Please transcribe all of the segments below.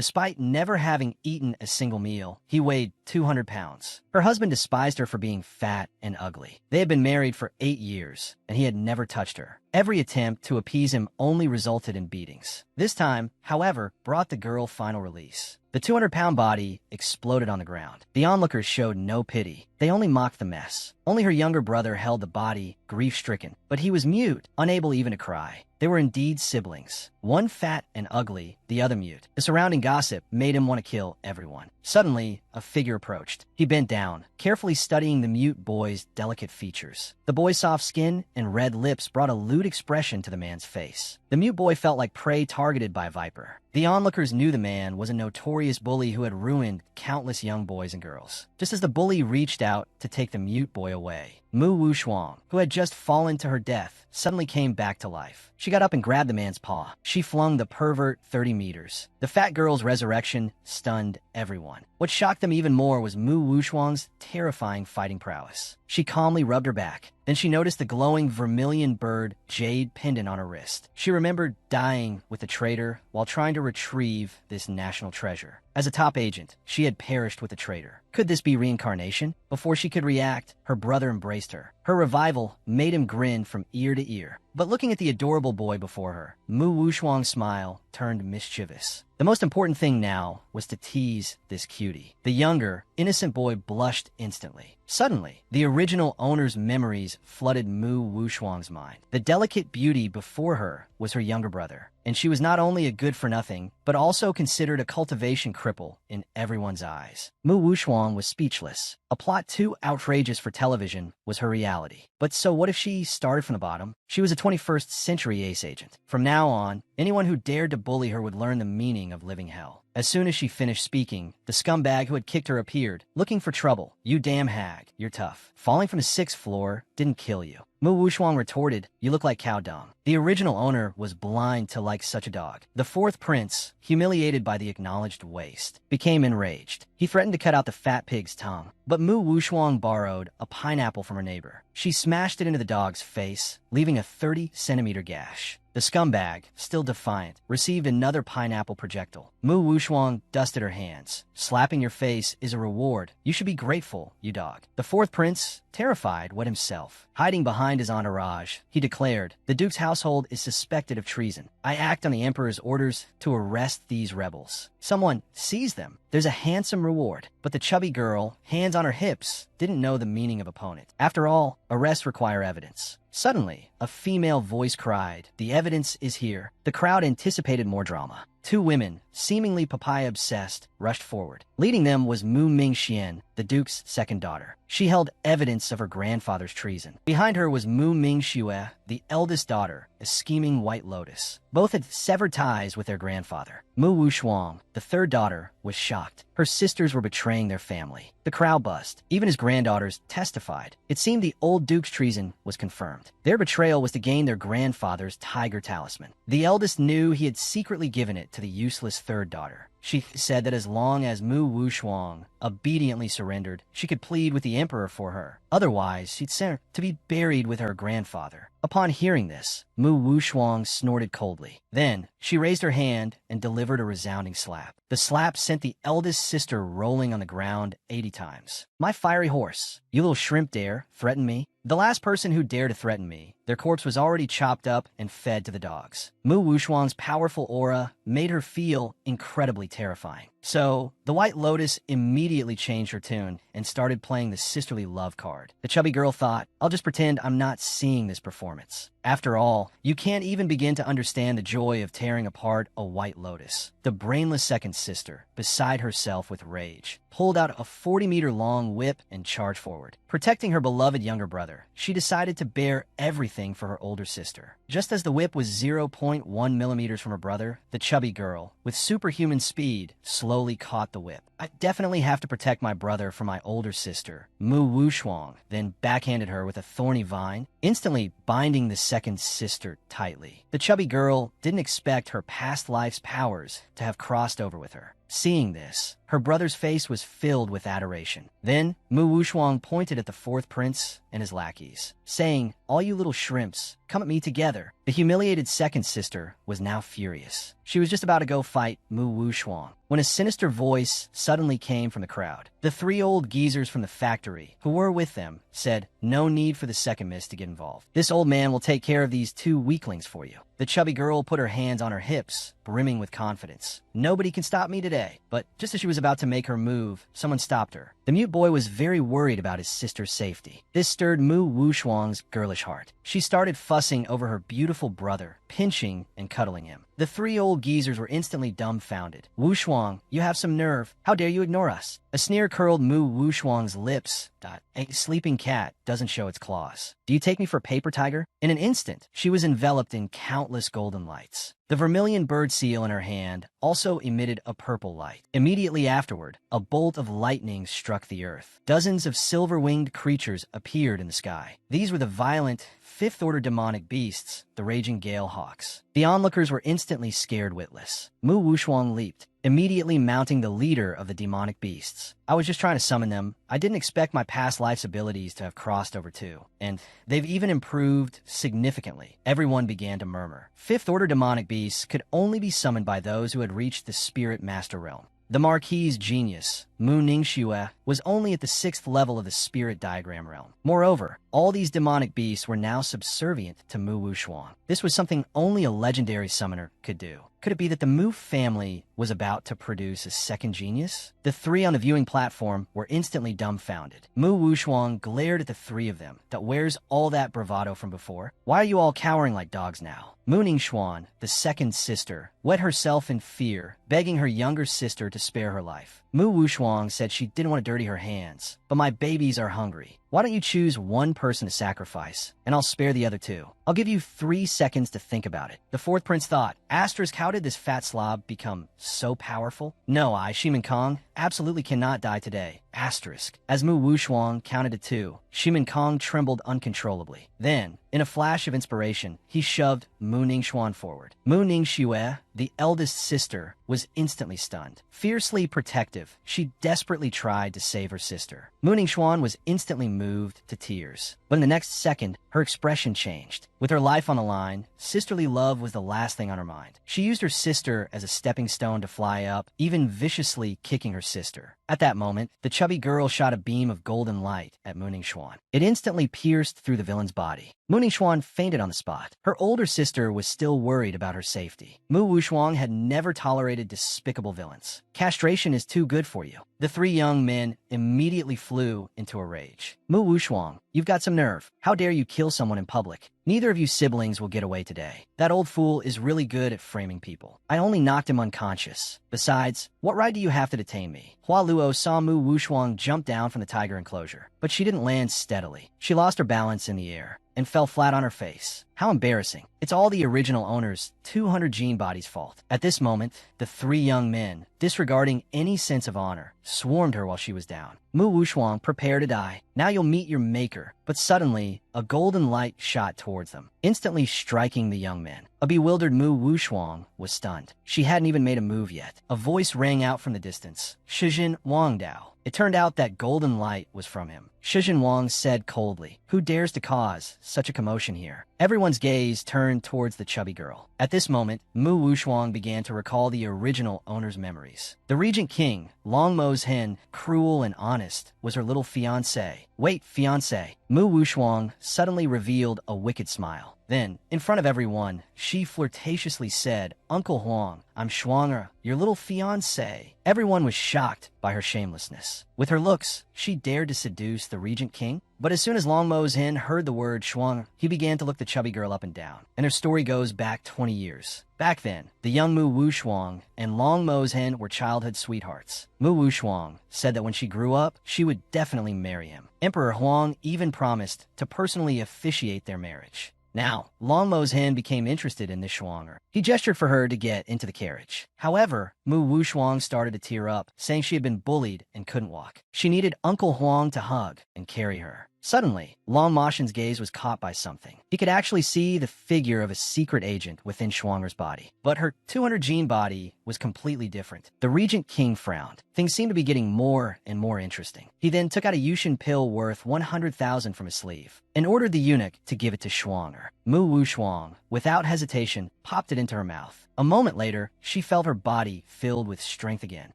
Despite never having eaten a single meal, he weighed 200 pounds. Her husband despised her for being fat and ugly. They had been married for 8 years, and he had never touched her. Every attempt to appease him only resulted in beatings. This time, however, brought the girl final release. The 200-pound body exploded on the ground. The onlookers showed no pity. They only mocked the mess. Only her younger brother held the body, grief-stricken, but he was mute, unable even to cry. They were indeed siblings. One fat and ugly, the other mute. The surrounding gossip made him want to kill everyone. Suddenly, a figure approached. He bent down, carefully studying the mute boy's delicate features. The boy's soft skin and red lips brought a lewd expression to the man's face. The mute boy felt like prey targeted by a viper. The onlookers knew the man was a notorious bully who had ruined countless young boys and girls. Just as the bully reached out to take the mute boy away, Mu Wushuang, who had just fallen to her death, suddenly came back to life. She got up and grabbed the man's paw. She flung the pervert 30 meters. The fat girl's resurrection stunned everyone. What shocked them even more was Mu Wushuang's terrifying fighting prowess. She calmly rubbed her back. Then she noticed the glowing vermilion bird jade pendant on her wrist. She remembered dying with a traitor while trying to retrieve this national treasure. As a top agent, she had perished with a traitor. Could this be reincarnation? Before she could react, her brother embraced her. Her revival made him grin from ear to ear. But looking at the adorable boy before her, Mu Wushuang's smile turned mischievous. The most important thing now was to tease this cutie. The younger, innocent boy blushed instantly. Suddenly, the original owner's memories flooded Mu Wushuang's mind. The delicate beauty before her was her younger brother, and she was not only a good-for-nothing, but also considered a cultivation cripple in everyone's eyes. Mu Wushuang was speechless. A plot too outrageous for television was her reality. But so what if she started from the bottom? She was a 21st century ace agent. From now on, anyone who dared to bully her would learn the meaning of living hell. As soon as she finished speaking, the scumbag who had kicked her appeared, looking for trouble. "You damn hag, you're tough. Falling from the 6th floor didn't kill you." Mu Wushuang retorted, "You look like cow dung." The original owner was blind to like such a dog. The 4th prince, humiliated by the acknowledged waste, became enraged. He threatened to cut out the fat pig's tongue. But Mu Wushuang borrowed a pineapple from her neighbor. She smashed it into the dog's face, leaving a 30-centimeter gash. The scumbag, still defiant, received another pineapple projectile. Mu Wushuang dusted her hands. "Slapping your face is a reward. You should be grateful, you dog." The 4th prince, terrified, wet himself. Hiding behind his entourage, he declared, "The Duke's household is suspected of treason. I act on the Emperor's orders to arrest these rebels. Someone seize them. There's a handsome reward." But the chubby girl, hands on her hips, didn't know the meaning of opponent. After all, arrests require evidence. Suddenly, a female voice cried, "The evidence is here." The crowd anticipated more drama. 2 women, seemingly papaya-obsessed, rushed forward. Leading them was Mu Mingxian, the Duke's second daughter. She held evidence of her grandfather's treason. Behind her was Mu Mingxue, the eldest daughter, a scheming white lotus. Both had severed ties with their grandfather. Mu Wushuang, the third daughter, was shocked. Her sisters were betraying their family. The crowd buzzed. Even his granddaughters testified. It seemed the old Duke's treason was confirmed. Their betrayal was to gain their grandfather's tiger talisman. The eldest knew he had secretly given it to the useless third daughter. She said that as long as Mu Wushuang obediently surrendered, she could plead with the emperor for her. Otherwise, she'd send her to be buried with her grandfather. Upon hearing this, Mu Wushuang snorted coldly. Then, she raised her hand and delivered a resounding slap. The slap sent the eldest sister rolling on the ground 80 times. "My fiery horse, you little shrimp dare threaten me?" The last person who dared to threaten me, their corpse was already chopped up and fed to the dogs. Mu Wushuang's powerful aura made her feel incredibly terrifying. So, the White Lotus immediately changed her tune and started playing the sisterly love card. The chubby girl thought, "I'll just pretend I'm not seeing this performance." After all, you can't even begin to understand the joy of tearing apart a White Lotus. The brainless second sister, beside herself with rage, pulled out a 40-meter-long whip and charged forward. Protecting her beloved younger brother, she decided to bear everything for her older sister. Just as the whip was 0.1 millimeters from her brother, the chubby girl, with superhuman speed, slowly caught the whip. "I definitely have to protect my brother from my older sister." Mu Wushuang then backhanded her with a thorny vine, instantly binding the second sister tightly. The chubby girl didn't expect her past life's powers to have crossed over with her. Seeing this, her brother's face was filled with adoration. Then, Mu Wushuang pointed at the 4th prince and his lackeys, saying, "All you little shrimps, come at me together." The humiliated second sister was now furious. She was just about to go fight Mu Wushuang when a sinister voice suddenly came from the crowd. The three old geezers from the factory who were with them said, "No need for the second miss to get involved. This old man will take care of these two weaklings for you." The chubby girl put her hands on her hips, brimming with confidence. "Nobody can stop me today." But just as she was about to make her move, someone stopped her. The mute boy was very worried about his sister's safety. This stirred Mu Wushuang's girlish heart. She started fussing over her beautiful brother, pinching and cuddling him. The three old geezers were instantly dumbfounded. "Wushuang, you have some nerve. How dare you ignore us?" A sneer curled Mu Wushuang's lips. A sleeping cat doesn't show its claws. "Do you take me for a paper tiger?" In an instant, she was enveloped in countless golden lights. The vermilion bird seal in her hand also emitted a purple light. Immediately afterward, a bolt of lightning struck the earth. Dozens of silver-winged creatures appeared in the sky. These were the violent, fifth-order demonic beasts, the raging gale hawks. The onlookers were instantly scared witless. Mu Wushuang leaped, immediately mounting the leader of the demonic beasts. "I was just trying to summon them. I didn't expect my past life's abilities to have crossed over too. And they've even improved significantly." Everyone began to murmur. Fifth-order demonic beasts could only be summoned by those who had reached the Spirit Master Realm. The Marquis's genius, Mu Ningxue, was only at the 6th level of the Spirit Diagram Realm. Moreover, all these demonic beasts were now subservient to Mu Wushuang. This was something only a legendary summoner could do. Could it be that the Mu family was about to produce a second genius? The three on the viewing platform were instantly dumbfounded. Mu Wushuang glared at the three of them. "Where's all that bravado from before? Why are you all cowering like dogs now?" Mu Ningxuan, the second sister, wet herself in fear, begging her younger sister to spare her life. Mu Wushuang said she didn't want to dirty her hands. "But my babies are hungry. Why don't you choose one person to sacrifice, and I'll spare the other two? I'll give you 3 seconds to think about it." The fourth prince thought, "Asterisk, how did this fat slob become so powerful? No, I, Shiman Kong, absolutely cannot die today. Asterisk." As Mu Wushuang counted to 2, Shiman Kong trembled uncontrollably. Then, in a flash of inspiration, he shoved Mu Ningxuan forward. Mu Ningxue, the eldest sister, was instantly stunned. Fiercely protective, she desperately tried to save her sister. Mu Ningxuan was instantly moved to tears. But in the next second, her expression changed. With her life on the line, sisterly love was the last thing on her mind. She used her sister as a stepping stone to fly up, even viciously kicking her sister. At that moment, the chubby girl shot a beam of golden light at Mu Ningxuan. It instantly pierced through the villain's body. Mu Ningxuan fainted on the spot. Her older sister was still worried about her safety. Mu Wushuang had never tolerated despicable villains. "Castration is too good for you." The three young men immediately flew into a rage. "Mu Wushuang, you've got some nerve. How dare you kill someone in public? Neither of you siblings will get away today. That old fool is really good at framing people. I only knocked him unconscious. Besides, what right do you have to detain me?" Hua Luo saw Mu Wushuang jump down from the tiger enclosure, but she didn't land steadily. She lost her balance in the air and fell flat on her face. How embarrassing. It's all the original owner's 200 gene body's fault. At this moment, the three young men, disregarding any sense of honor, swarmed her while she was down. Mu Wushuang, prepare to die. Now you'll meet your maker. But suddenly, a golden light shot towards them, instantly striking the young men. A bewildered Mu Wushuang was stunned. She hadn't even made a move yet. A voice rang out from the distance. "Shijin Wangdao." It turned out that golden light was from him. Shijin Wang said coldly, "Who dares to cause such a commotion here?" Everyone's gaze turned towards the chubby girl. At this moment, Mu Wushuang began to recall the original owner's memories. The Regent King, Long Mo's hen, cruel and honest, was her little fiancé. "Wait, fiancé." Mu Wushuang suddenly revealed a wicked smile. Then, in front of everyone, she flirtatiously said, "Uncle Huang, I'm Shuang'er, your little fiancé." Everyone was shocked by her shamelessness. With her looks, she dared to seduce the Regent King? But as soon as Long Mo's hen heard the word Shuang'er, he began to look the chubby girl up and down. And her story goes back 20 years. Back then, the young Mu Wushuang and Long Mo's hen were childhood sweethearts. Mu Wushuang said that when she grew up, she would definitely marry him. Emperor Huang even promised to personally officiate their marriage. Now, Long Mo's hen became interested in this Shuang'er. He gestured for her to get into the carriage. However, Mu Wushuang started to tear up, saying she had been bullied and couldn't walk. She needed Uncle Huang to hug and carry her. Suddenly, Long Moshen's gaze was caught by something. He could actually see the figure of a secret agent within Shuang'er's body. But her 200 gene body was completely different. The Regent King frowned. Things seemed to be getting more and more interesting. He then took out a Yushin pill worth 100,000 from his sleeve and ordered the eunuch to give it to Shuang'er. Mu Wushuang, without hesitation, popped it into her mouth. A moment later, she felt her body filled with strength again.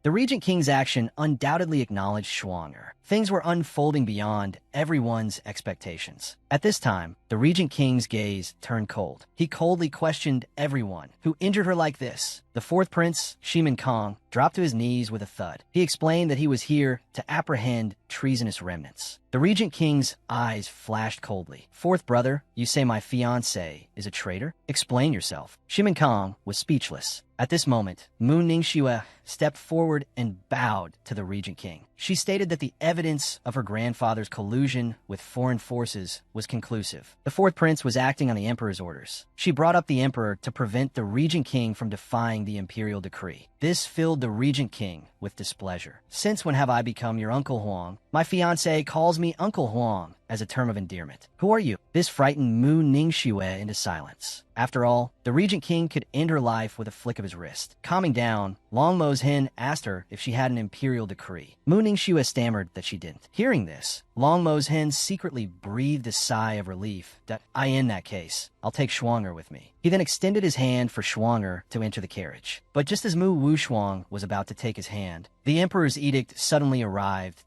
The Regent King's action undoubtedly acknowledged Schwanger. Things were unfolding beyond everyone's expectations. At this time, the Regent King's gaze turned cold. He coldly questioned everyone who injured her like this. The fourth prince, Shimin Kong, dropped to his knees with a thud. He explained that he was here to apprehend treasonous remnants. The Regent King's eyes flashed coldly. Fourth brother, you say my fiancé is a traitor? Explain yourself. Shimin Kong was speechless. At this moment, Mu Ningxue stepped forward and bowed to the Regent King. She stated that the evidence of her grandfather's collusion with foreign forces was conclusive. The fourth prince was acting on the emperor's orders. She brought up the emperor to prevent the Regent King from defying the imperial decree. This filled the Regent King with displeasure. Since when have I become your Uncle Huang? My fiancé calls me Uncle Huang as a term of endearment. Who are you? This frightened Mu Ningxue into silence. After all, the Regent King could end her life with a flick of his wrist. Calming down, Long Mo's hen asked her if she had an imperial decree. Mu Ningxue stammered that she didn't. Hearing this, Long Mo's hen secretly breathed a sigh of relief. In that case, I'll take Schwanger with me. He then extended his hand for Schwanger to enter the carriage. But just as Mu Wuxuang was about to take his hand, the emperor's edict suddenly arrived.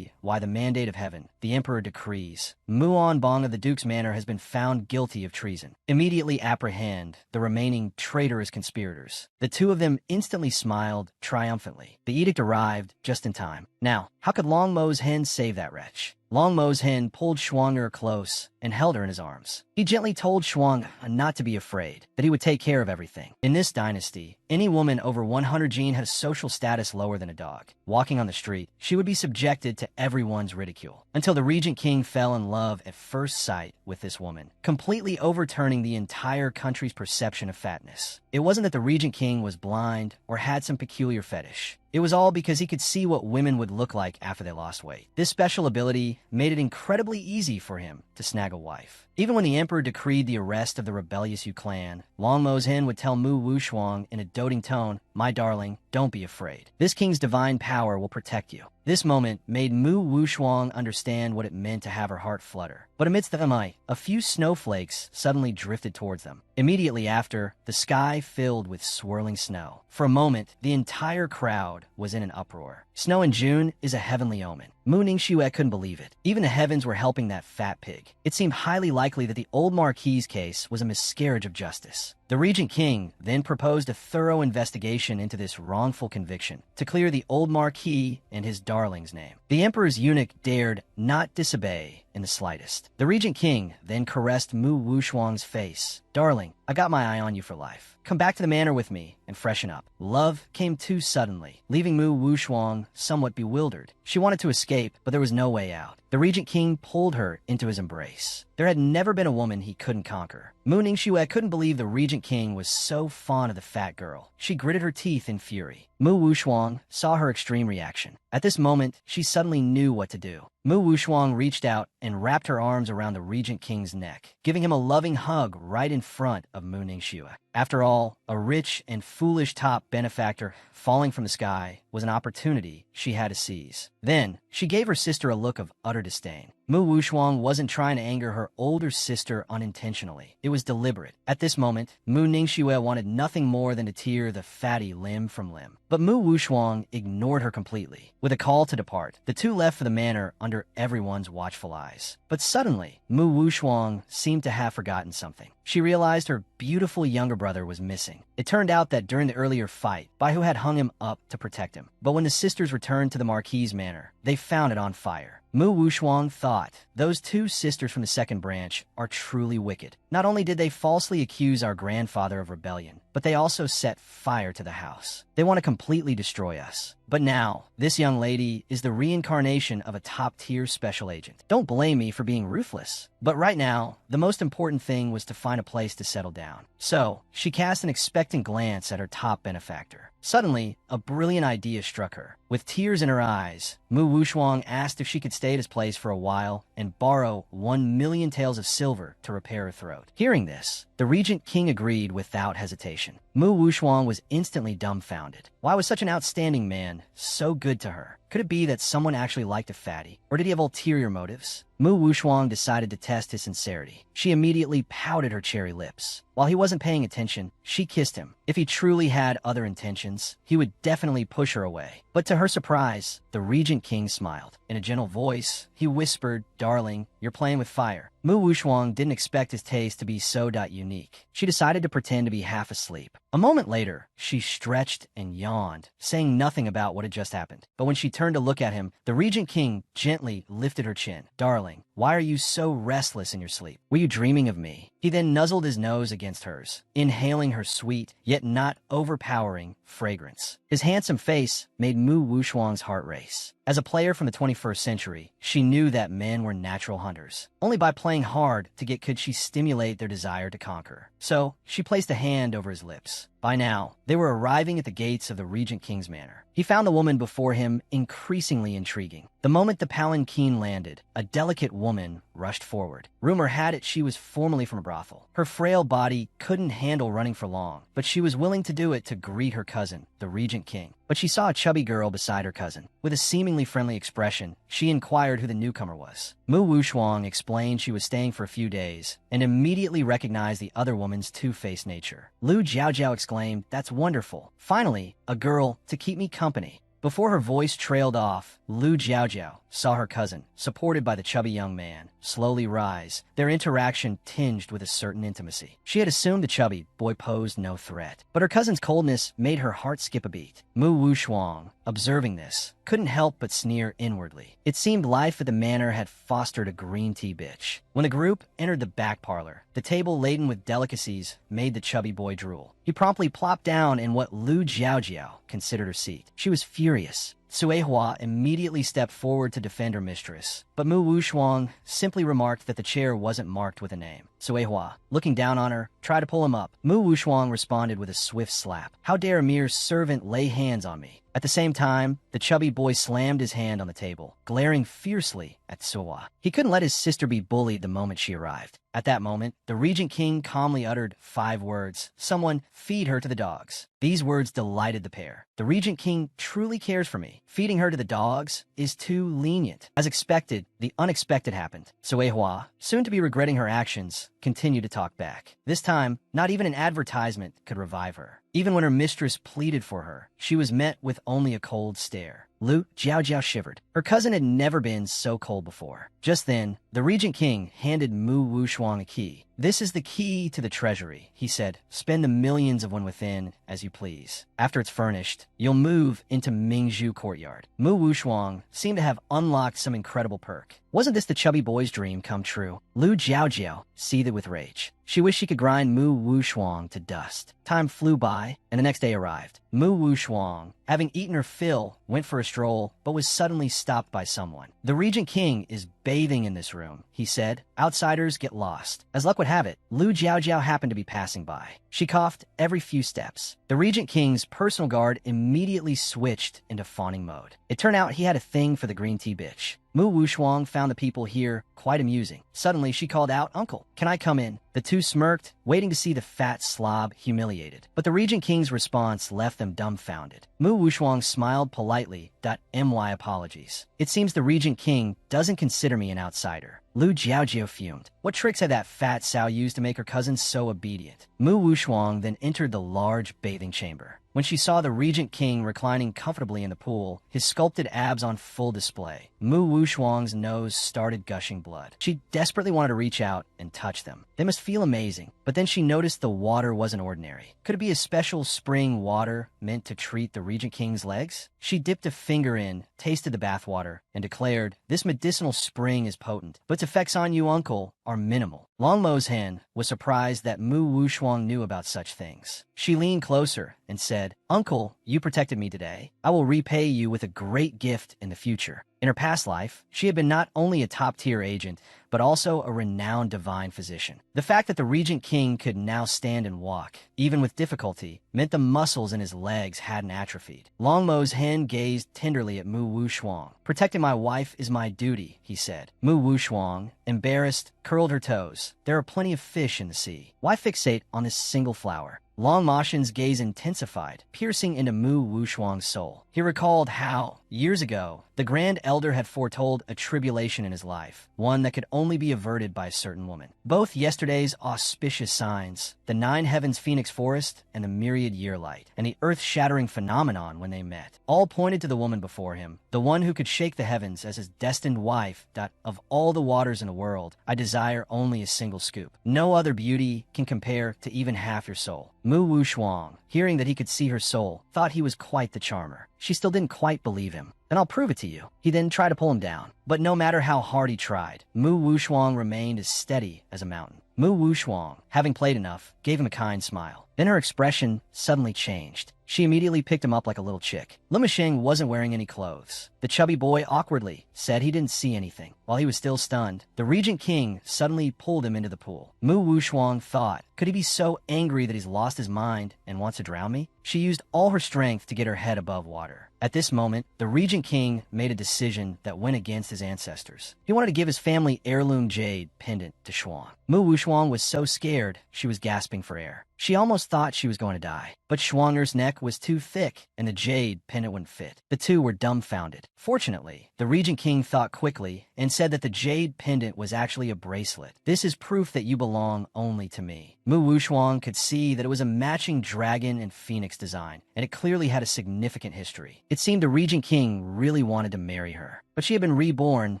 Why the mandate of heaven, the emperor decrees. Muon Bong of the Duke's Manor has been found guilty of treason. Immediately apprehend the remaining traitorous conspirators. The two of them instantly smiled triumphantly. The edict arrived just in time. Now, how could Long Mo's hen save that wretch? Long Mo's hen pulled Schwanger close and held her in his arms. He gently told Schwang not to be afraid, that he would take care of everything. In this dynasty, any woman over 100 Jin had a social status lower than a dog. Walking on the street, she would be subjected to everyone's ridicule, until the Regent King fell in love at first sight with this woman, completely overturning the entire country's perception of fatness. It wasn't that the Regent King was blind or had some peculiar fetish. It was all because he could see what women would look like after they lost weight. This special ability made it incredibly easy for him to snag a wife. Even when the emperor decreed the arrest of the rebellious Yu clan, Long Mo's hen would tell Mu Wuxuang in a doting tone, "My darling, don't be afraid. This king's divine power will protect you." This moment made Mu Wuxuang understand what it meant to have her heart flutter. But amidst the might, a few snowflakes suddenly drifted towards them. Immediately after, the sky filled with swirling snow. For a moment, the entire crowd was in an uproar. Snow in June is a heavenly omen. Mu Ningxue couldn't believe it. Even the heavens were helping that fat pig. It seemed highly likely that the old Marquis's case was a miscarriage of justice. The Regent King then proposed a thorough investigation into this wrongful conviction to clear the old Marquis and his darling's name. The Emperor's eunuch dared not disobey in the slightest. The Regent King then caressed Mu Wuxuang's face. "Darling, I got my eye on you for life. Come back to the manor with me and freshen up." Love came too suddenly, leaving Mu Wuxuang somewhat bewildered. She wanted to escape, but there was no way out. The Regent King pulled her into his embrace. There had never been a woman he couldn't conquer. Mu Ningxue couldn't believe the Regent King was so fond of the fat girl. She gritted her teeth in fury. Mu Wuxuang saw her extreme reaction. At this moment, she suddenly knew what to do. Mu Wuxuang reached out and wrapped her arms around the Regent King's neck, giving him a loving hug right in front of Mu Ningxue. After all, a rich and foolish top benefactor falling from the sky was an opportunity she had to seize. Then, she gave her sister a look of utter disdain. Mu Wuxuang wasn't trying to anger her older sister unintentionally. It was deliberate. At this moment, Mu Ningxue wanted nothing more than to tear the fatty limb from limb. But Mu Wuxuang ignored her completely. With a call to depart, the two left for the manor under everyone's watchful eyes. But suddenly, Mu Wuxuang seemed to have forgotten something. She realized her beautiful younger brother was missing. It turned out that during the earlier fight, Baihu had hung him up to protect him. But when the sisters returned to the Marquis's manor, they found it on fire. Mu Wuxuang thought, those two sisters from the second branch are truly wicked. Not only did they falsely accuse our grandfather of rebellion, but they also set fire to the house. They want to completely destroy us. But now, this young lady is the reincarnation of a top-tier special agent. Don't blame me for being ruthless. But right now, the most important thing was to find a place to settle down. So, she cast an expectant glance at her top benefactor. Suddenly, a brilliant idea struck her. With tears in her eyes, Mu Wuxuang asked if she could stay at his place for a while and borrow 1,000,000 taels of silver to repair her throat. Hearing this, the Regent King agreed without hesitation. Mu Wuxuang was instantly dumbfounded. Why was such an outstanding man so good to her? Could it be that someone actually liked a fatty, or did he have ulterior motives? Mu Wushuang decided to test his sincerity. She immediately pouted her cherry lips. While he wasn't paying attention, she kissed him. If he truly had other intentions, he would definitely push her away. But to her surprise, the Regent King smiled. In a gentle voice, he whispered, "Darling, you're playing with fire." Mu Wushuang didn't expect his taste to be so unique. She decided to pretend to be half asleep. A moment later, she stretched and yawned, saying nothing about what had just happened. But when she turned to look at him, the Regent King gently lifted her chin. "Darling, why are you so restless in your sleep? Were you dreaming of me?" He then nuzzled his nose against hers, inhaling her sweet, yet not overpowering, fragrance. His handsome face made Mu Wushuang's heart race. As a player from the 21st century, she knew that men were natural hunters. Only by playing hard could she stimulate their desire to conquer. So, she placed a hand over his lips. By now, they were arriving at the gates of the Regent King's manor. He found the woman before him increasingly intriguing. The moment the palanquin landed, a delicate woman rushed forward. Rumor had it she was formerly from a brothel. Her frail body couldn't handle running for long, but she was willing to do it to greet her cousin, the Regent King. But she saw a chubby girl beside her cousin. With a seemingly friendly expression, she inquired who the newcomer was. Mu Wushuang explained she was staying for a few days, and immediately recognized the other woman's two-faced nature. Lu Jiaojiao exclaimed, "That's wonderful. Finally, a girl to keep me company." Before her voice trailed off, Lu Jiaojiao saw her cousin, supported by the chubby young man, slowly rise, their interaction tinged with a certain intimacy. She had assumed the chubby boy posed no threat, but her cousin's coldness made her heart skip a beat. Mu Wushuang, observing this, couldn't help but sneer inwardly. It seemed life at the manor had fostered a green tea bitch. When the group entered the back parlor, the table laden with delicacies made the chubby boy drool. He promptly plopped down in what Lu Jiaojiao considered her seat. She was furious. Suehua immediately stepped forward to defend her mistress, but Mu Wushuang simply remarked that the chair wasn't marked with a name. Suehua, looking down on her, tried to pull him up. Mu Wushuang responded with a swift slap. "How dare a mere servant lay hands on me?" At the same time, the chubby boy slammed his hand on the table, glaring fiercely at Suehua. He couldn't let his sister be bullied the moment she arrived. At that moment, the Regent King calmly uttered 5 words. "Someone feed her to the dogs." These words delighted the pair. The Regent King truly cares for me. Feeding her to the dogs is too lenient. As expected, the unexpected happened. Suehua, soon to be regretting her actions, continued to talk back. This time, not even an advertisement could revive her. Even when her mistress pleaded for her, she was met with only a cold stare. Lu Jiaojiao shivered. Her cousin had never been so cold before. Just then, the Regent King handed Mu Wushuang a key. "This is the key to the treasury," he said. "Spend the millions of one within as you please. After it's furnished, you'll move into Mingzhu Courtyard." Mu Wushuang seemed to have unlocked some incredible perk. Wasn't this the chubby boy's dream come true? Lu Jiaojiao seethed with rage. She wished she could grind Mu Wushuang to dust. Time flew by, and the next day arrived. Mu Wushuang, having eaten her fill, went for a stroll, but was suddenly stopped by someone. "The Regent King is bathing in this room," he said. "Outsiders get lost." As luck would have it, Lu Jiaojiao happened to be passing by. She coughed every few steps. The Regent King's personal guard immediately switched into fawning mode. It turned out he had a thing for the green tea bitch. Mu Wushuang found the people here quite amusing. Suddenly, she called out, "Uncle, can I come in?" The two smirked, waiting to see the fat slob humiliated. But the Regent King's response left them dumbfounded. Mu Wushuang smiled politely. "My apologies. It seems the Regent King doesn't consider me an outsider." Lu Jiaojiao fumed. What tricks had that fat sow used to make her cousin so obedient? Mu Wushuang then entered the large bathing chamber. When she saw the Regent King reclining comfortably in the pool, his sculpted abs on full display, Mu Wushuang's nose started gushing blood. She desperately wanted to reach out and touch them. They must feel amazing. But then she noticed the water wasn't ordinary. Could it be a special spring water meant to treat the Regent King's legs? She dipped a finger in, tasted the bathwater, and declared, "This medicinal spring is potent, but its effects on you, uncle, are minimal." Longmo's hen was surprised that Mu Wushuang knew about such things. She leaned closer and said, "Uncle, you protected me today. I will repay you with a great gift in the future." In her past life, she had been not only a top-tier agent, but also a renowned divine physician. The fact that the Regent King could now stand and walk, even with difficulty, meant the muscles in his legs hadn't atrophied. Longmo's hen gazed tenderly at Mu Wushuang. "Protecting my wife is my duty," he said. Mu Wushuang, embarrassed, curled her toes. "There are plenty of fish in the sea. Why fixate on this single flower?" Long Mashin's gaze intensified, piercing into Mu Wushuang's soul. He recalled how, years ago, the Grand Elder had foretold a tribulation in his life, one that could only be averted by a certain woman. Both yesterday's auspicious signs, the nine heavens phoenix forest and the myriad year light, and the earth-shattering phenomenon when they met, all pointed to the woman before him, the one who could shake the heavens as his destined wife. Of all the waters in the world, I desire only a single scoop. No other beauty can compare to even half your soul. Mu Wu Shuang, hearing that he could see her soul, thought he was quite the charmer. She still didn't quite believe him. "Then I'll prove it to you." He then tried to pull him down. But no matter how hard he tried, Mu Wu Shuang remained as steady as a mountain. Mu Wu Shuang, having played enough, gave him a kind smile. Then her expression suddenly changed. She immediately picked him up like a little chick. Limasheng wasn't wearing any clothes. The chubby boy awkwardly said he didn't see anything. While he was still stunned, the Regent King suddenly pulled him into the pool. Mu Wu Shuang thought, could he be so angry that he's lost his mind and wants to drown me? She used all her strength to get her head above water. At this moment, the Regent King made a decision that went against his ancestors. He wanted to give his family heirloom jade pendant to Shuang. Mu Wu Shuang was so scared she was gasping for air. She almost thought she was going to die. But Schwanger's neck was too thick, and the jade pendant wouldn't fit. The two were dumbfounded. Fortunately, the Regent King thought quickly and said that the jade pendant was actually a bracelet. "This is proof that you belong only to me." Mu Wu Shuang could see that it was a matching dragon and phoenix design, and it clearly had a significant history. It seemed the Regent King really wanted to marry her. But she had been reborn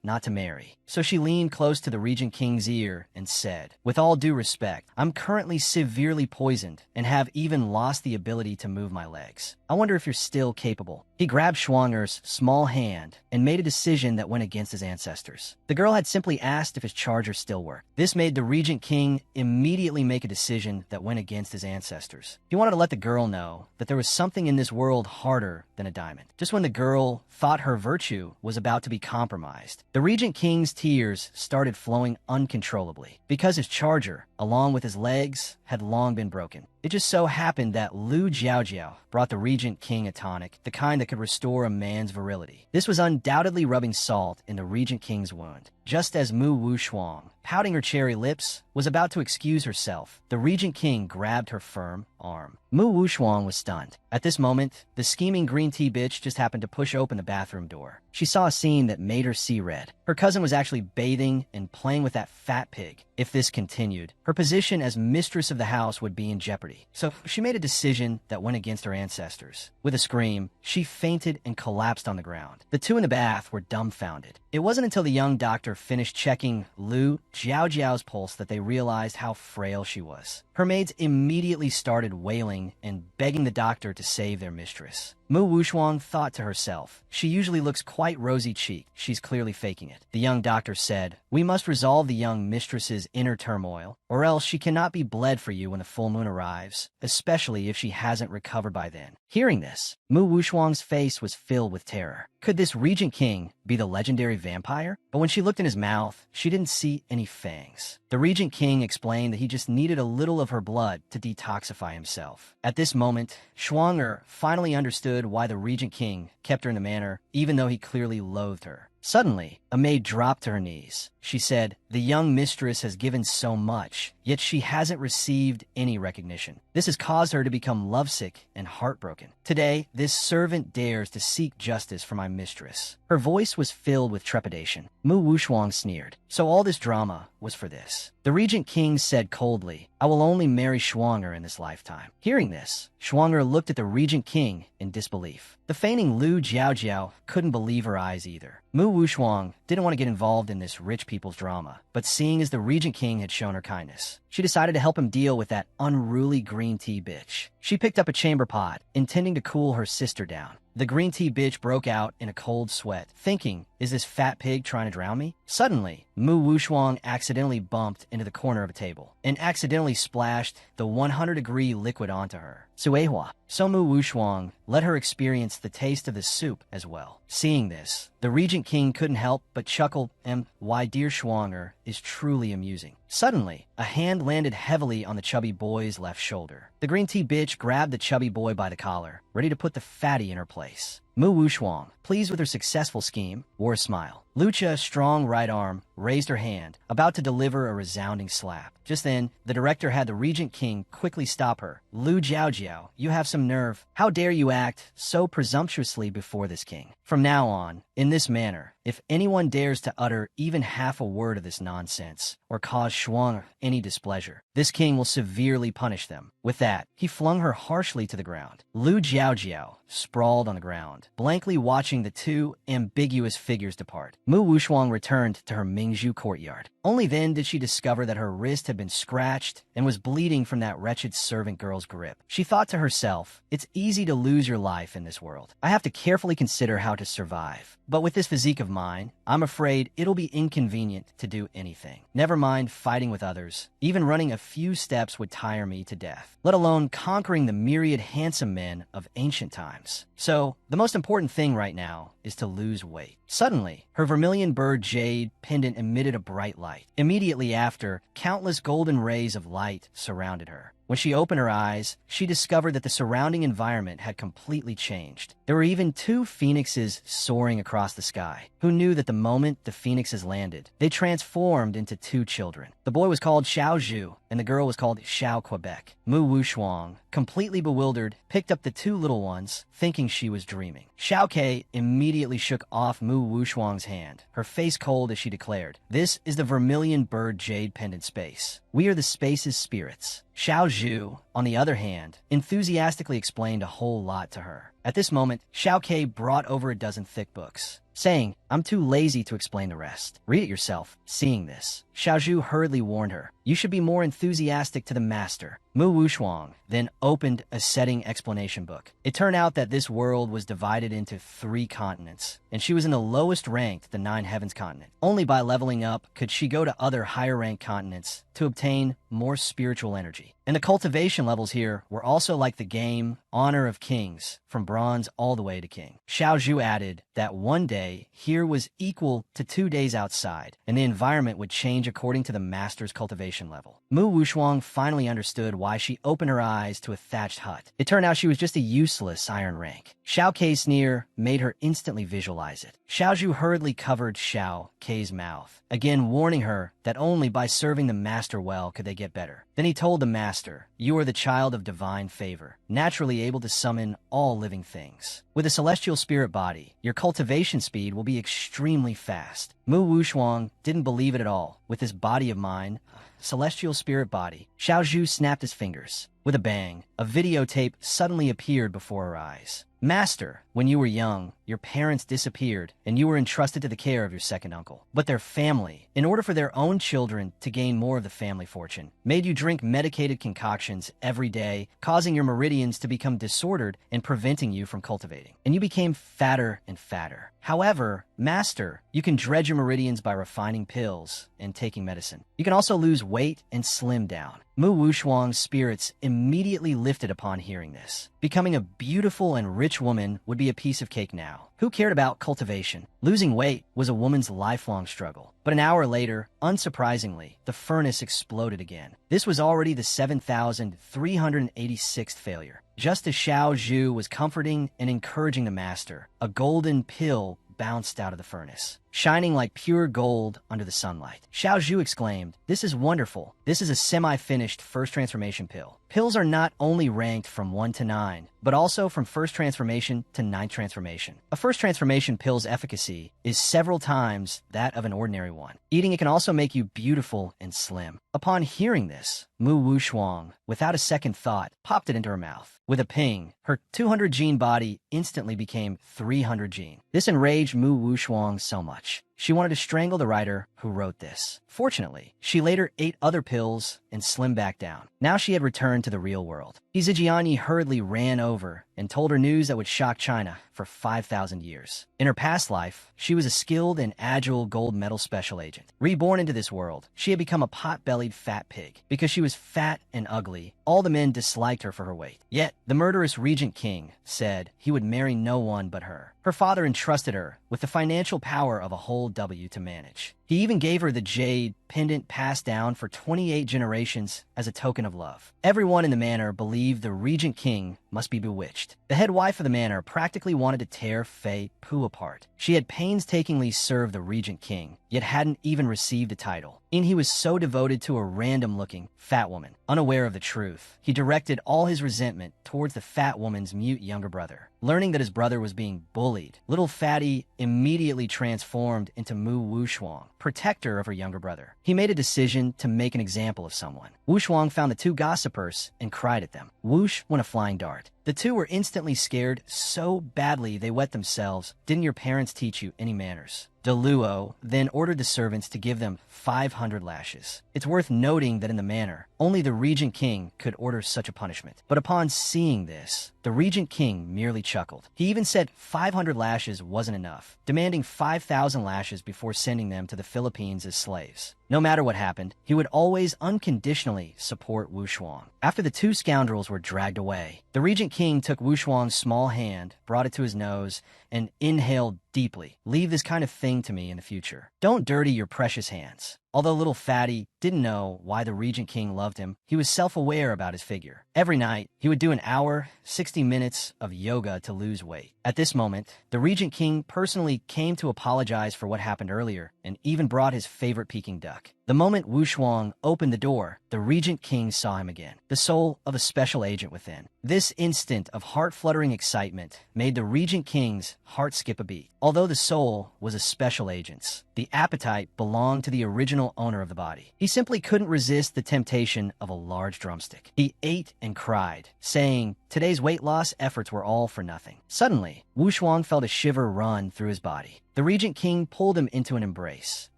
not to marry. So she leaned close to the Regent King's ear and said, "With all due respect, I'm currently severely poisoned and have even lost the ability to move my legs. I wonder if you're still capable." He grabbed Schwanger's small hand and made a decision that went against his ancestors. The girl had simply asked if his charger still worked. This made the Regent King immediately make a decision that went against his ancestors. He wanted to let the girl know that there was something in this world harder than a diamond. Just when the girl thought her virtue was about to be compromised, the Regent King's tears started flowing uncontrollably because his charger, along with his legs, had long been broken. It just so happened that Lu Jiaojiao brought the Regent King a tonic, the kind that could restore a man's virility. This was undoubtedly rubbing salt in the Regent King's wound. Just as Mu Wu Shuang, pouting her cherry lips, was about to excuse herself, the Regent King grabbed her firm arm. Mu Wu Shuang was stunned. At this moment, the scheming green tea bitch just happened to push open the bathroom door. She saw a scene that made her see red. Her cousin was actually bathing and playing with that fat pig. If this continued, her position as mistress of the house would be in jeopardy. So she made a decision that went against her ancestors. With a scream, she fainted and collapsed on the ground. The two in the bath were dumbfounded. It wasn't until the young doctor finished checking Lu Jiaojiao's pulse that they realized how frail she was. Her maids immediately started wailing and begging the doctor to save their mistress. Mu Wu Shuang thought to herself, she usually looks quite rosy-cheeked. She's clearly faking it. The young doctor said, "We must resolve the young mistress's inner turmoil, or else she cannot be bled for you when the full moon arrives, especially if she hasn't recovered by then." Hearing this, Mu Wu Shuang's face was filled with terror. Could this Regent King be the legendary vampire? But when she looked in his mouth, she didn't see any fangs. The Regent King explained that he just needed a little of her blood to detoxify himself. At this moment, Schwanger finally understood why the Regent King kept her in the manor, even though he clearly loathed her. Suddenly, a maid dropped to her knees. She said, "The young mistress has given so much, yet she hasn't received any recognition. This has caused her to become lovesick and heartbroken. Today, this servant dares to seek justice for my mistress." Her voice was filled with trepidation. Mu Wu Shuang sneered. So all this drama was for this. The Regent King said coldly, "I will only marry Schwanger in this lifetime." Hearing this, Schwanger looked at the Regent King in disbelief. The feigning Lu Jiaojiao couldn't believe her eyes either. Mu Wu Shuang didn't want to get involved in this rich people's drama, but seeing as the Regent King had shown her kindness, she decided to help him deal with that unruly green tea bitch. She picked up a chamber pot, intending to cool her sister down. The green tea bitch broke out in a cold sweat, thinking, "Is this fat pig trying to drown me?" Suddenly, Mu Wu Shuang accidentally bumped into the corner of a table and accidentally splashed the 100-degree liquid onto her. Suehua. So Mu Wu Shuang let her experience the taste of the soup as well. Seeing this, the Regent King couldn't help but chuckle, and why dear Schwanger is truly amusing. Suddenly, a hand landed heavily on the chubby boy's left shoulder. The green tea bitch grabbed the chubby boy by the collar, ready to put the fatty in her place. Mu Wushuang, pleased with her successful scheme, wore a smile. Lucha's strong right arm raised her hand, about to deliver a resounding slap. Just then, the director had the Regent King quickly stop her. Lu Jiaojiao, you have some nerve. How dare you act so presumptuously before this king? From now on, in this manner, if anyone dares to utter even half a word of this nonsense, or cause Shuang any displeasure, this king will severely punish them. With that, he flung her harshly to the ground. Lu Jiaojiao sprawled on the ground, blankly watching the two ambiguous figures depart. Mu Wushuang returned to her Mingzhu courtyard. Only then did she discover that her wrist had been scratched and was bleeding from that wretched servant girl's grip. She thought to herself, it's easy to lose your life in this world. I have to carefully consider how to survive. But with this physique of mine, I'm afraid it'll be inconvenient to do anything. Never mind fighting with others. Even running a few steps would tire me to death, let alone conquering the myriad handsome men of ancient times. So, the most important thing right now is to lose weight. Suddenly, her vermilion bird jade pendant emitted a bright light. Immediately after, countless golden rays of light surrounded her. When she opened her eyes, she discovered that the surrounding environment had completely changed. There were even two phoenixes soaring across the sky. Who knew that the moment the phoenixes landed, they transformed into two children? The boy was called Xiao Zhu, and the girl was called Xiao Quebec. Mu Wushuang, completely bewildered, picked up the two little ones, thinking she was dreaming. Xiao Ke immediately shook off Mu Wushuang's hand, her face cold as she declared, "This is the vermilion bird jade pendant space. We are the space's spirits." Xiao Zhu, on the other hand, enthusiastically explained a whole lot to her. At this moment, Xiao Ke brought over a dozen thick books, saying, "I'm too lazy to explain the rest. Read it yourself." Seeing this, Xiao Zhu hurriedly warned her, "You should be more enthusiastic to the master." Mu Wushuang then opened a setting explanation book. It turned out that this world was divided into 3 continents, and she was in the lowest ranked, the 9 Heavens continent. Only by leveling up could she go to other higher ranked continents to obtain more spiritual energy. And the cultivation levels here were also like the game Honor of Kings, from bronze all the way to king. Xiao Zhu added that one day here was equal to 2 days outside, and the environment would change according to the master's cultivation level. Mu Wushuang finally understood why she opened her eyes to a thatched hut. It turned out she was just a useless iron rank. Xiao Ke's sneer made her instantly visualize it. Xiao Zhu hurriedly covered Xiao Ke's mouth, again warning her that only by serving the master well could they get better. Then he told the master, "You are the child of divine favor, naturally able to summon all living things. With a celestial spirit body, your cultivation speed will be extremely fast." Mu Wushuang didn't believe it at all. With this body of mine, celestial spirit body, Xiao Zhu snapped his fingers. With a bang, a videotape suddenly appeared before her eyes. "Master, when you were young, your parents disappeared, and you were entrusted to the care of your second uncle. But their family, in order for their own children to gain more of the family fortune, made you drink medicated concoctions every day, causing your meridians to become disordered and preventing you from cultivating. And you became fatter and fatter. However, Master, you can dredge your meridians by refining pills and taking medicine. You can also lose weight and slim down." Mu Wushuang's spirits immediately lifted upon hearing this. Becoming a beautiful and rich woman would be a piece of cake now. Who cared about cultivation? Losing weight was a woman's lifelong struggle. But an hour later, unsurprisingly, the furnace exploded again. This was already the 7,386th failure. Just as Xiao Zhu was comforting and encouraging the master, a golden pill bounced out of the furnace, shining like pure gold under the sunlight. Xiao Zhu exclaimed, "This is wonderful. This is a semi-finished first transformation pill." Pills are not only ranked from 1 to 9, but also from first transformation to 9th transformation. A first transformation pill's efficacy is several times that of an ordinary one. Eating it can also make you beautiful and slim. Upon hearing this, Mu Wushuang, without a second thought, popped it into her mouth. With a ping, her 200 gene body instantly became 300 gene. This enraged Mu Wushuang so much, she wanted to strangle the writer who wrote this. Fortunately, she later ate other pills and slimmed back down. Now she had returned to the real world. Zijiani hurriedly ran over and told her news that would shock China for 5,000 years. In her past life, she was a skilled and agile gold medal special agent. Reborn into this world, she had become a pot-bellied fat pig. Because she was fat and ugly, all the men disliked her for her weight. Yet, the murderous Regent King said he would marry no one but her. Her father entrusted her with the financial power of a whole W to manage. He even gave her the jade pendant passed down for 28 generations as a token of love. Everyone in the manor believed the regent king must be bewitched. The head wife of the manor practically wanted to tear Fei Pu apart. She had painstakingly served the regent king, yet hadn't even received a title. And he was so devoted to a random-looking fat woman. Unaware of the truth, he directed all his resentment towards the fat woman's mute younger brother. Learning that his brother was being bullied, little Fatty immediately transformed into Mu Wushuang, protector of her younger brother. He made a decision to make an example of someone. Wushuang found the two gossipers and cried at them. Whoosh went a flying dart. The two were instantly scared so badly they wet themselves. Didn't your parents teach you any manners? Deluo then ordered the servants to give them 500 lashes. It's worth noting that in the manor, only the regent king could order such a punishment. But upon seeing this, the regent king merely chuckled. He even said 500 lashes wasn't enough, demanding 5,000 lashes before sending them to the Philippines as slaves. No matter what happened, he would always unconditionally support Wushuang. After the two scoundrels were dragged away, the regent king took Wushuang's small hand, brought it to his nose, and inhaled deeply. Leave this kind of thing to me in the future. Don't dirty your precious hands. Although little Fatty didn't know why the regent king loved him, he was self-aware about his figure. Every night, he would do an hour, 60 minutes of yoga to lose weight. At this moment, the regent king personally came to apologize for what happened earlier and even brought his favorite Peking duck. The moment Wushuang opened the door, the regent king saw him again, the soul of a special agent within. This instant of heart-fluttering excitement made the regent king's heart skip a beat. Although the soul was a special agent's, the appetite belonged to the original owner of the body. He simply couldn't resist the temptation of a large drumstick. He ate and cried, saying today's weight loss efforts were all for nothing. Suddenly, Wushuang felt a shiver run through his body. The regent king pulled him into an embrace.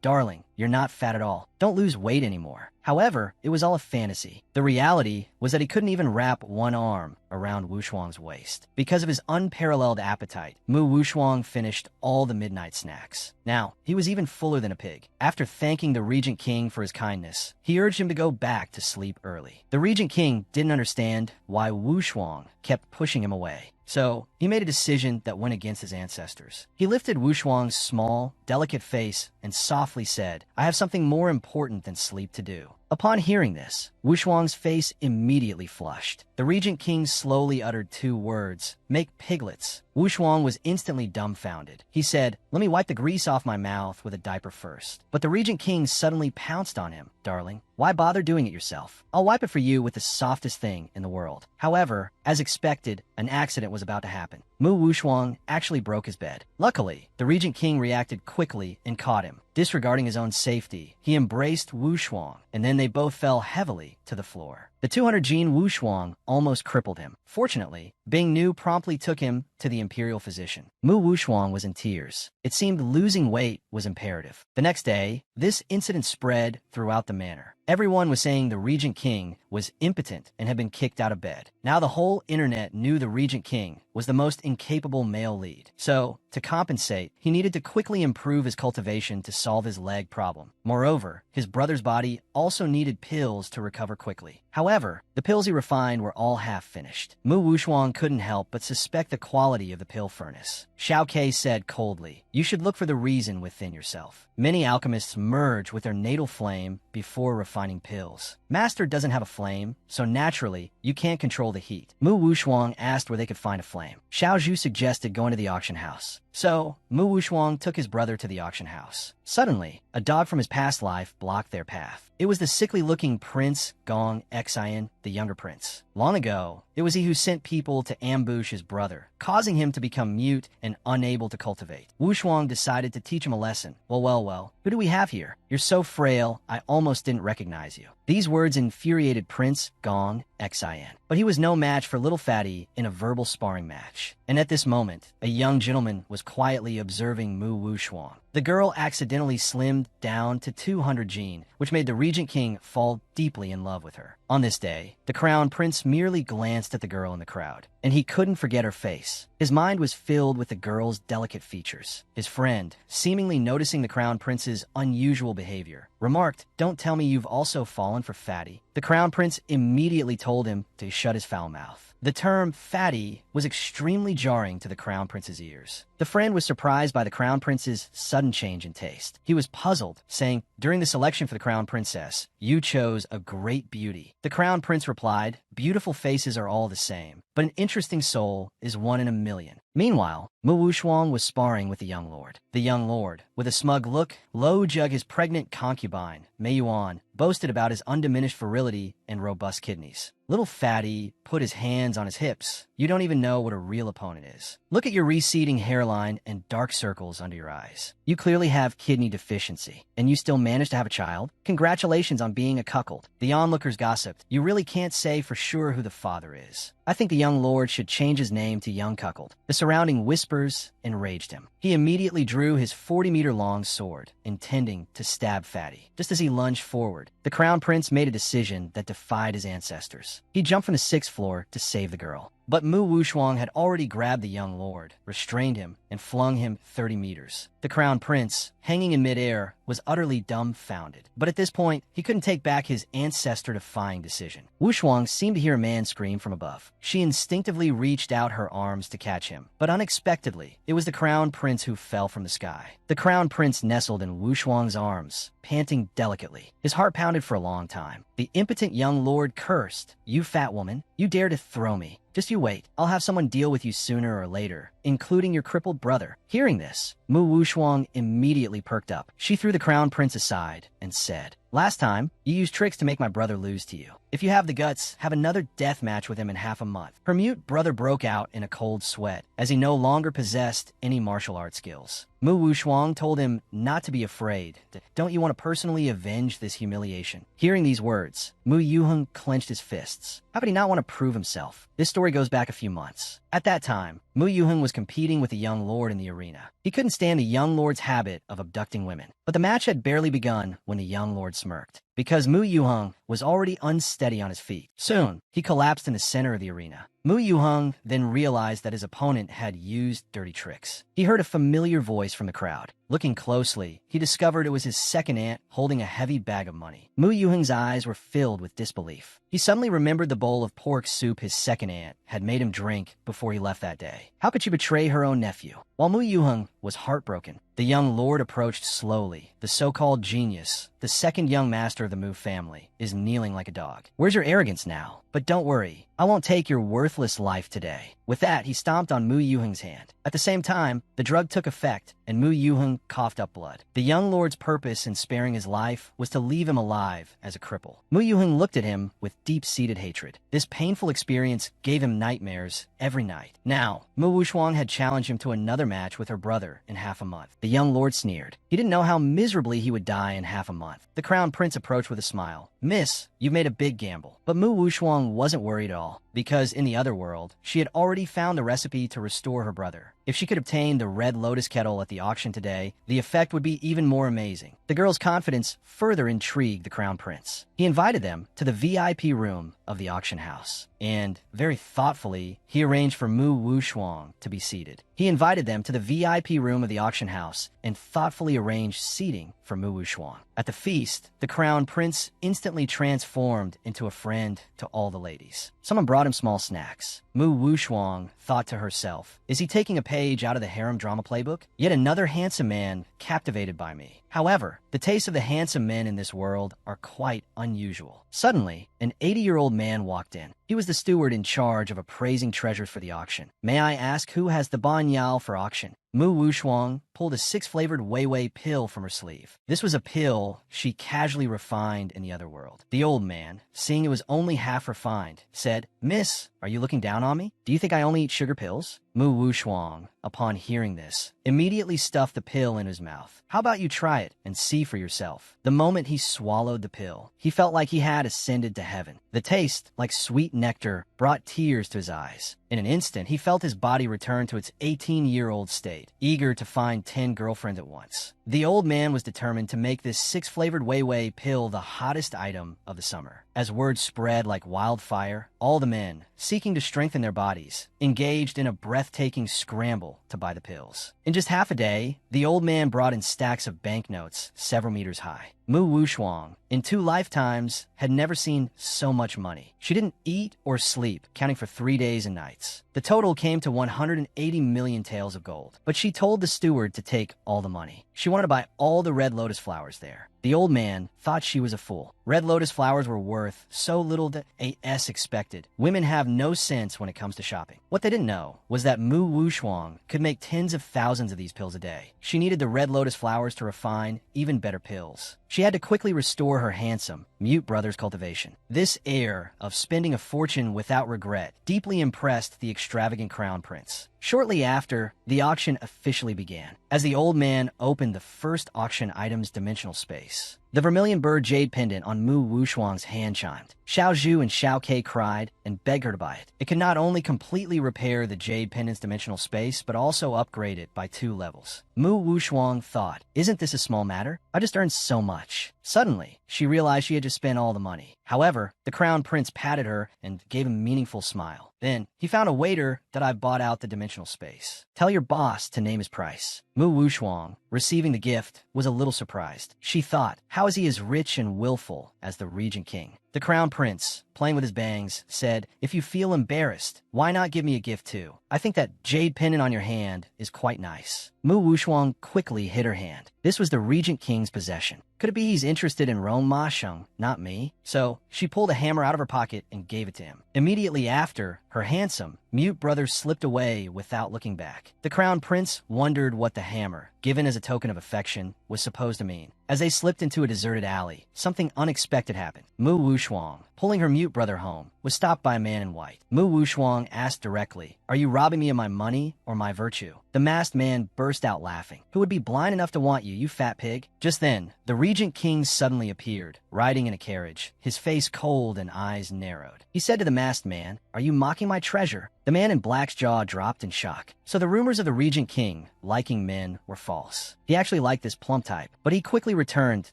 Darling, you're not fat at all. Don't lose weight anymore. However, it was all a fantasy. The reality was that he couldn't even wrap one arm around Wushuang's waist. Because of his unparalleled appetite, Mu Wushuang finished all the midnight snacks. Now, he was even fuller than a pig. After thanking the regent king for his kindness, he urged him to go back to sleep early. The regent king didn't understand why Wushuang kept pushing him away. So, he made a decision that went against his ancestors. He lifted Wushuang's small, delicate face and softly said, I have something more important than sleep to do. Upon hearing this, Wushuang's face immediately flushed. The regent king slowly uttered two words, make piglets. Wushuang was instantly dumbfounded. He said, let me wipe the grease off my mouth with a diaper first. But the regent king suddenly pounced on him. Darling, why bother doing it yourself? I'll wipe it for you with the softest thing in the world. However, as expected, an accident was about to happen. Mu Wushuang actually broke his bed. Luckily, the regent king reacted quickly and caught him. Disregarding his own safety, he embraced Wushuang, and then they both fell heavily to the floor. The 200-gene Wushuang almost crippled him. Fortunately, Bing Nu promptly took him to the Imperial physician. Mu Wushuang was in tears. It seemed losing weight was imperative. The next day, this incident spread throughout the manor. Everyone was saying the regent king was impotent and had been kicked out of bed. Now the whole internet knew the regent king was the most incapable male lead. So, to compensate, he needed to quickly improve his cultivation to solve his leg problem. Moreover, his brother's body also needed pills to recover quickly. However, the pills he refined were all half-finished. Mu Wushuang couldn't help but suspect the quality of the pill furnace. Xiao Ke said coldly, you should look for the reason within yourself. Many alchemists merge with their natal flame before refining pills. Master doesn't have a flame, so naturally, you can't control the heat. Mu Wushuang asked where they could find a flame. Xiao Zhu suggested going to the auction house. So, Mu Wushuang took his brother to the auction house. Suddenly, a dog from his past life blocked their path. It was the sickly-looking Prince Gong Xian, the younger prince. Long ago, it was he who sent people to ambush his brother, causing him to become mute and unable to cultivate. Wushuang decided to teach him a lesson. Well, who do we have here? You're so frail, I almost didn't recognize you. These words infuriated Prince Gong Xian, but he was no match for little Fatty in a verbal sparring match. And at this moment, a young gentleman was quietly observing Mu Wushuang. The girl accidentally slimmed down to 200 gene, which made the regent king fall deeply in love with her. On this day, the crown prince merely glanced at the girl in the crowd, and he couldn't forget her face. His mind was filled with the girl's delicate features. His friend, seemingly noticing the crown prince's unusual behavior, remarked, don't tell me you've also fallen for Fatty. The crown prince immediately told him to shut his foul mouth. The term fatty was extremely jarring to the Crown Prince's ears. The friend was surprised by the Crown Prince's sudden change in taste. He was puzzled, saying, "During the selection for the Crown Princess, you chose a great beauty." The Crown Prince replied, "Beautiful faces are all the same, but an interesting soul is one in a million." Meanwhile, Mu Wushuang was sparring with the young lord. The young lord, with a smug look, Lo-jug his pregnant concubine, Mei Yuan, boasted about his undiminished virility and robust kidneys. Little fatty put his hands on his hips. "You don't even know what a real opponent is. Look at your receding hairline and dark circles under your eyes. You clearly have kidney deficiency, and you still managed to have a child? Congratulations on being a cuckold." The onlookers gossiped. "You really can't say for sure who the father is. I think the young lord should change his name to Young Cuckold." The surrounding whispers enraged him. He immediately drew his 40-meter-long sword, intending to stab Fatty. Just as he lunged forward, the Crown Prince made a decision that defied his ancestors. He jumped from the 6th floor to save the girl. But Mu Wushuang had already grabbed the young lord, restrained him, and flung him 30 meters. The Crown Prince, hanging in midair, was utterly dumbfounded. But at this point, he couldn't take back his ancestor-defying decision. Wushuang seemed to hear a man scream from above. She instinctively reached out her arms to catch him. But unexpectedly, it was the Crown Prince who fell from the sky. The Crown Prince nestled in Wushuang's arms, panting delicately. His heart pounded for a long time. The impotent young lord cursed, "You fat woman, you dare to throw me. Just you wait. I'll have someone deal with you sooner or later, including your crippled brother." Hearing this, Mu Wushuang immediately perked up. She threw the Crown Prince aside and said, "Last time, you used tricks to make my brother lose to you. If you have the guts, have another death match with him in half a month." Her mute brother broke out in a cold sweat, as he no longer possessed any martial arts skills. Mu Wushuang told him not to be afraid. "Don't you want to personally avenge this humiliation?" Hearing these words, Mu Yuheng clenched his fists. How could he not want to prove himself? This story goes back a few months. At that time, Mu Yuheng was competing with the young lord in the arena. He couldn't stand the young lord's habit of abducting women. But the match had barely begun when the young lord smirked, because Mu Yuheng was already unsteady on his feet. Soon, he collapsed in the center of the arena. Mu Yuheng then realized that his opponent had used dirty tricks. He heard a familiar voice from the crowd. Looking closely, he discovered it was his second aunt holding a heavy bag of money. Mu Yuheng's eyes were filled with disbelief. He suddenly remembered the bowl of pork soup his second aunt had made him drink before he left that day. How could she betray her own nephew? While Mu Yuheng was heartbroken, the young lord approached slowly. The so-called genius, the second young master of the Mu family, is kneeling like a dog. "Where's your arrogance now? But don't worry, I won't take your worthless life today." With that, he stomped on Mu Yuheng's hand. At the same time, the drug took effect, and Mu Yuheng coughed up blood. The young lord's purpose in sparing his life was to leave him alive as a cripple. Mu Yuheng looked at him with deep-seated hatred. This painful experience gave him nightmares every night. Now, Mu Wushuang had challenged him to another match with her brother in half a month. The young lord sneered. He didn't know how miserably he would die in half a month. The Crown Prince approached with a smile. "Miss, you've made a big gamble." But Mu Wushuang wasn't worried at all, because in the other world, she had already found the recipe to restore her brother. If she could obtain the red lotus kettle at the auction today, the effect would be even more amazing. The girl's confidence further intrigued the Crown Prince. He invited them to the VIP room of the auction house, and very thoughtfully, he arranged for Mu Wushuang to be seated. He invited them to the VIP room of the auction house and thoughtfully arranged seating for Mu Wushuang. At the feast, the Crown Prince instantly transformed into a friend to all the ladies. Someone brought him small snacks. Mu Wushuang thought to herself, "Is he taking a page out of the harem drama playbook? Yet another handsome man captivated by me." However, the tastes of the handsome men in this world are quite unusual. Suddenly, an 80-year-old man walked in. He was the steward in charge of appraising treasures for the auction. "May I ask who has the banyao for auction?" Mu Wushuang pulled a 6-flavored Weiwei pill from her sleeve. This was a pill she casually refined in the other world. The old man, seeing it was only half refined, said, "Miss, are you looking down on me? Do you think I only eat sugar pills?" Mu Wushuang, upon hearing this, immediately stuffed the pill in his mouth. "How about you try it and see for yourself?" The moment he swallowed the pill, he felt like he had ascended to heaven. The taste, like sweet nectar, brought tears to his eyes. In an instant, he felt his body return to its 18-year-old state, eager to find 10 girlfriends at once. The old man was determined to make this 6-flavored Weiwei pill the hottest item of the summer. As word spread like wildfire, all the men, seeking to strengthen their bodies, engaged in a breathtaking scramble to buy the pills. In just half a day, the old man brought in stacks of banknotes several meters high. Mu Wushuang, in 2 lifetimes, had never seen so much money. She didn't eat or sleep, counting for 3 days and nights. The total came to 180 million taels of gold. But she told the steward to take all the money. She wanted to buy all the red lotus flowers there. The old man thought she was a fool. Red lotus flowers were worth so little that A.S. expected. Women have no sense when it comes to shopping. What they didn't know was that Mu Wushuang could make tens of thousands of these pills a day. She needed the red lotus flowers to refine even better pills. She had to quickly restore her handsome, mute brother's cultivation. This air of spending a fortune without regret deeply impressed the extravagant crown prince. Shortly after, the auction officially began. As the old man opened the first auction item's dimensional space, the vermilion bird jade pendant on Mu Wushuang's hand chimed. Xiao Zhu and Xiao Kei cried and begged her to buy it. It could not only completely repair the jade pendant's dimensional space, but also upgrade it by 2 levels. Mu Wushuang thought, isn't this a small matter? I just earned so much. Suddenly, she realized she had just spent all the money. However, the crown prince patted her and gave a meaningful smile. Then, he found a waiter that I bought out the dimensional space. Tell your boss to name his price. Mu Wushuang, receiving the gift, was a little surprised. She thought, how is he as rich and willful as the Regent King? The crown prince, playing with his bangs, said, if you feel embarrassed, why not give me a gift too? I think that jade pendant on your hand is quite nice. Mu Wushuang quickly hid her hand. This was the Regent King's possession. Could it be he's interested in Rong Ma Sheng, not me? So, she pulled a hammer out of her pocket and gave it to him. Immediately after, her handsome, mute brother slipped away without looking back. The crown prince wondered what the hammer, given as a token of affection, was supposed to mean. As they slipped into a deserted alley, something unexpected happened. Mu Wushuang, pulling her mute brother home, was stopped by a man in white. Mu Wushuang asked directly, are you robbing me of my money or my virtue? The masked man burst out laughing. Who would be blind enough to want you, you fat pig? Just then, the Regent King suddenly appeared, riding in a carriage, his face cold and eyes narrowed. He said to the masked man, are you mocking my treasure? The man in black's jaw dropped in shock. So the rumors of the Regent King liking men were false. He actually liked this plump type, but he quickly returned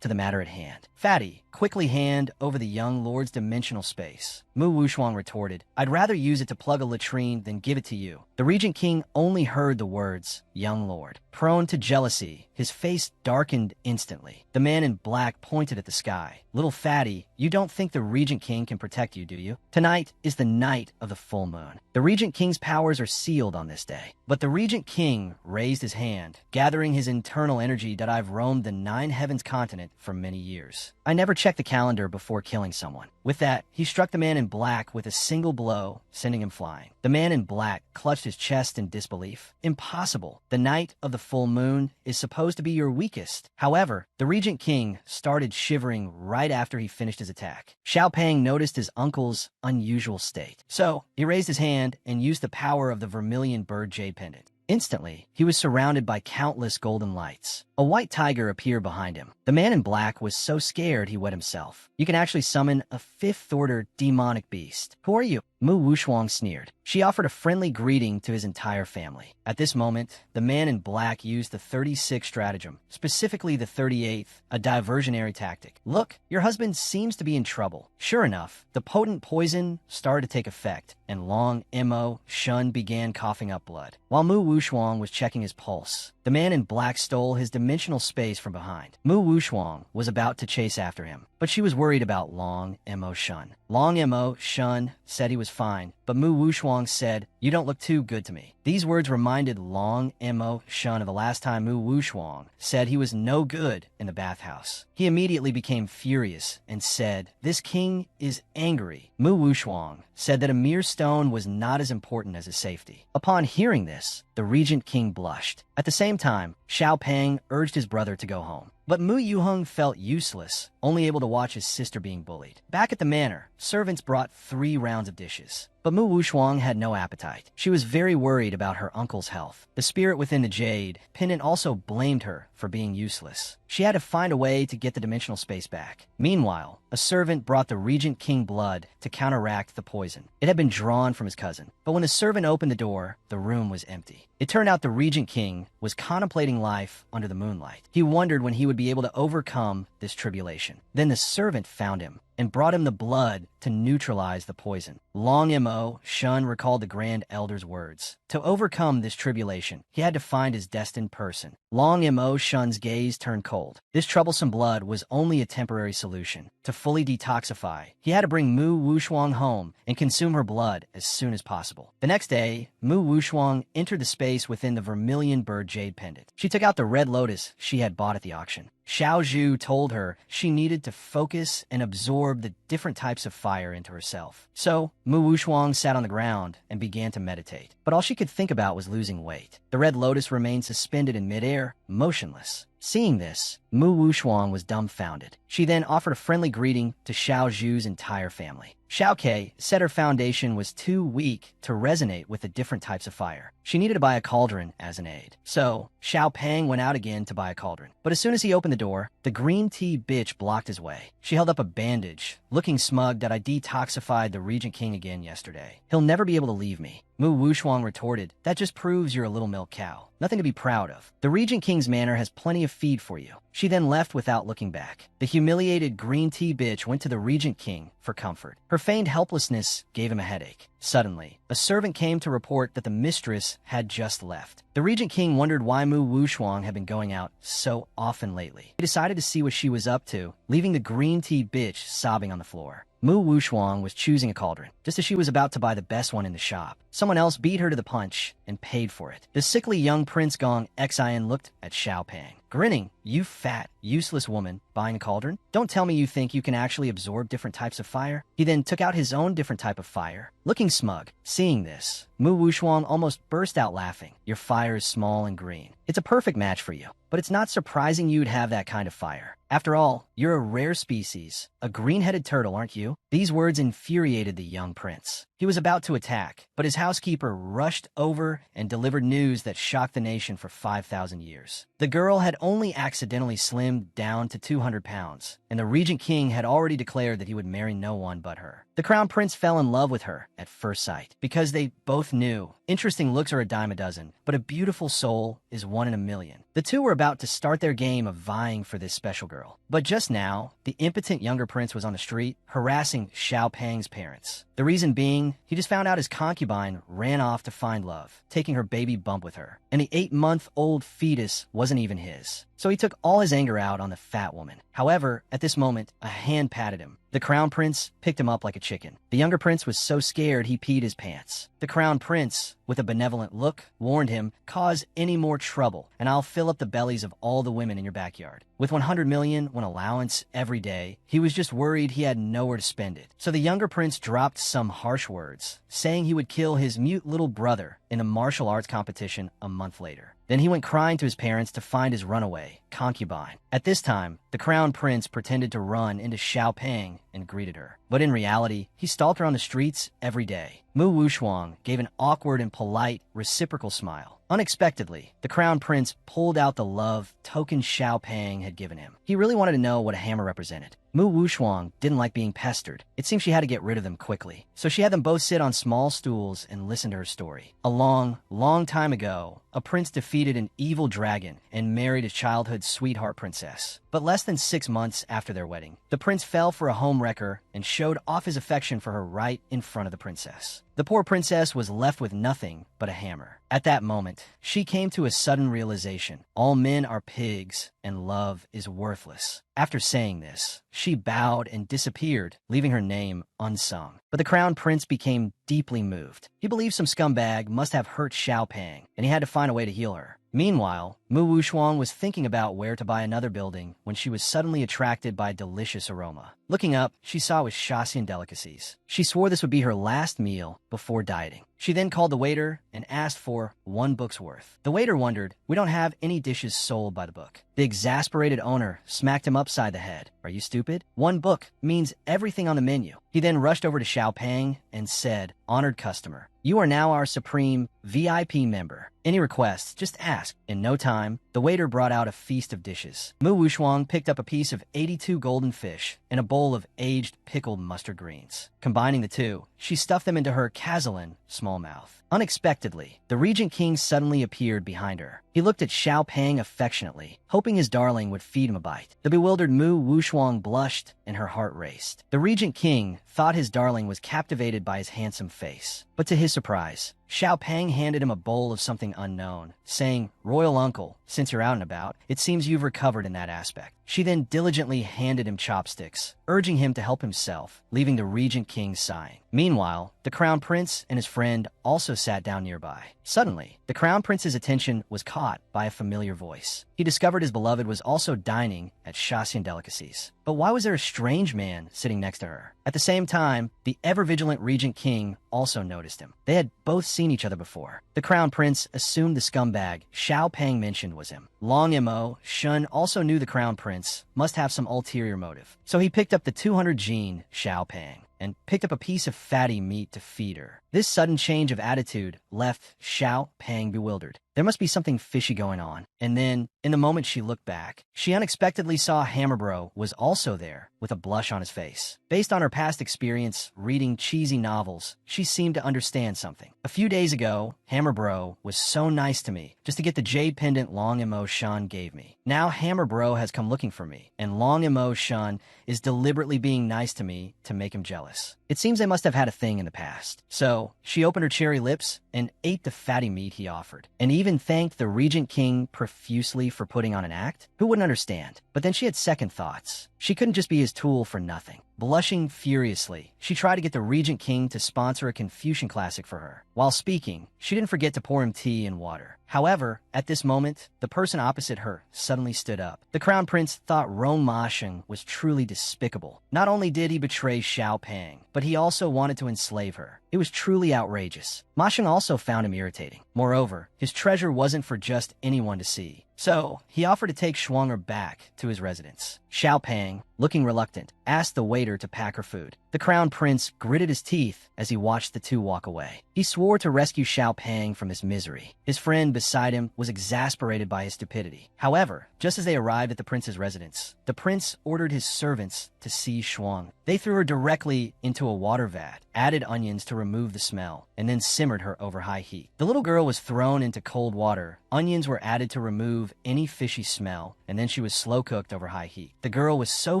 to the matter at hand. Fatty, quickly hand over the young lord's dimensional space. Mu Wushuang retorted, I'd rather use it to plug a latrine than give it to you. The Regent King only heard the words, young lord. Prone to jealousy, his face darkened instantly. The man in black pointed at the sky. Little fatty, you don't think the Regent King can protect you, do you? Tonight is the night of the full moon. The Regent King's powers are sealed on this day. But the Regent King raised his hand, gathering his internal energy that I've roamed the 9 heavens continent for many years. I never checked the calendar before killing someone. With that, he struck the man in black with a single blow, sending him flying. The man in black clutched his chest in disbelief. Impossible. The night of the full moon is supposed to be your weakest. However, the Regent King started shivering right after he finished his attack. Xiao Pang noticed his uncle's unusual state. So, he raised his hand and used the power of the vermilion bird jade pendant. Instantly, he was surrounded by countless golden lights. A white tiger appeared behind him. The man in black was so scared he wet himself. You can actually summon a 5th-order demonic beast. Who are you? Mu Wushuang sneered. She offered a friendly greeting to his entire family. At this moment, the man in black used the 36th stratagem, specifically the 38th, a diversionary tactic. Look, your husband seems to be in trouble. Sure enough, the potent poison started to take effect, and Long Mo Shun began coughing up blood. While Mu Wushuang was checking his pulse, the man in black stole his dimensional space from behind. Mu Wushuang was about to chase after him, but she was worried about Long Mo Shun. Long Mo Shun said he was fine, but Mu Wushuang said, you don't look too good to me. These words reminded Long Mo Shun of the last time Mu Wushuang said he was no good in the bathhouse. He immediately became furious and said, this king is angry. Mu Wushuang said that a mere stone was not as important as his safety. Upon hearing this, the Regent King blushed. At the same time, Xiao Pang urged his brother to go home. But Mu Yuheng felt useless, only able to watch his sister being bullied. Back at the manor, servants brought 3 rounds of dishes. But Mu Wushuang had no appetite. She was very worried about her uncle's health. The spirit within the jade pendant also blamed her for being useless. She had to find a way to get the dimensional space back. Meanwhile, a servant brought the Regent King blood to counteract the poison. It had been drawn from his cousin. But when the servant opened the door, the room was empty. It turned out the Regent King was contemplating life under the moonlight. He wondered when he would be able to overcome this tribulation. Then the servant found him and brought him the blood to neutralize the poison. Long Mo, Shun recalled the Grand Elder's words. To overcome this tribulation, he had to find his destined person. Long Mo, Shun's gaze turned cold. This troublesome blood was only a temporary solution. To fully detoxify, he had to bring Mu Wushuang home and consume her blood as soon as possible. The next day, Mu Wushuang entered the space within the vermilion bird jade pendant. She took out the red lotus she had bought at the auction. Xiao Zhu told her she needed to focus and absorb the different types of fire into herself. So, Mu Wushuang sat on the ground and began to meditate. But all she could think about was losing weight. The red lotus remained suspended in midair, motionless. Seeing this, Mu Wushuang was dumbfounded. She then offered a friendly greeting to Xiao Zhu's entire family. Xiao Ke said her foundation was too weak to resonate with the different types of fire. She needed to buy a cauldron as an aid. So, Xiao Pang went out again to buy a cauldron. But as soon as he opened the door, the green tea bitch blocked his way. She held up a bandage, looking smug that I detoxified the Regent King again yesterday. He'll never be able to leave me. Mu Wushuang retorted, that just proves you're a little milk cow. Nothing to be proud of. The Regent King's manor has plenty of feed for you. She then left without looking back. The humiliated green tea bitch went to the Regent King for comfort. Her feigned helplessness gave him a headache. Suddenly, a servant came to report that the mistress had just left. The Regent King wondered why Mu Wushuang had been going out so often lately. He decided to see what she was up to, leaving the green tea bitch sobbing on the floor. Mu Wushuang was choosing a cauldron, just as she was about to buy the best one in the shop. Someone else beat her to the punch and paid for it. The sickly young Prince Gong Xin looked at Xiao Pang, grinning. You fat, useless woman, buying a cauldron? Don't tell me you think you can actually absorb different types of fire. He then took out his own different type of fire. Looking smug, seeing this, Mu Wushuang almost burst out laughing. Your fire is small and green. It's a perfect match for you, but it's not surprising you'd have that kind of fire. After all, you're a rare species, a green-headed turtle, aren't you? These words infuriated the young prince. He was about to attack, but his housekeeper rushed over and delivered news that shocked the nation for 5,000 years. The girl had only accidentally slimmed down to 200 pounds, and the Regent King had already declared that he would marry no one but her. The Crown Prince fell in love with her at first sight, because they both knew interesting looks are a dime a dozen, but a beautiful soul is one in a million. The two were about to start their game of vying for this special girl. But just now, the impotent younger prince was on the street, harassing Xiao Pang's parents. The reason being, he just found out his concubine ran off to find love, taking her baby bump with her. And the 8-month-old fetus wasn't even his. So he took all his anger out on the fat woman. However, at this moment, a hand patted him. The Crown Prince picked him up like a chicken. The younger prince was so scared he peed his pants. The Crown Prince, with a benevolent look, warned him, cause any more trouble, and I'll fill up the bellies of all the women in your backyard. With 100 million on allowance every day, he was just worried he had nowhere to spend it. So the younger prince dropped some harsh words, saying he would kill his mute little brother in a martial arts competition a month later. Then he went crying to his parents to find his runaway concubine. At this time, the Crown Prince pretended to run into Xiao Pang and greeted her. But in reality, he stalked her on the streets every day. Mu Wushuang gave an awkward and polite, reciprocal smile. Unexpectedly, the Crown Prince pulled out the love token Xiao Pang had given him. He really wanted to know what a hammer represented. Mu Wushuang didn't like being pestered. It seemed she had to get rid of them quickly. So she had them both sit on small stools and listen to her story. A long, long time ago, a prince defeated an evil dragon and married his childhood sweetheart princess. But less than 6 months after their wedding, the prince fell for a homewrecker and showed off his affection for her right in front of the princess. The poor princess was left with nothing but a hammer. At that moment, she came to a sudden realization. All men are pigs, and love is worthless. After saying this, she bowed and disappeared, leaving her name unsung. But the Crown Prince became deeply moved. He believed some scumbag must have hurt Xiao Pang, and he had to find a way to heal her. Meanwhile, Mu Wushuang was thinking about where to buy another building when she was suddenly attracted by a delicious aroma. Looking up, she saw it was Shaxian delicacies. She swore this would be her last meal before dieting. She then called the waiter and asked for 1 book's worth. The waiter wondered, we don't have any dishes sold by the book. The exasperated owner smacked him upside the head. Are you stupid? 1 book means everything on the menu. He then rushed over to Xiao Pang and said, honored customer, you are now our supreme VIP member. Any requests, just ask. In no time, the waiter brought out a feast of dishes. Mu Wushuang picked up a piece of 82 golden fish and a bowl of aged pickled mustard greens. Combining the two, she stuffed them into her Kazalan small mouth. Unexpectedly, the Regent King suddenly appeared behind her. He looked at Xiao Pang affectionately, hoping his darling would feed him a bite. The bewildered Mu Wushuang blushed and her heart raced. The Regent King thought his darling was captivated by his handsome face. But to his surprise, Xiao Pang handed him a bowl of something unknown, saying, "Royal uncle, since you're out and about, it seems you've recovered in that aspect." She then diligently handed him chopsticks, urging him to help himself, leaving the Regent King sighing. Meanwhile, the Crown Prince and his friend also sat down nearby. Suddenly, the Crown Prince's attention was caught by a familiar voice. He discovered his beloved was also dining at Shaxian Delicacies. But why was there a strange man sitting next to her? At the same time, the ever-vigilant Regent King also noticed him. They had both seen each other before. The Crown Prince assumed the scumbag Xiao Pang mentioned was him. Long Mo Shun also knew the Crown Prince must have some ulterior motive. So he picked up the 200 gene Xiao Pang and picked up a piece of fatty meat to feed her. This sudden change of attitude left Xiao Pang bewildered. There must be something fishy going on. And then, in the moment she looked back, she unexpectedly saw Hammerbro was also there, with a blush on his face. Based on her past experience reading cheesy novels, she seemed to understand something. A few days ago, Hammerbro was so nice to me, just to get the jade pendant Long Mo Shun gave me. Now Hammerbro has come looking for me, and Long Mo Shun is deliberately being nice to me to make him jealous. It seems they must have had a thing in the past. So, she opened her cherry lips and ate the fatty meat he offered, and even thanked the Regent King profusely for putting on an act. Who wouldn't understand? But then she had second thoughts. She couldn't just be his tool for nothing. Blushing furiously, she tried to get the Regent King to sponsor a Confucian classic for her. While speaking, she didn't forget to pour him tea and water. However, at this moment, the person opposite her suddenly stood up. The Crown Prince thought Rong Masheng was truly despicable. Not only did he betray Xiao Pang, but he also wanted to enslave her. It was truly outrageous. Masheng also found him irritating. Moreover, his treasure wasn't for just anyone to see. So, he offered to take Shuanger back to his residence. Xiao Pang, looking reluctant, asked the waiter to pack her food. The Crown Prince gritted his teeth as he watched the two walk away. He swore to rescue Xiao Pang from his misery. His friend beside him was exasperated by his stupidity. However, just as they arrived at the prince's residence, the prince ordered his servants to seize Shuang. They threw her directly into a water vat, added onions to remove the smell, and then simmered her over high heat. The little girl was thrown into cold water. Onions were added to remove any fishy smell, and then she was slow cooked over high heat. The girl was so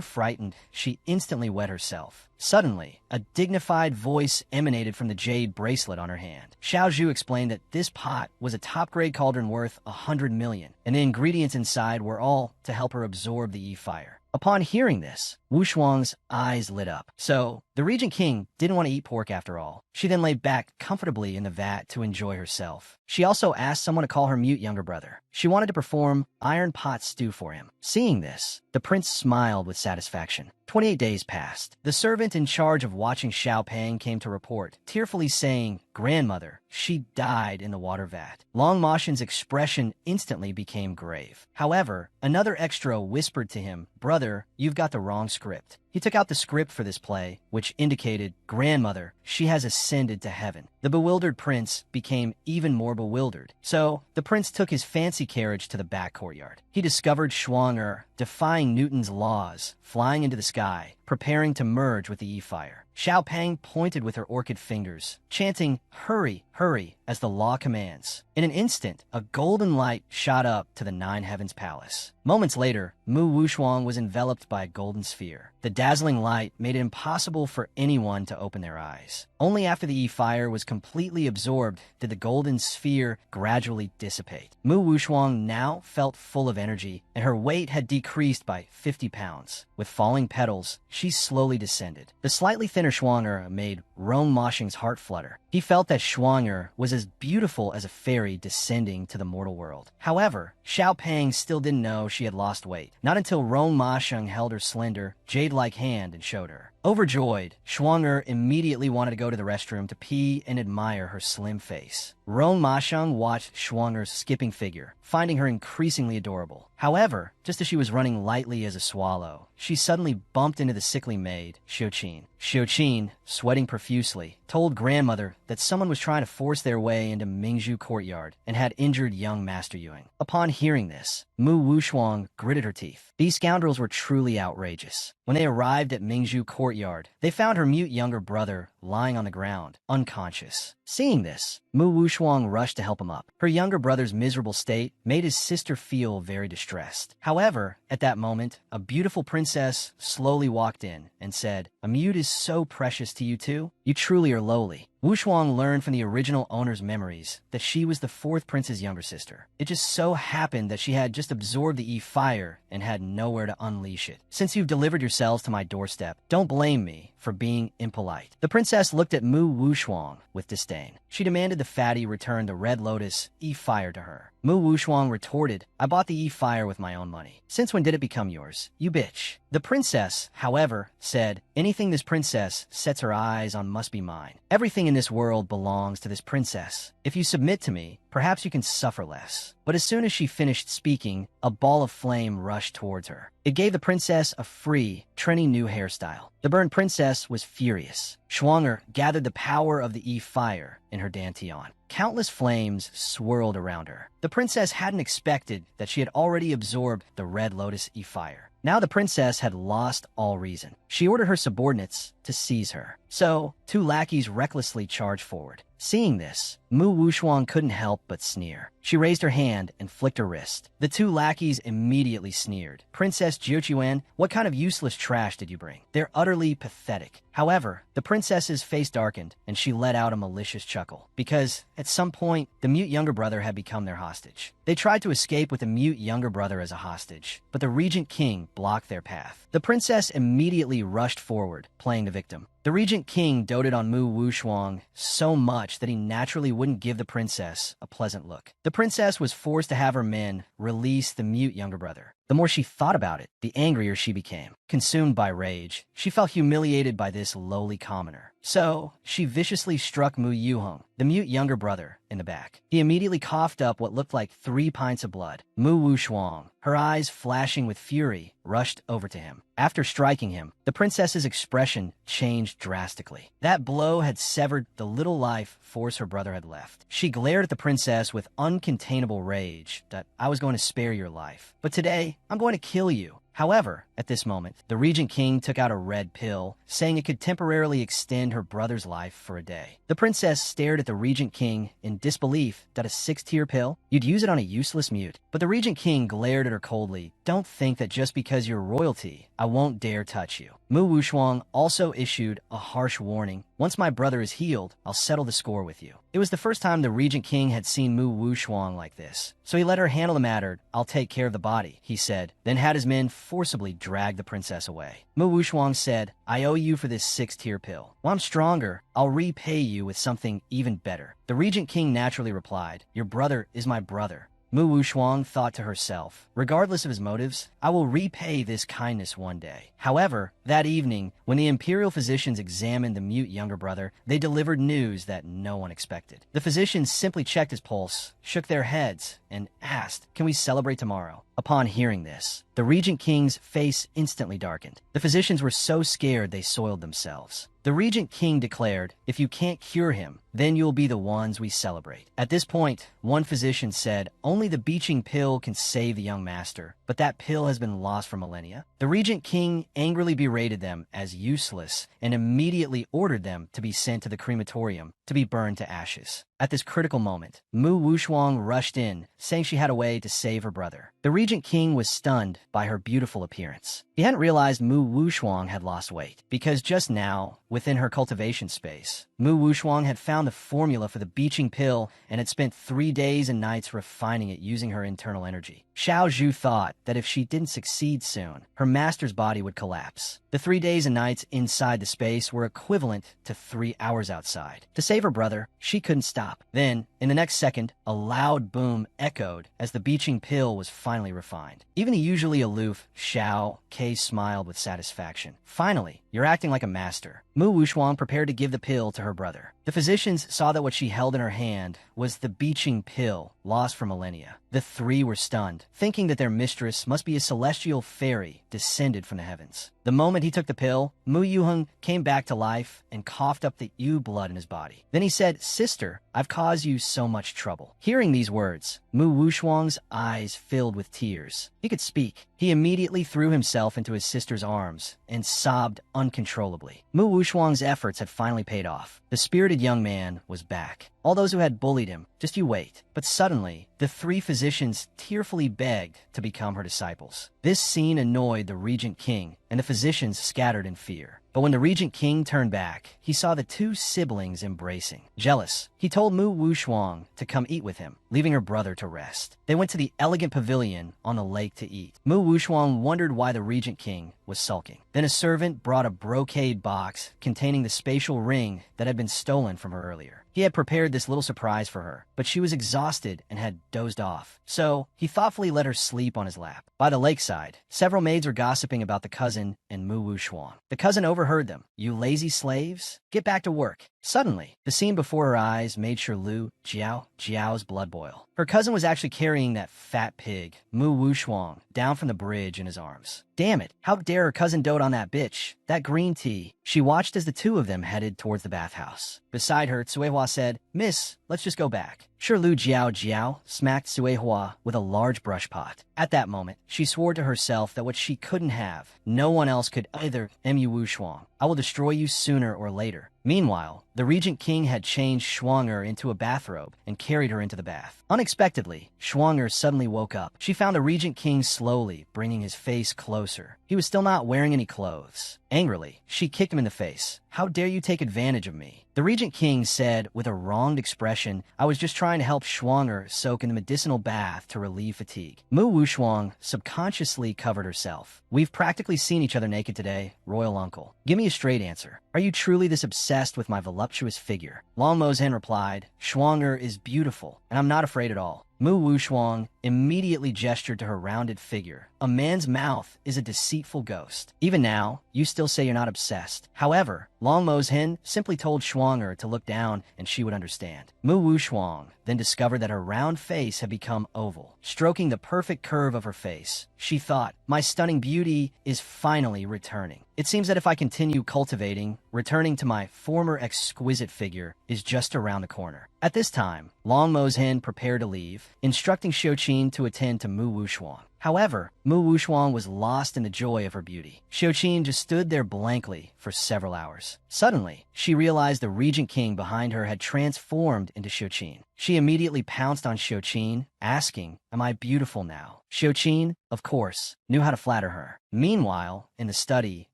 frightened, she instantly wet herself. Suddenly, a dignified voice emanated from the jade bracelet on her hand. Xiao Zhu explained that this pot was a top-grade cauldron worth 100 million, and the ingredients inside were all to help her absorb the E-fire. Upon hearing this, Wu Shuang's eyes lit up. So, the Regent King didn't want to eat pork after all. She then lay back comfortably in the vat to enjoy herself. She also asked someone to call her mute younger brother. She wanted to perform iron pot stew for him. Seeing this, the prince smiled with satisfaction. 28 days passed. The servant in charge of watching Xiao Pang came to report, tearfully saying, "Grandmother, she died in the water vat." Long Moshen's expression instantly became grave. However, another extra whispered to him, "Brother, you've got the wrong script." He took out the script for this play, which indicated, "Grandmother, she has ascended to heaven." The bewildered prince became even more bewildered. So, the prince took his fancy carriage to the back courtyard. He discovered Shuang defying Newton's laws, flying into the sky, preparing to merge with the E-fire. Xiao Pang pointed with her orchid fingers, chanting, "Hurry, hurry," as the law commands. In an instant, a golden light shot up to the Nine Heavens Palace. Moments later, Mu Wushuang was enveloped by a golden sphere. The dazzling light made it impossible for anyone to open their eyes. Only after the E-fire was completely absorbed did the golden sphere gradually dissipate. Mu Wushuang now felt full of energy, and her weight had decreased by 50 pounds. With falling petals, she slowly descended. The slightly thinner Shuanger made Rong Moshing's heart flutter. He felt that Shuanger was as beautiful as a fairy descending to the mortal world. However, Xiao Pang still didn't know she had lost weight, not until Rong Moshing held her slender, jade-like hand and showed her. Overjoyed, Shuanger immediately wanted to go to the restroom to pee and admire her slim face. Rong Masheng watched Schwanger's skipping figure, finding her increasingly adorable. However, just as she was running lightly as a swallow, she suddenly bumped into the sickly maid, Xiuqin. Xiuqin, sweating profusely, told grandmother that someone was trying to force their way into Mingzhu courtyard and had injured young Master Yuing. Upon hearing this, Mu Wushuang gritted her teeth. These scoundrels were truly outrageous. When they arrived at Mingzhu courtyard, they found her mute younger brother lying on the ground, unconscious. Seeing this, Mu Wushuang rushed to help him up. Her younger brother's miserable state made his sister feel very distressed. However, at that moment, a beautiful princess slowly walked in and said, "A mute is so precious to you too? You truly are lowly." Wushuang learned from the original owner's memories that she was the fourth prince's younger sister. It just so happened that she had just absorbed the fire and had nowhere to unleash it. Since you've delivered yourselves to my doorstep, don't blame me for being impolite. The princess looked at Mu Wushuang with disdain. She demanded the fatty return the red lotus fire to her. Mu Wushuang retorted, "I bought the fire with my own money. Since when did it become yours? You bitch." The princess, however, said, "Anything this princess sets her eyes on must be mine. Everything in this world belongs to this princess. If you submit to me, perhaps you can suffer less." But as soon as she finished speaking, a ball of flame rushed towards her. It gave the princess a free, trendy new hairstyle. The burned princess was furious. Schwanger gathered the power of the fire in her dantian. Countless flames swirled around her. The princess hadn't expected that she had already absorbed the red lotus fire. Now the princess had lost all reason. She ordered her subordinates to seize her. So, two lackeys recklessly charged forward. Seeing this, Mu Wushuang couldn't help but sneer. She raised her hand and flicked her wrist. The two lackeys immediately sneered. "Princess Jiuquan, what kind of useless trash did you bring? They're utterly pathetic." However, the princess's face darkened, and she let out a malicious chuckle. Because, at some point, the mute younger brother had become their hostage. They tried to escape with the mute younger brother as a hostage, but the regent king blocked their path. The princess immediately rushed forward, playing the victim. The regent king doted on Mu Wushuang so much that he naturally wouldn't give the princess a pleasant look. The princess was forced to have her men release the mute younger brother. The more she thought about it, the angrier she became. Consumed by rage, she felt humiliated by this lowly commoner. So, she viciously struck Mu Yuhong, the mute younger brother, in the back. He immediately coughed up what looked like 3 pints of blood. Mu Wushuang, her eyes flashing with fury, rushed over to him. After striking him, the princess's expression changed drastically. That blow had severed the little life force her brother had left. She glared at the princess with uncontainable rage that "I was going to spare your life, but today, I'm going to kill you." However, at this moment, the regent king took out a red pill, saying it could temporarily extend her brother's life for a day. The princess stared at the regent king in disbelief that a 6-tier pill? You'd use it on a useless mute. But the regent king glared at her coldly. "Don't think that just because you're royalty, I won't dare touch you." Mu Wushuang also issued a harsh warning. "Once my brother is healed, I'll settle the score with you." It was the first time the regent king had seen Mu Wushuang like this. So he let her handle the matter. "I'll take care of the body," he said, then had his men forcibly drag the princess away. Mu Wushuang said, "I owe you for this 6-tier pill. When I'm stronger, I'll repay you with something even better." The regent king naturally replied, "Your brother is my brother." Mu Wushuang thought to herself, regardless of his motives, I will repay this kindness one day. However, that evening, when the Imperial physicians examined the mute younger brother, they delivered news that no one expected. The physicians simply checked his pulse, shook their heads, and asked, "Can we celebrate tomorrow?" Upon hearing this, the regent king's face instantly darkened. The physicians were so scared they soiled themselves. The regent king declared, "If you can't cure him, then you'll be the ones we celebrate." At this point, one physician said, "Only the beaching pill can save the young master, but that pill has been lost for millennia." The regent king angrily berated them as useless and immediately ordered them to be sent to the crematorium to be burned to ashes. At this critical moment, Mu Wushuang rushed in, saying she had a way to save her brother. The regent king was stunned by her beautiful appearance. He hadn't realized Mu Wushuang had lost weight, because just now, within her cultivation space, Mu Wushuang had found the formula for the beaching pill and had spent 3 days and nights refining it using her internal energy. Xiao Zhu thought that if she didn't succeed soon, her master's body would collapse. The 3 days and nights inside the space were equivalent to 3 hours outside. To save her brother, she couldn't stop. Then, in the next second, a loud boom echoed as the beaching pill was finally refined. Even the usually aloof Xiao Ke smiled with satisfaction. Finally, you're acting like a master. Mu Wushuang prepared to give the pill to her brother. The physicians saw that what she held in her hand was the beaching pill, lost for millennia. The 3 were stunned, thinking that their mistress must be a celestial fairy descended from the heavens. The moment he took the pill, Mu Yuheng came back to life and coughed up the Yu blood in his body. Then he said, "Sister, I've caused you so much trouble." Hearing these words, Mu Wushuang's eyes filled with tears. He could speak. He immediately threw himself into his sister's arms and sobbed uncontrollably. Mu Wushuang's efforts had finally paid off. The spirited young man was back. All those who had bullied him, just you wait. But suddenly, the 3 physicians tearfully begged to become her disciples. This scene annoyed the Regent King, and the physicians scattered in fear. But when the Regent King turned back, he saw the 2 siblings embracing. Jealous, he told Mu Wushuang to come eat with him, leaving her brother to rest. They went to the elegant pavilion on the lake to eat. Mu Wushuang wondered why the Regent King was sulking. Then a servant brought a brocade box containing the spatial ring that had been stolen from her earlier. He had prepared this little surprise for her, but she was exhausted and had dozed off. So, he thoughtfully let her sleep on his lap. By the lakeside, several maids were gossiping about the cousin and Mu Wushuang. The cousin overheard them. "You lazy slaves, get back to work." Suddenly, the scene before her eyes made sure Lu Jiao's blood boil. Her cousin was actually carrying that fat pig, Mu Wushuang, down from the bridge in his arms. Damn it, how dare her cousin dote on that bitch, that green tea. She watched as the 2 of them headed towards the bathhouse. Beside her, Tsuehua said, "Miss, let's just go back." Sure, Lu Jiao smacked Tsuehua with a large brush pot. At that moment, she swore to herself that what she couldn't have, no one else could either. Mu Wushuang, I will destroy you sooner or later. Meanwhile, the Regent King had changed Schwanger into a bathrobe and carried her into the bath. Unexpectedly, Schwanger suddenly woke up. She found the Regent King slowly bringing his face closer. He was still not wearing any clothes. Angrily, she kicked him in the face. "How dare you take advantage of me?" The Regent King said with a wronged expression, "I was just trying to help Schwanger soak in the medicinal bath to relieve fatigue." Mu Wushuang subconsciously covered herself. "We've practically seen each other naked today, royal uncle. Give me a straight answer. Are you truly this obsessed with my voluptuous figure?" Long Mozhen replied, "Schwanger is beautiful, and I'm not afraid at all." Mu Wushuang immediately gestured to her rounded figure. "A man's mouth is a deceitful ghost. Even now, you still say you're not obsessed." However, Long Mozhen simply told Schwanger to look down and she would understand. Mu Wushuang then discovered that her round face had become oval. Stroking the perfect curve of her face, she thought, "My stunning beauty is finally returning. It seems that if I continue cultivating, returning to my former exquisite figure is just around the corner." At this time, Long Mozhen prepared to leave, instructing Xiuqin to attend to Mu Wushuang. However, Mu Wushuang was lost in the joy of her beauty. Xiuqin just stood there blankly for several hours. Suddenly, she realized the Regent King behind her had transformed into Xiuqin. She immediately pounced on Xiuqin, asking, "Am I beautiful now?" Xiuqin, of course, knew how to flatter her. Meanwhile, in the study,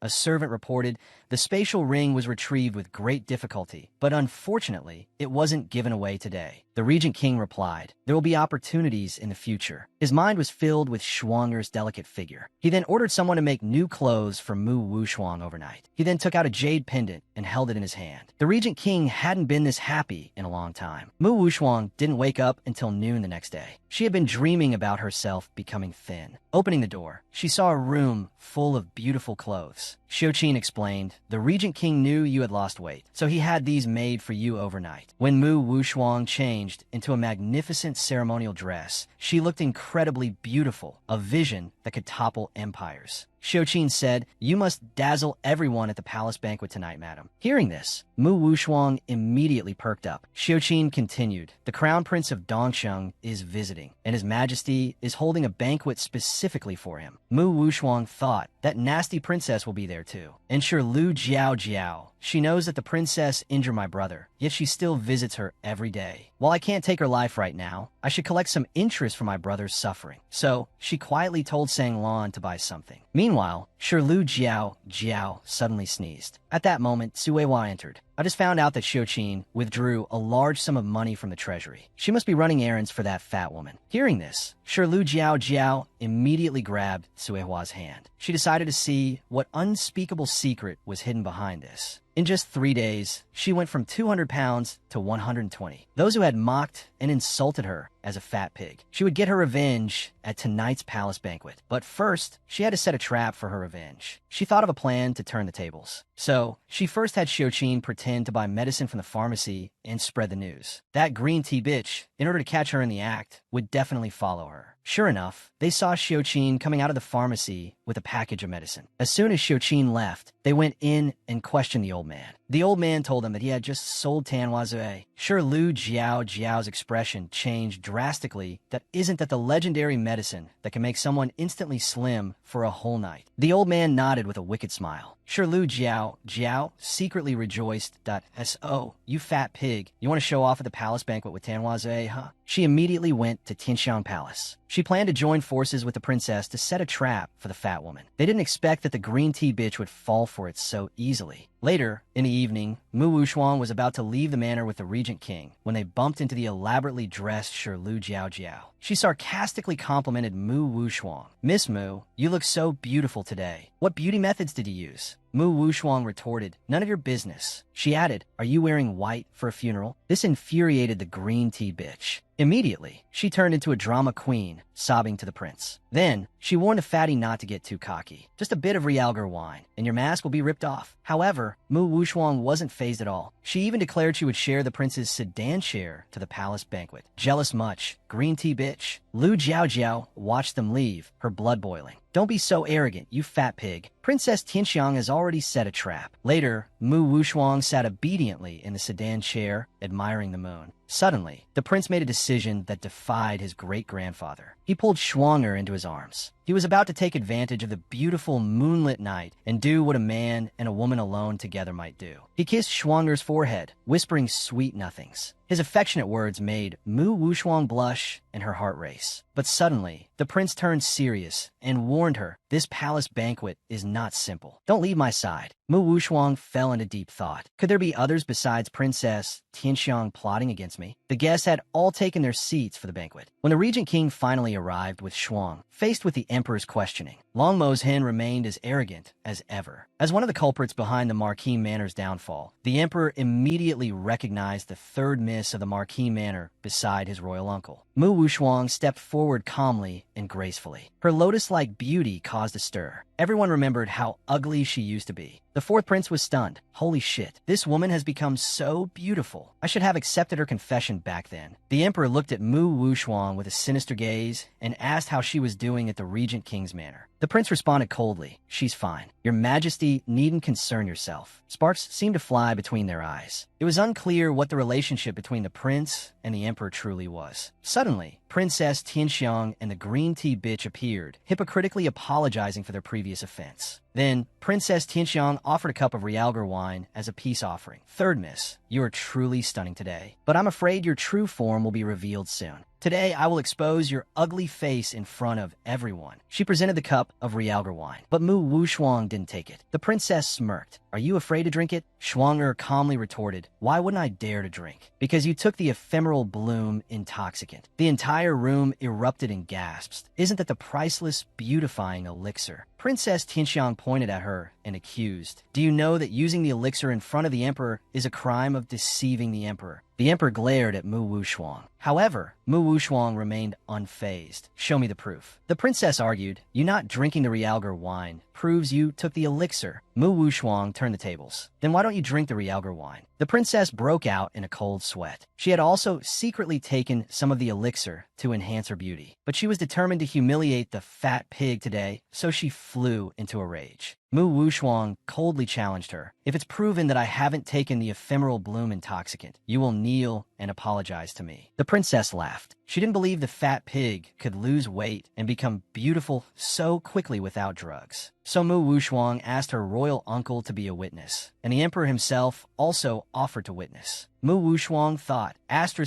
a servant reported the spatial ring was retrieved with great difficulty, but unfortunately, it wasn't given away today. The Regent King replied, "There will be opportunities in the future." His mind was filled with Schwanger's delicate figure. He then ordered someone to make new clothes for Mu Wushuang overnight. He then took out a jade pendant and held it in his hand. The Regent King hadn't been this happy in a long time. Mu Wushuang didn't wake up until noon the next day. She had been dreaming about herself becoming thin. Opening the door, she saw a room full of beautiful clothes. Xiuqin explained, "The Regent King knew you had lost weight, so he had these made for you overnight." When Mu Wushuang changed into a magnificent ceremonial dress, she looked incredibly beautiful, a vision that could topple empires. Xiuqin said, "You must dazzle everyone at the palace banquet tonight, madam." Hearing this, Mu Wushuang immediately perked up. Xiuqin continued, "The Crown Prince of Dongsheng is visiting, and His Majesty is holding a banquet specifically for him." Mu Wushuang thought, "That nasty princess will be there too." Ensure Lu Jiao. She knows that the princess injured my brother, yet she still visits her every day. While I can't take her life right now, I should collect some interest for my brother's suffering. So she quietly told Sang Lan to buy something. Meanwhile, Shirlu Jiao suddenly sneezed. At that moment, Suewa entered. I just found out that Xiuqin withdrew a large sum of money from the treasury. She must be running errands for that fat woman. Hearing this, Shirlu Jiao immediately grabbed Suehua's hand. She decided to see what unspeakable secret was hidden behind this. In just 3 days, she went from 200 pounds to 120. Those who had mocked and insulted her as a fat pig. She would get her revenge at tonight's palace banquet. But first, she had to set a trap for her revenge. She thought of a plan to turn the tables. So, she first had Xiuqin pretend to buy medicine from the pharmacy and spread the news. That green tea bitch, in order to catch her in the act, would definitely follow her. Sure enough, they saw Xiuqin coming out of the pharmacy with a package of medicine. As soon as Xiuqin left, they went in and questioned the old man. The old man told them that he had just sold Tanhuazue. Sure, Lu Jiao's expression changed drastically. That isn't that the legendary medicine that can make someone instantly slim for a whole night. The old man nodded with a wicked smile. Sure, Lu Jiao secretly rejoiced that, "So, you fat pig, you want to show off at the palace banquet with Tanhuazue, huh?" She immediately went to Tianxiang Palace. She planned to join forces with the princess to set a trap for the fat woman. They didn't expect that the green tea bitch would fall for it so easily. Later, in the evening, Mu Wuxuang was about to leave the manor with the regent king when they bumped into the elaborately dressed Shirlu Jiao. She sarcastically complimented Mu Wuxuang. "Miss Mu, you look so beautiful today. What beauty methods did you use?" Mu Wuxuang retorted, "None of your business." She added, "Are you wearing white for a funeral?" This infuriated the green tea bitch. Immediately, she turned into a drama queen, sobbing to the prince. Then, she warned the fatty not to get too cocky. "Just a bit of Realgar wine, and your mask will be ripped off." However, Mu Wuxuang wasn't fazed at all. She even declared she would share the prince's sedan chair to the palace banquet. Jealous much, green tea bitch. Lu Jiao watched them leave, her blood boiling. "Don't be so arrogant, you fat pig. Princess Tianxiang has already set a trap." Later, Mu Wuxuang sat obediently in the sedan chair, admiring the moon. Suddenly, the prince made a decision that defied his great-grandfather. He pulled Schwanger into his arms. He was about to take advantage of the beautiful moonlit night and do what a man and a woman alone together might do. He kissed Schwanger's forehead, whispering sweet nothings. His affectionate words made Mu Wuxuang blush and her heart race. But suddenly, the prince turned serious and warned her, "This palace banquet is not simple. Don't leave my side." Mu Wuxuang fell into deep thought. Could there be others besides Princess Tianxiang plotting against me? The guests had all taken their seats for the banquet. When the regent king finally arrived with Shuang, faced with the emperor's questioning, Long Mo's hen remained as arrogant as ever. As one of the culprits behind the Marquis Manor's downfall, the emperor immediately recognized the third miss of the Marquis Manor beside his royal uncle. Mu Wuxuang stepped forward calmly and gracefully. Her lotus-like beauty caused a stir. Everyone remembered how ugly she used to be. The fourth prince was stunned. Holy shit, this woman has become so beautiful. I should have accepted her confession back then. The emperor looked at Mu Wuxuang with a sinister gaze and asked how she was doing at the regent king's manor. The prince responded coldly, "She's fine. Your majesty needn't concern yourself." Sparks seemed to fly between their eyes. It was unclear what the relationship between the prince and the emperor truly was. Suddenly, Princess Tianxiang and the green tea bitch appeared, hypocritically apologizing for their previous offense. Then, Princess Tianxiang offered a cup of Realgar wine as a peace offering. "Third miss, you are truly stunning today, but I'm afraid your true form will be revealed soon. Today, I will expose your ugly face in front of everyone." She presented the cup of Realgar wine, but Mu Wuxuang didn't take it. The princess smirked. "Are you afraid to drink it?" Schwanger calmly retorted, "Why wouldn't I dare to drink?" "Because you took the ephemeral bloom intoxicant." The entire room erupted in gasps. "Isn't that the priceless, beautifying elixir?" Princess Tianxiang pointed at her and accused, "Do you know that using the elixir in front of the emperor is a crime of deceiving the emperor?" The emperor glared at Mu Wuxuang. However, Mu Wuxuang remained unfazed. "Show me the proof." The princess argued, "You not drinking the Realgar wine proves you took the elixir." Mu Wuxuang turned the tables. "Then why don't you drink the Realgar wine?" The princess broke out in a cold sweat. She had also secretly taken some of the elixir to enhance her beauty, but she was determined to humiliate the fat pig today, so she flew into a rage. Mu Wuxuang coldly challenged her, "If it's proven that I haven't taken the ephemeral bloom intoxicant, you will kneel and apologized to me. The princess laughed. She didn't believe the fat pig could lose weight and become beautiful so quickly without drugs. So Mu Wushuang asked her royal uncle to be a witness, and the emperor himself also offered to witness. Mu Wushuang thought,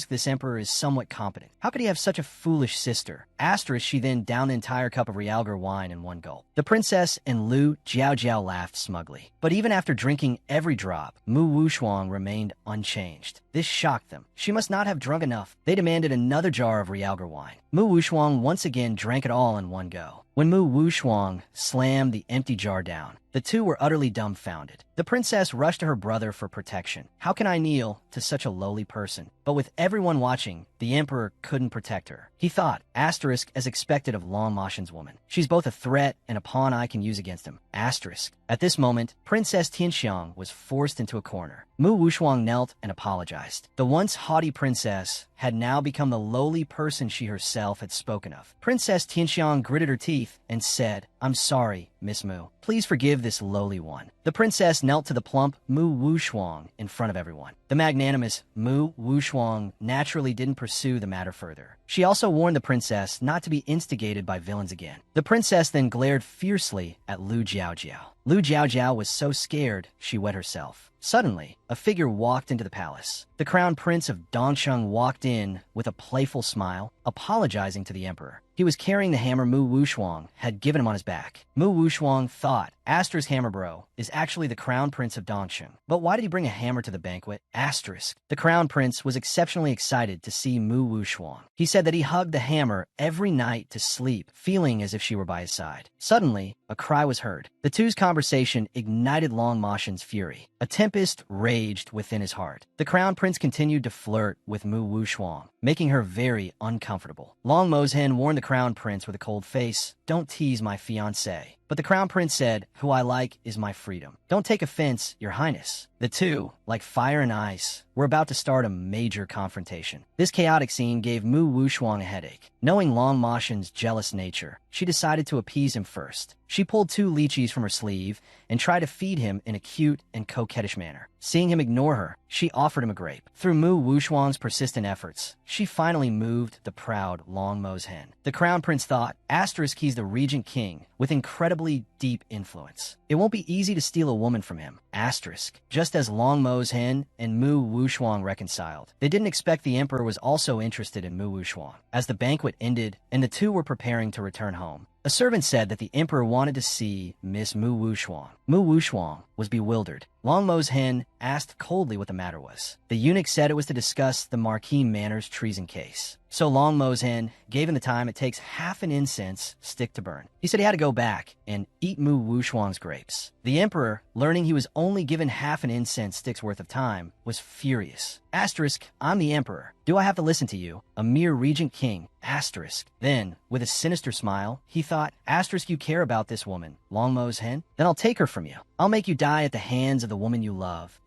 this emperor is somewhat competent. How could he have such a foolish sister? She then downed the entire cup of Realgar wine in one gulp. The princess and Lu Jiaojiao laughed smugly. But even after drinking every drop, Mu Wushuang remained unchanged. This shocked them. She must not have drunk enough. They demanded another jar of Realgar wine. Mu Wushuang once again drank it all in one go. When Mu Wushuang slammed the empty jar down, the two were utterly dumbfounded. The princess rushed to her brother for protection. How can I kneel to such a lowly person? But with everyone watching, the emperor couldn't protect her. He thought, as expected of Long Moshen's woman. She's both a threat and a pawn I can use against him. At this moment, Princess Tianxiang was forced into a corner. Mu Wushuang knelt and apologized. The once haughty princess had now become the lowly person she herself had spoken of. Princess Tianxiang gritted her teeth and said, I'm sorry, Miss Mu. Please forgive this lowly one. The princess knelt to the plump Mu Wushuang in front of everyone. The magnanimous Mu Wushuang naturally didn't pursue the matter further. She also warned the princess not to be instigated by villains again. The princess then glared fiercely at Lu Jiaojiao. Lu Jiaojiao was so scared she wet herself. Suddenly, a figure walked into the palace. The crown prince of Dongsheng walked in with a playful smile, apologizing to the emperor. He was carrying the hammer Mu Wushuang had given him on his back. Mu Wushuang thought, hammer bro is actually the crown prince of Dongsheng. But why did he bring a hammer to the banquet? The crown prince was exceptionally excited to see Mu Wushuang. He said that he hugged the hammer every night to sleep, feeling as if she were by his side. Suddenly, a cry was heard. The two's conversation ignited Long Moshen's fury. A tempest raged within his heart. The crown prince continued to flirt with Mu Wushuang, making her very uncomfortable. Long Moshen warned the crown prince with a cold face, don't tease my fiancée. But the crown prince said, who I like is my freedom. Don't take offense, your highness. The two, like fire and ice, were about to start a major confrontation. This chaotic scene gave Mu Wushuang a headache. Knowing Long Moshen's jealous nature, she decided to appease him first. She pulled 2 lychees from her sleeve and tried to feed him in a cute and coquettish manner. Seeing him ignore her, she offered him a grape. Through Mu Wushuang's persistent efforts, she finally moved the proud Long Moshen. The crown prince thought, he's the regent king with incredibly deep influence. It won't be easy to steal a woman from him. Just as Long Moshen and Mu Wushuang reconciled, they didn't expect the emperor was also interested in Mu Wushuang. As the banquet ended and the two were preparing to return home, a servant said that the emperor wanted to see Miss Mu Wushuang. Mu Wushuang was bewildered. Long Moshen asked coldly what the matter was. The eunuch said it was to discuss the Marquis Manor's treason case. So Long Moshen gave him the time it takes half an incense stick to burn. He said he had to go back and eat Mu Wushuang's grapes. The emperor, learning he was only given half an incense stick's worth of time, was furious. I'm the emperor. Do I have to listen to you, a mere regent king? Then, with a sinister smile, he thought, you care about this woman, Long Moshen? Then I'll take her from you. I'll make you die at the hands of the woman you love.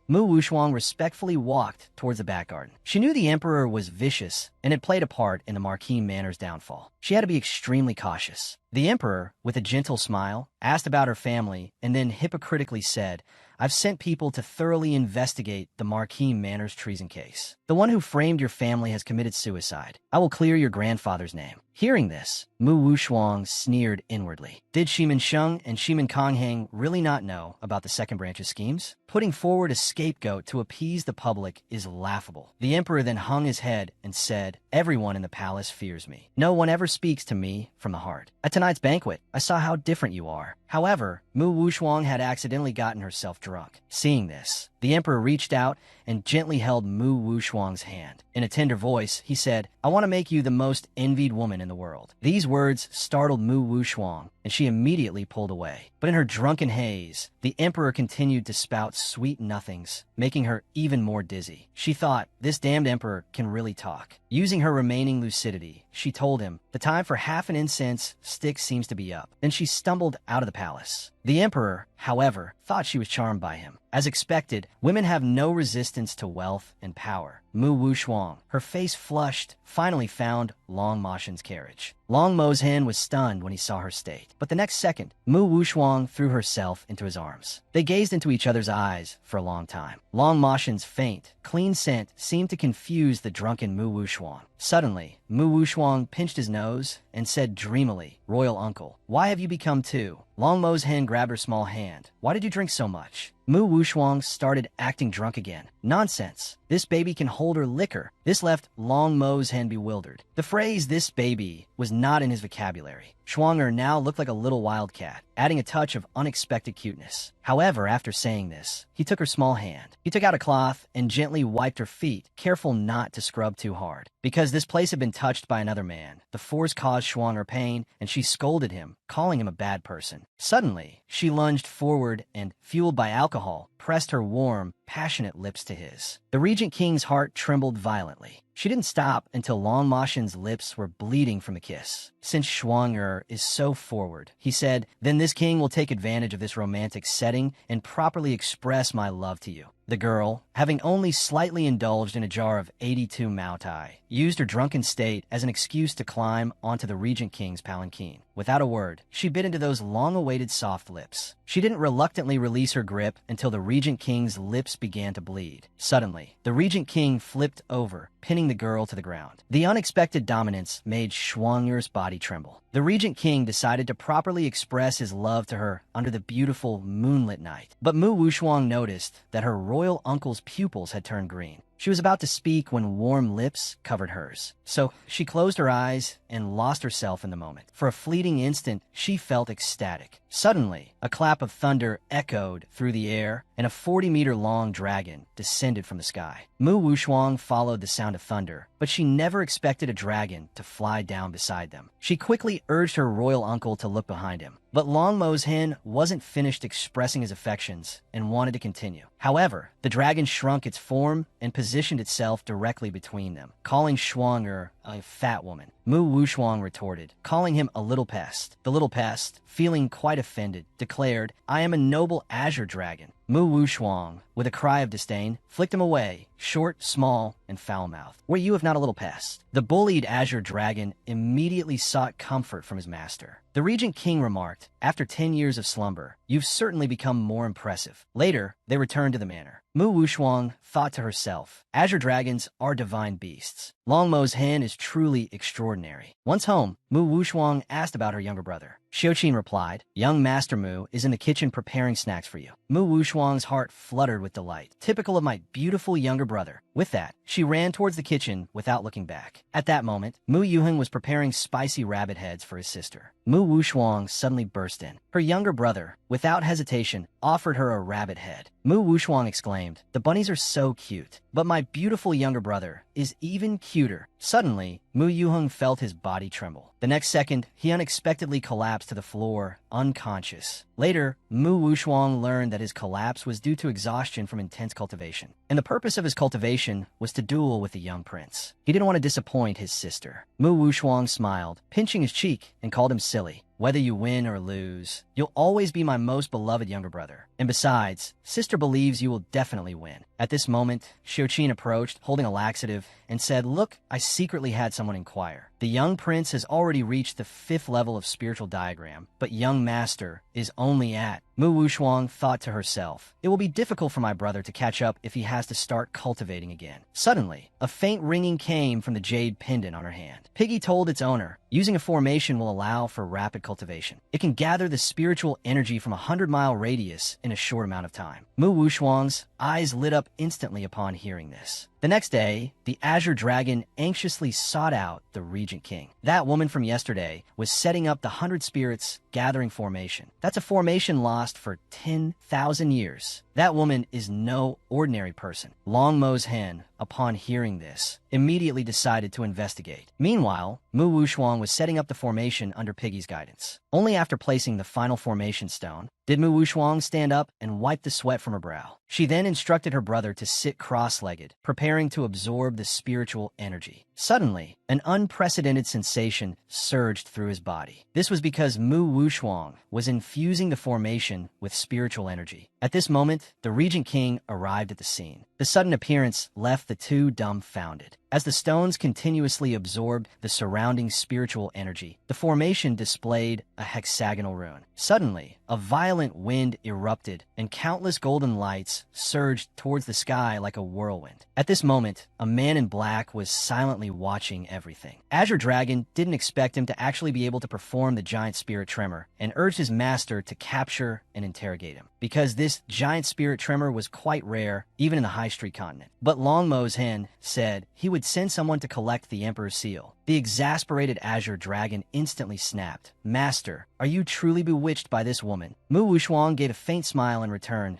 Mu Wushuang respectfully walked towards the back garden. She knew the emperor was vicious and had played a part in the Marquis Manor's downfall. She had to be extremely cautious. The emperor, with a gentle smile, asked about her family and then hypocritically said, I've sent people to thoroughly investigate the Marquis Manor's treason case. The one who framed your family has committed suicide. I will clear your grandfather's name. Hearing this, Mu Wushuang sneered inwardly. Did Shimin Sheng and Shimin Kongheng really not know about the second branch's schemes? Putting forward a scapegoat to appease the public is laughable. The emperor then hung his head and said, everyone in the palace fears me. No one ever speaks to me from the heart. At tonight's banquet, I saw how different you are. However, Mu Wushuang had accidentally gotten herself drunk. Seeing this, the emperor reached out and gently held Mu Wushuang's hand. In a tender voice, he said, I want to make you the most envied woman in the world. These words startled Mu Wushuang, and she immediately pulled away. But in her drunken haze, the emperor continued to spout sweet nothings, making her even more dizzy. She thought, this damned emperor can really talk. Using her remaining lucidity, she told him, the time for half an incense stick seems to be up. Then she stumbled out of the palace. The emperor, however, thought she was charmed by him. As expected, women have no resistance to wealth and power. Mu Wushuang, her face flushed, finally found Long Moshen's carriage. Long Mo's hen was stunned when he saw her state, but the next second, Mu Wushuang threw herself into his arms. They gazed into each other's eyes for a long time. Long Moshen's faint, clean scent seemed to confuse the drunken Mu Wushuang. Suddenly, Mu Wushuang pinched his nose and said dreamily, "Royal uncle, why have you become two?" Long Mo's hen grabbed her small hand. "Why did you drink so much?" Mu Wushuang started acting drunk again. "Nonsense. This baby can hold her liquor." This left Long Mo's hen bewildered. The phrase "this baby" was not in his vocabulary. Shuang'er now looked like a little wildcat, adding a touch of unexpected cuteness. However, after saying this, he took her small hand. He took out a cloth and gently wiped her feet, careful not to scrub too hard. Because this place had been touched by another man, the force caused Shuang'er pain, and she scolded him, calling him a bad person. Suddenly, she lunged forward and, fueled by alcohol, pressed her warm, passionate lips to his. The Regent King's heart trembled violently. She didn't stop until Long Moshen's lips were bleeding from the kiss. Since Shuang'er is so forward, he said, "Then this king will take advantage of this romantic setting and properly express my love to you." The girl, having only slightly indulged in a jar of 82 Mao Tai, used her drunken state as an excuse to climb onto the Regent King's palanquin. Without a word, she bit into those long-awaited soft lips. She didn't reluctantly release her grip until the Regent King's lips began to bleed. Suddenly, the Regent King flipped over, pinning the girl to the ground. The unexpected dominance made Shuang'er's body tremble. The Regent King decided to properly express his love to her under the beautiful moonlit night. But Mu Wushuang noticed that her royal uncle's pupils had turned green. She was about to speak when warm lips covered hers. So she closed her eyes and lost herself in the moment. For a fleeting instant, she felt ecstatic. Suddenly, a clap of thunder echoed through the air, and a 40-meter-long dragon descended from the sky. Mu Wushuang followed the sound of thunder, but she never expected a dragon to fly down beside them. She quickly urged her royal uncle to look behind him. But Long Mo's hen wasn't finished expressing his affections and wanted to continue. However, the dragon shrunk its form and positioned itself directly between them, calling Shuang'er a fat woman. Mu Wushuang retorted, calling him a little pest. The little pest, feeling quite offended, declared, "I am a noble azure dragon." Mu Wushuang, with a cry of disdain, flicked him away, short, small, and foul-mouthed. "Were you if not a little pest?" The bullied azure dragon immediately sought comfort from his master. The Regent King remarked, "After 10 years of slumber, you've certainly become more impressive." Later, they returned to the manor. Mu Wushuang thought to herself, "Azure dragons are divine beasts. Long Mo's hen is truly extraordinary." Once home, Mu Wushuang asked about her younger brother. Xiaoqin replied, "Young Master Mu is in the kitchen preparing snacks for you." Mu Wushuang's heart fluttered with delight. Typical of my beautiful younger brother. With that, she ran towards the kitchen without looking back. At that moment, Mu Yuheng was preparing spicy rabbit heads for his sister. Mu Wushuang suddenly burst in. Her younger brother, without hesitation, offered her a rabbit head. Mu Wushuang exclaimed, "The bunnies are so cute, but my beautiful younger brother is even cuter." Suddenly, Mu Yuheng felt his body tremble. The next second, he unexpectedly collapsed to the floor, unconscious. Later, Mu Wushuang learned that his collapse was due to exhaustion from intense cultivation, and the purpose of his cultivation was to duel with the young prince. He didn't want to disappoint his sister. Mu Wushuang smiled, pinching his cheek, and called him silly. "Whether you win or lose, you'll always be my most beloved younger brother. And besides, sister believes you will definitely win." At this moment, Xiaoqin approached, holding a laxative, and said, "Look, I secretly had someone inquire. The young prince has already reached the 5th level of spiritual diagram, but young master is only at..." Mu Wushuang thought to herself, "It will be difficult for my brother to catch up if he has to start cultivating again." Suddenly, a faint ringing came from the jade pendant on her hand. Piggy told its owner, "Using a formation will allow for rapid cultivation. It can gather the spiritual energy from a 100-mile radius in a short amount of time." Mu Wushuang's eyes lit up instantly upon hearing this. The next day, the Azure Dragon anxiously sought out the Regent King. That woman from yesterday was setting up the 100 Spirits Gathering Formation. That's a formation lost for 10,000 years. That woman is no ordinary person. Long Mo's hen, upon hearing this, immediately decided to investigate. Meanwhile, Mu Wushuang was setting up the formation under Piggy's guidance. Only after placing the final formation stone did Mu Wushuang stand up and wipe the sweat from her brow. She then instructed her brother to sit cross-legged, preparing to absorb the spiritual energy. Suddenly, an unprecedented sensation surged through his body. This was because Mu Wushuang was infusing the formation with spiritual energy. At this moment, the Regent King arrived at the scene. The sudden appearance left the two dumbfounded. As the stones continuously absorbed the surrounding spiritual energy, the formation displayed a hexagonal rune. Suddenly, a violent wind erupted, and countless golden lights surged towards the sky like a whirlwind. At this moment, a man in black was silently watching everything. Azure Dragon didn't expect him to actually be able to perform the giant spirit tremor, and urged his master to capture and interrogate him, because this giant spirit tremor was quite rare, even in the High Street continent. But Longmo's hen said he would send someone to collect the Emperor's seal. The exasperated Azure Dragon instantly snapped, "Master, are you truly bewitched by this woman?" Mu Wushuang gave a faint smile in return.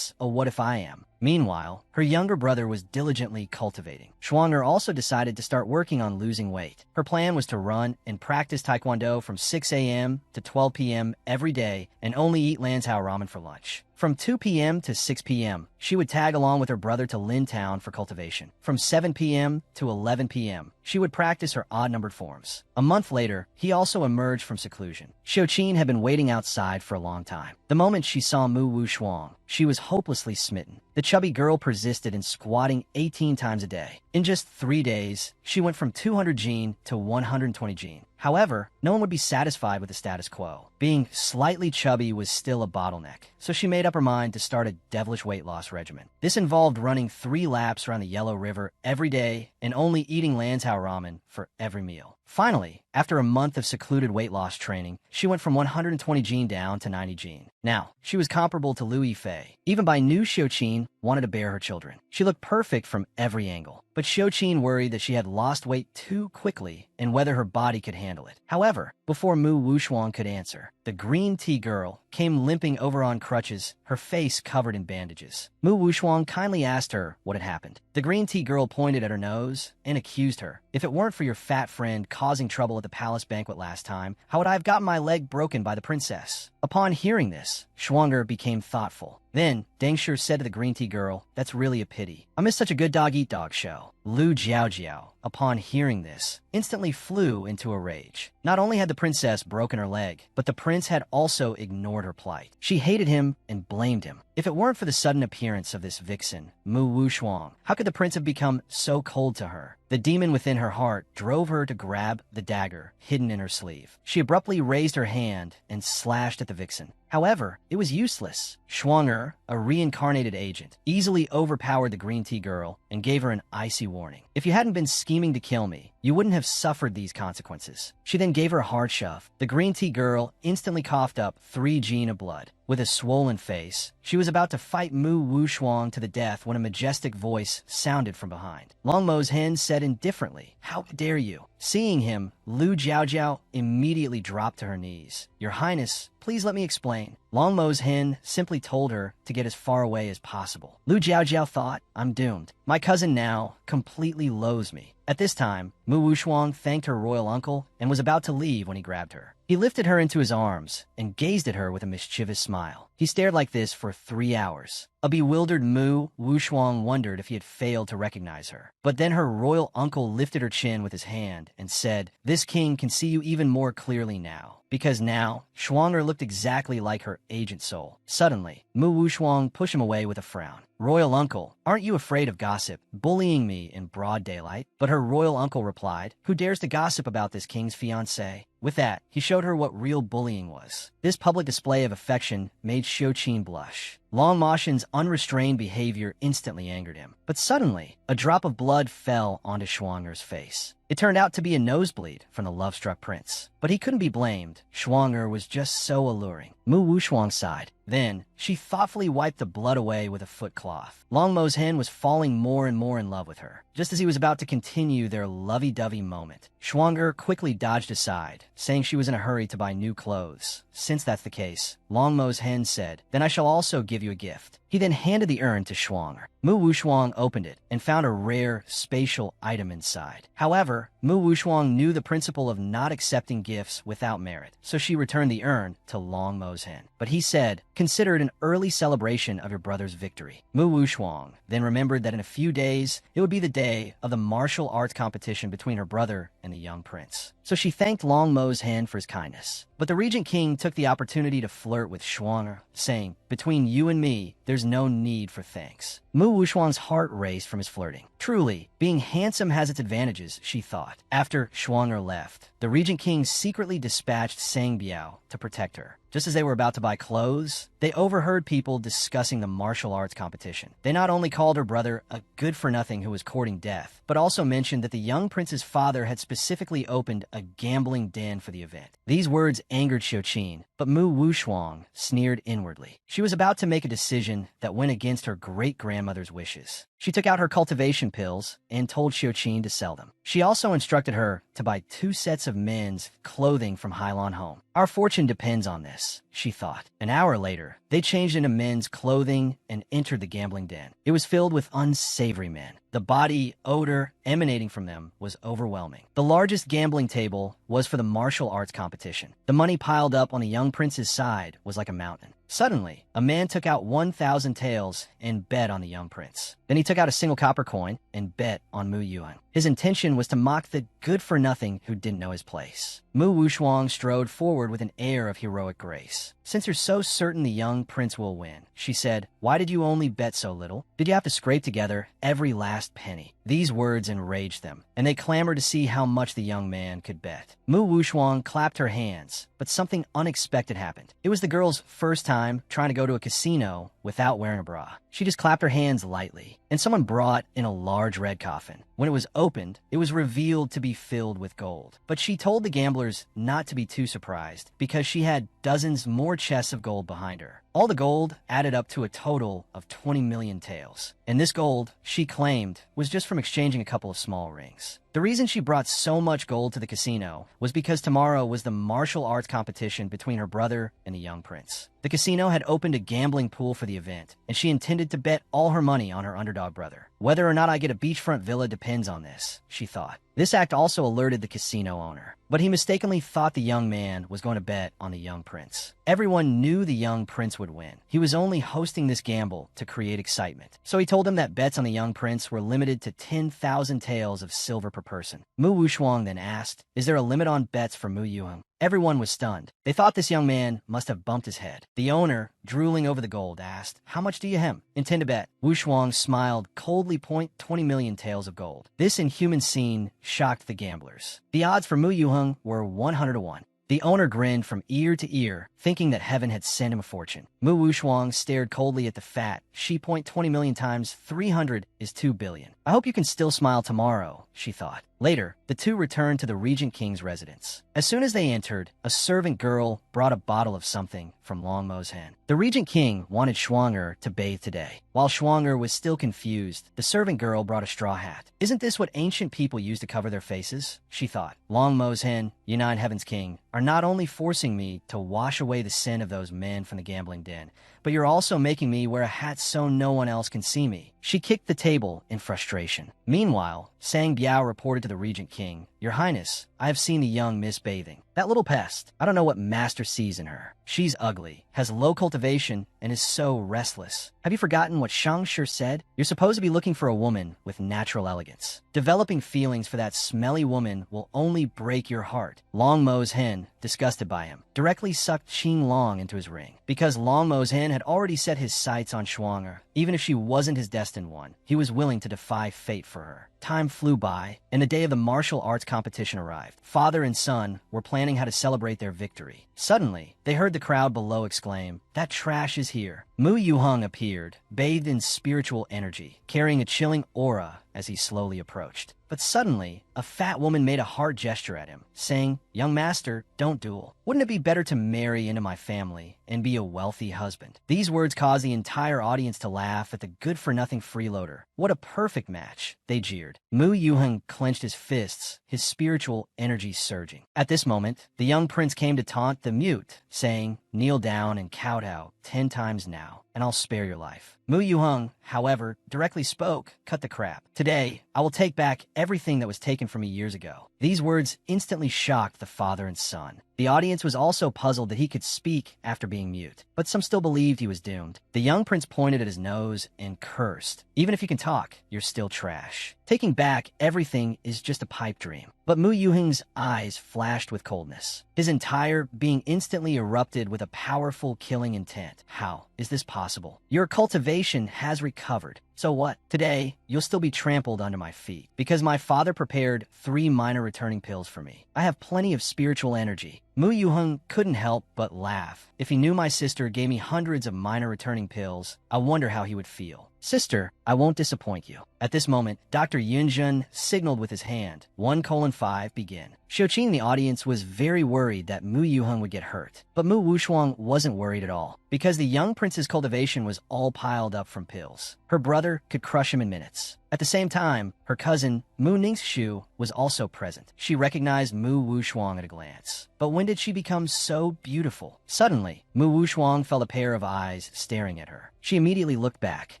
Oh, what if I am? Meanwhile, her younger brother was diligently cultivating. Schwanger also decided to start working on losing weight. Her plan was to run and practice Taekwondo from 6 a.m. to 12 p.m. every day and only eat Lanzhou ramen for lunch. From 2 p.m. to 6 p.m., she would tag along with her brother to Lin Town for cultivation. From 7 p.m. to 11 p.m., she would practice her odd-numbered forms. A month later, he also emerged from seclusion. Xiuqin had been waiting outside for a long time. The moment she saw Mu Wushuang, she was hopelessly smitten. The chubby girl persisted in squatting 18 times a day. In just 3 days, she went from 200 Jin to 120 Jin. However, no one would be satisfied with the status quo. Being slightly chubby was still a bottleneck, so she made up her mind to start a devilish weight loss regimen. This involved running 3 laps around the Yellow River every day and only eating Lanzhou ramen for every meal. Finally, after a month of secluded weight loss training, she went from 120 Jin down to 90 Jin. Now, she was comparable to Liu Yifei. Even by new Xiuqin wanted to bear her children. She looked perfect from every angle. But Xiuqin worried that she had lost weight too quickly and whether her body could handle it. However, before Mu Wushuang could answer, the green tea girl came limping over on crutches, her face covered in bandages. Mu Wushuang kindly asked her what had happened. The green tea girl pointed at her nose and accused her. "If it weren't for your fat friend causing trouble at the palace banquet last time, how would I have gotten my leg broken by the princess?" Upon hearing this, Schwanger became thoughtful. Then, Deng Shi said to the green tea girl, "That's really a pity. I missed such a good dog-eat-dog show." Lu Jiaojiao, upon hearing this, instantly flew into a rage. Not only had the princess broken her leg, but the prince had also ignored her plight. She hated him and blamed him. If it weren't for the sudden appearance of this vixen, Mu Wushuang, how could the prince have become so cold to her? The demon within her heart drove her to grab the dagger hidden in her sleeve. She abruptly raised her hand and slashed at the vixen. However, it was useless. Schwanger, a reincarnated agent, easily overpowered the green tea girl and gave her an icy warning. "If you hadn't been scheming to kill me, you wouldn't have suffered these consequences." She then gave her a hard shove. The green tea girl instantly coughed up 3 Jin of blood. With a swollen face, she was about to fight Mu Wushuang to the death when a majestic voice sounded from behind. Longmo's hen said indifferently, "How dare you?" Seeing him, Lu Jiaojiao immediately dropped to her knees. "Your Highness, please let me explain." Longmo's hen simply told her to get as far away as possible. Lu Jiaojiao thought, "I'm doomed. My cousin now completely loathes me." At this time, Mu Wushuang thanked her royal uncle and was about to leave when he grabbed her. He lifted her into his arms and gazed at her with a mischievous smile. He stared like this for 3 hours. A bewildered Mu Wushuang wondered if he had failed to recognize her. But then her royal uncle lifted her chin with his hand and said, "This king can see you even more clearly now." Because now, Schwanger looked exactly like her agent soul. Suddenly, Mu Wushuang pushed him away with a frown. "Royal uncle, aren't you afraid of gossip, bullying me in broad daylight?" But her royal uncle replied, "Who dares to gossip about this king's fiancée?" With that, he showed her what real bullying was. This public display of affection made Xiuqin blush. Long Moshin's unrestrained behavior instantly angered him. But suddenly, a drop of blood fell onto Schwanger's face. It turned out to be a nosebleed from the love-struck prince. But he couldn't be blamed. Schwanger was just so alluring. Mu Wushuang sighed. Then, she thoughtfully wiped the blood away with a foot cloth. Longmo's hen was falling more and more in love with her. Just as he was about to continue their lovey-dovey moment, Schwanger quickly dodged aside, saying she was in a hurry to buy new clothes. Since that's the case, Longmo's hen said, "Then I shall also give you a gift." He then handed the urn to Schwanger. Mu Wushuang opened it and found a rare spatial item inside. However, Mu Wushuang knew the principle of not accepting gifts without merit, so she returned the urn to Long Mo's hen. But he said, "Consider it an early celebration of your brother's victory." Mu Wushuang then remembered that in a few days, it would be the day of the martial arts competition between her brother and the young prince. So she thanked Long Mo's hen for his kindness. But the Regent King took the opportunity to flirt with Shuang'er, saying, "Between you and me, there's no need for thanks." Mu Wushuang's heart raced from his flirting. Truly, being handsome has its advantages, she thought. After Shuang'er left, the Regent King secretly dispatched Sang Biao to protect her. Just as they were about to buy clothes, they overheard people discussing the martial arts competition. They not only called her brother a good-for-nothing who was courting death, but also mentioned that the young prince's father had specifically opened a gambling den for the event. These words angered Xiuqin, but Mu Wushuang sneered inwardly. She was about to make a decision that went against her great-grandmother's wishes. She took out her cultivation pills and told Xiuqin to sell them. She also instructed her to buy 2 sets of men's clothing from Hailan Home. Our fortune depends on this, she thought. An hour later, they changed into men's clothing and entered the gambling den. It was filled with unsavory men. The body odor emanating from them was overwhelming. The largest gambling table was for the martial arts competition. The money piled up on the young prince's side was like a mountain. Suddenly, a man took out 1,000 taels and bet on the young prince. Then he took out a single copper coin and bet on Mu Yuan. His intention was to mock the good-for-nothing who didn't know his place. Mu Wushuang strode forward with an air of heroic grace. "Since you're so certain the young prince will win," she said, "why did you only bet so little? Did you have to scrape together every last penny?" These words enraged them, and they clamored to see how much the young man could bet. Mu Wushuang clapped her hands, but something unexpected happened. It was the girl's first time trying to go to a casino without wearing a bra. She just clapped her hands lightly, and someone brought in a large red coffin. When it was opened, it was revealed to be filled with gold. But she told the gamblers not to be too surprised, because she had dozens more chests of gold behind her. All the gold added up to a total of 20 million taels. And this gold, she claimed, was just from exchanging a couple of small rings. The reason she brought so much gold to the casino was because tomorrow was the martial arts competition between her brother and the young prince. The casino had opened a gambling pool for the event, and she intended to bet all her money on her underdog brother. "Whether or not I get a beachfront villa depends on this," she thought. This act also alerted the casino owner, but he mistakenly thought the young man was going to bet on the young prince. Everyone knew the young prince would win. He was only hosting this gamble to create excitement. So he told them that bets on the young prince were limited to 10,000 taels of silver per person. Mu Wushuang then asked, "Is there a limit on bets for Mu Yuan?" Everyone was stunned. They thought this young man must have bumped his head. The owner, drooling over the gold, asked, "How much do you intend to bet?" Wushuang smiled, coldly point 20 million taels of gold. This inhuman scene shocked the gamblers. The odds for Mu Yuheng were 100 to 1. The owner grinned from ear to ear, thinking that heaven had sent him a fortune. Mu Wushuang stared coldly at the fat. She point 20 million times 300 is 2 billion. "I hope you can still smile tomorrow," she thought. Later, the two returned to the Regent King's residence. As soon as they entered, a servant girl brought a bottle of something from Long Mo's hen. The Regent King wanted Shuang'er to bathe today. While Shuang'er was still confused, the servant girl brought a straw hat. "Isn't this what ancient people used to cover their faces?" she thought. "Long Mo's hen, United Heaven's King, are not only forcing me to wash away the sin of those men from the gambling den, but you're also making me wear a hat so no one else can see me." She kicked the table in frustration. Meanwhile, Sang Biao reported to the Regent King, "Your Highness, I have seen the young miss bathing. That little pest, I don't know what master sees in her. She's ugly, has low cultivation, and is so restless. Have you forgotten what Shang Shi said? You're supposed to be looking for a woman with natural elegance. Developing feelings for that smelly woman will only break your heart." Long Mo's hen, disgusted by him, directly sucked Qing Long into his ring. Because Long Mo's hen had already set his sights on Shuang'er, even if she wasn't his destined one, he was willing to defy fate for her. Time flew by, and the day of the martial arts competition arrived. Father and son were planning how to celebrate their victory. Suddenly, they heard the crowd below exclaim, "That trash is here." Mu Yuheng appeared, bathed in spiritual energy, carrying a chilling aura as he slowly approached. But suddenly, a fat woman made a hard gesture at him, saying, "Young master, don't duel. Wouldn't it be better to marry into my family and be a wealthy husband?" These words caused the entire audience to laugh at the good-for-nothing freeloader. "What a perfect match," they jeered. Mu Yuheng clenched his fists, his spiritual energy surging. At this moment, the young prince came to taunt the mute, saying, "Kneel down and kowtow 10 times now, and I'll spare your life." Mu Yuheng, however, directly spoke, "Cut the crap. Today, I will take back everything that was taken from me years ago." These words instantly shocked the father and son. The audience was also puzzled that he could speak after being mute, but some still believed he was doomed. The young prince pointed at his nose and cursed. "Even if you can talk, you're still trash. Taking back everything is just a pipe dream." But Mu Yuheng's eyes flashed with coldness. His entire being instantly erupted with a powerful killing intent. "How is this possible? Your cultivation has recovered. So what? Today, you'll still be trampled under my feet, because my father prepared 3 minor returning pills for me. I have plenty of spiritual energy." Mu Yuheng couldn't help but laugh. If he knew my sister gave me hundreds of minor returning pills, I wonder how he would feel. "Sister, I won't disappoint you." At this moment, Dr. Yunjun signaled with his hand. 1:5 begin. Xiuqi in the audience was very worried that Mu Yuheng would get hurt, but Mu Wushuang wasn't worried at all, because the young prince's cultivation was all piled up from pills. Her brother could crush him in minutes. At the same time, her cousin, Mu Ningxiu, was also present. She recognized Mu Wushuang at a glance. But when did she become so beautiful? Suddenly, Mu Wushuang felt a pair of eyes staring at her. She immediately looked back.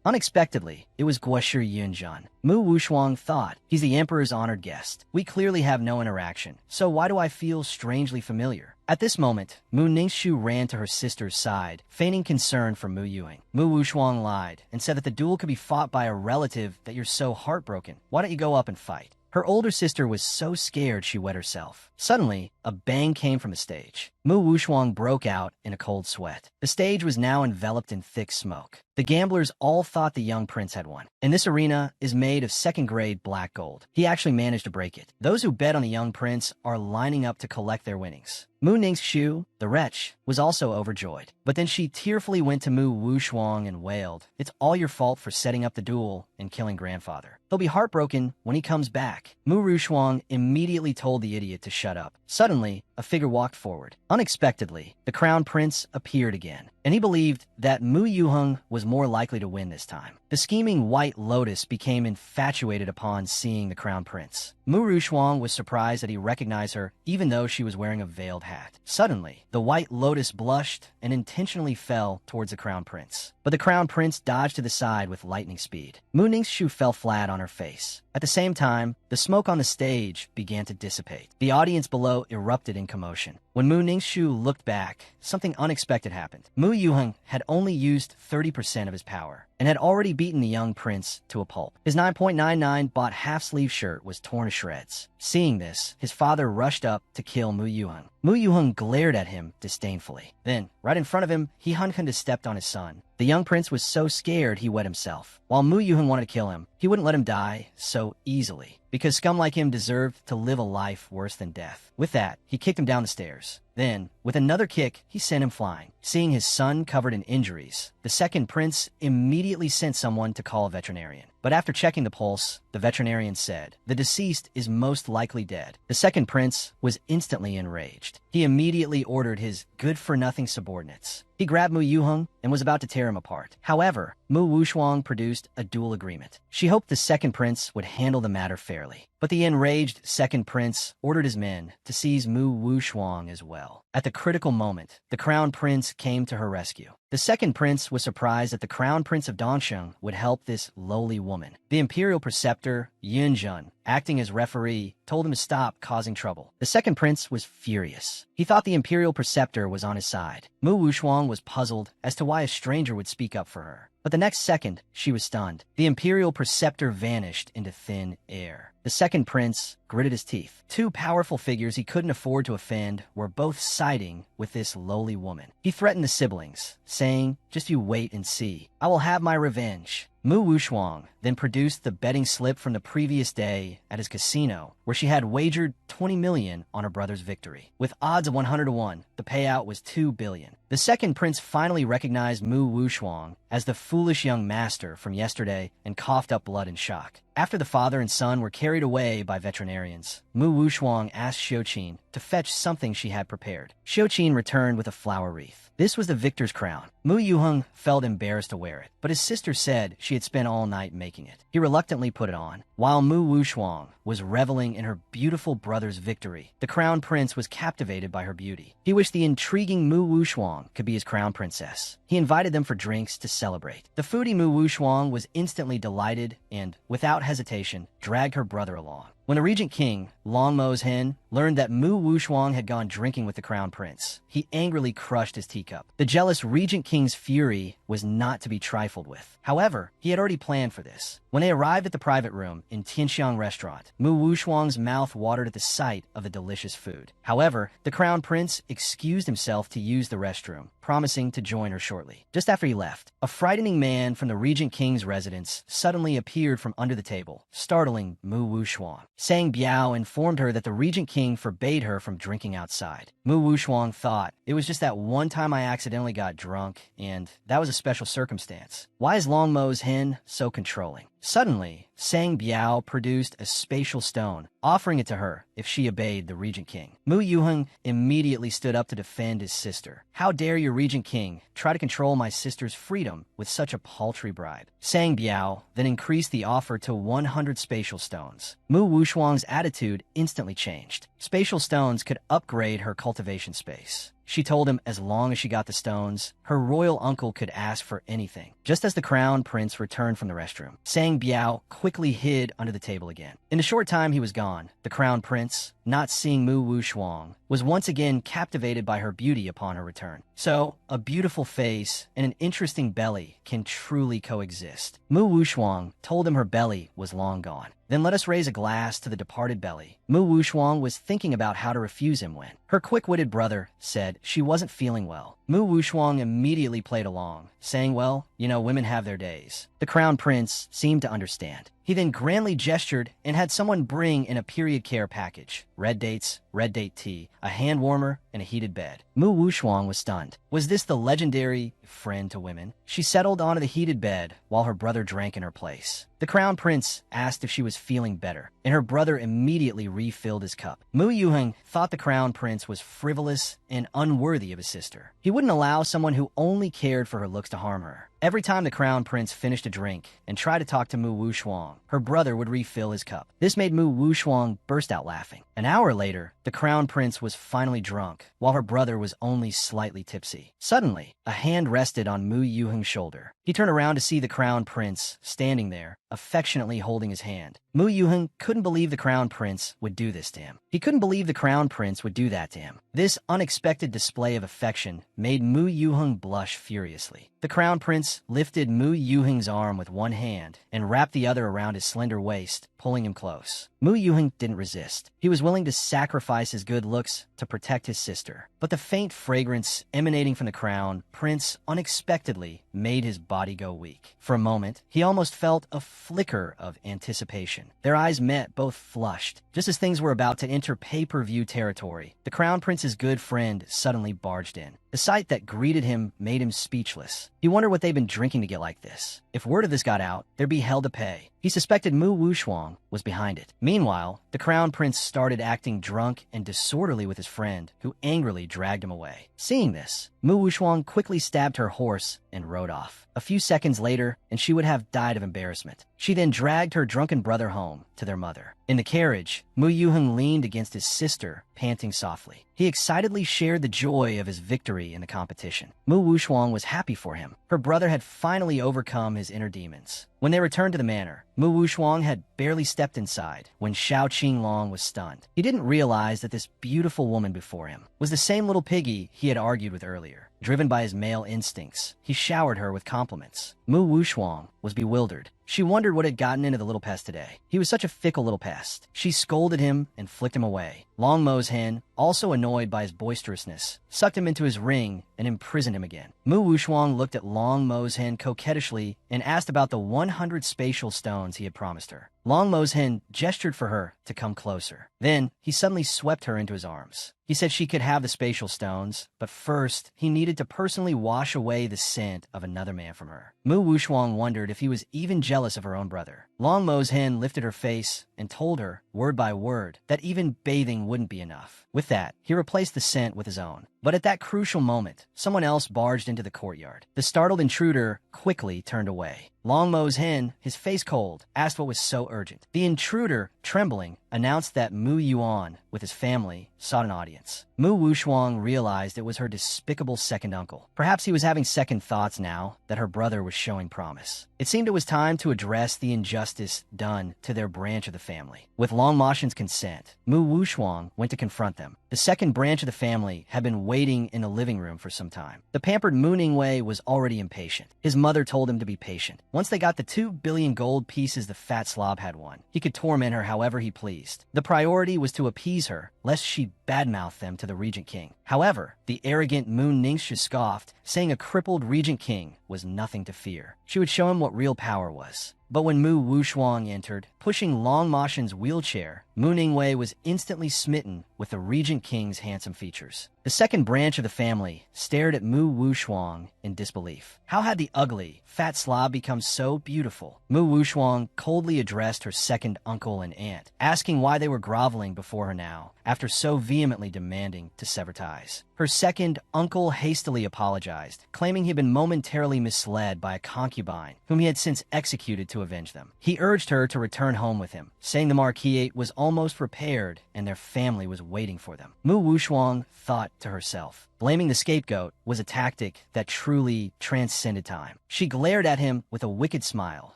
Unexpectedly, it was Guoshi Yunjun. Mu Wushuang thought, "He's the emperor's honored guest. We clearly have no interaction, so why do I feel strangely familiar?" At this moment, Mu Ningxiu ran to her sister's side, feigning concern for Mu Yuheng. Mu Wushuang lied and said that the duel could be fought by a relative that you're so heartbroken. Why don't you go up and fight? Her older sister was so scared she wet herself. Suddenly, a bang came from the stage. Mu Wushuang broke out in a cold sweat. The stage was now enveloped in thick smoke. The gamblers all thought the young prince had won. And this arena is made of second-grade black gold. He actually managed to break it. Those who bet on the young prince are lining up to collect their winnings. Mu Ningxiu, the wretch, was also overjoyed. But then she tearfully went to Mu Wushuang and wailed, "It's all your fault for setting up the duel and killing grandfather. He'll be heartbroken when he comes back." Mu Wushuang immediately told the idiot to shut up. Suddenly, a figure walked forward. Unexpectedly, the crown prince appeared again, and he believed that Mu Yuheng was more likely to win this time. The scheming White Lotus became infatuated upon seeing the crown prince. Mu Wushuang was surprised that he recognized her, even though she was wearing a veiled hat. Suddenly, the White Lotus blushed and intentionally fell towards the crown prince. But the crown prince dodged to the side with lightning speed. Mu Ningxiu fell flat on her face. At the same time, the smoke on the stage began to dissipate. The audience below erupted in commotion. When Mu Ningxiu looked back, something unexpected happened. Mu Yuheng had only used 30% of his power, and had already beaten the young prince to a pulp. His 9.99 bought half-sleeve shirt was torn to shreds. Seeing this, his father rushed up to kill Mu Yuheng. Mu Yuheng glared at him disdainfully. Then, right in front of him, he Hun stepped on his son. The young prince was so scared he wet himself. While Mu Yuheng wanted to kill him, he wouldn't let him die so easily, because scum like him deserved to live a life worse than death. With that, he kicked him down the stairs. Then, with another kick, he sent him flying. Seeing his son covered in injuries, the second prince immediately sent someone to call a veterinarian. But after checking the pulse, the veterinarian said, "The deceased is most likely dead." The second prince was instantly enraged. He immediately ordered his good-for-nothing subordinates. He grabbed Mu Yuheng and was about to tear him apart. However, Mu Wushuang produced a duel agreement. She hoped the second prince would handle the matter fairly. But the enraged second prince ordered his men to seize Mu Wushuang as well. At the critical moment, the crown prince came to her rescue. The second prince was surprised that the crown prince of Dongsheng would help this lowly woman. The imperial preceptor, Yunjun, acting as referee, told him to stop causing trouble. The second prince was furious. He thought the imperial preceptor was on his side. Mu Wushuang was puzzled as to why a stranger would speak up for her. But the next second, she was stunned. The imperial preceptor vanished into thin air. The second prince gritted his teeth. 2 powerful figures he couldn't afford to offend were both siding with this lowly woman. He threatened the siblings, saying, "Just you wait and see. I will have my revenge." Mu Wushuang then produced the betting slip from the previous day at his casino, where she had wagered 20 million on her brother's victory. With odds of 100 to 1, the payout was 2 billion. The second prince finally recognized Mu Wushuang as the foolish young master from yesterday and coughed up blood in shock. After the father and son were carried away by veterinarians, Mu Wushuang asked Xiuqin to fetch something she had prepared. Xiuqin returned with a flower wreath. This was the victor's crown. Mu Yuheng felt embarrassed to wear it, but his sister said she had spent all night making it. He reluctantly put it on. While Mu Wushuang was reveling in her beautiful brother's victory, the crown prince was captivated by her beauty. He wished the intriguing Mu Wushuang could be his crown princess. He invited them for drinks to celebrate. The foodie Mu Wushuang was instantly delighted and, without hesitation, dragged her brother along. When the regent king, Longmo's hen, learned that Mu Wushuang had gone drinking with the crown prince, he angrily crushed his teacup. The jealous regent king's fury was not to be trifled with. However, he had already planned for this. When they arrived at the private room in Tianxiang restaurant, Mu Wushuang's mouth watered at the sight of the delicious food. However, the crown prince excused himself to use the restroom, promising to join her shortly. Just after he left, a frightening man from the regent king's residence suddenly appeared from under the table, startling Mu Wushuang. Sang Biao informed her that the regent king forbade her from drinking outside. Mu Wushuang thought, it was just that one time I accidentally got drunk, and that was a special circumstance. Why is Longmo's hen so controlling? Suddenly, Sang Biao produced a spatial stone, offering it to her if she obeyed the regent king. Mu Yuheng immediately stood up to defend his sister. How dare your regent king try to control my sister's freedom with such a paltry bribe? Sang Biao then increased the offer to 100 spatial stones. Mu Wushuang's attitude instantly changed. Spatial stones could upgrade her cultivation space. She told him as long as she got the stones, her royal uncle could ask for anything. Just as the crown prince returned from the restroom, Sang Biao quickly hid under the table again. In a short time he was gone. The crown prince, not seeing Mu Wushuang, was once again captivated by her beauty upon her return. So, a beautiful face and an interesting belly can truly coexist. Mu Wushuang told him her belly was long gone. Then let us raise a glass to the departed belly. Mu Wushuang was thinking about how to refuse him when her quick-witted brother said she wasn't feeling well. Mu Wushuang immediately played along, saying, well, you know, women have their days. The crown prince seemed to understand. He then grandly gestured and had someone bring in a period care package. Red dates, red date tea, a hand warmer, and a heated bed. Mu Wushuang was stunned. Was this the legendary friend to women? She settled onto the heated bed while her brother drank in her place. The crown prince asked if she was feeling better, and her brother immediately refilled his cup. Mu Yuheng thought the crown prince was frivolous and unworthy of his sister. He wouldn't allow someone who only cared for her looks to harm her. Every time the crown prince finished a drink and tried to talk to Mu Wushuang, her brother would refill his cup. This made Mu Wushuang burst out laughing. An hour later, the crown prince was finally drunk, while her brother was only slightly tipsy. Suddenly, a hand rested on Mu Yuheng's shoulder. He turned around to see the crown prince standing there, affectionately holding his hand. Mu Yuheng couldn't believe the crown prince would do this to him. He couldn't believe the crown prince would do that to him. This unexpected display of affection made Mu Yuheng blush furiously. The crown prince lifted Mu Yuheng's arm with one hand and wrapped the other around his slender waist, pulling him close. Mu Yuheng didn't resist. He was willing to sacrifice his good looks to protect his sister. But the faint fragrance emanating from the crown prince unexpectedly made his body go weak. For a moment, he almost felt a flicker of anticipation. Their eyes met, both flushed. Just as things were about to enter pay-per-view territory, the crown prince's good friend suddenly barged in. The sight that greeted him made him speechless. He wondered what they'd been drinking to get like this. If word of this got out, there'd be hell to pay. He suspected Mu Wushuang was behind it. Meanwhile, the crown prince started acting drunk and disorderly with his friend, who angrily dragged him away. Seeing this, Mu Wushuang quickly stabbed her horse and rode off. A few seconds later, and she would have died of embarrassment. She then dragged her drunken brother home to their mother. In the carriage, Mu Yuheng leaned against his sister, panting softly. He excitedly shared the joy of his victory in the competition. Mu Wushuang was happy for him. Her brother had finally overcome his inner demons. When they returned to the manor, Mu Wushuang had barely stepped inside when Xiao Qinglong was stunned. He didn't realize that this beautiful woman before him was the same little piggy he had argued with earlier. Driven by his male instincts, he showered her with compliments. Mu Wushuang was bewildered. She wondered what had gotten into the little pest today. He was such a fickle little pest. She scolded him and flicked him away. Longmo's hen, also annoyed by his boisterousness, sucked him into his ring and imprisoned him again. Mu Wushuang looked at Longmo's hen coquettishly and asked about the 100 spatial stones he had promised her. Long Mo's hen gestured for her to come closer. Then, he suddenly swept her into his arms. He said she could have the spatial stones, but first, he needed to personally wash away the scent of another man from her. Mu Wushuang wondered if he was even jealous of her own brother. Long Mo's hen lifted her face and told her, word by word, that even bathing wouldn't be enough. With that, he replaced the scent with his own. But at that crucial moment, someone else barged into the courtyard. The startled intruder quickly turned away. Long Mo's hen, his face cold, asked what was so urgent. The intruder, trembling, announced that Mu Yuan, with his family, sought an audience. Mu Wushuang realized it was her despicable second uncle. Perhaps he was having second thoughts now that her brother was showing promise. It seemed it was time to address the injustice done to their branch of the family. With Long Moshen's consent, Mu Wushuang went to confront them. The second branch of the family had been waiting in the living room for some time. The pampered Mu Ningwei was already impatient. His mother told him to be patient. Once they got the 2 billion gold pieces the fat slob had won, he could torment her however he pleased. The priority was to appease her, lest she badmouth them to the Regent King. However, the arrogant Moon Ningxu scoffed, saying a crippled Regent King was nothing to fear. She would show him what real power was. But when Mu Wushuang entered, pushing Long Moshen's wheelchair, Mu Ningwei was instantly smitten with the Regent King's handsome features. The second branch of the family stared at Mu Wushuang in disbelief. How had the ugly, fat slob become so beautiful? Mu Wushuang coldly addressed her second uncle and aunt, asking why they were groveling before her now, after so vehemently demanding to sever ties. Her second uncle hastily apologized, claiming he had been momentarily misled by a concubine, whom he had since executed to avenge them. He urged her to return home with him, saying the marquisate was almost repaired and their family was waiting for them. Mu Wushuang thought to herself, blaming the scapegoat was a tactic that truly transcended time. She glared at him with a wicked smile.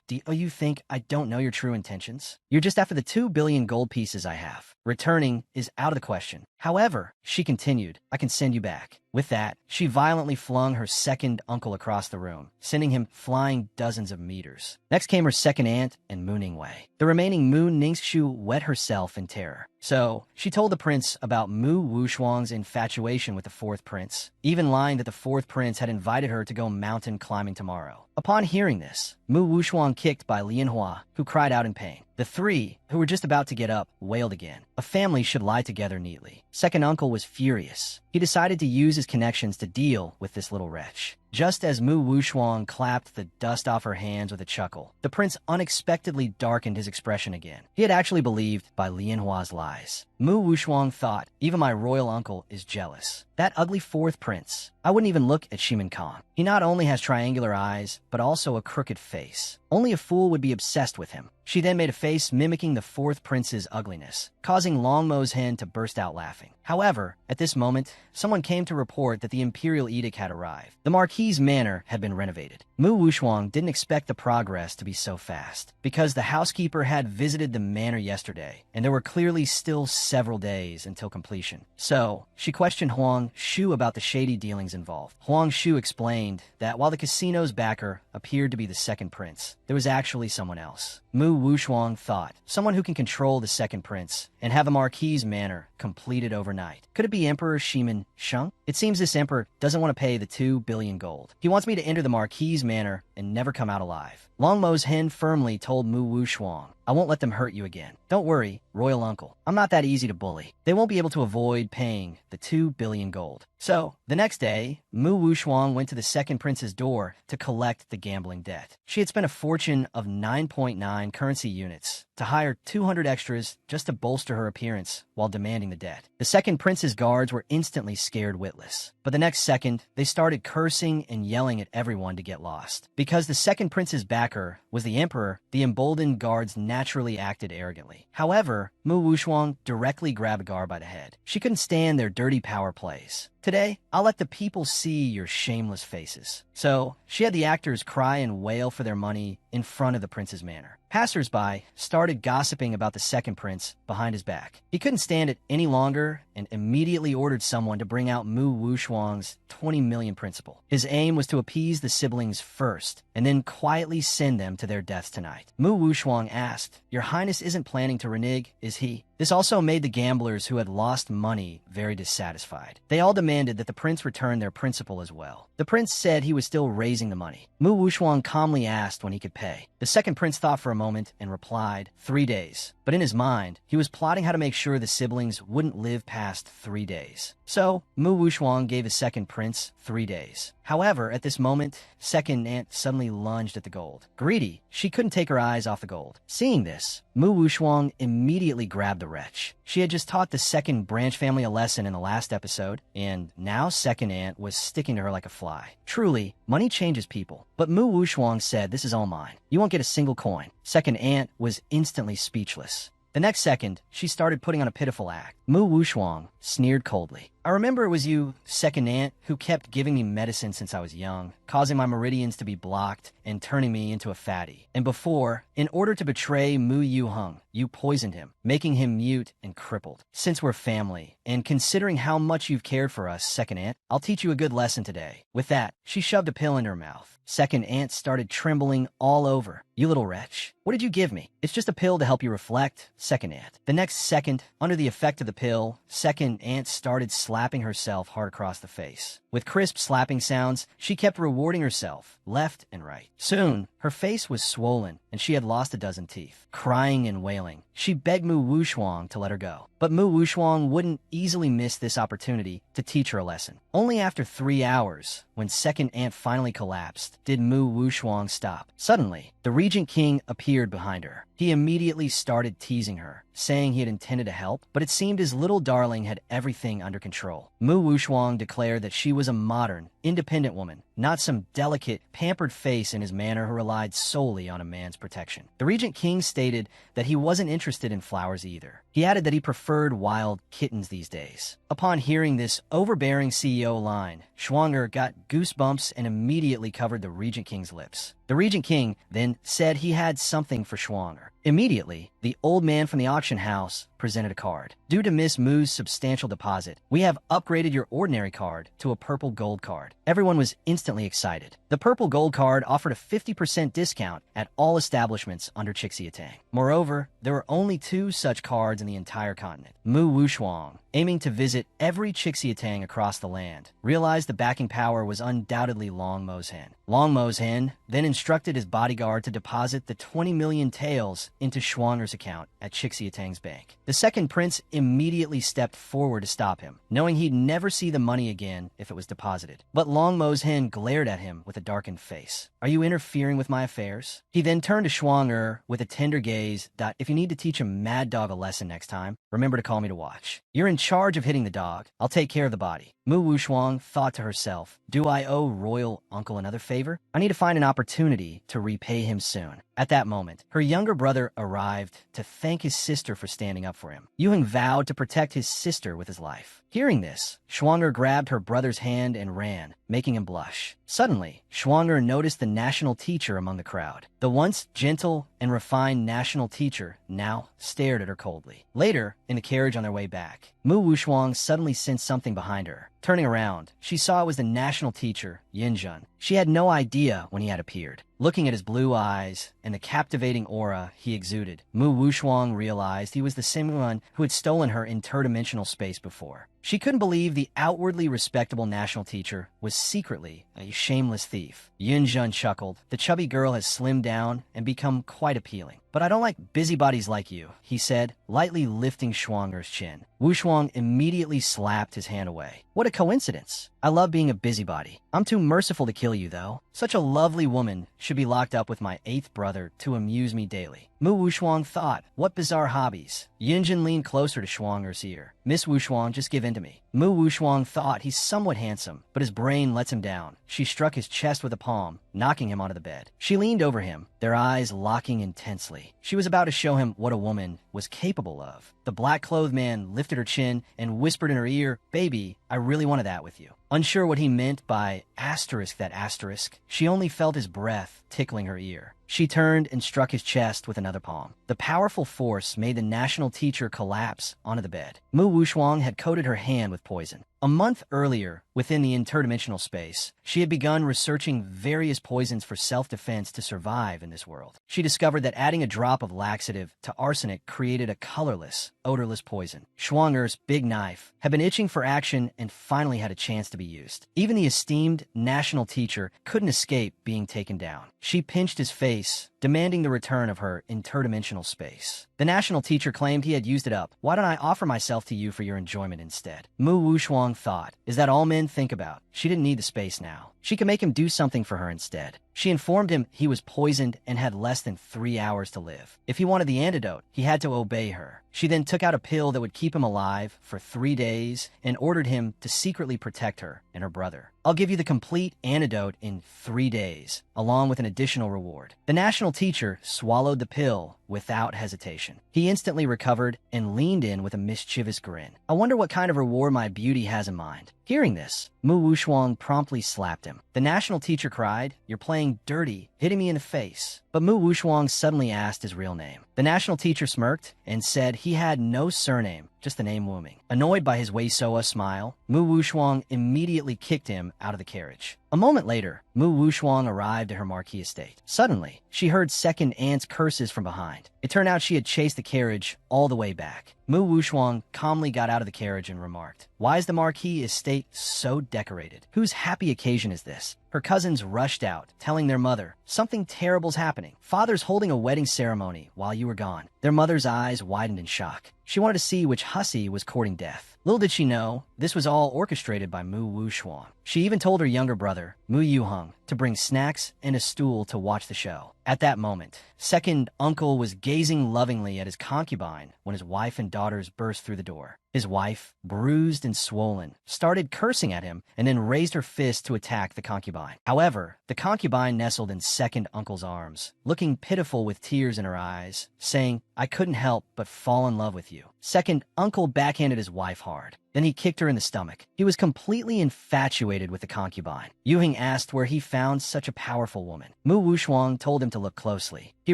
Do you think I don't know your true intentions? You're just after the 2 billion gold pieces I have. Returning is out of the question. However, she continued, I can send you back. With that, she violently flung her second uncle across the room, sending him flying dozens of meters. Next came her second aunt and Mu Ningwei. The remaining Mu Ningxu wet herself in terror. So, she told the prince about Mu Wushuang's infatuation with the fourth prince, even lying that the fourth prince had invited her to go mountain climbing tomorrow. Upon hearing this, Mu Wushuang kicked by Lianhua, who cried out in pain. The three, who were just about to get up, wailed again. A family should lie together neatly. Second uncle was furious. He decided to use his connections to deal with this little wretch. Just as Mu Wushuang clapped the dust off her hands with a chuckle, the prince unexpectedly darkened his expression again. He had actually believed by Lianhua's lies. Mu Wushuang thought, even my royal uncle is jealous. That ugly fourth prince. I wouldn't even look at Shiman Kong. He not only has triangular eyes, but also a crooked face. Only a fool would be obsessed with him. She then made a face mimicking the fourth prince's ugliness, causing Long Mo's hen to burst out laughing. However, at this moment, someone came to report that the Imperial edict had arrived. The Marquis's manor had been renovated. Mu Wushuang didn't expect the progress to be so fast, because the housekeeper had visited the manor yesterday, and there were clearly still several days until completion. So, she questioned Huang Shu about the shady dealings involved. Huang Shu explained that while the casino's backer appeared to be the second prince, there was actually someone else. Mu Wushuang thought, someone who can control the second prince and have the Marquis's manor completed overnight. Could it be Emperor Shiman Sheng? It seems this emperor doesn't want to pay the 2 billion gold. He wants me to enter the Marquis's manor and never come out alive. Long Mo's hen firmly told Mu Wushuang, I won't let them hurt you again. Don't worry, royal uncle. I'm not that easy to bully. They won't be able to avoid paying the 2 billion gold. So, the next day, Mu Wushuang went to the second prince's door to collect the gambling debt. She had spent a fortune of 9.9 currency units to hire 200 extras just to bolster her appearance while demanding the debt. The second prince's guards were instantly scared witless. But the next second, they started cursing and yelling at everyone to get lost. Because the second prince's backer was the emperor, the emboldened guards naturally acted arrogantly. However, Mu Wushuang directly grabbed a guard by the head. She couldn't stand their dirty power plays. Today, I'll let the people see your shameless faces. So, she had the actors cry and wail for their money in front of the prince's manor. Passers-by started gossiping about the second prince behind his back. He couldn't stand it any longer and immediately ordered someone to bring out Mu Wushuang's 20 million principal. His aim was to appease the siblings first and then quietly send them to their deaths tonight. Mu Wushuang asked, Your Highness isn't planning to renege, is he? This also made the gamblers who had lost money very dissatisfied. They all demanded that the prince return their principal as well. The prince said he was still raising the money. Mu Wuxuang calmly asked when he could pay. The second prince thought for a moment and replied, 3 days. But in his mind, he was plotting how to make sure the siblings wouldn't live past 3 days. So, Mu Wuxuang gave his second prince 3 days. However, at this moment, second aunt suddenly lunged at the gold. Greedy, she couldn't take her eyes off the gold. Seeing this, Mu Wuxuang immediately grabbed the wretch. She had just taught the second branch family a lesson in the last episode, and now second aunt was sticking to her like a fly. Truly, money changes people. But Mu Wuxuang said, "This is all mine. You won't get a single coin." Second aunt was instantly speechless. The next second, she started putting on a pitiful act. Mu Wuxuang sneered coldly. "I remember it was you, second aunt, who kept giving me medicine since I was young, causing my meridians to be blocked and turning me into a fatty. And before, in order to betray Mu Yu Hung, you poisoned him, making him mute and crippled. Since we're family, and considering how much you've cared for us, second aunt, I'll teach you a good lesson today." With that, she shoved a pill into her mouth. Second aunt started trembling all over. "You little wretch. What did you give me?" "It's just a pill to help you reflect, second aunt." The next second, under the effect of the pill, second aunt started slapping herself hard across the face. With crisp slapping sounds, she kept rewarding herself, left and right. Soon, her face was swollen, and she had lost a dozen teeth. Crying and wailing, she begged Mu Wuxuang to let her go. But Mu Wuxuang wouldn't easily miss this opportunity to teach her a lesson. Only after 3 hours, when second aunt finally collapsed, did Mu Wuxuang stop. Suddenly, the Regent King appeared behind her. He immediately started teasing her, saying he had intended to help, but it seemed his little darling had everything under control. Mu Wuxuang declared that she was a modern, independent woman, not some delicate, pampered face in his manor who relied solely on a man's protection. The Regent King stated that he wasn't interested in flowers either. He added that he preferred wild kittens these days. Upon hearing this overbearing CEO line, Schwanger got goosebumps and immediately covered the Regent King's lips. The Regent King then said he had something for Schwanger. Immediately, the old man from the auction house presented a card. "Due to Miss Mu's substantial deposit, we have upgraded your ordinary card to a purple gold card." Everyone was instantly excited. The purple gold card offered a 50% discount at all establishments under Chixiatang. Moreover, there were only 2 such cards in the entire continent. Mu Wuxuang, aiming to visit every Chixiatang across the land, realized the backing power was undoubtedly Long Mo's hen. Long Mo's hen then instructed his bodyguard to deposit the 20 million taels into Schwanger's account at Chixiatang's bank. The second prince immediately stepped forward to stop him, knowing he'd never see the money again if it was deposited. But Long Mo's hen glared at him with a darkened face. "Are you interfering with my affairs?" He then turned to Schwanger with a tender gaze that, "If you need to teach a mad dog a lesson next time, remember to call me to watch. You're in charge of hitting the dog. I'll take care of the body." Mu Wuxuang thought to herself, "Do I owe royal uncle another favor? I need to find an opportunity to repay him soon." At that moment, her younger brother arrived to thank his sister for standing up for him. Yu Heng vowed to protect his sister with his life. Hearing this, Schwanger grabbed her brother's hand and ran, making him blush. Suddenly, Schwanger noticed the national teacher among the crowd. The once gentle and refined national teacher now stared at her coldly. Later, in the carriage on their way back, Mu Wuxuang suddenly sensed something behind her. Turning around, she saw it was the national teacher, Yinjun. She had no idea when he had appeared. Looking at his blue eyes and the captivating aura he exuded, Mu Wuxuang realized he was the same one who had stolen her interdimensional space before. She couldn't believe the outwardly respectable national teacher was secretly a shameless thief. Yunjun chuckled. "The chubby girl has slimmed down and become quite appealing. But I don't like busybodies like you," he said, lightly lifting Schwanger's chin. Wuxuang immediately slapped his hand away. "What a coincidence. I love being a busybody. I'm too merciful to kill you, though. Such a lovely woman should be locked up with my 8th brother to amuse me daily." Mu Wuxuang thought, "What bizarre hobbies." Yunjin leaned closer to Schwanger's ear. "Miss Wuxuang, just give in to me." Mu Wuxuang thought he's somewhat handsome, but his brain lets him down. She struck his chest with a palm, knocking him onto the bed. She leaned over him, their eyes locking intensely. She was about to show him what a woman was capable of. The black-clothed man lifted her chin and whispered in her ear, "Baby, I really wanted that with you." Unsure what he meant by asterisk that asterisk, she only felt his breath tickling her ear. She turned and struck his chest with another palm. The powerful force made the national teacher collapse onto the bed. Mu Wushuang had coated her hand with poison. A month earlier, within the interdimensional space, she had begun researching various poisons for self-defense to survive in this world. She discovered that adding a drop of laxative to arsenic created a colorless, odorless poison. Schwanger's big knife had been itching for action and finally had a chance to be used. Even the esteemed national teacher couldn't escape being taken down. She pinched his face, demanding the return of her interdimensional space. The national teacher claimed he had used it up. Why don't I offer myself to you for your enjoyment instead? Mu Wushuang thought, is that all men think about? She didn't need the space now. She could make him do something for her instead. She informed him he was poisoned and had less than 3 hours to live. If he wanted the antidote, he had to obey her. She then took out a pill that would keep him alive for 3 days and ordered him to secretly protect her and her brother. I'll give you the complete antidote in 3 days, along with an additional reward. The national teacher swallowed the pill without hesitation. He instantly recovered and leaned in with a mischievous grin. I wonder what kind of reward my beauty has in mind. Hearing this, Mu Wushuang promptly slapped him. The national teacher cried, "You're playing dirty, hitting me in the face." But Mu Wushuang suddenly asked his real name. The national teacher smirked and said he had no surname, just the name Wuming. Annoyed by his Wei Soa smile, Mu Wushuang immediately kicked him out of the carriage. A moment later, Mu Wushuang arrived at her marquee estate. Suddenly, she heard second aunt's curses from behind. It turned out she had chased the carriage all the way back. Mu Wushuang calmly got out of the carriage and remarked, "Why is the marquee estate so decorated? Whose happy occasion is this?" Her cousins rushed out, telling their mother, "Something terrible's happening. Father's holding a wedding ceremony while you were gone." Their mother's eyes widened in shock. She wanted to see which hussy was courting death. Little did she know, this was all orchestrated by Mu Wushuang. She even told her younger brother, Mu Yuheng, to bring snacks and a stool to watch the show. At that moment, second uncle was gazing lovingly at his concubine when his wife and daughters burst through the door. His wife, bruised and swollen, started cursing at him and then raised her fist to attack the concubine. However, the concubine nestled in second uncle's arms, looking pitiful with tears in her eyes, saying, "I couldn't help but fall in love with you." Second uncle backhanded his wife hard. Then he kicked her in the stomach. He was completely infatuated with the concubine. Yuheng asked where he found such a powerful woman. Mu Wushuang told him to look closely. He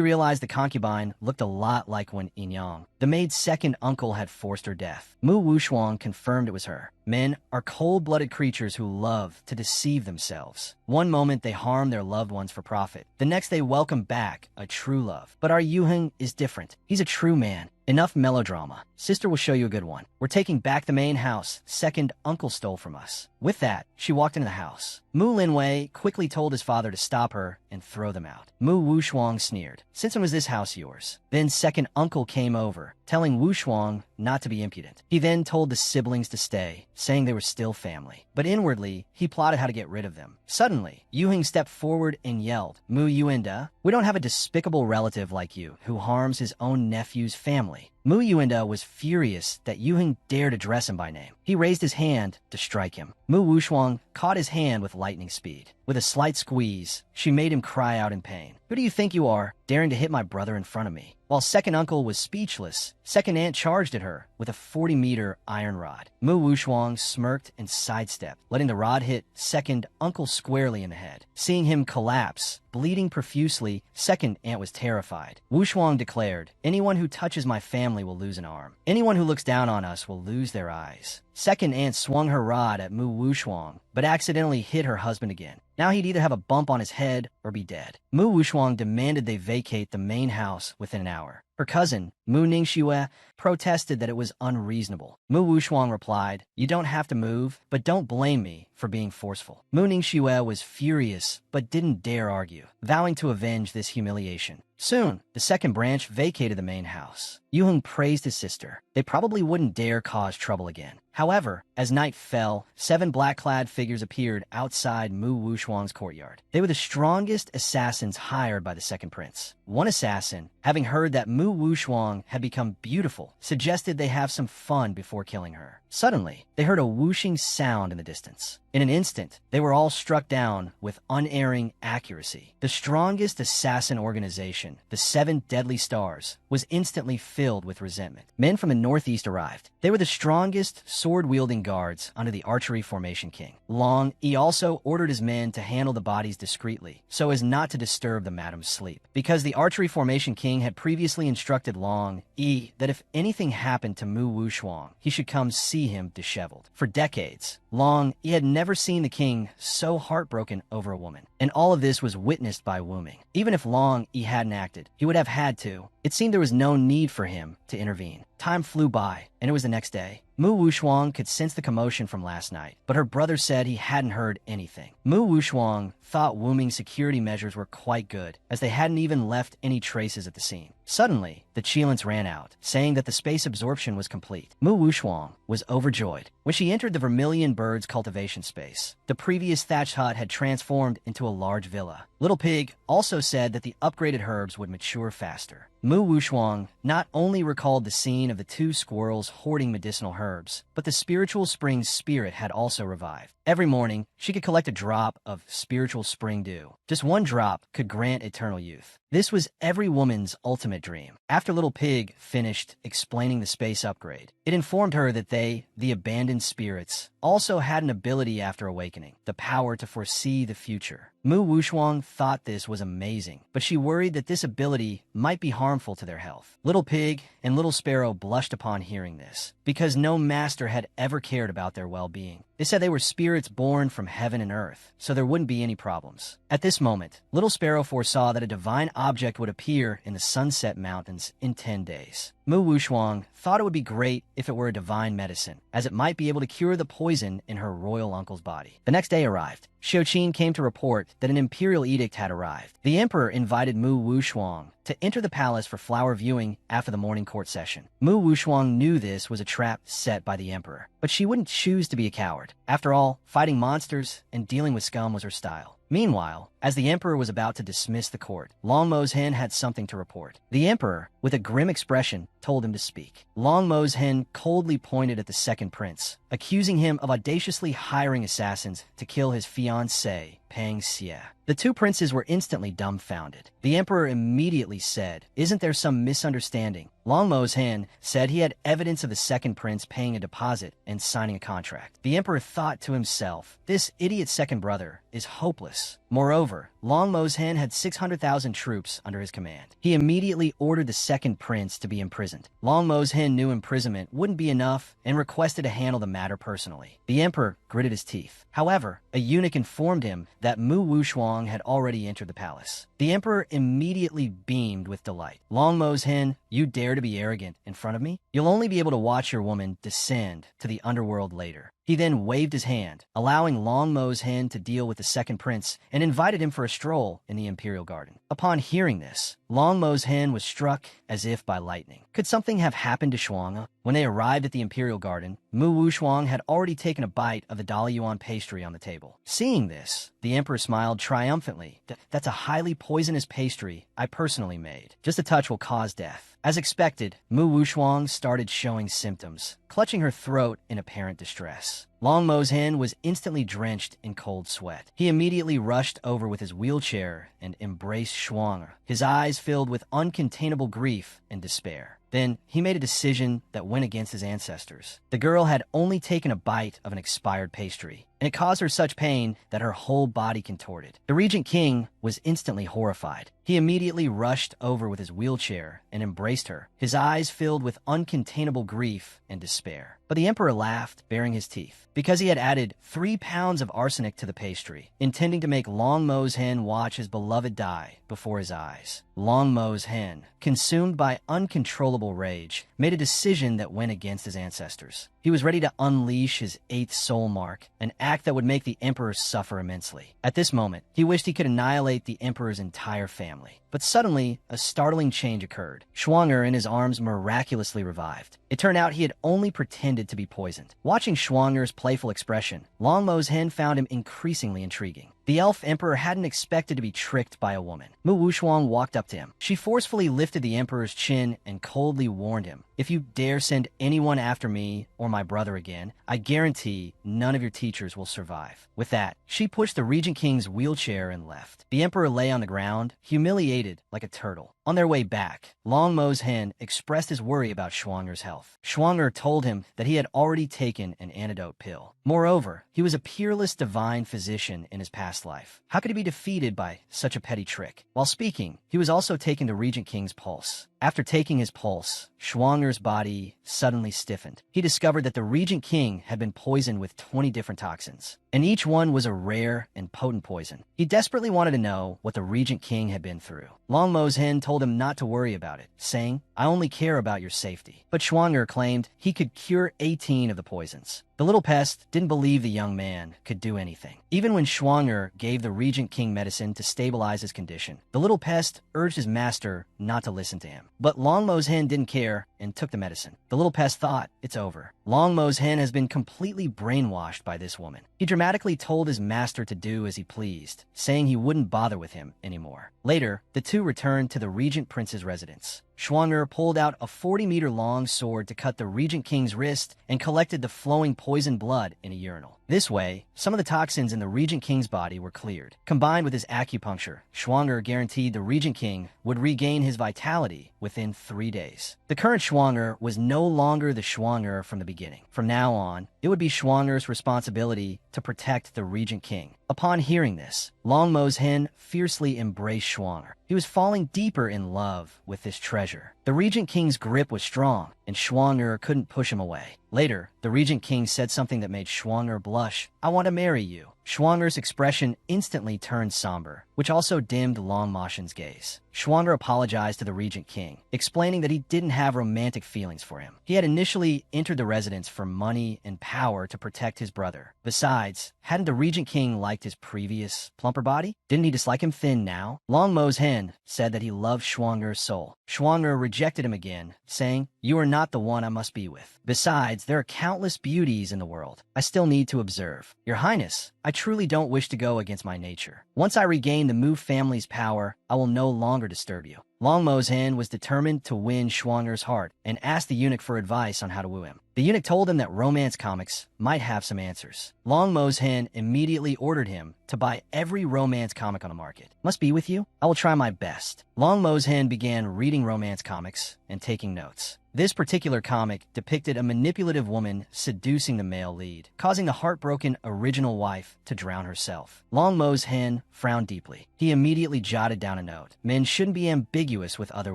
realized the concubine looked a lot like Wen Yinyang. The maid's second uncle had forced her death. Mu Wushuang confirmed it was her. Men are cold-blooded creatures who love to deceive themselves. One moment they harm their loved ones for profit. The next they welcome back a true love. But our Yuheng is different. He's a true man. Enough melodrama. Sister will show you a good one. We're taking back the main house second uncle stole from us. With that, she walked into the house. Mu Linwei quickly told his father to stop her and throw them out. Mu Wushuang sneered. "Since when was this house yours?" Then second uncle came over, telling Wushuang not to be impudent. He then told the siblings to stay, saying they were still family. But inwardly, he plotted how to get rid of them. Suddenly, Yuheng stepped forward and yelled, "Mu Yuenda, we don't have a despicable relative like you who harms his own nephew's family." Mu Yuenda was furious that Yuheng dared address him by name. He raised his hand to strike him. Mu Wushuang caught his hand with lightning speed. With a slight squeeze, she made him cry out in pain. "Who do you think you are, daring to hit my brother in front of me?" While second uncle was speechless, second aunt charged at her with a 40-meter iron rod. Mu Wushuang smirked and sidestepped, letting the rod hit second uncle squarely in the head. Seeing him collapse, bleeding profusely, second aunt was terrified. Wushuang declared, "Anyone who touches my family will lose an arm. Anyone who looks down on us will lose their eyes." Second aunt swung her rod at Mu Wushuang, but accidentally hit her husband again. Now he'd either have a bump on his head or be dead. Mu Wushuang demanded they vacate the main house within an hour. Her cousin, Mu Ningxue, protested that it was unreasonable. Mu Wushuang replied, "You don't have to move, but don't blame me for being forceful." Mu Ningxue was furious, but didn't dare argue, vowing to avenge this humiliation. Soon, the second branch vacated the main house. Yuheng praised his sister. They probably wouldn't dare cause trouble again. However, as night fell, 7 black-clad figures appeared outside Mu Wushuang's courtyard. They were the strongest assassins hired by the second prince. One assassin, having heard that Mu Wushuang had become beautiful, suggested they have some fun before killing her. Suddenly, they heard a whooshing sound in the distance. In an instant, they were all struck down with unerring accuracy. The strongest assassin organization, the Seven Deadly Stars, was instantly filled with resentment. Men from the northeast arrived. They were the strongest sword-wielding guards under the archery formation king. Long Yi also ordered his men to handle the bodies discreetly, so as not to disturb the madam's sleep. Because the archery formation king had previously instructed Long Yi that if anything happened to Mu Wushuang, he should come see him disheveled. For decades, Long Yi had never seen the king so heartbroken over a woman, and all of this was witnessed by Wu Ming. Even if Long Yi hadn't acted, he would have had to. It seemed there was no need for him to intervene. Time flew by, and it was the next day. Mu Wushuang could sense the commotion from last night, but her brother said he hadn't heard anything. Mu Wushuang thought Wu Ming's security measures were quite good, as they hadn't even left any traces at the scene. Suddenly, the Qilins ran out, saying that the space absorption was complete. Mu Wushuang was overjoyed. When she entered the Vermilion Bird's cultivation space, the previous thatched hut had transformed into a large villa. Little Pig also said that the upgraded herbs would mature faster. Mu Wushuang not only recalled the scene of the two squirrels hoarding medicinal herbs, but the spiritual spring spirit had also revived. Every morning, she could collect a drop of spiritual spring dew. Just one drop could grant eternal youth. This was every woman's ultimate dream. After Little Pig finished explaining the space upgrade, it informed her that they, the abandoned spirits, also had an ability after awakening, the power to foresee the future. Mu Wushuang thought this was amazing, but she worried that this ability might be harmful to their health. Little Pig and Little Sparrow blushed upon hearing this, because no master had ever cared about their well-being. They said they were spirits born from heaven and earth, so there wouldn't be any problems. At this moment, Little Sparrow foresaw that a divine object would appear in the Sunset Mountains in 10 days. Mu Wushuang thought it would be great if it were a divine medicine, as it might be able to cure the poison in her royal uncle's body. The next day arrived. Xiuqin came to report that an imperial edict had arrived. The emperor invited Mu Wushuang to enter the palace for flower viewing after the morning court session. Mu Wushuang knew this was a trap set by the emperor, but she wouldn't choose to be a coward. After all, fighting monsters and dealing with scum was her style. Meanwhile, as the emperor was about to dismiss the court, Long Mo's hen had something to report. The emperor, with a grim expression, told him to speak. Long Mo's hen coldly pointed at the second prince, accusing him of audaciously hiring assassins to kill his fiancée, Pang Xie. The two princes were instantly dumbfounded. The emperor immediately said, "Isn't there some misunderstanding?" Long Mo's hen said he had evidence of the second prince paying a deposit and signing a contract. The emperor thought to himself, this idiot second brother is hopeless. Moreover, Long Mo's hen had 600,000 troops under his command. He immediately ordered the second prince to be imprisoned. Long Mo's hen knew imprisonment wouldn't be enough and requested to handle the matter personally. The emperor gritted his teeth. However, a eunuch informed him that Mu Wushuang had already entered the palace. The emperor immediately beamed with delight. Long Mo's hen, you dare to be arrogant in front of me? You'll only be able to watch your woman descend to the underworld later. He then waved his hand, allowing Long Mo's hen to deal with the second prince, and invited him for a stroll in the Imperial garden. Upon hearing this, Long Mo's hen was struck as if by lightning. Could something have happened to Shuang? When they arrived at the Imperial garden, Mu Wushuang had already taken a bite of the Dalian pastry on the table. Seeing this, the emperor smiled triumphantly. That's a highly poisonous pastry I personally made. Just a touch will cause death. As expected, Mu Wushuang started showing symptoms, clutching her throat in apparent distress. Long Mo's hen was instantly drenched in cold sweat. He immediately rushed over with his wheelchair and embraced Shuang, his eyes filled with uncontainable grief and despair. Then he made a decision that went against his ancestors. The girl had only taken a bite of an expired pastry, and it caused her such pain that her whole body contorted. The Regent King was instantly horrified. He immediately rushed over with his wheelchair and embraced her, his eyes filled with uncontainable grief and despair. But the emperor laughed, baring his teeth, because he had added 3 pounds of arsenic to the pastry, intending to make Long Mo's hen watch his beloved die before his eyes. Long Mo's hen, consumed by uncontrollable rage, made a decision that went against his ancestors. He was ready to unleash his 8th soul mark, an act that would make the emperor suffer immensely. At this moment, he wished he could annihilate the emperor's entire family. But suddenly, a startling change occurred. Shuanger in his arms miraculously revived. It turned out he had only pretended to be poisoned. Watching Shuanger's playful expression, Long Mo's hen found him increasingly intriguing. The elf emperor hadn't expected to be tricked by a woman. Mu Wushuang walked up to him. She forcefully lifted the emperor's chin and coldly warned him, "If you dare send anyone after me or my brother again, I guarantee none of your teachers will survive." With that, she pushed the Regent King's wheelchair and left. The emperor lay on the ground, humiliated like a turtle. On their way back, Long Mo's hen expressed his worry about Schwanger's health. Schwanger told him that he had already taken an antidote pill. Moreover, he was a peerless divine physician in his past life. How could he be defeated by such a petty trick? While speaking, he was also taking the Regent King's pulse. After taking his pulse, Schwanger's body suddenly stiffened. He discovered that the Regent King had been poisoned with 20 different toxins, and each one was a rare and potent poison. He desperately wanted to know what the Regent King had been through. Long Mo's hen told him not to worry about it, saying, "I only care about your safety." But Schwanger claimed he could cure 18 of the poisons. The little pest didn't believe the young man could do anything. Even when Schwanger gave the Regent King medicine to stabilize his condition, the little pest urged his master not to listen to him. But Long Mo's hen didn't care and took the medicine. The little pest thought, "It's over. Long Mo's hen has been completely brainwashed by this woman." He dramatically told his master to do as he pleased, saying he wouldn't bother with him anymore. Later, the two returned to the Regent Prince's residence. Schwanger pulled out a 40-meter-long sword to cut the Regent King's wrist and collected the flowing poison blood in a urinal. This way, some of the toxins in the Regent King's body were cleared. Combined with his acupuncture, Schwanger guaranteed the Regent King would regain his vitality within 3 days. The current Schwanger was no longer the Schwanger from the beginning. From now on, it would be Schwanger's responsibility to protect the Regent King. Upon hearing this, Long Mo's hen fiercely embraced Schwanger. He was falling deeper in love with this treasure. The Regent King's grip was strong, and Schwanger couldn't push him away. Later, the Regent King said something that made Schwanger blush. "I want to marry you." Schwanger's expression instantly turned somber, which also dimmed Long Moshen's gaze. Schwanger apologized to the Regent King, explaining that he didn't have romantic feelings for him. He had initially entered the residence for money and power to protect his brother. Besides, hadn't the Regent King liked his previous plumper body? Didn't he dislike him thin now? Long Mo's hen said that he loved Schwanger's soul. Schwanger rejected him again, saying, "You are not the one I must be with. Besides, there are countless beauties in the world I still need to observe. Your Highness, I truly don't wish to go against my nature. Once I regain the Mu family's power, I will no longer disturb you." Long Mo's hen was determined to win Schwanger's heart and asked the eunuch for advice on how to woo him. The eunuch told him that romance comics might have some answers. Long Mo's hen immediately ordered him to buy every romance comic on the market. "Must be with you? I will try my best." Long Mo's hen began reading romance comics and taking notes. This particular comic depicted a manipulative woman seducing the male lead, causing the heartbroken original wife to drown herself. Long Mo's hen frowned deeply. He immediately jotted down a note. Men shouldn't be ambiguous with other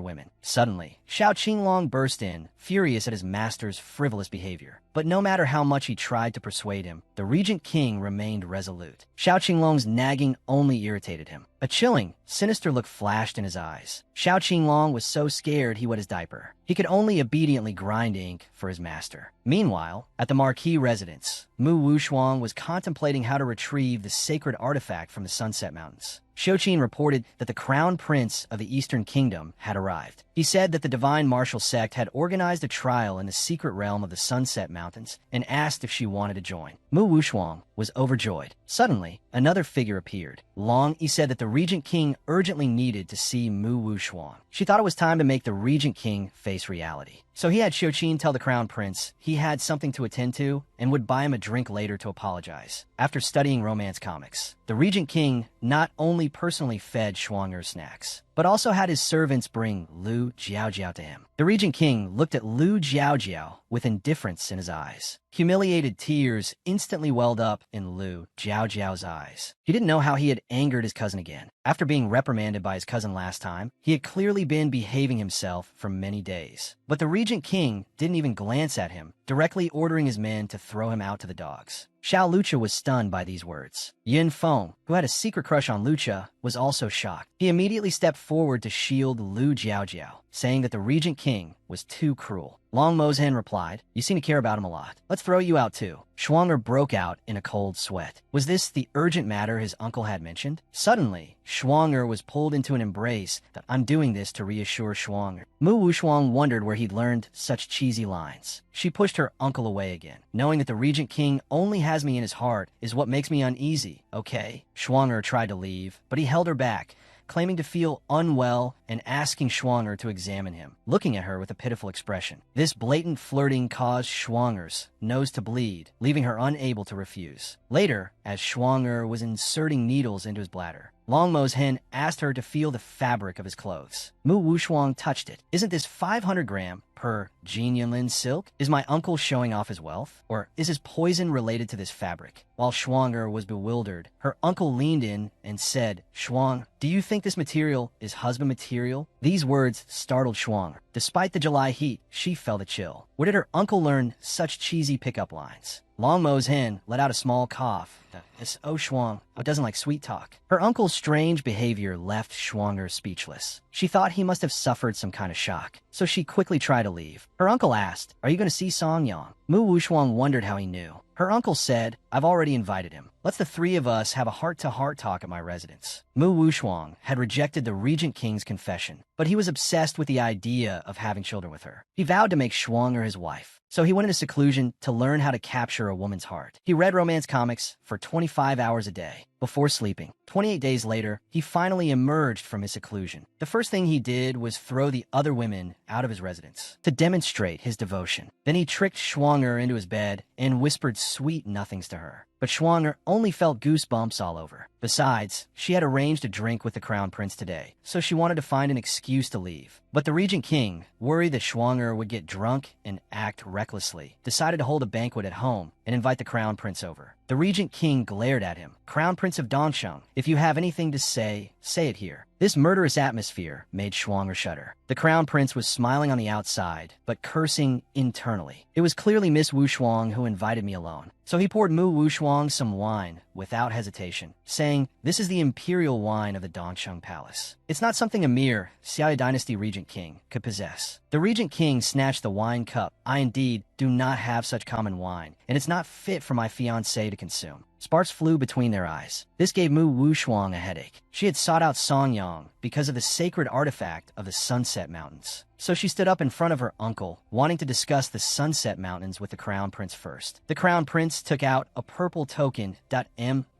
women. Suddenly, Xiao Qinglong burst in, furious at his master's frivolous behavior. But no matter how much he tried to persuade him, the Regent King remained resolute. Xiao Qinglong's nagging only irritated him. A chilling, sinister look flashed in his eyes. Xiao Qinglong was so scared he wet his diaper. He could only obediently grind ink for his master. Meanwhile, at the Marquis residence, Mu Wushuang was contemplating how to retrieve the sacred artifact from the Sunset Mountains. Shouqin reported that the crown prince of the Eastern Kingdom had arrived. He said that the divine martial sect had organized a trial in the secret realm of the Sunset Mountains and asked if she wanted to join. Mu Wushuang was overjoyed. Suddenly, another figure appeared. Long Yi said that the Regent King urgently needed to see Mu Wushuang. She thought it was time to make the Regent King face reality. So he had Shouqin tell the crown prince he had something to attend to and would buy him a drink later to apologize. After studying romance comics, the Regent King not only personally fed Schwanger snacks, but also had his servants bring Lu Jiaojiao to him. The Regent King looked at Lu Jiaojiao with indifference in his eyes. Humiliated tears instantly welled up in Lu Jiaojiao's eyes. He didn't know how he had angered his cousin again. After being reprimanded by his cousin last time, he had clearly been behaving himself for many days. But the Regent King didn't even glance at him, directly ordering his men to throw him out to the dogs. Xiao Lucha was stunned by these words. Yin Feng, who had a secret crush on Lucha, was also shocked. He immediately stepped forward to shield Lu Jiaojiao. saying that the Regent King was too cruel. Long Mo's hen replied, "You seem to care about him a lot. Let's throw you out too." Schwanger broke out in a cold sweat. Was this the urgent matter his uncle had mentioned? Suddenly, Schwanger was pulled into an embrace that "I'm doing this to reassure Schwanger." Mu Wuxuang wondered where he'd learned such cheesy lines. She pushed her uncle away again. "Knowing that the Regent King only has me in his heart is what makes me uneasy, okay?" Schwanger tried to leave, but he held her back, claiming to feel unwell and asking Schwanger to examine him, looking at her with a pitiful expression. This blatant flirting caused Schwanger's nose to bleed, leaving her unable to refuse. Later, as Schwanger was inserting needles into his bladder, Long Mo's hen asked her to feel the fabric of his clothes. Mu Wuxuang touched it. "Isn't this 500 gram per Jinyunlin silk? Is my uncle showing off his wealth? Or is his poison related to this fabric?" While Schwanger was bewildered, her uncle leaned in and said, "Schwang, do you think this material is husband material?" These words startled Schwanger. Despite the July heat, she felt a chill. Where did her uncle learn such cheesy pickup lines? Long Mo's hen let out a small cough. "It's Schwang, who doesn't like sweet talk." Her uncle's strange behavior left Schwanger speechless. She thought he must have suffered some kind of shock, so she quickly tried to leave. Her uncle asked, "Are you going to see Song Yang?" Mu Wuxuang wondered how he knew. Her uncle said, "I've already invited him. Let's the three of us have a heart-to-heart talk at my residence." Mu Wuxuang had rejected the Regent King's confession, but he was obsessed with the idea of having children with her. He vowed to make Schwanger his wife, so he went into seclusion to learn how to capture a woman's heart. He read romance comics for 25 hours a day before sleeping. 28 days later, he finally emerged from his seclusion. The first thing he did was throw the other women out of his residence to demonstrate his devotion. Then he tricked Schwanger into his bed and whispered sweet nothings to her. But Schwanger only felt goosebumps all over. Besides, she had arranged a drink with the Crown Prince today, so she wanted to find an excuse to leave. But the Regent King, worried that Schwanger would get drunk and act recklessly, decided to hold a banquet at home and invite the Crown Prince over. The Regent King glared at him. "Crown Prince of Dongsheng, if you have anything to say, say it here." This murderous atmosphere made Schwanger shudder. The Crown Prince was smiling on the outside, but cursing internally. "It was clearly Miss Wuxuang who invited me alone." So he poured Mu Wuxuang some wine without hesitation, saying, "This is the Imperial wine of the Dongsheng Palace. It's not something a mere Xiao Dynasty Regent King could possess." The Regent King snatched the wine cup. "I indeed do not have such common wine, and it's not fit for my fiancée to consume." Sparks flew between their eyes. This gave Mu Wuxuang a headache. She had sought out Song Yang because of the sacred artifact of the Sunset Mountains. So she stood up in front of her uncle, wanting to discuss the Sunset Mountains with the Crown Prince first. The Crown Prince took out a purple token.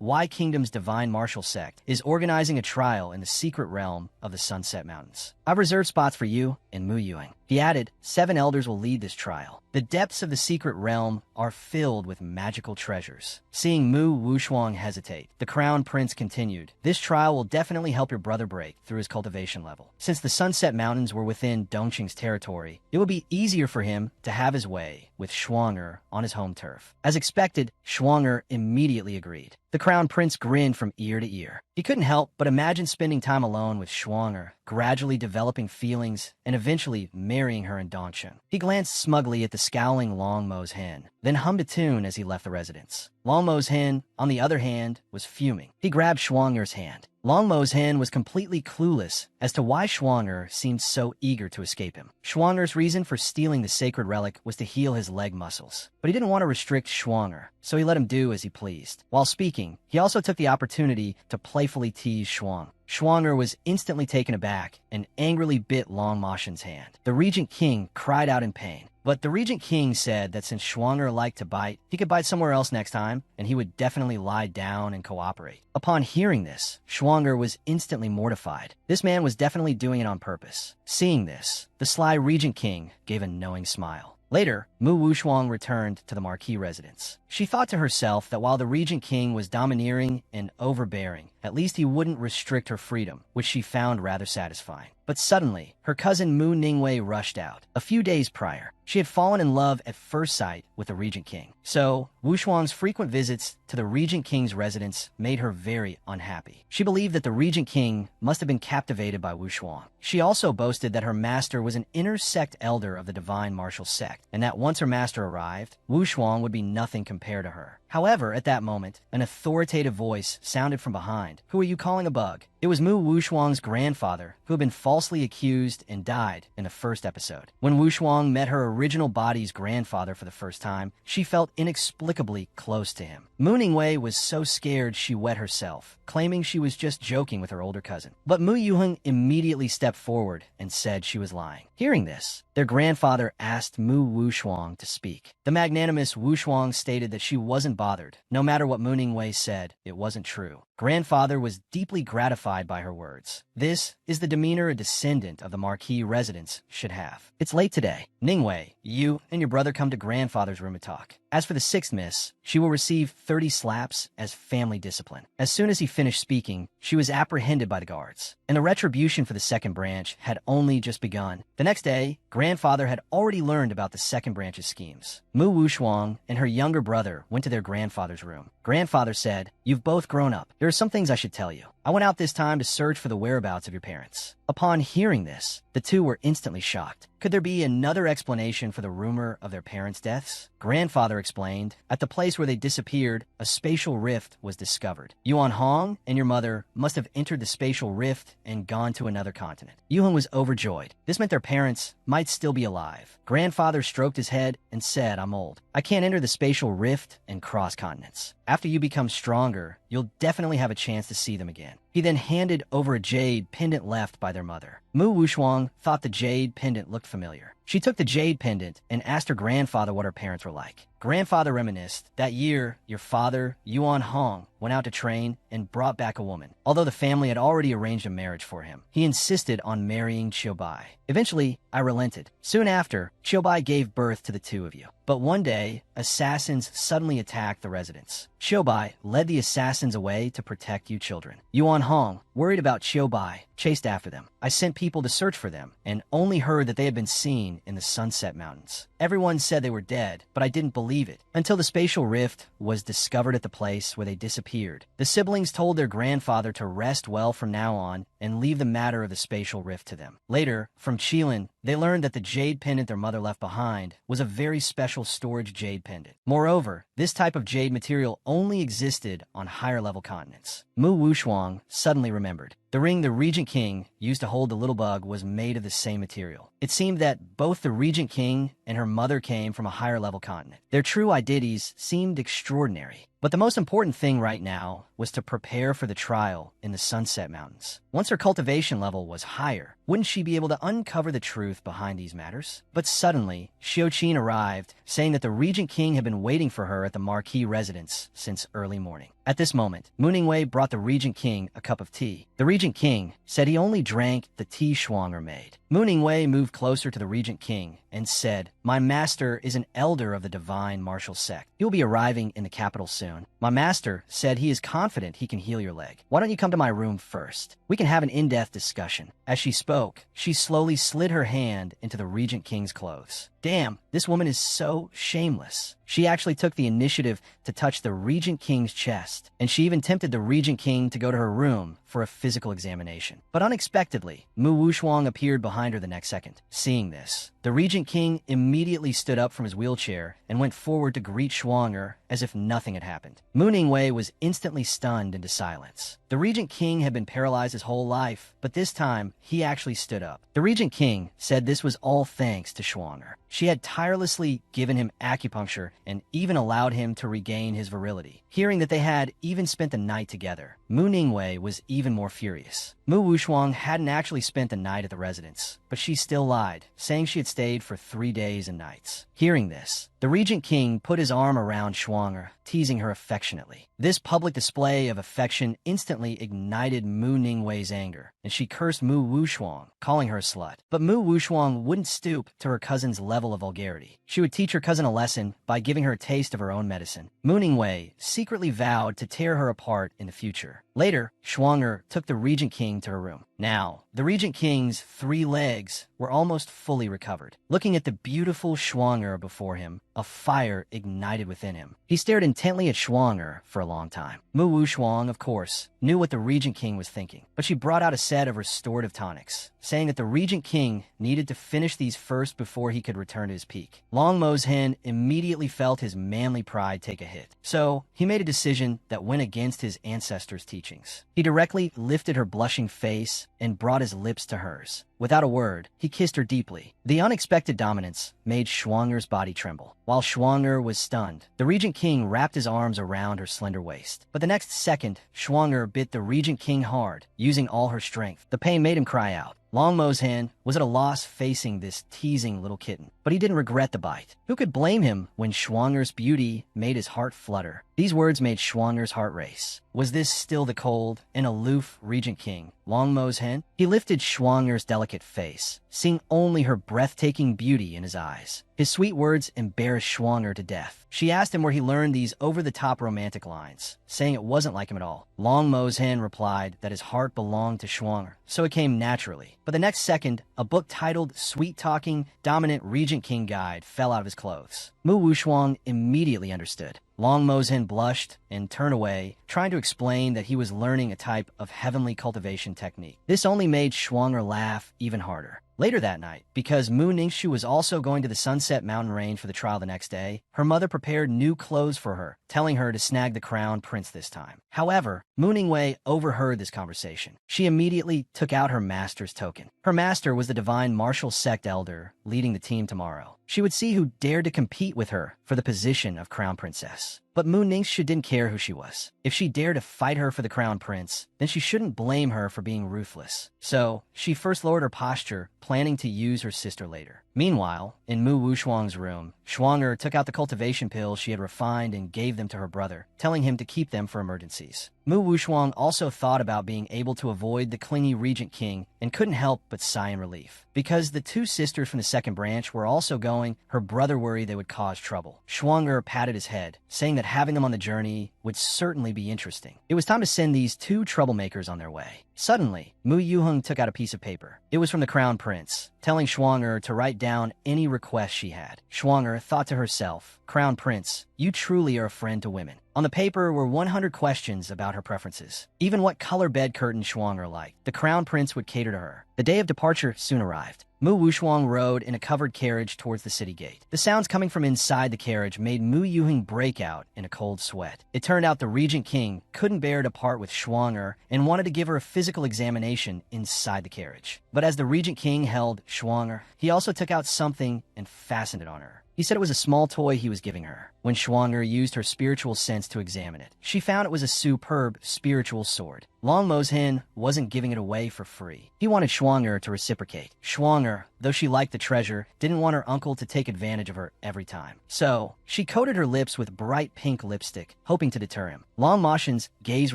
My Kingdom's Divine Martial Sect is organizing a trial in the secret realm of the Sunset Mountains. "I've reserved spots for you and Mu Yuang." He added, 7 elders will lead this trial. The depths of the secret realm are filled with magical treasures. Seeing Mu Wuxuang hesitate, the Crown Prince continued, "This trial will definitely help your brother break through his cultivation level. Since the Sunset Mountains were within Dongqing's territory, it would be easier for him to have his way with Schwanger on his home turf." As expected, Schwanger immediately agreed. The Crown Prince grinned from ear to ear. He couldn't help but imagine spending time alone with Schwanger, gradually developing feelings, and eventually marrying her in Dongsheng. He glanced smugly at the scowling Long Mo's hen, then hummed a tune as he left the residence. Long Mo's hen, on the other hand, was fuming. He grabbed Schwanger's hand. Long Mo's hen was completely clueless as to why Schwanger seemed so eager to escape him. Schwanger's reason for stealing the sacred relic was to heal his leg muscles, but he didn't want to restrict Schwanger, so he let him do as he pleased. While speaking, he also took the opportunity to playfully tease Schwang. Schwanger was instantly taken aback and angrily bit Long Moshen's hand. The Regent King cried out in pain. But the Regent King said that since Schwanger liked to bite, he could bite somewhere else next time, and he would definitely lie down and cooperate. Upon hearing this, Schwanger was instantly mortified. This man was definitely doing it on purpose. Seeing this, the sly Regent King gave a knowing smile. Later, Mu Wuxuang returned to the Marquis residence. She thought to herself that while the Regent King was domineering and overbearing, at least he wouldn't restrict her freedom, which she found rather satisfying. But suddenly, her cousin Mu Ningwei rushed out. A few days prior, she had fallen in love at first sight with the Regent King. So, Wuxuang's frequent visits to the Regent King's residence made her very unhappy. She believed that the Regent King must have been captivated by Wuxuang. She also boasted that her master was an inner sect elder of the Divine Martial Sect, and that once her master arrived, Wuxuang would be nothing compared to her. However, at that moment, an authoritative voice sounded from behind. "Who are you calling a bug?" It was Mu Wushuang's grandfather, who had been falsely accused and died in the first episode. When Wushuang met her original body's grandfather for the first time, she felt inexplicably close to him. Mu Ningwei was so scared she wet herself, claiming she was just joking with her older cousin. But Mu Yuheng immediately stepped forward and said she was lying. Hearing this, their grandfather asked Mu Wushuang to speak. The magnanimous Wushuang stated that she wasn't bothered. No matter what Mu Ningwei said, it wasn't true. Grandfather was deeply gratified by her words. This is the demeanor a descendant of the Marquis residents should have. It's late today. Ningwei, you and your brother come to grandfather's room to talk. As for the sixth miss, she will receive 30 slaps as family discipline. As soon as he finished speaking, she was apprehended by the guards, and the retribution for the second branch had only just begun. The next day, grandfather had already learned about the second branch's schemes. Mu Wushuang and her younger brother went to their grandfather's room. Grandfather said, "You've both grown up. There are some things I should tell you. I went out this time to search for the whereabouts of your parents." Upon hearing this, the two were instantly shocked. Could there be another explanation for the rumor of their parents' deaths? Grandfather explained, at the place where they disappeared, a spatial rift was discovered. Yuan Hong and your mother must have entered the spatial rift and gone to another continent. Yuheng was overjoyed. This meant their parents might still be alive. Grandfather stroked his head and said, "I'm old. I can't enter the spatial rift and cross continents. After you become stronger, you'll definitely have a chance to see them again." He then handed over a jade pendant left by their mother. Mu Wushuang thought the jade pendant looked familiar. She took the jade pendant and asked her grandfather what her parents were like. Grandfather reminisced, "That year, your father, Yuan Hong, went out to train and brought back a woman. Although the family had already arranged a marriage for him, he insisted on marrying Bai. Eventually, I relented. Soon after, Bai gave birth to the two of you. But one day, assassins suddenly attacked the residence. Bai led the assassins away to protect you children. Yuan Hong, worried about Bai, chased after them. I sent people to search for them, and only heard that they had been seen in the Sunset Mountains. Everyone said they were dead, but I didn't believe it, until the spatial rift was discovered at the place where they disappeared. The siblings told their grandfather to rest well from now on and leave the matter of the spatial rift to them. Later, from Qilin, they learned that the jade pendant their mother left behind was a very special storage jade pendant. Moreover, this type of jade material only existed on higher-level continents. Mu Wushuang suddenly remembered. The ring the Regent King used to hold the little bug was made of the same material. It seemed that both the Regent King and her mother came from a higher-level continent. Their true identities seemed extraordinary. But the most important thing right now was to prepare for the trial in the Sunset Mountains. Once her cultivation level was higher, wouldn't she be able to uncover the truth behind these matters? But suddenly, Xiuqin arrived, saying that the Regent King had been waiting for her at the Marquis residence since early morning. At this moment, Mu Ningwei brought the Regent King a cup of tea. The Regent King said he only drank the tea Shuanger made. Mu Ningwei moved closer to the Regent King and said, "My master is an elder of the divine martial sect. He'll be arriving in the capital soon. My master said he is confident he can heal your leg. Why don't you come to my room first? We can have an in-depth discussion." As she spoke, she slowly slid her hand into the Regent King's clothes. Damn, this woman is so shameless. She actually took the initiative to touch the Regent King's chest, and she even tempted the Regent King to go to her room for a physical examination. But unexpectedly, Mu Wushuang appeared behind her the next second. Seeing this, the Regent King immediately stood up from his wheelchair and went forward to greet Shuanger as if nothing had happened. Mu Ningwei was instantly stunned into silence. The Regent King had been paralyzed his whole life, but this time, he actually stood up. The Regent King said this was all thanks to Shuanger. She had tirelessly given him acupuncture and even allowed him to regain his virility. Hearing that they had even spent the night together, Mu Ningwei was even more furious. Mu Wushuang hadn't actually spent the night at the residence, but she still lied, saying she had stayed for 3 days and nights. Hearing this, the Regent King put his arm around Shuanger, teasing her affectionately. This public display of affection instantly ignited Mu Ningwei's anger, and she cursed Mu Wushuang, calling her a slut. But Mu Wushuang wouldn't stoop to her cousin's level of vulgarity. She would teach her cousin a lesson by giving her a taste of her own medicine. Mu Ningwei secretly vowed to tear her apart in the future. Later, Shuanger took the Regent King to her room. Now, the Regent King's 3 legs were almost fully recovered. Looking at the beautiful Shuanger before him, a fire ignited within him. He stared intently intently at Shuang for a long time. Mu Wushuang, of course, knew what the Regent King was thinking, but she brought out a set of restorative tonics, saying that the Regent King needed to finish these first before he could return to his peak. Long Mo's hen immediately felt his manly pride take a hit, so he made a decision that went against his ancestors' teachings. He directly lifted her blushing face and brought his lips to hers. Without a word, he kissed her deeply. The unexpected dominance made Shuang's body tremble. While Shuang was stunned, the Regent King wrapped his arms around her slender waist. But the next second, Shuang bit the Regent King hard, using all her strength. The pain made him cry out. Long Mo's hen was at a loss facing this teasing little kitten, but he didn't regret the bite. Who could blame him when Shuang's beauty made his heart flutter? These words made Shuang's heart race. Was this still the cold and aloof Regent King, Long Mo's hen? He lifted Shuang's delicate face, seeing only her breathtaking beauty in his eyes. His sweet words embarrassed Shuang to death. She asked him where he learned these over-the-top romantic lines, saying it wasn't like him at all. Long Mo's hen replied that his heart belonged to Shuang, so it came naturally. But the next second, a book titled Sweet-Talking Dominant Regent King Guide fell out of his clothes. Mu Wushuang immediately understood. Long Mo's hen blushed and turned away, trying to explain that he was learning a type of heavenly cultivation technique. This only made Shuang laugh even harder. Later that night, because Mu Ningxu was also going to the Sunset Mountain Range for the trial the next day, her mother prepared new clothes for her, telling her to snag the crown prince this time. However, Mu Ningwei overheard this conversation. She immediately took out her master's token. Her master was the divine martial sect elder leading the team tomorrow. She would see who dared to compete with her for the position of crown princess. But Mu Ningxu didn't care who she was. If she dared to fight her for the crown prince, then she shouldn't blame her for being ruthless. So, she first lowered her posture, planning to use her sister later. Meanwhile, in Mu Wushuang's room, Shuang took out the cultivation pills she had refined and gave them to her brother, telling him to keep them for emergencies. Mu Wushuang also thought about being able to avoid the clingy Regent King and couldn't help but sigh in relief. Because the two sisters from the second branch were also going, her brother worried they would cause trouble. Shuang patted his head, saying that having them on the journey would certainly be interesting. It was time to send these two troublemakers on their way. Suddenly, Mu Yuheng took out a piece of paper. It was from the Crown Prince, telling Shuang to write down any request she had. Shuang thought to herself, Crown Prince, you truly are a friend to women. On the paper were 100 questions about her preferences. Even what color bed curtain Shuang liked, the Crown Prince would cater to her. The day of departure soon arrived. Mu Wushuang rode in a covered carriage towards the city gate. The sounds coming from inside the carriage made Mu Yuheng break out in a cold sweat. It turned out the Regent King couldn't bear to part with Shuang and wanted to give her a physical examination inside the carriage. But as the Regent King held Shuang, he also took out something and fastened it on her. He said it was a small toy he was giving her. When Shuang used her spiritual sense to examine it, she found it was a superb spiritual sword. Long Mo's hen wasn't giving it away for free. He wanted Shuang to reciprocate. Shuang, though she liked the treasure, didn't want her uncle to take advantage of her every time. So, she coated her lips with bright pink lipstick, hoping to deter him. Long Moshen's gaze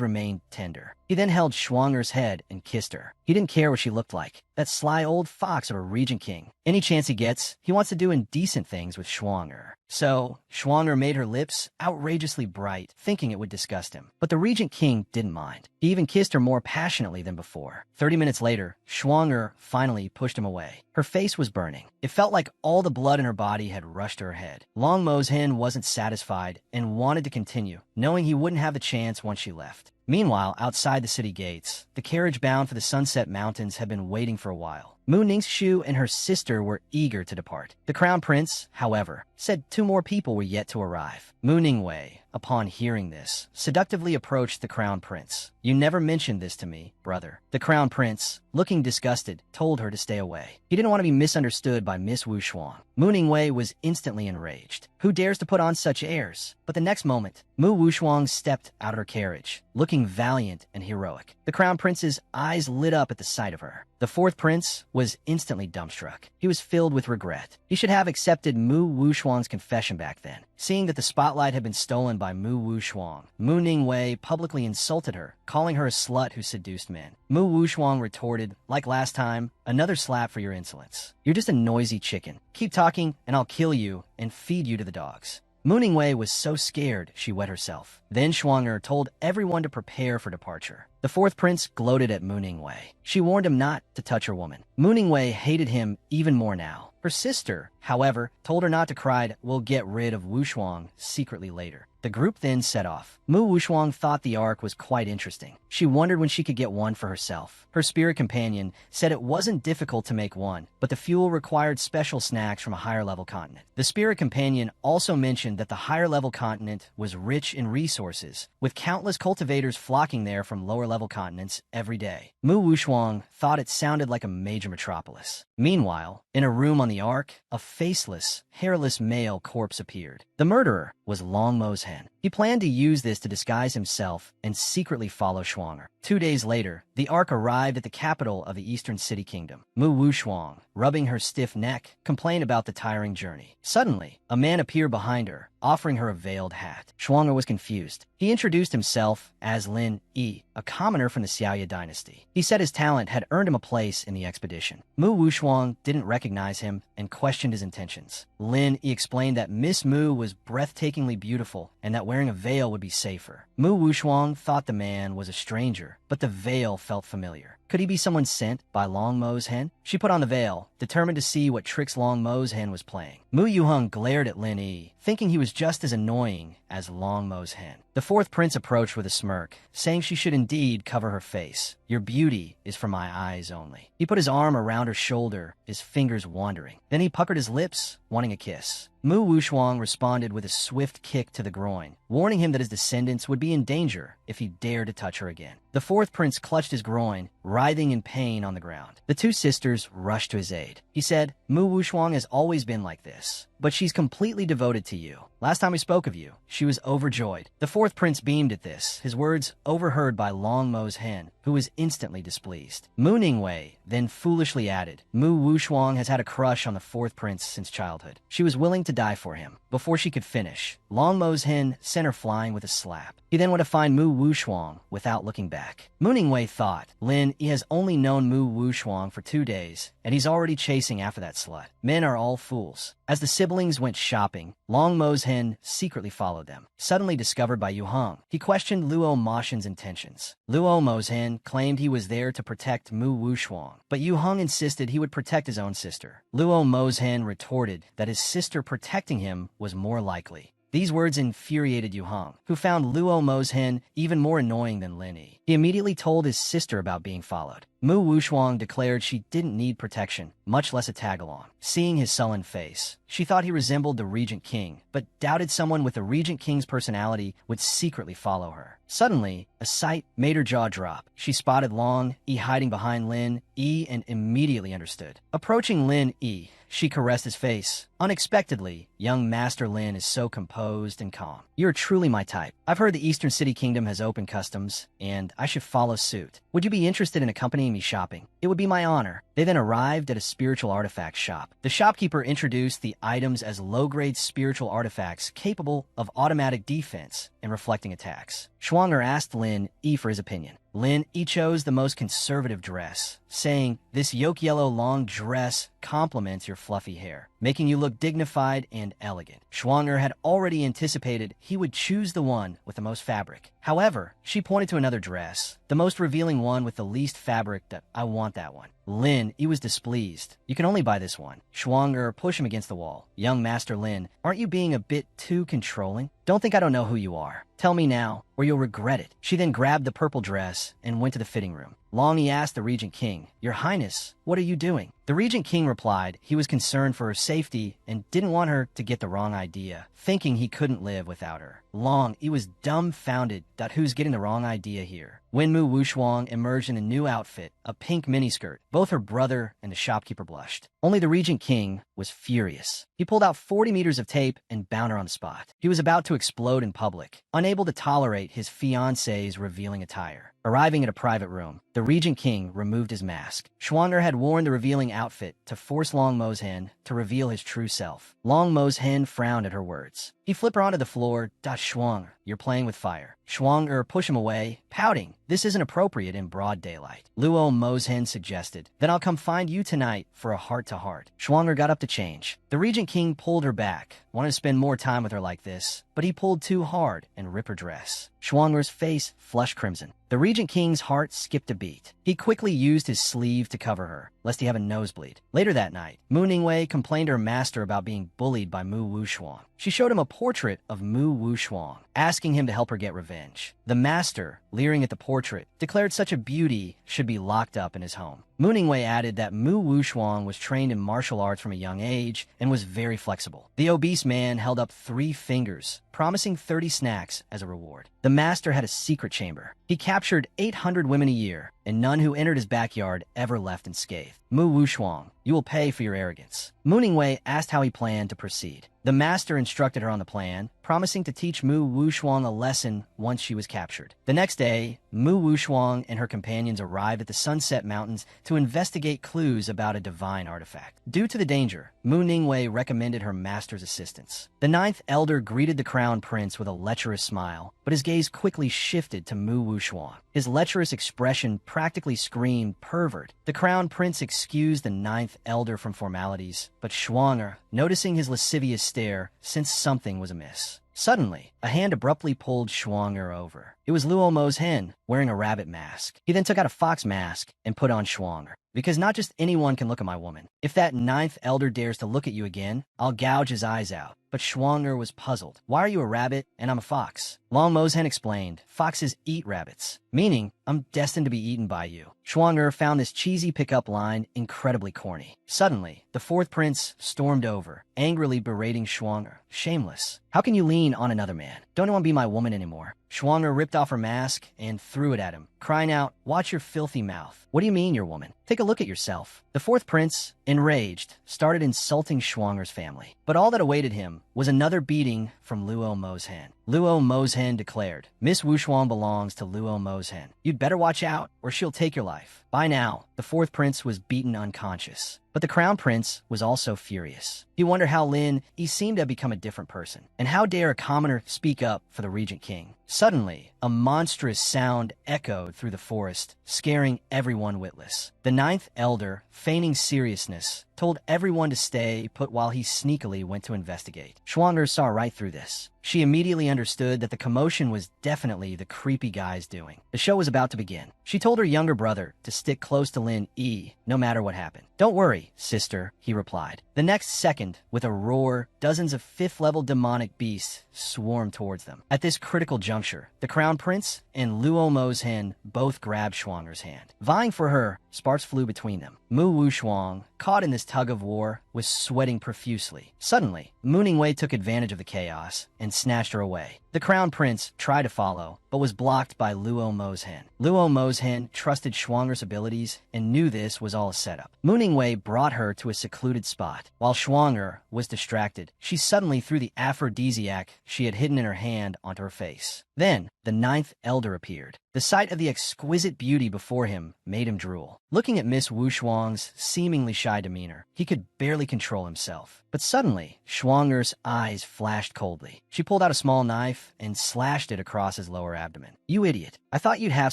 remained tender. He then held Shuang's head and kissed her. He didn't care what she looked like. That sly old fox of a Regent King. Any chance he gets, he wants to do indecent things with Shuang. So, Shuang made her lips outrageously bright, thinking it would disgust him. But the Regent King didn't mind. He even kissed her more passionately than before. 30 minutes later, Shuang finally pushed him away. Her face was burning. It felt like all the blood in her body had rushed to her head. Long Mo's hen wasn't satisfied and wanted to continue, knowing he wouldn't have the chance once she left. Meanwhile, outside the city gates, the carriage bound for the Sunset Mountains had been waiting for a while. Mu Ningxu and her sister were eager to depart. The Crown Prince, however, said 2 more people were yet to arrive. Mu Ningwei, upon hearing this, seductively approached the Crown Prince. You never mentioned this to me, brother. The Crown Prince, looking disgusted, told her to stay away. He didn't want to be misunderstood by Miss Wushuang. Mu Ningwei was instantly enraged. Who dares to put on such airs? But the next moment, Mu Wushuang stepped out of her carriage, looking valiant and heroic. The Crown Prince's eyes lit up at the sight of her. The 4th prince was instantly dumbstruck. He was filled with regret. He should have accepted Mu Wushuang's confession back then. Seeing that the spotlight had been stolen by Mu Wushuang, Mu Ningwei publicly insulted her, calling her a slut who seduced men. Mu Wushuang retorted, like last time, another slap for your insolence. You're just a noisy chicken. Keep talking and I'll kill you and feed you to the dogs. Mu Ningwei was so scared she wet herself. Then Shuang told everyone to prepare for departure. The 4th prince gloated at Mu Ningwei. She warned him not to touch her woman. Mu Ningwei hated him even more now. Her sister, however, told her not to cry, we'll get rid of Wushuang secretly later. The group then set off. Mu Wushuang thought the arc was quite interesting. She wondered when she could get one for herself. Her spirit companion said it wasn't difficult to make one, but the fuel required special snacks from a higher-level continent. The spirit companion also mentioned that the higher-level continent was rich in resources, with countless cultivators flocking there from lower-level continents every day. Mu Wushuang thought it sounded like a major metropolis. Meanwhile, in a room on the ark, a faceless, hairless male corpse appeared. The murderer was Long Mo's hen. He planned to use this to disguise himself and secretly follow Shuang'er. 2 days later, the ark arrived at the capital of the Eastern City Kingdom. Mu Wushuang, rubbing her stiff neck, complained about the tiring journey. Suddenly, a man appeared behind her, offering her a veiled hat. Shuang'er was confused. He introduced himself as Lin Yi, a commoner from the Xiaoya dynasty. He said his talent had earned him a place in the expedition. Mu Wushuang didn't recognize him and questioned his intentions. Lin Yi explained that Miss Mu was breathtakingly beautiful and that wearing a veil would be safer. Mu Wushuang thought the man was a stranger, but the veil felt familiar. Could he be someone sent by Long Mo's hen? She put on the veil, determined to see what tricks Long Mo's hen was playing. Mu Yuheng glared at Lin Yi, thinking he was just as annoying as Long Mo's hen. The fourth prince approached with a smirk, saying she should indeed cover her face. Your beauty is for my eyes only. He put his arm around her shoulder, his fingers wandering. Then he puckered his lips, wanting a kiss. Mu Wushuang responded with a swift kick to the groin, warning him that his descendants would be in danger if he dared to touch her again. The fourth prince clutched his groin, writhing in pain on the ground. The two sisters rushed to his aid. He said, Mu Wushuang has always been like this, but she's completely devoted to you. Last time we spoke of you, she was overjoyed. The fourth prince beamed at this, his words overheard by Long Mo's hen, who was instantly displeased. Mu Ningwei then foolishly added, Mu Wushuang has had a crush on the fourth prince since childhood. She was willing to die for him. Before she could finish, Long Mo's hen sent her flying with a slap. He then went to find Mu Wushuang without looking back. Mu Ningwei thought, Lin Yi has only known Mu Wushuang for 2 days, and he's already chasing after that slut. Men are all fools. As the siblings went shopping, Long Mo's hen secretly followed them. Suddenly discovered by Yu Heng, he questioned Luo Mashin's intentions. Luo Mo's hen claimed he was there to protect Mu Wushuang, but Yu Heng insisted he would protect his own sister. Luo Mo's hen retorted that his sister protecting him was more likely. These words infuriated Yu Heng, who found Luo Mo's hen even more annoying than Lin Yi. He immediately told his sister about being followed. Mu Wushuang declared she didn't need protection, much less a tag-along. Seeing his sullen face, she thought he resembled the Regent King, but doubted someone with the Regent King's personality would secretly follow her. Suddenly, a sight made her jaw drop. She spotted Long Yi hiding behind Lin Yi and immediately understood. Approaching Lin Yi, she caressed his face. Unexpectedly, young Master Lin is so composed and calm. You're truly my type. I've heard the Eastern City Kingdom has open customs, and I should follow suit. Would you be interested in accompanying me shopping? It would be my honor. They then arrived at a spiritual artifact shop. The shopkeeper introduced the items as low-grade spiritual artifacts capable of automatic defense and reflecting attacks. Shuang'er asked Lin Yi for his opinion. Lin Yi chose the most conservative dress, saying, This yolk-yellow long dress complements your fluffy hair, making you look dignified and elegant. Shuang'er had already anticipated he would choose the one with the most fabric. However, she pointed to another dress, the most revealing one with the least fabric. That I want that one. Lin Yi was displeased. You can only buy this one. Shuang'er pushed him against the wall. Young Master Lin, aren't you being a bit too controlling? Don't think I don't know who you are. Tell me now, or you'll regret it. She then grabbed the purple dress and went to the fitting room. Long Yi asked the Regent King, Your Highness, what are you doing? The Regent King replied he was concerned for her safety and didn't want her to get the wrong idea, thinking he couldn't live without her. Long Yi was dumbfounded that who's getting the wrong idea here. When Mu Wushuang emerged in a new outfit, a pink miniskirt, both her brother and the shopkeeper blushed. Only the Regent King was furious. He pulled out 40 meters of tape and bound her on the spot. He was about to explode in public, unable to tolerate his fiancée's revealing attire. Arriving at a private room, the Regent King removed his mask. Shuang'er had worn the revealing outfit to force Long Mo's hen to reveal his true self. Long Mo's hen frowned at her words. He flipped her onto the floor. Shuang'er, you're playing with fire. Shuang'er pushed him away, pouting. This isn't appropriate in broad daylight. Luo Mo's hen suggested, Then I'll come find you tonight for a heart-to-heart. Shuang'er got up to change. The Regent King pulled her back, wanted to spend more time with her like this, but he pulled too hard and ripped her dress. Shuang'er's face flushed crimson. The The Regent King's heart skipped a beat. He quickly used his sleeve to cover her, lest he have a nosebleed. Later that night, Mu Ningwei complained to her master about being bullied by Mu Wushuang. She showed him a portrait of Mu Wushuang, asking him to help her get revenge. The master, leering at the portrait, declared such a beauty should be locked up in his home. Mu Ningwei added that Mu Wushuang was trained in martial arts from a young age and was very flexible. The obese man held up 3 fingers, promising 30 snacks as a reward. The master had a secret chamber. He captured 800 women a year, and none who entered his backyard ever left unscathed. Mu Wushuang, you will pay for your arrogance. Mu Ningwei asked how he planned to proceed. The master instructed her on the plan, promising to teach Mu Wushuang a lesson once she was captured. The next day, Mu Wushuang and her companions arrived at the Sunset Mountains to investigate clues about a divine artifact. Due to the danger, Mu Ningwei recommended her master's assistance. The 9th elder greeted the crown prince with a lecherous smile, but his gaze quickly shifted to Mu Wushuang. His lecherous expression practically screamed pervert. The crown prince excused the 9th elder from formalities, but Shuang'er, noticing his lascivious stare, sensed something was amiss. Suddenly, a hand abruptly pulled Shuang'er over. It was Luo Mo's hen, wearing a rabbit mask. He then took out a fox mask and put on Shuang'er. Because not just anyone can look at my woman. If that 9th elder dares to look at you again, I'll gouge his eyes out. But Shuang'er was puzzled. Why are you a rabbit and I'm a fox? Long Mo's hen explained, foxes eat rabbits, meaning I'm destined to be eaten by you. Shuang'er found this cheesy pickup line incredibly corny. Suddenly, the 4th prince stormed over, angrily berating Shuang'er. Shameless. How can you lean on another man? Don't want to be my woman anymore. Shuang'er ripped off her mask and threw it at him, crying out, watch your filthy mouth. What do you mean you're woman? Take a look at yourself. The 4th prince, enraged, started insulting Shuang'er's family. But all that awaited him was another beating from Luo Mo's hen. Luo Mo's hen declared, Miss Wushuang belongs to Luo Mo's hen. You'd better watch out or she'll take your life. By now, the 4th prince was beaten unconscious. But the crown prince was also furious. He wondered how Lin Yi seemed to have become a different person. And how dare a commoner speak up for the Regent King? Suddenly, a monstrous sound echoed through the forest, scaring everyone witless. The 9th elder, feigning seriousness, told everyone to stay put while he sneakily went to investigate. Shuang'er saw right through this. She immediately understood that the commotion was definitely the creepy guy's doing. The show was about to begin. She told her younger brother to stick close to Lin Yi, no matter what happened. Don't worry, sister, he replied. The next second, with a roar, dozens of 5th-level demonic beasts swarmed towards them. At this critical juncture, the crown prince and Luo Mo's hen both grabbed Shuang'er's hand. Vying for her, sparks flew between them. Mu Wushuang, caught in this tug of war, was sweating profusely. Suddenly, Mu Ningwei took advantage of the chaos and snatched her away. The crown prince tried to follow, but was blocked by Luo Mo's hen. Luo Mo's hen trusted Shuang'er's abilities and knew this was all a setup. Mu Ningwei brought her to a secluded spot. While Shuang'er was distracted, she suddenly threw the aphrodisiac she had hidden in her hand onto her face. Then, the 9th elder appeared. The sight of the exquisite beauty before him made him drool. Looking at Miss Wushuang's seemingly shy demeanor, he could barely control himself. But suddenly, Shuang'er's eyes flashed coldly. She pulled out a small knife and slashed it across his lower abdomen. You idiot. I thought you'd have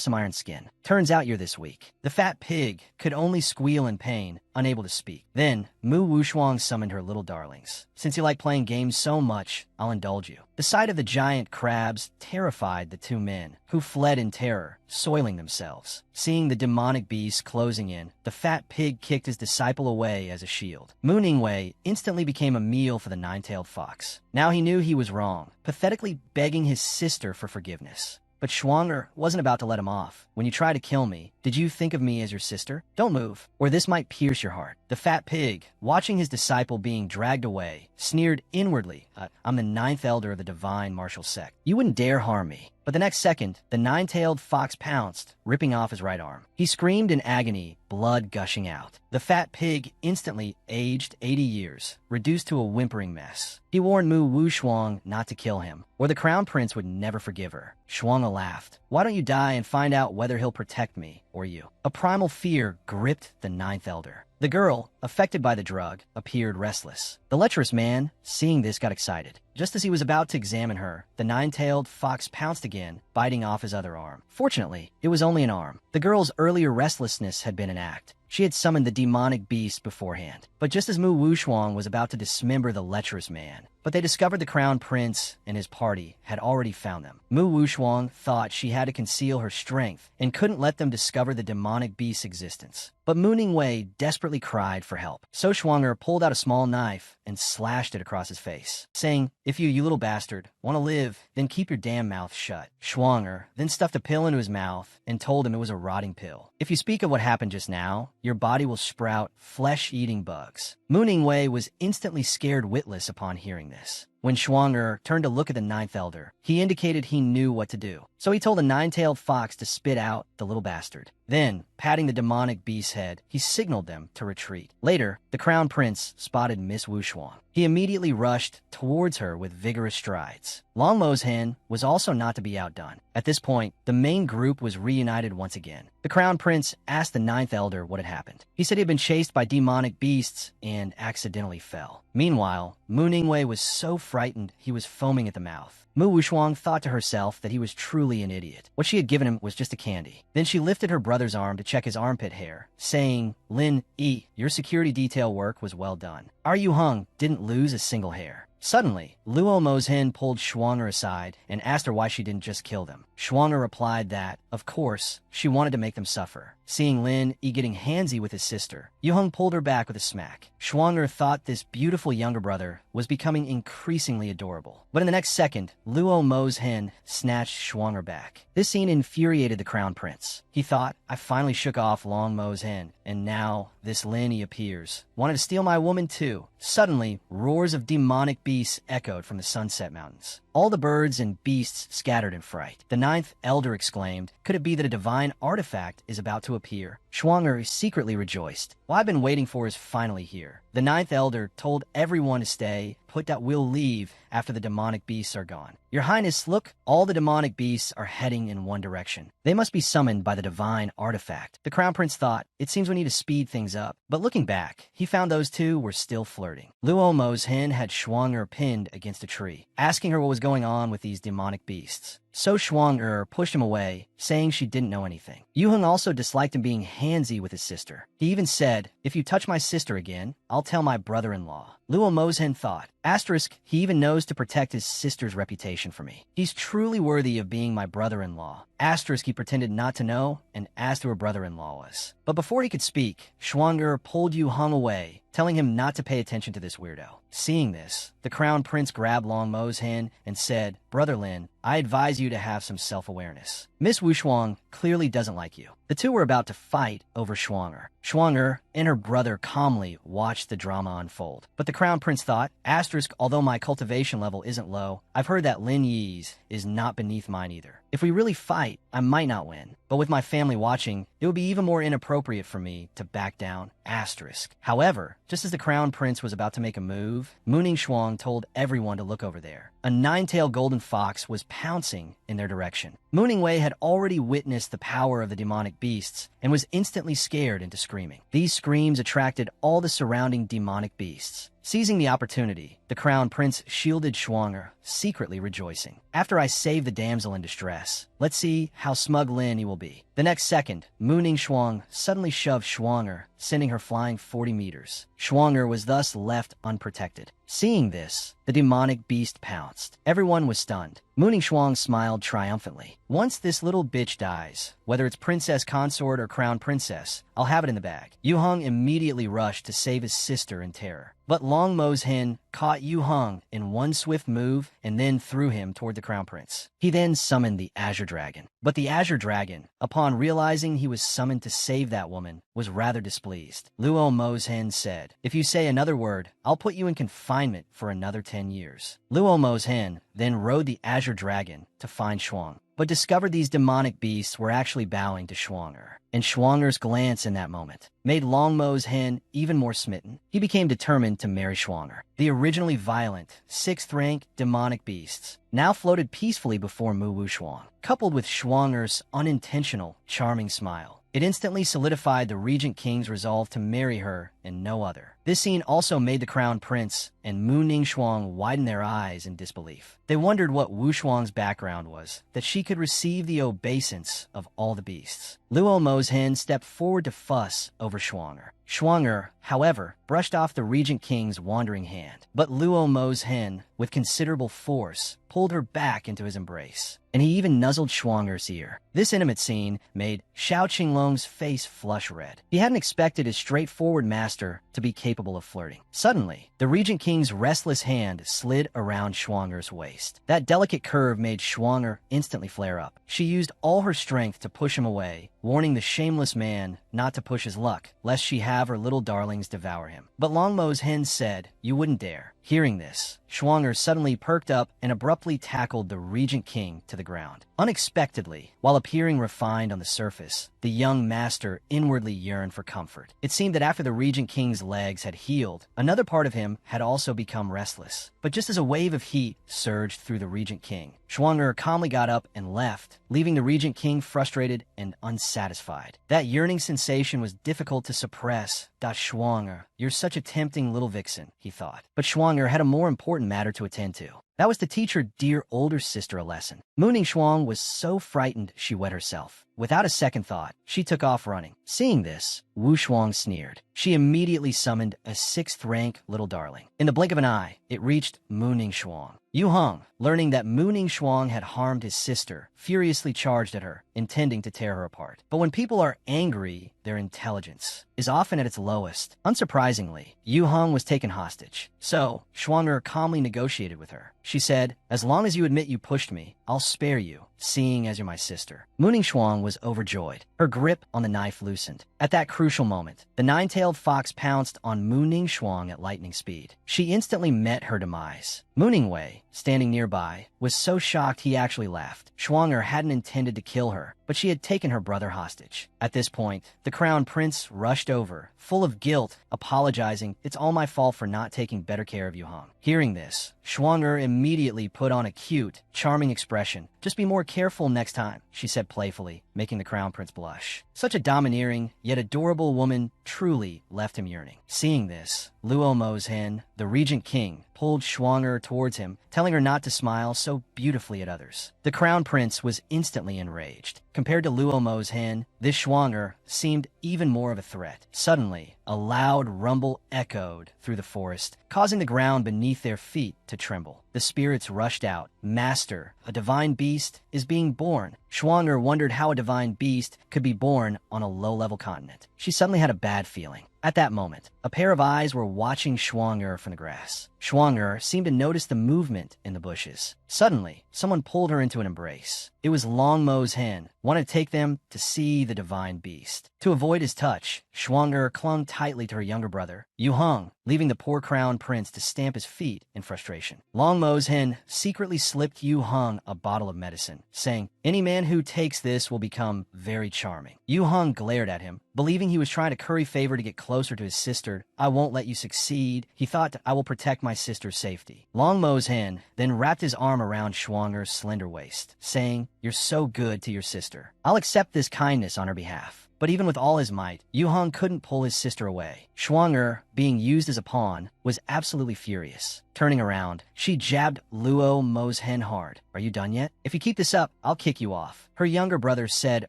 some iron skin. Turns out you're this weak. The fat pig could only squeal in pain, unable to speak. Then, Mu Wushuang summoned her little darlings. Since you like playing games so much, I'll indulge you. The sight of the giant crabs terrified the 2 men, who fled in terror, soiling themselves. Seeing the demonic beast closing in, the fat pig kicked his disciple away as a shield. Mu Ningwei instantly became a meal for the 9-tailed fox. Now he knew he was wrong, pathetically begging his sister for forgiveness. But Shuang'er wasn't about to let him off. When you try to kill me, did you think of me as your sister? Don't move, or this might pierce your heart. The fat pig, watching his disciple being dragged away, sneered inwardly, I'm the 9th elder of the divine martial sect. You wouldn't dare harm me. But the next second, the 9-tailed fox pounced, ripping off his right arm. He screamed in agony, blood gushing out. The fat pig instantly aged 80 years, reduced to a whimpering mess. He warned Mu Wushuang not to kill him, or the crown prince would never forgive her. Shuang'er laughed. Why don't you die and find out whether he'll protect me or you? A primal fear gripped the 9th elder. The girl, affected by the drug, appeared restless. The lecherous man, seeing this, got excited. Just as he was about to examine her, the nine-tailed fox pounced again, biting off his other arm. Fortunately, it was only an arm. The girl's earlier restlessness had been an act. She had summoned the demonic beast beforehand. But just as Mu Wushuang was about to dismember the lecherous man, they discovered the crown prince and his party had already found them. Mu Wushuang thought she had to conceal her strength and couldn't let them discover the demonic beast's existence. But Mu Ningwei desperately cried for help. So Shuanger pulled out a small knife and slashed it across his face, saying, "If you little bastard, want to live, then keep your damn mouth shut." Shuanger then stuffed a pill into his mouth and told him it was a rotting pill. "If you speak of what happened just now, your body will sprout flesh-eating bugs." Mu Ningwei was instantly scared witless upon hearing this. When Shuanger turned to look at the ninth elder, he indicated he knew what to do. So he told the nine-tailed fox to spit out the little bastard. Then, patting the demonic beast's head, he signaled them to retreat. Later, the crown prince spotted Miss Wushuang. He immediately rushed towards her with vigorous strides. Longmo's hen was also not to be outdone. At this point, the main group was reunited once again. The crown prince asked the ninth elder what had happened. He said he had been chased by demonic beasts and accidentally fell. Meanwhile, Mu Ningwei was so frightened he was foaming at the mouth. Mu Wushuang thought to herself that he was truly an idiot. What she had given him was just a candy. Then she lifted her brother's arm to check his armpit hair, saying, "Lin Yi, your security detail work was well done. Our Yu Hung didn't lose a single hair." Suddenly, Luo Mo's hen pulled Shuanger aside and asked her why she didn't just kill them. Shuanger replied that, of course, she wanted to make them suffer. Seeing Lin Yi getting handsy with his sister, Yu Hung pulled her back with a smack. Shuanger thought this beautiful younger brother was becoming increasingly adorable. But in the next second, Luo Mo's hen snatched Shuanger back. This scene infuriated the crown prince. He thought, "I finally shook off Long Mo's hen, and now this Lin Yi appears. Wanted to steal my woman too." Suddenly, roars of demonic beasts echoed from the Sunset Mountains. All the birds and beasts scattered in fright. The ninth elder exclaimed, "Could it be that a divine artifact is about to appear?" Shuanger secretly rejoiced. "What I've been waiting for is finally here." The ninth elder told everyone to stay put, that we'll leave after the demonic beasts are gone. "Your Highness, look, all the demonic beasts are heading in one direction. They must be summoned by the divine artifact." The crown prince thought, "It seems we need to speed things up." But looking back, he found those two were still flirting. Luo Mo's hen had Shuanger pinned against a tree, asking her what was going on with these demonic beasts. So Shuanger pushed him away, saying she didn't know anything. Yu Hung also disliked him being handsy with his sister. He even said, "If you touch my sister again, I'll tell my brother-in-law." Luo Mo's hen thought, "Asterisk, he even knows to protect his sister's reputation for me. He's truly worthy of being my brother-in-law." Asterisk, he pretended not to know and asked who her brother-in-law was. But before he could speak, Shuanger pulled Yu Hung away, telling him not to pay attention to this weirdo. Seeing this, the crown prince grabbed Long Mo's hen and said, "Brother Lin, I advise you to have some self-awareness. Miss Wushuang clearly doesn't like you." The two were about to fight over Shuanger. Shuanger and her brother calmly watched the drama unfold. But the crown prince thought, asterisk, although my cultivation level isn't low, I've heard that Lin Yi's is not beneath mine either. If we really fight, I might not win. But with my family watching, it would be even more inappropriate for me to back down, asterisk. However, just as the crown prince was about to make a move, Mooning Shuang told everyone to look over there. A nine-tailed golden fox was pouncing in their direction. Mooning Wei had already witnessed the power of the demonic beasts and was instantly scared into screaming. These screams attracted all the surrounding demonic beasts. Seizing the opportunity, the crown prince shielded Shuanger, secretly rejoicing. "After I save the damsel in distress, let's see how smug Lin Yi will be." The next second, Mooning Shuang suddenly shoved Shuanger, sending her flying 40 meters. Shuanger was thus left unprotected. Seeing this, the demonic beast pounced. Everyone was stunned. Mooning Shuang smiled triumphantly. "Once this little bitch dies, whether it's princess consort or crown princess, I'll have it in the bag." Yu Hung immediately rushed to save his sister in terror. But Long Mo's hen caught Yu Hung in one swift move and then threw him toward the crown prince. He then summoned the Azure Dragon. But the Azure Dragon, upon realizing he was summoned to save that woman, was rather displeased. Luo Mo's hen said, "If you say another word, I'll put you in confinement for another 10 years. Luo Mo's hen then rode the Azure Dragon to find Shuang, but discovered these demonic beasts were actually bowing to Shuanger. And Shuanger's glance in that moment made Long Mo's hen even more smitten. He became determined to marry Shuanger. The originally violent, 6th-rank demonic beasts now floated peacefully before Mu Wushuang, coupled with Shuanger's unintentional, charming smile. It instantly solidified the Regent King's resolve to marry her and no other. This scene also made the Crown Prince and Mu Ningxuang widen their eyes in disbelief. They wondered what Wu Shuang's background was, that she could receive the obeisance of all the beasts. Luo Mo's hen stepped forward to fuss over Shuanger. Shuanger, however, brushed off the Regent King's wandering hand. But Luo Mo's hen, with considerable force, pulled her back into his embrace, and he even nuzzled Shuanger's ear. This intimate scene made Xiao Qinglong's face flush red. He hadn't expected his straightforward master to be capable of flirting. Suddenly, the Regent King's restless hand slid around Shuanger's waist. That delicate curve made Shuanger instantly flare up. She used all her strength to push him away, warning the shameless man not to push his luck, lest she have her little darlings devour him. But Longmo's hen said, "You wouldn't dare." Hearing this, Shuanger suddenly perked up and abruptly tackled the Regent King to the ground. Unexpectedly, while appearing refined on the surface, the young master inwardly yearned for comfort. It seemed that after the Regent King's legs had healed, another part of him had also become restless. But just as a wave of heat surged through the Regent King, Shuanger calmly got up and left, leaving the Regent King frustrated and unsatisfied. That yearning sensation was difficult to suppress. Shuanger, you're such a tempting little vixen, he thought. But Shuanger had a more important matter to attend to. That was to teach her dear older sister a lesson. Mu Ningxuang was so frightened she wet herself. Without a second thought, she took off running. Seeing this, Wu Shuang sneered. She immediately summoned a 6th-rank little darling. In the blink of an eye, it reached Mu Ningxuang. Yu Heng, learning that Mu Ningxuang had harmed his sister, furiously charged at her, intending to tear her apart. But when people are angry, their intelligence is often at its lowest. Unsurprisingly, Yu Heng was taken hostage. So, Shuanger calmly negotiated with her. She said, "As long as you admit you pushed me, I'll spare you, seeing as you're my sister." Mu Ningxuang was overjoyed. Her grip on the knife loosened. At that crucial moment, the nine-tailed fox pounced on Mu Ningxuang at lightning speed. She instantly met her demise. Mu Ningwei, standing nearby, was so shocked he actually laughed. Shuanger hadn't intended to kill her, but she had taken her brother hostage. At this point, the Crown Prince rushed over, full of guilt, apologizing, "It's all my fault for not taking better care of Yu Heng." Hearing this, Shuanger immediately put on a cute, charming expression. "Just be more careful next time," she said playfully, making the Crown Prince blush. Such a domineering, yet adorable woman truly left him yearning. Seeing this, Luo Mo's hen, the Regent King, pulled Shuanger towards him, telling her not to smile so beautifully at others. The Crown Prince was instantly enraged. Compared to Luo Mo's hen, this Shuanger seemed even more of a threat. Suddenly, a loud rumble echoed through the forest, causing the ground beneath their feet to tremble. The spirits rushed out. "Master, a divine beast is being born." Shuanger wondered how a divine beast could be born on a low-level continent. She suddenly had a bad feeling. At that moment, a pair of eyes were watching Shuanger from the grass. Shuanger seemed to notice the movement in the bushes. Suddenly, someone pulled her into an embrace. It was Longmo's hen, wanted to take them to see the divine beast. To avoid his touch, Shuanger clung tightly to her younger brother, Yu Heng, leaving the poor Crown Prince to stamp his feet in frustration. Longmo's hen secretly slipped Yu Heng a bottle of medicine, saying, "Any man who takes this will become very charming." Yu Heng glared at him, believing he was trying to curry favor to get closer to his sister. "I won't let you succeed," he thought. "I will protect my sister's safety." Longmo's hen then wrapped his arm around Shuanger's slender waist, saying, "You're so good to your sister. I'll accept this kindness on her behalf." But even with all his might, Yu Heng couldn't pull his sister away. Shuanger, being used as a pawn, was absolutely furious. Turning around, she jabbed Luo Mo's hen hard. "Are you done yet? If you keep this up, I'll kick you off." Her younger brother said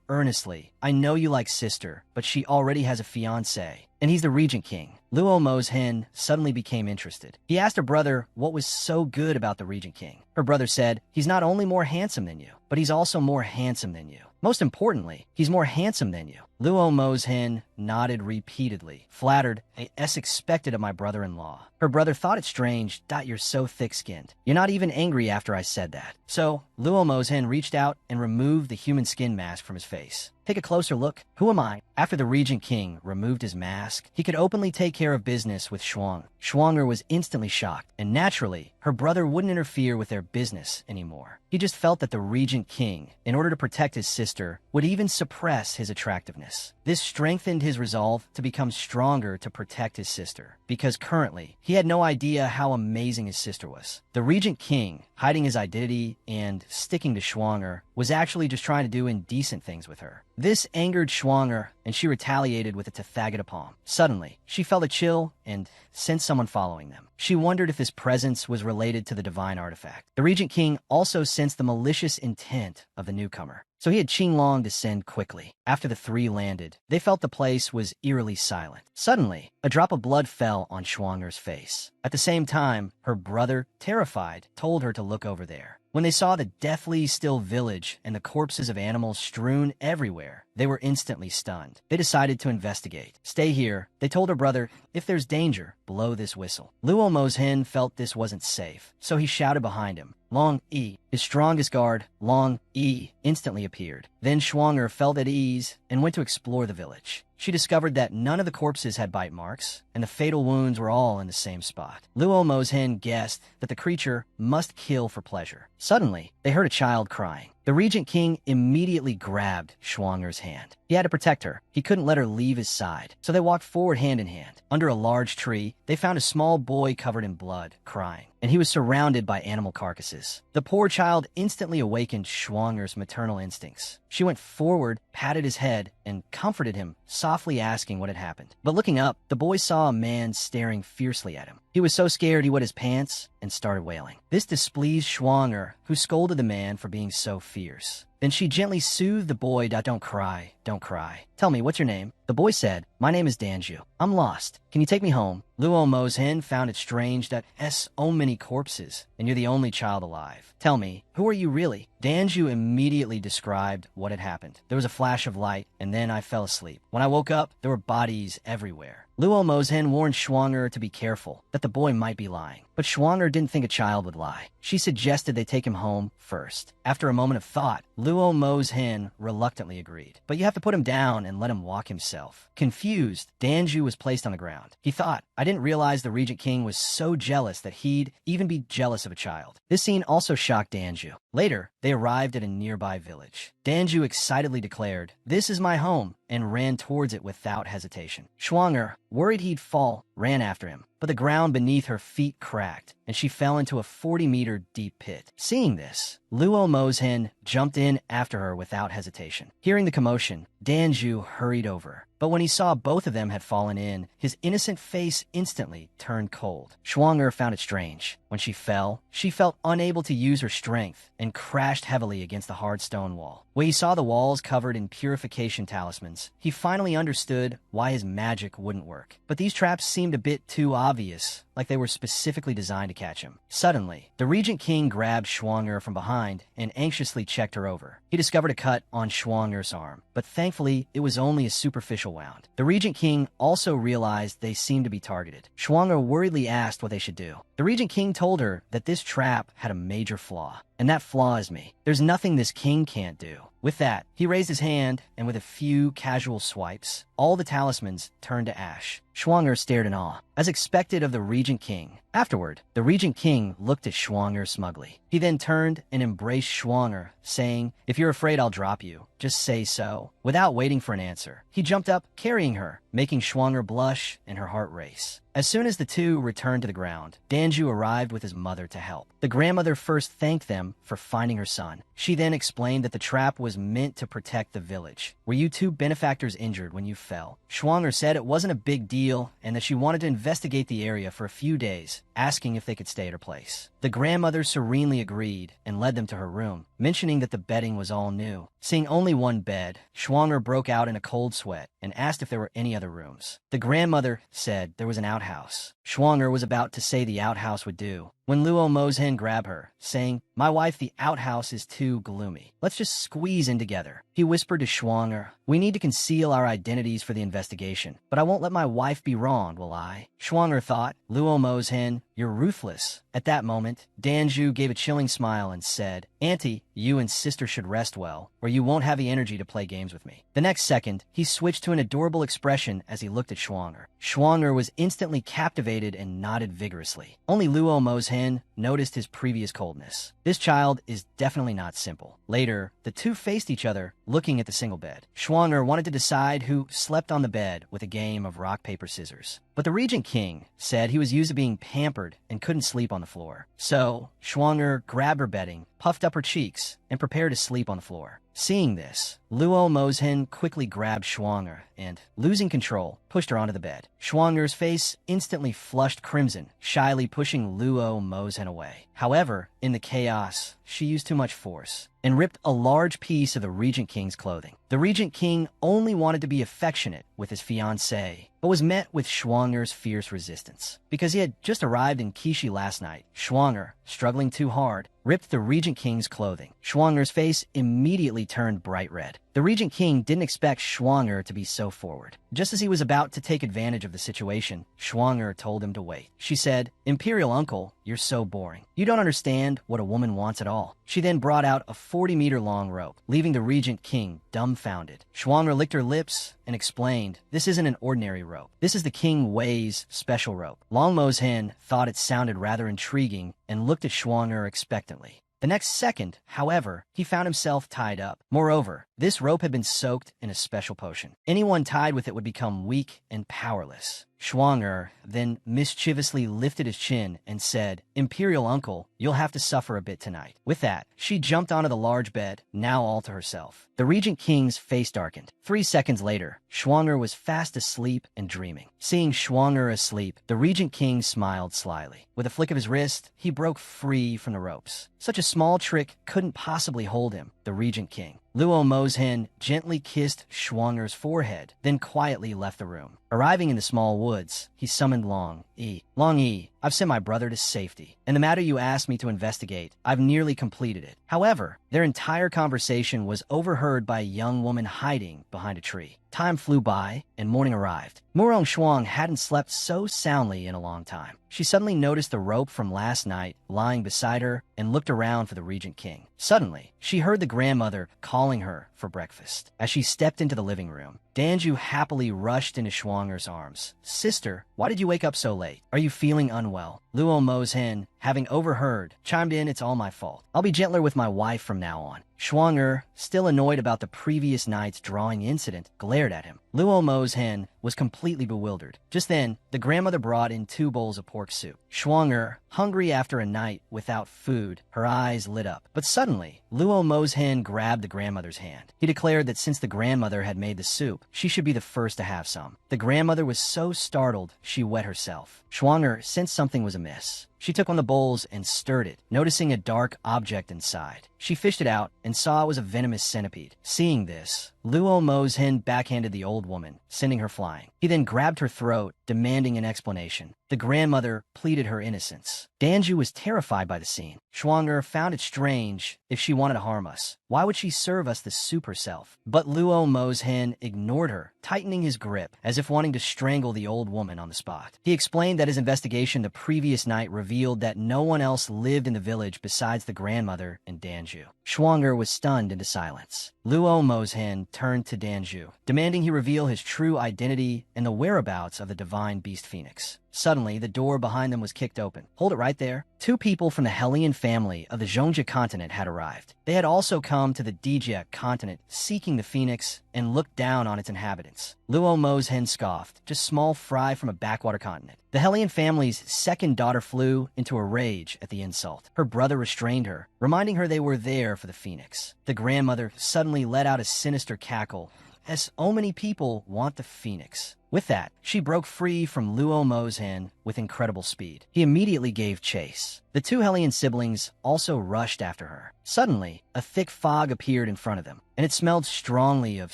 earnestly, "I know you like sister, but she already has a fiancé, and he's the Regent King." Luo Mo's hen suddenly became interested. He asked her brother what was so good about the Regent King. Her brother said, "He's not only more handsome than you, but he's also more handsome than you. Most importantly, he's more handsome than you." Luo Mo's hen nodded repeatedly, flattered, as expected of my brother-in-law. Her brother thought it strange. "You're so thick-skinned. You're not even angry after I said that." So, Luo Mo's hen reached out and removed the human skin mask from his face. "Take a closer look. Who am I?" After the Regent King removed his mask, he could openly take care of business with Shuang. Shuanger was instantly shocked, and naturally, her brother wouldn't interfere with their business anymore. He just felt that the Regent King, in order to protect his sister, would even suppress his attractiveness. this. This strengthened his resolve to become stronger to protect his sister, because currently, he had no idea how amazing his sister was. The Regent King, hiding his identity and sticking to Schwanger, was actually just trying to do indecent things with her. This angered Schwanger, and she retaliated with a Tathagata palm. Suddenly, she felt a chill and sensed someone following them. She wondered if this presence was related to the divine artifact. The Regent King also sensed the malicious intent of the newcomer, so he had Qinglong descend quickly. After the three landed, they felt the place was eerily silent. Suddenly, a drop of blood fell on Schwanger's face. At the same time, her brother, terrified, told her to look over there. When they saw the deathly still village and the corpses of animals strewn everywhere, they were instantly stunned. They decided to investigate. Stay here, they told her brother. If there's danger, blow this whistle. Luo Mozhen felt this wasn't safe, so he shouted behind him. Long E, his strongest guard, Long E, instantly appeared. Then Schwanger felt at ease and went to explore the village. She discovered that none of the corpses had bite marks, and the fatal wounds were all in the same spot. Luo Mozhen guessed that the creature must kill for pleasure. Suddenly, they heard a child crying. The Regent King immediately grabbed Schwanger's hand. He had to protect her. He couldn't let her leave his side, so they walked forward hand in hand. Under a large tree, they found a small boy covered in blood, crying, and he was surrounded by animal carcasses. The poor child instantly awakened Schwanger's maternal instincts. She went forward, patted his head, and comforted him, softly asking what had happened. But looking up, the boy saw a man staring fiercely at him. He was so scared he wet his pants and started wailing. This displeased Schwanger, who scolded the man for being so fierce. Then she gently soothed the boy. Don't cry, don't cry. Tell me, what's your name? The boy said, my name is Danju. I'm lost. Can you take me home? Luo Mozhen found it strange that so many corpses, and you're the only child alive. Tell me, who are you really? Danju immediately described what had happened. There was a flash of light, and then I fell asleep. When I woke up, there were bodies everywhere. Luo Mozhen warned Schwanger to be careful, that the boy might be lying. But Schwanger didn't think a child would lie. She suggested they take him home first. After a moment of thought, Luo Mozhen reluctantly agreed. But you have to put him down and let him walk himself. Confused, Danju was placed on the ground. He thought, I didn't realize the Regent King was so jealous that he'd even be jealous of a child. This scene also shocked Danju. Later, they arrived at a nearby village. Danju excitedly declared, this is my home, and ran towards it without hesitation. Schwanger, worried he'd fall, ran after him, but the ground beneath her feet cracked, and she fell into a 40-meter deep pit. Seeing this, Luo Mozhen jumped in after her without hesitation. Hearing the commotion, Danju hurried over. But when he saw both of them had fallen in, his innocent face instantly turned cold. Schwanger found it strange. When she fell, she felt unable to use her strength and crashed heavily against the hard stone wall. When he saw the walls covered in purification talismans, he finally understood why his magic wouldn't work. But these traps seemed a bit too obvious, like they were specifically designed to catch him. Suddenly, the Regent King grabbed Schwanger from behind and anxiously checked her over. He discovered a cut on Schwanger's arm, but thankfully, it was only a superficial wound. The Regent King also realized they seemed to be targeted. Schwanger worriedly asked what they should do. The Regent King told her that this trap had a major flaw, and that flaw is me. There's nothing this king can't do. With that, he raised his hand, and with a few casual swipes, all the talismans turned to ash. Schwanger stared in awe, as expected of the Regent King. Afterward, the Regent King looked at Schwanger smugly. He then turned and embraced Schwanger, saying, if you're afraid I'll drop you, just say so. Without waiting for an answer, he jumped up, carrying her, making Schwanger blush and her heart race. As soon as the two returned to the ground, Danju arrived with his mother to help. The grandmother first thanked them for finding her son. She then explained that the trap was meant to protect the village. Were you two benefactors injured when you fell? Schwanger said it wasn't a big deal and that she wanted to investigate the area for a few days, asking if they could stay at her place. The grandmother serenely agreed and led them to her room, mentioning that the bedding was all new. Seeing only one bed, Schwanger broke out in a cold sweat and asked if there were any other rooms. The grandmother said there was an outhouse. Schwanger was about to say the outhouse would do, when Luo Mozhen grabbed her, saying, my wife, the outhouse is too gloomy. Let's just squeeze in together. He whispered to Schwanger, we need to conceal our identities for the investigation, but I won't let my wife be wronged, will I? Schwanger thought, Luo Mozhen, you're ruthless. At that moment, Danju gave a chilling smile and said, Auntie, you and sister should rest well, or you won't have the energy to play games with me. The next second, he switched to an adorable expression as he looked at Schwanger. Schwanger was instantly captivated and nodded vigorously. Only Luo Mozhen Hen noticed his previous coldness. This child is definitely not simple. Later, the two faced each other, looking at the single bed. Schwanger wanted to decide who slept on the bed with a game of rock, paper, scissors. But the Regent King said he was used to being pampered and couldn't sleep on the floor. So, Schwanger grabbed her bedding, puffed up her cheeks, and prepared to sleep on the floor. Seeing this, Luo Mozhen quickly grabbed Schwanger and, losing control, pushed her onto the bed. Schwanger's face instantly flushed crimson, shyly pushing Luo Mozhen away. However, in the chaos, she used too much force and ripped a large piece of the Regent King's clothing. The Regent King only wanted to be affectionate with his fiancée, but was met with Schwanger's fierce resistance. Because he had just arrived in Kishi last night, Schwanger, struggling too hard, ripped the Regent King's clothing. Schwanger's face immediately turned bright red. The Regent King didn't expect Schwanger to be so forward. Just as he was about to take advantage of the situation, Schwanger told him to wait. She said, "Imperial uncle, you're so boring. You don't understand what a woman wants at all." She then brought out a 40-meter-long rope, leaving the Regent King dumbfounded. Schwanger licked her lips and explained, "This isn't an ordinary rope. This is the King Wei's special rope." Long Mozhen thought it sounded rather intriguing and looked at Schwanger expectantly. The next second, however, he found himself tied up. Moreover, this rope had been soaked in a special potion. Anyone tied with it would become weak and powerless. Schwanger then mischievously lifted his chin and said, "Imperial uncle, you'll have to suffer a bit tonight." With that, she jumped onto the large bed, now all to herself. The Regent King's face darkened. 3 seconds later, Schwanger was fast asleep and dreaming. Seeing Schwanger asleep, the Regent King smiled slyly. With a flick of his wrist, he broke free from the ropes. Such a small trick couldn't possibly hold him, the Regent King. Luo Mozhen gently kissed Schwanger's forehead, then quietly left the room. Arriving in the small woods, he summoned Long Yi. "Long Yi, I've sent my brother to safety, and the matter you asked me to investigate, I've nearly completed it." However, their entire conversation was overheard by a young woman hiding behind a tree. Time flew by, and morning arrived. Murong Shuang hadn't slept so soundly in a long time. She suddenly noticed the rope from last night lying beside her and looked around for the Regent King. Suddenly, she heard the grandmother calling her for breakfast. As she stepped into the living room, Danju happily rushed into Schwanger's arms. "Sister, why did you wake up so late? Are you feeling unwell?" Luo Mozhen, having overheard, chimed in, "It's all my fault. I'll be gentler with my wife from now on." Schwanger, still annoyed about the previous night's drawing incident, glared at him. Luo Mozhen was completely bewildered. Just then, the grandmother brought in 2 bowls of pork soup. Schwanger, hungry after a night without food, her eyes lit up. But suddenly, Luo Mozhen grabbed the grandmother's hand. He declared that since the grandmother had made the soup, she should be the first to have some. The grandmother was so startled, she wet herself. Schwanger sensed something was amiss. She took one of the bowls and stirred it, noticing a dark object inside. She fished it out and saw it was a venomous centipede. Seeing this, Luo Mozhen backhanded the old woman, sending her flying. He then grabbed her throat, demanding an explanation. The grandmother pleaded her innocence. Danju was terrified by the scene. Schwanger found it strange if she wanted to harm us. Why would she serve us the soup herself? But Luo Mozhen ignored her, tightening his grip, as if wanting to strangle the old woman on the spot. He explained that his investigation the previous night revealed that no one else lived in the village besides the grandmother and Danju. Schwanger was stunned into silence. Luo Mozhen turned to Danju, demanding he reveal his true identity and the whereabouts of the divine beast phoenix. Suddenly, the door behind them was kicked open. "Hold it right there." 2 people from the Hellion family of the Zhongja continent had arrived. They had also come to the Dijia continent seeking the phoenix and looked down on its inhabitants. Luo Mozhen scoffed, "Just small fry from a backwater continent." The Hellion family's second daughter flew into a rage at the insult. Her brother restrained her, reminding her they were there for the phoenix. The grandmother suddenly let out a sinister cackle, as so many people want the phoenix. With that, she broke free from Luo Mozhen with incredible speed. He immediately gave chase. The 2 Hellion siblings also rushed after her. Suddenly, a thick fog appeared in front of them, and it smelled strongly of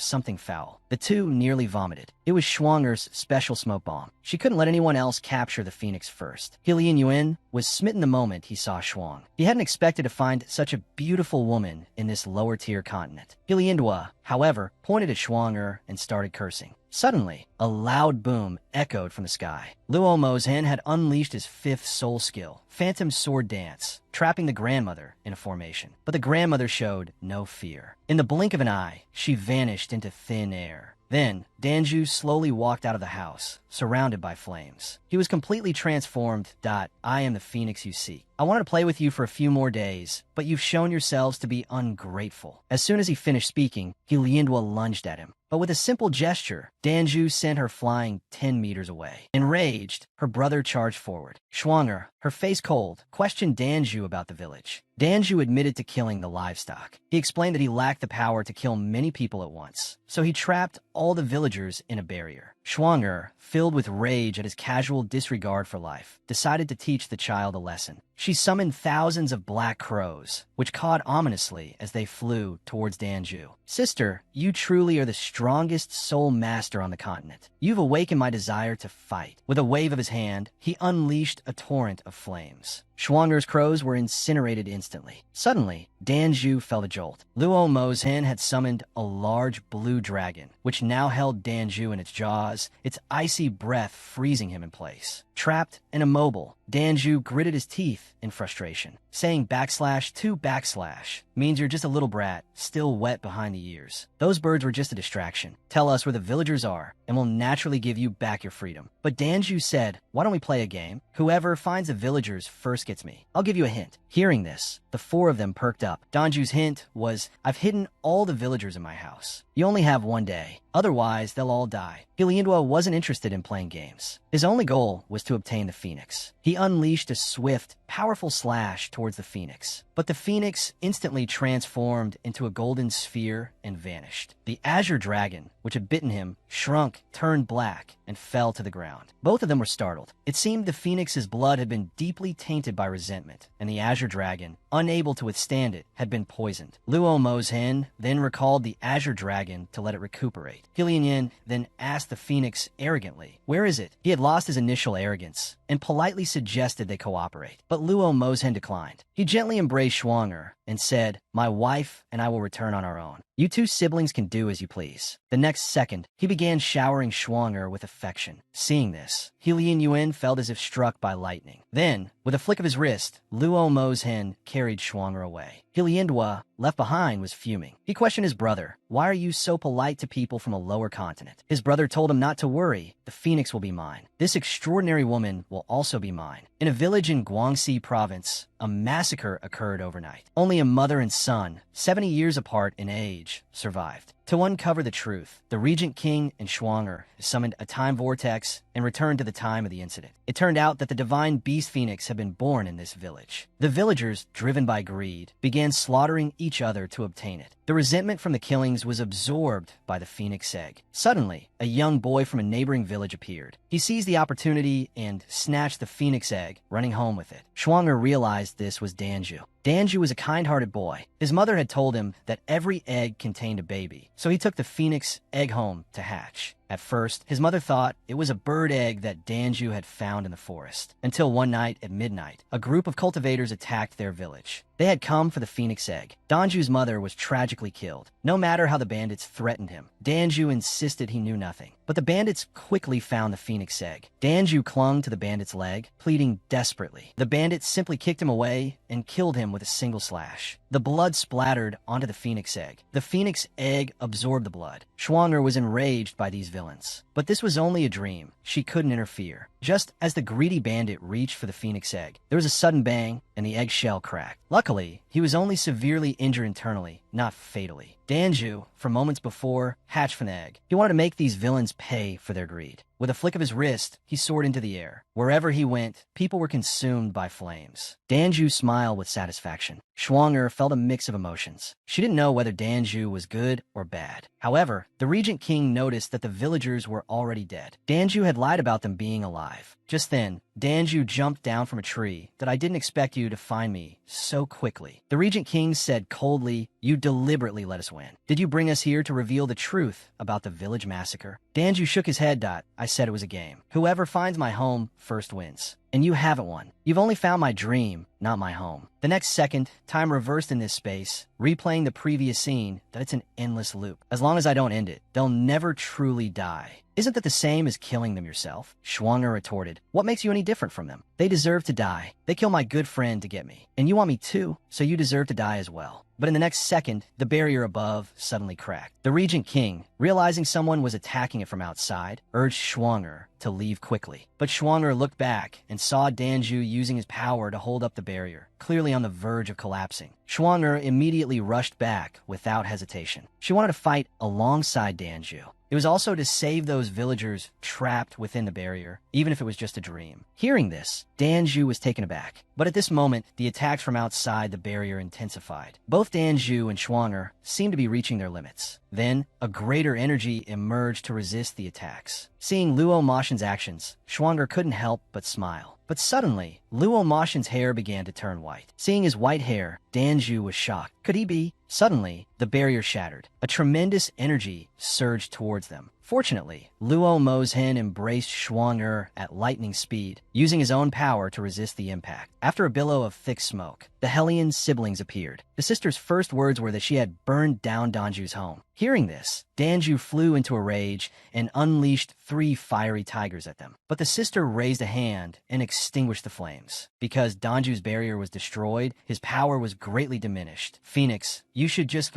something foul. The 2 nearly vomited. It was Schwanger's special smoke bomb. She couldn't let anyone else capture the phoenix first. Hillian Yuan was smitten the moment he saw Schwang. He hadn't expected to find such a beautiful woman in this lower-tier continent. Hilliandua, however, pointed at Schwanger and started cursing. Suddenly, a loud boom echoed from the sky. Luo Mozhen had unleashed his 5th soul skill, Phantom Sword Dance, trapping the grandmother in a formation. But the grandmother showed no fear. In the blink of an eye, she vanished into thin air. Then, Danju slowly walked out of the house, surrounded by flames. He was completely transformed. I am the phoenix you seek. I wanted to play with you for a few more days, but you've shown yourselves to be ungrateful. As soon as he finished speaking, Hyliandwa lunged at him. But with a simple gesture, Danju sent her flying 10 meters away. Enraged, her brother charged forward. Schwanger, her face cold, questioned Danju about the village. Danju admitted to killing the livestock. He explained that he lacked the power to kill many people at once, so he trapped all the villagers in a barrier. Schwanger, filled with rage at his casual disregard for life, decided to teach the child a lesson. She summoned thousands of black crows, which cawed ominously as they flew towards Danju. Sister, you truly are the strongest soul master on the continent. You've awakened my desire to fight. With a wave of his hand, he unleashed a torrent of flames. Schwanger's crows were incinerated instantly. Suddenly, Danju felt a jolt. Luo Mo's hen had summoned a large blue dragon, which now held Danju in its jaws, its icy breath freezing him in place. Trapped and immobile, Danju gritted his teeth in frustration. Saying /2 means you're just a little brat, still wet behind the ears. Those birds were just a distraction. Tell us where the villagers are, and we'll naturally give you back your freedom. But Danju said, why don't we play a game? Whoever finds the villagers first gets me. I'll give you a hint. Hearing this, the four of them perked up. Danju's hint was, I've hidden all the villagers in my house. You only have 1 day. Otherwise, they'll all die. Hyliandwa wasn't interested in playing games. His only goal was to obtain the phoenix. He unleashed a swift, powerful slash towards the phoenix. But the phoenix instantly transformed into a golden sphere and vanished. The azure dragon, which had bitten him, shrunk, turned black, and fell to the ground. Both of them were startled. It seemed the phoenix's blood had been deeply tainted by resentment, and the azure dragon, unable to withstand it, had been poisoned. Luo Mo's hen then recalled the azure dragon to let it recuperate. Hylian then asked the phoenix arrogantly, where is it? He had lost his initial arrogance and politely suggested they cooperate. But Luo Mo's hen declined. He gently embraced Schwanger and said, my wife and I will return on our own. You two siblings can do as you please. The next second, he began showering Schwanger with affection. Seeing this, Hylian Yuan felt as if struck by lightning. Then, with a flick of his wrist, Luo Mo's hen carried Schwanger away. Hyliandwa, left behind, was fuming. He questioned his brother, why are you so polite to people from a lower continent? His brother told him not to worry, the phoenix will be mine. This extraordinary woman will also be mine. In a village in Guangxi province, a massacre occurred overnight. Only a mother and son, 70 years apart in age, survived. To uncover the truth, the Regent King and Schwanger summoned a time vortex and returned to the time of the incident. It turned out that the divine beast phoenix had been born in this village. The villagers, driven by greed, began slaughtering each other to obtain it. The resentment from the killings was absorbed by the phoenix egg. Suddenly, a young boy from a neighboring village appeared. He seized the opportunity and snatched the phoenix egg, running home with it. Schwanger realized this was Danju. Danju was a kind-hearted boy. His mother had told him that every egg contained a baby, so he took the phoenix egg home to hatch. At first, his mother thought it was a bird egg that Danju had found in the forest. Until one night at midnight, a group of cultivators attacked their village. They had come for the phoenix egg. Danju's mother was tragically killed. No matter how the bandits threatened him, Danju insisted he knew nothing. But the bandits quickly found the phoenix egg. Danju clung to the bandit's leg, pleading desperately. The bandits simply kicked him away and killed him with a single slash. The blood splattered onto the phoenix egg. The phoenix egg absorbed the blood. Schwanger was enraged by these villains. But this was only a dream. She couldn't interfere. Just as the greedy bandit reached for the phoenix egg, there was a sudden bang, and the eggshell cracked. Luckily, he was only severely injured internally, not fatally. Danju, for moments before, hatched from the egg. He wanted to make these villains pay for their greed. With a flick of his wrist, he soared into the air. Wherever he went, people were consumed by flames. Danju smiled with satisfaction. Schwanger felt a mix of emotions. She didn't know whether Danju was good or bad. However, the Regent King noticed that the villagers were already dead. Danju had lied about them being alive. Just then, Danju jumped down from a tree. That I didn't expect you to find me so quickly. The Regent King said coldly, you deliberately let us win. Did you bring us here to reveal the truth about the village massacre? Danju shook his head. I said it was a game. Whoever finds my home first wins. And you haven't won. You've only found my dream, not my home. The next second, time reversed in this space, replaying the previous scene, that it's an endless loop. As long as I don't end it, they'll never truly die. Isn't that the same as killing them yourself? Schwanger retorted, interrupted. What makes you any different from them? They deserve to die. They kill my good friend to get me. And you want me too, so you deserve to die as well. But in the next second, the barrier above suddenly cracked. The Regent King, realizing someone was attacking it from outside, urged Schwanger to leave quickly. But Schwanger looked back and saw Danju using his power to hold up the barrier, clearly on the verge of collapsing. Schwanger immediately rushed back without hesitation. She wanted to fight alongside Danju. It was also to save those villagers trapped within the barrier, even if it was just a dream. Hearing this, Danju was taken aback. But at this moment, the attacks from outside the barrier intensified. Both Danju and Schwanger seemed to be reaching their limits. Then, a greater energy emerged to resist the attacks. Seeing Luo Mashin's actions, Schwanger couldn't help but smile. But suddenly, Luo Mashin's hair began to turn white. Seeing his white hair, Danju was shocked. Could he be? Suddenly, the barrier shattered. A tremendous energy surged towards them. Fortunately, Luo Mozhen embraced Schwanger at lightning speed, using his own power to resist the impact. After a billow of thick smoke, the Hellion siblings appeared. The sister's first words were that she had burned down Danju's home. Hearing this, Danju flew into a rage and unleashed 3 fiery tigers at them. But the sister raised a hand and extinguished the flames. Because Danju's barrier was destroyed, his power was greatly diminished. Phoenix, you should just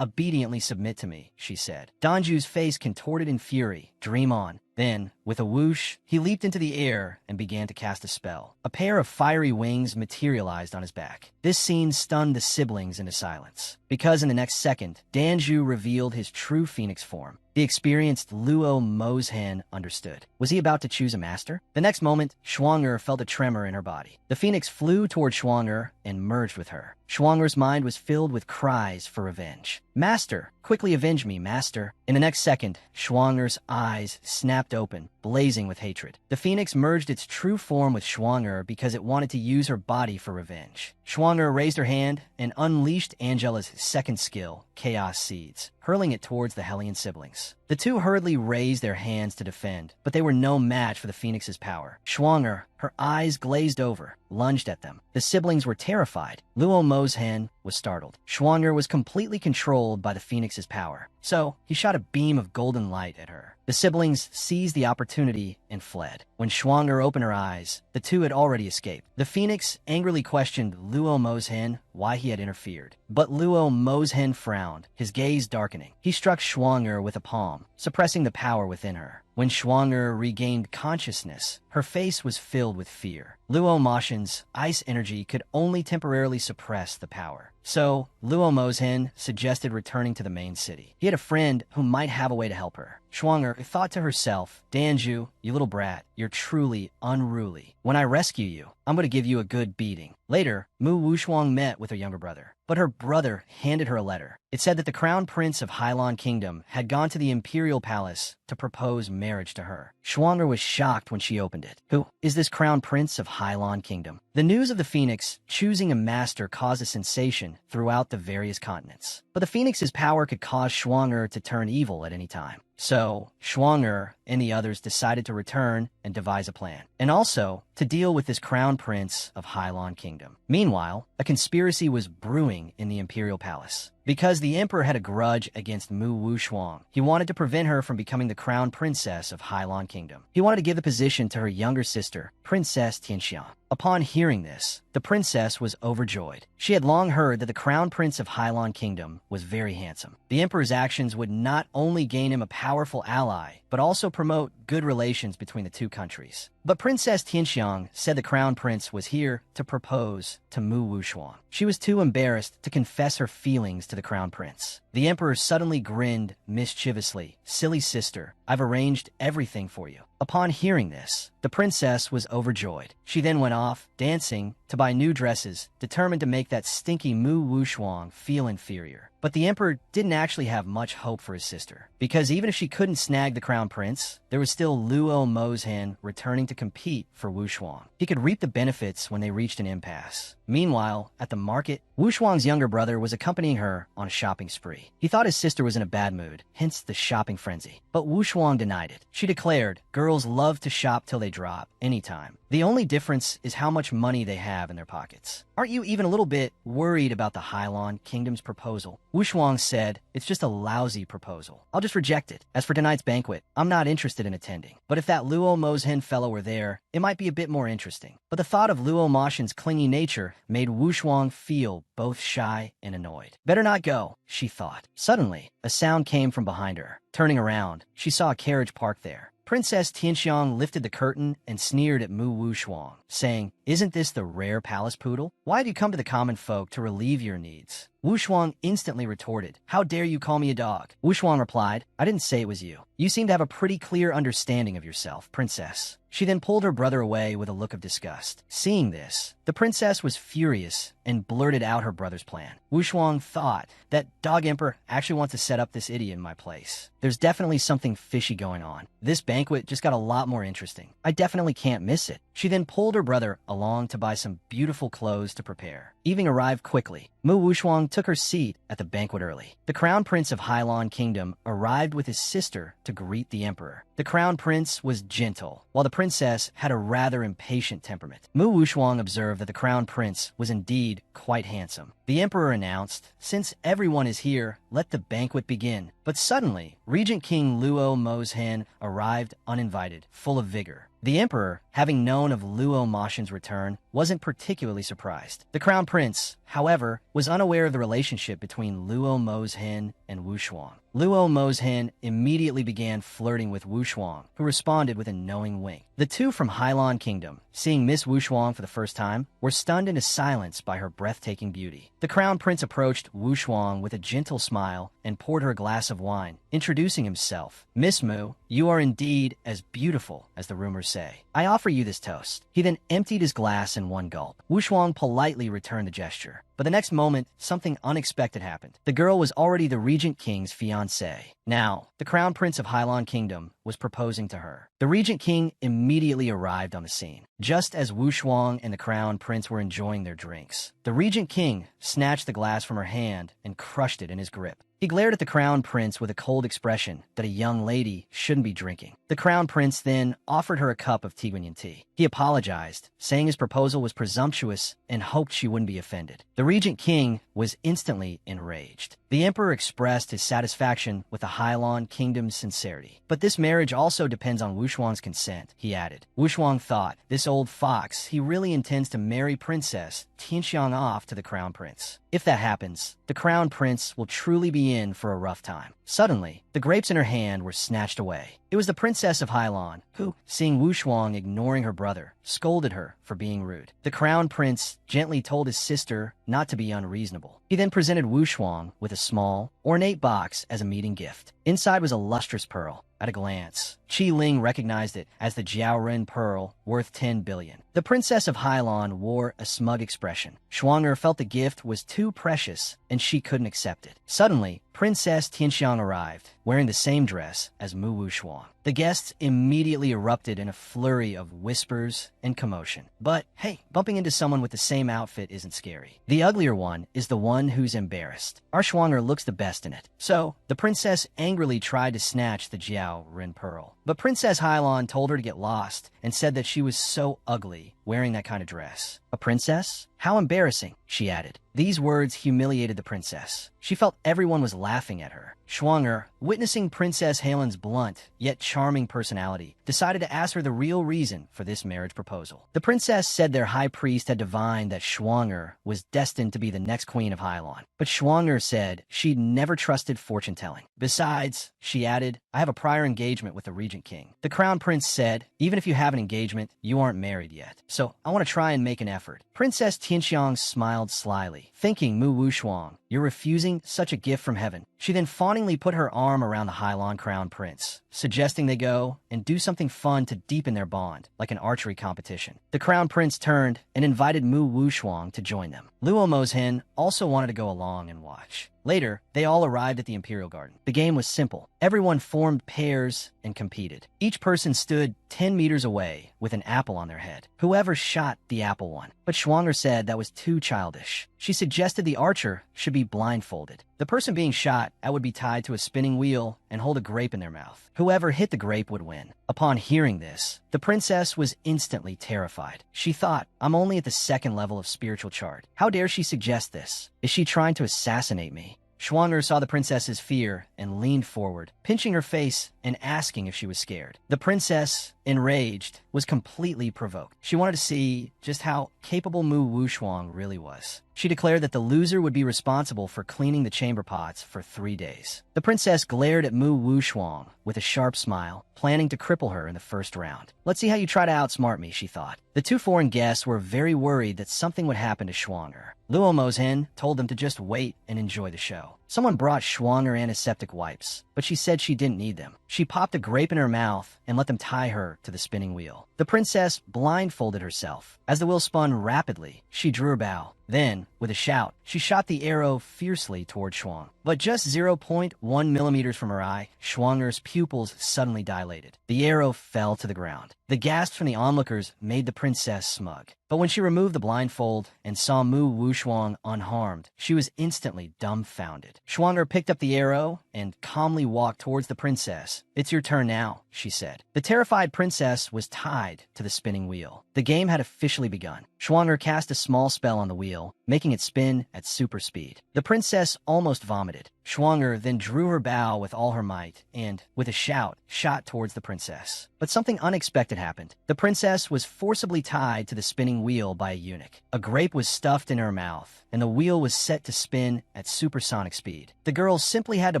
obediently submit to me, she said. Danju's face contorted in fury. Dream on. Then, with a whoosh, he leaped into the air and began to cast a spell. A pair of fiery wings materialized on his back. This scene stunned the siblings into silence, because in the next second, Danju revealed his true phoenix form. The experienced Luo Mozhen understood. Was he about to choose a master? The next moment, Schwanger felt a tremor in her body. The phoenix flew toward Schwanger and merged with her. Schwanger's mind was filled with cries for revenge. Master! Quickly avenge me, master! In the next second, Schwanger's eyes snapped open, blazing with hatred. The phoenix merged its true form with Schwanger because it wanted to use her body for revenge. Schwanger raised her hand and unleashed Angela's second skill, Chaos Seeds, hurling it towards the Hellion siblings. The two hurriedly raised their hands to defend, but they were no match for the phoenix's power. Schwanger, her eyes glazed over, lunged at them. The siblings were terrified. Luo Mozhen was startled. Schwanger was completely controlled by the phoenix's power, so he shot a beam of golden light at her. The siblings seized the opportunity and fled. When Schwanger opened her eyes, the two had already escaped. The phoenix angrily questioned Luo Mozhen why he had interfered. But Luo Mozhen frowned, his gaze darkening. He struck Schwanger with a palm, suppressing the power within her. When Schwanger regained consciousness, her face was filled with fear. Luo Mashin's ice energy could only temporarily suppress the power. So, Luo Mozhen suggested returning to the main city. He had a friend who might have a way to help her. Schwanger thought to herself, Danju, you little brat, you're truly unruly. When I rescue you, I'm going to give you a good beating. Later, Mu Wushuang met with her younger brother. But her brother handed her a letter. It said that the Crown Prince of Hailon Kingdom had gone to the Imperial Palace to propose marriage to her. Schwanger was shocked when she opened it. Who is this Crown Prince of Hailon Kingdom? The news of the Phoenix choosing a master caused a sensation throughout the various continents. But the Phoenix's power could cause Schwanger to turn evil at any time. So, Schwanger and the others decided to return and devise a plan, and also to deal with this Crown Prince of Hailon Kingdom. Meanwhile, a conspiracy was brewing in the Imperial Palace. Because the Emperor had a grudge against Mu Wushuang, he wanted to prevent her from becoming the Crown Princess of Hailon Kingdom. He wanted to give the position to her younger sister, Princess Tianxiang. Upon hearing this, the princess was overjoyed. She had long heard that the Crown Prince of Hailon Kingdom was very handsome. The Emperor's actions would not only gain him a powerful ally, but also promote good relations between the two countries. But Princess Tianxiang said the Crown Prince was here to propose to Mu Wushuang. She was too embarrassed to confess her feelings to the Crown Prince. The Emperor suddenly grinned mischievously. Silly sister, I've arranged everything for you. Upon hearing this, the princess was overjoyed. She then went off, dancing, to buy new dresses, determined to make that stinky Mu Wushuang feel inferior. But the Emperor didn't actually have much hope for his sister, because even if she couldn't snag the Crown Prince, there was still Luo Mozhen returning to compete for Wushuang. He could reap the benefits when they reached an impasse. Meanwhile, at the market, Wushuang's younger brother was accompanying her on a shopping spree. He thought his sister was in a bad mood, hence the shopping frenzy. But Wushuang denied it. She declared, girls love to shop till they drop, anytime. The only difference is how much money they have in their pockets. Aren't you even a little bit worried about the Hylon Kingdom's proposal? Wu Shuang said, it's just a lousy proposal. I'll just reject it. As for tonight's banquet, I'm not interested in attending. But if that Luo Mozhen fellow were there, it might be a bit more interesting. But the thought of Luo Moshen's clingy nature made Wu Shuang feel both shy and annoyed. Better not go, she thought. Suddenly, a sound came from behind her. Turning around, she saw a carriage parked there. Princess Tianxiang lifted the curtain and sneered at Mu Wu Shuang, saying, "Isn't this the rare palace poodle? Why do you come to the common folk to relieve your needs?" Wu Shuang instantly retorted, "How dare you call me a dog?" Wu Shuang replied, "I didn't say it was you. You seem to have a pretty clear understanding of yourself, princess." She then pulled her brother away with a look of disgust. Seeing this, the princess was furious and blurted out her brother's plan. Wu Shuang thought, that dog emperor actually wants to set up this idiot in my place. There's definitely something fishy going on. This banquet just got a lot more interesting. I definitely can't miss it. She then pulled her brother along to buy some beautiful clothes to prepare. Evening arrived quickly. Mu Wushuang took her seat at the banquet early. The crown prince of Hylon Kingdom arrived with his sister to greet the emperor. The crown prince was gentle, while the princess had a rather impatient temperament. Mu Wushuang observed that the crown prince was indeed quite handsome. The emperor announced, "Since everyone is here, let the banquet begin." But suddenly, Regent King Luo Mozhen arrived uninvited, full of vigor. The emperor, having known of Luo Moshen's return, wasn't particularly surprised. The crown prince, however, was unaware of the relationship between Luo Mozhen and Wu Shuang. Luo Mozhen immediately began flirting with Wu Shuang, who responded with a knowing wink. The two from Hylon Kingdom, seeing Miss Wu Shuang for the first time, were stunned into silence by her breathtaking beauty. The crown prince approached Wu Shuang with a gentle smile and poured her a glass of wine, introducing himself. "Miss Mu, you are indeed as beautiful as the rumors say. I offer you this toast." He then emptied his glass in one gulp. Wu Shuang politely returned the gesture. But the next moment, something unexpected happened. The girl was already the Regent King's fiancée. Now, the Crown Prince of Hylon Kingdom was proposing to her. The Regent King immediately arrived on the scene, just as Wu Shuang and the Crown Prince were enjoying their drinks. The Regent King snatched the glass from her hand and crushed it in his grip. He glared at the Crown Prince with a cold expression that a young lady shouldn't be drinking. The Crown Prince then offered her a cup of Tiguanyin tea. He apologized, saying his proposal was presumptuous and hoped she wouldn't be offended. The Regent King was instantly enraged. The Emperor expressed his satisfaction with the Hylon Kingdom's sincerity. "But this marriage also depends on Wu Shuang's consent," he added. Wu Shuang thought, this old fox, he really intends to marry Princess Tianxiang off to the Crown Prince. If that happens, the Crown Prince will truly be in for a rough time. Suddenly, the grapes in her hand were snatched away. It was the Princess of Hylon, who, seeing Wu Shuang ignoring her brother, scolded her for being rude. The Crown Prince gently told his sister not to be unreasonable. He then presented Wu Shuang with a small, ornate box as a meeting gift. Inside was a lustrous pearl. At a glance, Qi Ling recognized it as the Jiaoren pearl worth 10 billion. The Princess of Hylon wore a smug expression. Shuang'er felt the gift was too precious and she couldn't accept it. Suddenly, Princess Tianxiang arrived, wearing the same dress as Mu Wu Shuang. The guests immediately erupted in a flurry of whispers and commotion. But hey, bumping into someone with the same outfit isn't scary. The uglier one is the one who's embarrassed. Our Shuang'er looks the best in it. So, the princess angrily tried to snatch the Jiao Ren pearl. But Princess Hylon told her to get lost and said that she was so ugly wearing that kind of dress. "A princess? How embarrassing," she added. These words humiliated the princess. She felt everyone was laughing at her. Shuang'er, witnessing Princess Halen's blunt yet charming personality, decided to ask her the real reason for this marriage proposal. The princess said their high priest had divined that Shuang'er was destined to be the next queen of Hylon. But Shuang'er said she'd never trusted fortune-telling. Besides, she added, "I have a prior engagement with the Regent King." The Crown Prince said, "Even if you have an engagement, you aren't married yet. So I want to try and make an effort." Princess Tianxiang smiled slyly, thinking Mu Wu Shuang, "You're refusing such a gift from heaven." She then fawningly put her arm around the Hylon Crown Prince, suggesting they go and do something fun to deepen their bond, like an archery competition. The Crown Prince turned and invited Mu Wu Shuang to join them. Luo Mozhen also wanted to go along and watch. Later, they all arrived at the Imperial Garden. The game was simple. Everyone formed pairs and competed. Each person stood 10 meters away with an apple on their head. Whoever shot the apple won. But Shuang'er said that was too childish. she suggested the archer should be blindfolded. The person being shot would be tied to a spinning wheel and hold a grape in their mouth. Whoever hit the grape would win. Upon hearing this, the princess was instantly terrified. She thought, I'm only at the second level of spiritual chart. How dare she suggest this? Is she trying to assassinate me? Schwanger saw the princess's fear and leaned forward, pinching her face and asking if she was scared. The princess, enraged, was completely provoked. She wanted to see just how capable Mu Wuxuang really was. She declared that the loser would be responsible for cleaning the chamber pots for 3 days. The princess glared at Mu Wuxuang with a sharp smile, planning to cripple her in the first round. Let's see how you try to outsmart me, she thought. The two foreign guests were very worried that something would happen to Schwanger. Luo Mozhen told them to just wait and enjoy the show. Someone brought Schwanger antiseptic wipes, but she said she didn't need them. She popped a grape in her mouth and let them tie her to the spinning wheel. The princess blindfolded herself. As the wheel spun rapidly, she drew her bow. Then, with a shout, she shot the arrow fiercely toward Schwang. But just 0.1 millimeters from her eye, Schwanger's pupils suddenly dilated. The arrow fell to the ground. The gasps from the onlookers made the princess smug. But when she removed the blindfold and saw Mu Wuxuang unharmed, she was instantly dumbfounded. Schwanger picked up the arrow and calmly walked towards the princess. It's your turn now, she said. The terrified princess was tied to the spinning wheel. The game had officially begun. Schwanger cast a small spell on the wheel, making it spin at super speed. The princess almost vomited. Schwanger then drew her bow with all her might and, with a shout, shot towards the princess. But something unexpected happened. The princess was forcibly tied to the spinning wheel by a eunuch. A grape was stuffed in her mouth, and the wheel was set to spin at supersonic speed. The girl simply had to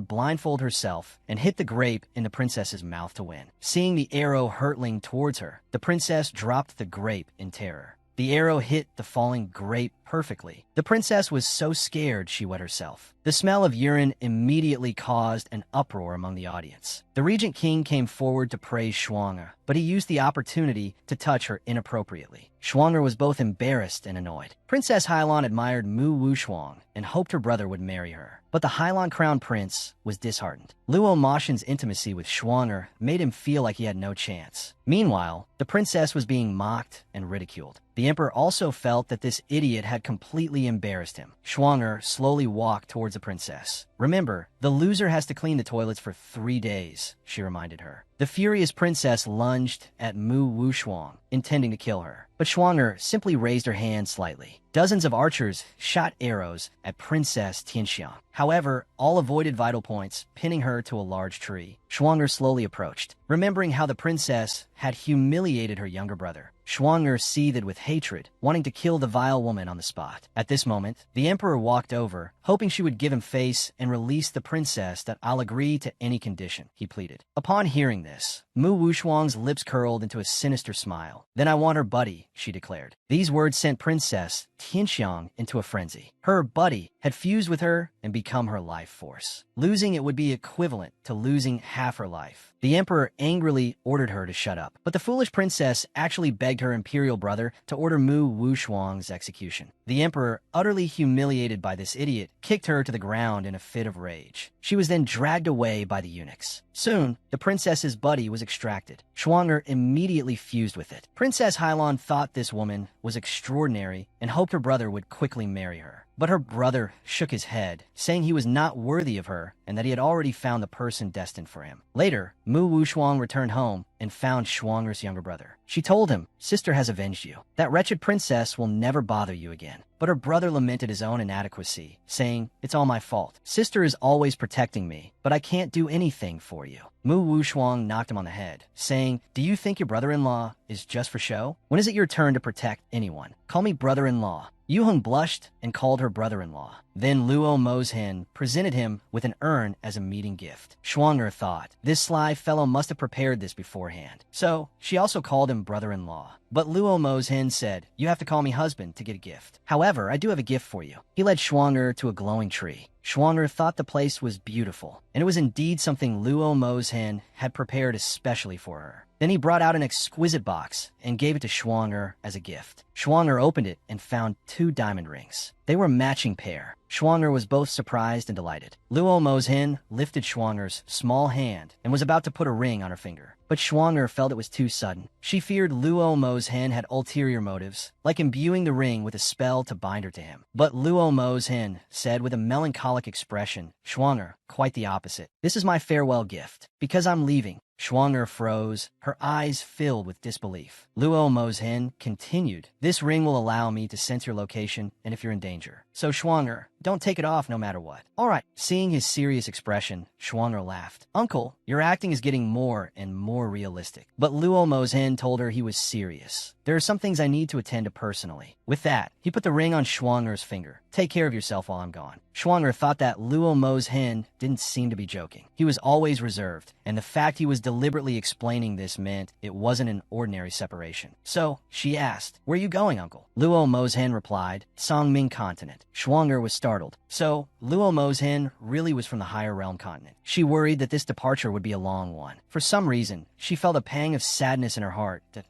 blindfold herself and hit the grape in the princess's mouth to win. Seeing the arrow hurtling towards her, the princess dropped the grape in terror. The arrow hit the falling grape perfectly. The princess was so scared she wet herself. The smell of urine immediately caused an uproar among the audience. The regent king came forward to praise Schwanger, but he used the opportunity to touch her inappropriately. Schwanger was both embarrassed and annoyed. Princess Hailan admired Mu Wuxuang and hoped her brother would marry her. But the Hailan crown prince was disheartened. Luo Moshen's intimacy with Schwanger made him feel like he had no chance. Meanwhile, the princess was being mocked and ridiculed. The emperor also felt that this idiot had completely embarrassed him. Schwanger slowly walked towards the princess. Remember, the loser has to clean the toilets for 3 days, she reminded her. The furious princess lunged at Mu Wuxuang, intending to kill her. But Schwanger simply raised her hand slightly. Dozens of archers shot arrows at Princess Tianxiang. However, all avoided vital points, pinning her to a large tree. Schwanger slowly approached. Remembering how the princess had humiliated her younger brother, Schwanger seethed with hatred, wanting to kill the vile woman on the spot. At this moment, the emperor walked over, hoping she would give him face and release the princess. That I'll agree to any condition, he pleaded. Upon hearing this, Mu Wuxuang's lips curled into a sinister smile. Then I want her buddy, she declared. These words sent Princess Tianxiang into a frenzy. Her buddy had fused with her and become her life force. Losing it would be equivalent to losing half her life. The emperor angrily ordered her to shut up, but the foolish princess actually begged her imperial brother to order Mu Wuxuang's execution. The emperor, utterly humiliated by this idiot, kicked her to the ground in a fit of rage. She was then dragged away by the eunuchs. Soon, the princess's buddy was extracted. Schwanger immediately fused with it. Princess Hailan thought this woman was extraordinary and hoped her brother would quickly marry her. But her brother shook his head, saying he was not worthy of her and that he had already found the person destined for him. Later, Mu Wuxuang returned home and found Schwanger's younger brother. She told him, "Sister has avenged you. That wretched princess will never bother you again." But her brother lamented his own inadequacy, saying, "It's all my fault. Sister is always protecting me, but I can't do anything for you." Mu Wuxuang knocked him on the head, saying, "Do you think your brother-in-law is just for show? When is it your turn to protect anyone? Call me brother-in-law." Yu Heng blushed and called her brother-in-law. Then Luo Mozhen presented him with an urn as a meeting gift. Schwanger thought, this sly fellow must have prepared this beforehand. So, she also called him brother-in-law. But Luo Mozhen said, "You have to call me husband to get a gift. However, I do have a gift for you." He led Schwanger to a glowing tree. Schwanger thought the place was beautiful, and it was indeed something Luo Mozhen had prepared especially for her. Then he brought out an exquisite box and gave it to Schwanger as a gift. Schwanger opened it and found 2 diamond rings. They were a matching pair. Schwanger was both surprised and delighted. Luo Mo's-hin lifted Schwanger's small hand and was about to put a ring on her finger. But Schwanger felt it was too sudden. She feared Luo Mo's-hin had ulterior motives, like imbuing the ring with a spell to bind her to him. But Luo Mo's-hin said with a melancholic expression, "Schwanger, quite the opposite. This is my farewell gift. Because I'm leaving." Schwanger froze, her eyes filled with disbelief. Luo Mo's-hin continued, "This ring will allow me to sense your location and if you're in danger. So Schwanger, don't take it off no matter what." "All right." Seeing his serious expression, Schwanger laughed. "Uncle, your acting is getting more and more realistic." But Luo Mo's-hin told her he was serious. "There are some things I need to attend to personally." With that, he put the ring on Schwanger's finger. "Take care of yourself while I'm gone." Schwanger thought that Luo Mo's-hin didn't seem to be joking. He was always reserved, and the fact he was deliberately explaining this meant it wasn't an ordinary separation. So, she asked, "Where are you going, uncle?" Luo Mo's-hin replied, "Songming continent." Schwanger was startled. So, Luo Mo's-hin really was from the higher realm continent. She worried that this departure would be a long one. For some reason, she felt a pang of sadness in her heart that,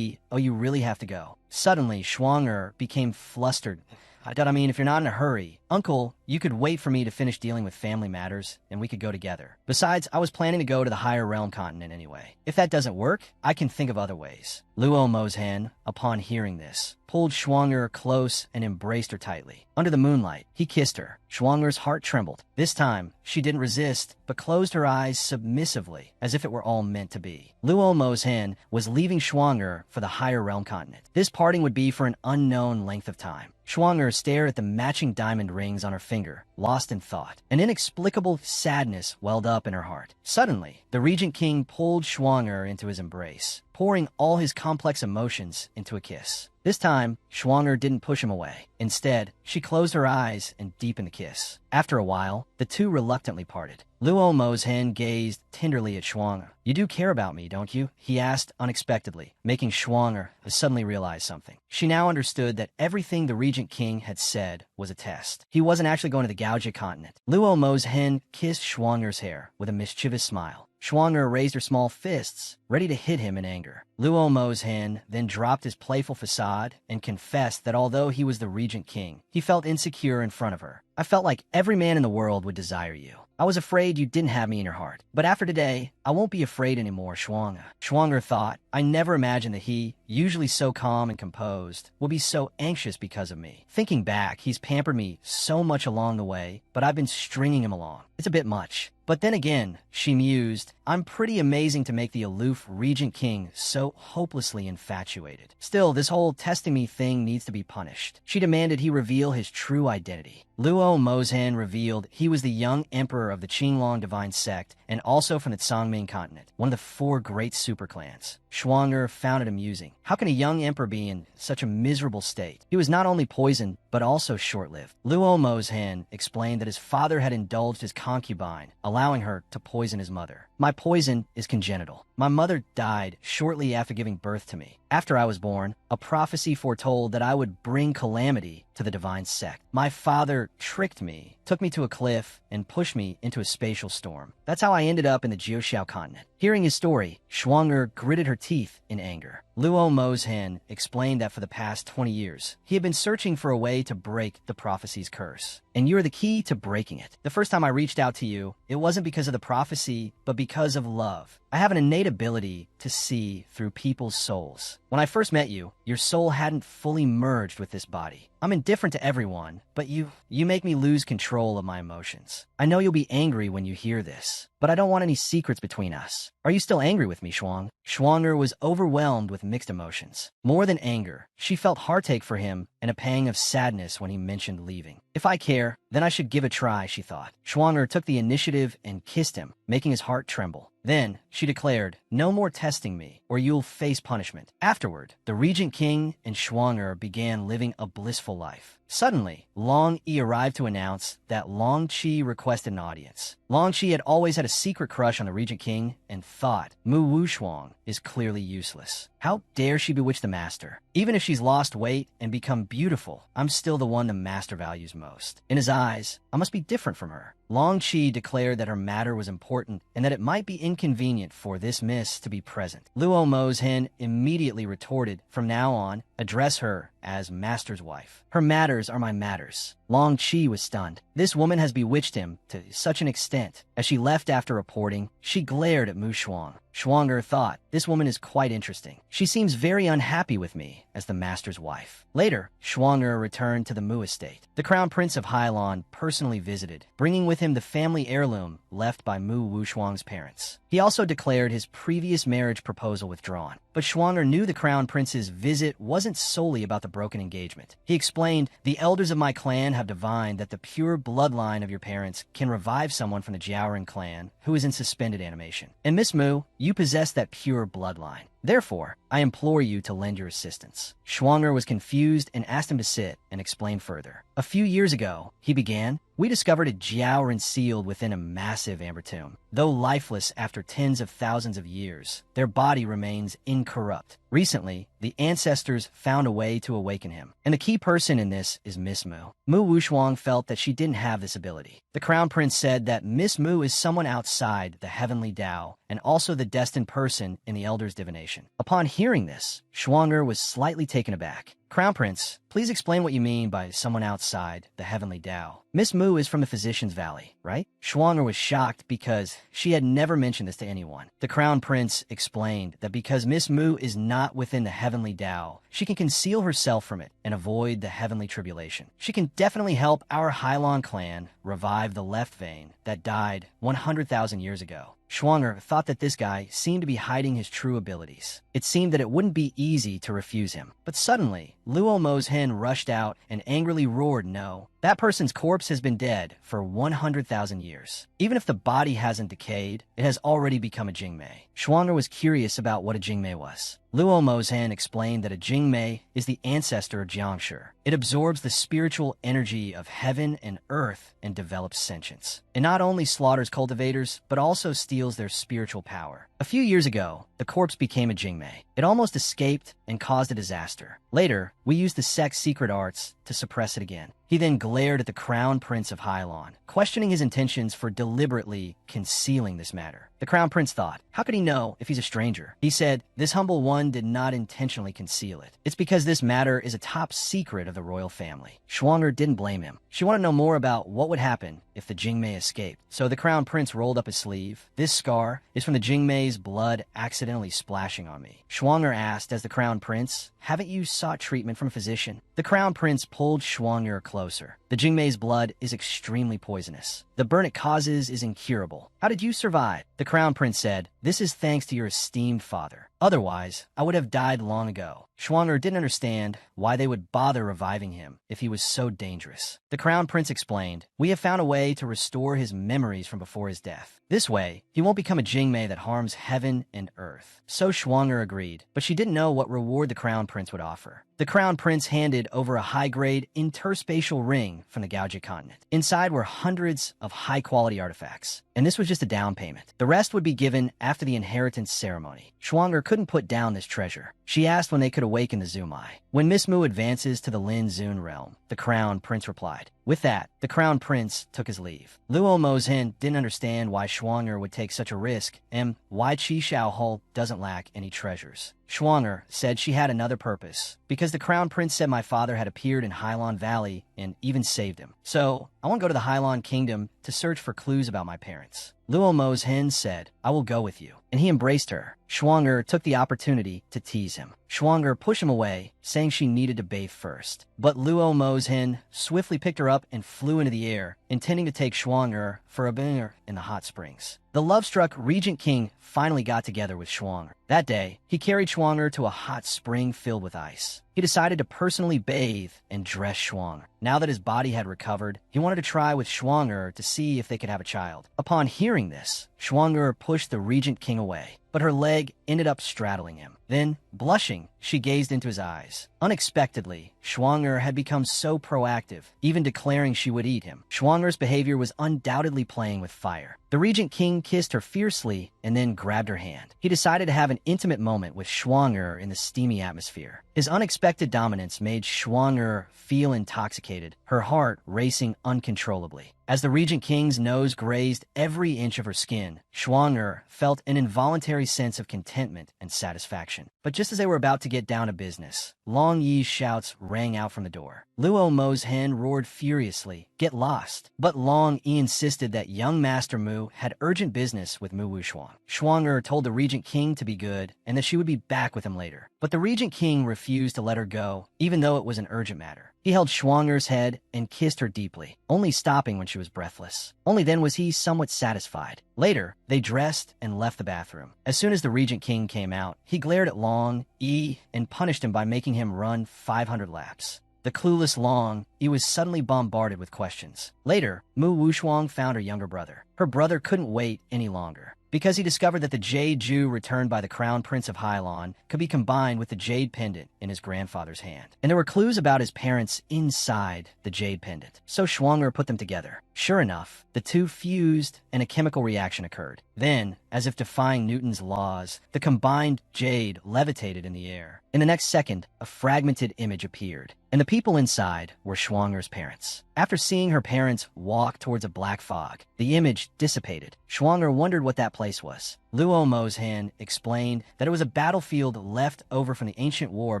"Oh, you really have to go." Suddenly, Schwanger became flustered. I mean, if you're not in a hurry, Uncle, you could wait for me to finish dealing with family matters, and we could go together. Besides, I was planning to go to the higher realm continent anyway. If that doesn't work, I can think of other ways. Luo Mo's-hin, upon hearing this, pulled Schwanger close and embraced her tightly. Under the moonlight, he kissed her. Schwanger's heart trembled. This time, she didn't resist, but closed her eyes submissively, as if it were all meant to be. Luo Mo's-hin was leaving Schwanger for the higher realm continent. This parting would be for an unknown length of time. Schwanger stared at the matching diamond rings on her finger, lost in thought. An inexplicable sadness welled up in her heart. Suddenly, the Regent King pulled Schwanger into his embrace, pouring all his complex emotions into a kiss. This time, Schwanger didn't push him away. Instead, she closed her eyes and deepened the kiss. After a while, the two reluctantly parted. Luo Mo's-hin gazed tenderly at Schwanger. "You do care about me, don't you?" he asked unexpectedly, making Schwanger suddenly realize something. She now understood that everything the Regent King had said was a test. He wasn't actually going to the Gaoji continent. Luo Mo's-hin kissed Schwanger's hair with a mischievous smile. Schwanger raised her small fists, ready to hit him in anger. Luo Mo's-hin then dropped his playful facade and confessed that although he was the Regent King, he felt insecure in front of her. "I felt like every man in the world would desire you. I was afraid you didn't have me in your heart. But after today, I won't be afraid anymore, Schwanger." Schwanger thought, "I never imagined that he, usually so calm and composed, will be so anxious because of me. Thinking back, he's pampered me so much along the way, but I've been stringing him along. It's a bit much." But then again, she mused, "I'm pretty amazing to make the aloof Regent King so hopelessly infatuated. Still, this whole testing me thing needs to be punished." She demanded he reveal his true identity. Luo Mo's-hin revealed he was the young emperor of the Qinglong divine sect and also from the Songming continent, one of the 4 great superclans. Schwanger found it amusing. How can a young emperor be in such a miserable state? He was not only poisoned, but also short-lived. Luo Mo's-hin explained that his father had indulged his concubine, allowing her to poison his mother. "My poison is congenital. My mother died shortly after giving birth to me. After I was born, a prophecy foretold that I would bring calamity to the divine sect. My father tricked me, took me to a cliff, and pushed me into a spatial storm. That's how I ended up in the Jiuxiao continent." Hearing his story, Schwanger gritted her teeth in anger. Luo Mo's-hin explained that for the past 20 years, he had been searching for a way to break the prophecy's curse. "And you're the key to breaking it. The first time I reached out to you, it wasn't because of the prophecy, but because of love. I have an innate ability to see through people's souls. When I first met you, your soul hadn't fully merged with this body. I'm indifferent to everyone, but you make me lose control of my emotions. I know you'll be angry when you hear this, but I don't want any secrets between us. Are you still angry with me, Schwang?" Schwanger was overwhelmed with mixed emotions. More than anger, she felt heartache for him and a pang of sadness when he mentioned leaving. "If I care, then I should give a try," she thought. Schwanger took the initiative and kissed him, making his heart tremble. Then, she declared, "No more testing me, or you'll face punishment." Afterward, the Regent King and Schwanger began living a blissful life. Suddenly, Long Yi arrived to announce that Long Qi requested an audience. Long Qi had always had a secret crush on the Regent King and thought, Mu Wushuang is clearly useless. How dare she bewitch the master? Even if she's lost weight and become beautiful, I'm still the one the master values most. In his eyes, I must be different from her. Long Qi declared that her matter was important and that it might be inconvenient for this miss to be present. Luo Mo's-hin immediately retorted, "From now on, address her as master's wife. Her matters are my matters. Long Qi was stunned. This woman has bewitched him to such an extent. As she left after reporting, she glared at Mu Shuang. Shuanger thought, this woman is quite interesting. She seems very unhappy with me as the master's wife. Later, Shuanger returned to the Mu estate. The Crown Prince of Hailan personally visited, bringing with him the family heirloom left by Mu Wushuang's parents. He also declared his previous marriage proposal withdrawn. But Shuanger knew the Crown Prince's visit wasn't solely about the broken engagement. He explained, the elders of my clan have divined that the pure bloodline of your parents can revive someone from the Jiaoren clan who is in suspended animation. And Miss Mu, you possess that pure bloodline. Therefore, I implore you to lend your assistance. Shuanger was confused and asked him to sit and explain further. A few years ago, he began, we discovered a Jiaoren sealed within a massive amber tomb. Though lifeless after tens of thousands of years, their body remains incorrupt. Recently, the ancestors found a way to awaken him, and the key person in this is Miss Mu. Mu Wushuang felt that she didn't have this ability. The Crown Prince said that Miss Mu is someone outside the heavenly Tao and also the destined person in the Elder's divination. Upon hearing this, Shuanger was slightly taken aback. Crown Prince, please explain what you mean by someone outside the heavenly Tao. Miss Mu is from the Physician's Valley, right? Shuanger was shocked because she had never mentioned this to anyone. The Crown Prince explained that because Miss Mu is not within the heavenly Tao, she can conceal herself from it and avoid the heavenly tribulation. She can definitely help our Hailan clan revive the left vein that died 100,000 years ago. Shuanger thought that this guy seemed to be hiding his true abilities. It seemed that it wouldn't be easy to refuse him. But suddenly, Luo Mo's hen rushed out and angrily roared, no. That person's corpse has been dead for 100,000 years. Even if the body hasn't decayed, it has already become a Jingmei. Shuanger was curious about what a Jingmei was. Luo Mo's hen explained that a Jingmei is the ancestor of Jiangshi. It absorbs the spiritual energy of heaven and earth and develops sentience. It not only slaughters cultivators, but also steals their spiritual power. A few years ago, the corpse became a Jingmei. It almost escaped and caused a disaster. Later, we used the sect's secret arts to suppress it again. He then glared at the Crown Prince of Hailan, questioning his intentions for deliberately concealing this matter. The Crown Prince thought, how could he know if he's a stranger? He said, this humble one did not intentionally conceal it. It's because this matter is a top secret of the royal family. Shuanger didn't blame him. She wanted to know more about what would happen if the Jingmei escaped. So the Crown Prince rolled up his sleeve. This scar is from the Jingmei's blood accidentally splashing on me. Shuanger asked as the Crown Prince, haven't you sought treatment from a physician? The Crown Prince pulled Shuanger closer. The Jingmei's blood is extremely poisonous. The burn it causes is incurable. How did you survive? The Crown Prince said, this is thanks to your esteemed father. Otherwise, I would have died long ago. Shuanger didn't understand why they would bother reviving him if he was so dangerous. The Crown Prince explained, we have found a way to restore his memories from before his death. This way, he won't become a Jingmei that harms heaven and earth. So Shuanger agreed, but she didn't know what reward the Crown Prince would offer. The Crown Prince handed over a high-grade interspatial ring from the Gaoji continent. Inside were hundreds of high-quality artifacts, and this was just a down payment. The rest would be given after the inheritance ceremony. Shuanger couldn't put down this treasure. She asked when they could awaken the Zumai. When Miss Mu advances to the Lin Zun realm, the Crown Prince replied. With that, the Crown Prince took his leave. Luo Mo's hen didn't understand why Shuanger would take such a risk and why Qi Shaohou doesn't lack any treasures. Shuanger said she had another purpose, because the Crown Prince said my father had appeared in Hailan Valley and even saved him. So, I want to go to the Hailan Kingdom to search for clues about my parents. Luo Mo's hen said, I will go with you, and he embraced her. Shuanger took the opportunity to tease him. Shuanger pushed him away, saying she needed to bathe first. But Luo Mo's hen swiftly picked her up and flew into the air, intending to take Shuanger for a bath in the hot springs. The love-struck Regent King finally got together with Shuanger. That day, he carried Shuanger to a hot spring filled with ice. He decided to personally bathe and dress Shuanger. Now that his body had recovered, he wanted to try with Shuanger to see if they could have a child. Upon hearing this, Shuanger pushed the Regent King away, but her leg ended up straddling him. Then, blushing, she gazed into his eyes. Unexpectedly, Shuanger had become so proactive, even declaring she would eat him. Shuanger's behavior was undoubtedly playing with fire. The Regent King kissed her fiercely and then grabbed her hand. He decided to have an intimate moment with Shuanger in the steamy atmosphere. His unexpected dominance made Shuanger feel intoxicated, her heart racing uncontrollably. As the Regent King's nose grazed every inch of her skin, Schwanger felt an involuntary sense of contentment and satisfaction. But just as they were about to get down to business, Long Yi's shouts rang out from the door. Luo Mo's hen roared furiously, "Get lost!" But Long Yi insisted that young Master Mu had urgent business with Mu Wuxuang. Schwanger told the Regent King to be good and that she would be back with him later. But the Regent King refused to let her go, even though it was an urgent matter. He held Schwanger's head and kissed her deeply, only stopping when she was breathless. Only then was he somewhat satisfied. Later, they dressed and left the bathroom. As soon as the Regent King came out, he glared at Long Yi and punished him by making him run 500 laps. The clueless Long Yi was suddenly bombarded with questions. Later, Mu Wuxuang found her younger brother. Her brother couldn't wait any longer, because he discovered that the Jade Ju returned by the Crown Prince of Hylon could be combined with the Jade Pendant in his grandfather's hand. And there were clues about his parents inside the Jade Pendant. So Schwanger put them together. Sure enough, the two fused and a chemical reaction occurred. Then, as if defying Newton's laws, the combined jade levitated in the air. In the next second, a fragmented image appeared, and the people inside were Schwanger's parents. After seeing her parents walk towards a black fog, the image dissipated. Schwanger wondered what that place was. Luo Mo's hen explained that it was a battlefield left over from the ancient war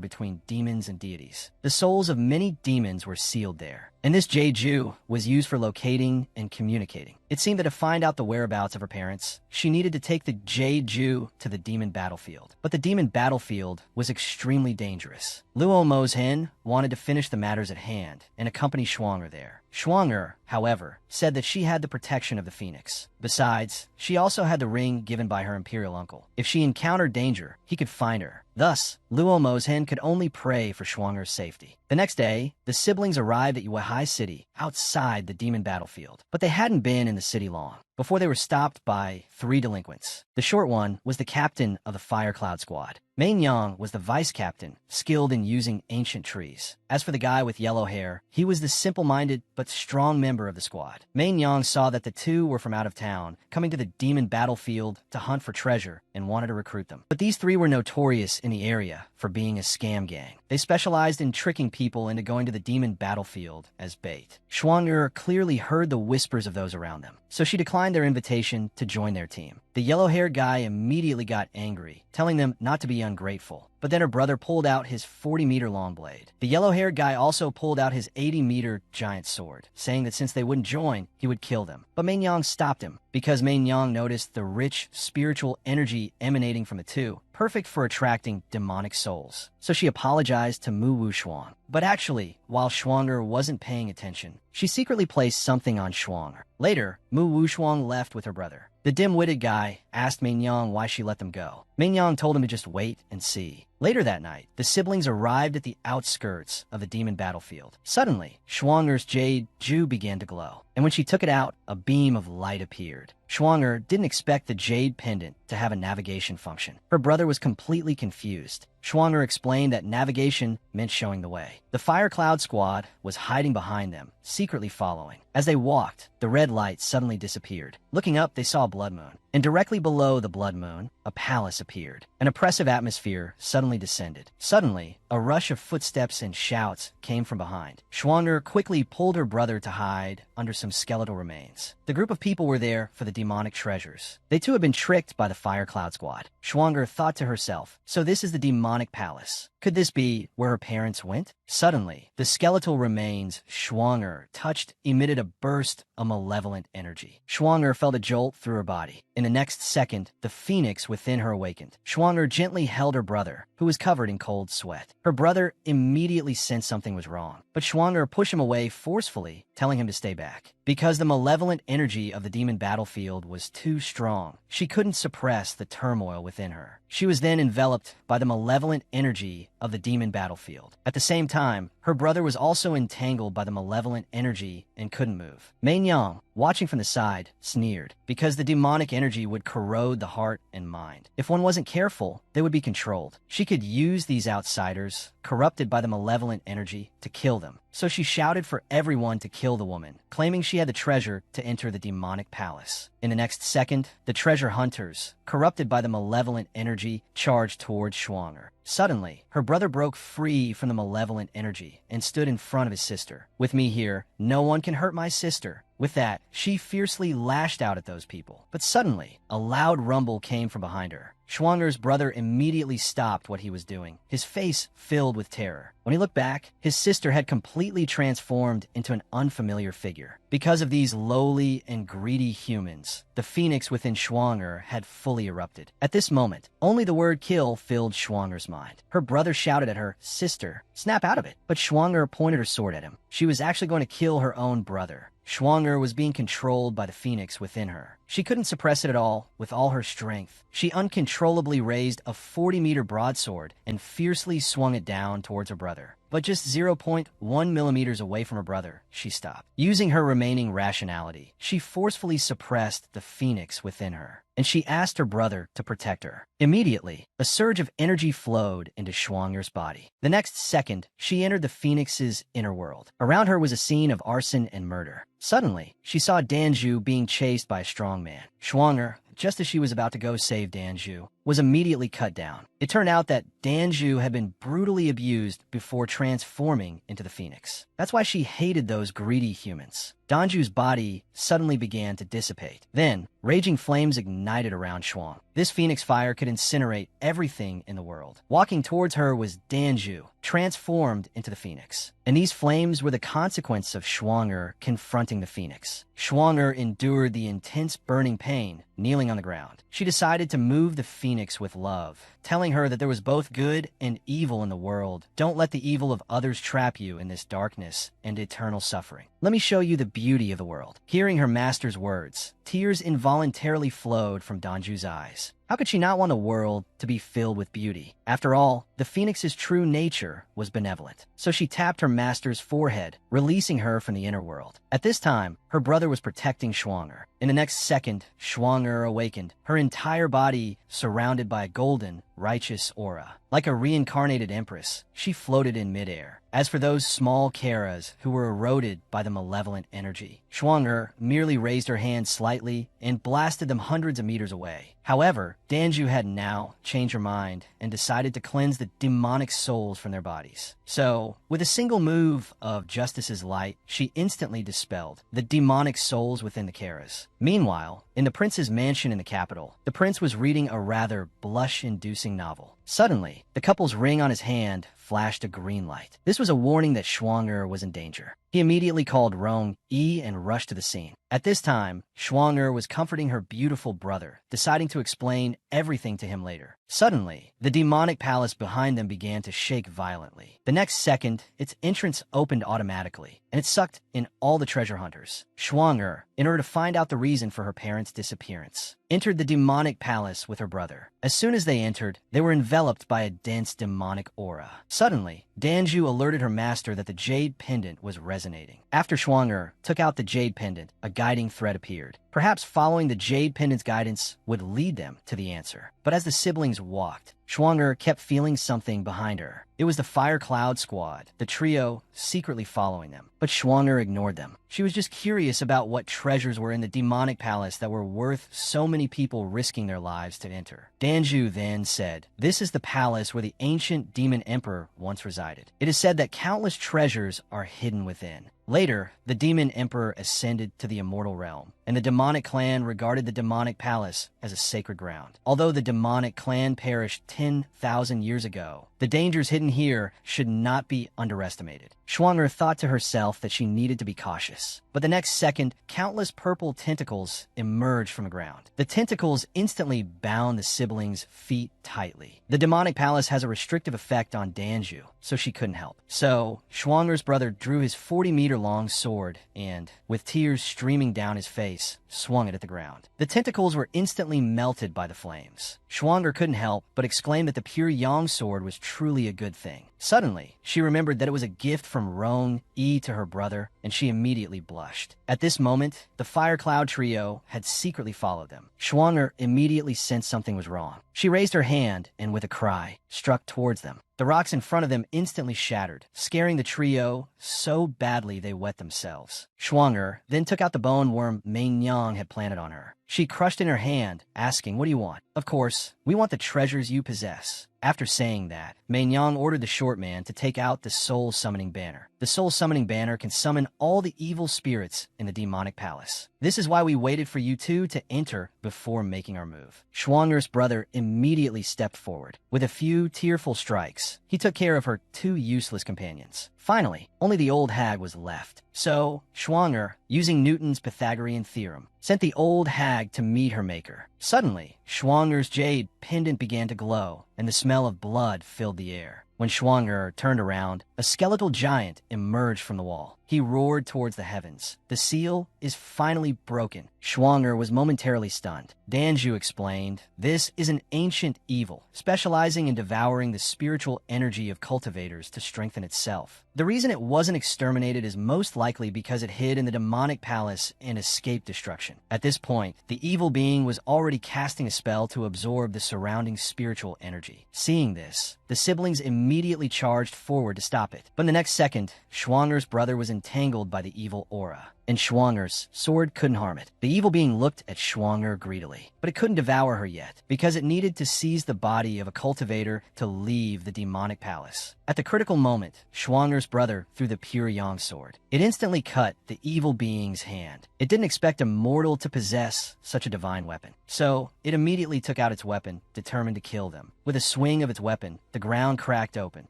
between demons and deities. The souls of many demons were sealed there, and this Jeju was used for locating and communicating. It seemed that to find out the whereabouts of her parents, she needed to take the Jeju to the demon battlefield. But the demon battlefield was extremely dangerous. Luo Mo's hen wanted to finish the matters at hand and accompany Schwanger there. Schwanger, however, said that she had the protection of the Phoenix. Besides, she also had the ring given by her Imperial uncle. If she encountered danger, he could find her. Thus, Luo Mo's hen could only pray for Schwanger's safety. The next day, the siblings arrived at Yuehai City, outside the demon battlefield. But they hadn't been in the city long before they were stopped by 3 delinquents. The short one was the captain of the Fire Cloud Squad. Main Yang was the vice captain, skilled in using ancient trees. As for the guy with yellow hair, he was the simple-minded but strong member of the squad. Main Yang saw that the two were from out of town, coming to the demon battlefield to hunt for treasure, and wanted to recruit them. But these 3 were notorious in the area for being a scam gang. They specialized in tricking people into going to the demon battlefield as bait. Schwanger clearly heard the whispers of those around them, so she declined their invitation to join their team. The yellow-haired guy immediately got angry, telling them not to be ungrateful. But then her brother pulled out his 40-meter-long blade. The yellow-haired guy also pulled out his 80-meter giant sword, saying that since they wouldn't join, he would kill them. But Main Yang stopped him, because Main Yang noticed the rich spiritual energy emanating from the two, perfect for attracting demonic souls. So she apologized to Mu Wuxuang. But actually, while Schwanger wasn't paying attention, she secretly placed something on Schwanger. Later, Mu Wuxuang left with her brother. The dim-witted guy asked Main Yang why she let them go. Main Yang told him to just wait and see. Later that night, the siblings arrived at the outskirts of the demon battlefield. Suddenly, Schwanger's Jade Ju began to glow, and when she took it out, a beam of light appeared. Schwanger didn't expect the Jade Pendant to have a navigation function. Her brother was completely confused. Schwanger explained that navigation meant showing the way. The Fire Cloud Squad was hiding behind them, secretly following. As they walked, the red light suddenly disappeared. Looking up, they saw a blood moon. And directly below the blood moon, a palace appeared. An oppressive atmosphere suddenly descended. Suddenly, a rush of footsteps and shouts came from behind. Schwanger quickly pulled her brother to hide under some skeletal remains. The group of people were there for the demonic treasures. They too had been tricked by the Fire Cloud Squad. Schwanger thought to herself, so this is the demonic palace. Could this be where her parents went? Suddenly, the skeletal remains Schwanger touched emitted a burst of malevolent energy. Schwanger felt a jolt through her body. In the next second, the phoenix within her awakened. Schwanger gently held her brother, who was covered in cold sweat. Her brother immediately sensed something was wrong, but Schwanger pushed him away forcefully, telling him to stay back. Because the malevolent energy of the demon battlefield was too strong, she couldn't suppress the turmoil within her. She was then enveloped by the malevolent energy of the demon battlefield. At the same time, her brother was also entangled by the malevolent energy and couldn't move. Main Yang, watching from the side, sneered, because the demonic energy would corrode the heart and mind. If one wasn't careful, they would be controlled. She could use these outsiders, corrupted by the malevolent energy, to kill them. So she shouted for everyone to kill the woman, claiming she had the treasure to enter the demonic palace. In the next second, the treasure hunters, corrupted by the malevolent energy, charged towards Schwanger. Suddenly, her brother broke free from the malevolent energy and stood in front of his sister. "With me here, no one can hurt my sister," With that, she fiercely lashed out at those people. But suddenly, a loud rumble came from behind her. Schwanger's brother immediately stopped what he was doing, his face filled with terror. When he looked back, his sister had completely transformed into an unfamiliar figure. Because of these lowly and greedy humans, the phoenix within Schwanger had fully erupted. At this moment, only the word kill filled Schwanger's mind. Her brother shouted at her, "Sister, snap out of it." But Schwanger pointed her sword at him. She was actually going to kill her own brother. Schwanger was being controlled by the phoenix within her. She couldn't suppress it at all with all her strength. She uncontrollably raised a 40-meter broadsword and fiercely swung it down towards her brother. But just 0.1 millimeters away from her brother, she stopped. Using her remaining rationality, she forcefully suppressed the phoenix within her, and she asked her brother to protect her. Immediately, a surge of energy flowed into Schwanger's body. The next second, she entered the phoenix's inner world. Around her was a scene of arson and murder. Suddenly, she saw Danju being chased by a strong man. Schwanger, just as she was about to go save Danju, was immediately cut down. It turned out that Danju had been brutally abused before transforming into the phoenix. That's why she hated those greedy humans. Danju's body suddenly began to dissipate. Then, raging flames ignited around Schwang. This phoenix fire could incinerate everything in the world. Walking towards her was Danju, transformed into the phoenix. And these flames were the consequence of Schwanger confronting the phoenix. Schwanger endured the intense burning pain, kneeling on the ground. She decided to move the phoenix with love, telling her that there was both good and evil in the world. Don't let the evil of others trap you in this darkness and eternal suffering. Let me show you the beauty of the world. Hearing her master's words, tears involuntarily flowed from Danju's eyes. How could she not want the world to be filled with beauty? After all, the phoenix's true nature was benevolent. So she tapped her master's forehead, releasing her from the inner world. At this time, her brother was protecting Schwanger. In the next second, Schwanger awakened, her entire body surrounded by a golden, righteous aura. Like a reincarnated empress, she floated in midair. As for those small Karas who were eroded by the malevolent energy, Schwanger merely raised her hand slightly and blasted them hundreds of meters away. However, Danju had now changed her mind and decided to cleanse the demonic souls from their bodies. So, with a single move of Justice's light, she instantly dispelled the demonic souls within the Karas. Meanwhile, in the prince's mansion in the capital, the prince was reading a rather blush-inducing novel. Suddenly, the couple's ring on his hand flashed a green light. This was a warning that Schwanger was in danger. He immediately called Rong Yi and rushed to the scene. At this time, Schwanger was comforting her beautiful brother, deciding to explain everything to him later. Suddenly, the demonic palace behind them began to shake violently. The next second, its entrance opened automatically, and it sucked in all the treasure hunters. Schwanger, in order to find out the reason for her parents' disappearance, entered the demonic palace with her brother. As soon as they entered, they were enveloped by a dense demonic aura. Suddenly, Danju alerted her master that the jade pendant was resonating. After Schwanger took out the jade pendant, a guiding thread appeared. Perhaps following the jade pendant's guidance would lead them to the answer. But as the siblings walked, Schwanger kept feeling something behind her. It was the Fire Cloud Squad, the trio secretly following them. But Schwanger ignored them. She was just curious about what treasures were in the demonic palace that were worth so many people risking their lives to enter. Danju then said, "This is the palace where the ancient demon emperor once resided. It is said that countless treasures are hidden within." Later, the demon emperor ascended to the immortal realm, and the demonic clan regarded the demonic palace as a sacred ground. Although the demonic clan perished 10,000 years ago, the dangers hidden here should not be underestimated. Schwanger thought to herself that she needed to be cautious. But the next second, countless purple tentacles emerged from the ground. The tentacles instantly bound the siblings' feet tightly. The demonic palace has a restrictive effect on Danju, so she couldn't help. So, Schwanger's brother drew his 40-meter-long sword and, with tears streaming down his face, swung it at the ground. The tentacles were instantly melted by the flames. Schwanger couldn't help but exclaim that the pure yang sword was truly a good thing. Suddenly, she remembered that it was a gift from Rong Yi to her brother, and she immediately blushed. At this moment, the Fire Cloud trio had secretly followed them. Schwanger immediately sensed something was wrong. She raised her hand and, with a cry, struck towards them. The rocks in front of them instantly shattered, scaring the trio so badly they wet themselves. Schwanger then took out the bone worm Mei Nyang had planted on her. She crushed in her hand, asking, "What do you want?" "Of course, we want the treasures you possess." After saying that, Mainyang ordered the short man to take out the soul summoning banner. The soul summoning banner can summon all the evil spirits in the demonic palace. "This is why we waited for you two to enter before making our move." Schwanger's brother immediately stepped forward. With a few tearful strikes, he took care of her two useless companions. Finally, only the old hag was left. So, Schwanger, using Newton's Pythagorean theorem, sent the old hag to meet her maker. Suddenly, Schwanger's jade pendant began to glow, and the smell of blood filled the air. When Schwanger turned around, a skeletal giant emerged from the wall. He roared towards the heavens. "The seal is finally broken." Schwanger was momentarily stunned. Danju explained, "This is an ancient evil, specializing in devouring the spiritual energy of cultivators to strengthen itself. The reason it wasn't exterminated is most likely because it hid in the demonic palace and escaped destruction." At this point, the evil being was already casting a spell to absorb the surrounding spiritual energy. Seeing this, the siblings immediately charged forward to stop it. But in the next second, Schwanger's brother was entangled by the evil aura, and Schwanger's sword couldn't harm it. The evil being looked at Schwanger greedily, but it couldn't devour her yet, because it needed to seize the body of a cultivator to leave the demonic palace. At the critical moment, Schwanger's brother threw the pure yang sword. It instantly cut the evil being's hand. It didn't expect a mortal to possess such a divine weapon, so it immediately took out its weapon, determined to kill them. With a swing of its weapon, the ground cracked open.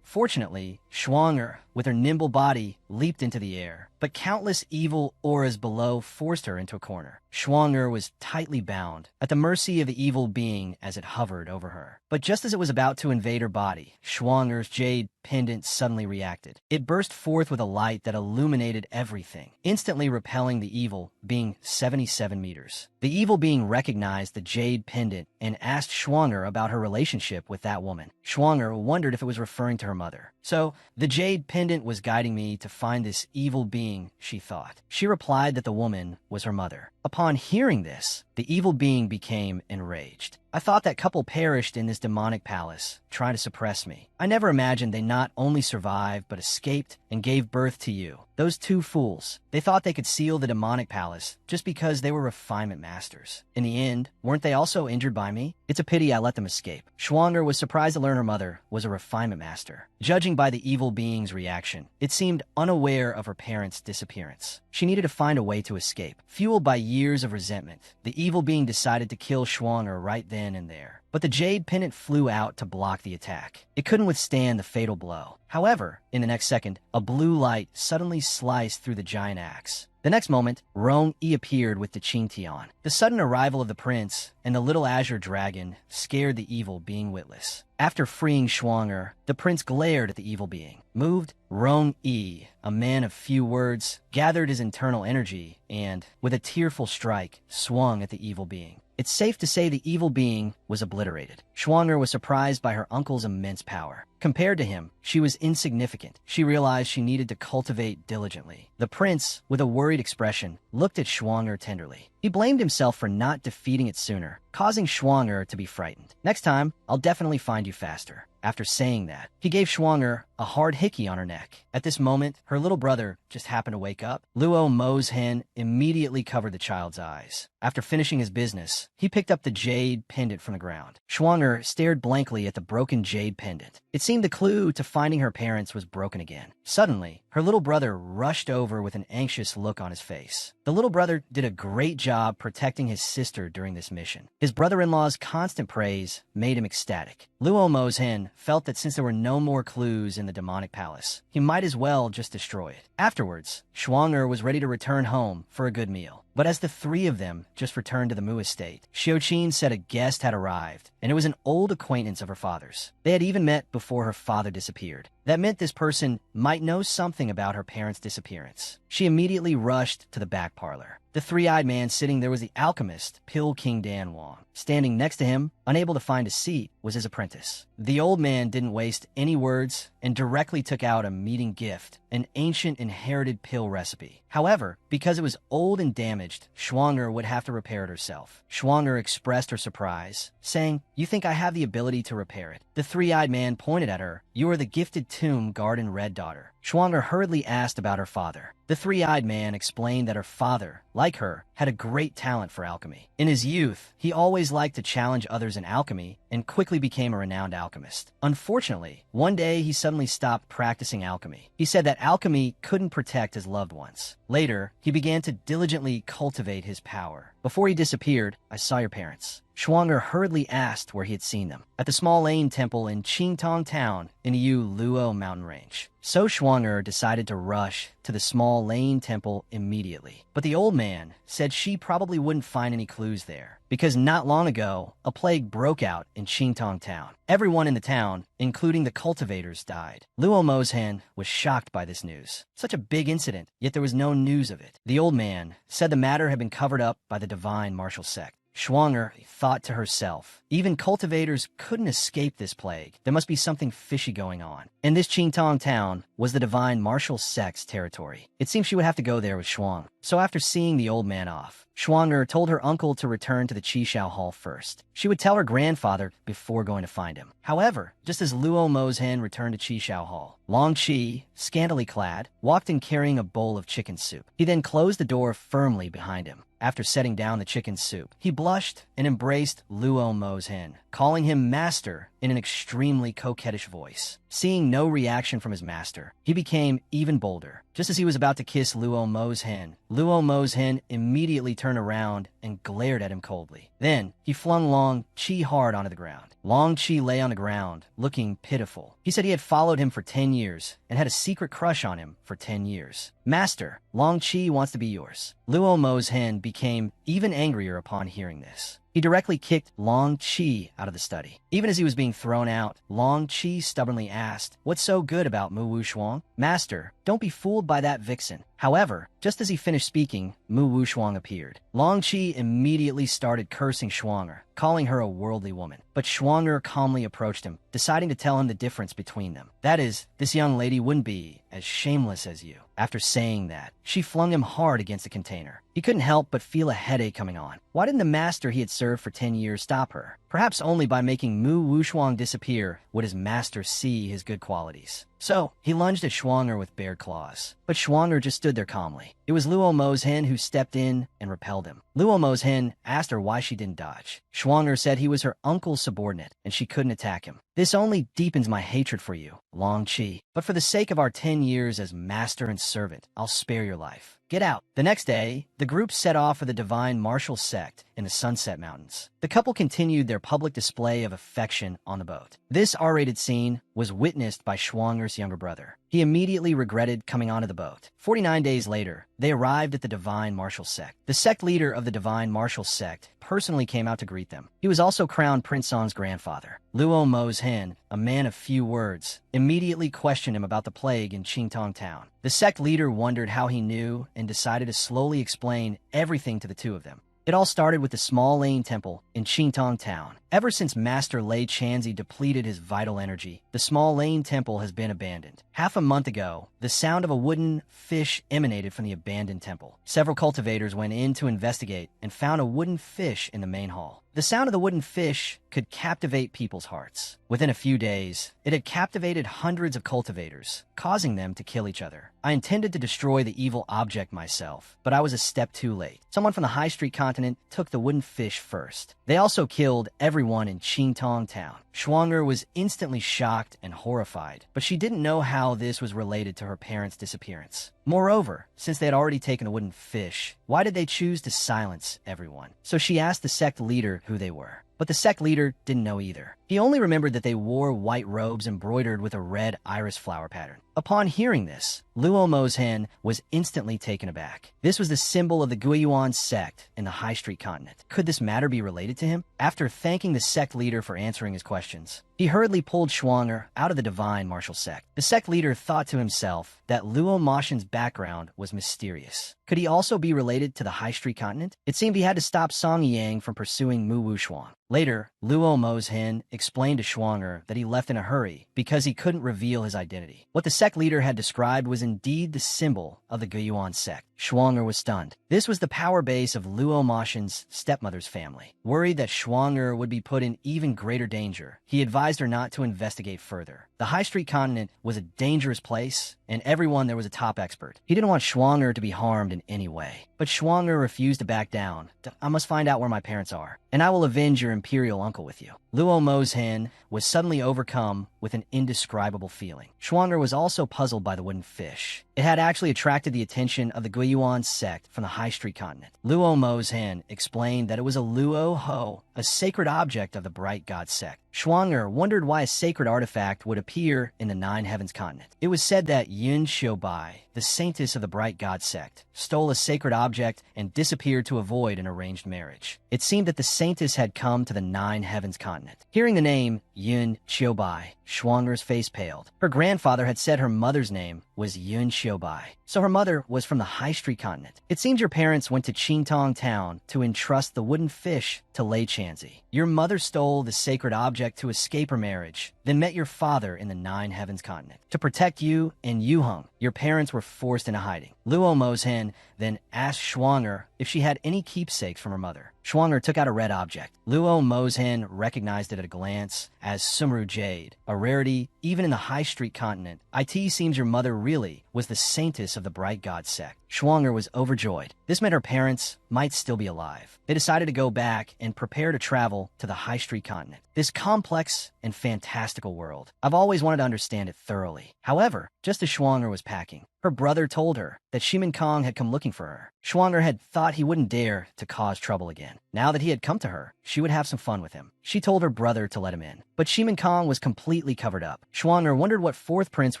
Fortunately, Schwanger, with her nimble body, leaped into the air, but countless evil auras below forced her into a corner. Schwanger was tightly bound, at the mercy of the evil being as it hovered over her. But just as it was about to invade her body, Schwanger's jade pendant suddenly reacted. It burst forth with a light that illuminated everything, instantly repelling the evil being 77 meters. The evil being recognized the jade pendant and asked Schwanger about her relationship with that woman. Schwanger wondered if it was referring to her mother. "So, the jade pendant was guiding me to find this evil being," she thought. She replied that the woman was her mother. Upon hearing this, the evil being became enraged. "I thought that couple perished in this demonic palace, trying to suppress me. I never imagined they not only survived, but escaped and gave birth to you. Those two fools. They thought they could seal the demonic palace just because they were refinement masters. In the end, weren't they also injured by me? It's a pity I let them escape." Schwanger was surprised to learn her mother was a refinement master. Judging by the evil being's reaction, it seemed unaware of her parents' disappearance. She needed to find a way to escape. Fueled by years of resentment, the evil being decided to kill Schwanger right then and there. But the jade pendant flew out to block the attack. It couldn't withstand the fatal blow. However, in the next second, a blue light suddenly sliced through the giant axe. The next moment, Rong-yi appeared with the Qingtian. The sudden arrival of the prince and the little azure dragon scared the evil being witless. After freeing Schwanger, the prince glared at the evil being. Moved, Rong-yi, a man of few words, gathered his internal energy and, with a tearful strike, swung at the evil being. It's safe to say the evil being was obliterated. Schwanger was surprised by her uncle's immense power. Compared to him, she was insignificant. She realized she needed to cultivate diligently. The prince, with a worried expression, looked at Schwanger tenderly. He blamed himself for not defeating it sooner, causing Schwanger to be frightened. "Next time, I'll definitely find you faster." After saying that, he gave Schwanger a hard hickey on her neck. At this moment, her little brother just happened to wake up. Luo Mo's hen immediately covered the child's eyes. After finishing his business, he picked up the jade pendant from the ground. Schwanger stared blankly at the broken jade pendant. It seemed the clue to finding her parents was broken again. Suddenly, her little brother rushed over with an anxious look on his face. The little brother did a great job protecting his sister during this mission. His brother-in-law's constant praise made him ecstatic. Luo Mo's hen felt that since there were no more clues in the demonic palace, he might as well just destroy it. Afterwards, Schwanger was ready to return home for a good meal. But as the three of them just returned to the Mu estate, Xiuqin said a guest had arrived, and it was an old acquaintance of her father's. They had even met before her father disappeared. That meant this person might know something about her parents' disappearance. She immediately rushed to the back parlor. The three-eyed man sitting there was the alchemist, Pil King Dan Wang. Standing next to him, unable to find a seat, was his apprentice. The old man didn't waste any words and directly took out a meeting gift, an ancient inherited pill recipe. However, because it was old and damaged, Schwanger would have to repair it herself. Schwanger expressed her surprise, saying, "You think I have the ability to repair it?" The three-eyed man pointed at her "You are the gifted tomb garden red daughter." Shuang'er hurriedly asked about her father. The three-eyed man explained that her father, like her, had a great talent for alchemy. In his youth, he always liked to challenge others in alchemy and quickly became a renowned alchemist. Unfortunately, one day he suddenly stopped practicing alchemy. He said that alchemy couldn't protect his loved ones. Later, he began to diligently cultivate his power. Before he disappeared, "I saw your parents." Shuang'er hurriedly asked where he had seen them. "At the small lane temple in Qingtong Town in the Luo mountain range." So Shuang'er decided to rush to the small lane temple immediately. But the old man said she probably wouldn't find any clues there, because not long ago, a plague broke out in Qingtong Town. Everyone in the town, including the cultivators, died. Luo Mozhen was shocked by this news. Such a big incident, yet there was no news of it. The old man said the matter had been covered up by the divine martial sect. Shuang'er thought to herself, even cultivators couldn't escape this plague. There must be something fishy going on. And this Qingtong town was the divine martial sect's territory. It seemed she would have to go there with Shuang. So after seeing the old man off, Shuang'er told her uncle to return to the Qishao Hall first. She would tell her grandfather before going to find him. However, just as Luo Mozhen returned to Qishao Hall, Long Qi, scantily clad, walked in carrying a bowl of chicken soup. He then closed the door firmly behind him. After setting down the chicken soup, he blushed and embraced Luo Mozhen, calling him master in an extremely coquettish voice. Seeing no reaction from his master, he became even bolder. Just as he was about to kiss Luo Mozhen immediately turned around and glared at him coldly. Then, he flung Long Qi hard onto the ground. Long Qi lay on the ground, looking pitiful. He said he had followed him for 10 years and had a secret crush on him for 10 years. "Master, Long Qi wants to be yours." Luo Mozhen became even angrier upon hearing this. He directly kicked Long Qi out of the study. Even as he was being thrown out, Long Qi stubbornly asked, "What's so good about Mu Wushuang?" "Master, don't be fooled by that vixen." However, just as he finished speaking, Mu Wushuang appeared. Long Qi immediately started cursing Shuang'er, calling her a worldly woman. But Shuang'er calmly approached him, deciding to tell him the difference between them. That is, this young lady wouldn't be as shameless as you. After saying that, she flung him hard against the container. He couldn't help but feel a headache coming on. Why didn't the master he had served for 10 years stop her? Perhaps only by making Mu Wushuang disappear would his master see his good qualities. So, he lunged at Shuang'er with bared claws. But Shuang'er just stood there calmly. It was Luo Mozhen who stepped in and repelled him. Luo Mozhen asked her why she didn't dodge. Shuang'er said he was her uncle's subordinate and she couldn't attack him. "This only deepens my hatred for you, Long Qi. But for the sake of our 10 years as master and servant, I'll spare your life. Get out." The next day, the group set off for the divine martial sect in the Sunset Mountains. The couple continued their public display of affection on the boat. This R-rated scene was witnessed by Shuang'er's younger brother. He immediately regretted coming onto the boat. 49 days later, they arrived at the divine martial sect. The sect leader of the divine martial sect personally came out to greet them. He was also crowned Prince Song's grandfather. Luo Mozhen, a man of few words, immediately questioned him about the plague in Qingtong Town. The sect leader wondered how he knew and decided to slowly explain everything to the two of them. It all started with the small lane temple in Qingtong Town. Ever since Master Lei Chanzi depleted his vital energy, the small lane temple has been abandoned. Half a month ago, the sound of a wooden fish emanated from the abandoned temple. Several cultivators went in to investigate and found a wooden fish in the main hall. The sound of the wooden fish could captivate people's hearts. Within a few days, it had captivated hundreds of cultivators, causing them to kill each other. I intended to destroy the evil object myself, but I was a step too late. Someone from the High Street continent took the wooden fish first. They also killed everyone in Qingtong Town. Shuang'er was instantly shocked and horrified, but she didn't know how this was related to her parents' disappearance. Moreover, since they had already taken the wooden fish, why did they choose to silence everyone? So she asked the sect leader who they were. But the sect leader didn't know either. He only remembered that they wore white robes embroidered with a red iris flower pattern. Upon hearing this, Luo Mozhen was instantly taken aback. This was the symbol of the Guiyuan sect in the High Street continent. Could this matter be related to him? After thanking the sect leader for answering his questions, he hurriedly pulled Shuang'er out of the divine martial sect. The sect leader thought to himself that Luo Mozhen's background was mysterious. Could he also be related to the High Street continent? It seemed he had to stop Song Yang from pursuing Mu Wushuang. Later, Luo Mozhen explained to Shuang'er that he left in a hurry because he couldn't reveal his identity. What the sect leader had described was indeed the symbol of the Guiyuan sect. Schwanger was stunned. This was the power base of Luo Moshen's stepmother's family. Worried that Schwanger would be put in even greater danger, he advised her not to investigate further. The high street continent was a dangerous place, and everyone there was a top expert. He didn't want Schwanger to be harmed in any way. But Schwanger refused to back down. I must find out where my parents are, and I will avenge your imperial uncle with you. Luo Moshen was suddenly overcome with an indescribable feeling. Schwanger was also puzzled by the wooden fish. It had actually attracted the attention of the Guiyuan sect from the high street continent. Luo Moshen explained that it was a Luo Ho, a sacred object of the bright god sect. Schwanger wondered why a sacred artifact would appear in the Nine Heavens continent. It was said that Yun Xiubai, the saintess of the bright god sect, stole a sacred object and disappeared to avoid an arranged marriage. It seemed that the saintess had come to the Nine Heavens continent. Hearing the name Yun Xiubai, Schwanger's face paled. Her grandfather had said her mother's name was Yun Xiubai, so her mother was from the high street continent. It seems your parents went to Qingtong town to entrust the wooden fish to Lei Chanzi. Your mother stole the sacred object to escape her marriage, then met your father in the Nine Heavens continent. To protect you and Yuheng, your parents were forced into hiding. Luo Moshen then asked Schwanger if she had any keepsakes from her mother. Schwanger took out a red object. Luo Moshen recognized it at a glance as Sumru Jade, a rarity even in the high street continent. It seems your mother really was the saintess of the bright god sect. Schwanger was overjoyed. This meant her parents might still be alive. They decided to go back and prepare to travel to the high street continent. This complex and fantastical world. I've always wanted to understand it thoroughly. However, just as Schwanger was packing, her brother told her that Shimin Kong had come looking for her. Schwanger had thought he wouldn't dare to cause trouble again. Now that he had come to her, she would have some fun with him. She told her brother to let him in. But Shimin Kong was completely covered up. Schwanger wondered what Fourth Prince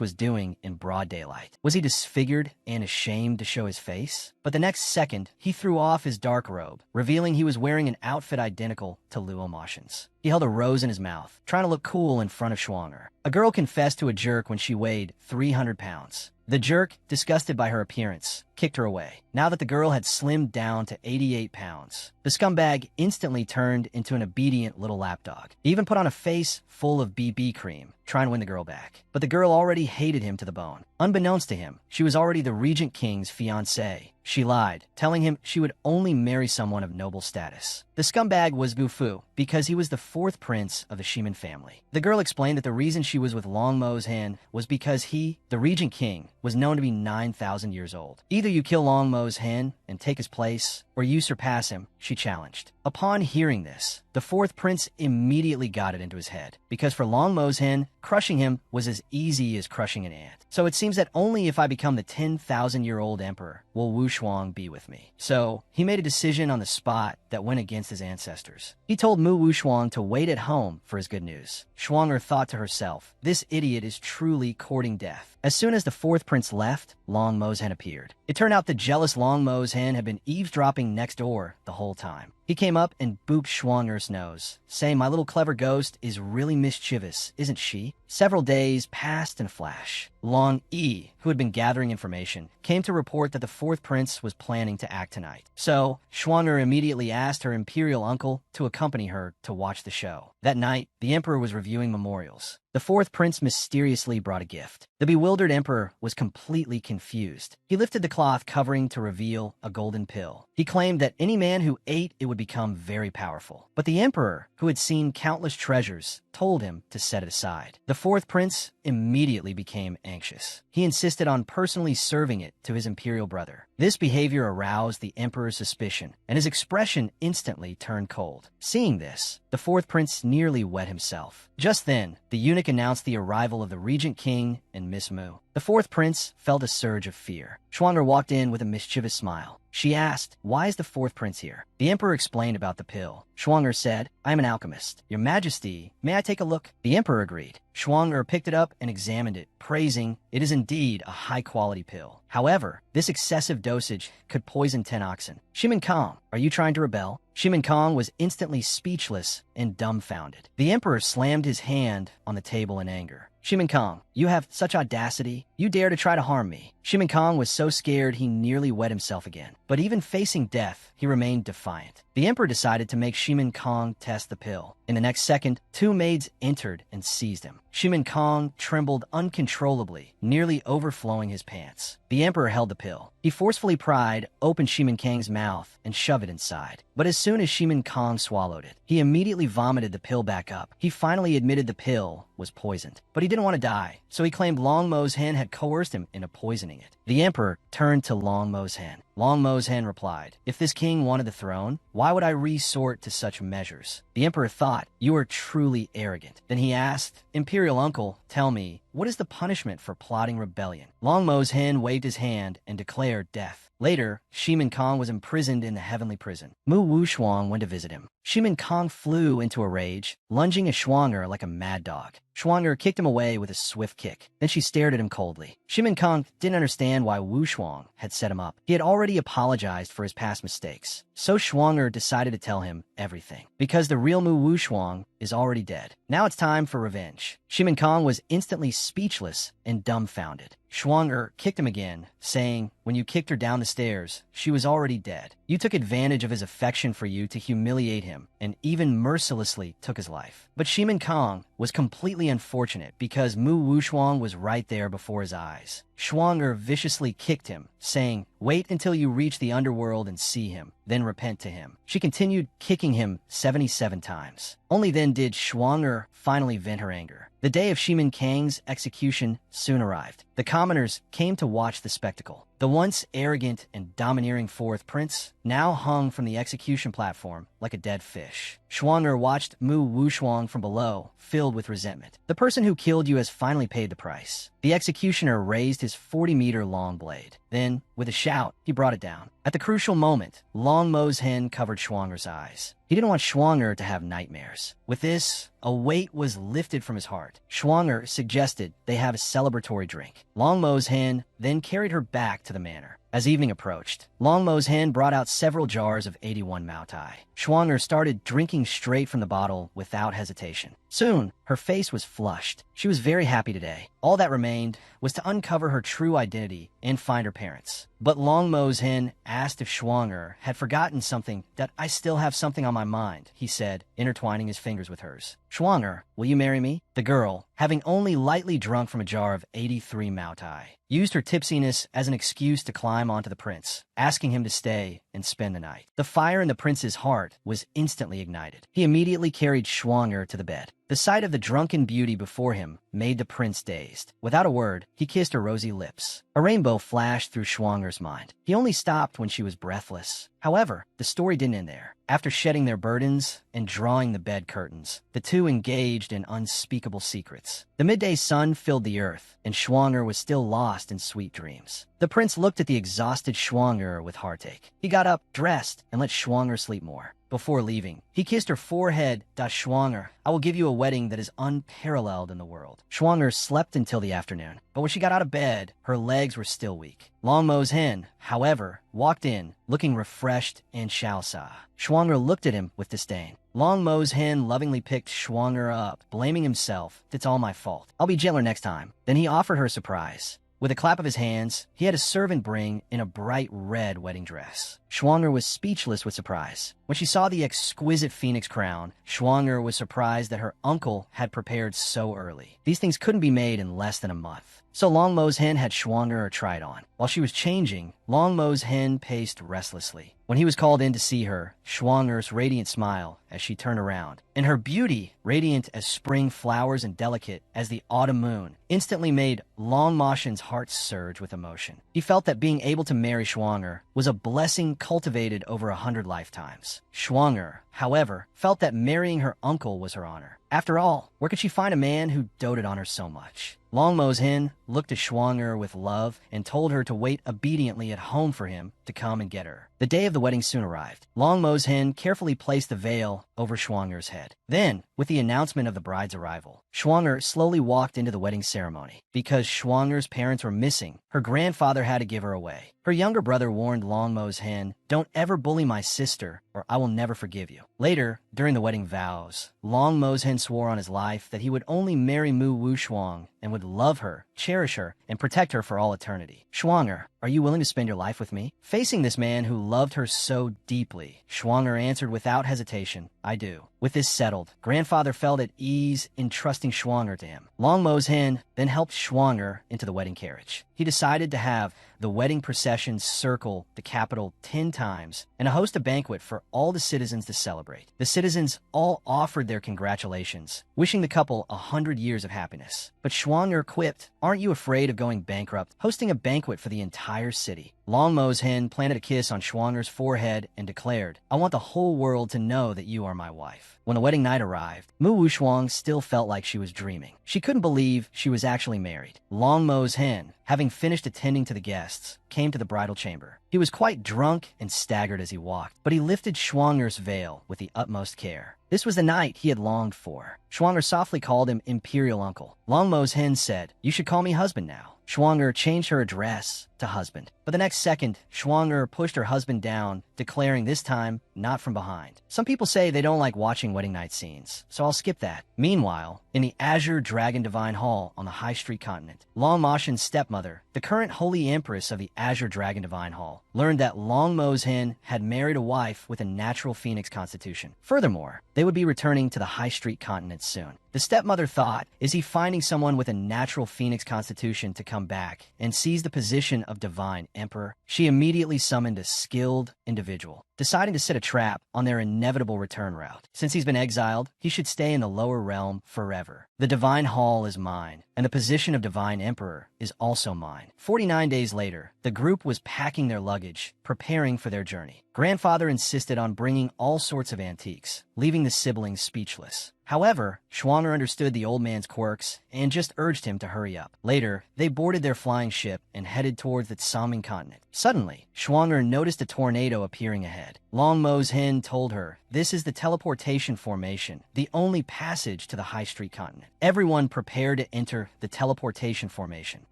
was doing in broad daylight. Was he disfigured and ashamed to show his face? But the next second, he threw off his dark robe, revealing he was wearing an outfit identical to Luo Moshen's. He held a rose in his mouth, trying to look cool in front of Schwanger. A girl confessed to a jerk when she weighed 300 pounds. The jerk, disgusted by her appearance, kicked her away. Now that the girl had slimmed down to 88 pounds, the scumbag instantly turned into an obedient little lapdog. He even put on a face full of BB cream, trying to win the girl back. But the girl already hated him to the bone. Unbeknownst to him, she was already the Regent King's fiancée. She lied, telling him she would only marry someone of noble status. The scumbag was Wu Fu, because he was the fourth prince of the Shimin family. The girl explained that the reason she was with Long Mo's hand was because he, the Regent King, was known to be 9,000 years old. Either you kill Long Mo's hen and take his place, or you surpass him, she challenged. Upon hearing this, the fourth prince immediately got it into his head, because for Long Mo's hen, crushing him was as easy as crushing an ant. So it seems that only if I become the 10,000-year-old emperor will Wu Shuang be with me. So he made a decision on the spot that went against his ancestors. He told Mu Wu Shuang to wait at home for his good news. Schwanger thought to herself, this idiot is truly courting death. As soon as the fourth prince left, Long Mo's hen appeared. It turned out the jealous Long Mo's hen had been eavesdropping next door the whole time. He came up and booped Schwanger's nose, saying, my little clever ghost is really mischievous, isn't she? Several days passed in a flash. Long Yi, who had been gathering information, came to report that the fourth prince was planning to act tonight. So, Schwanger immediately asked her imperial uncle to accompany her to watch the show. That night, the emperor was reviewing memorials. The fourth prince mysteriously brought a gift. The bewildered emperor was completely confused. He lifted the cloth covering to reveal a golden pill. He claimed that any man who ate it would become very powerful. But the emperor, who had seen countless treasures, told him to set it aside. The fourth prince immediately became anxious. He insisted on personally serving it to his imperial brother. This behavior aroused the emperor's suspicion, and his expression instantly turned cold. Seeing this, the fourth prince nearly wet himself. Just then, the eunuch announced the arrival of the Regent King and Miss Mu. The fourth prince felt a surge of fear. Schwanger walked in with a mischievous smile. She asked, why is the fourth prince here? The emperor explained about the pill. Schwanger said, I am an alchemist. Your majesty, may I take a look? The emperor agreed. Schwanger picked it up and examined it, praising it is indeed a high-quality pill. However, this excessive dosage could poison 10 oxen. Shimin Kong, are you trying to rebel? Shimin Kong was instantly speechless and dumbfounded. The emperor slammed his hand on the table in anger. Shimin Kong, you have such audacity. You dare to try to harm me." Shimin Kong was so scared he nearly wet himself again. But even facing death, he remained defiant. The emperor decided to make Shimin Kong test the pill. In the next second, two maids entered and seized him. Shimin Kong trembled uncontrollably, nearly overflowing his pants. The emperor held the pill. He forcefully pried open Shimin Kang's mouth and shoved it inside. But as soon as Shimin Kong swallowed it, he immediately vomited the pill back up. He finally admitted the pill was poisoned. But he didn't want to die, so he claimed Long Mo's hen had coerced him into poisoning it. The emperor turned to Long Mo's hen. Long Mo's hen replied, "If this king wanted the throne, why would I resort to such measures?" The emperor thought, "You are truly arrogant." Then he asked, "Imperial uncle, tell me, what is the punishment for plotting rebellion?" Long Mo's hen waved his hand and declared death. Later, Shimin Kong was imprisoned in the heavenly prison. Mu Wushuang went to visit him. Shimin Kong flew into a rage, lunging at Schwanger like a mad dog. Schwanger kicked him away with a swift kick. Then she stared at him coldly. Shimin Kong didn't understand why Wu Shuang had set him up. He had already apologized for his past mistakes. So Schwanger decided to tell him everything. Because the real Mu Wu Shuang is already dead. Now it's time for revenge. Shimin Kong was instantly speechless and dumbfounded. Schwanger kicked him again, saying, "When you kicked her down the stairs, she was already dead. You took advantage of his affection for you to humiliate him, and even mercilessly took his life." But Shimin Kong was completely unfortunate because Mu Wushuang was right there before his eyes. Schwanger viciously kicked him, saying, "Wait until you reach the underworld and see him, then repent to him." She continued kicking him 77 times. Only then did Schwanger finally vent her anger. The day of Shimin Kang's execution soon arrived. The commoners came to watch the spectacle. The once arrogant and domineering fourth prince now hung from the execution platform like a dead fish. Schwanger watched Mu Wushuang from below, filled with resentment. "The person who killed you has finally paid the price." The executioner raised his 40-meter-long blade. Then, with a shout, he brought it down. At the crucial moment, Long Mo's hen covered Schwanger's eyes. He didn't want Schwanger to have nightmares. With this, a weight was lifted from his heart. Schwanger suggested they have a celebratory drink. Long Mo's hen then carried her back to the manor. As evening approached, Long Mo's hen brought out several jars of 81 Mao Tai. Schwanger started drinking straight from the bottle without hesitation. Soon, her face was flushed. She was very happy today. All that remained was to uncover her true identity and find her parents. But Long Mo's hen asked if Schwanger had forgotten something. "That I still have something on my mind," he said, intertwining his fingers with hers. "Schwanger, will you marry me?" The girl, having only lightly drunk from a jar of 83 Mao Tai, used her tipsiness as an excuse to climb onto the prince, asking him to stay and spend the night. The fire in the prince's heart was instantly ignited. He immediately carried Schwanger to the bed. The sight of the drunken beauty before him made the prince dazed. Without a word, he kissed her rosy lips. A rainbow flashed through Schwanger's mind. He only stopped when she was breathless. However, the story didn't end there. After shedding their burdens and drawing the bed curtains, the two engaged in unspeakable secrets. The midday sun filled the earth, and Schwanger was still lost in sweet dreams. The prince looked at the exhausted Schwanger with heartache. He got up, dressed, and let Schwanger sleep more. Before leaving, he kissed her forehead. "Schwanger, I will give you a wedding that is unparalleled in the world." Schwanger slept until the afternoon, but when she got out of bed, her legs were still weak. Long Mo's hen, however, walked in, looking refreshed and Shaosa. Schwanger looked at him with disdain. Long Mo's hen lovingly picked Schwanger up, blaming himself. "It's all my fault. I'll be gentler next time." Then he offered her a surprise. With a clap of his hands, he had a servant bring in a bright red wedding dress. Schwanger was speechless with surprise. When she saw the exquisite phoenix crown, Schwanger was surprised that her uncle had prepared so early. These things couldn't be made in less than a month. So Long Mo's hen had Schwanger try it on. While she was changing, Long Mo's hen paced restlessly. When he was called in to see her, Schwanger's radiant smile as she turned around, and her beauty, radiant as spring flowers and delicate as the autumn moon, instantly made Long Moshen's heart surge with emotion. He felt that being able to marry Schwanger was a blessing cultivated over 100 lifetimes. Schwanger, however, felt that marrying her uncle was her honor. After all, where could she find a man who doted on her so much? Long Mo's hen looked at Schwanger with love and told her to wait obediently at home for him to come and get her. The day of the wedding soon arrived. Long Mo's hen carefully placed the veil over Schwanger's head. Then, with the announcement of the bride's arrival, Schwanger slowly walked into the wedding ceremony. Because Schwanger's parents were missing, her grandfather had to give her away. Her younger brother warned Long Mo's hen, "Don't ever bully my sister, or I will never forgive you." Later, during the wedding vows, Long Moshen swore on his life that he would only marry Mu Wushuang and would love her, cherish her, and protect her for all eternity. Shuang'er, are you willing to spend your life with me? Facing this man who loved her so deeply, Shuang'er answered without hesitation, I do. With this settled, grandfather felt at ease in trusting Shuang'er to him. Long Moshen then helped Shuang'er into the wedding carriage. He decided to have the wedding procession circle the capital 10 times and host a banquet for all the citizens to celebrate. The citizens all offered their congratulations, wishing the couple 100 years of happiness. But Shuang'er quipped, aren't you afraid of going bankrupt, hosting a banquet for the entire city? Long Moshen planted a kiss on Shuang'er's forehead and declared, I want the whole world to know that you are my wife. When the wedding night arrived, Mu Wushuang still felt like she was dreaming. She couldn't believe she was actually married. Long Moshen, having finished attending to the guests, came to the bridal chamber. He was quite drunk and staggered as he walked, but he lifted Shuang'er's veil with the utmost care. This was the night he had longed for. Shuang'er softly called him Imperial Uncle. Long Moshen said, you should call me husband now. Shuang'er changed her address to husband. But the next second, Shuang'er pushed her husband down, declaring this time, not from behind. Some people say they don't like watching wedding night scenes, so I'll skip that. Meanwhile, in the Azure Dragon Divine Hall on the High Street Continent, Long Moshen's stepmother, the current Holy Empress of the Azure Dragon Divine Hall, learned that Long Moshen had married a wife with a natural phoenix constitution. Furthermore, they would be returning to the High Street Continent soon. The stepmother thought, is he finding someone with a natural phoenix constitution to come back and seize the position of divine emperor? She immediately summoned a skilled individual, deciding to set a trap on their inevitable return route. Since he's been exiled, he should stay in the lower realm forever. The divine hall is mine, and the position of divine emperor is also mine. 49 days later, the group was packing their luggage, preparing for their journey. Grandfather insisted on bringing all sorts of antiques, leaving the siblings speechless. However, Shuang'er understood the old man's quirks and just urged him to hurry up. Later, they boarded their flying ship and headed towards the Tsaming continent. Suddenly, Shuang'er noticed a tornado appearing ahead. Long Moshen told her, this is the teleportation formation, the only passage to the High Street continent. Everyone prepared to enter the teleportation formation.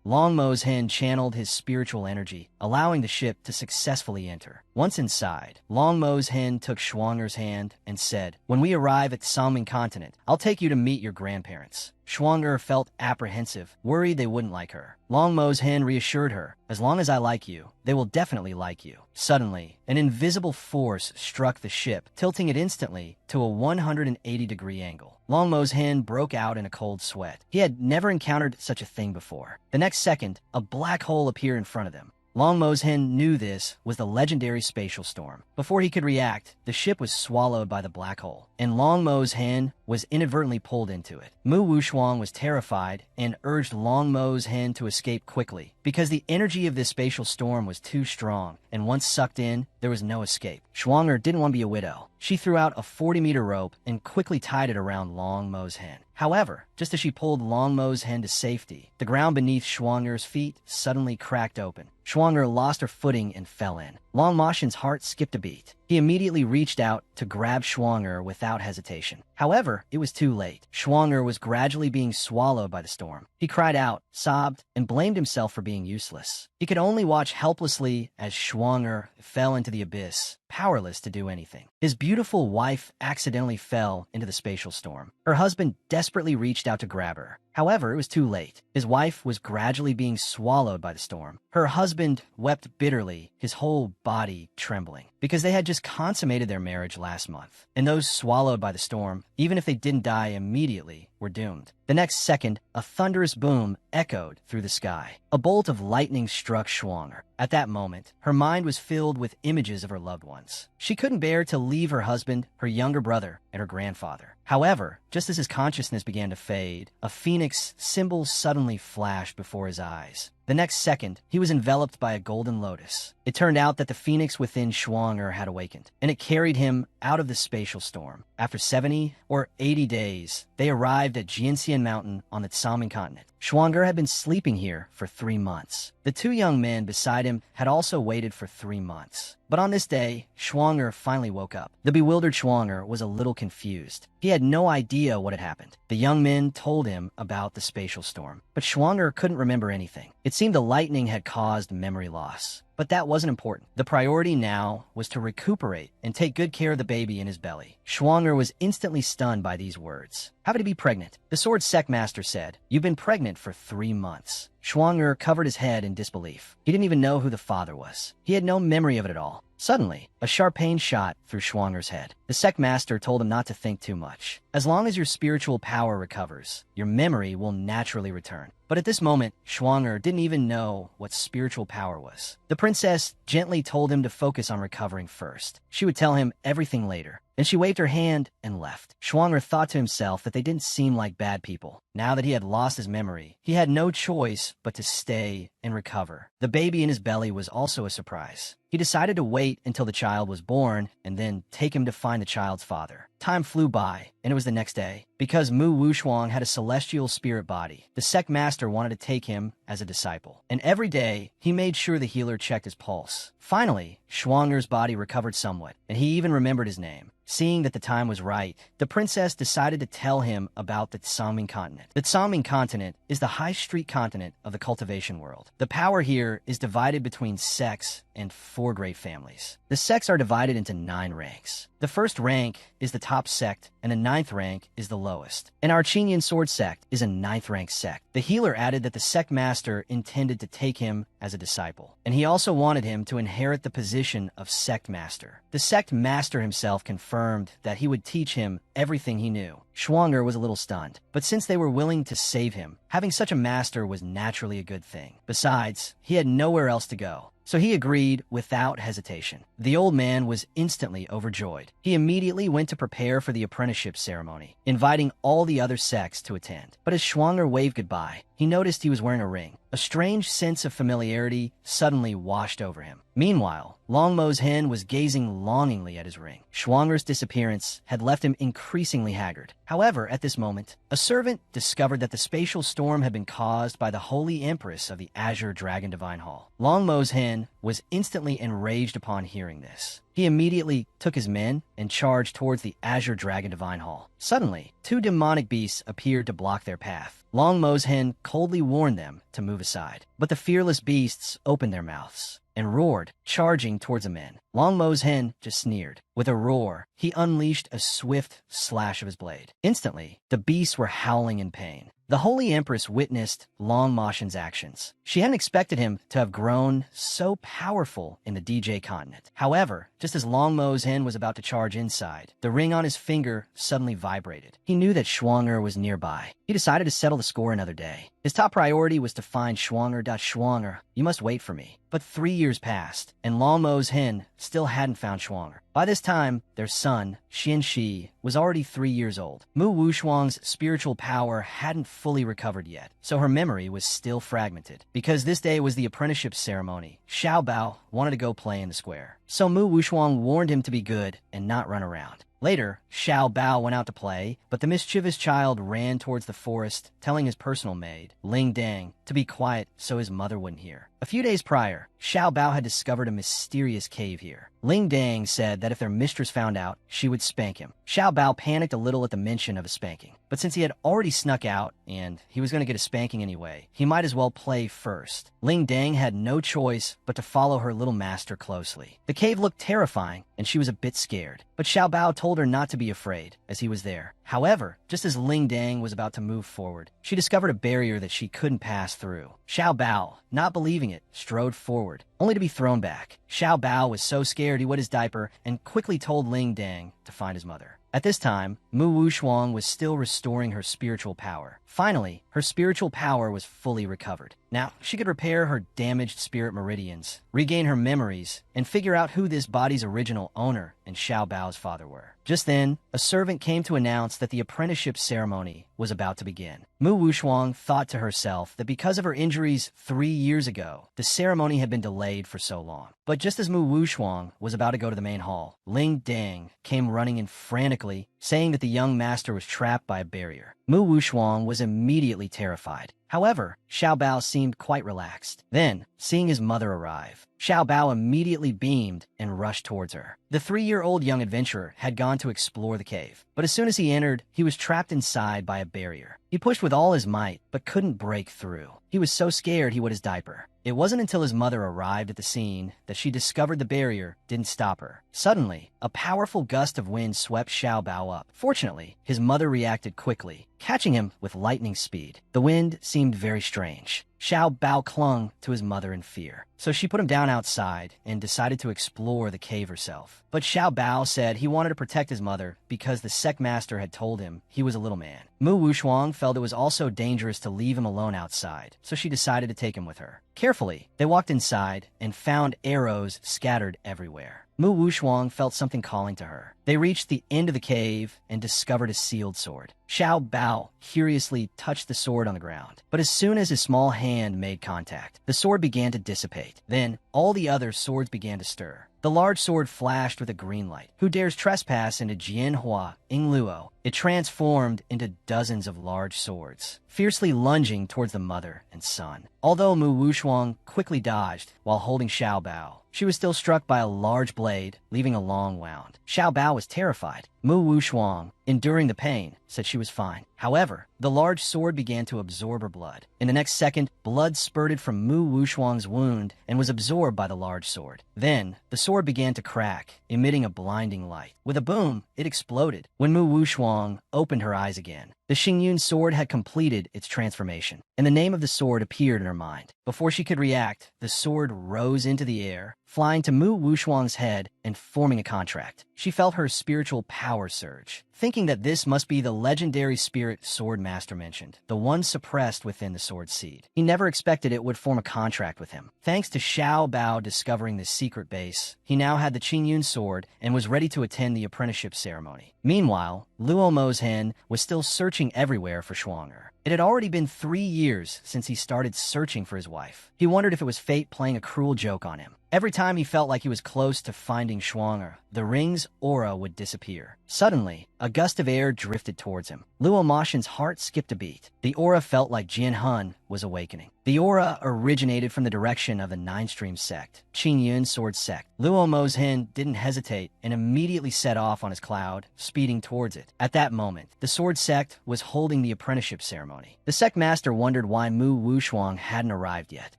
Long Moshen channeled his spiritual energy, allowing the ship to successfully enter. Once inside, Long Moshen took Shuang'er's hand and said, when we arrive at Tsaming continent, I'll take you to meet your grandparents. Shuang'er felt apprehensive, worried they wouldn't like her. Long Moshen reassured her, as long as I like you, they will definitely like you. Suddenly, an invisible force struck the ship, tilting it instantly to a 180-degree angle. Long Moshen broke out in a cold sweat. He had never encountered such a thing before. The next second, a black hole appeared in front of them. Long Moshen knew this was the legendary spatial storm. Before he could react, the ship was swallowed by the black hole, and Long Moshen was inadvertently pulled into it. Mu Wushuang was terrified and urged Long Moshen to escape quickly, because the energy of this spatial storm was too strong, and once sucked in, there was no escape. Shuang'er didn't want to be a widow. She threw out a 40-meter rope and quickly tied it around Long Moshen. However, just as she pulled Long Moshen to safety, the ground beneath Shuang'er's feet suddenly cracked open. Shuang'er lost her footing and fell in. Long Moshen's heart skipped a beat. He immediately reached out to grab Shuang'er without hesitation. However, it was too late. Shuang'er was gradually being swallowed by the storm. He cried out, sobbed, and blamed himself for being useless. He could only watch helplessly as Shuang'er fell into the abyss, powerless to do anything. His beautiful wife accidentally fell into the spatial storm. Her husband desperately reached out to grab her. However, it was too late. His wife was gradually being swallowed by the storm. Her husband wept bitterly, his whole body trembling, because they had just consummated their marriage last month. And those swallowed by the storm, even if they didn't die immediately, were doomed. The next second, a thunderous boom echoed through the sky. A bolt of lightning struck Shuang'er. At that moment, her mind was filled with images of her loved ones. She couldn't bear to leave her husband, her younger brother, and her grandfather. However, just as his consciousness began to fade, a phoenix symbol suddenly flashed before his eyes. The next second, he was enveloped by a golden lotus. It turned out that the phoenix within Shuang'er had awakened, and it carried him out of the spatial storm. After 70 or 80 days, they arrived at Jianxian Mountain on the Tsaming continent. Shuang'er had been sleeping here for 3 months. The 2 young men beside him had also waited for 3 months. But on this day, Shuang'er finally woke up. The bewildered Shuang'er was a little confused. He had no idea what had happened. The young men told him about the spatial storm, but Shuang'er couldn't remember anything. It It seemed the lightning had caused memory loss. But that wasn't important. The priority now was to recuperate and take good care of the baby in his belly. Schwanger was instantly stunned by these words. Happy to be pregnant. The sword sect master said, "You've been pregnant for 3 months." Schwanger covered his head in disbelief. He didn't even know who the father was. He had no memory of it at all. Suddenly, a sharp pain shot through Schwanger's head. The sect master told him not to think too much. As long as your spiritual power recovers, your memory will naturally return. But at this moment, Schwanger didn't even know what spiritual power was. The princess gently told him to focus on recovering first. She would tell him everything later. Then she waved her hand and left. Schwanger thought to himself that they didn't seem like bad people. Now that he had lost his memory, he had no choice but to stay and recover. The baby in his belly was also a surprise. He decided to wait until the child was born and then take him to find the child's father. Time flew by, and it was the next day. Because Mu Wuxuang had a celestial spirit body, the sect master wanted to take him as a disciple. And every day, he made sure the healer checked his pulse. Finally, Schwanger's body recovered somewhat, and he even remembered his name. Seeing that the time was right, the princess decided to tell him about the Tsangming continent. The Tsangming continent is the high street continent of the cultivation world. The power here is divided between sects and 4 great families. The sects are divided into 9 ranks. The first rank is the top sect, and the 9th rank is the lowest. An Archenian sword sect is a 9th rank sect. The healer added that the sect master intended to take him as a disciple, and he also wanted him to inherit the position of sect master. The sect master himself confirmed that he would teach him everything he knew. Schwanger was a little stunned, but since they were willing to save him, having such a master was naturally a good thing. Besides, he had nowhere else to go. So he agreed without hesitation. The old man was instantly overjoyed. He immediately went to prepare for the apprenticeship ceremony, inviting all the other sects to attend. But as Schwanger waved goodbye, he noticed he was wearing a ring. A strange sense of familiarity suddenly washed over him. Meanwhile, Longmo's hen was gazing longingly at his ring. Schwanger's disappearance had left him increasingly haggard. However, at this moment, a servant discovered that the spatial storm had been caused by the Holy Empress of the Azure Dragon Divine Hall. Longmo's hen was instantly enraged upon hearing this. He immediately took his men and charged towards the Azure Dragon Divine Hall. Suddenly, 2 demonic beasts appeared to block their path. Longmo's hen coldly warned them to move aside, but the fearless beasts opened their mouths and roared, charging towards the men. Longmo's hen just sneered. With a roar, he unleashed a swift slash of his blade. Instantly, the beasts were howling in pain. The Holy Empress witnessed Long Moshen's actions. She hadn't expected him to have grown so powerful in the DJ continent. However, just as Longmo's hen was about to charge inside, the ring on his finger suddenly vibrated. He knew that Schwanger was nearby. He decided to settle the score another day. His top priority was to find Schwanger. Schwanger, you must wait for me. But 3 years passed, and Longmo's hen still hadn't found Schwanger. By this time, their son, Xianxi, was already 3 years old. Mu Wuxuang's spiritual power hadn't fully recovered yet, so her memory was still fragmented. Because this day was the apprenticeship ceremony, Xiao Bao wanted to go play in the square. So Mu Wuxuang warned him to be good and not run around. Later, Xiao Bao went out to play, but the mischievous child ran towards the forest, telling his personal maid, Ling Dang, to be quiet so his mother wouldn't hear. A few days prior, Xiao Bao had discovered a mysterious cave here. Ling Dang said that if their mistress found out, she would spank him. Xiao Bao panicked a little at the mention of a spanking, but since he had already snuck out and he was going to get a spanking anyway, he might as well play first. Ling Dang had no choice but to follow her little master closely. The cave looked terrifying, and she was a bit scared, but Xiao Bao told her not to be afraid, as he was there. However, just as Ling Dang was about to move forward, she discovered a barrier that she couldn't pass through. Xiao Bao, not believing it, strode forward, only to be thrown back. Xiao Bao was so scared he wet his diaper and quickly told Ling Dang to find his mother. At this time, Mu Wuxuang was still restoring her spiritual power. Finally, her spiritual power was fully recovered. Now, she could repair her damaged spirit meridians, regain her memories, and figure out who this body's original owner and Xiao Bao's father were. Just then, a servant came to announce that the apprenticeship ceremony was about to begin. Mu Wuxuang thought to herself that because of her injuries 3 years ago, the ceremony had been delayed for so long. But just as Mu Wuxuang was about to go to the main hall, Ling Dang came running in frantically, saying that the young master was trapped by a barrier. Mu Wuxuang was immediately terrified. However, Xiao Bao seemed quite relaxed. Then, seeing his mother arrive, Xiao Bao immediately beamed and rushed towards her. The 3-year-old young adventurer had gone to explore the cave, but as soon as he entered, he was trapped inside by a barrier. He pushed with all his might, but couldn't break through. He was so scared he wet his diaper. It wasn't until his mother arrived at the scene that she discovered the barrier didn't stop her. Suddenly, a powerful gust of wind swept Xiao Bao up. Fortunately, his mother reacted quickly, catching him with lightning speed. The wind seemed very strange. Xiao Bao clung to his mother in fear, so she put him down outside and decided to explore the cave herself. But Xiao Bao said he wanted to protect his mother because the sect master had told him he was a little man. Mu Wushuang felt it was also dangerous to leave him alone outside, so she decided to take him with her. Carefully, they walked inside and found arrows scattered everywhere. Mu Wushuang felt something calling to her. They reached the end of the cave and discovered a sealed sword. Xiao Bao curiously touched the sword on the ground, but as soon as his small hand made contact, the sword began to dissipate. Then, all the other swords began to stir. The large sword flashed with a green light. Who dares trespass into Jianhua Ingluo? It transformed into dozens of large swords, fiercely lunging towards the mother and son. Although Mu Wushuang quickly dodged while holding Xiao Bao, she was still struck by a large blade, leaving a long wound. Xiao Bao was terrified. Mu Wushuang, enduring the pain, said she was fine. However, the large sword began to absorb her blood. In the next second, blood spurted from Mu Wushuang's wound and was absorbed by the large sword. Then, the sword began to crack, emitting a blinding light. With a boom, it exploded. When Mu Wushuang opened her eyes again, the Xingyun sword had completed its transformation, and the name of the sword appeared in her mind. Before she could react, the sword rose into the air, flying to Mu Wushuang's head and forming a contract. She felt her spiritual power surge, thinking that this must be the legendary spirit sword master mentioned, the one suppressed within the sword seed. He never expected it would form a contract with him. Thanks to Xiao Bao discovering this secret base, he now had the Qingyun sword and was ready to attend the apprenticeship ceremony. Meanwhile, Luo Mo's hen was still searching everywhere for Shuanger. It had already been 3 years since he started searching for his wife. He wondered if it was fate playing a cruel joke on him. Every time he felt like he was close to finding Shuanger, the ring's aura would disappear. Suddenly, a gust of air drifted towards him. Luo Moshen's heart skipped a beat. The aura felt like Jian Hun was awakening. The aura originated from the direction of the Nine-Stream sect, Qingyun sword sect. Luo Mo's hen didn't hesitate and immediately set off on his cloud, speeding towards it. At that moment, the sword sect was holding the apprenticeship ceremony. The sect master wondered why Mu Wushuang hadn't arrived yet.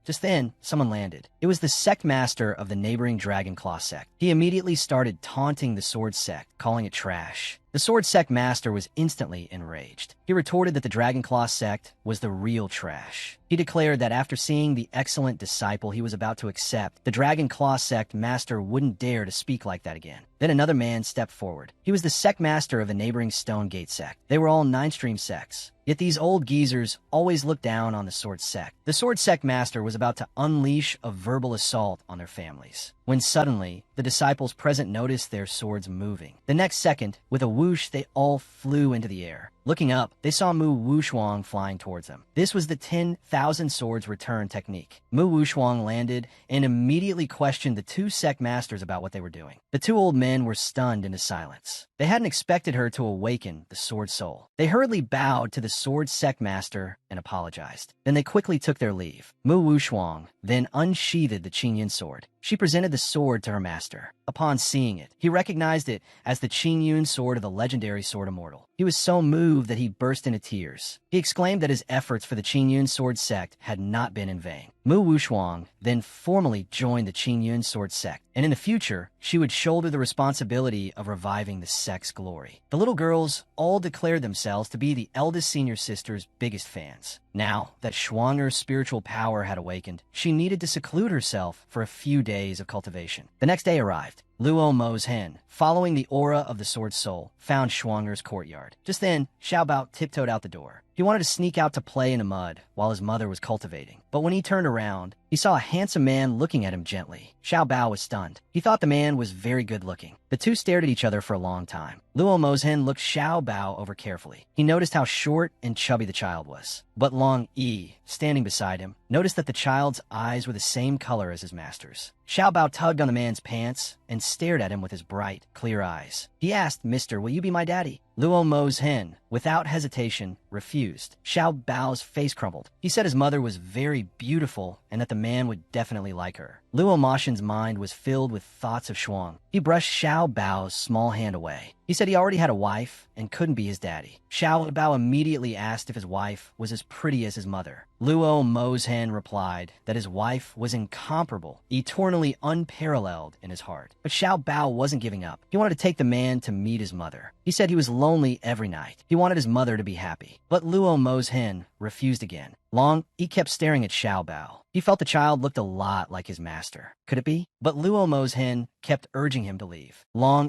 Just then, someone landed. It was the sect master of the neighboring Dragon Claw sect. He immediately started taunting the sword sect, calling it trash. The sword sect master was instantly enraged. He retorted that the Dragon Claw sect was the real trash. He declared that after seeing the excellent disciple he was about to accept, the Dragon Claw sect master wouldn't dare to speak like that again. Then another man stepped forward. He was the sect master of the neighboring Stone Gate sect. They were all Nine-Stream sects. Yet these old geezers always looked down on the sword sect. The sword sect master was about to unleash a verbal assault on their families, when suddenly, the disciples present noticed their swords moving. The next second, with a whoosh, they all flew into the air. Looking up, they saw Mu Wushuang flying towards them. This was the 10,000 swords return technique. Mu Wushuang landed and immediately questioned the two sect masters about what they were doing. The two old men were stunned into silence. They hadn't expected her to awaken the sword soul. They hurriedly bowed to the sword sect master and apologized. Then they quickly took their leave. Mu Wushuang then unsheathed the Qingyun sword. She presented the sword to her master. Upon seeing it, he recognized it as the Qingyun sword of the legendary Sword Immortal. He was so moved that he burst into tears. He exclaimed that his efforts for the Qingyun sword sect had not been in vain. Mu Wushuang then formally joined the Qingyun sword sect, and in the future, she would shoulder the responsibility of reviving the sect's glory. The little girls all declared themselves to be the eldest senior sister's biggest fans. Now that Schwanger's spiritual power had awakened, she needed to seclude herself for a few days of cultivation. The next day arrived. Luo Mo's hen, following the aura of the sword soul, found Schwanger's courtyard. Just then, Xiao Bao tiptoed out the door. He wanted to sneak out to play in the mud while his mother was cultivating. But when he turned around, he saw a handsome man looking at him gently. Xiao Bao was stunned. He thought the man was very good looking. The two stared at each other for a long time. Luo Mo's hen looked Xiao Bao over carefully. He noticed how short and chubby the child was. But Long Yi, standing beside him, noticed that the child's eyes were the same color as his master's. Xiao Bao tugged on the man's pants and stared at him with his bright, clear eyes. He asked, "Mister, will you be my daddy?" Luo Mo's hen, without hesitation, refused. Xiao Bao's face crumbled. He said his mother was very beautiful and that the man would definitely like her. Luo Moshen's mind was filled with thoughts of Shuang. He brushed Xiao Bao's small hand away. He said he already had a wife and couldn't be his daddy. Xiao Bao immediately asked if his wife was as pretty as his mother. Luo Mo's hen replied that his wife was incomparable, eternally unparalleled in his heart. But Xiao Bao wasn't giving up. He wanted to take the man to meet his mother. He said he was lonely every night. He wanted his mother to be happy. But Luo Mo's hen refused again. He kept staring at Xiao Bao. He felt the child looked a lot like his master. Could it be? But Luo Mo's hen kept urging him to leave.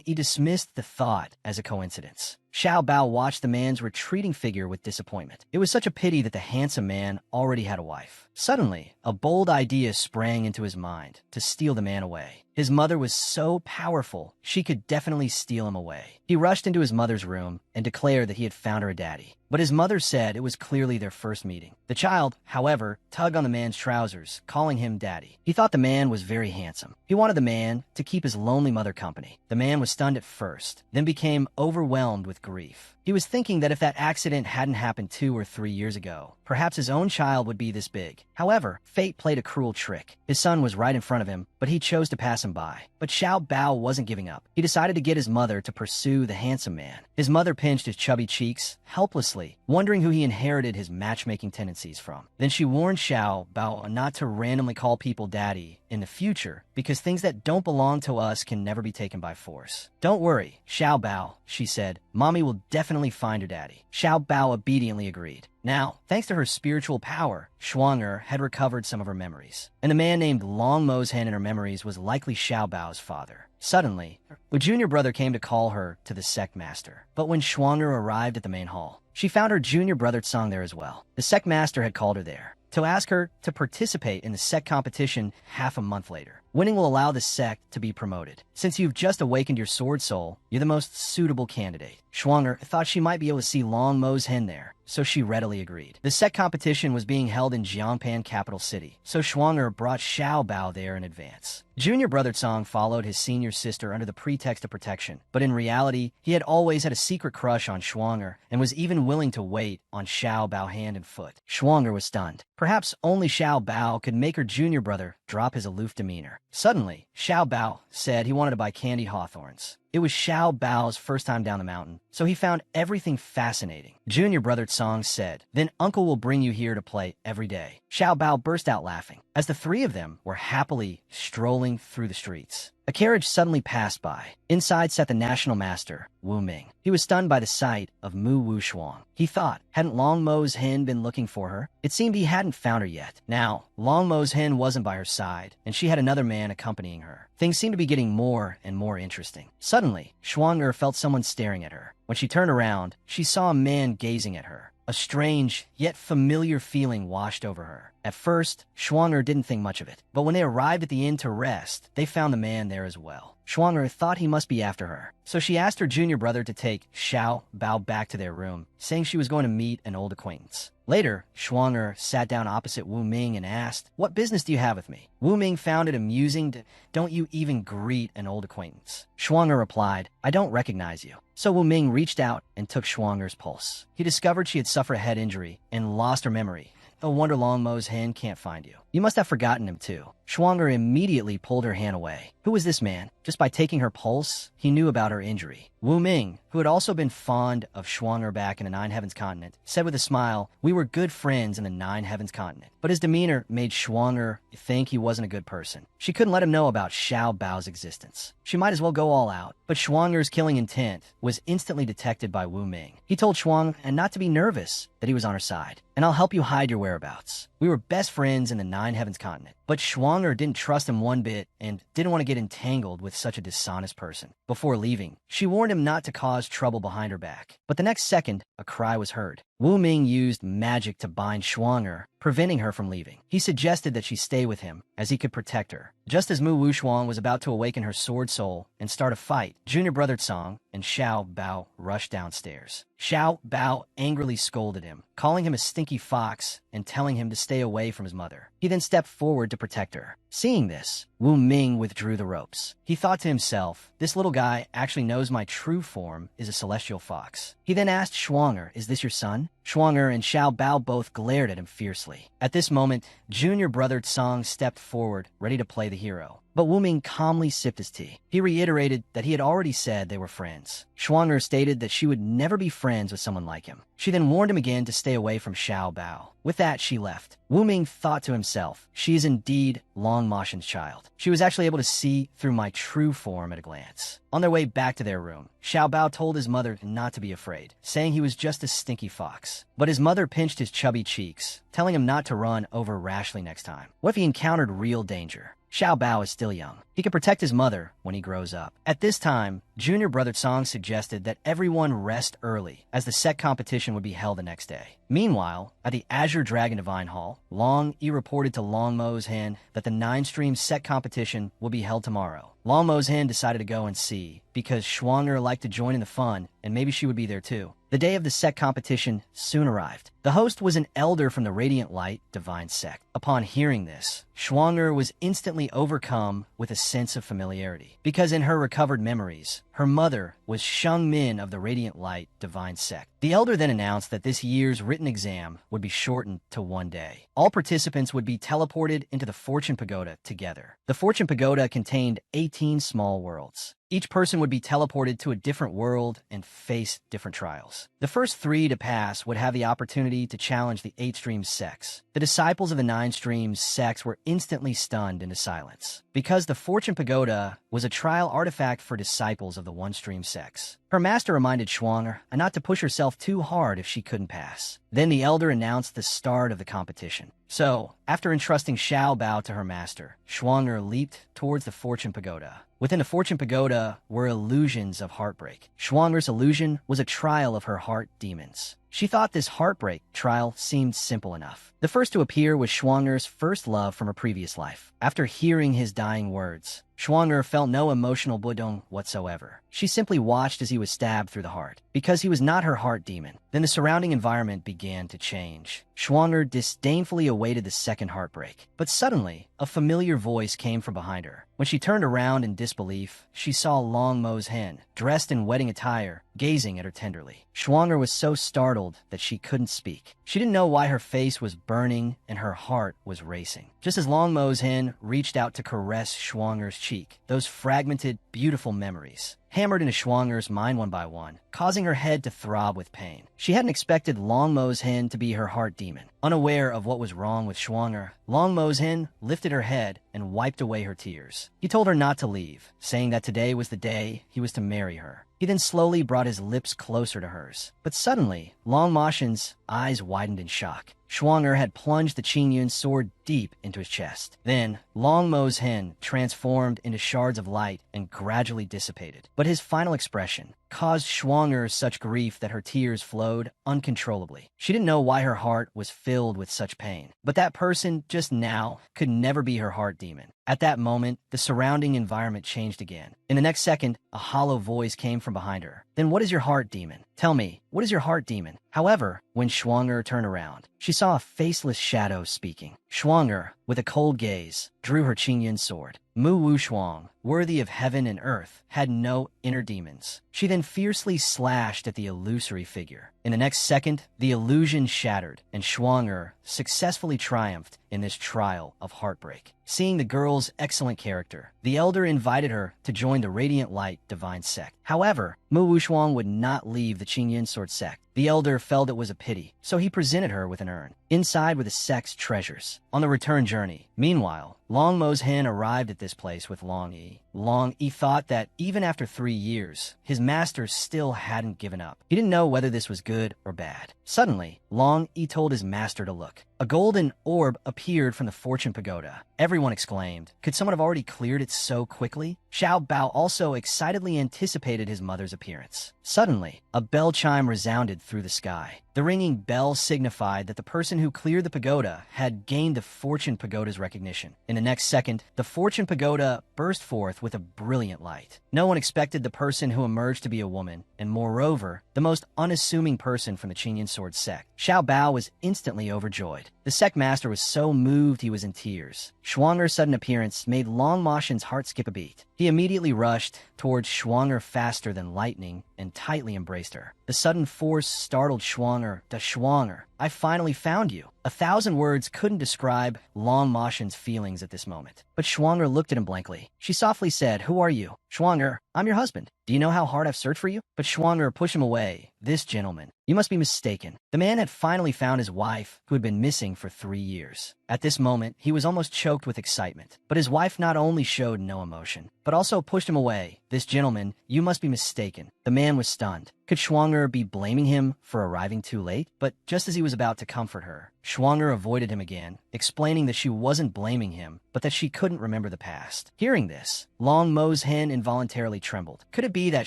He dismissed the thought as a coincidence. Xiao Bao watched the man's retreating figure with disappointment. It was such a pity that the handsome man already had a wife. Suddenly, a bold idea sprang into his mind to steal the man away. His mother was so powerful, she could definitely steal him away. He rushed into his mother's room and declared that he had found her a daddy. But his mother said it was clearly their first meeting. The child, however, tugged on the man's trousers, calling him daddy. He thought the man was very handsome. He wanted the man to keep his lonely mother company. The man was stunned at first, then became overwhelmed with grief. He was thinking that if that accident hadn't happened 2 or 3 years ago, perhaps his own child would be this big. However, fate played a cruel trick. His son was right in front of him, but he chose to pass him by. But Xiao Bao wasn't giving up. He decided to get his mother to pursue the handsome man. His mother pinched his chubby cheeks helplessly, wondering who he inherited his matchmaking tendencies from. Then she warned Xiao Bao not to randomly call people daddy in the future, because things that don't belong to us can never be taken by force. Don't worry, Xiao Bao, she said. Mommy will definitely find her daddy. Xiao Bao obediently agreed. Now, thanks to her spiritual power, Shuang had recovered some of her memories. And a man named Long Mo's hen in her memories was likely Xiao Bao's father. Suddenly, her junior brother came to call her to the sect master. But when Shuang arrived at the main hall, she found her junior brother Tsang there as well. The sect master had called her there to ask her to participate in the sect competition half a month later. Winning will allow the sect to be promoted. Since you've just awakened your sword soul, you're the most suitable candidate. Shuang thought she might be able to see Long Mo's hen there, so she readily agreed. The sect competition was being held in Jiangpan capital city, so Shuang brought Xiao Bao there in advance. Junior brother Tsang followed his senior sister under the pretext of protection, but in reality, he had always had a secret crush on Shuang and was even willing to wait on Xiao Bao hand and foot. Shuang was stunned. Perhaps only Xiao Bao could make her junior brother drop his aloof demeanor. Suddenly, Xiao Bao said he wanted to buy candied hawthorns. It was Xiao Bao's first time down the mountain, so he found everything fascinating. Junior brother Tsang said, "Then uncle will bring you here to play every day." Xiao Bao burst out laughing as the three of them were happily strolling through the streets. A carriage suddenly passed by. Inside sat the national master, Wu Ming. He was stunned by the sight of Mu Wu Shuang. He thought, hadn't Long Mo's hen been looking for her? It seemed he hadn't found her yet. Now, Long Mo's hen wasn't by her side, and she had another man accompanying her. Things seemed to be getting more and more interesting. Suddenly, Shuang felt someone staring at her. When she turned around, she saw a man gazing at her. A strange, yet familiar feeling washed over her. At first, Shuang didn't think much of it, but when they arrived at the inn to rest, they found the man there as well. Shuang thought he must be after her, so she asked her junior brother to take Xiao Bao back to their room, saying she was going to meet an old acquaintance. Later, Shuang sat down opposite Wu Ming and asked, "What business do you have with me?" Wu Ming found it amusing to, "Don't you even greet an old acquaintance?" Shuang replied, "I don't recognize you." So Wu Ming reached out and took Shuang's pulse. He discovered she had suffered a head injury and lost her memory. No wonder Long Mo's hen can't find you. You must have forgotten him too. Shuang immediately pulled her hand away. Who was this man? Just by taking her pulse, he knew about her injury. Wu Ming, who had also been fond of Shuang back in the Nine Heavens continent, said with a smile, "We were good friends in the Nine Heavens continent." But his demeanor made Shuang think he wasn't a good person. She couldn't let him know about Xiao Bao's existence. She might as well go all out. But Shuang's killing intent was instantly detected by Wu Ming. He told Shuang not to be nervous, that he was on her side. "And I'll help you hide your whereabouts. We were best friends in the Nine Heavens continent." But Shuang didn't trust him one bit and didn't want to get entangled with such a dishonest person. Before leaving, she warned him not to cause trouble behind her back. But the next second, a cry was heard. Wu Ming used magic to bind Shuang, preventing her from leaving. He suggested that she stay with him, as he could protect her. Just as Mu Wu Shuang was about to awaken her sword soul and start a fight, junior brother Tsang and Xiao Bao rushed downstairs. Xiao Bao angrily scolded him, calling him a stinky fox and telling him to stay away from his mother. He then stepped forward to to protect her. Seeing this, Wu Ming withdrew the ropes. He thought to himself, this little guy actually knows my true form is a celestial fox. He then asked Shuang'er, is this your son? Shuang'er and Xiao Bao both glared at him fiercely. At this moment, junior brother Tsang stepped forward, ready to play the hero. But Wu Ming calmly sipped his tea. He reiterated that he had already said they were friends. Shuang'er stated that she would never be friends with someone like him. She then warned him again to stay away from Xiao Bao. With that, she left. Wu Ming thought to himself, she is indeed Long Moshen's child. She was actually able to see through my true form at a glance. On their way back to their room, Xiao Bao told his mother not to be afraid, saying he was just a stinky fox. But his mother pinched his chubby cheeks, telling him not to run over rashly next time. What if he encountered real danger? Xiao Bao is still young. He can protect his mother when he grows up. At this time, junior brother Tsang suggested that everyone rest early, as the sect competition would be held the next day. Meanwhile, at the Azure Dragon Divine Hall, Long Yi reported to Long Mo's Hen that the 9-stream sect competition will be held tomorrow. Long Mo's Hen decided to go and see, because Shuang'er liked to join in the fun, and maybe she would be there too. The day of the sect competition soon arrived. The host was an elder from the Radiant Light Divine Sect. Upon hearing this, Shuang'er was instantly overcome with a sense of familiarity, because in her recovered memories, her mother was Sheng Min of the Radiant Light Divine Sect. The elder then announced that this year's written exam would be shortened to 1 day. All participants would be teleported into the Fortune Pagoda together. The Fortune Pagoda contained 18 small worlds. Each person would be teleported to a different world and face different trials. The first 3 to pass would have the opportunity to challenge the 8-stream sects. The disciples of the 9-stream sects were instantly stunned into silence, because the Fortune Pagoda was a trial artifact for disciples of the 1-stream sects. Her master reminded Shuang'er not to push herself too hard if she couldn't pass. Then the elder announced the start of the competition. So, after entrusting Xiao Bao to her master, Shuang'er leaped towards the Fortune Pagoda. Within the Fortune Pagoda were illusions of heartbreak. Shuang'er's illusion was a trial of her heart demons. She thought this heartbreak trial seemed simple enough. The first to appear was Shuang'er's first love from her previous life. After hearing his dying words, Shuang'er felt no emotional budong whatsoever. She simply watched as he was stabbed through the heart, because he was not her heart demon. Then the surrounding environment began to change. Shuang'er disdainfully awaited the second heartbreak. But suddenly, a familiar voice came from behind her. When she turned around in disbelief, she saw Long Mo's Hen, dressed in wedding attire, gazing at her tenderly. Shuang'er was so startled that she couldn't speak. She didn't know why her face was burning and her heart was racing. Just as Long Mo's Hen reached out to caress Shuang'er's cheek, those fragmented, beautiful memories hammered into Shuang'er's mind one by one, causing her head to throb with pain. She hadn't expected Long Mo's Hen to be her heart demon. Unaware of what was wrong with Shuang'er, Long Mo's Hen lifted her head and wiped away her tears. He told her not to leave, saying that today was the day he was to marry her. He then slowly brought his lips closer to hers. But suddenly, Long Moshen's eyes widened in shock. Shuang'er had plunged the Qingyun sword deep into his chest. Then, Long Mo's Hen transformed into shards of light and gradually dissipated. But his final expression caused Shuang'er such grief that her tears flowed uncontrollably. She didn't know why her heart was filled with such pain. But that person just now could never be her heart demon. At that moment, the surrounding environment changed again. In the next second, a hollow voice came from behind her. Then what is your heart demon? Tell me, what is your heart demon? However, when Shuang'er turned around, she saw a faceless shadow speaking. Shuang'er, with a cold gaze, drew her Qingyun sword. Mu Wu Shuang, worthy of heaven and earth, had no inner demons. She then fiercely slashed at the illusory figure. In the next second, the illusion shattered, and Shuang'er successfully triumphed in this trial of heartbreak. Seeing the girl's excellent character, the elder invited her to join the Radiant Light Divine Sect. However, Mu Wushuang would not leave the Qingyun Sword Sect. The elder felt it was a pity, so he presented her with an urn. Inside were the sect's treasures. On the return journey, meanwhile, Long Mo's Hen arrived at this place with Long Yi. Long Yi thought that even after 3 years, his master still hadn't given up. He didn't know whether this was good or bad. Suddenly, Long Yi told his master to look. A golden orb appeared from the Fortune Pagoda. Everyone exclaimed, could someone have already cleared it so quickly? Xiao Bao also excitedly anticipated his mother's appearance. Suddenly, a bell chime resounded through the sky. The ringing bell signified that the person who cleared the pagoda had gained the Fortune Pagoda's recognition. In the next second, the Fortune Pagoda burst forth with a brilliant light. No one expected the person who emerged to be a woman, and moreover, the most unassuming person from the Qingyun Sword sect. Xiao Bao was instantly overjoyed. The sect master was so moved he was in tears. Schwanger's sudden appearance made Long Moshen's heart skip a beat. He immediately rushed towards Schwanger faster than lightning and tightly embraced her. The sudden force startled Schwanger. "Da Schwanger, I finally found you." 1,000 words couldn't describe Long Moshen's feelings at this moment. But Schwanger looked at him blankly. She softly said, "Who are you?" "Schwanger, I'm your husband. Do you know how hard I've searched for you?" But Schwanger pushed him away. "This gentleman. You must be mistaken." The man had finally found his wife, who had been missing for 3 years. At this moment, he was almost choked with excitement. But his wife not only showed no emotion, but also pushed him away. "This gentleman, you must be mistaken." The man was stunned. Could Schwanger be blaming him for arriving too late? But just as he was about to comfort her, Schwanger avoided him again, explaining that she wasn't blaming him, but that she couldn't remember the past. Hearing this, Long Mo's hen involuntarily trembled. Could it be that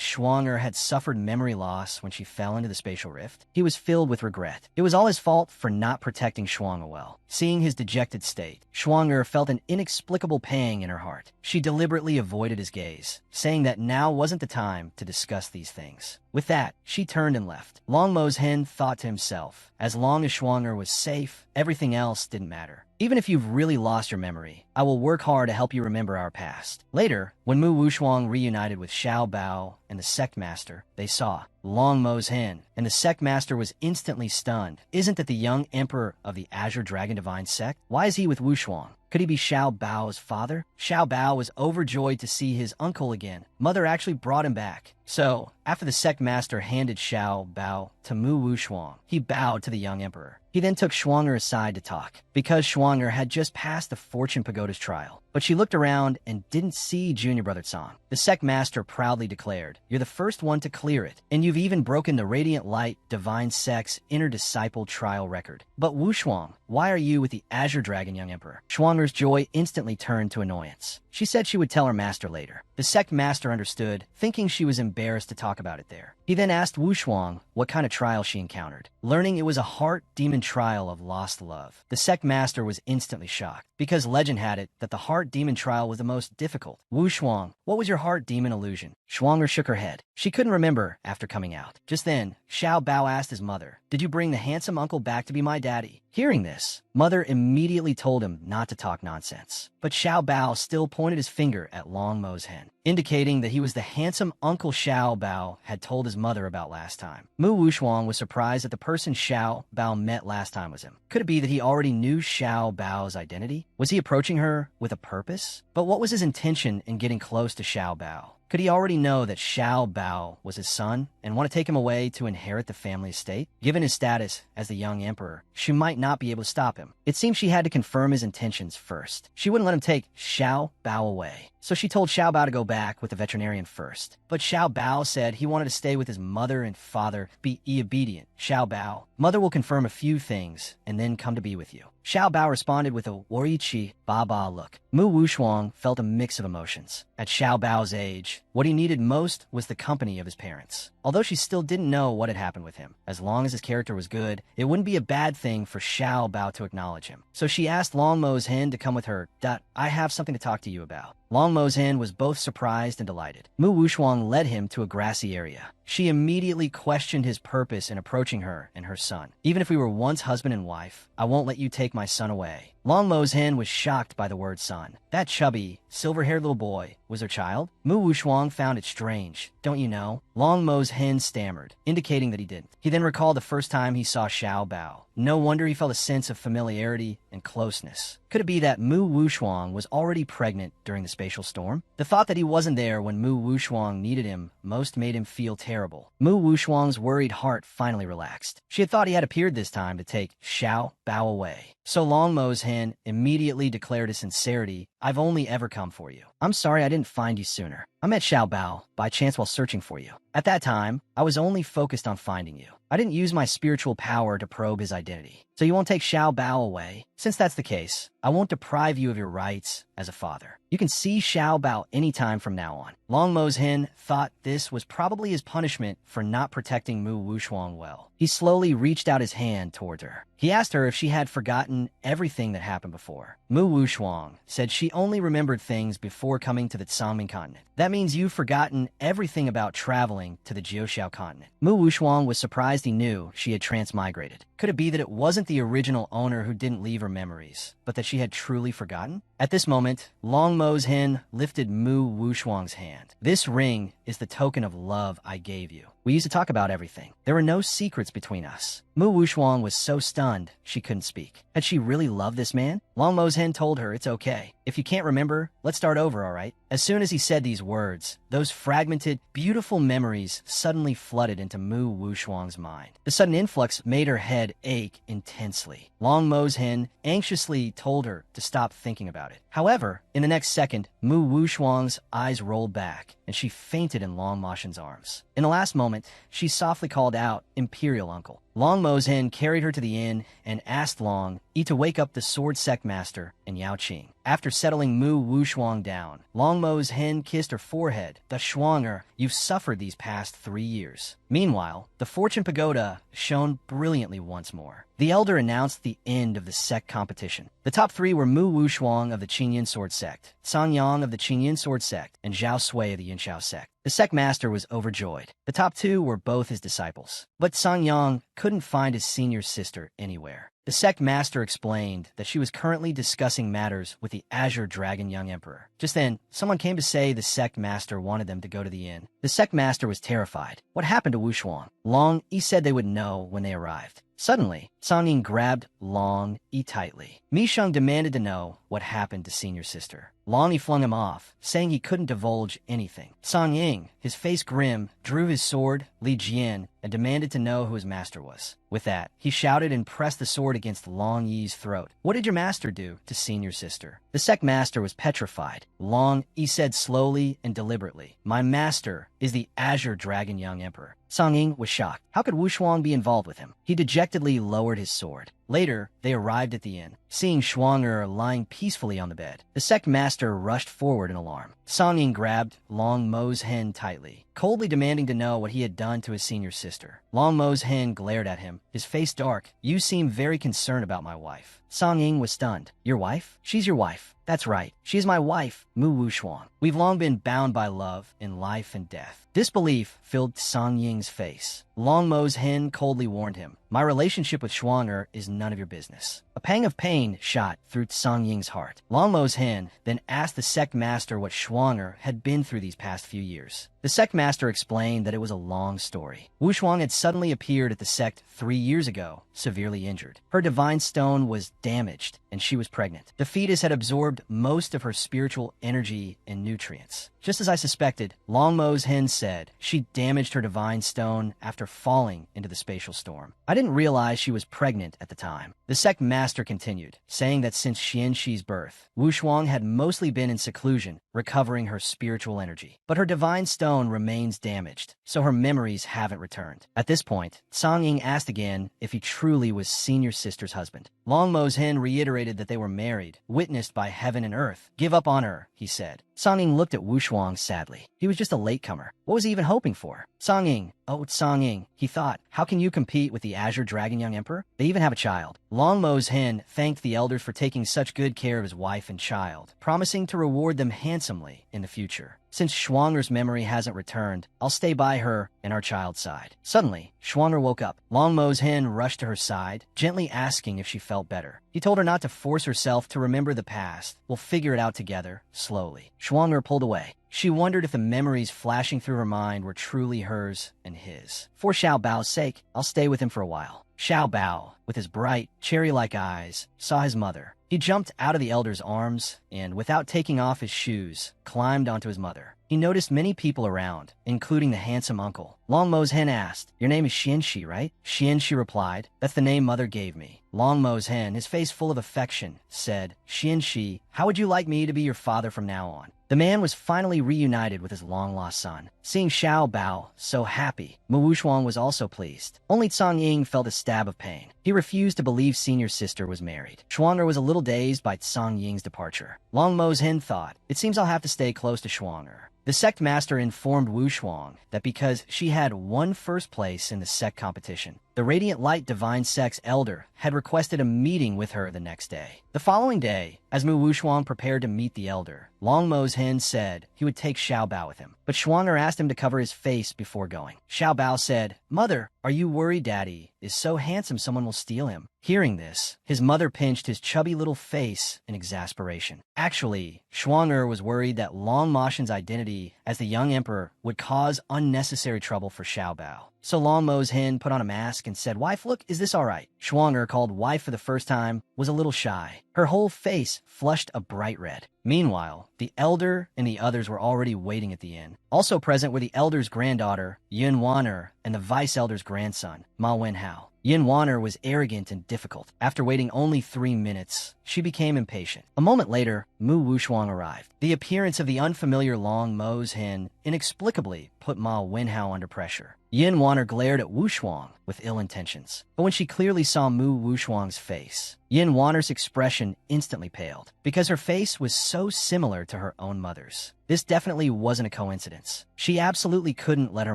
Schwanger had suffered memory loss when she fell into the spatial rift? He was filled with regret. It was all his fault for not protecting Schwanger well. Seeing his dejected state, Schwanger felt an inexplicable pang in her heart. She deliberately avoided his gaze, saying that now wasn't the time to discuss these things. With that, she turned and left. Long Mo's hen thought to himself, as long as Schwanger was safe, everything else didn't matter. Even if you've really lost your memory, I will work hard to help you remember our past. Later, when Mu Wushuang reunited with Xiao Bao and the sect master, they saw Long Mo's hen, and the sect master was instantly stunned. Isn't that the young emperor of the Azure Dragon Divine sect? Why is he with Wushuang? Could he be Xiao Bao's father? Xiao Bao was overjoyed to see his uncle again. Mother actually brought him back. So, after the sect master handed Xiao Bao to Mu Wushuang, he bowed to the young emperor. He then took Schwanger aside to talk, because Schwanger had just passed the Fortune Pagoda's trial. But she looked around and didn't see Junior Brother Song. The sect master proudly declared, "You're the first one to clear it, and you've even broken the Radiant Light Divine Sect's inner disciple trial record. But Wushuang, why are you with the Azure Dragon, young emperor?" Schwanger's joy instantly turned to annoyance. She said she would tell her master later. The sect master understood, thinking she was embarrassed to talk about it there. He then asked Wushuang what kind of trial she encountered, learning it was a heart demon trial of lost love. The sect master was instantly shocked, because legend had it that the heart demon trial was the most difficult. "Wushuang, what was your heart demon illusion?" Schwanger shook her head. She couldn't remember after coming out. Just then, Xiao Bao asked his mother, "Did you bring the handsome uncle back to be my daddy?" Hearing this, Mother immediately told him not to talk nonsense. But Xiao Bao still pointed his finger at Long Mo's hen, indicating that he was the handsome uncle Xiao Bao had told his mother about last time. Mu Wushuang was surprised that the person Xiao Bao met last time was him. Could it be that he already knew Xiao Bao's identity? Was he approaching her with a purpose? But what was his intention in getting close to Xiao Bao? Could he already know that Xiao Bao was his son and want to take him away to inherit the family estate? Given his status as the young emperor, she might not be able to stop him. It seemed she had to confirm his intentions first. She wouldn't let him take Xiao Bao away. So she told Xiao Bao to go back with the veterinarian first. But Xiao Bao said he wanted to stay with his mother and father, be obedient. Xiao Bao, "Mother will confirm a few things and then come to be with you." Xiao Bao responded with a Worichi Baba look. Mu Wushuang felt a mix of emotions. At Xiao Bao's age, what he needed most was the company of his parents. Although she still didn't know what had happened with him, as long as his character was good, it wouldn't be a bad thing for Xiao Bao to acknowledge him. So she asked Long Mo's hen to come with her. "I have something to talk to you about." Long Mo's hen was both surprised and delighted. Mu Wushuang led him to a grassy area. She immediately questioned his purpose in approaching her and her son. "Even if we were once husband and wife, I won't let you take my son away." Long Mo's hen was shocked by the word son. That chubby, silver-haired little boy was her child? Mu Wushuang found it strange. "Don't you know?" Long Mo's hen stammered, indicating that he didn't. He then recalled the first time he saw Xiao Bao. No wonder he felt a sense of familiarity and closeness. Could it be that Mu Wushuang was already pregnant during the spatial storm? The thought that he wasn't there when Mu Wushuang needed him most made him feel terrible. Mu Wushuang's worried heart finally relaxed. She had thought he had appeared this time to take Xiao Bao away. So Long Mo's hen immediately declared his sincerity. "I've only ever come for you. I'm sorry I didn't find you sooner. I met Xiao Bao by chance while searching for you. At that time, I was only focused on finding you. I didn't use my spiritual power to probe his identity. So you won't take Xiao Bao away? Since that's the case, I won't deprive you of your rights as a father. You can see Xiao Bao anytime from now on." Long Mo's hen thought this was probably his punishment for not protecting Mu Wushuang well. He slowly reached out his hand towards her. He asked her if she had forgotten everything that happened before. Mu Wushuang said she only remembered things before coming to the Tsangming continent. "That means you've forgotten everything about traveling to the Jiuxiao continent." Mu Wushuang was surprised he knew she had transmigrated. Could it be that it wasn't the original owner who didn't leave her memories, but that she had truly forgotten? At this moment, Long Mo's hen lifted Mu Wushuang's hand. "This ring is the token of love I gave you. We used to talk about everything. There were no secrets between us." Mu Wushuang was so stunned she couldn't speak. Had she really loved this man? Long Mo's hen told her it's okay. "If you can't remember, let's start over, all right?" As soon as he said these words, those fragmented, beautiful memories suddenly flooded into Mu Wushuang's mind. The sudden influx made her head ache intensely. Long Mo's hen anxiously told her to stop thinking about it. However, in the next second, Mu Wushuang's eyes rolled back, and she fainted in Long Moshen's arms. In the last moment, she softly called out, "Imperial uncle." Long Mo's hen carried her to the inn and asked Long Yi to wake up the sword sect master and Yao Qing. After settling Mu Wushuang down, Long Mo's hen kissed her forehead. "The Shuanger, you've suffered these past 3 years." Meanwhile, the fortune pagoda shone brilliantly once more. The elder announced the end of the sect competition. The top 3 were Mu Wushuang of the Qingyan sword sect, Sang Yang of the Qingyan sword sect, and Zhao Sui of the Yinshao sect. The sect master was overjoyed. The top 2 were both his disciples. But Sang Yang couldn't find his senior sister anywhere. The sect master explained that she was currently discussing matters with the Azure Dragon Young Emperor. Just then, someone came to say the sect master wanted them to go to the inn. The sect master was terrified. What happened to Wushuang? Long Yi said they would know when they arrived. Suddenly, Sang Ying grabbed Long Yi tightly. Mi Sheng demanded to know what happened to senior sister. Long Yi flung him off, saying he couldn't divulge anything. Sang Ying, his face grim, drew his sword, Li Jian, and demanded to know who his master was. With that, he shouted and pressed the sword against Long Yi's throat. "What did your master do to senior sister?" The sect master was petrified. Long Yi said slowly and deliberately, "My master is the Azure Dragon Young Emperor." Sang Ying was shocked. How could Wushuang be involved with him? He dejectedly lowered his sword. Later, they arrived at the inn. Seeing Shuanger lying peacefully on the bed, the sect master rushed forward in alarm. Sang Ying grabbed Long Mo's hen tightly, coldly demanding to know what he had done to his senior sister. Long Mo's hen glared at him, his face dark. "You seem very concerned about my wife." Sang Ying was stunned. "Your wife? She's your wife." "That's right. She is my wife, Mu Wushuang. We've long been bound by love in life and death." Disbelief filled Sang Ying's face. Long Mo's hen coldly warned him, "My relationship with Shuanger is none of your business." A pang of pain shot through Sang Ying's heart. Long Mo's hen then asked the sect master what Shuanger had been through these past few years. The sect master explained that it was a long story. Wushuang had suddenly appeared at the sect 3 years ago, severely injured. Her divine stone was damaged, and she was pregnant. The fetus had absorbed most of her spiritual energy and nutrients. Just as I suspected, Long Mo's hen said she damaged her divine stone after falling into the spatial storm. I didn't realize she was pregnant at the time. The sect master continued, saying that since Xianxi's birth, Wushuang had mostly been in seclusion, recovering her spiritual energy. But her divine stone remains damaged, so her memories haven't returned. At this point, Sang Ying asked again if he truly was senior sister's husband. Long Mo's hen reiterated that they were married, witnessed by heaven and earth. "Give up on her," he said. Sang Ying looked at Wushuang sadly. He was just a latecomer. What was he even hoping for? Sang Ying, oh, it's Sang Ying, he thought. How can you compete with the Azure Dragon Young Emperor? They even have a child. Long Mo's hen thanked the elders for taking such good care of his wife and child, promising to reward them handsomely in the future. Since Schwanger's memory hasn't returned, I'll stay by her and our child's side. Suddenly, Schwanger woke up. Long Mo's hen rushed to her side, gently asking if she felt better. He told her not to force herself to remember the past. We'll figure it out together, slowly. Schwanger pulled away. She wondered if the memories flashing through her mind were truly hers and his. For Xiao Bao's sake, I'll stay with him for a while. Xiao Bao, with his bright, cherry-like eyes, saw his mother. He jumped out of the elder's arms and, without taking off his shoes, climbed onto his mother. He noticed many people around, including the handsome uncle. Long Mo's hen asked, "Your name is Xianxi, right?" Xianxi replied, "That's the name mother gave me." Long Mo's hen, his face full of affection, said, "Xianxi, how would you like me to be your father from now on?" The man was finally reunited with his long-lost son. Seeing Xiao Bao so happy, Mu Wushuang was also pleased. Only Sang Ying felt a stab of pain. He refused to believe senior sister was married. Schwanger was a little dazed by Sang Ying's departure. Long Mo's hen thought, "It seems I'll have to stay close to Schwanger." The sect master informed Wushuang that because she had won first place in the sect competition, The Radiant Light Divine Sect's elder had requested a meeting with her the next day. The following day, as Mu Wushuang prepared to meet the elder, Long Mo's Hin said he would take Xiao Bao with him, but Shuang'er asked him to cover his face before going. Xiao Bao said, "Mother, are you worried Daddy is so handsome someone will steal him?" Hearing this, his mother pinched his chubby little face in exasperation. Actually, Shuang'er was worried that Long Moshen's identity as the young emperor would cause unnecessary trouble for Xiao Bao. So Long Mo's Hin put on a mask and said, "Wife, look, is this all right?" Shuang'er, called wife for the first time, was a little shy. Her whole face flushed a bright red. Meanwhile, the elder and the others were already waiting at the inn. Also present were the elder's granddaughter, Yin Waner, and the vice-elder's grandson, Ma Wenhao. Yin Waner was arrogant and difficult. After waiting only 3 minutes, she became impatient. A moment later, Mu Wushuang arrived. The appearance of the unfamiliar Long Mo's Hin inexplicably put Ma Wenhao under pressure. Yin Waner glared at Wushuang with ill intentions. But when she clearly saw Mu Wushuang's face, Yin Waner's expression instantly paled, because her face was so similar to her own mother's. This definitely wasn't a coincidence. She absolutely couldn't let her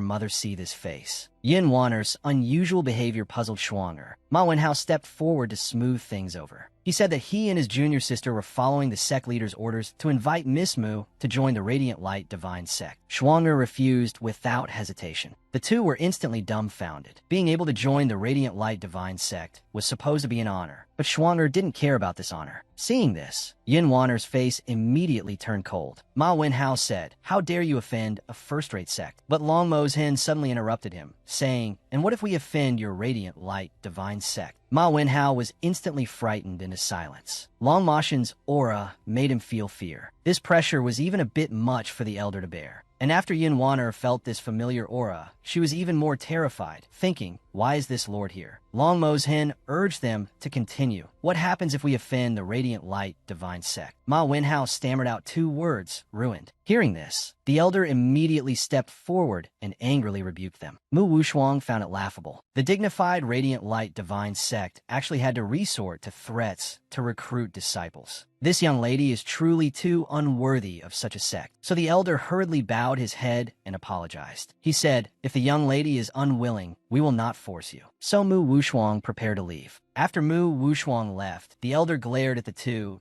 mother see this face. Yin Waner's unusual behavior puzzled Shuang'er. Ma Wenhao stepped forward to smooth things over. He said that he and his junior sister were following the sect leader's orders to invite Miss Mu to join the Radiant Light Divine Sect. Shuang'er refused without hesitation. The two were instantly dumbfounded. Being able to join the Radiant Light Divine Sect was supposed to be an honor, but Shuang'er didn't care about this honor. Seeing this, Yin Waner's face immediately turned cold. Ma Wenhao said, "How dare you offend a first-rate sect?" But Long Mo's Hin suddenly interrupted him, saying, "And what if we offend your Radiant Light Divine Sect?" Ma Wenhao was instantly frightened into silence. Long Moshen's aura made him feel fear. This pressure was even a bit much for the elder to bear. And after Yin Waner felt this familiar aura, she was even more terrified, thinking, "Why is this lord here?" Long Mo's Hin urged them to continue. "What happens if we offend the Radiant Light Divine Sect?" Ma Wenhao stammered out 2 words, "Ruined." Hearing this, the elder immediately stepped forward and angrily rebuked them. Mu Wushuang found it laughable. The dignified Radiant Light Divine Sect actually had to resort to threats to recruit disciples. This young lady is truly too unworthy of such a sect. So the elder hurriedly bowed his head and apologized. He said, "If the young lady is unwilling, we will not force you." So Mu Wushuang prepared to leave. After Mu Wushuang left, the elder glared at the two.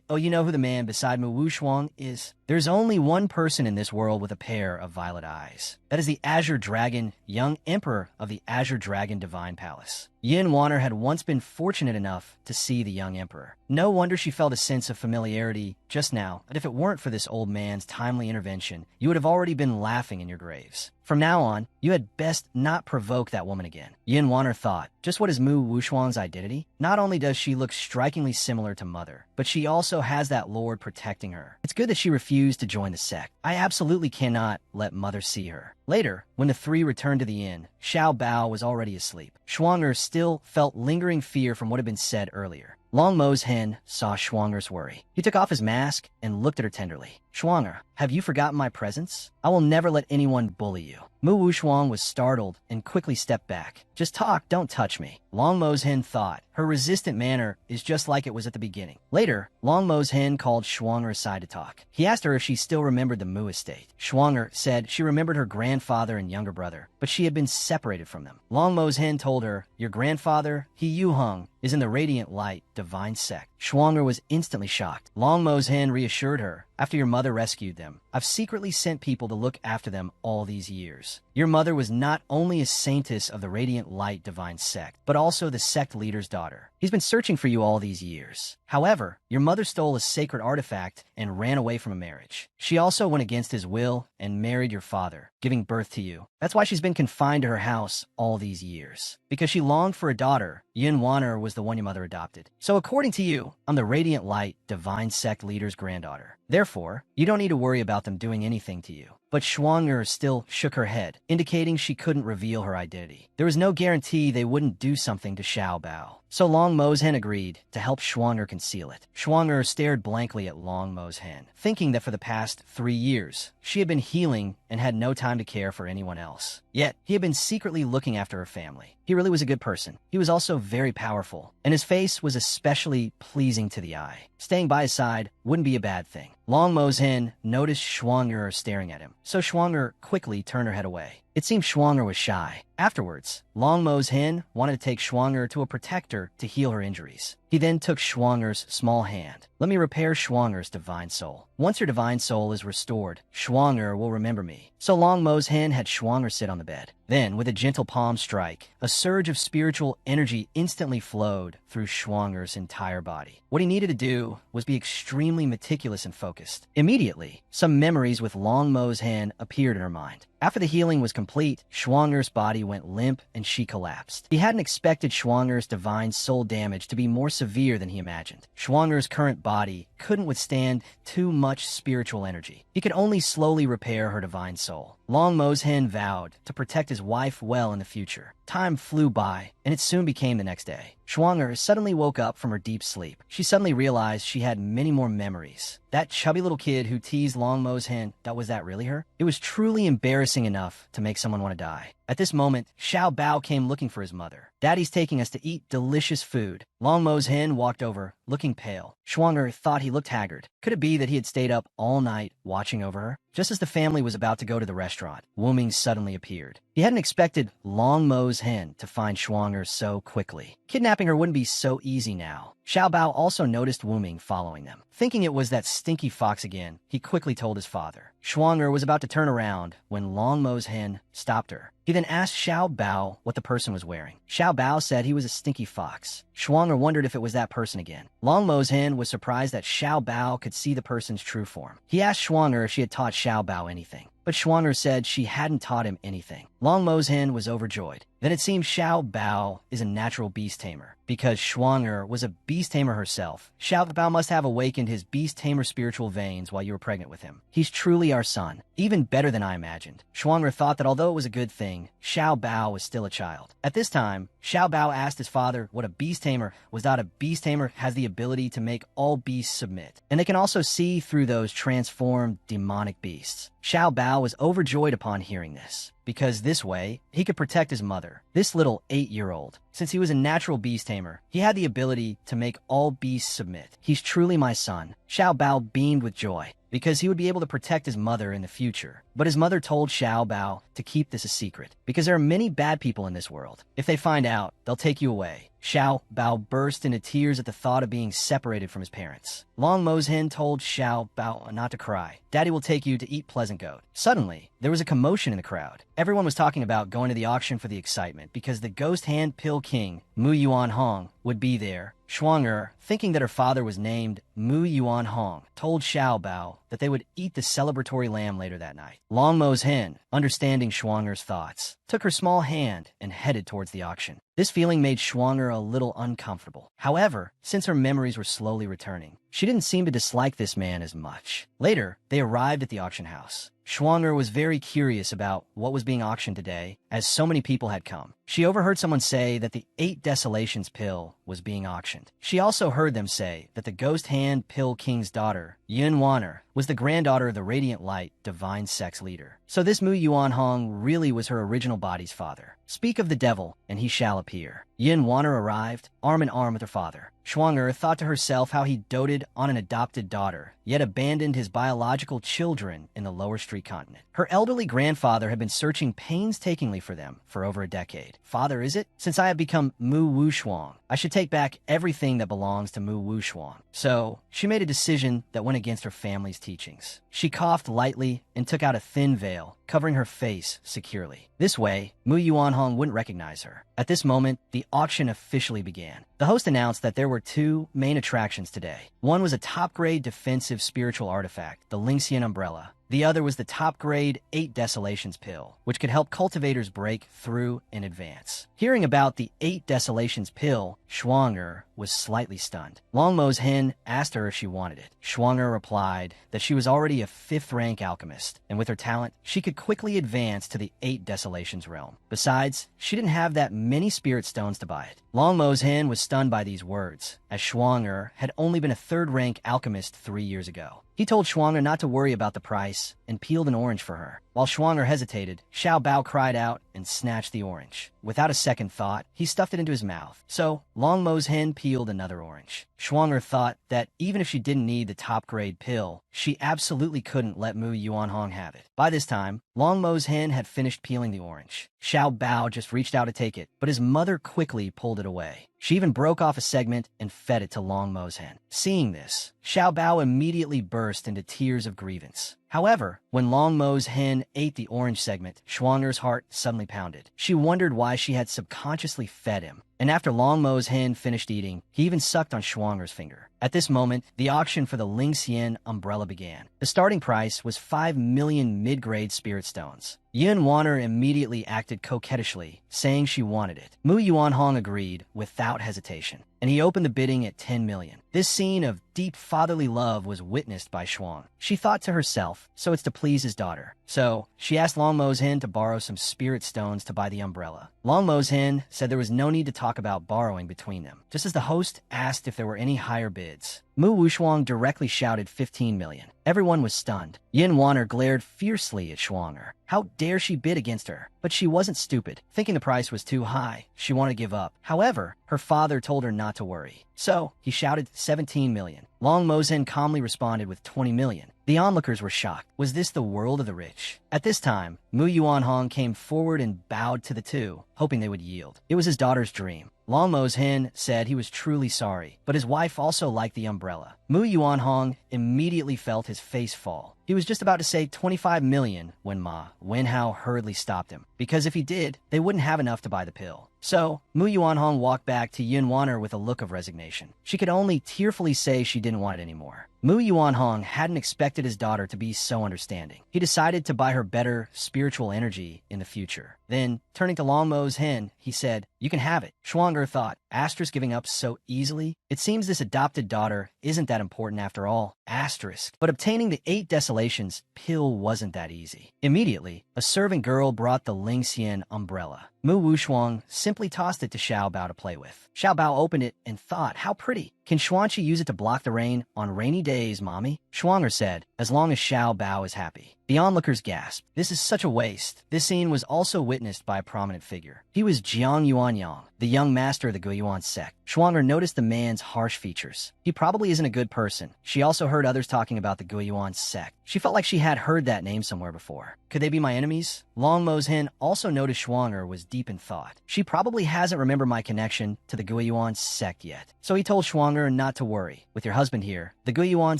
"Oh, you know who the man beside Mu Wushuang is? There's only one person in this world with a pair of violet eyes. That is the Azure Dragon, young emperor of the Azure Dragon Divine Palace." Yin Waner had once been fortunate enough to see the young emperor. No wonder she felt a sense of familiarity just now, but if it weren't for this old man's timely intervention, you would have already been laughing in your graves. From now on, you had best not provoke that woman again. Yin Waner thought, just what is Mu Wushuang's identity? Not only does she look strikingly similar to Mother, but she also has that lord protecting her. It's good that she refused to join the sect. I absolutely cannot let Mother see her. Later, when the 3 returned to the inn, Xiao Bao was already asleep. Shuang'er still felt lingering fear from what had been said earlier. Long Mo's Hin saw Shuang'er's worry. He took off his mask and looked at her tenderly. "Shuang'er, have you forgotten my presence? I will never let anyone bully you." Mu Wushuang was startled and quickly stepped back. "Just talk, don't touch me." Long Mo's Hin thought. Her resistant manner is just like it was at the beginning. Later, Long Mo's Hin called Shuang'er aside to talk. He asked her if she still remembered the Mu estate. Shuang'er said she remembered her grandfather and younger brother, but she had been separated from them. Long Mo's Hin told her, "Your grandfather, He Yu Hung, is in the Radiant Light Divine Sect." Shuang'er was instantly shocked. Long Mo's Hin reassured her, "After your mother rescued them, I've secretly sent people to look after them all these years. Your mother was not only a saintess of the Radiant Light Divine Sect, but also the sect leader's daughter. He's been searching for you all these years. However, your mother stole a sacred artifact and ran away from a marriage. She also went against his will and married your father, giving birth to you. That's why she's been confined to her house all these years. Because she longed for a daughter, Yin Waner was the one your mother adopted. So according to you, I'm the Radiant Light Divine Sect leader's granddaughter. Therefore, you don't need to worry about them doing anything to you." But Shuang'er still shook her head, indicating she couldn't reveal her identity. There was no guarantee they wouldn't do something to Xiao Bao. So Long Mo's Hin agreed to help Shuang'er conceal it. Shuang'er stared blankly at Long Mo's Hin, thinking that for the past 3 years, she had been healing and had no time to care for anyone else. Yet, he had been secretly looking after her family. He really was a good person. He was also very powerful, and his face was especially pleasing to the eye. Staying by his side wouldn't be a bad thing. Long Mo's hen noticed Schwanger staring at him, so Schwanger quickly turned her head away. It seemed Schwanger was shy. Afterwards, Long Mo's hen wanted to take Schwanger to a protector to heal her injuries. He then took Schwanger's small hand. Let me repair Schwanger's divine soul. Once your divine soul is restored, Schwanger will remember me. So Long Mo's hen had Schwanger sit on the bed. Then, with a gentle palm strike, a surge of spiritual energy instantly flowed through Schwanger's entire body. What he needed to do was be extremely meticulous and focused. Immediately, some memories with Long Mo's hen appeared in her mind. After the healing was complete, Schwanger's body went limp and she collapsed. He hadn't expected Schwanger's divine soul damage to be more severe than he imagined. Schwanger's current body couldn't withstand too much spiritual energy. He could only slowly repair her divine soul. Long Mo's hen vowed to protect his wife well in the future. Time flew by, and it soon became the next day. Schwanger suddenly woke up from her deep sleep. She suddenly realized she had many more memories. That chubby little kid who teased Long Mo's hen, was that really her? It was truly embarrassing enough to make someone want to die. At this moment, Xiao Bao came looking for his mother. Daddy's taking us to eat delicious food. Long Mo's hen walked over, looking pale. Schwanger thought he looked haggard. Could it be that he had stayed up all night watching over her? Just as the family was about to go to the restaurant, Wu Ming suddenly appeared. He hadn't expected Long Mo's hen to find Schwanger so quickly. Kidnapping her wouldn't be so easy now. Xiao Bao also noticed Wu Ming following them. Thinking it was that stinky fox again, he quickly told his father. Schwanger was about to turn around when Long Mo's hen stopped her. He then asked Xiao Bao what the person was wearing. Xiao Bao said he was a stinky fox. Schwanger wondered if it was that person again. Long Mo's hen was surprised that Xiao Bao could see the person's true form. He asked Schwanger if she had taught Xiao Bao anything, but Schwanger said she hadn't taught him anything. Long Mo's hen was overjoyed. Then it seemed Xiao Bao is a natural beast tamer. Because Schwanger was a beast tamer herself, Xiao Bao must have awakened his beast tamer spiritual veins while you were pregnant with him. He's truly our son, even better than I imagined. Schwanger thought that although it was a good thing, Xiao Bao was still a child. At this time, Xiao Bao asked his father what a beast tamer was. A beast tamer has the ability to make all beasts submit, and they can also see through those transformed demonic beasts. Xiao Bao was overjoyed upon hearing this, because this way, he could protect his mother, this little 8-year-old. Since he was a natural beast tamer, he had the ability to make all beasts submit. He's truly my son. Xiao Bao beamed with joy, because he would be able to protect his mother in the future. But his mother told Xiao Bao to keep this a secret, because there are many bad people in this world. If they find out, they'll take you away. Xiao Bao burst into tears at the thought of being separated from his parents. Long Mo's hen told Xiao Bao not to cry. Daddy will take you to eat pleasant goat. Suddenly, there was a commotion in the crowd. Everyone was talking about going to the auction for the excitement because the ghost hand pill king, Mu Yuan Hong, would be there. Schwanger, thinking that her father was named Mu Yuan Hong, told Xiao Bao that they would eat the celebratory lamb later that night. Long Mo's hen, understanding Schwanger's thoughts, took her small hand and headed towards the auction. This feeling made Schwanger a little uncomfortable. However, since her memories were slowly returning, she didn't seem to dislike this man as much. Later, they arrived at the auction house. Schwanger was very curious about what was being auctioned today, as so many people had come. She overheard someone say that the 8 Desolations pill was being auctioned. She also heard them say that the Ghost Hand Pill King's daughter, Yun Wanner, was the granddaughter of the Radiant Light Divine Sex leader. So this Mu Yuan Hong really was her original body's father. Speak of the devil, and he shall appear. Yin Wanner arrived, arm in arm with her father. Schwanger thought to herself how he doted on an adopted daughter, yet abandoned his biological children in the lower street continent. Her elderly grandfather had been searching painstakingly for them for over a decade. Father, is it? Since I have become Mu Wu Shuang, I should take back everything that belongs to Mu Wu Shuang. So, she made a decision that went against her family's teachings. She coughed lightly and took out a thin veil, covering her face securely. This way, Mu Yuan Hong wouldn't recognize her. At this moment, the auction officially began. The host announced that there were 2 main attractions today. One was a top-grade defensive spiritual artifact, the Lingxian Umbrella. The other was the top-grade 8 Desolations pill, which could help cultivators break through in advance. Hearing about the 8 Desolations pill, Schwanger was slightly stunned. Longmo's hen asked her if she wanted it. Schwanger replied that she was already a 5th-rank alchemist, and with her talent, she could quickly advance to the 8 Desolations realm. Besides, she didn't have that many spirit stones to buy it. Longmo's hen was stunned by these words, as Schwanger had only been a 3rd-rank alchemist 3 years ago. He told Schwanger not to worry about the price and peeled an orange for her. While Schwanger hesitated, Xiao Bao cried out, and snatched the orange. Without a second thought, he stuffed it into his mouth. So, Long Mo's hen peeled another orange. Schwanger thought that even if she didn't need the top-grade pill, she absolutely couldn't let Mu Yuanhong have it. By this time, Long Mo's hen had finished peeling the orange. Xiao Bao just reached out to take it, but his mother quickly pulled it away. She even broke off a segment and fed it to Long Mo's hen. Seeing this, Xiao Bao immediately burst into tears of grievance. However, when Long Mo's hen ate the orange segment, Schwanger's heart suddenly pounded. She wondered why she had subconsciously fed him. And after Long Mo's hen finished eating, he even sucked on Schwanger's finger. At this moment, the auction for the Ling Xian umbrella began. The starting price was 5 million mid-grade spirit stones. Yin Wanner immediately acted coquettishly, saying she wanted it. Mu Yuanhong agreed without hesitation, and he opened the bidding at 10 million. This scene of deep fatherly love was witnessed by Shuang. She thought to herself, so it's to please his daughter. So, she asked Long Mo's hen to borrow some spirit stones to buy the umbrella. Long Mo's hen said there was no need to talk about borrowing between them, just as the host asked if there were any higher bids. Mu Wushuang directly shouted 15 million. Everyone was stunned. Yin Wanner glared fiercely at Schwanger. How dare she bid against her? But she wasn't stupid. Thinking the price was too high, she wanted to give up. However, her father told her not to worry. So, he shouted 17 million. Long Mozen calmly responded with 20 million. The onlookers were shocked. Was this the world of the rich? At this time, Mu Yuanhong came forward and bowed to the two, hoping they would yield. It was his daughter's dream. Long Mo's hen said he was truly sorry, but his wife also liked the umbrella. Mu Yuanhong immediately felt his face fall. He was just about to say 25 million when Ma Wenhao hurriedly stopped him, because if he did, they wouldn't have enough to buy the pill. So, Mu Yuanhong walked back to Yin Wanner with a look of resignation. She could only tearfully say she didn't want it anymore. Mu Yuanhong hadn't expected his daughter to be so understanding. He decided to buy her better spiritual energy in the future. Then, turning to Long Mo's hen, he said, "You can have it." Schwanger thought, Asterisk giving up so easily? It seems this adopted daughter isn't that important after all. Asterisk. But obtaining the 8 desolations pill wasn't that easy. Immediately, a servant girl brought the Ling Xian umbrella. Mu Wushuang simply tossed it to Xiao Bao to play with. Xiao Bao opened it and thought, how pretty. Can Xuanqi use it to block the rain on rainy days, mommy? Schwanger said, as long as Xiao Bao is happy. The onlookers gasped. This is such a waste. This scene was also witnessed by a prominent figure. He was Jiang Yuanyang, the young master of the Guiyuan sect. Schwanger noticed the man's harsh features. He probably isn't a good person. She also heard others talking about the Guiyuan sect. She felt like she had heard that name somewhere before. Could they be my enemies? Long Mo's hen also noticed Schwanger was deep in thought. She probably hasn't remembered my connection to the Guiyuan sect yet. So he told Schwanger not to worry. With your husband here, the Guiyuan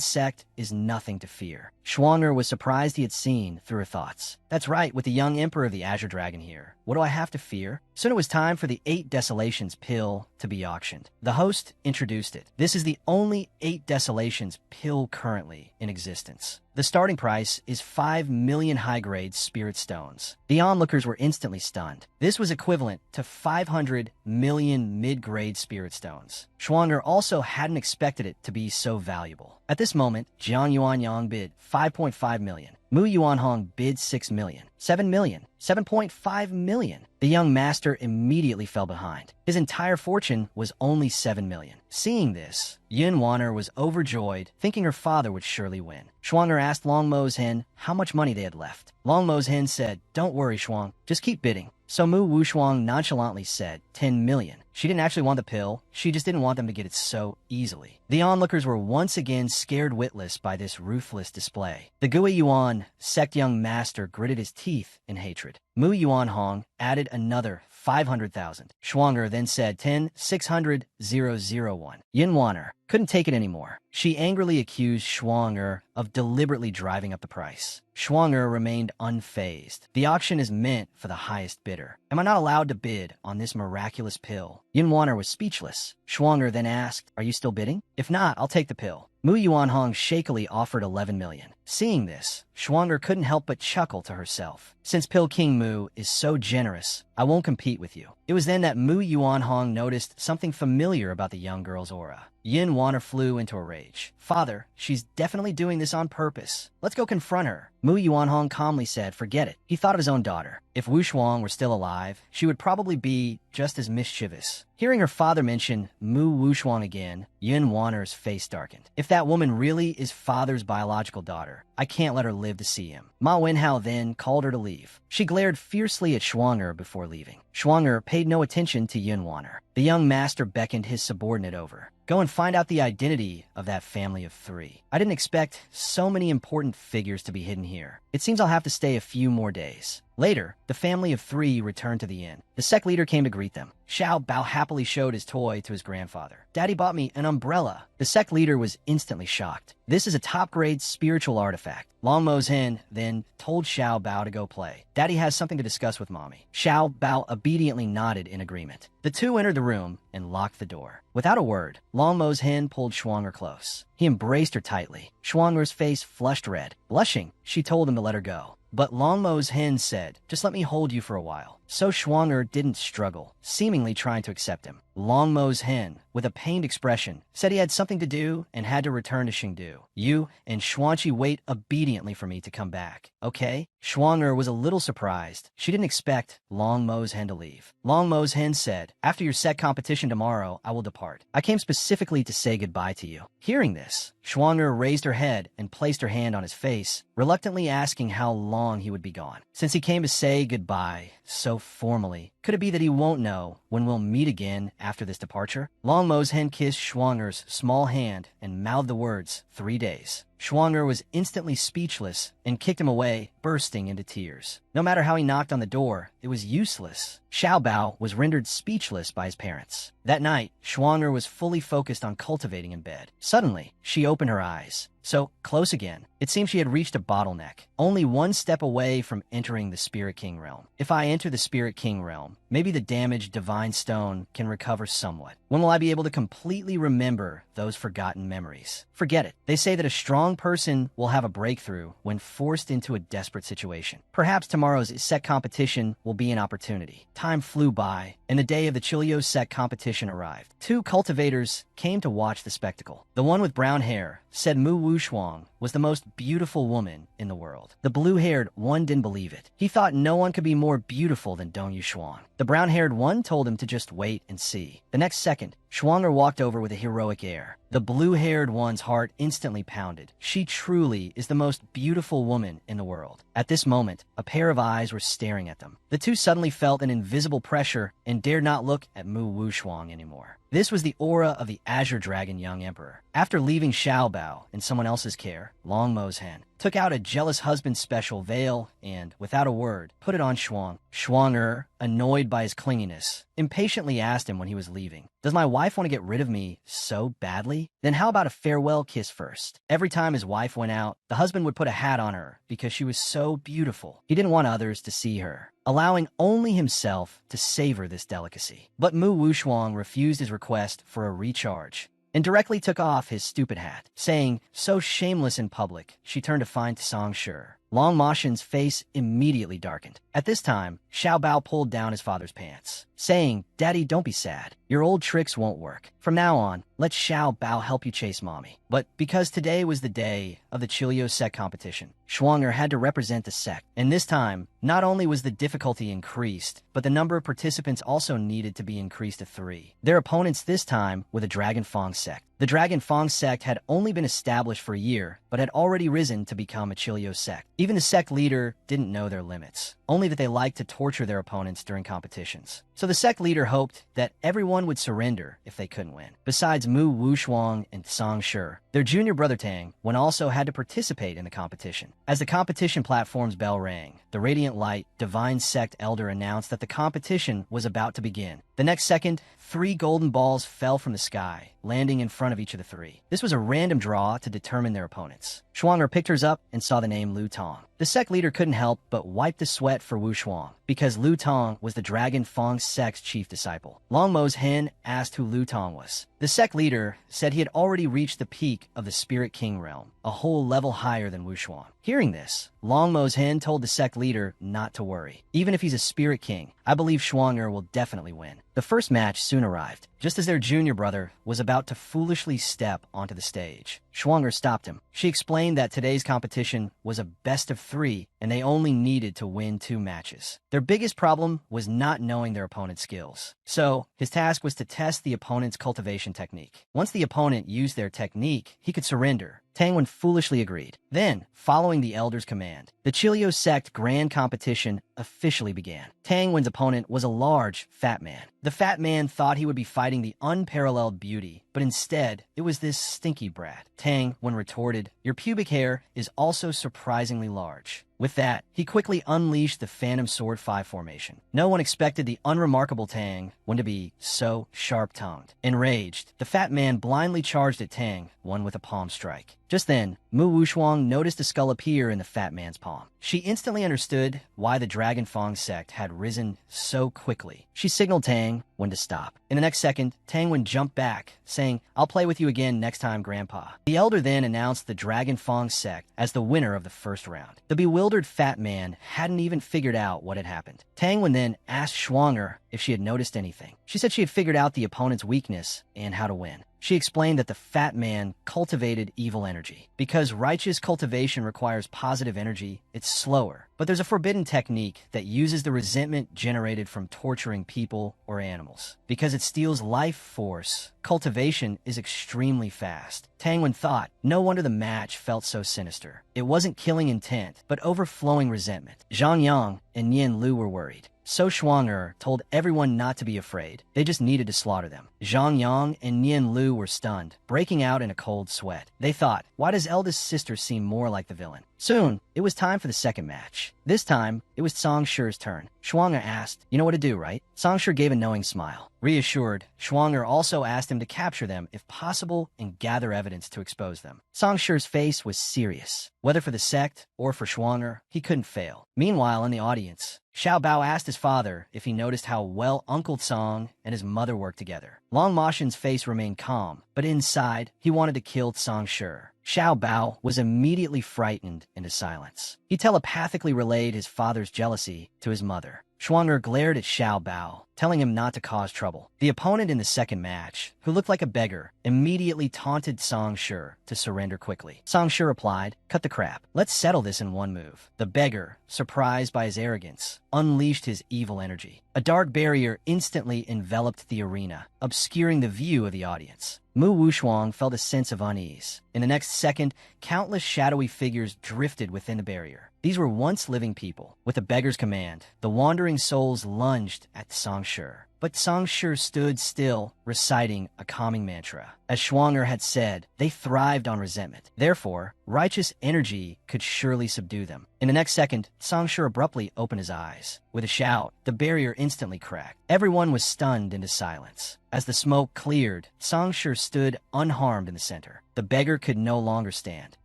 sect is nothing to fear. Schwanger was surprised he had seen through her thoughts. That's right, with the young emperor of the Azure Dragon here. What do I have to fear? Soon it was time for the 8 desolations pill to be auctioned. The host introduced it. This is the only 8 desolations pill currently in existence. The starting price is 5 million high-grade spirit stones. The onlookers were instantly stunned. This was equivalent to 500 million mid-grade spirit stones. Schwanger also hadn't expected it to be so valuable. At this moment, Jiang Yuanyang bid 5.5 million. Mu Yuanhong bid 6 million, 7 million, 7.5 million. The young master immediately fell behind. His entire fortune was only 7 million. Seeing this, Yin Wanner was overjoyed, thinking her father would surely win. Schwanger asked Long Mo's hen how much money they had left. Long Mo's hen said, "Don't worry, Shuang, just keep bidding." So Mu Wushuang nonchalantly said 10 million. She didn't actually want the pill, she just didn't want them to get it so easily. The onlookers were once again scared witless by this ruthless display. The Gui Yuan sect young master gritted his teeth in hatred. Mu Yuanhong added another 500,000. Schwanger then said 10,600,001. Yin Wanner couldn't take it anymore. She angrily accused Schwanger of deliberately driving up the price. Schwanger remained unfazed. The auction is meant for the highest bidder. Am I not allowed to bid on this miraculous pill? Yin Wanner was speechless. Schwanger then asked, "Are you still bidding? If not, I'll take the pill." Mu Yuanhong shakily offered 11 million. Seeing this, Schwanger couldn't help but chuckle to herself. Since Pill King Mu is so generous, I won't compete with you. It was then that Mu Yuanhong noticed something familiar about the young girl's aura. Yin Wanner flew into a rage. Father, she's definitely doing this on purpose. Let's go confront her. Mu Yuanhong calmly said, forget it. He thought of his own daughter. If Wu Shuang were still alive, she would probably be just as mischievous. Hearing her father mention Mu Wushuang again, Yin Wanner's face darkened. If that woman really is father's biological daughter, I can't let her live to see him. Ma Wenhao then called her to leave. She glared fiercely at Shuanger before leaving. Shuanger paid no attention to Yin Wanner. The young master beckoned his subordinate over. Go and find out the identity of that family of 3. I didn't expect so many important figures to be hidden here. It seems I'll have to stay a few more days. Later, the family of 3 returned to the inn. The sect leader came to greet them. Xiao Bao happily showed his toy to his grandfather. Daddy bought me an umbrella. The sect leader was instantly shocked. This is a top-grade spiritual artifact. Long Mo's hen then told Xiao Bao to go play. Daddy has something to discuss with Mommy. Xiao Bao obediently nodded in agreement. The two entered the room and locked the door. Without a word, Long Mo's hen pulled Shuanger close. He embraced her tightly. Shuanger's face flushed red. Blushing, she told him to let her go. But Long Mo's hen said, just let me hold you for a while. So Shuanger didn't struggle, seemingly trying to accept him. Long Mo's hen, with a pained expression, said he had something to do and had to return to Xingdu. You and Xuanqi wait obediently for me to come back, okay? Shuanger was a little surprised. She didn't expect Long Mo's hen to leave. Long Mo's hen said, after your set competition tomorrow, I will depart. I came specifically to say goodbye to you. Hearing this, Shuanger raised her head and placed her hand on his face, reluctantly asking how long he would be gone. Since he came to say goodbye so formally, could it be that he won't know when we'll meet again after this departure? Long Mo's hen kissed Shuanger's small hand and mouthed the words, 3 days. Shuanger was instantly speechless and kicked him away, bursting into tears. No matter how he knocked on the door, it was useless. Xiao Bao was rendered speechless by his parents. That night, Shuanger was fully focused on cultivating in bed. Suddenly, she opened her eyes. So, close again. It seemed she had reached a bottleneck, only one step away from entering the Spirit King realm. If I enter the Spirit King realm, maybe the damaged Divine Stone can recover somewhat. When will I be able to completely remember those forgotten memories? Forget it. They say that a strong person will have a breakthrough when forced into a desperate situation. Perhaps tomorrow's sect competition will be an opportunity. Time flew by, and the day of the Chilio sect competition arrived. 2 cultivators came to watch the spectacle. The one with brown hair said Mu Wushuang was the most beautiful woman in the world. The blue-haired one didn't believe it. He thought no one could be more beautiful than Dong Yushuang. The brown-haired one told him to just wait and see. The next second, Shuanger walked over with a heroic air. The blue-haired one's heart instantly pounded. She truly is the most beautiful woman in the world. At this moment, a pair of eyes were staring at them. The two suddenly felt an invisible pressure and dared not look at Mu Wushuang anymore. This was the aura of the Azure Dragon Young Emperor. After leaving Xiao Bao in someone else's care, Long Mo's hen took out a jealous husband's special veil and, without a word, put it on Shuang. Shuanger, annoyed by his clinginess, impatiently asked him when he was leaving, does my wife want to get rid of me so badly? Then how about a farewell kiss first? Every time his wife went out, the husband would put a hat on her because she was so beautiful. He didn't want others to see her, allowing only himself to savor this delicacy. But Mu Wushuang refused his request for a recharge and directly took off his stupid hat, saying, so shameless in public, she turned to find Tsang Shi. Long Moshin's face immediately darkened. At this time, Xiao Bao pulled down his father's pants, saying, Daddy, don't be sad. Your old tricks won't work. From now on, let Xiao Bao help you chase Mommy. But because today was the day of the Chilio sect competition, Shuanger had to represent the sect. And this time, not only was the difficulty increased, but the number of participants also needed to be increased to 3. Their opponents this time were the Dragon Fong sect. The Dragon Fong sect had only been established for a year, but had already risen to become a Chilio sect. Even the sect leader didn't know their limits, only that they liked to torture their opponents during competitions. So the sect leader hoped that everyone would surrender if they couldn't win. Besides Mu Wushuang and Tsang Shi, their junior brother Tang also had to participate in the competition. As the competition platform's bell rang, the Radiant Light Divine Sect Elder announced that the competition was about to begin. The next second, 3 golden balls fell from the sky, landing in front of each of the 3. This was a random draw to determine their opponents. Shuanger picked hers up and saw the name Lu Tong. The sect leader couldn't help but wipe the sweat for Wu Shuang, because Lu Tong was the Dragon Fong sect's chief disciple. Long Mo's hen asked who Lu Tong was. The sect leader said he had already reached the peak of the Spirit King realm, a whole level higher than Wu Shuang. Hearing this, Long Mo's hen told the sect leader not to worry. Even if he's a Spirit King, I believe Shuanger will definitely win. The first match soon arrived, just as their junior brother was about to foolishly step onto the stage. Schwanger stopped him. She explained that today's competition was a best-of-3 and they only needed to win 2 matches. Their biggest problem was not knowing their opponent's skills. So, his task was to test the opponent's cultivation technique. Once the opponent used their technique, he could surrender. Tangwen foolishly agreed. Then, following the elder's command, the Chilio sect grand competition officially began. Tangwen's opponent was a large, fat man. The fat man thought he would be fighting the unparalleled beauty, but instead, it was this stinky brat. Tangwen retorted, "Your pubic hair is also surprisingly large." With that, he quickly unleashed the Phantom Sword 5 formation. No one expected the unremarkable Tangwen to be so sharp-tongued. Enraged, the fat man blindly charged at Tangwen with a palm strike. Just then, Mu Wushuang noticed a skull appear in the fat man's palm. She instantly understood why the Dragon Fang sect had risen so quickly. She signaled Tangwen to stop. In the next second, Tangwen jumped back, saying, "I'll play with you again next time, Grandpa." The elder then announced the Dragon Fang sect as the winner of the first round. The bewildered fat man hadn't even figured out what had happened. Tangwen then asked Schwanger if she had noticed anything. She said she had figured out the opponent's weakness and how to win. She explained that the fat man cultivated evil energy. Because righteous cultivation requires positive energy, it's slower. But there's a forbidden technique that uses the resentment generated from torturing people or animals. Because it steals life force, cultivation is extremely fast. Tangwen thought, no wonder the match felt so sinister. It wasn't killing intent, but overflowing resentment. Zhang Yang and Yin Lu were worried. So Schwanger told everyone not to be afraid. They just needed to slaughter them. Zhang Yang and Yin Lu were stunned, breaking out in a cold sweat. They thought, why does eldest sister seem more like the villain? Soon, it was time for the second match. This time, it was Song Shi's turn. Schwanger asked, "You know what to do, right?" Song Shi gave a knowing smile. Reassured, Schwanger also asked him to capture them if possible and gather evidence to expose them. Song Shi's face was serious. Whether for the sect or for Schwanger, he couldn't fail. Meanwhile, in the audience, Xiao Bao asked his father if he noticed how well Uncle Song and his mother worked together. Long Mashin's face remained calm, but inside, he wanted to kill Song Shi. Xiao Bao was immediately frightened into silence. He telepathically relayed his father's jealousy to his mother. Schwanger glared at Xiao Bao, telling him not to cause trouble. The opponent in the second match, who looked like a beggar, immediately taunted Song Shi to surrender quickly. Song Shi replied, "Cut the crap. Let's settle this in one move." The beggar, surprised by his arrogance, unleashed his evil energy. A dark barrier instantly enveloped the arena, obscuring the view of the audience. Mu Wushuang felt a sense of unease. In the next second, countless shadowy figures drifted within the barrier. These were once living people. With a beggar's command, the wandering souls lunged at Song Shi. But Song Shi stood still, reciting a calming mantra. As Schwanger had said, they thrived on resentment. Therefore, righteous energy could surely subdue them. In the next second, Song Shi abruptly opened his eyes. With a shout, the barrier instantly cracked. Everyone was stunned into silence. As the smoke cleared, Song Shi stood unharmed in the center. The beggar could no longer stand.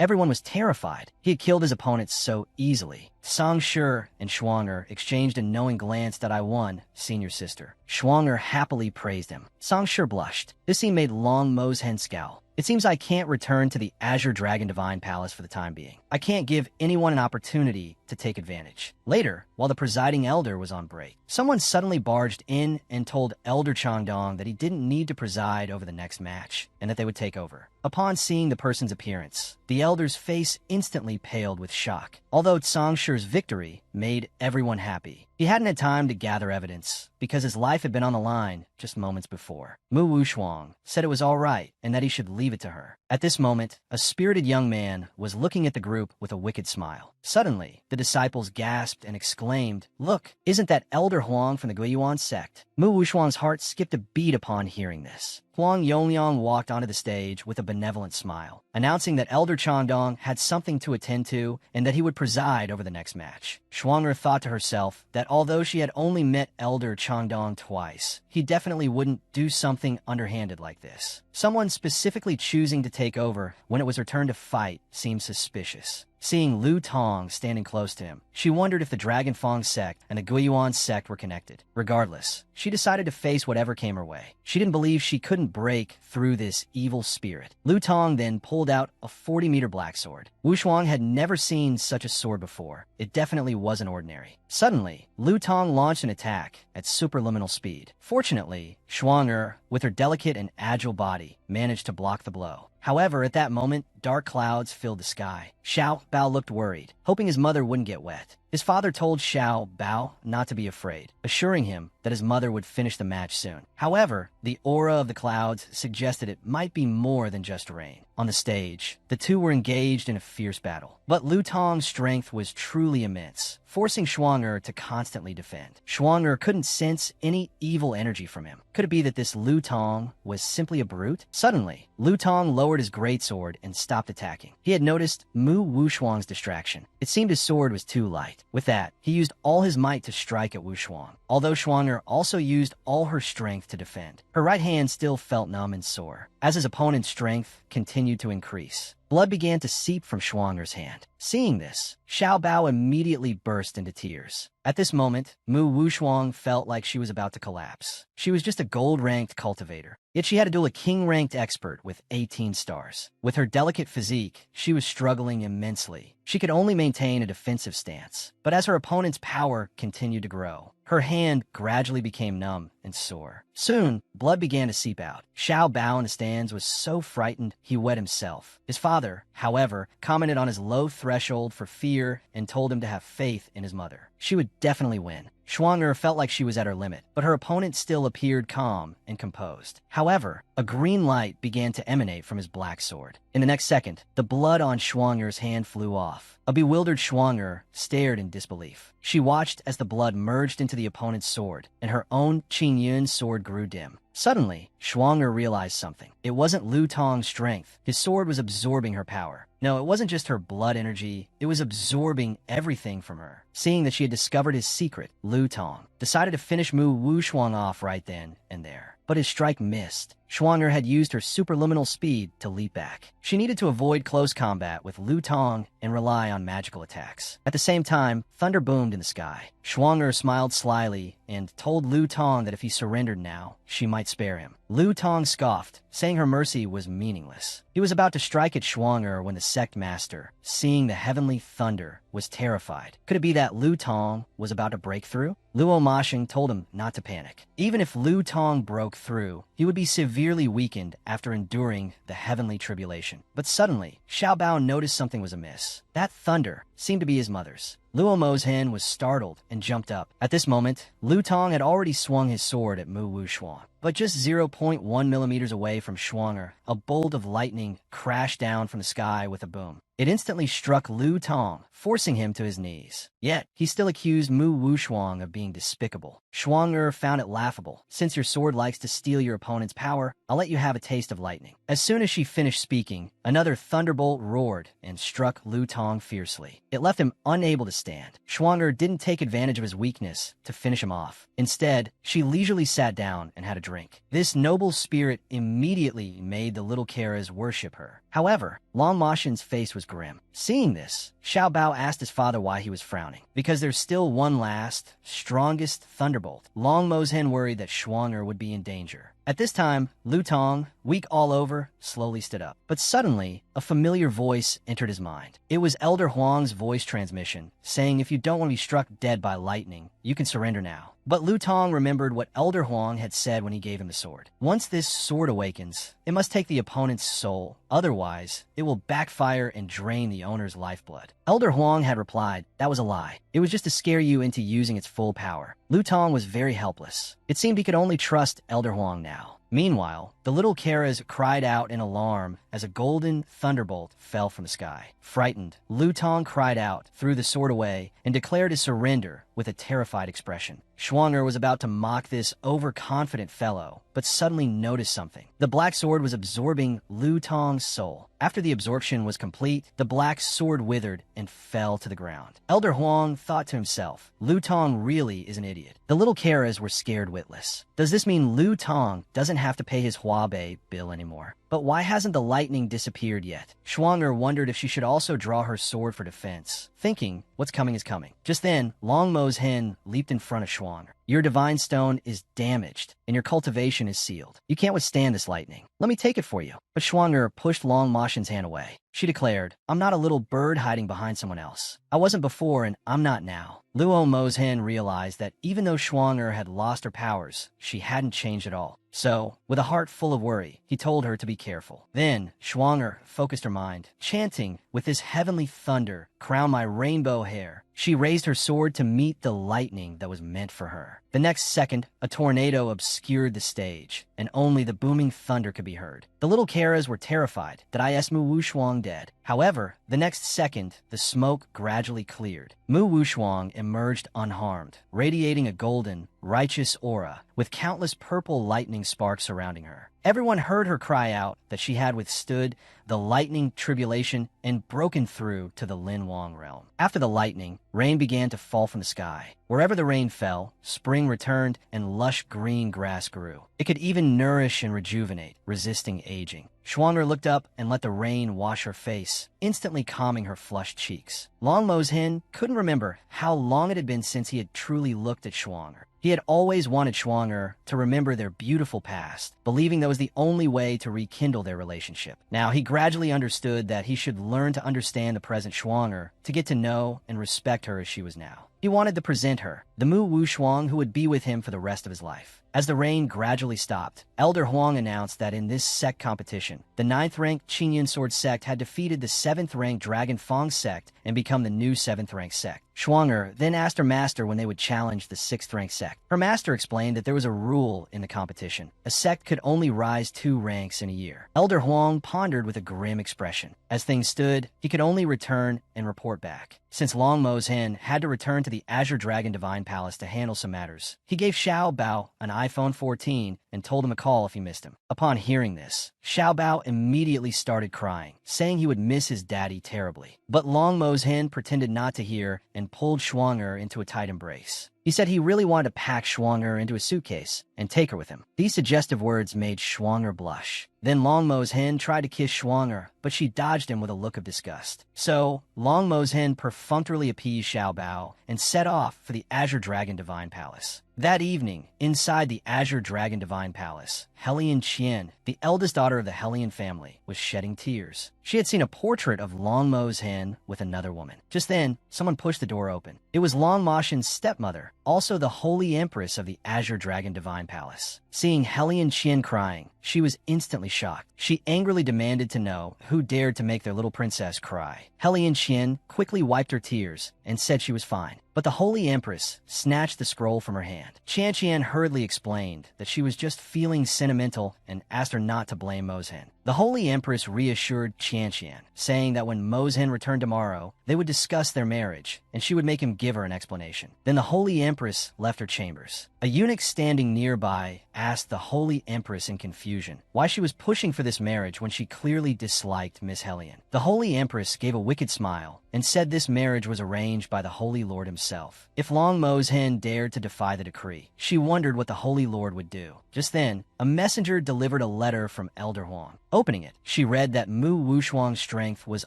Everyone was terrified. He had killed his opponents so easily. Song Shi and Schwanger exchanged a knowing glance that I won, senior sister. Schwanger happily praised him. Song Shi blushed. This scene made Long Mo's hen scowl. It seems I can't return to the Azure Dragon Divine Palace for the time being. I can't give anyone an opportunity to take advantage. Later, while the presiding elder was on break, someone suddenly barged in and told Elder Changdong that he didn't need to preside over the next match, and that they would take over. Upon seeing the person's appearance, the elder's face instantly paled with shock. Although Song Shi's victory made everyone happy, he hadn't had time to gather evidence, because his life had been on the line just moments before. Mu Wushuang said it was all right, and that he should leave it to her. At this moment, a spirited young man was looking at the group with a wicked smile. Suddenly, the disciples gasped and exclaimed, "Look, isn't that Elder Huang from the Guiyuan sect?" Mu Wushuang's heart skipped a beat upon hearing this. Huang Yongliang walked onto the stage with a benevolent smile, announcing that Elder Changdong had something to attend to and that he would preside over the next match. Schwanger thought to herself that although she had only met Elder Changdong twice, he definitely wouldn't do something underhanded like this. Someone specifically choosing to take over when it was her turn to fight seemed suspicious. Seeing Lu Tong standing close to him, she wondered if the Dragon Fong sect and the Guiyuan sect were connected. Regardless, she decided to face whatever came her way. She didn't believe she couldn't break through this evil spirit. Lu Tong then pulled out a 40-meter black sword. Wu Shuang had never seen such a sword before. It definitely wasn't ordinary. Suddenly, Lu Tong launched an attack at superliminal speed. Fortunately, Shuang, with her delicate and agile body, managed to block the blow. However, at that moment, dark clouds filled the sky. Xiao Bao looked worried, hoping his mother wouldn't get wet. His father told Xiao Bao not to be afraid, assuring him that his mother would finish the match soon. However, the aura of the clouds suggested it might be more than just rain. On the stage, the two were engaged in a fierce battle. But Lu Tong's strength was truly immense, forcing Shuang to constantly defend. Shuang couldn't sense any evil energy from him. Could it be that this Lu Tong was simply a brute? Suddenly, Lu Tong lowered his greatsword and stopped attacking. He had noticed Mu Wushuang's distraction. It seemed his sword was too light. With that, he used all his might to strike at Wu Shuang, although Shuang also used all her strength to defend. Her right hand still felt numb and sore, as his opponent's strength continued to increase. Blood began to seep from Shuang's hand. Seeing this, Xiao Bao immediately burst into tears. At this moment, Mu Wushuang felt like she was about to collapse. She was just a gold-ranked cultivator, yet she had to duel a king-ranked expert with 18 stars. With her delicate physique, she was struggling immensely. She could only maintain a defensive stance, but as her opponent's power continued to grow, her hand gradually became numb and sore. Soon, blood began to seep out. Xiao Bao in the stands was so frightened he wet himself. His father, however, commented on his low threshold for fear and told him to have faith in his mother. She would definitely win. Shuang felt like she was at her limit, but her opponent still appeared calm and composed. However, a green light began to emanate from his black sword. In the next second, the blood on Shuang's hand flew off. A bewildered Shuang stared in disbelief. She watched as the blood merged into the opponent's sword, and her own Qin Yun's sword grew dim. Suddenly, Shuang realized something. It wasn't Lu Tong's strength. His sword was absorbing her power. No, it wasn't just her blood energy. It was absorbing everything from her. Seeing that she had discovered his secret, Lu Tong decided to finish Mu Wushuang off right then and there. But his strike missed. Shuang had used her superliminal speed to leap back. She needed to avoid close combat with Lu Tong and rely on magical attacks. At the same time, thunder boomed in the sky. Shuang smiled slyly and told Lu Tong that if he surrendered now, she might spare him. Lu Tong scoffed, saying her mercy was meaningless. He was about to strike at Shuang when the sect master, seeing the heavenly thunder, was terrified. Could it be that Lu Tong was about to break through? Luo Mashing told him not to panic. Even if Lu Tong broke through, he would be severely weakened after enduring the heavenly tribulation. But suddenly, Xiao Bao noticed something was amiss. That thunder seemed to be his mother's. Luo Mo's hen was startled and jumped up. At this moment, Lu Tong had already swung his sword at Mu Wushuang. But just 0.1 millimeters away from Shuang, a bolt of lightning crashed down from the sky with a boom. It instantly struck Lu Tong, forcing him to his knees. Yet, he still accused Mu Wushuang of being despicable. Shuang found it laughable. Since your sword likes to steal your opponent's power, I'll let you have a taste of lightning. As soon as she finished speaking, another thunderbolt roared and struck Lu Tong fiercely. It left him unable to stand. Shuang didn't take advantage of his weakness to finish him off. Instead, she leisurely sat down and had a drink. This noble spirit immediately made the little Karas worship her. However, Long Mashin's face was grim. Seeing this, Xiao Bao asked his father why he was frowning. Because there's still one last, strongest thunderbolt. Long Mo's hen worried that Shuang would be in danger. At this time, Lu Tong, weak all over, slowly stood up. But suddenly, a familiar voice entered his mind. It was Elder Huang's voice transmission, saying if you don't want to be struck dead by lightning, you can surrender now. But Lu Tong remembered what Elder Huang had said when he gave him the sword. Once this sword awakens, it must take the opponent's soul. Otherwise, it will backfire and drain the owner's lifeblood. Elder Huang had replied, that was a lie. It was just to scare you into using its full power. Lu Tong was very helpless. It seemed he could only trust Elder Huang now. Meanwhile, the little Karas cried out in alarm as a golden thunderbolt fell from the sky. Frightened, Lu Tong cried out, threw the sword away, and declared his surrender with a terrified expression. Shuang was about to mock this overconfident fellow, but suddenly noticed something. The black sword was absorbing Lu Tong's soul. After the absorption was complete, the black sword withered and fell to the ground. Elder Huang thought to himself, Lu Tong really is an idiot. The little Karas were scared witless. Does this mean Lu Tong doesn't have to pay his Hua Huabe bill anymore. But why hasn't the lightning disappeared yet? Shuang'er wondered if she should also draw her sword for defense, thinking, what's coming is coming. Just then, Long Mo's hen leaped in front of Shuang'er. Your divine stone is damaged, and your cultivation is sealed. You can't withstand this lightning. Let me take it for you. But Shuang'er pushed Long Moshen's hand away. She declared, I'm not a little bird hiding behind someone else. I wasn't before, and I'm not now. Luo Mo's hen realized that even though Shuang'er had lost her powers, she hadn't changed at all. So, with a heart full of worry, he told her to be careful. Then, Shuang'er focused her mind, chanting, with this heavenly thunder, crown my rainbow hair. She raised her sword to meet the lightning that was meant for her. The next second, a tornado obscured the stage, and only the booming thunder could be heard. The little Karas were terrified that I asked Mu Wushuang dead. However, the next second, the smoke gradually cleared. Mu Wushuang emerged unharmed, radiating a golden, righteous aura, with countless purple lightning sparks surrounding her. Everyone heard her cry out that she had withstood the lightning tribulation and broken through to the Lin Wang realm. After the lightning, rain began to fall from the sky. Wherever the rain fell, spring returned and lush green grass grew. It could even nourish and rejuvenate, resisting aging. Shuang'er looked up and let the rain wash her face, instantly calming her flushed cheeks. Long Mo's hen couldn't remember how long it had been since he had truly looked at Shuang'er. He had always wanted Shuang'er to remember their beautiful past, believing that was the only way to rekindle their relationship. Now, he gradually understood that he should learn to understand the present Shuang'er to get to know and respect her as she was now. He wanted to present her, the Mu Wushuang who would be with him for the rest of his life. As the rain gradually stopped, Elder Huang announced that in this sect competition, the 9th-ranked Qingyun Sword sect had defeated the 7th-ranked Dragon Fang sect and become the new 7th-ranked sect. Shuang'er then asked her master when they would challenge the 6th-ranked sect. Her master explained that there was a rule in the competition. A sect could only rise 2 ranks in a year. Elder Huang pondered with a grim expression. As things stood, he could only return and report back. Since Long Mo's hen had to return to the Azure Dragon Divine Palace to handle some matters, he gave Xiao Bao an iPhone 14 and told him to call if he missed him. Upon hearing this, Xiao Bao immediately started crying, saying he would miss his daddy terribly. But Long Mo's hen pretended not to hear and pulled Shuang'er into a tight embrace. He said he really wanted to pack Shuang'er into a suitcase and take her with him. These suggestive words made Shuang'er blush. Then Long Mo's hen tried to kiss Shuang'er, but she dodged him with a look of disgust. So, Long Mo's hen perfunctorily appeased Xiao Bao and set off for the Azure Dragon Divine Palace. That evening, inside the Azure Dragon Divine Palace, Hellion Qian, the eldest daughter of the Hellion family, was shedding tears. She had seen a portrait of Long Mo's hen with another woman. Just then, someone pushed the door open. It was Long Moshen's stepmother, also the Holy Empress of the Azure Dragon Divine Palace. Seeing Hellion Qian crying, she was instantly shocked. She angrily demanded to know who dared to make their little princess cry. Hellion Qian quickly wiped her tears and said she was fine. But the Holy Empress snatched the scroll from her hand. Qian Qian hurriedly explained that she was just feeling sentimental and asked her not to blame Mo's hen. The Holy Empress reassured Qian Qian, saying that when Mo's hen returned tomorrow, they would discuss their marriage, and she would make him give her an explanation. Then the Holy Empress left her chambers. A eunuch standing nearby asked the Holy Empress in confusion why she was pushing for this marriage when she clearly disliked Miss Hellion. The Holy Empress gave a wicked smile and said this marriage was arranged by the Holy Lord himself. If Long Mo's hen dared to defy the decree, she wondered what the Holy Lord would do. Just then, a messenger delivered a letter from Elder Huang. Opening it, she read that Mu Wushuang's strength was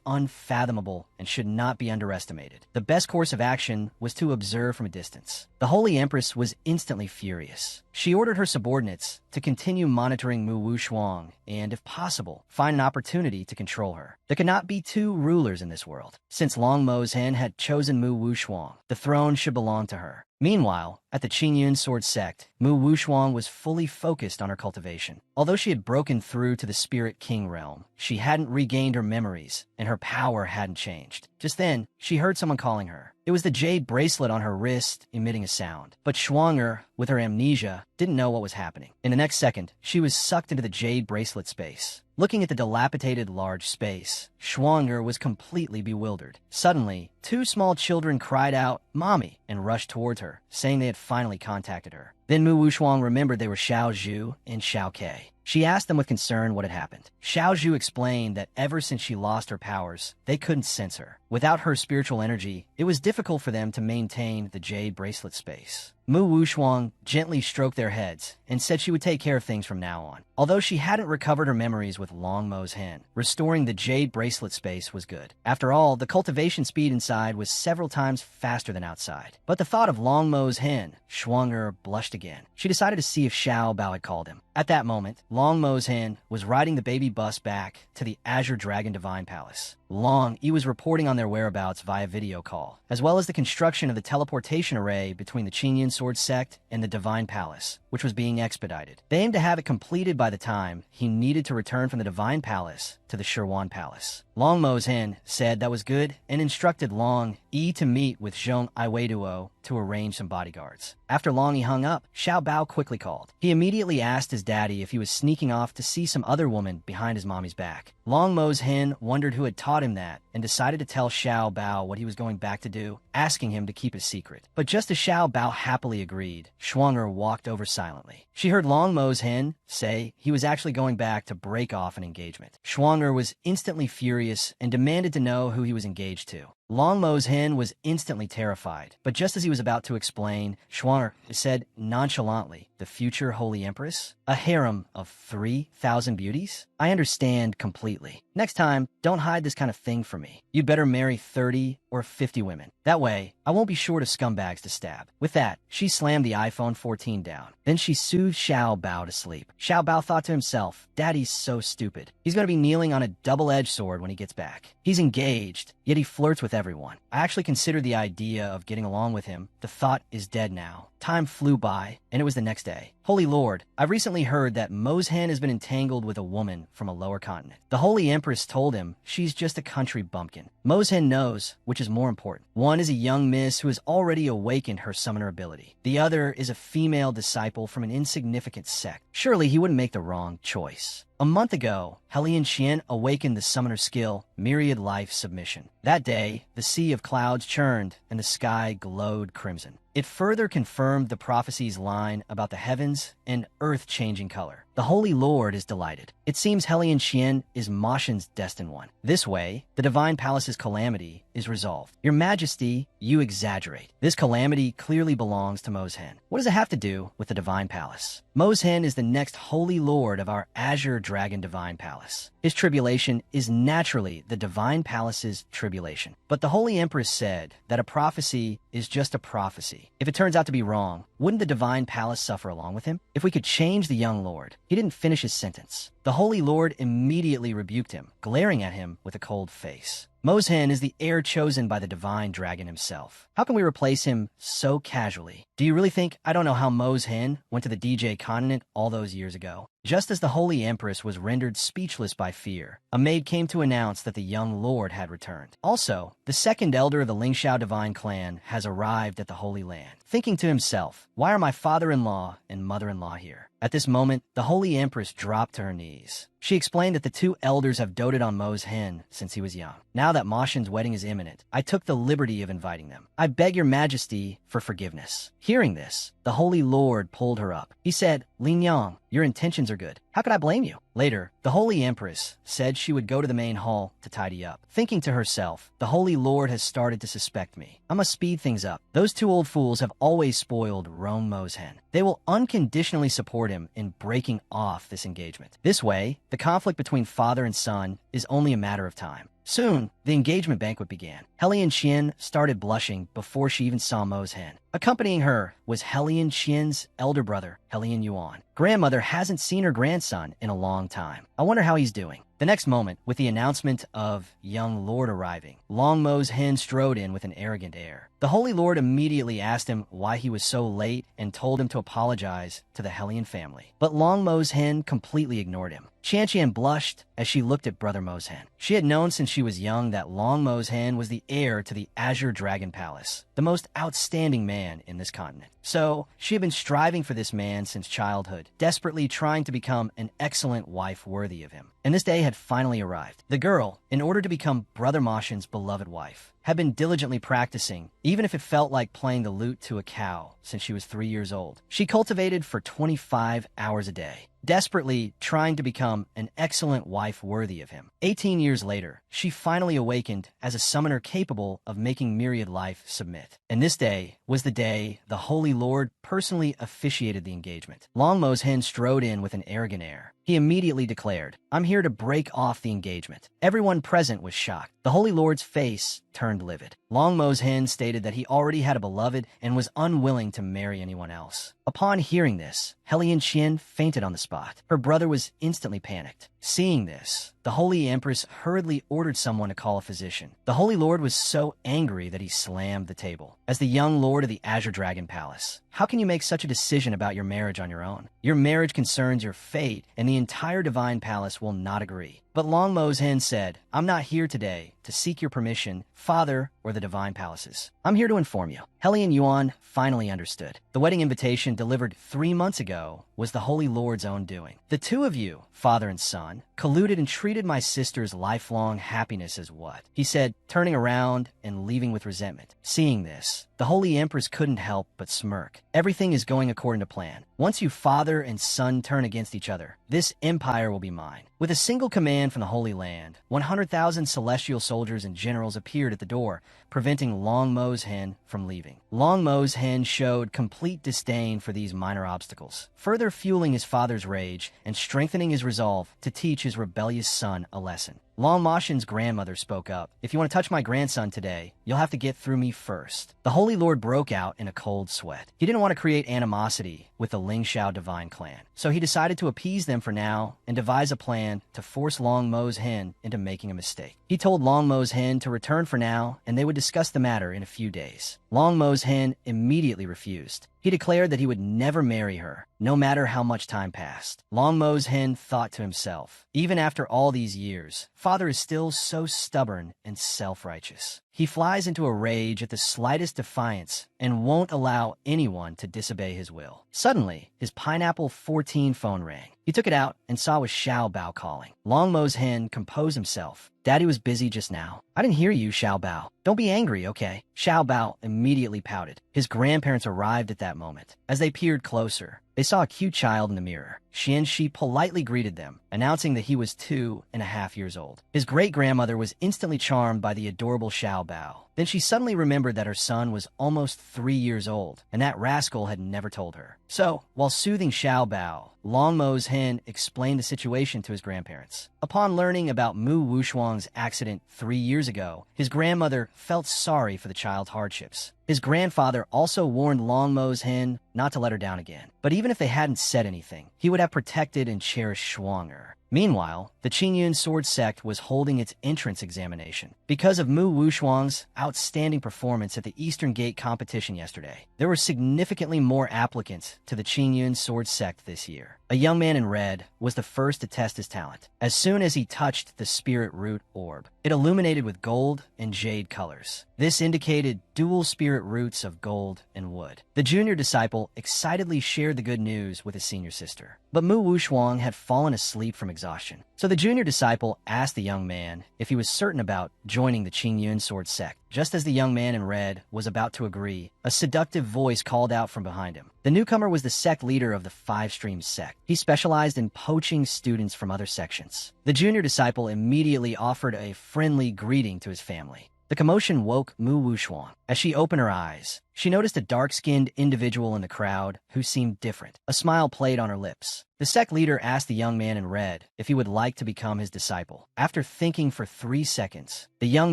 unfathomable and should not be underestimated. The best course of action was to observe from a distance. The Holy Empress was instantly furious. She ordered her subordinates to continue monitoring Mu Wushuang and, if possible, find an opportunity to control her. There could not be 2 rulers in this world. Since Long Mo's hen had chosen Mu Wushuang, the throne should belong to her. Meanwhile, at the Qingyun Sword sect, Mu Wushuang was fully focused on her cultivation. Although she had broken through to the Spirit King realm, she hadn't regained her memories, and her power hadn't changed. Just then, she heard someone calling her. It was the jade bracelet on her wrist emitting a sound. But Shuang'er, with her amnesia, didn't know what was happening. In the next second, she was sucked into the jade bracelet space. Looking at the dilapidated large space, Shuang'er was completely bewildered. Suddenly, 2 small children cried out, "Mommy," and rushed towards her, saying they had finally contacted her. Then Mu Wushuang remembered they were Xiao Zhu and Xiao Ke. She asked them with concern what had happened. Xiao Zhu explained that ever since she lost her powers, they couldn't sense her. Without her spiritual energy, it was difficult for them to maintain the jade bracelet space. Mu Wushuang gently stroked their heads and said she would take care of things from now on. Although she hadn't recovered her memories with Long Mo's hen, restoring the jade bracelet space was good. After all, the cultivation speed inside was several times faster than outside. But the thought of Long Mo's hen, Shuanger blushed again. She decided to see if Xiao Bao had called him. At that moment, Long Mo's hen was riding the baby bus back to the Azure Dragon Divine Palace. Long Yi was reporting on their whereabouts via video call, as well as the construction of the teleportation array between the Qinyan Sword Sect and the Divine Palace, which was being expedited. They aimed to have it completed by the time he needed to return from the Divine Palace to the Shirwan Palace. Long Mo's hen said that was good and instructed Long Yi to meet with Zhong Iweiduo to arrange some bodyguards. After Long Yi hung up, Xiao Bao quickly called. He immediately asked his daddy if he was sneaking off to see some other woman behind his mommy's back. Long Mo's hen wondered who had taught him that and decided to tell Xiao Bao what he was going back to do, asking him to keep it secret. But just as Xiao Bao happily agreed, Shuanger walked over silently. She heard Long Mo's hen say he was actually going back to break off an engagement. Shuanger was instantly furious and demanded to know who he was engaged to. Long Mo's hen was instantly terrified, but just as he was about to explain, Shuanger said nonchalantly, "The future Holy Empress? A harem of 3,000 beauties? I understand completely. Next time, don't hide this kind of thing from me. You'd better marry 30 or 50 women. That way, I won't be short of scumbags to stab." With that, she slammed the iPhone 14 down. Then she soothed Xiao Bao to sleep. Xiao Bao thought to himself, "Daddy's so stupid. He's going to be kneeling on a double-edged sword when he gets back. He's engaged, yet he flirts with everyone. I actually considered the idea of getting along with him. The thought is dead now." Time flew by, and it was the next day. "Holy Lord, I've recently heard that Mo's hen has been entangled with a woman from a lower continent. The Holy Empress told him she's just a country bumpkin. Mo's hen knows which is more important. One is a young miss who has already awakened her summoner ability. The other is a female disciple from an insignificant sect. Surely he wouldn't make the wrong choice." A month ago, Helian Qian awakened the summoner skill, Myriad Life Submission. That day, the sea of clouds churned and the sky glowed crimson. It further confirmed the prophecy's line about the heavens and earth-changing color. The Holy Lord is delighted. It seems Helian Qian is Moshin's destined one. This way, the Divine Palace's calamity is resolved. Your Majesty, you exaggerate. This calamity clearly belongs to Mo's hen. What does it have to do with the Divine Palace? Mo's hen is the next Holy Lord of our Azure Dragon Divine Palace. His tribulation is naturally the Divine Palace's tribulation. But the Holy Empress said that a prophecy is just a prophecy. If it turns out to be wrong, wouldn't the Divine Palace suffer along with him? If we could change the young lord. He didn't finish his sentence. The Holy Lord immediately rebuked him, glaring at him with a cold face. Mo's hen is the heir chosen by the Divine Dragon himself. How can we replace him so casually? Do you really think I don't know how Mo's hen went to the DJ continent all those years ago? Just as the Holy Empress was rendered speechless by fear, a maid came to announce that the young lord had returned. Also, the second elder of the Lingxiao Divine Clan has arrived at the Holy Land. Thinking to himself, why are my father-in-law and mother-in-law here? At this moment, the Holy Empress dropped to her knees. She explained that the two elders have doted on Mo's hen since he was young. Now that Moshin's wedding is imminent, I took the liberty of inviting them. I beg your majesty for forgiveness. Hearing this, the Holy Lord pulled her up. He said, Lin Yang, your intentions are good. How could I blame you? Later, the Holy Empress said she would go to the main hall to tidy up. Thinking to herself, the Holy Lord has started to suspect me. I must speed things up. Those two old fools have always spoiled Rome Mo's hen. They will unconditionally support him in breaking off this engagement. This way, the conflict between father and son is only a matter of time. Soon, the engagement banquet began. Helian Qian started blushing before she even saw Mo's hen. Accompanying her was Helian Qian's elder brother, Helian Yuan. Grandmother hasn't seen her grandson in a long time. I wonder how he's doing. The next moment, with the announcement of young lord arriving, Long Mo's hen strode in with an arrogant air. The Holy Lord immediately asked him why he was so late and told him to apologize to the Helian family. But Long Mo's hen completely ignored him. Qian blushed as she looked at Brother Mo's hen. She had known since she was young that Long Mo's hen was the heir to the Azure Dragon Palace, the most outstanding man in this continent. So, she had been striving for this man since childhood, desperately trying to become an excellent wife worthy of him. And this day had finally arrived. The girl, in order to become Brother Moshin's beloved wife, had been diligently practicing, even if it felt like playing the lute to a cow since she was 3 years old. She cultivated for 25 hours a day. desperately trying to become an excellent wife worthy of him. 18 years later, she finally awakened as a summoner capable of making myriad life submit. And this day was the day the Holy Lord personally officiated the engagement. Long Mo's hen strode in with an arrogant air. He immediately declared, "I'm here to break off the engagement." Everyone present was shocked. The Holy Lord's face turned livid. Long Mo's hen stated that he already had a beloved and was unwilling to marry anyone else. Upon hearing this, Helian Qian fainted on the spot. Her brother was instantly panicked. Seeing this, the Holy Empress hurriedly ordered someone to call a physician. The Holy Lord was so angry that he slammed the table. As the young lord of the Azure Dragon Palace, how can you make such a decision about your marriage on your own? Your marriage concerns your fate, and the entire Divine Palace will not agree. But Long Mo's hen said, "I'm not here today to seek your permission, Father, or the Divine Palaces. I'm here to inform you." Helian Yuan finally understood. The wedding invitation delivered 3 months ago was the Holy Lord's own doing. "The two of you, father and son, colluded and treated my sister's lifelong happiness as what?" he said, turning around and leaving with resentment. Seeing this, the Holy Empress couldn't help but smirk. "Everything is going according to plan. Once you father and son turn against each other, this empire will be mine." With a single command from the Holy Land, 100,000 celestial soldiers and generals appeared at the door, preventing Long Mo's hen from leaving. Long Mo's hen showed complete disdain for these minor obstacles, further fueling his father's rage and strengthening his resolve to teach his rebellious son a lesson. Long Moshin's grandmother spoke up. "If you want to touch my grandson today, you'll have to get through me first." The Holy Lord broke out in a cold sweat. He didn't want to create animosity with the Ling Shao divine clan, so he decided to appease them for now and devise a plan to force Long Mo's hen into making a mistake. He told Long Mo's hen to return for now, and they would discuss the matter in a few days. Long Mo's hen immediately refused. He declared that he would never marry her, no matter how much time passed. Long Mo's hen thought to himself, "Even after all these years, father is still so stubborn and self-righteous. He flies into a rage at the slightest defiance and won't allow anyone to disobey his will." Suddenly, his Pineapple 14 phone rang. He took it out and saw it was Xiao Bao calling. Long Mo's hen composed himself. "Daddy was busy just now. I didn't hear you, Xiao Bao. Don't be angry, okay?" Xiao Bao immediately pouted. His grandparents arrived at that moment. As they peered closer, they saw a cute child in the mirror. Xian Shi politely greeted them, announcing that he was 2.5 years old. His great-grandmother was instantly charmed by the adorable Xiao Bao. Then she suddenly remembered that her son was almost 3 years old, and that rascal had never told her. So, while soothing Xiao Bao, Long Mo's hen explained the situation to his grandparents. Upon learning about Mu Wushuang's accident 3 years ago, his grandmother felt sorry for the child's hardships. His grandfather also warned Long Mo's hen not to let her down again. But even if they hadn't said anything, he would have protected and cherished Shuang-er. Meanwhile, the Qingyun Sword Sect was holding its entrance examination. Because of Mu Wushuang's outstanding performance at the Eastern Gate competition yesterday, there were significantly more applicants to the Qingyun Sword Sect this year. A young man in red was the first to test his talent. As soon as he touched the Spirit Root Orb, it illuminated with gold and jade colors. This indicated dual spirit roots of gold and wood. The junior disciple excitedly shared the good news with his senior sister. But Mu Wushuang had fallen asleep from exhaustion. So the junior disciple asked the young man if he was certain about joining the Qingyun Sword Sect. Just as the young man in red was about to agree, a seductive voice called out from behind him. The newcomer was the sect leader of the Five Streams sect. He specialized in poaching students from other sections. The junior disciple immediately offered a friendly greeting to his family. The commotion woke Mu Wushuang. As she opened her eyes, she noticed a dark-skinned individual in the crowd who seemed different. A smile played on her lips. The sect leader asked the young man in red if he would like to become his disciple. After thinking for 3 seconds, the young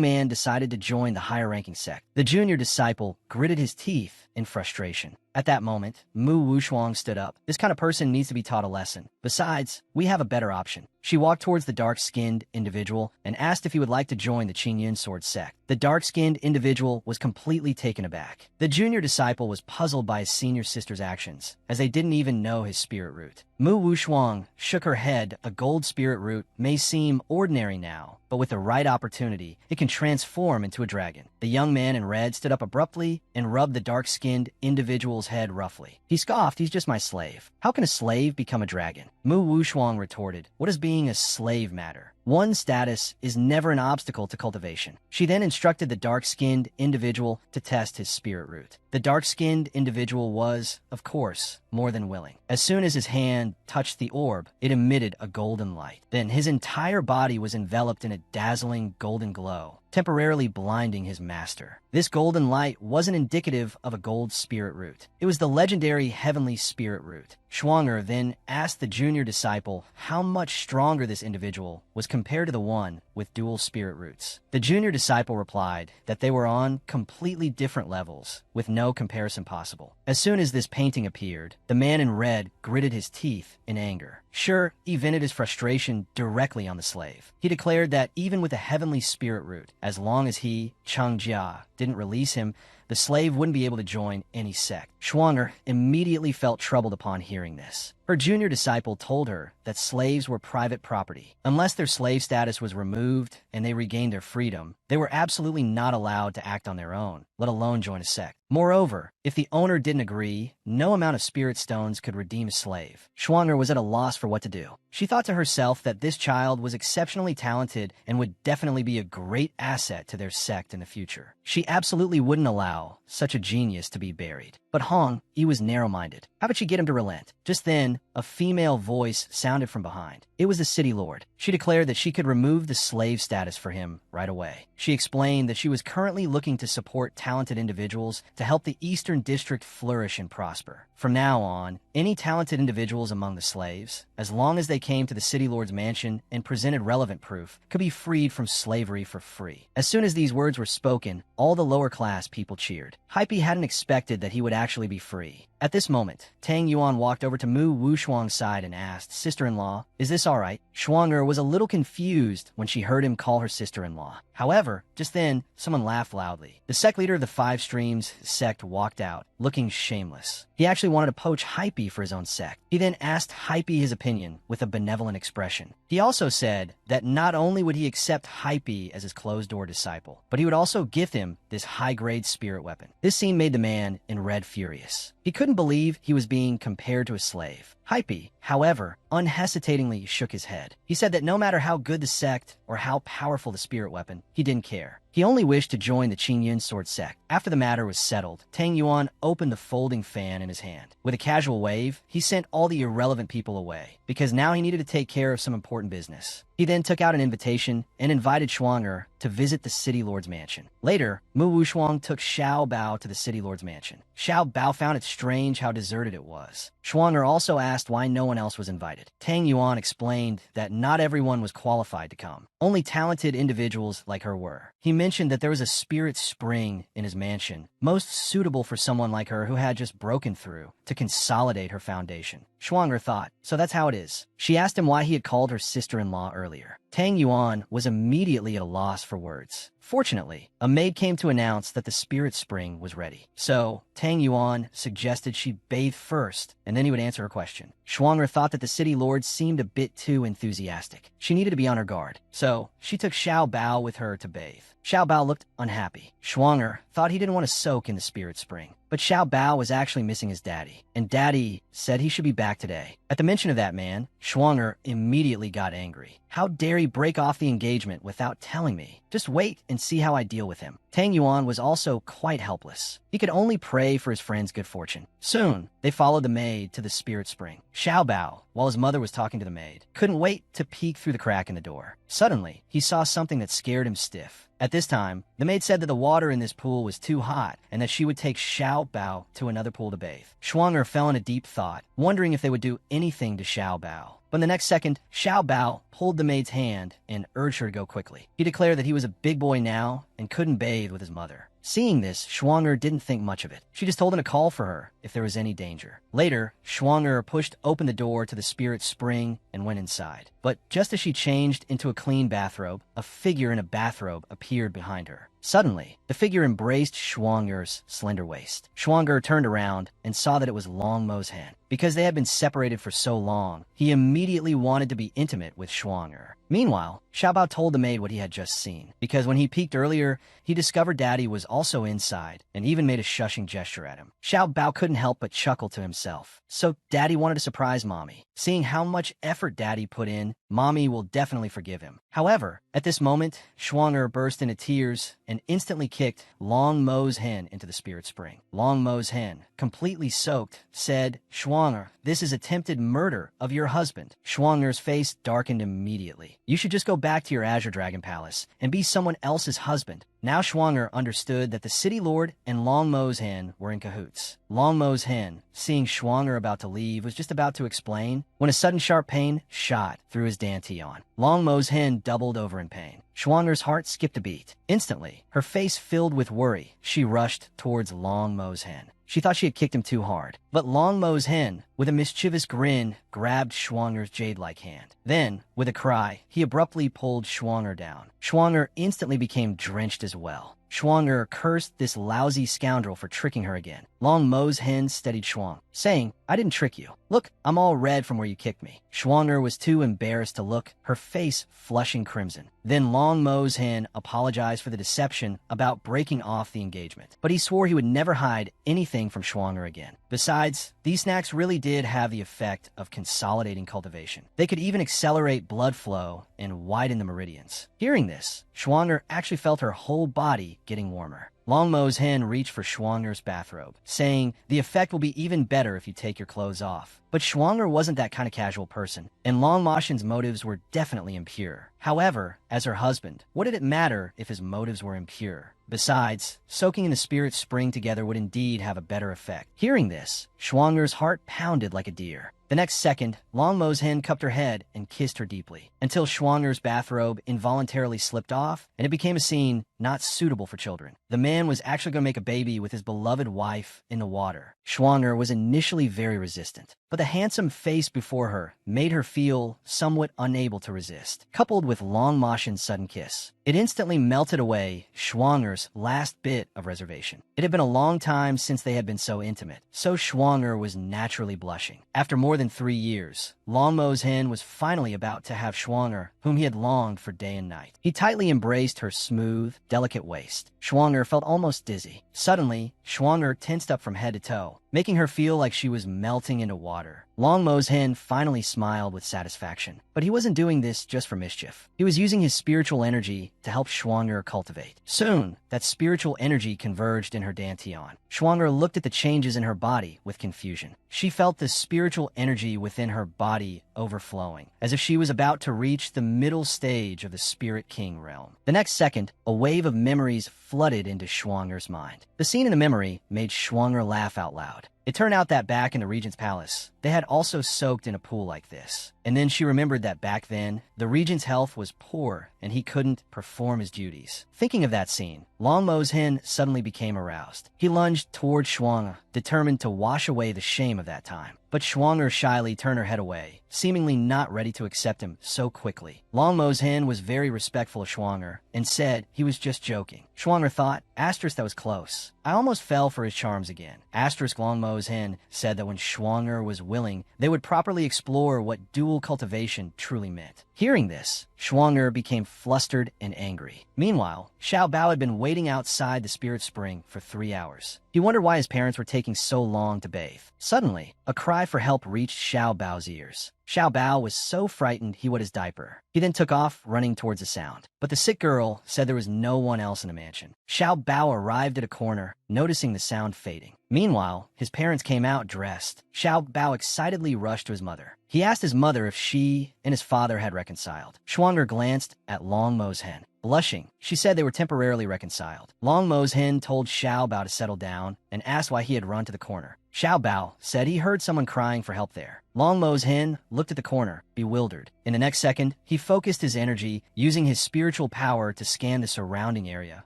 man decided to join the higher-ranking sect. The junior disciple gritted his teeth in frustration. At that moment, Mu Wushuang stood up. "This kind of person needs to be taught a lesson. Besides, we have a better option." She walked towards the dark-skinned individual and asked if he would like to join the Qingyun Sword Sect. The dark-skinned individual was completely taken aback. The junior disciple was puzzled by his senior sister's actions, as they didn't even know his spirit root. Mu Wushuang shook her head. A gold spirit root may seem ordinary now, but with the right opportunity, it can transform into a dragon. The young man in red stood up abruptly and rubbed the dark-skinned individual's head roughly. He scoffed, "He's just my slave. How can a slave become a dragon?" Mu Wushuang retorted, "What does being a slave matter? One's status is never an obstacle to cultivation." She then instructed the dark-skinned individual to test his spirit root. The dark-skinned individual was, of course, more than willing. As soon as his hand touched the orb, it emitted a golden light. Then his entire body was enveloped in a dazzling golden glow, temporarily blinding his master. This golden light wasn't indicative of a gold spirit root. It was the legendary heavenly spirit root. Schwanger then asked the junior disciple how much stronger this individual was compared to the one with dual spirit roots. The junior disciple replied that they were on completely different levels, with no comparison possible. As soon as this painting appeared, the man in red gritted his teeth in anger. Sure, he vented his frustration directly on the slave. He declared that even with a heavenly spirit root, as long as he, Chang Jia, didn't release him, the slave wouldn't be able to join any sect. Schwanger immediately felt troubled upon hearing this. Her junior disciple told her that slaves were private property. Unless their slave status was removed and they regained their freedom, they were absolutely not allowed to act on their own, let alone join a sect. Moreover, if the owner didn't agree, no amount of spirit stones could redeem a slave. Schwanger was at a loss for what to do. She thought to herself that this child was exceptionally talented and would definitely be a great asset to their sect in the future. She absolutely wouldn't allow such a genius to be buried. But Hong, he was narrow-minded. How would she get him to relent? Just then, a female voice sounded from behind. It was the city lord. She declared that she could remove the slave status for him right away. She explained that she was currently looking to support talented individuals to help the Eastern District flourish and prosper. From now on, any talented individuals among the slaves, as long as they came to the city lord's mansion and presented relevant proof, could be freed from slavery for free. As soon as these words were spoken, all the lower class people cheered. Hype hadn't expected that he would actually be free. At this moment, Tang Yuan walked over to Mu Wushuang's side and asked, "Sister-in-law, is this all right?" Schwanger was a little confused when she heard him call her sister-in-law. However, just then, someone laughed loudly. The sect leader of the Five Streams sect walked out, looking shameless. He actually wanted to poach Hype for his own sect. He then asked Hype his opinion with a benevolent expression. He also said that not only would he accept Hype as his closed-door disciple, but he would also gift him this high-grade spirit weapon. This scene made the man in red furious. He couldn't believe he was being compared to a slave. Hype, however, unhesitatingly shook his head. He said that no matter how good the sect or how powerful the spirit weapon, he didn't care. He only wished to join the Qingyun sword sect. After the matter was settled, Tang Yuan opened the folding fan in his hand. With a casual wave, he sent all the irrelevant people away, because now he needed to take care of some important business. He then took out an invitation and invited Schwanger to visit the city lord's mansion. Later, Mu Wushuang took Xiao Bao to the city lord's mansion. Xiao Bao found it strange how deserted it was. Schwanger also asked why no one else was invited. Tang Yuan explained that not everyone was qualified to come. Only talented individuals like her were. He mentioned that there was a spirit spring in his mansion, most suitable for someone like her who had just broken through to consolidate her foundation. Schwanger thought, so that's how it is. She asked him why he had called her sister-in-law earlier. Tang Yuan was immediately at a loss for words. Fortunately, a maid came to announce that the spirit spring was ready. So, Tang Yuan suggested she bathe first, and then he would answer her question. Schwanger thought that the city lord seemed a bit too enthusiastic. She needed to be on her guard. So, she took Xiao Bao with her to bathe. Xiao Bao looked unhappy. Schwanger thought he didn't want to soak in the spirit spring. But Xiao Bao was actually missing his daddy, and daddy said he should be back today. At the mention of that man, Schwanger immediately got angry. How dare he break off the engagement without telling me? Just wait and see how I deal with him. Tang Yuan was also quite helpless. He could only pray for his friend's good fortune. Soon, they followed the maid to the spirit spring. Xiao Bao, while his mother was talking to the maid, couldn't wait to peek through the crack in the door. Suddenly, he saw something that scared him stiff. At this time, the maid said that the water in this pool was too hot and that she would take Xiao Bao to another pool to bathe. Schwanger fell in a deep thought, wondering if they would do anything to Xiao Bao. But in the next second, Xiao Bao pulled the maid's hand and urged her to go quickly. He declared that he was a big boy now and couldn't bathe with his mother. Seeing this, Schwanger didn't think much of it. She just told him to call for her if there was any danger. Later, Schwanger pushed open the door to the spirit spring and went inside. But just as she changed into a clean bathrobe, a figure in a bathrobe appeared behind her. Suddenly, the figure embraced Schwanger's slender waist. Schwanger turned around and saw that it was Long Mo's hand. Because they had been separated for so long, he immediately wanted to be intimate with Schwanger. Meanwhile, Xiaobao told the maid what he had just seen, because when he peeked earlier, he discovered Daddy was also inside and even made a shushing gesture at him. Xiaobao couldn't help but chuckle to himself. So Daddy wanted to surprise Mommy. Seeing how much effort Daddy put in Mommy will definitely forgive him. However, at this moment, Schwanger burst into tears and instantly kicked Long Mo's hen into the spirit spring. Long Mo's hen, completely soaked, said, "Schwanger, this is attempted murder of your husband." Schwanger's face darkened immediately. "You should just go back to your Azure Dragon Palace and be someone else's husband." Now Schwanger understood that the city lord and Long Mo's hen were in cahoots. Long Mo's hen, seeing Schwanger about to leave, was just about to explain when a sudden sharp pain shot through his dantian. Long Mo's hen doubled over in pain. Schwanger's heart skipped a beat. Instantly, her face filled with worry, she rushed towards Long Mo's hen. She thought she had kicked him too hard. But Long Mo's hen, with a mischievous grin, grabbed Schwanger's jade-like hand. Then, with a cry, he abruptly pulled Schwanger down. Schwanger instantly became drenched as well. Schwanger cursed this lousy scoundrel for tricking her again. Long Mo's hen steadied Schwang, saying, "I didn't trick you. Look, I'm all red from where you kicked me." Schwanger was too embarrassed to look, her face flushing crimson. Then Long Mo's hen apologized for the deception about breaking off the engagement, but he swore he would never hide anything from Schwanger again. Besides, these snacks really did have the effect of consolidating cultivation. They could even accelerate blood flow and widen the meridians. Hearing this, Schwanger actually felt her whole body getting warmer. Long Mo's hen reached for Schwanger's bathrobe, saying, "The effect will be even better if you take your clothes off." But Schwanger wasn't that kind of casual person, and Long Moshen's motives were definitely impure. However, as her husband, what did it matter if his motives were impure? Besides, soaking in the spirit spring together would indeed have a better effect. Hearing this, Schwanger's heart pounded like a deer. The next second, Long Mo's hen cupped her head and kissed her deeply, until Schwanger's bathrobe involuntarily slipped off, and it became a scene not suitable for children. The man was actually going to make a baby with his beloved wife in the water. Schwanger was initially very resistant, but the handsome face before her made her feel somewhat unable to resist. Coupled with Long Moshen's sudden kiss, it instantly melted away Schwanger's last bit of reservation. It had been a long time since they had been so intimate, so Schwanger was naturally blushing. After more than 3 years, Long Mo's hen was finally about to have Schwanger, whom he had longed for day and night. He tightly embraced her smooth, delicate waist. Schwanger felt almost dizzy. Suddenly, Schwanger tensed up from head to toe, making her feel like she was melting into water. Long Mo's hen finally smiled with satisfaction, but he wasn't doing this just for mischief. He was using his spiritual energy to help Schwanger cultivate. Soon, that spiritual energy converged in her dantian. Schwanger looked at the changes in her body with confusion. She felt the spiritual energy within her body overflowing, as if she was about to reach the middle stage of the Spirit King realm. The next second, a wave of memories flooded into Schwanger's mind. The scene in the memory made Schwanger laugh out loud. It turned out that back in the Regent's Palace, they had also soaked in a pool like this. And then she remembered that back then, the Regent's health was poor and he couldn't perform his duties. Thinking of that scene, Long Mo's hen suddenly became aroused. He lunged toward Schwanger, determined to wash away the shame of that time. But Schwanger shyly turned her head away, seemingly not ready to accept him so quickly. Long Mo's hen was very respectful of Schwanger and said he was just joking. Schwanger thought, asterisk, that was close. I almost fell for his charms again. Asterisk Long Mo's hen said that when Schwanger was willing, they would properly explore what dual cultivation truly meant. Hearing this, Schwanger became flustered and angry. Meanwhile, Xiao Bao had been waiting outside the spirit spring for 3 hours. He wondered why his parents were taking so long to bathe. Suddenly, a cry for help reached Xiao Bao's ears. Xiao Bao was so frightened he wet his diaper. He then took off, running towards the sound. But the sick girl said there was no one else in the mansion. Xiao Bao arrived at a corner, noticing the sound fading. Meanwhile, his parents came out dressed. Xiao Bao excitedly rushed to his mother. He asked his mother if she and his father had reconciled. Schwanger glanced at Long Mo's hen. Blushing, she said they were temporarily reconciled. Long Mo's hen told Xiao Bao to settle down and asked why he had run to the corner. Xiao Bao said he heard someone crying for help there. Long Mo's hen looked at the corner, bewildered. In the next second, he focused his energy, using his spiritual power to scan the surrounding area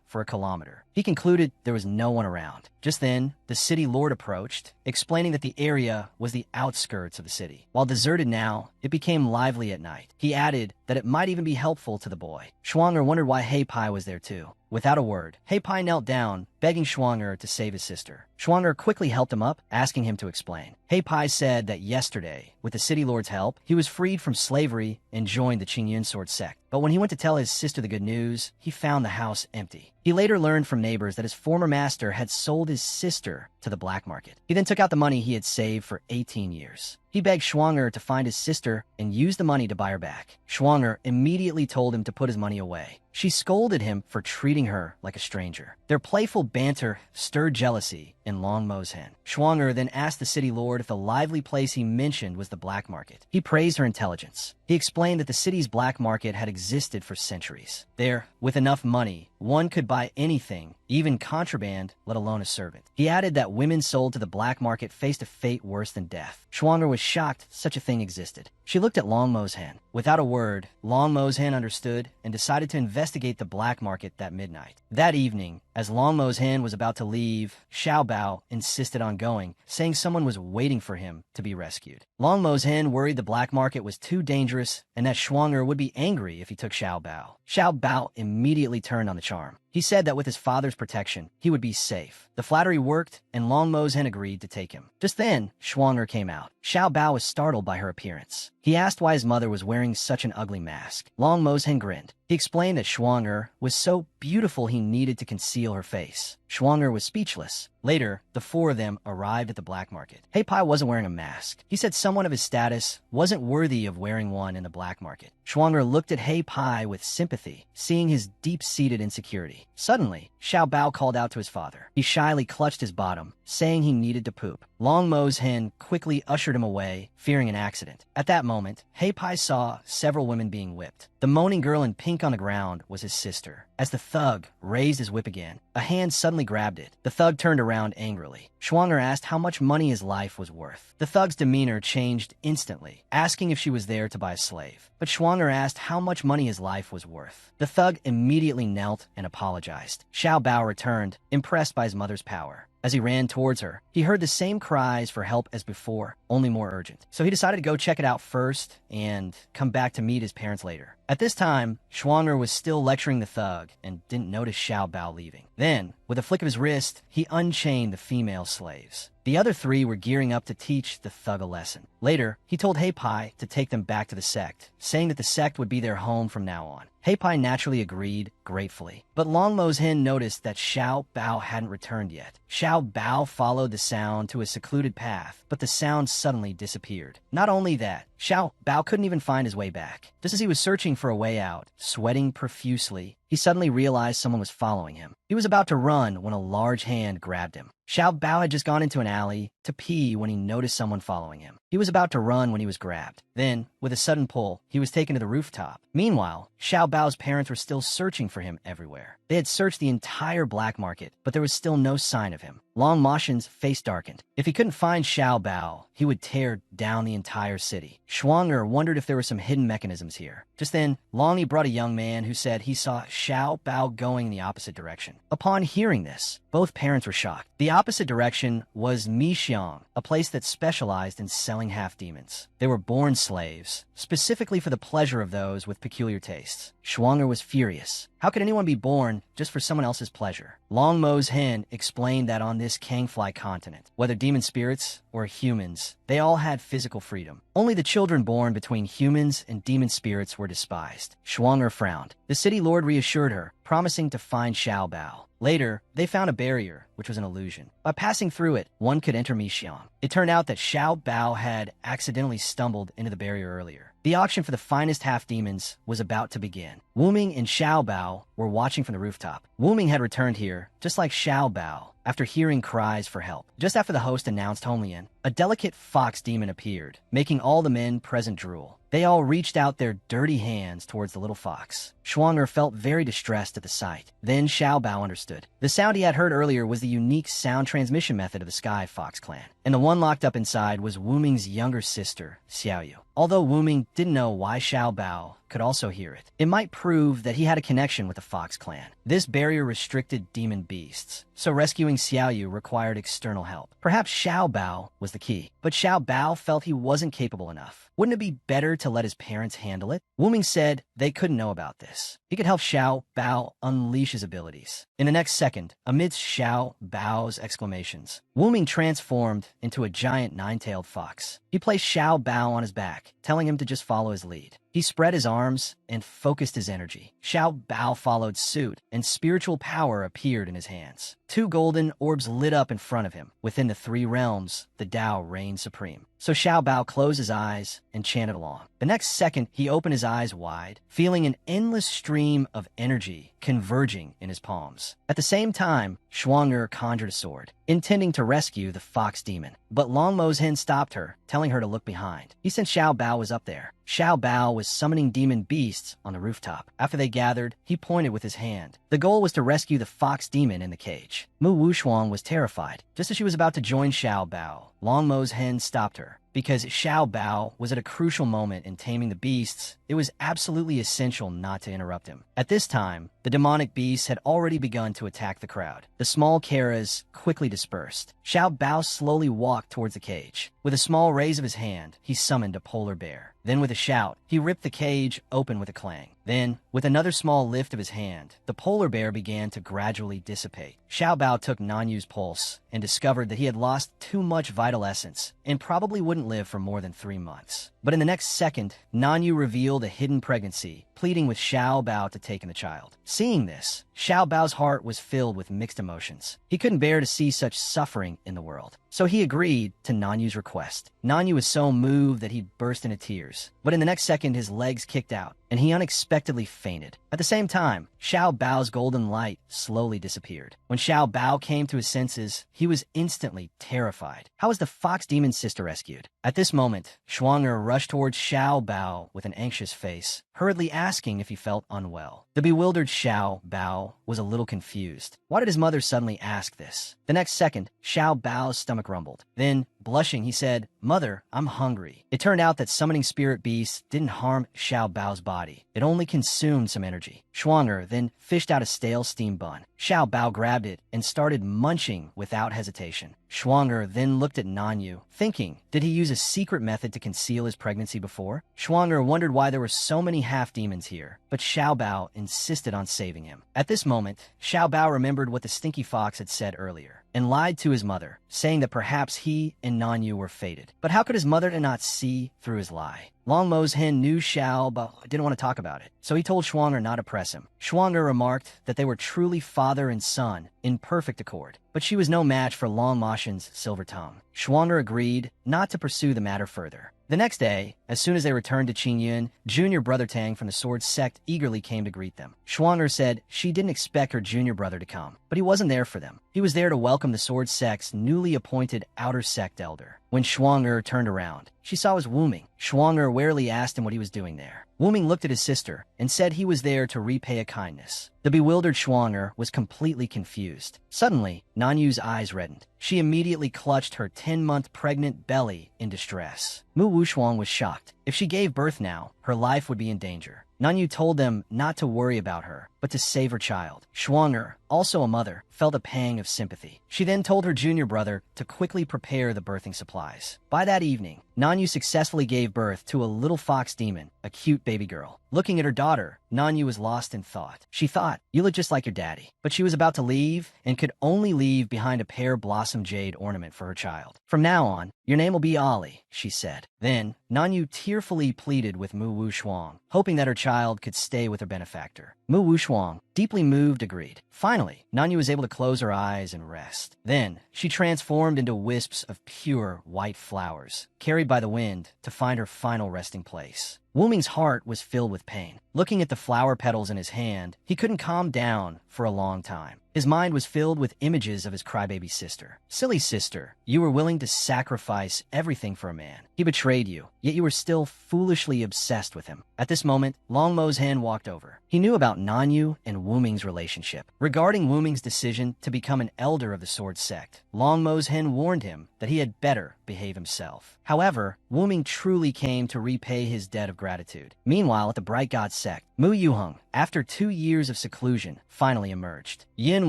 for a kilometer. He concluded there was no one around. Just then, the city lord approached, explaining that the area was the outskirts of the city. While deserted now, it became lively at night. He added that it might even be helpful to the boy. Schwanger wondered why Hei Pai was there too. Without a word, Hei Pai knelt down, begging Schwanger to save his sister. Schwanger quickly helped him up, asking him to explain. Hei Pai said that yesterday, with the city lord's help, he was freed from slavery and joined the Qingyun sword sect. But when he went to tell his sister the good news, he found the house empty. He later learned from neighbors that his former master had sold his sister to the black market. He then took out the money he had saved for 18 years. He begged Schwanger to find his sister and use the money to buy her back. Schwanger immediately told him to put his money away. She scolded him for treating her like a stranger. Their playful banter stirred jealousy in Long Mo's hen. Schwanger then asked the city lord if the lively place he mentioned was the black market. He praised her intelligence. He explained that the city's black market had existed for centuries. There, with enough money, one could buy anything, even contraband, let alone a servant. He added that women sold to the black market faced a fate worse than death. Schwanger was shocked such a thing existed. She looked at Long Mo's hen. Without a word, Long Mo's hen understood and decided to investigate the black market that midnight. That evening, as Long Mo's hen was about to leave, Xiao Bao insisted on going, saying someone was waiting for him to be rescued. Long Mo's hen worried the black market was too dangerous and that Schwanger would be angry if he took Xiao Bao. Xiao Bao immediately turned on the charm. He said that with his father's protection, he would be safe. The flattery worked, and Long Mo's hen agreed to take him. Just then, Schwanger came out. Xiao Bao was startled by her appearance. He asked why his mother was wearing such an ugly mask. Long Mo's hen grinned. He explained that Schwanger was so beautiful he needed to conceal her face. Schwanger was speechless. Later, the four of them arrived at the black market. Hei Pai wasn't wearing a mask. He said someone of his status wasn't worthy of wearing one in the black market. Schwanger looked at Hei Pai with sympathy, seeing his deep-seated insecurity. Suddenly, Xiao Bao called out to his father. He shyly clutched his bottom, saying he needed to poop. Long Mo's hen quickly ushered him away, fearing an accident. At that moment, Hei Pai saw several women being whipped. The moaning girl in pink on the ground was his sister. As the thug raised his whip again, a hand suddenly grabbed it. The thug turned around angrily. Schwanger asked how much money his life was worth. The thug's demeanor changed instantly, asking if she was there to buy a slave. But Schwanger asked how much money his life was worth. The thug immediately knelt and apologized. Xiao Bao returned, impressed by his mother's power. As he ran towards her, he heard the same cries for help as before, only more urgent. So he decided to go check it out first and come back to meet his parents later. At this time, Schwanger was still lecturing the thug and didn't notice Xiao Bao leaving. Then, with a flick of his wrist, he unchained the female slaves. The other three were gearing up to teach the thug a lesson. Later, he told Hei Pai to take them back to the sect, saying that the sect would be their home from now on. Hei Pai naturally agreed, gratefully. But Long Mo's hen noticed that Xiao Bao hadn't returned yet. Xiao Bao followed the sound to a secluded path, but the sound suddenly disappeared. Not only that, Xiao Bao couldn't even find his way back. Just as he was searching for a way out, sweating profusely, he suddenly realized someone was following him. He was about to run when a large hand grabbed him. Xiao Bao had just gone into an alley to pee when he noticed someone following him. He was about to run when he was grabbed. Then, with a sudden pull, he was taken to the rooftop. Meanwhile, Xiao Bao's parents were still searching for him everywhere. They had searched the entire black market, but there was still no sign of him. Long Moshin's face darkened. If he couldn't find Xiao Bao, he would tear down the entire city. Schwanger wondered if there were some hidden mechanisms here. Just then, Longy brought a young man who said he saw Xiao Bao going in the opposite direction. Upon hearing this, both parents were shocked. The opposite direction was Mixiang, a place that specialized in selling half-demons. They were born slaves, specifically for the pleasure of those with peculiar tastes. Schwanger was furious. How could anyone be born just for someone else's pleasure? Long Mo's hen explained that on this Kangfly continent, whether demon spirits or humans, they all had physical freedom. Only the children born between humans and demon spirits were despised. Schwanger frowned. The city lord reassured her, promising to find Xiao Bao. Later, they found a barrier, which was an illusion. By passing through it, one could enter Mixiang. It turned out that Xiao Bao had accidentally stumbled into the barrier earlier. The auction for the finest half-demons was about to begin. Wu Ming and Xiao Bao were watching from the rooftop. Wu Ming had returned here, just like Xiao Bao, after hearing cries for help. Just after the host announced Honglian, a delicate fox demon appeared, making all the men present drool. They all reached out their dirty hands towards the little fox. Schwanger felt very distressed at the sight. Then Xiao Bao understood. The sound he had heard earlier was the unique sound transmission method of the Sky Fox clan, and the one locked up inside was Wu Ming's younger sister, Xiaoyu. Although Wu Ming didn't know why Xiao Bao could also hear it, it might prove that he had a connection with the Fox clan. This barrier restricted demon beasts, so rescuing Xiaoyu required external help. Perhaps Xiao Bao was the key, but Xiao Bao felt he wasn't capable enough. Wouldn't it be better to let his parents handle it? Wu Ming said they couldn't know about this. He could help Xiao Bao unleash his abilities. In the next second, amidst Xiao Bao's exclamations, Wu Ming transformed into a giant nine-tailed fox. He placed Xiao Bao on his back, telling him to just follow his lead. He spread his arms and focused his energy. Xiao Bao followed suit, and spiritual power appeared in his hands. 2 golden orbs lit up in front of him. Within the 3 realms, the Tao reigned supreme. So Xiao Bao closed his eyes and chanted along. The next second, he opened his eyes wide, feeling an endless stream of energy converging in his palms. At the same time, Shuang'er conjured a sword, intending to rescue the fox demon. But Long Mo's hen stopped her, telling her to look behind. He sensed Xiao Bao was up there. Xiao Bao was summoning demon beasts on the rooftop. After they gathered, he pointed with his hand. The goal was to rescue the fox demon in the cage. Mu Wushuang was terrified. Just as she was about to join Xiao Bao, Long Mo's hen stopped her. Because Xiao Bao was at a crucial moment in taming the beasts, it was absolutely essential not to interrupt him. At this time, the demonic beasts had already begun to attack the crowd. The small Karas quickly dispersed. Xiao Bao slowly walked towards the cage. With a small raise of his hand, he summoned a polar bear. Then with a shout, he ripped the cage open with a clang. Then, with another small lift of his hand, the polar bear began to gradually dissipate. Xiao Bao took Nanyu's pulse and discovered that he had lost too much vital essence and probably wouldn't live for more than 3 months. But in the next second, Nanyu revealed a hidden pregnancy, pleading with Xiao Bao to take in the child. Seeing this, Xiao Bao's heart was filled with mixed emotions. He couldn't bear to see such suffering in the world. So he agreed to Nanyu's request. Nanyu was so moved that he burst into tears. But in the next second, his legs kicked out, and he unexpectedly fainted. At the same time, Xiao Bao's golden light slowly disappeared. When Xiao Bao came to his senses, he was instantly terrified. How was the fox demon's sister rescued? At this moment, Shuang'er rushed towards Xiao Bao with an anxious face, hurriedly asking if he felt unwell. The bewildered Xiao Bao was a little confused. Why did his mother suddenly ask this? The next second, Xiao Bao's stomach rumbled. Then, blushing, he said, "Mother, I'm hungry." It turned out that summoning spirit beasts didn't harm Xiao Bao's body. It only consumed some energy. Shuang'er then fished out a stale steam bun. Xiao Bao grabbed it and started munching without hesitation. Shuang'er then looked at Nanyu, thinking, did he use a secret method to conceal his pregnancy before? Shuang'er wondered why there were so many half-demons here, but Xiao Bao insisted on saving him. At this moment, Xiao Bao remembered what the stinky fox had said earlier, and lied to his mother, saying that perhaps he and Nanyu were fated. But how could his mother not see through his lie? Long Mo's hen knew Xiao Bao didn't want to talk about it, so he told Shuang'er not to press him. Shuang'er remarked that they were truly father and son, in perfect accord, but she was no match for Long Moshen's silver tongue. Shuang'er agreed not to pursue the matter further. The next day, as soon as they returned to Qingyun, junior brother Tang from the sword sect eagerly came to greet them. Shuang'er said she didn't expect her junior brother to come, but he wasn't there for them. He was there to welcome the sword sect's newly appointed outer sect elder. When Shuang'er turned around, she saw was Wuming. Shuang'er warily asked him what he was doing there. Wuming looked at his sister and said he was there to repay a kindness. The bewildered Shuang'er was completely confused. Suddenly, Nanyu's eyes reddened. She immediately clutched her 10-month pregnant belly in distress. Mu Wushuang was shocked. If she gave birth now, her life would be in danger. Nanyu told them not to worry about her, but to save her child. Shuang'er, also a mother, felt a pang of sympathy. She then told her junior brother to quickly prepare the birthing supplies. By that evening, Nanyu successfully gave birth to a little fox demon, a cute baby girl. Looking at her daughter, Nanyu was lost in thought. She thought, "You look just like your daddy." But she was about to leave and could only leave behind a pear blossom jade ornament for her child. "From now on, your name will be Ali," she said. Then, Nanyu tearfully pleaded with Mu Wushuang, hoping that her child could stay with her benefactor. Mu Wushuang, deeply moved, agreed. Finally, Nanyu was able to close her eyes and rest. Then, she transformed into wisps of pure white flowers, carried by the wind to find her final resting place. Wuming's heart was filled with pain. Looking at the flower petals in his hand, he couldn't calm down for a long time. His mind was filled with images of his crybaby sister. "Silly sister, you were willing to sacrifice everything for a man. He betrayed you, yet you were still foolishly obsessed with him." At this moment, Long Mo's hen walked over. He knew about Nanyu and Wuming's relationship. Regarding Wuming's decision to become an elder of the sword sect, Long Mo's hen warned him that he had better behave himself. However, Wuming truly came to repay his debt of gratitude. Meanwhile, at the Bright God sect, Mu Yuheng, after 2 years of seclusion, finally emerged. Yin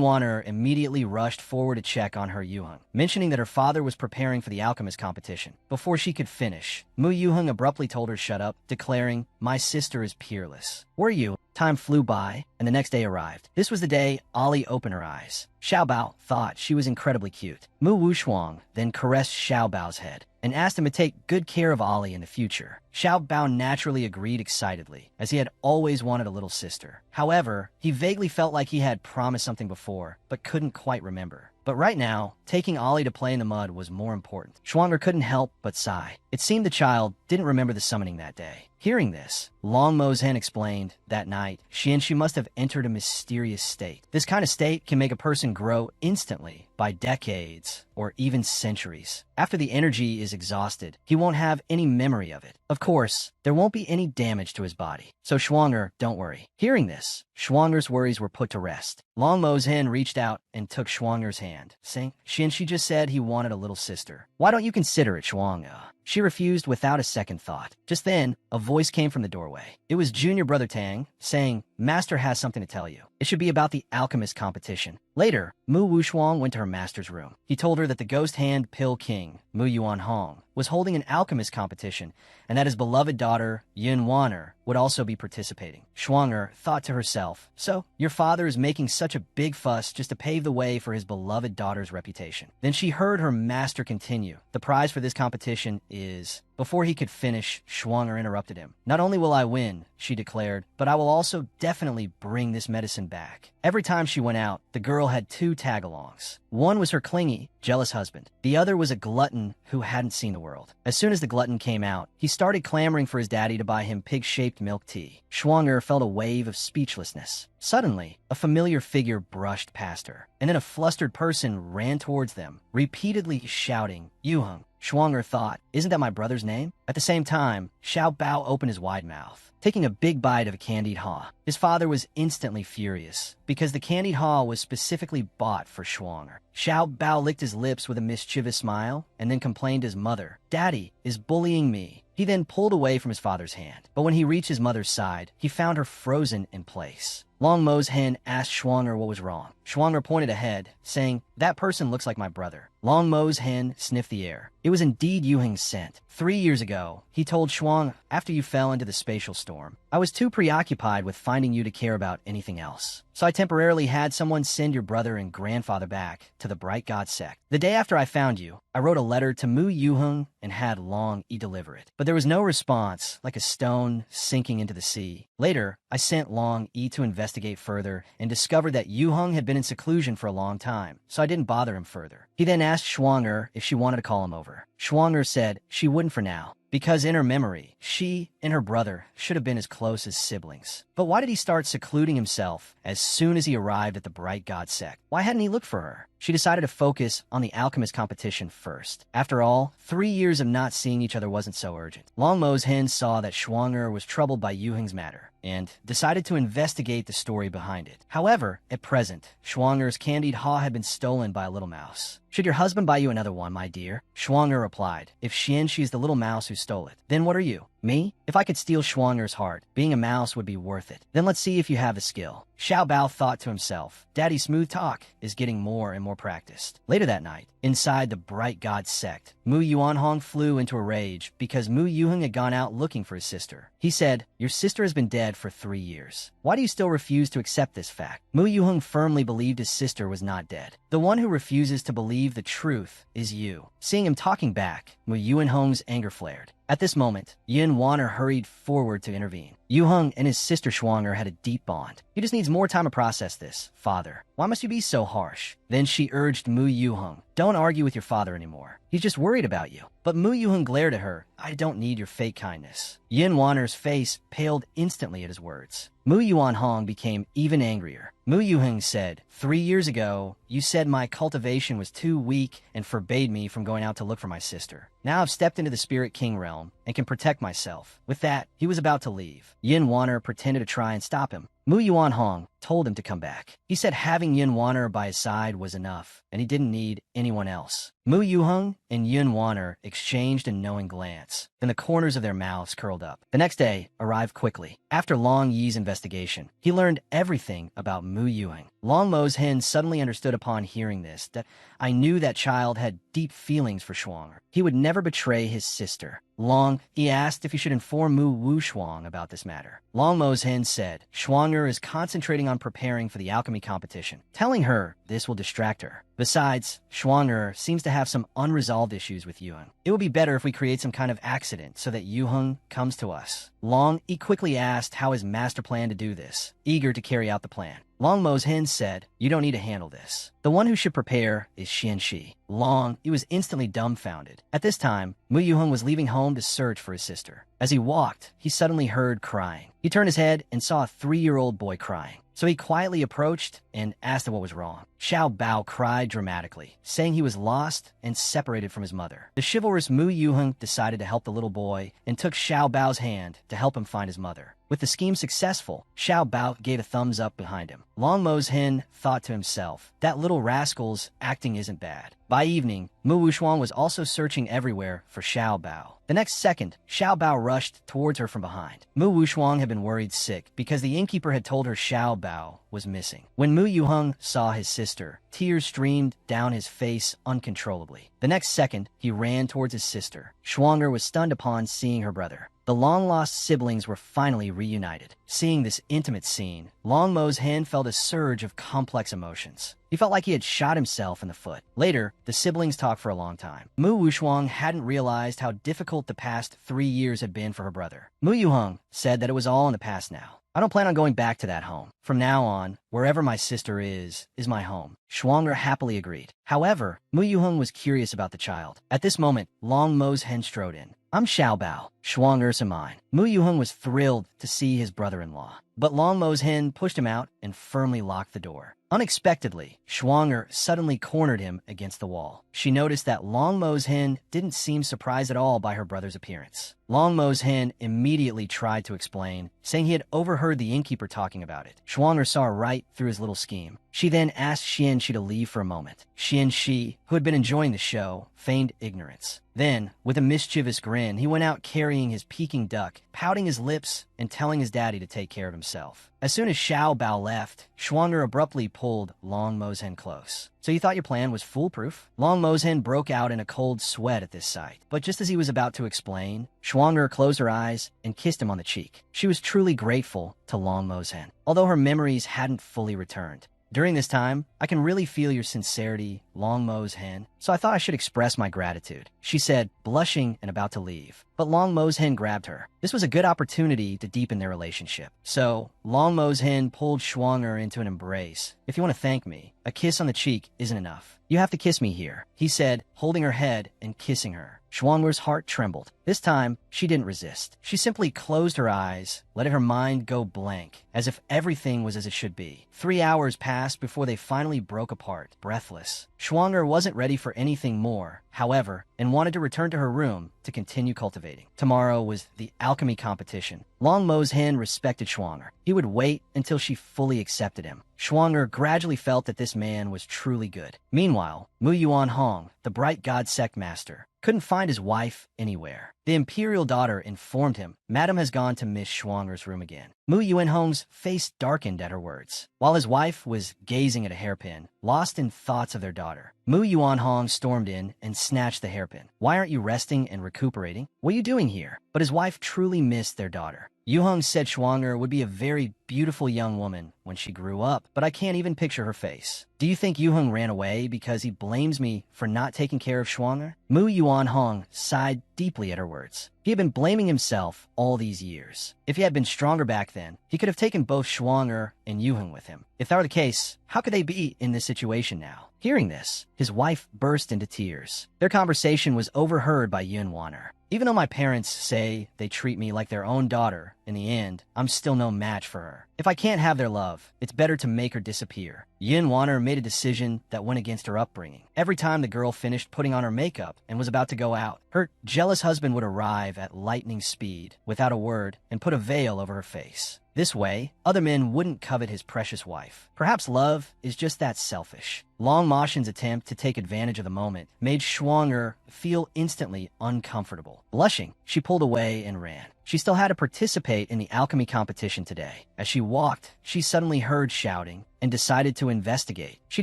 Wan'er immediately rushed forward to check on her Yuheng, mentioning that her father was preparing for the alchemist competition. Before she could finish, Mu Yuheng abruptly told her shut up, declaring, "My sister is peerless." "Were you?" Time flew by, and the next day arrived. This was the day Ali opened her eyes. Xiao Bao thought she was incredibly cute. Mu Wushuang then caressed Xiao Bao's head. and asked him to take good care of Ollie in the future. Xiao Bao naturally agreed excitedly, as he had always wanted a little sister. However, he vaguely felt like he had promised something before, but couldn't quite remember. But right now, taking Ollie to play in the mud was more important. Schwanger couldn't help but sigh. It seemed the child didn't remember the summoning that day. Hearing this, Long Mo's hen explained that night she must have entered a mysterious state. This kind of state can make a person grow instantly by decades or even centuries. After the energy is exhausted, he won't have any memory of it. Of course, there won't be any damage to his body. So Schwanger, don't worry. Hearing this, Schwanger's worries were put to rest. Long Mo's hen reached out and took Schwanger's hand, saying she just said he wanted a little sister. Why don't you consider it, Schwanger? She refused without a second thought. Just then, a voice came from the doorway. It was Junior Brother Tang, saying, Master has something to tell you. It should be about the alchemist competition. Later, Mu Wushuang went to her master's room. He told her that the Ghost Hand Pill King, Mu Yuan Hong, was holding an alchemist competition, and that his beloved daughter, Yin Waner, would also be participating. Schwanger thought to herself, so, your father is making such a big fuss just to pave the way for his beloved daughter's reputation. Then she heard her master continue. The prize for this competition is... Before he could finish, Schwanger interrupted him. Not only will I win, she declared, but I will also definitely bring this medicine back. Every time she went out, the girl had two tag-alongs. One was her clingy, jealous husband. The other was a glutton who hadn't seen the world. As soon as the glutton came out, he started clamoring for his daddy to buy him pig-shaped milk tea. Schwanger felt a wave of speechlessness. Suddenly, a familiar figure brushed past her, and then a flustered person ran towards them, repeatedly shouting, Yuheng. Schwanger thought, isn't that my brother's name? At the same time, Xiao Bao opened his wide mouth, taking a big bite of a candied haw. His father was instantly furious, because the candied haw was specifically bought for Schwanger. Xiao Bao licked his lips with a mischievous smile, and then complained to his mother, Daddy is bullying me. He then pulled away from his father's hand, but when he reached his mother's side, he found her frozen in place. Long Mo's hen asked Schwanger what was wrong. Schwanger pointed ahead, saying, that person looks like my brother. Long Mo's hen sniffed the air. It was indeed Yuheng's scent. 3 years ago, he told Schwang, after you fell into the spatial storm, I was too preoccupied with finding you to care about anything else. So I temporarily had someone send your brother and grandfather back to the Bright God sect. The day after I found you, I wrote a letter to Mu Yuheng and had Long Yi deliver it. But there was no response, like a stone sinking into the sea. Later, I sent Long Yi to investigate further and discovered that Yuheng had been in seclusion for a long time, so I didn't bother him further. He then asked Schwanger if she wanted to call him over. Schwanger said she wouldn't for now, because in her memory, she and her brother should have been as close as siblings. But why did he start secluding himself as soon as he arrived at the Bright God sect? Why hadn't he looked for her? She decided to focus on the alchemist competition first. After all, 3 years of not seeing each other wasn't so urgent. Long Mo's hen saw that Schwanger was troubled by Yuheng's matter, and decided to investigate the story behind it. However, at present, Schwanger's candied haw had been stolen by a little mouse. Should your husband buy you another one, my dear? Schwanger replied, if she's the little mouse who stole it, then what are you? Me? If I could steal Schwanger's heart, being a mouse would be worth it. Then let's see if you have the skill. Xiao Bao thought to himself, Daddy's smooth talk is getting more and more practiced. Later that night, inside the Bright God sect, Mu Yuanhong flew into a rage because Mu Yuheng had gone out looking for his sister. He said, your sister has been dead for 3 years. Why do you still refuse to accept this fact? Mu Yuheng firmly believed his sister was not dead. The one who refuses to believe the truth is you. Seeing him talking back, Mu Yuanhong's anger flared. At this moment, Yin Waner hurried forward to intervene. Yuheng and his sister Schwanger had a deep bond. He just needs more time to process this, father. Why must you be so harsh? Then she urged Mu Yuheng, don't argue with your father anymore. He's just worried about you. But Mu Yuheng glared at her, I don't need your fake kindness. Yin Waner's face paled instantly at his words. Mu Yuanhong became even angrier. Mu Yuheng said, 3 years ago, you said my cultivation was too weak and forbade me from going out to look for my sister. Now I've stepped into the Spirit King realm and can protect myself. With that, he was about to leave. Yin Waner pretended to try and stop him. Mu Yuanhong told him to come back. He said having Yin Waner by his side was enough, and he didn't need anyone else. Mu Yuheng and Yin Waner exchanged a knowing glance. Then the corners of their mouths curled up. The next day arrived quickly. After Long Yi's investigation, he learned everything about Mu Yuheng. Long Mo's hen suddenly understood upon hearing this that I knew that child had deep feelings for Shuang. He would never betray his sister. Long, he asked if he should inform Mu Wu Shuang about this matter. Long Mozhen said Shuang is concentrating on preparing for the alchemy competition, telling her this will distract her. Besides, Shuang seems to have some unresolved issues with Yuheng. It would be better if we create some kind of accident so that Yuheng comes to us. Long, he quickly asked how his master planned to do this, eager to carry out the plan. Long Mozhen said, "You don't need to handle this. The one who should prepare is Xianxi." Long, he was instantly dumbfounded. At this time, Mu Yuheng was leaving home to search for his sister. As he walked, he suddenly heard crying. He turned his head and saw a 3-year-old boy crying. So he quietly approached and asked him what was wrong. Xiao Bao cried dramatically, saying he was lost and separated from his mother. The chivalrous Mu Yuheng decided to help the little boy and took Xiao Bao's hand to help him find his mother. With the scheme successful, Xiao Bao gave a thumbs up behind him. Long Mozhen thought to himself, that little rascal's acting isn't bad. By evening, Mu Wuxuang was also searching everywhere for Xiao Bao. The next second, Xiao Bao rushed towards her from behind. Mu Wuxuang had been worried sick because the innkeeper had told her Xiao Bao was missing. When Mu Yuheng saw his sister, tears streamed down his face uncontrollably. The next second, he ran towards his sister. Shuang was stunned upon seeing her brother. The long-lost siblings were finally reunited. Seeing this intimate scene, Long Mozhen felt a surge of complex emotions. He felt like he had shot himself in the foot. Later, the siblings talked for a long time. Mu Wuxuang hadn't realized how difficult the past 3 years had been for her brother. Mu Yuheng said that it was all in the past now. I don't plan on going back to that home. From now on, wherever my sister is my home. Shuang happily agreed. However, Mu Yuheng was curious about the child. At this moment, Long Mozhen strode in. I'm Xiao Bao. Shuang am mine. Mu Yuheng was thrilled to see his brother-in-law. But Long Mozhen pushed him out and firmly locked the door. Unexpectedly, Shuang suddenly cornered him against the wall. She noticed that Long Mozhen didn't seem surprised at all by her brother's appearance. Long Mozhen immediately tried to explain, saying he had overheard the innkeeper talking about it. Shuang saw right through his little scheme. She then asked Xianxi to leave for a moment. Xianxi, who had been enjoying the show, feigned ignorance. Then, with a mischievous grin, he went out carrying his Peking duck, pouting his lips and telling his daddy to take care of himself. As soon as Xiao Bao left, Shuang abruptly pulled Long Mozhen close. So you thought your plan was foolproof? Long Mozhen broke out in a cold sweat at this sight. But just as he was about to explain, Shuang closed her eyes and kissed him on the cheek. She was truly grateful to Long Mozhen, although her memories hadn't fully returned. During this time, I can really feel your sincerity, Long Mozhen, so I thought I should express my gratitude, she said, blushing and about to leave. But Long Mozhen grabbed her. This was a good opportunity to deepen their relationship. So, Long Mozhen pulled Shuang into an embrace. If you want to thank me, a kiss on the cheek isn't enough. You have to kiss me here, he said, holding her head and kissing her. Shuang's heart trembled. This time, she didn't resist. She simply closed her eyes, letting her mind go blank, as if everything was as it should be. 3 hours passed before they finally broke apart, breathless. Shuang wasn't ready for anything more, however, and wanted to return to her room to continue cultivating. Tomorrow was the alchemy competition. Long Mozhen respected Shuang. He would wait until she fully accepted him. Shuang gradually felt that this man was truly good. Meanwhile, Mu Yuan Hong, the bright god sect master, couldn't find his wife anywhere. The Imperial daughter informed him, Madam has gone to Miss Shuang's room again. Mu Yuan Hong's face darkened at her words. While his wife was gazing at a hairpin, lost in thoughts of their daughter, Mu Yuan Hong stormed in and snatched the hairpin. Why aren't you resting and recuperating? What are you doing here? But his wife truly missed their daughter. Yu Hong said Shuang would be a very beautiful young woman when she grew up, but I can't even picture her face. Do you think Yu Hong ran away because he blames me for not taking care of Shuang? Mu Yuan Hong sighed deeply at her words. He had been blaming himself all these years. If he had been stronger back then, he could have taken both Shuang and Yu Hong with him. If that were the case, how could they be in this situation now? Hearing this, his wife burst into tears. Their conversation was overheard by Yun Waner. Even though my parents say they treat me like their own daughter, in the end, I'm still no match for her. If I can't have their love, it's better to make her disappear. Yin Waner made a decision that went against her upbringing. Every time the girl finished putting on her makeup and was about to go out, her jealous husband would arrive at lightning speed, without a word, and put a veil over her face. This way, other men wouldn't covet his precious wife. Perhaps love is just that selfish. Long Moshin's attempt to take advantage of the moment made Shuang feel instantly uncomfortable. Blushing, she pulled away and ran. She still had to participate in the alchemy competition today. As she walked, she suddenly heard shouting and decided to investigate. She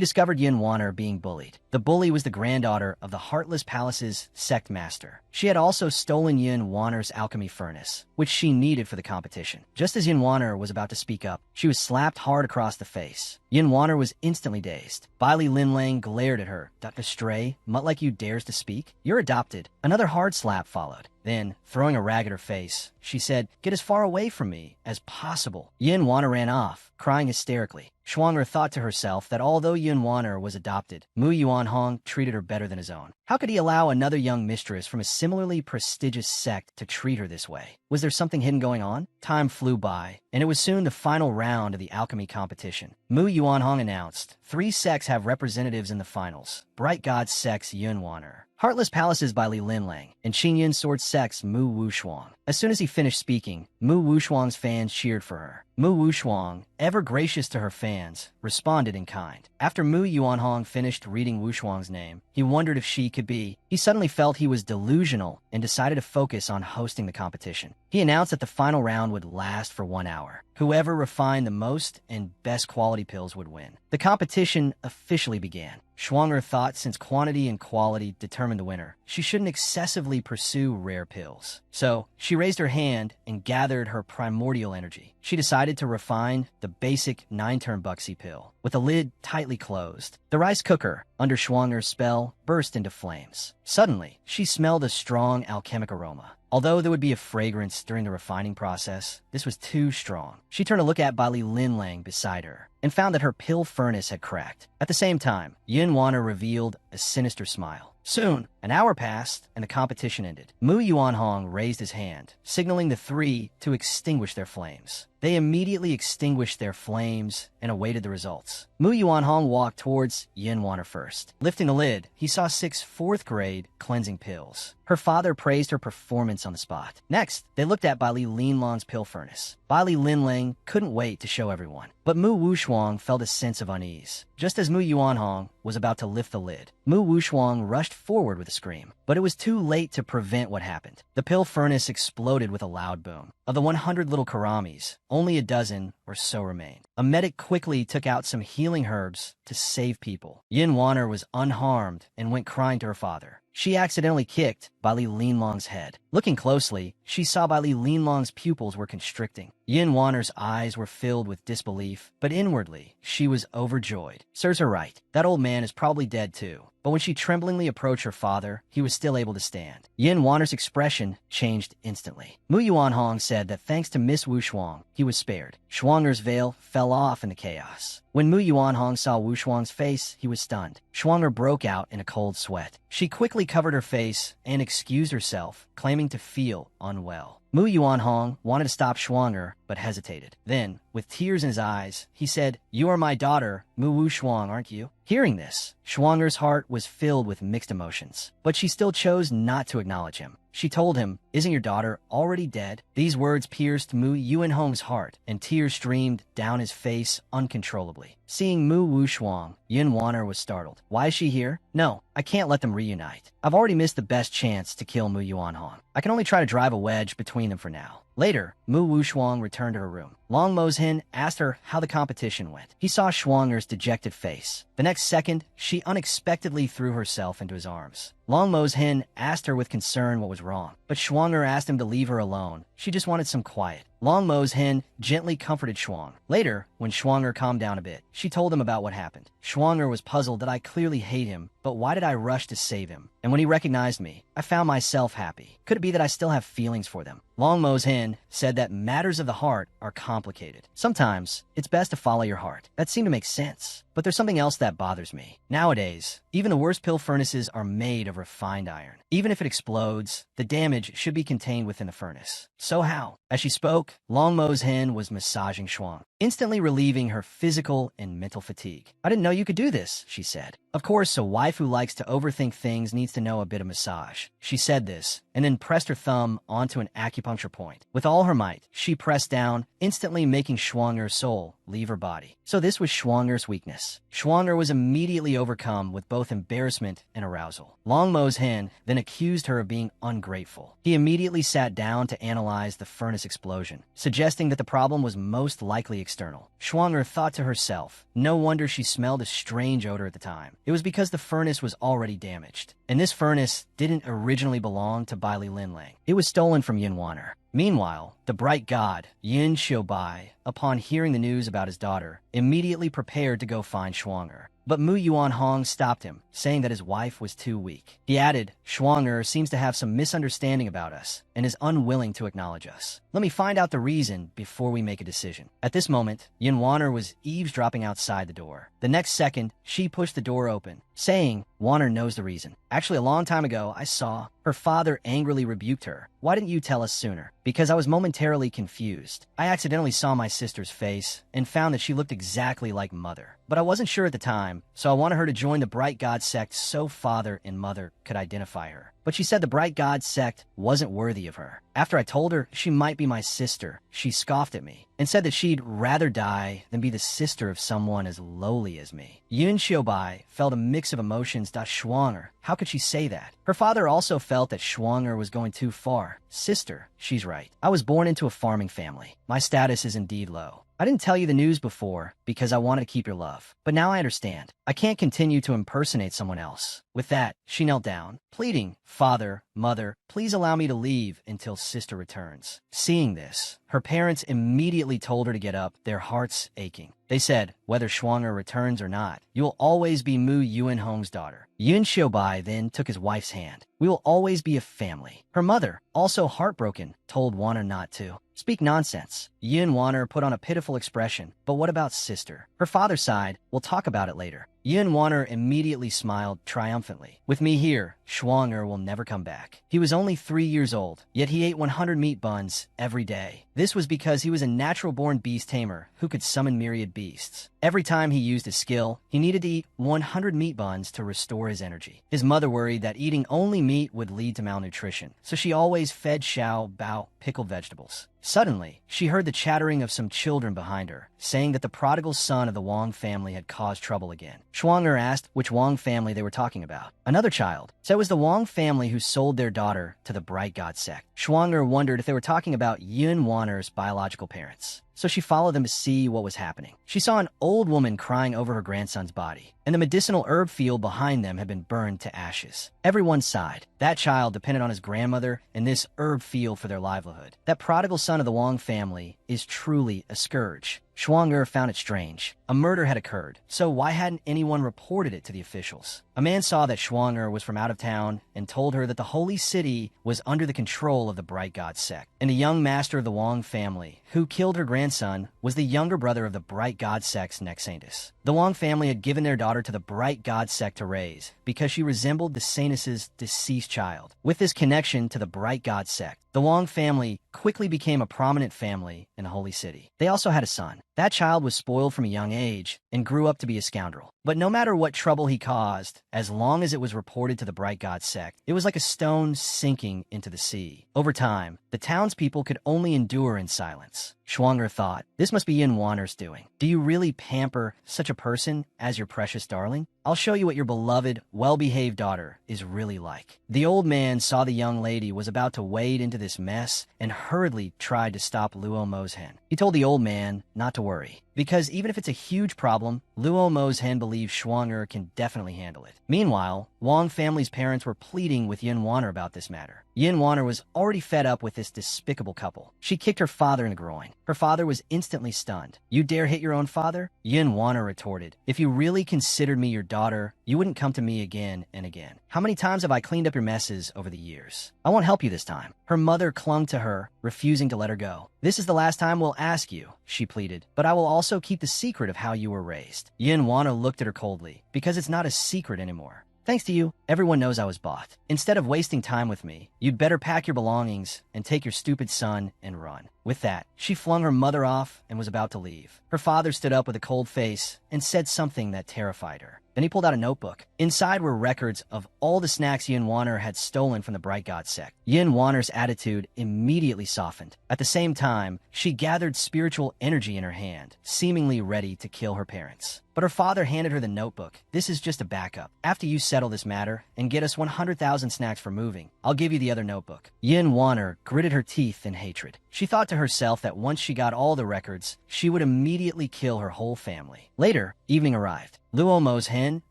discovered Yin Waner being bullied. The bully was the granddaughter of the Heartless Palace's sect master. She had also stolen Yin Waner's alchemy furnace, which she needed for the competition. Just as Yin Waner was about to speak up, she was slapped hard across the face. Yin Waner was instantly dazed. Bailey Linlang glared at her. "A stray, mutt like you dares to speak? You're adopted." Another hard slap followed. Then, throwing a rag at her face, she said, "Get as far away from me as possible." Yin Waner ran off, crying hysterically. Shuang'er thought to herself that although Yin Waner was adopted, Mu Yuanhong treated her better than his own. How could he allow another young mistress from a similarly prestigious sect to treat her this way? Was there something hidden going on? Time flew by, and it was soon the final round of the alchemy competition. Mu Yuanhong announced, 3 sects have representatives in the finals. Bright God Sect's Yin Waner, Heartless Palaces by Li Linlang, and Qingyin Sword Sect's Mu Wushuang. As soon as he finished speaking, Mu Wushuang's fans cheered for her. Mu Wushuang, ever gracious to her fans, responded in kind. After Mu Yuanhong finished reading Wushuang's name, he wondered if she could be. He suddenly felt he was delusional and decided to focus on hosting the competition. He announced that the final round would last for 1 hour. Whoever refined the most and best quality pills would win. The competition officially began. Shuang'er thought since quantity and quality determined the winner, she shouldn't excessively pursue rare pills. So, she raised her hand and gathered her primordial energy. She decided to refine the basic 9-turn Buxi pill, with the lid tightly closed. The rice cooker, under Shuang'er's spell, burst into flames. Suddenly, she smelled a strong alchemic aroma. Although there would be a fragrance during the refining process, this was too strong. She turned to look at Bailey Linlang beside her and found that her pill furnace had cracked. At the same time, Yin Waner revealed a sinister smile. Soon, an hour passed and the competition ended. Mu Yuanhong raised his hand, signaling the 3 to extinguish their flames. They immediately extinguished their flames and awaited the results. Mu Yuanhong walked towards Yin Waner first. Lifting the lid, he saw 6 4th-grade cleansing pills. Her father praised her performance on the spot. Next, they looked at Bailey Linlang's pill furnace. Bailey Linlang couldn't wait to show everyone. But Mu Wushuang felt a sense of unease. Just as Mu Yuanhong was about to lift the lid, Mu Wushuang rushed forward with a scream. But it was too late to prevent what happened. The pill furnace exploded with a loud boom. Of the 100 little karamis, only a dozen or so remained. A medic quickly took out some healing herbs to save people. Yin Waner was unharmed and went crying to her father. She accidentally kicked Bailey Linlang's head. Looking closely, she saw Bailey Linlang's pupils were constricting. Yin Waner's eyes were filled with disbelief, but inwardly, she was overjoyed. Serves her right. That old man is probably dead too. But when she tremblingly approached her father, he was still able to stand. Yin Waner's expression changed instantly. Mu Yuanhong said that thanks to Miss Wushuang, he was spared. Shuang'er's veil fell off in the chaos. When Mu Yuanhong saw Wushuang's face, he was stunned. Shuang'er broke out in a cold sweat. She quickly covered her face and excused herself, claiming to feel unwell. Mu Yuanhong wanted to stop Shuang'er, but hesitated. Then, with tears in his eyes, he said, "You are my daughter, Mu Wushuang, aren't you?" Hearing this, Shuang'er's heart was filled with mixed emotions, but she still chose not to acknowledge him. She told him, "Isn't your daughter already dead?" These words pierced Mu Yuanhong's heart, and tears streamed down his face uncontrollably. Seeing Mu Wushuang, Yin Waner was startled. "Why is she here?" "No, I can't let them reunite. I've already missed the best chance to kill Mu Yuanhong. I can only try to drive a wedge between them for now." Later, Mu Wushuang returned to her room. Long Mozhin asked her how the competition went. He saw Shuang'er's dejected face. The next second, she unexpectedly threw herself into his arms. Long Mozhin asked her with concern what was wrong, but Shuang'er asked him to leave her alone. She just wanted some quiet. Long Mozhin gently comforted Shuang. Later, when Shuang'er calmed down a bit, she told him about what happened. Shuang'er was puzzled that I clearly hate him, but why did I rush to save him? And when he recognized me, I found myself happy. Could it be that I still have feelings for them? Long Mozhin said that matters of the heart are complicated. Sometimes, it's best to follow your heart. That seemed to make sense. But there's something else that bothers me. Nowadays, even the worst pill furnaces are made of refined iron. Even if it explodes, the damage should be contained within the furnace. So how? As she spoke, Long Mozhin was massaging Shuang, instantly relieving her physical and mental fatigue. "I didn't know you could do this," she said. Of course, a wife who likes to overthink things needs to know a bit of massage. She said this, and then pressed her thumb onto an acupuncture point. With all her might, she pressed down, instantly making Schwanger's soul leave her body. So this was Schwanger's weakness. Schwanger was immediately overcome with both embarrassment and arousal. Long Mo's hen then accused her of being ungrateful. He immediately sat down to analyze the furnace explosion, suggesting that the problem was most likely external. Schwanger thought to herself, no wonder she smelled a strange odor at the time. It was because the furnace was already damaged. And this furnace didn't originally belong to Bai Li Linlang. It was stolen from Yin Wanner. Meanwhile, the bright god, Yin Xiubai, upon hearing the news about his daughter, immediately prepared to go find Schwanger. But Mu Yuan Hong stopped him, saying that his wife was too weak. He added, Schwanger seems to have some misunderstanding about us and is unwilling to acknowledge us. Let me find out the reason before we make a decision. At this moment, Yin Wanner was eavesdropping outside the door. The next second, she pushed the door open, saying, Wanner knows the reason. Actually, a long time ago, I saw her father angrily rebuked her. Why didn't you tell us sooner? Because I was momentarily confused. I accidentally saw my sister's face and found that she looked exactly like Mother. But I wasn't sure at the time, so I wanted her to join the Bright God sect so father and mother could identify her. But she said the Bright God sect wasn't worthy of her. After I told her she might be my sister, she scoffed at me and said that she'd rather die than be the sister of someone as lowly as me. Yun Xiubai felt a mix of emotions. Schwanger, how could she say that? Her father also felt that Schwanger was going too far. Sister, she's right. I was born into a farming family. My status is indeed low. I didn't tell you the news before because I wanted to keep your love. But now I understand. I can't continue to impersonate someone else. With that, she knelt down, pleading, Father, Mother, please allow me to leave until sister returns. Seeing this, her parents immediately told her to get up, their hearts aching. They said, whether Schwanger returns or not, you will always be Mu Yuan Hong's daughter. Yun Xiubai then took his wife's hand. We will always be a family. Her mother, also heartbroken, told Wanner not to. Speak nonsense. Yun Wanner put on a pitiful expression. But what about sister? Her father sighed. We'll talk about it later. Yun Wanner immediately smiled triumphantly. With me here, Schwanger will never come back. He was only 3 years old, yet he ate 100 meat buns every day. This was because he was a natural-born beast tamer who could summon myriad beasts. Every time he used his skill, he needed to eat 100 meat buns to restore his energy. His mother worried that eating only meat would lead to malnutrition, so she always fed Xiao Bao pickled vegetables. Suddenly, she heard the chattering of some children behind her, saying that the prodigal son of the Wang family had caused trouble again. Schwanger asked which Wang family they were talking about. Another child. So it was the Wang family who sold their daughter to the Bright God sect. Schwanger wondered if they were talking about Yun Wanner's biological parents. So she followed them to see what was happening. She saw an old woman crying over her grandson's body, and the medicinal herb field behind them had been burned to ashes. Everyone sighed. That child depended on his grandmother and this herb field for their livelihood. That prodigal son of the Wang family is truly a scourge. Schwanger found it strange. A murder had occurred, so why hadn't anyone reported it to the officials? A man saw that Schwanger was from out of town and told her that the holy city was under the control of the Bright God sect. And the young master of the Wang family, who killed her grandson, was the younger brother of the Bright God sect's next saintess. The Wang family had given their daughter to the Bright God sect to raise because she resembled the saintess's deceased child. With this connection to the Bright God sect, the Wang family quickly became a prominent family in the holy city. They also had a son. That child was spoiled from a young age and grew up to be a scoundrel. But no matter what trouble he caused, as long as it was reported to the Bright God sect, it was like a stone sinking into the sea. Over time, the townspeople could only endure in silence. Schwanger thought, this must be Yin Wanner's doing. Do you really pamper such a person as your precious darling? I'll show you what your beloved, well-behaved daughter is really like. The old man saw the young lady was about to wade into this mess and hurriedly tried to stop Luo Mo's hen. He told the old man not to worry, because even if it's a huge problem, Luo Mo's hen believes Schwanger can definitely handle it. Meanwhile, Wang family's parents were pleading with Yin Wanner about this matter. Yin Wanner was already fed up with this despicable couple. She kicked her father in the groin. Her father was instantly stunned. You dare hit your own father? Yin Wanner retorted, if you really considered me your daughter, you wouldn't come to me again and again. How many times have I cleaned up your messes over the years? I won't help you this time. Her mother clung to her, refusing to let her go. This is the last time we'll ask you, she pleaded, but I will also keep the secret of how you were raised. Yin Wanner looked at her coldly, because it's not a secret anymore. Thanks to you, everyone knows I was bought. Instead of wasting time with me, you'd better pack your belongings and take your stupid son and run. With that, she flung her mother off and was about to leave. Her father stood up with a cold face and said something that terrified her. Then he pulled out a notebook. Inside were records of all the snacks Yin Wanner had stolen from the Bright God sect. Yin Wanner's attitude immediately softened. At the same time, she gathered spiritual energy in her hand, seemingly ready to kill her parents. But her father handed her the notebook. This is just a backup. After you settle this matter and get us 100,000 snacks for moving, I'll give you the other notebook. Yin Wanner gritted her teeth in hatred. She thought to herself that once she got all the records, she would immediately kill her whole family. Later, evening arrived. Luo Mo's hen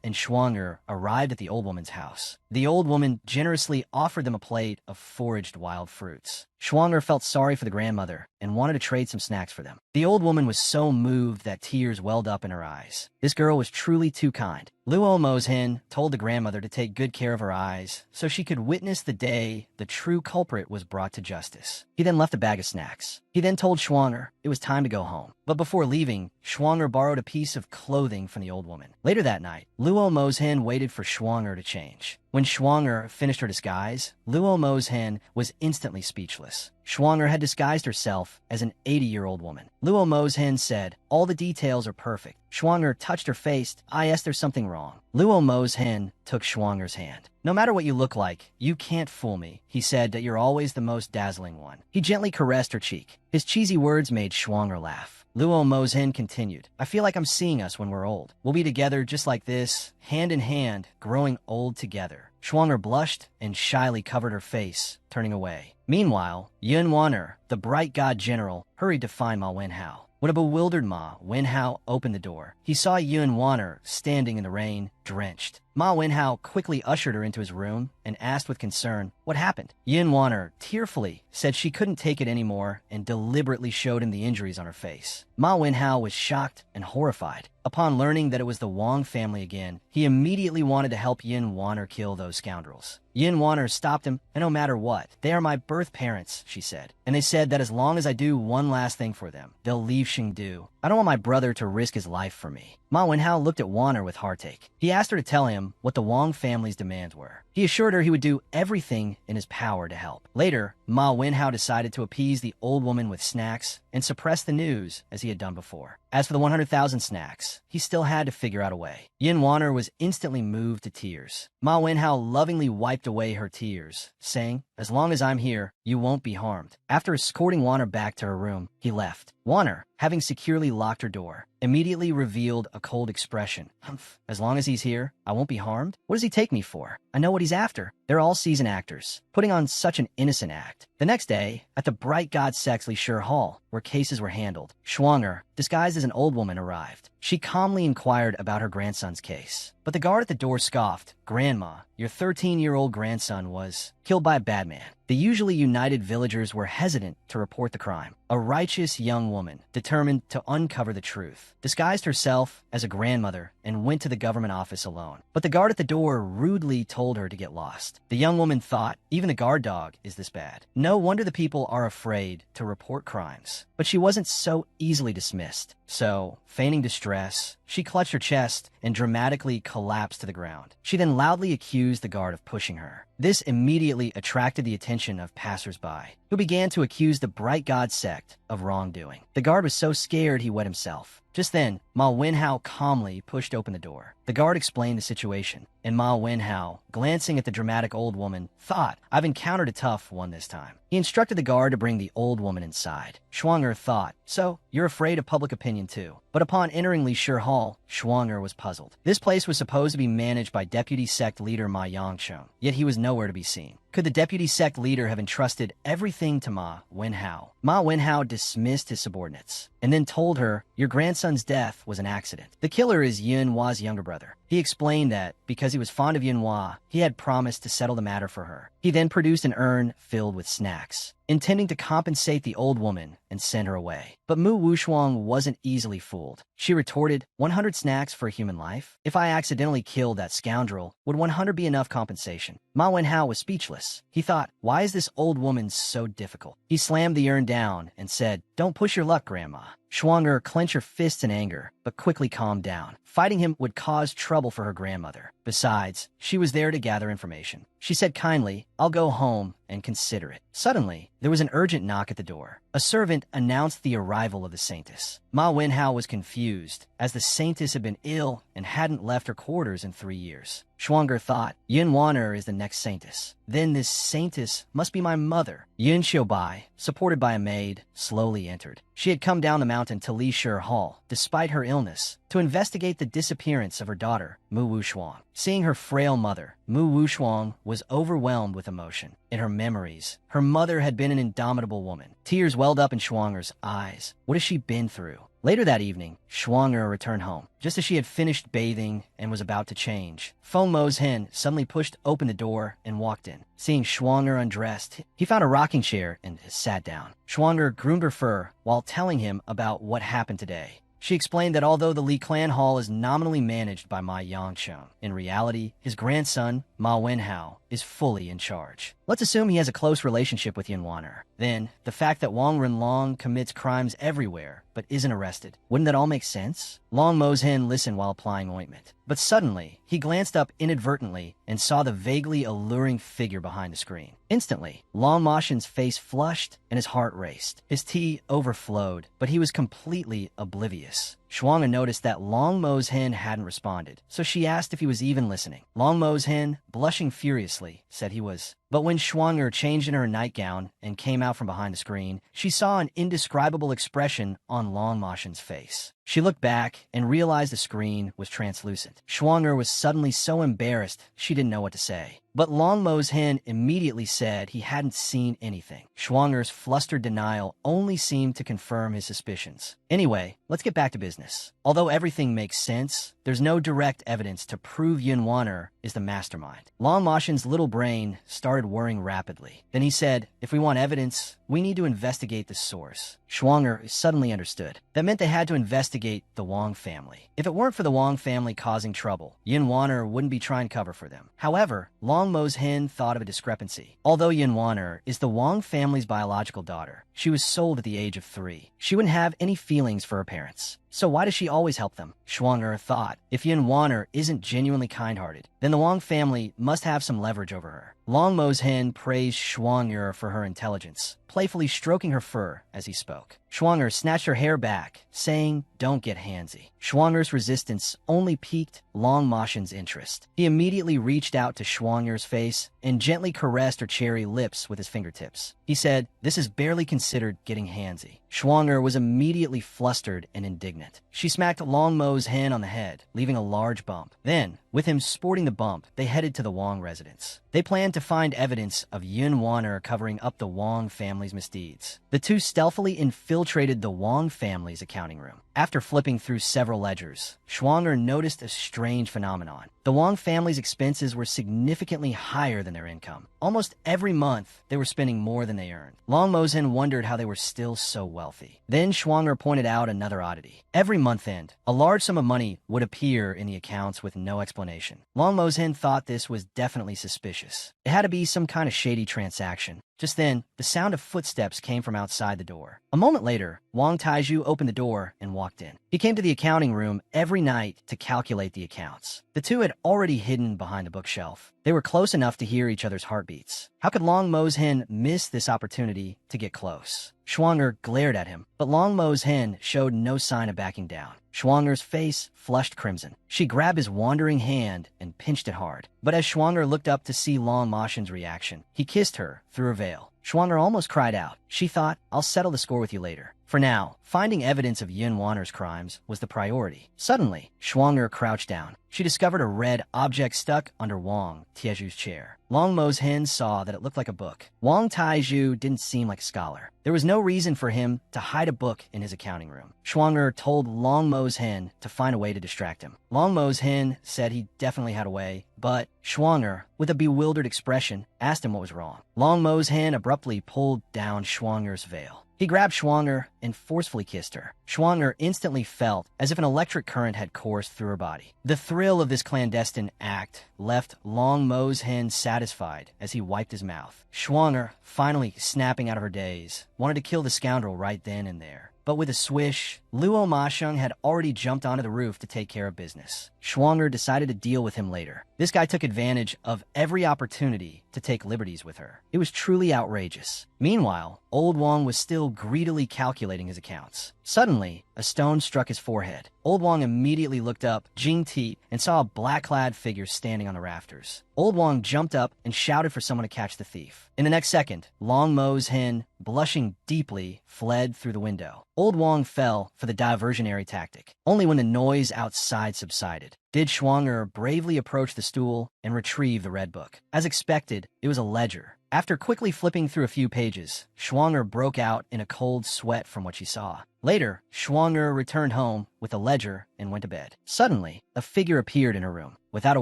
and Schwanger arrived at the old woman's house. The old woman generously offered them a plate of foraged wild fruits. Schwanger felt sorry for the grandmother and wanted to trade some snacks for them. The old woman was so moved that tears welled up in her eyes. This girl was truly too kind. Luo Mo's hen told the grandmother to take good care of her eyes so she could witness the day the true culprit was brought to justice. He then left a bag of snacks. He then told Schwanger it was time to go home. But before leaving, Schwanger borrowed a piece of clothing from the old woman. Later that night, Luo Mo's hen waited for Schwanger to change. When Schwanger finished her disguise, Luo Mo's hen was instantly speechless. Schwanger had disguised herself as an 80-year-old woman. Luo Mo's hen said, "All the details are perfect." Schwanger touched her face. "I asked there's something wrong." Luo Mo's hen took Schwanger's hand. "No matter what you look like, you can't fool me," he said, "that you're always the most dazzling one." He gently caressed her cheek. His cheesy words made Schwanger laugh. Luo Mo's hen continued, "I feel like I'm seeing us when we're old. We'll be together just like this, hand in hand, growing old together." Schwanger blushed and shyly covered her face, turning away. Meanwhile, Yin Wanner, the bright god general, hurried to find Ma Wenhao. When a bewildered Ma Wenhao opened the door, he saw Yin Wanner standing in the rain, drenched. Ma Wenhao quickly ushered her into his room and asked with concern, "What happened?" Yin Wanner tearfully said she couldn't take it anymore and deliberately showed him the injuries on her face. Ma Wenhao was shocked and horrified. Upon learning that it was the Wang family again, he immediately wanted to help Yin Wanner kill those scoundrels. Yin Wanner stopped him, "And no matter what, they are my birth parents," she said. "And they said that as long as I do one last thing for them, they'll leave Xingdu. I don't want my brother to risk his life for me." Ma Wenhao looked at Wanner with heartache. He asked her to tell him what the Wang family's demands were. He assured her he would do everything in his power to help. Later, Ma Wenhao decided to appease the old woman with snacks and suppress the news as he had done before. As for the 100,000 snacks, he still had to figure out a way. Yin Wanner was instantly moved to tears. Ma Wenhao lovingly wiped away her tears, saying, "As long as I'm here, you won't be harmed." After escorting Wanner back to her room, he left. Wanner, having securely locked her door, immediately revealed a cold expression. "Humph, as long as he's here, I won't be harmed? What does he take me for? I know what he's after." They're all seasoned actors, putting on such an innocent act. The next day, at the Bright God Sexley Sure Hall, where cases were handled, Schwanger, disguised as an old woman, arrived. She calmly inquired about her grandson's case. But the guard at the door scoffed. "Grandma, your 13-year-old grandson was killed by a bad man." The usually united villagers were hesitant to report the crime. A righteous young woman, determined to uncover the truth, disguised herself as a grandmother and went to the government office alone. But the guard at the door rudely told her to get lost. The young woman thought, even the guard dog is this bad. No wonder the people are afraid to report crimes. But she wasn't so easily dismissed. So, feigning distress, she clutched her chest and dramatically collapsed to the ground. She then loudly accused the guard of pushing her. This immediately attracted the attention of passers-by, who began to accuse the Bright God sect of wrongdoing. The guard was so scared he wet himself. Just then, Ma Wenhao calmly pushed open the door. The guard explained the situation, and Ma Wenhao, glancing at the dramatic old woman, thought, "I've encountered a tough one this time." He instructed the guard to bring the old woman inside. Schwanger thought, "So, you're afraid of public opinion too." But upon entering Li Shi Hall, Schwanger was puzzled. This place was supposed to be managed by deputy sect leader Ma Yangchun, yet he was nowhere to be seen. Could the deputy sect leader have entrusted everything to Ma Wenhao? Ma Wenhao dismissed his subordinates, and then told her, "Your grandson's death was an accident. The killer is Yin Hua's younger brother." He explained that, because he was fond of Yin Hua, he had promised to settle the matter for her. He then produced an urn filled with snacks, intending to compensate the old woman and send her away. But Mu Wushuang wasn't easily fooled. She retorted, 100 snacks for a human life? If I accidentally killed that scoundrel, would 100 be enough compensation?" Ma Wenhao was speechless. He thought, why is this old woman so difficult? He slammed the urn down and said, "Don't push your luck, Grandma." Schwanger clenched her fists in anger, but quickly calmed down. Fighting him would cause trouble for her grandmother. Besides, she was there to gather information. She said kindly, "I'll go home and consider it." Suddenly, there was an urgent knock at the door. A servant announced the arrival of the saintess. Ma Wenhao was confused, as the saintess had been ill and hadn't left her quarters in 3 years. Schwanger thought, Yun Wanner is the next saintess. Then this saintess must be my mother. Yun Xiaobai, supported by a maid, slowly entered. She had come down the mountain to Li Shi Hall, despite her illness, to investigate the disappearance of her daughter, Mu Wushuang. Seeing her frail mother, Mu Wushuang was overwhelmed with emotion. In her memories, her mother had been an indomitable woman. Tears welled up in Schwanger's eyes. What has she been through? Later that evening, Schwanger returned home. Just as she had finished bathing and was about to change, Feng Mo's hen suddenly pushed open the door and walked in. Seeing Schwanger undressed, he found a rocking chair and sat down. Schwanger groomed her fur while telling him about what happened today. She explained that although the Li clan hall is nominally managed by Ma Yangcheng, in reality, his grandson, Ma Wenhao, is fully in charge. Let's assume he has a close relationship with Yun Wanner. Then, the fact that Wang Renlong commits crimes everywhere but isn't arrested, wouldn't that all make sense? Long Mo's hen listened while applying ointment. But suddenly, he glanced up inadvertently and saw the vaguely alluring figure behind the screen. Instantly, Long Moshen's face flushed and his heart raced. His tea overflowed, but he was completely oblivious. Schwanger noticed that Long Mo's hen hadn't responded, so she asked if he was even listening. Long Mo's hen, blushing furiously, said he was. But when Schwanger changed in her nightgown and came out from behind the screen, she saw an indescribable expression on Long Moshen's face. She looked back and realized the screen was translucent. Schwanger was suddenly so embarrassed she didn't know what to say. But Long Mo's hen immediately said he hadn't seen anything. Schwanger's flustered denial only seemed to confirm his suspicions. Anyway, let's get back to business. Although everything makes sense, there's no direct evidence to prove Yun Wanner is the mastermind. Long Moshen's little brain started whirring rapidly. Then he said, if we want evidence, we need to investigate the source. Schwanger suddenly understood. That meant they had to investigate the Wang family. If it weren't for the Wang family causing trouble, Yun Wanner wouldn't be trying cover for them. However, Long Mo's hen thought of a discrepancy. Although Yun Wanner is the Wang family's biological daughter, she was sold at the age of 3. She wouldn't have any feelings for her parents. So why does she always help them? Schwanger thought, if Yun Wanner isn't genuinely kind-hearted, then the Wang family must have some leverage over her. Long Mo's hen praised Schwanger for her intelligence, playfully stroking her fur as he spoke. Schwanger snatched her hair back, saying, don't get handsy. Schwanger's resistance only piqued Long Moshen's interest. He immediately reached out to Schwanger's face and gently caressed her cherry lips with his fingertips. He said, this is barely considered getting handsy. Schwanger was immediately flustered and indignant. She smacked Long Mo's hen on the head, leaving a large bump. Then, with him sporting the bump, they headed to the Wang residence. They planned to find evidence of Yun Wanner covering up the Wang family's misdeeds. The two stealthily infiltrated the Wang family's accounting room. After flipping through several ledgers, Schwanger noticed a strange phenomenon. The Wang family's expenses were significantly higher than their income. Almost every month, they were spending more than they earned. Long Mosen wondered how they were still so wealthy. Then Schwanger pointed out another oddity. Every month end, a large sum of money would appear in the accounts with no explanation. Long Mosen thought this was definitely suspicious. It had to be some kind of shady transaction. Just then, the sound of footsteps came from outside the door. A moment later, Wang Taizhu opened the door and walked in. He came to the accounting room every night to calculate the accounts. The two had already hidden behind a bookshelf. They were close enough to hear each other's heartbeats. How could Long Mo's hen miss this opportunity to get close? Schwanger glared at him, but Long Mo's hen showed no sign of backing down. Schwanger's face flushed crimson. She grabbed his wandering hand and pinched it hard. But as Schwanger looked up to see Long Moshen's reaction, he kissed her through her veil. Schwanger almost cried out. She thought, I'll settle the score with you later. For now, finding evidence of Yun Wanner's crimes was the priority. Suddenly, Schwanger crouched down. She discovered a red object stuck under Wang Taizhu's chair. Long Mo's hen saw that it looked like a book. Wang Taizhu didn't seem like a scholar. There was no reason for him to hide a book in his accounting room. Schwanger told Long Mo's hen to find a way to distract him. Long Mo's hen said he definitely had a way, but Schwanger, with a bewildered expression, asked him what was wrong. Long Mo's hen abruptly pulled down Schwanger's veil. He grabbed Schwanger and forcefully kissed her. Schwanger instantly felt as if an electric current had coursed through her body. The thrill of this clandestine act left Long Mo's hen satisfied as he wiped his mouth. Schwanger, finally snapping out of her daze, wanted to kill the scoundrel right then and there. But with a swish, Luo Masheng had already jumped onto the roof to take care of business. Schwanger decided to deal with him later. This guy took advantage of every opportunity to take liberties with her. It was truly outrageous. Meanwhile, Old Wang was still greedily calculating his accounts. Suddenly, a stone struck his forehead. Old Wang immediately looked up, Jing-Ti, and saw a black-clad figure standing on the rafters. Old Wang jumped up and shouted for someone to catch the thief. In the next second, Long Mo's hen, blushing deeply, fled through the window. Old Wang fell for the diversionary tactic. Only when the noise outside subsided did Schwanger bravely approach the stool and retrieve the red book. As expected, it was a ledger. After quickly flipping through a few pages, Schwanger broke out in a cold sweat from what she saw. Later, Schwanger returned home with a ledger and went to bed. Suddenly, a figure appeared in her room. Without a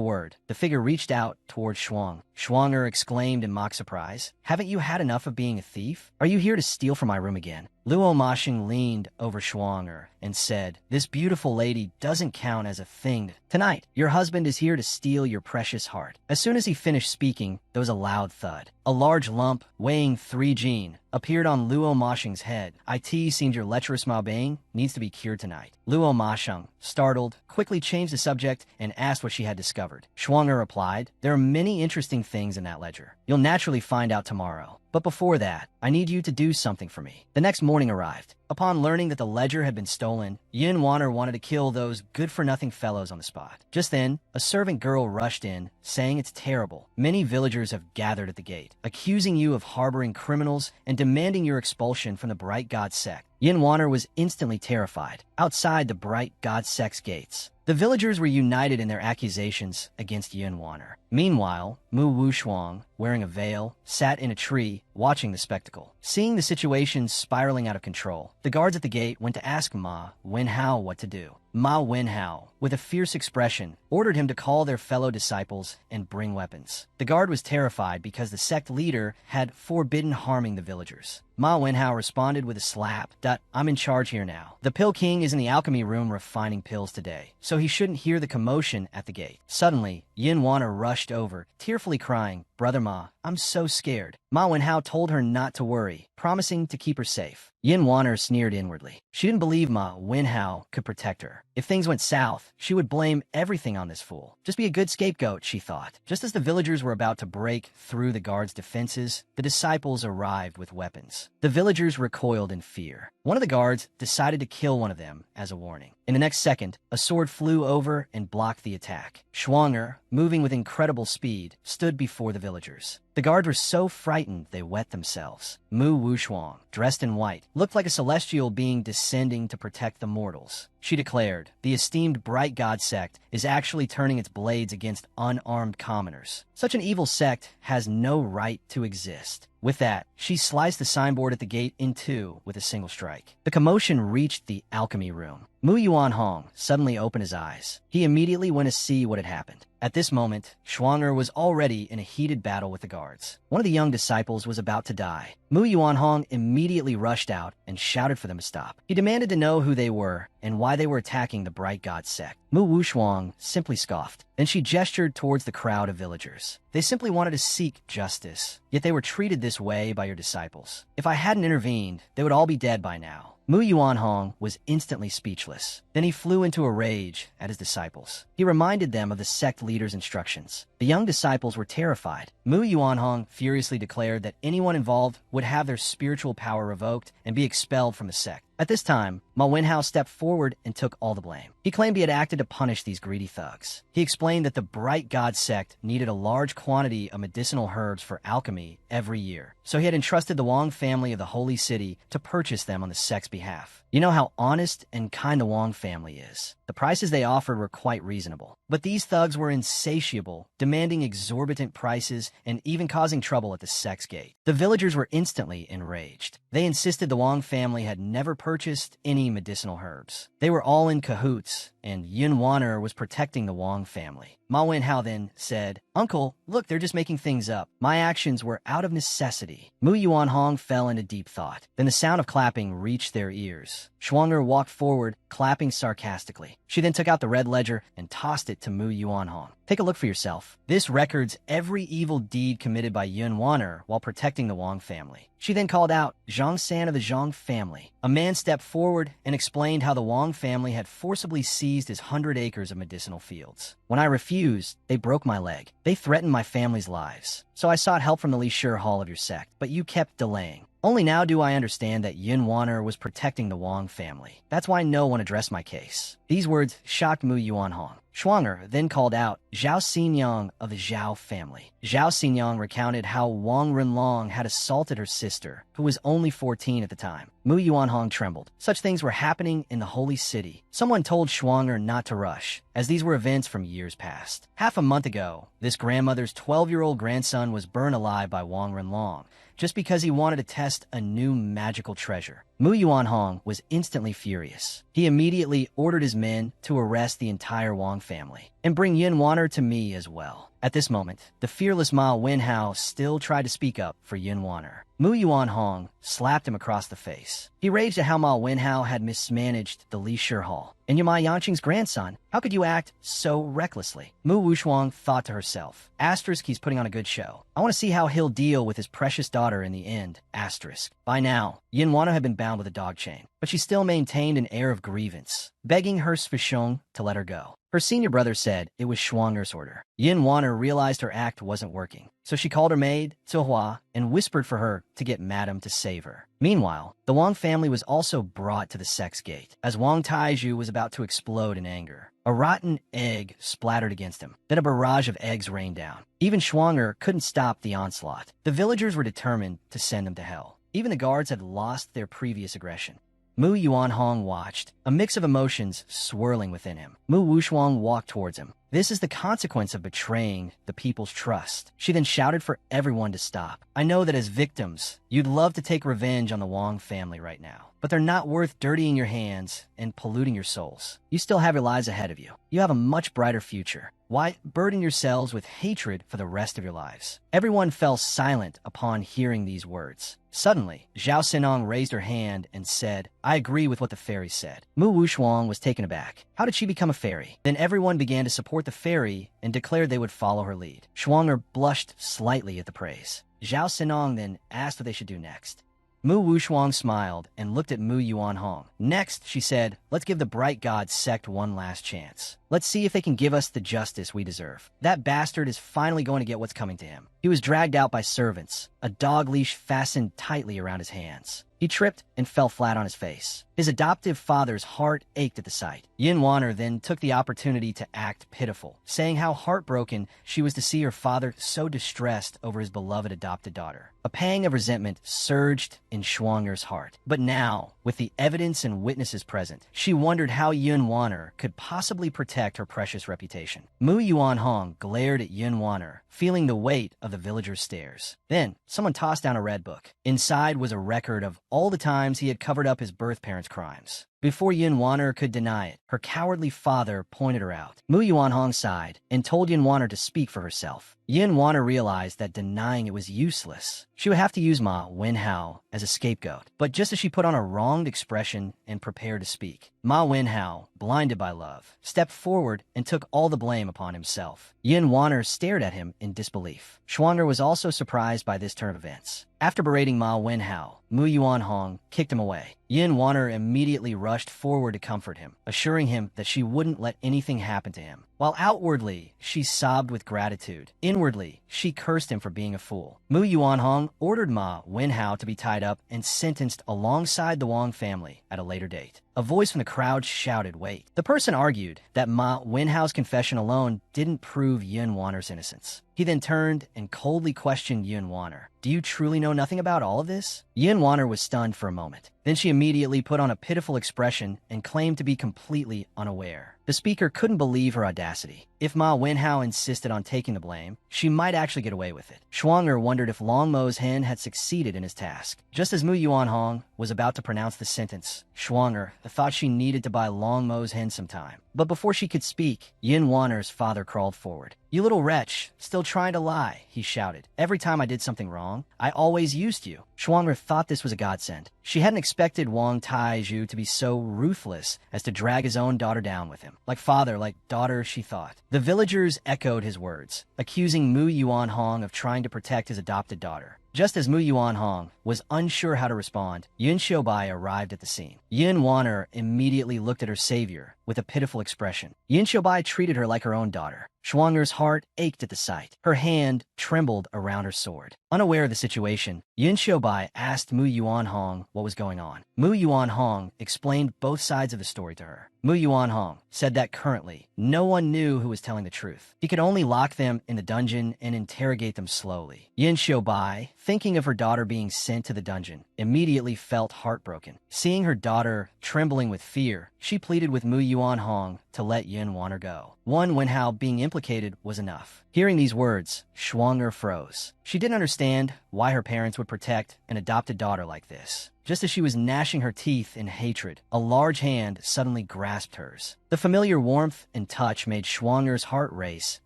word, the figure reached out towards Schwang. Schwanger exclaimed in mock surprise, "Haven't you had enough of being a thief? Are you here to steal from my room again?" Luo Mashing leaned over Schwanger and said, "This beautiful lady doesn't count as a thing. Tonight, your husband is here to steal your precious heart." As soon as he finished speaking, there was a loud thud. A large lump, weighing 3 jin, appeared on Luo Mashing's head. "It seems your lecherous Maobang needs to be cured tonight." Luo Mashing, startled, quickly changed the subject and asked what she had discovered. Schwanger replied, "There are many interesting things in that ledger. You'll naturally find out tomorrow. But before that, I need you to do something for me." The next morning arrived. Upon learning that the ledger had been stolen, Yin Wanner wanted to kill those good-for-nothing fellows on the spot. Just then, a servant girl rushed in, saying it's terrible. Many villagers have gathered at the gate, accusing you of harboring criminals and demanding your expulsion from the Bright God sect. Yin Wanner was instantly terrified. Outside the Bright God sect's gates, the villagers were united in their accusations against Yin Wanner. Meanwhile, Mu Wushuang, wearing a veil, sat in a tree, watching the spectacle. Seeing the situation spiraling out of control, the guards at the gate went to ask Ma Wenhao what to do. Ma Wenhao, with a fierce expression, ordered him to call their fellow disciples and bring weapons. The guard was terrified because the sect leader had forbidden harming the villagers. Ma Wenhao responded with a slap. "I'm in charge here now. The Pill King is in the alchemy room refining pills today, so he shouldn't hear the commotion at the gate." Suddenly, Yin Wanner rushed over, tearfully crying, "Brother Ma, I'm so scared." Ma Wenhao told her not to worry, promising to keep her safe. Yin Wanner sneered inwardly. She didn't believe Ma Wenhao could protect her. If things went south, she would blame everything on this fool. Just be a good scapegoat, she thought. Just as the villagers were about to break through the guards' defenses, the disciples arrived with weapons. The villagers recoiled in fear. One of the guards decided to kill one of them as a warning. In the next second, a sword flew over and blocked the attack. Schwanger, moving with incredible speed, stood before the villagers. The guards were so frightened they wet themselves. Mu Wushuang, dressed in white, looked like a celestial being descending to protect the mortals. She declared, "The esteemed Bright God sect is actually turning its blades against unarmed commoners. Such an evil sect has no right to exist." With that, she sliced the signboard at the gate in two with a single strike. The commotion reached the alchemy room. Mu Yuan Hong suddenly opened his eyes. He immediately went to see what had happened. At this moment, Schwanger was already in a heated battle with the guards. One of the young disciples was about to die. Mu Yuan Hong immediately rushed out and shouted for them to stop. He demanded to know who they were and why they were attacking the Bright God sect. Mu Wushuang simply scoffed. Then she gestured towards the crowd of villagers. "They simply wanted to seek justice, yet they were treated this way by your disciples. If I hadn't intervened, they would all be dead by now." Mu Yuan Hong was instantly speechless. Then he flew into a rage at his disciples. He reminded them of the sect leader's instructions. The young disciples were terrified. Mu Yuan Hong furiously declared that anyone involved would have their spiritual power revoked and be expelled from the sect. At this time, Ma Wenhao stepped forward and took all the blame. He claimed he had acted to punish these greedy thugs. He explained that the Bright God sect needed a large quantity of medicinal herbs for alchemy every year, so he had entrusted the Wang family of the Holy City to purchase them on the sect's behalf. You know how honest and kind the Wang family is. The prices they offered were quite reasonable. But these thugs were insatiable, demanding exorbitant prices and even causing trouble at the sect's gate. The villagers were instantly enraged. They insisted the Wang family had never purchased any medicinal herbs. They were all in cahoots, and Yin Wanner was protecting the Wang family. Ma Wenhao then said, "Uncle, look, they're just making things up. My actions were out of necessity." Mu Yuan Hong fell into deep thought. Then the sound of clapping reached their ears. Schwanger walked forward, clapping sarcastically. She then took out the red ledger and tossed it to Mu Yuanhong. Take a look for yourself. This records every evil deed committed by Yun Wan'er while protecting the Wang family. She then called out Zhang San of the Zhang family. A man stepped forward and explained how the Wang family had forcibly seized his 100 acres of medicinal fields. When I refused, they broke my leg. They threatened my family's lives. So I sought help from the Li Shi Hall of your sect, but you kept delaying. Only now do I understand that Yun Wan'er was protecting the Wang family. That's why no one addressed my case. These words shocked Mu Yuanhong. Schwanger then called out Zhao Xinyang of the Zhao family. Zhao Xinyang recounted how Wang Renlong had assaulted her sister, who was only 14 at the time. Mu Yuanhong trembled. Such things were happening in the holy city. Someone told Schwanger not to rush, as these were events from years past. Half a month ago, this grandmother's 12-year-old grandson was burned alive by Wang Renlong, just because he wanted to test a new magical treasure. Mu Yuanhong was instantly furious. He immediately ordered his men to arrest the entire Wang family and bring Yun Wan'er to me as well. At this moment, the fearless Ma Wenhao still tried to speak up for Yun Wan'er. Mu Yuanhong slapped him across the face. He raged at how Ma Wenhao had mismanaged the Li Shi Hall. And you're Ma Yanqing's grandson. How could you act so recklessly? Mu Wushuang thought to herself. Asterisk, he's putting on a good show. I want to see how he'll deal with his precious daughter in the end. Asterisk. By now, Yun Wan'er had been bound with a dog chain, but she still maintained an air of grievance, begging her Sfishong to let her go. Her senior brother said it was Schwanger's order. Yun Wan'er realized her act wasn't working, so she called her maid, Zihua, and whispered for her to get Madam to save her. Meanwhile, the Wang family was also brought to the sect's gate, as Wang Taizhu was about to explode in anger. A rotten egg splattered against him. Then a barrage of eggs rained down. Even Schwanger couldn't stop the onslaught. The villagers were determined to send him to hell. Even the guards had lost their previous aggression. Mu Yuanhong watched, a mix of emotions swirling within him. Mu Wushuang walked towards him. This is the consequence of betraying the people's trust. She then shouted for everyone to stop. I know that as victims, you'd love to take revenge on the Wang family right now, but they're not worth dirtying your hands and polluting your souls. You still have your lives ahead of you. You have a much brighter future. Why burden yourselves with hatred for the rest of your lives? Everyone fell silent upon hearing these words. Suddenly, Zhao Sinong raised her hand and said, I agree with what the fairy said. Mu Wushuang was taken aback. How did she become a fairy? Then everyone began to support the fairy and declared they would follow her lead. Schwanger blushed slightly at the praise. Zhao Sinong then asked what they should do next. Mu Wushuang smiled and looked at Mu Yuanhong. Next, she said, let's give the Bright God sect one last chance. Let's see if they can give us the justice we deserve. That bastard is finally going to get what's coming to him. He was dragged out by servants, a dog leash fastened tightly around his hands. He tripped and fell flat on his face. His adoptive father's heart ached at the sight. Yun Wan'er then took the opportunity to act pitiful, saying how heartbroken she was to see her father so distressed over his beloved adopted daughter. A pang of resentment surged in Schwanger's heart. But now, with the evidence and witnesses present, she wondered how Yun Wan'er could possibly protect her precious reputation. Mu Yuanhong glared at Yun Wan'er, feeling the weight of the villagers' stares. Then, someone tossed down a red book. Inside was a record of all the times he had covered up his birth parents' crimes. Before Yun Wan'er could deny it, her cowardly father pointed her out. Mu Yuanhong sighed and told Yun Wan'er to speak for herself. Yun Wan'er realized that denying it was useless. She would have to use Ma Wenhao as a scapegoat. But just as she put on a wronged expression and prepared to speak, Ma Wenhao, blinded by love, stepped forward and took all the blame upon himself. Yun Wan'er stared at him in disbelief. Schwanger was also surprised by this turn of events. After berating Ma Wenhao, Mu Yuanhong kicked him away. Yun Wan'er immediately rushed forward to comfort him, assuring him that she wouldn't let anything happen to him. While outwardly, she sobbed with gratitude, inwardly, she cursed him for being a fool. Mu Yuanhong ordered Ma Wenhao to be tied up and sentenced alongside the Wang family at a later date. A voice from the crowd shouted, wait. The person argued that Ma Wenhao's confession alone didn't prove Yun Wan'er's innocence. He then turned and coldly questioned Yun Wan'er. Do you truly know nothing about all of this? Yun Wan'er was stunned for a moment. Then she immediately put on a pitiful expression and claimed to be completely unaware. The speaker couldn't believe her audacity. If Ma Wenhao insisted on taking the blame, she might actually get away with it. Schwanger wondered if Long Mo's hen had succeeded in his task. Just as Mu Yuanhong was about to pronounce the sentence, Schwanger thought she needed to buy Long Mo's hen some time. But before she could speak, Yin Wanner's father crawled forward. "You little wretch, still trying to lie," he shouted. "Every time I did something wrong, I always used you." Shuang'er thought this was a godsend. She hadn't expected Wang Taizhu to be so ruthless as to drag his own daughter down with him. Like father, like daughter, she thought. The villagers echoed his words, accusing Mu Yuanhong of trying to protect his adopted daughter. Just as Mu Yuanhong was unsure how to respond, Yun Xiaobai arrived at the scene. Yin Wanner immediately looked at her savior with a pitiful expression. Yin Xiaobai treated her like her own daughter. Shuang'er's heart ached at the sight. Her hand trembled around her sword. Unaware of the situation, Yin Xiaobai asked Mu Yuanhong what was going on. Mu Yuanhong explained both sides of the story to her. Mu Yuanhong said that currently, no one knew who was telling the truth. He could only lock them in the dungeon and interrogate them slowly. Yin Xiaobai, thinking of her daughter being sent to the dungeon, immediately felt heartbroken. Seeing her daughter trembling with fear, she pleaded with Mu Yuanhong to let Yin Wanner go. One Wenhao being implicated was enough. Hearing these words, Shuang'er froze. She didn't understand why her parents would protect an adopted daughter like this. Just as she was gnashing her teeth in hatred, a large hand suddenly grasped hers. The familiar warmth and touch made Shuang'er's heart race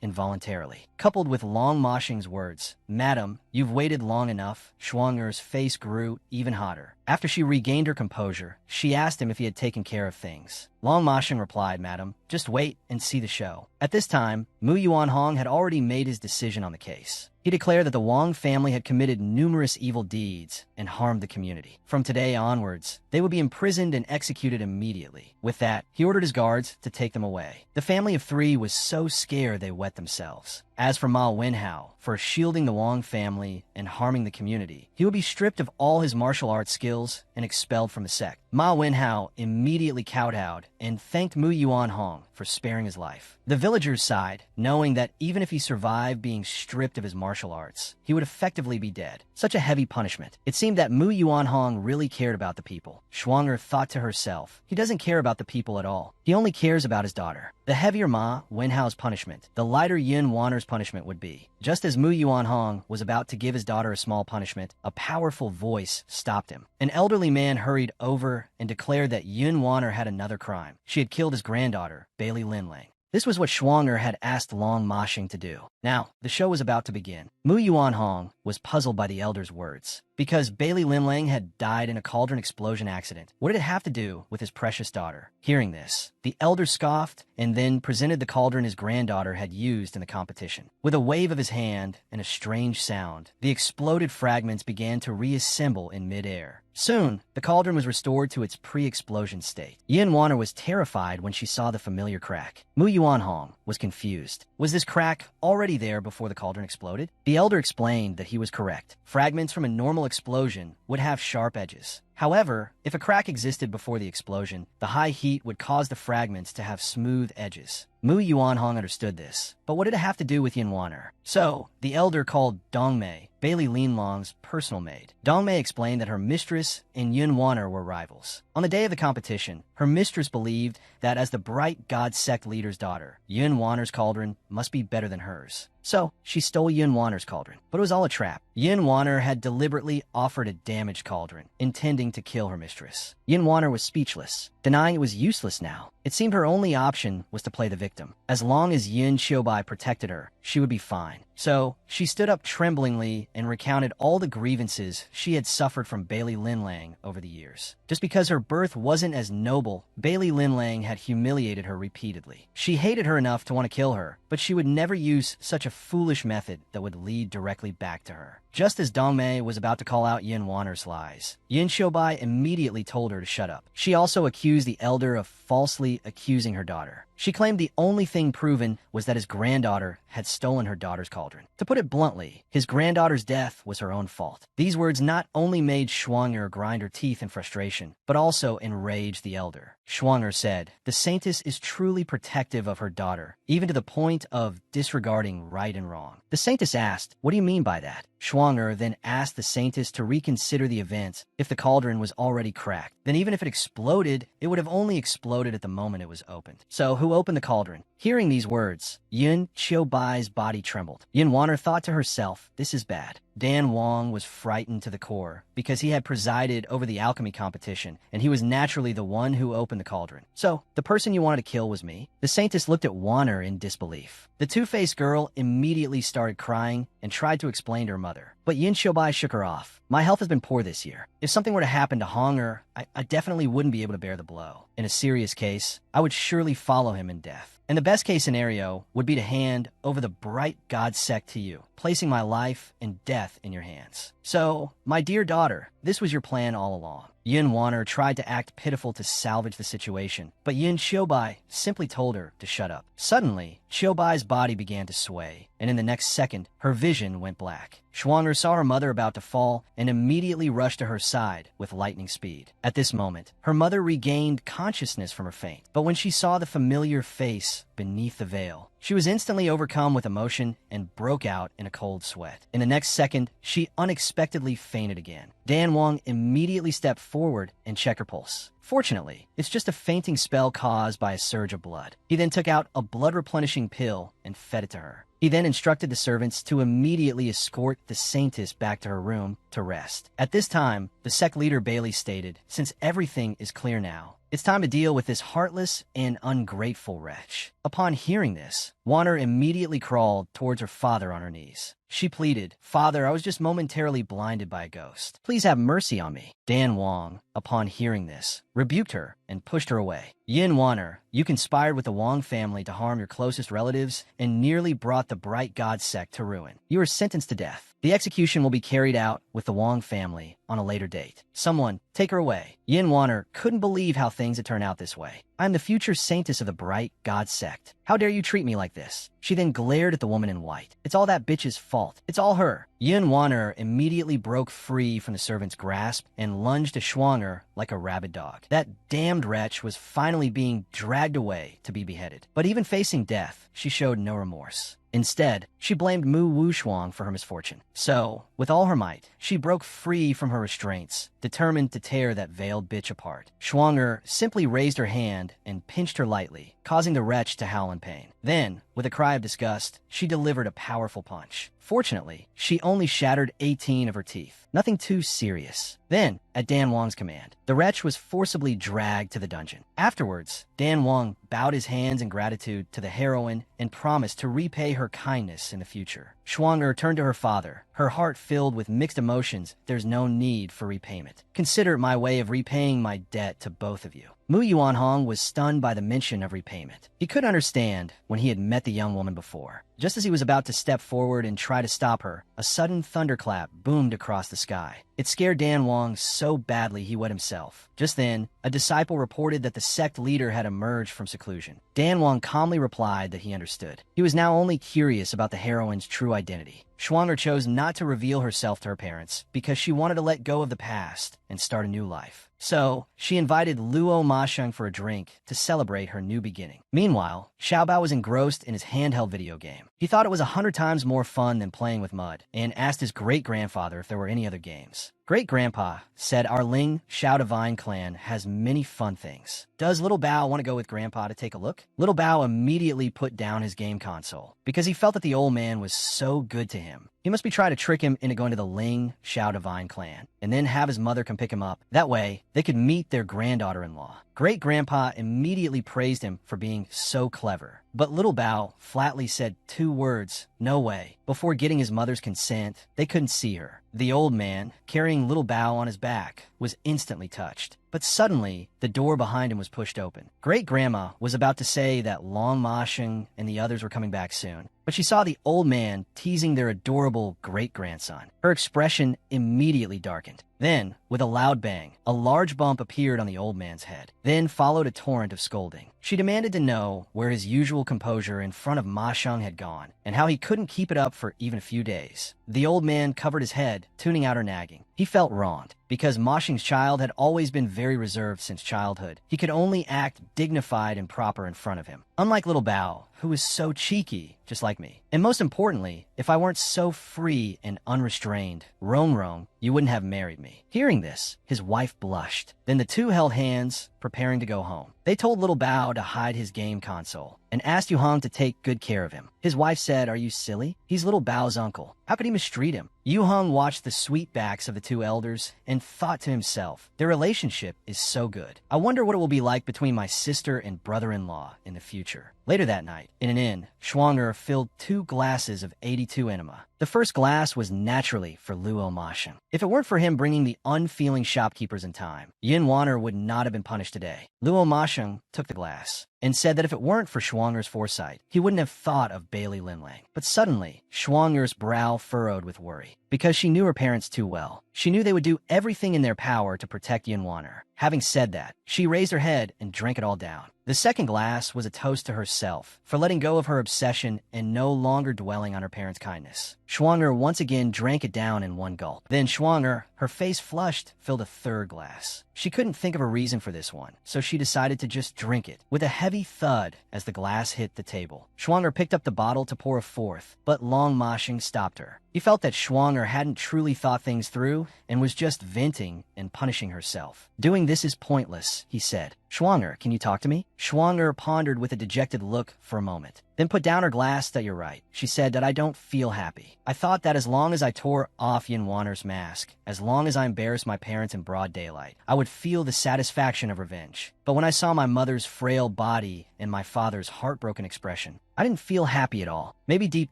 involuntarily. Coupled with Long Moshing's words, "Madam, you've waited long enough," Shuang'er's face grew even hotter. After she regained her composure, she asked him if he had taken care of things. Long Moshing replied, "Madam, just wait and see the show." At this time, Mu Yuanhong had already made his decision on the case. He declared that the Wang family had committed numerous evil deeds and harmed the community. From today onwards, they would be imprisoned and executed immediately. With that, he ordered his guards to take them away. The family of three was so scared they wet themselves. As for Ma Wenhao, for shielding the Wang family and harming the community, he would be stripped of all his martial arts skills and expelled from the sect. Ma Wenhao immediately kowtowed and thanked Mu Yuanhong for sparing his life. The villagers sighed, knowing that even if he survived being stripped of his martial arts, he would effectively be dead. Such a heavy punishment. It seemed that Mu Yuanhong really cared about the people. Shuang'er thought to herself, he doesn't care about the people at all. He only cares about his daughter. The heavier Ma Wenhao's punishment, the lighter Yin Wanner's punishment would be. Just as Mu Yuanhong was about to give his daughter a small punishment, a powerful voice stopped him. An elderly man hurried over and declared that Yin Wanner had another crime. She had killed his granddaughter, Bailey Linlang. This was what Shuang'er had asked Long Moshing to do. Now, the show was about to begin. Mu Yuanhong was puzzled by the elder's words. Because Bailey Linlang had died in a cauldron explosion accident, what did it have to do with his precious daughter? Hearing this, the elder scoffed and then presented the cauldron his granddaughter had used in the competition. With a wave of his hand and a strange sound, the exploded fragments began to reassemble in midair. Soon, the cauldron was restored to its pre-explosion state. Yin Wanner was terrified when she saw the familiar crack. Mu Yuanhong was confused. Was this crack already there before the cauldron exploded? The elder explained that he was correct. Fragments from a normal explosion would have sharp edges. However, if a crack existed before the explosion, the high heat would cause the fragments to have smooth edges. Mu Yuanhong understood this, but what did it have to do with Yin Wanner? So, the elder called Dongmei, Bailey Linlong's personal maid. Dongmei explained that her mistress and Yin Wanner were rivals. On the day of the competition, her mistress believed that as the bright god sect leader's daughter, Yin Wanner's cauldron must be better than hers. So, she stole Yin Wanner's cauldron. But it was all a trap. Yin Wanner had deliberately offered a damaged cauldron, intending to kill her mistress. Yin Wanner was speechless, denying it was useless now. It seemed her only option was to play the victim. As long as Yin Xiaobai protected her, she would be fine. So, she stood up tremblingly and recounted all the grievances she had suffered from Bailey Linlang over the years. Just because her birth wasn't as noble, Bailey Linlang had humiliated her repeatedly. She hated her enough to want to kill her, but she would never use such a foolish method that would lead directly back to her. Just as Dongmei was about to call out Yin Wanner's lies, Yin Xiaobai immediately told her to shut up. She also accused the elder of falsely accusing her daughter. She claimed the only thing proven was that his granddaughter had stolen her daughter's cauldron. To put it bluntly, his granddaughter's death was her own fault. These words not only made Shuang'er grind her teeth in frustration, but also enraged the elder. Shuang'er said, "The saintess is truly protective of her daughter, even to the point of disregarding right and wrong." The saintess asked, "What do you mean by that?" Schwanger then asked the saintess to reconsider the events if the cauldron was already cracked. Then even if it exploded, it would have only exploded at the moment it was opened. So who opened the cauldron? Hearing these words, Yun Qiubai's body trembled. Yin Wanner thought to herself, this is bad. Dan Wang was frightened to the core because he had presided over the alchemy competition, and he was naturally the one who opened the cauldron. So, the person you wanted to kill was me? The saintess looked at Wanner in disbelief. The two-faced girl immediately started crying and tried to explain to her mother. But Yin Qiubai shook her off. My health has been poor this year. If something were to happen to Honger, I definitely wouldn't be able to bear the blow. In a serious case, I would surely follow him in death. And the best case scenario would be to hand over the bright god sect to you, placing my life and death in your hands. So, my dear daughter, this was your plan all along. Yin Wanner tried to act pitiful to salvage the situation, but Yin Qiubai simply told her to shut up. Suddenly, Qiubai's body began to sway, and in the next second, her vision went black. Schwanger saw her mother about to fall and immediately rushed to her side with lightning speed. At this moment, her mother regained consciousness from her faint, but when she saw the familiar face beneath the veil, she was instantly overcome with emotion and broke out in a cold sweat. In the next second, she unexpectedly fainted again. Dan Wang immediately stepped forward and checked her pulse. Fortunately, it's just a fainting spell caused by a surge of blood. He then took out a blood-replenishing pill and fed it to her. He then instructed the servants to immediately escort the saintess back to her room to rest. At this time, the sect leader Bailey stated, since everything is clear now, it's time to deal with this heartless and ungrateful wretch. Upon hearing this, Wanner immediately crawled towards her father on her knees. She pleaded, Father, I was just momentarily blinded by a ghost. Please have mercy on me. Dan Wang, upon hearing this, rebuked her and pushed her away. Yin Wanner, you conspired with the Wang family to harm your closest relatives and nearly brought the bright god sect to ruin. You are sentenced to death. The execution will be carried out with the Wang family on a later date. Someone, take her away. Yin Wanner couldn't believe how things had turned out this way. I'm the future saintess of the bright god sect. How dare you treat me like this? She then glared at the woman in white. It's all that bitch's fault. It's all her. Yin Wanner immediately broke free from the servant's grasp and lunged at Schwanger like a rabid dog. That damned wretch was finally being dragged away to be beheaded. But even facing death, she showed no remorse. Instead, she blamed Mu Wushuang for her misfortune. So, with all her might, she broke free from her restraints, determined to tear that veiled bitch apart. Schwanger simply raised her hand and pinched her lightly, causing the wretch to howl in pain. Then, with a cry of disgust, she delivered a powerful punch. Fortunately, she only shattered 18 of her teeth. Nothing too serious. Then, at Dan Wang's command, the wretch was forcibly dragged to the dungeon. Afterwards, Dan Wang bowed his hands in gratitude to the heroine and promised to repay her kindness in the future. Schwanger turned to her father, her heart filled with mixed emotions. There's no need for repayment. Consider my way of repaying my debt to both of you. Mu Yuanhong was stunned by the mention of repayment. He couldn't understand when he had met the young woman before. Just as he was about to step forward and try to stop her, a sudden thunderclap boomed across the sky. It scared Dan Wang so badly he wet himself. Just then, a disciple reported that the sect leader had emerged from seclusion. Dan Wang calmly replied that he understood. He was now only curious about the heroine's true identity. Schwanger chose not to reveal herself to her parents because she wanted to let go of the past and start a new life. So, she invited Luo Masheng for a drink to celebrate her new beginning. Meanwhile, Xiaobao was engrossed in his handheld video game. He thought it was 100 times more fun than playing with mud, and asked his great-grandfather if there were any other games. Great-grandpa said our Ling Xiao Divine clan has many fun things. Does Little Bao want to go with Grandpa to take a look? Little Bao immediately put down his game console because he felt that the old man was so good to him. He must be trying to trick him into going to the Ling Xiao Divine clan and then have his mother come pick him up. That way, they could meet their granddaughter-in-law. Great-grandpa immediately praised him for being so clever. But Little Bao flatly said 2 words, no way. Before getting his mother's consent, they couldn't see her. The old man, carrying Little Bao on his back, was instantly touched. But suddenly, the door behind him was pushed open. Great-grandma was about to say that Long Masheng and the others were coming back soon, but she saw the old man teasing their adorable great-grandson. Her expression immediately darkened. Then, with a loud bang, a large bump appeared on the old man's head. Then followed a torrent of scolding. She demanded to know where his usual composure in front of Ma Sheng had gone, and how he couldn't keep it up for even a few days. The old man covered his head, tuning out her nagging. He felt wronged. Because Ma Xing's child had always been very reserved since childhood, he could only act dignified and proper in front of him. Unlike little Bao, who was so cheeky, just like me. And most importantly, if I weren't so free and unrestrained, Rong, you wouldn't have married me. Hearing this, his wife blushed. Then the two held hands, preparing to go home. They told little Bao to hide his game console and asked Yu Hong to take good care of him. His wife said, "Are you silly? He's little Bao's uncle. How could he mistreat him?" Yu Hong watched the sweet backs of the two elders and thought to himself, their relationship is so good. I wonder what it will be like between my sister and brother-in-law in the future. Later that night, in an inn, Schwanger filled 2 glasses of 82 enema. The first glass was naturally for Luo Masheng. If it weren't for him bringing the unfeeling shopkeepers in time, Yin Wanner would not have been punished today. Luo Masheng took the glass and said that if it weren't for Schwanger's foresight, he wouldn't have thought of Bailey Linlang. But suddenly, Schwanger's brow furrowed with worry. Because she knew her parents too well, she knew they would do everything in their power to protect Yin Wanner. Having said that, she raised her head and drank it all down. The second glass was a toast to herself for letting go of her obsession and no longer dwelling on her parents' kindness. Schwanger once again drank it down in one gulp. Then Schwanger, her face flushed, filled a third glass. She couldn't think of a reason for this one, so she decided to just drink it. With a heavy thud as the glass hit the table, Schwanger picked up the bottle to pour a fourth, but Long Mashing stopped her. He felt that Schwanger hadn't truly thought things through and was just venting and punishing herself. "Doing this is pointless," he said. "Schwanger, can you talk to me?" Schwanger pondered with a dejected look for a moment, then put down her glass. "That you're right," she said, "that I don't feel happy. I thought that as long as I tore off Yin Wanner's mask, as long as I embarrassed my parents in broad daylight, I would feel the satisfaction of revenge. But when I saw my mother's frail body and my father's heartbroken expression, I didn't feel happy at all. Maybe deep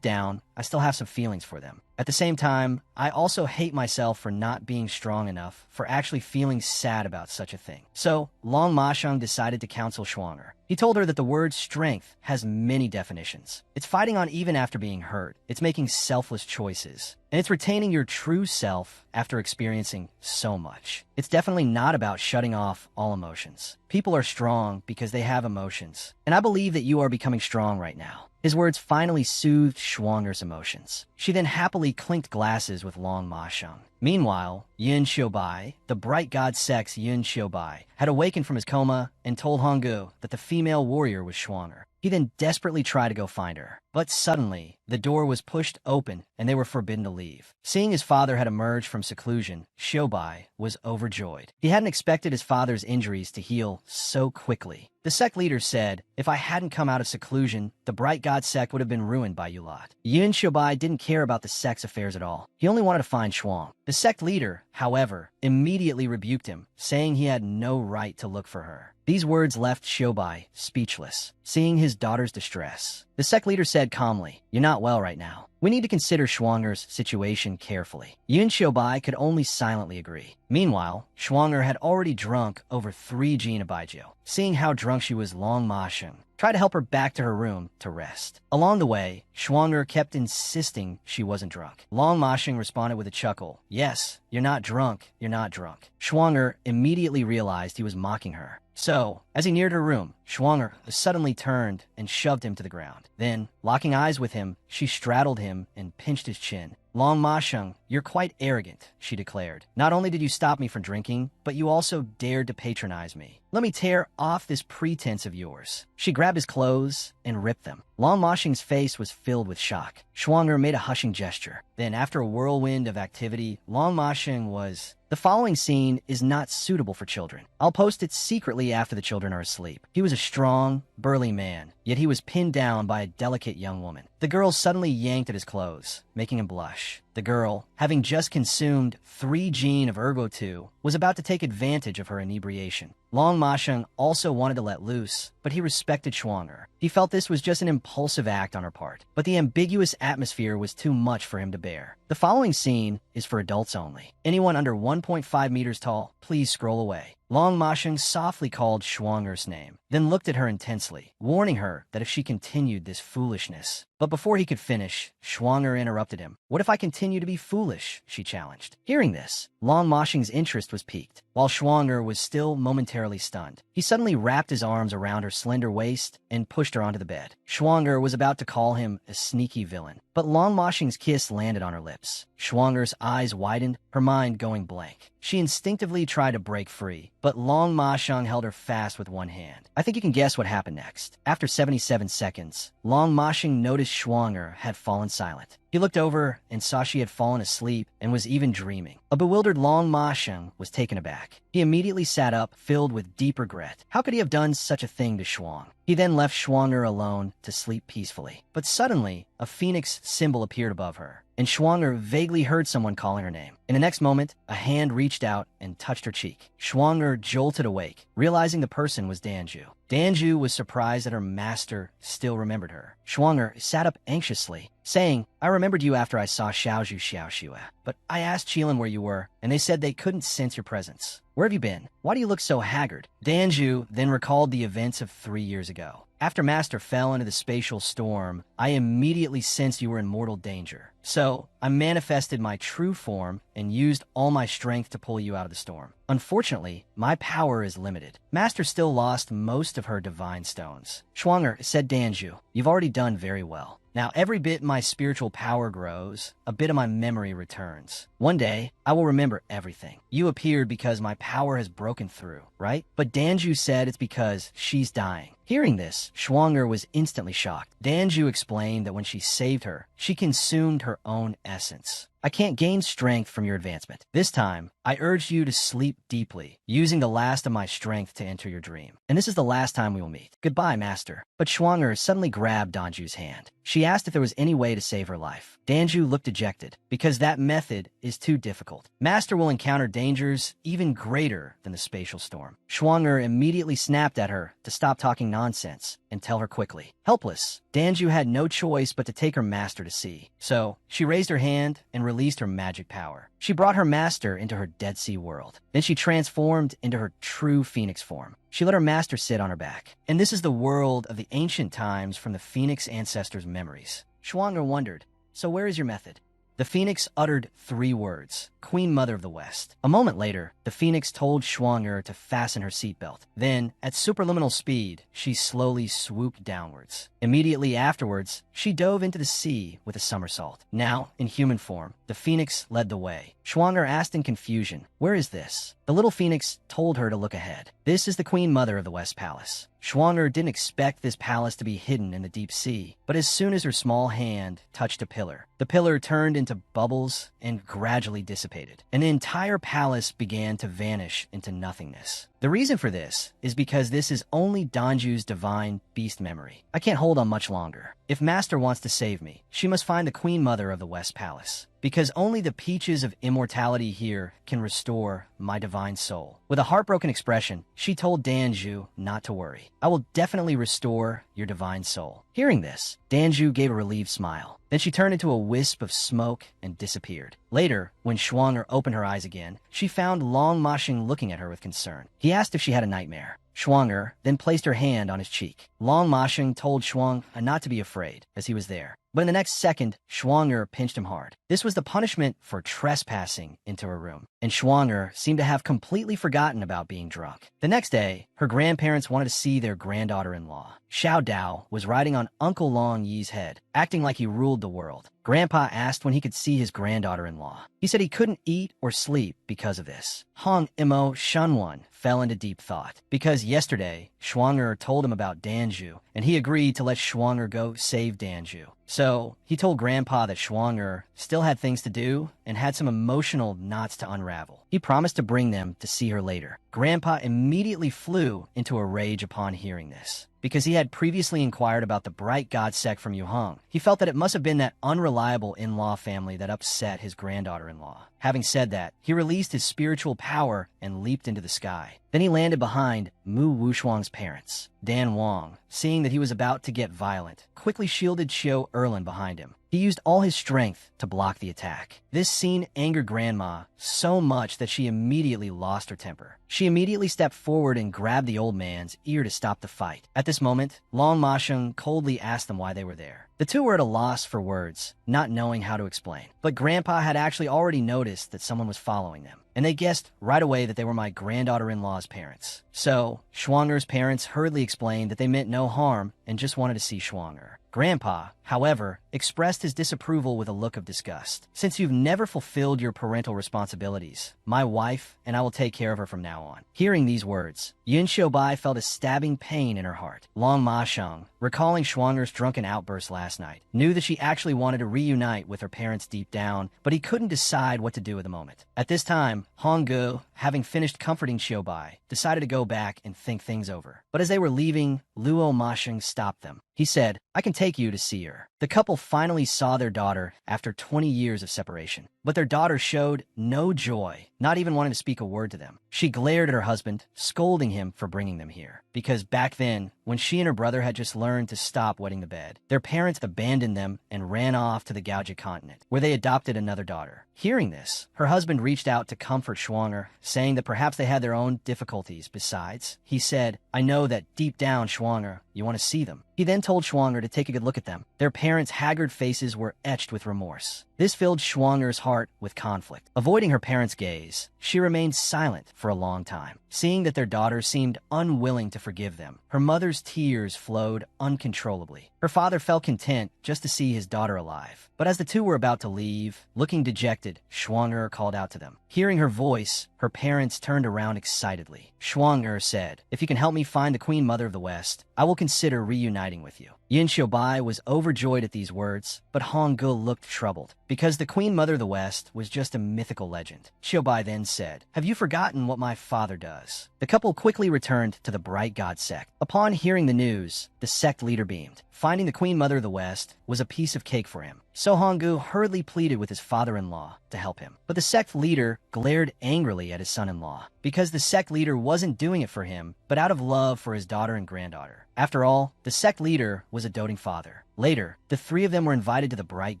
down, I still have some feelings for them. At the same time, I also hate myself for not being strong enough, for actually feeling sad about such a thing." So, Long Mashang decided to counsel Schwanger. He told her that the word strength has many definitions. It's fighting on even after being hurt. It's making selfless choices. And it's retaining your true self after experiencing so much. It's definitely not about shutting off all emotions. People are strong because they have emotions. And I believe that you are becoming strong right now. His words finally soothed Schwanger's emotions. She then happily clinked glasses with Long Mashang. Meanwhile, Yin Xiubai, the bright god sex Yin Xiubai, had awakened from his coma and told Honggu that the female warrior was Schwanger. He then desperately tried to go find her. But suddenly, the door was pushed open and they were forbidden to leave. Seeing his father had emerged from seclusion, Xiubai was overjoyed. He hadn't expected his father's injuries to heal so quickly. The sect leader said, "If I hadn't come out of seclusion, the bright god sect would have been ruined by you lot." Yin Xiubai didn't care about the sect's affairs at all. He only wanted to find Shuang. The sect leader, however, immediately rebuked him, saying he had no right to look for her. These words left Xiubai speechless, seeing his daughter's distress. The sect leader said calmly, "You're not well right now. We need to consider Schwanger's situation carefully." Yin Xiubai could only silently agree. Meanwhile, Schwanger had already drunk over 3 Jin of Baijiu. Seeing how drunk she was, Long Masheng tried to help her back to her room to rest. Along the way, Schwanger kept insisting she wasn't drunk. Long Masheng responded with a chuckle, "Yes, you're not drunk, you're not drunk." Schwanger immediately realized he was mocking her. So, as he neared her room, Schwanger suddenly turned and shoved him to the ground. Then, locking eyes with him, she straddled him and pinched his chin. "Long Masheng, you're quite arrogant," she declared. "Not only did you stop me from drinking, but you also dared to patronize me. Let me tear off this pretense of yours." She grabbed his clothes and ripped them. Long Masheng's face was filled with shock. Schwanger made a hushing gesture. Then, after a whirlwind of activity, Long Masheng was... The following scene is not suitable for children. I'll post it secretly after the children are asleep. He was a strong, burly man, yet he was pinned down by a delicate young woman. The girl suddenly yanked at his clothes, making him blush. The girl, having just consumed 3 Jin of Ergo 2, was about to take advantage of her inebriation. Long Masheng also wanted to let loose, but he respected Schwanger. He felt this was just an impulsive act on her part, but the ambiguous atmosphere was too much for him to bear. The following scene is for adults only. Anyone under 1.5 meters tall, please scroll away. Long Masheng softly called Shuang'er's name, then looked at her intensely, warning her that if she continued this foolishness. But before he could finish, Shuang'er interrupted him. "What if I continue to be foolish?" she challenged. Hearing this, Long Masheng's interest was piqued, while Shuang'er was still momentarily stunned. He suddenly wrapped his arms around her slender waist and pushed her onto the bed. Shuang'er was about to call him a sneaky villain, but Long Masheng's kiss landed on her lips. Shuang'er's eyes widened, her mind going blank. She instinctively tried to break free, but Long Masheng held her fast with one hand. I think you can guess what happened next. After 77 seconds, Long Masheng noticed Shuang'er had fallen silent. He looked over and saw she had fallen asleep and was even dreaming. A bewildered Long Masheng was taken aback. He immediately sat up, filled with deep regret. How could he have done such a thing to Shuang? He then left Shuang'er alone to sleep peacefully. But suddenly, a phoenix symbol appeared above her, and Shuang'er vaguely heard someone calling her name. In the next moment, a hand reached out and touched her cheek. Shuang'er jolted awake, realizing the person was Danju. Danju was surprised that her master still remembered her. Shuang'er sat up anxiously, saying, "I remembered you after I saw Xiaozhu Xiaoxue, but I asked Qilin where you were, and they said they couldn't sense your presence. Where have you been? Why do you look so haggard?" Danju then recalled the events of 3 years ago. "After Master fell into the spatial storm, I immediately sensed you were in mortal danger. So, I manifested my true form and used all my strength to pull you out of the storm. Unfortunately, my power is limited. Master still lost most of her divine stones." Shuang'er said, "Danju, you've already done very well. Now, every bit my spiritual power grows, a bit of my memory returns. One day, I will remember everything. You appeared because my power has broken through, right?" But Danju said it's because she's dying. Hearing this, Shuang'er was instantly shocked. Danju explained that when she saved her, she consumed her own essence. "I can't gain strength from your advancement. This time, I urge you to sleep deeply, using the last of my strength to enter your dream. And this is the last time we will meet. Goodbye, Master." But Shuang'er suddenly grabbed Danju's hand. She asked if there was any way to save her life. Danju looked dejected, because that method is too difficult. Master will encounter dangers even greater than the spatial storm. Shuang'er immediately snapped at her to stop talking nonsense and tell her quickly. Helpless, Danju had no choice but to take her master to sea. So, she raised her hand and released her magic power. She brought her master into her Dead Sea world. Then she transformed into her true phoenix form. She let her master sit on her back. And this is the world of the ancient times from the phoenix ancestors' memories. Shuang'er wondered, "So where is your method?" The phoenix uttered 3 words, "Queen Mother of the West." A moment later, the phoenix told Shuang'er to fasten her seatbelt. Then, at superluminal speed, she slowly swooped downwards. Immediately afterwards, she dove into the sea with a somersault. Now, in human form, the phoenix led the way. Shuang'er asked in confusion, "Where is this?" The little phoenix told her to look ahead. "This is the Queen Mother of the West Palace." Shuang'er didn't expect this palace to be hidden in the deep sea, but as soon as her small hand touched a pillar, the pillar turned into bubbles and gradually dissipated, and the entire palace began to vanish into nothingness. The reason for this is because this is only Danju's divine beast memory. I can't hold on much longer. If Master wants to save me, she must find the Queen Mother of the West Palace, because only the peaches of immortality here can restore my divine soul. With a heartbroken expression, she told Danju not to worry. "I will definitely restore your divine soul." Hearing this, Danju gave a relieved smile. Then she turned into a wisp of smoke and disappeared. Later, when Shuang'er opened her eyes again, she found Long Masheng looking at her with concern. He asked if she had a nightmare. Shuang'er then placed her hand on his cheek. Long Masheng told Shuang not to be afraid, as he was there. But in the next second, Shuang'er pinched him hard. This was the punishment for trespassing into her room, and Shuang'er seemed to have completely forgotten about being drunk. The next day, her grandparents wanted to see their granddaughter-in-law. Xiao Dao was riding on Uncle Long Yi's head, acting like he ruled the world. Grandpa asked when he could see his granddaughter-in-law. He said he couldn't eat or sleep because of this. Hong Imo Shunwan fell into deep thought, because yesterday, Shuang'er told him about Danju, and he agreed to let Shuang'er go save Danju. So, he told Grandpa that Shuang'er still had things to do and had some emotional knots to unravel. He promised to bring them to see her later. Grandpa immediately flew into a rage upon hearing this, because he had previously inquired about the bright god sect from Yuheng. He felt that it must have been that unreliable in-law family that upset his granddaughter-in-law. Having said that, he released his spiritual power and leaped into the sky. Then he landed behind Mu Wushuang's parents. Dan Wang, seeing that he was about to get violent, quickly shielded Xiao Erlin behind him. He used all his strength to block the attack. This scene angered Grandma so much that she immediately lost her temper. She immediately stepped forward and grabbed the old man's ear to stop the fight. At this moment, Long Ma-sheng coldly asked them why they were there. The two were at a loss for words, not knowing how to explain. But Grandpa had actually already noticed that someone was following them, and they guessed right away that they were my granddaughter-in-law's parents. So, Schwanger's parents hurriedly explained that they meant no harm and just wanted to see Schwanger. Grandpa, however, expressed his disapproval with a look of disgust. Since you've never fulfilled your parental responsibilities, my wife and I will take care of her from now on. Hearing these words, Yin Xiaobai felt a stabbing pain in her heart. Long Ma-sheng, recalling Schwanger's drunken outburst last night, knew that she actually wanted to reunite with her parents deep down, but he couldn't decide what to do at the moment. At this time, Honggu, having finished comforting Xiaobai, decided to go back and think things over. But as they were leaving, Luo Ma-sheng stopped them. He said, "I can take you to see her." The couple finally saw their daughter after 20 years of separation. But their daughter showed no joy, not even wanting to speak a word to them. She glared at her husband, scolding him for bringing them here. Because back then, when she and her brother had just learned to stop wetting the bed, their parents abandoned them and ran off to the Gaoji continent, where they adopted another daughter. Hearing this, her husband reached out to comfort Schwanger, saying that perhaps they had their own difficulties. Besides, he said, "I know that deep down, Schwanger, you want to see them." He then told Schwanger to take a good look at them. Their parents' haggard faces were etched with remorse. This filled Schwanger's heart with conflict. Avoiding her parents' gaze, she remained silent for a long time. Seeing that their daughter seemed unwilling to forgive them, her mother's tears flowed uncontrollably. Her father felt content just to see his daughter alive. But as the two were about to leave, looking dejected, Schwanger called out to them. Hearing her voice, her parents turned around excitedly. Schwanger said, "If you can help me find the Queen Mother of the West, I will consider reuniting with you." Yin Xiaobai was overjoyed at these words, but Honggu looked troubled, because the Queen Mother of the West was just a mythical legend. Xiaobai then said, "Have you forgotten what my father does?" The couple quickly returned to the Bright God sect. Upon hearing the news, the sect leader beamed. Finding the Queen Mother of the West was a piece of cake for him. So Honggu hurriedly pleaded with his father-in-law to help him. But the sect leader glared angrily at his son-in-law, because the sect leader wasn't doing it for him, but out of love for his daughter and granddaughter. After all, the sect leader was a doting father. Later, the three of them were invited to the Bright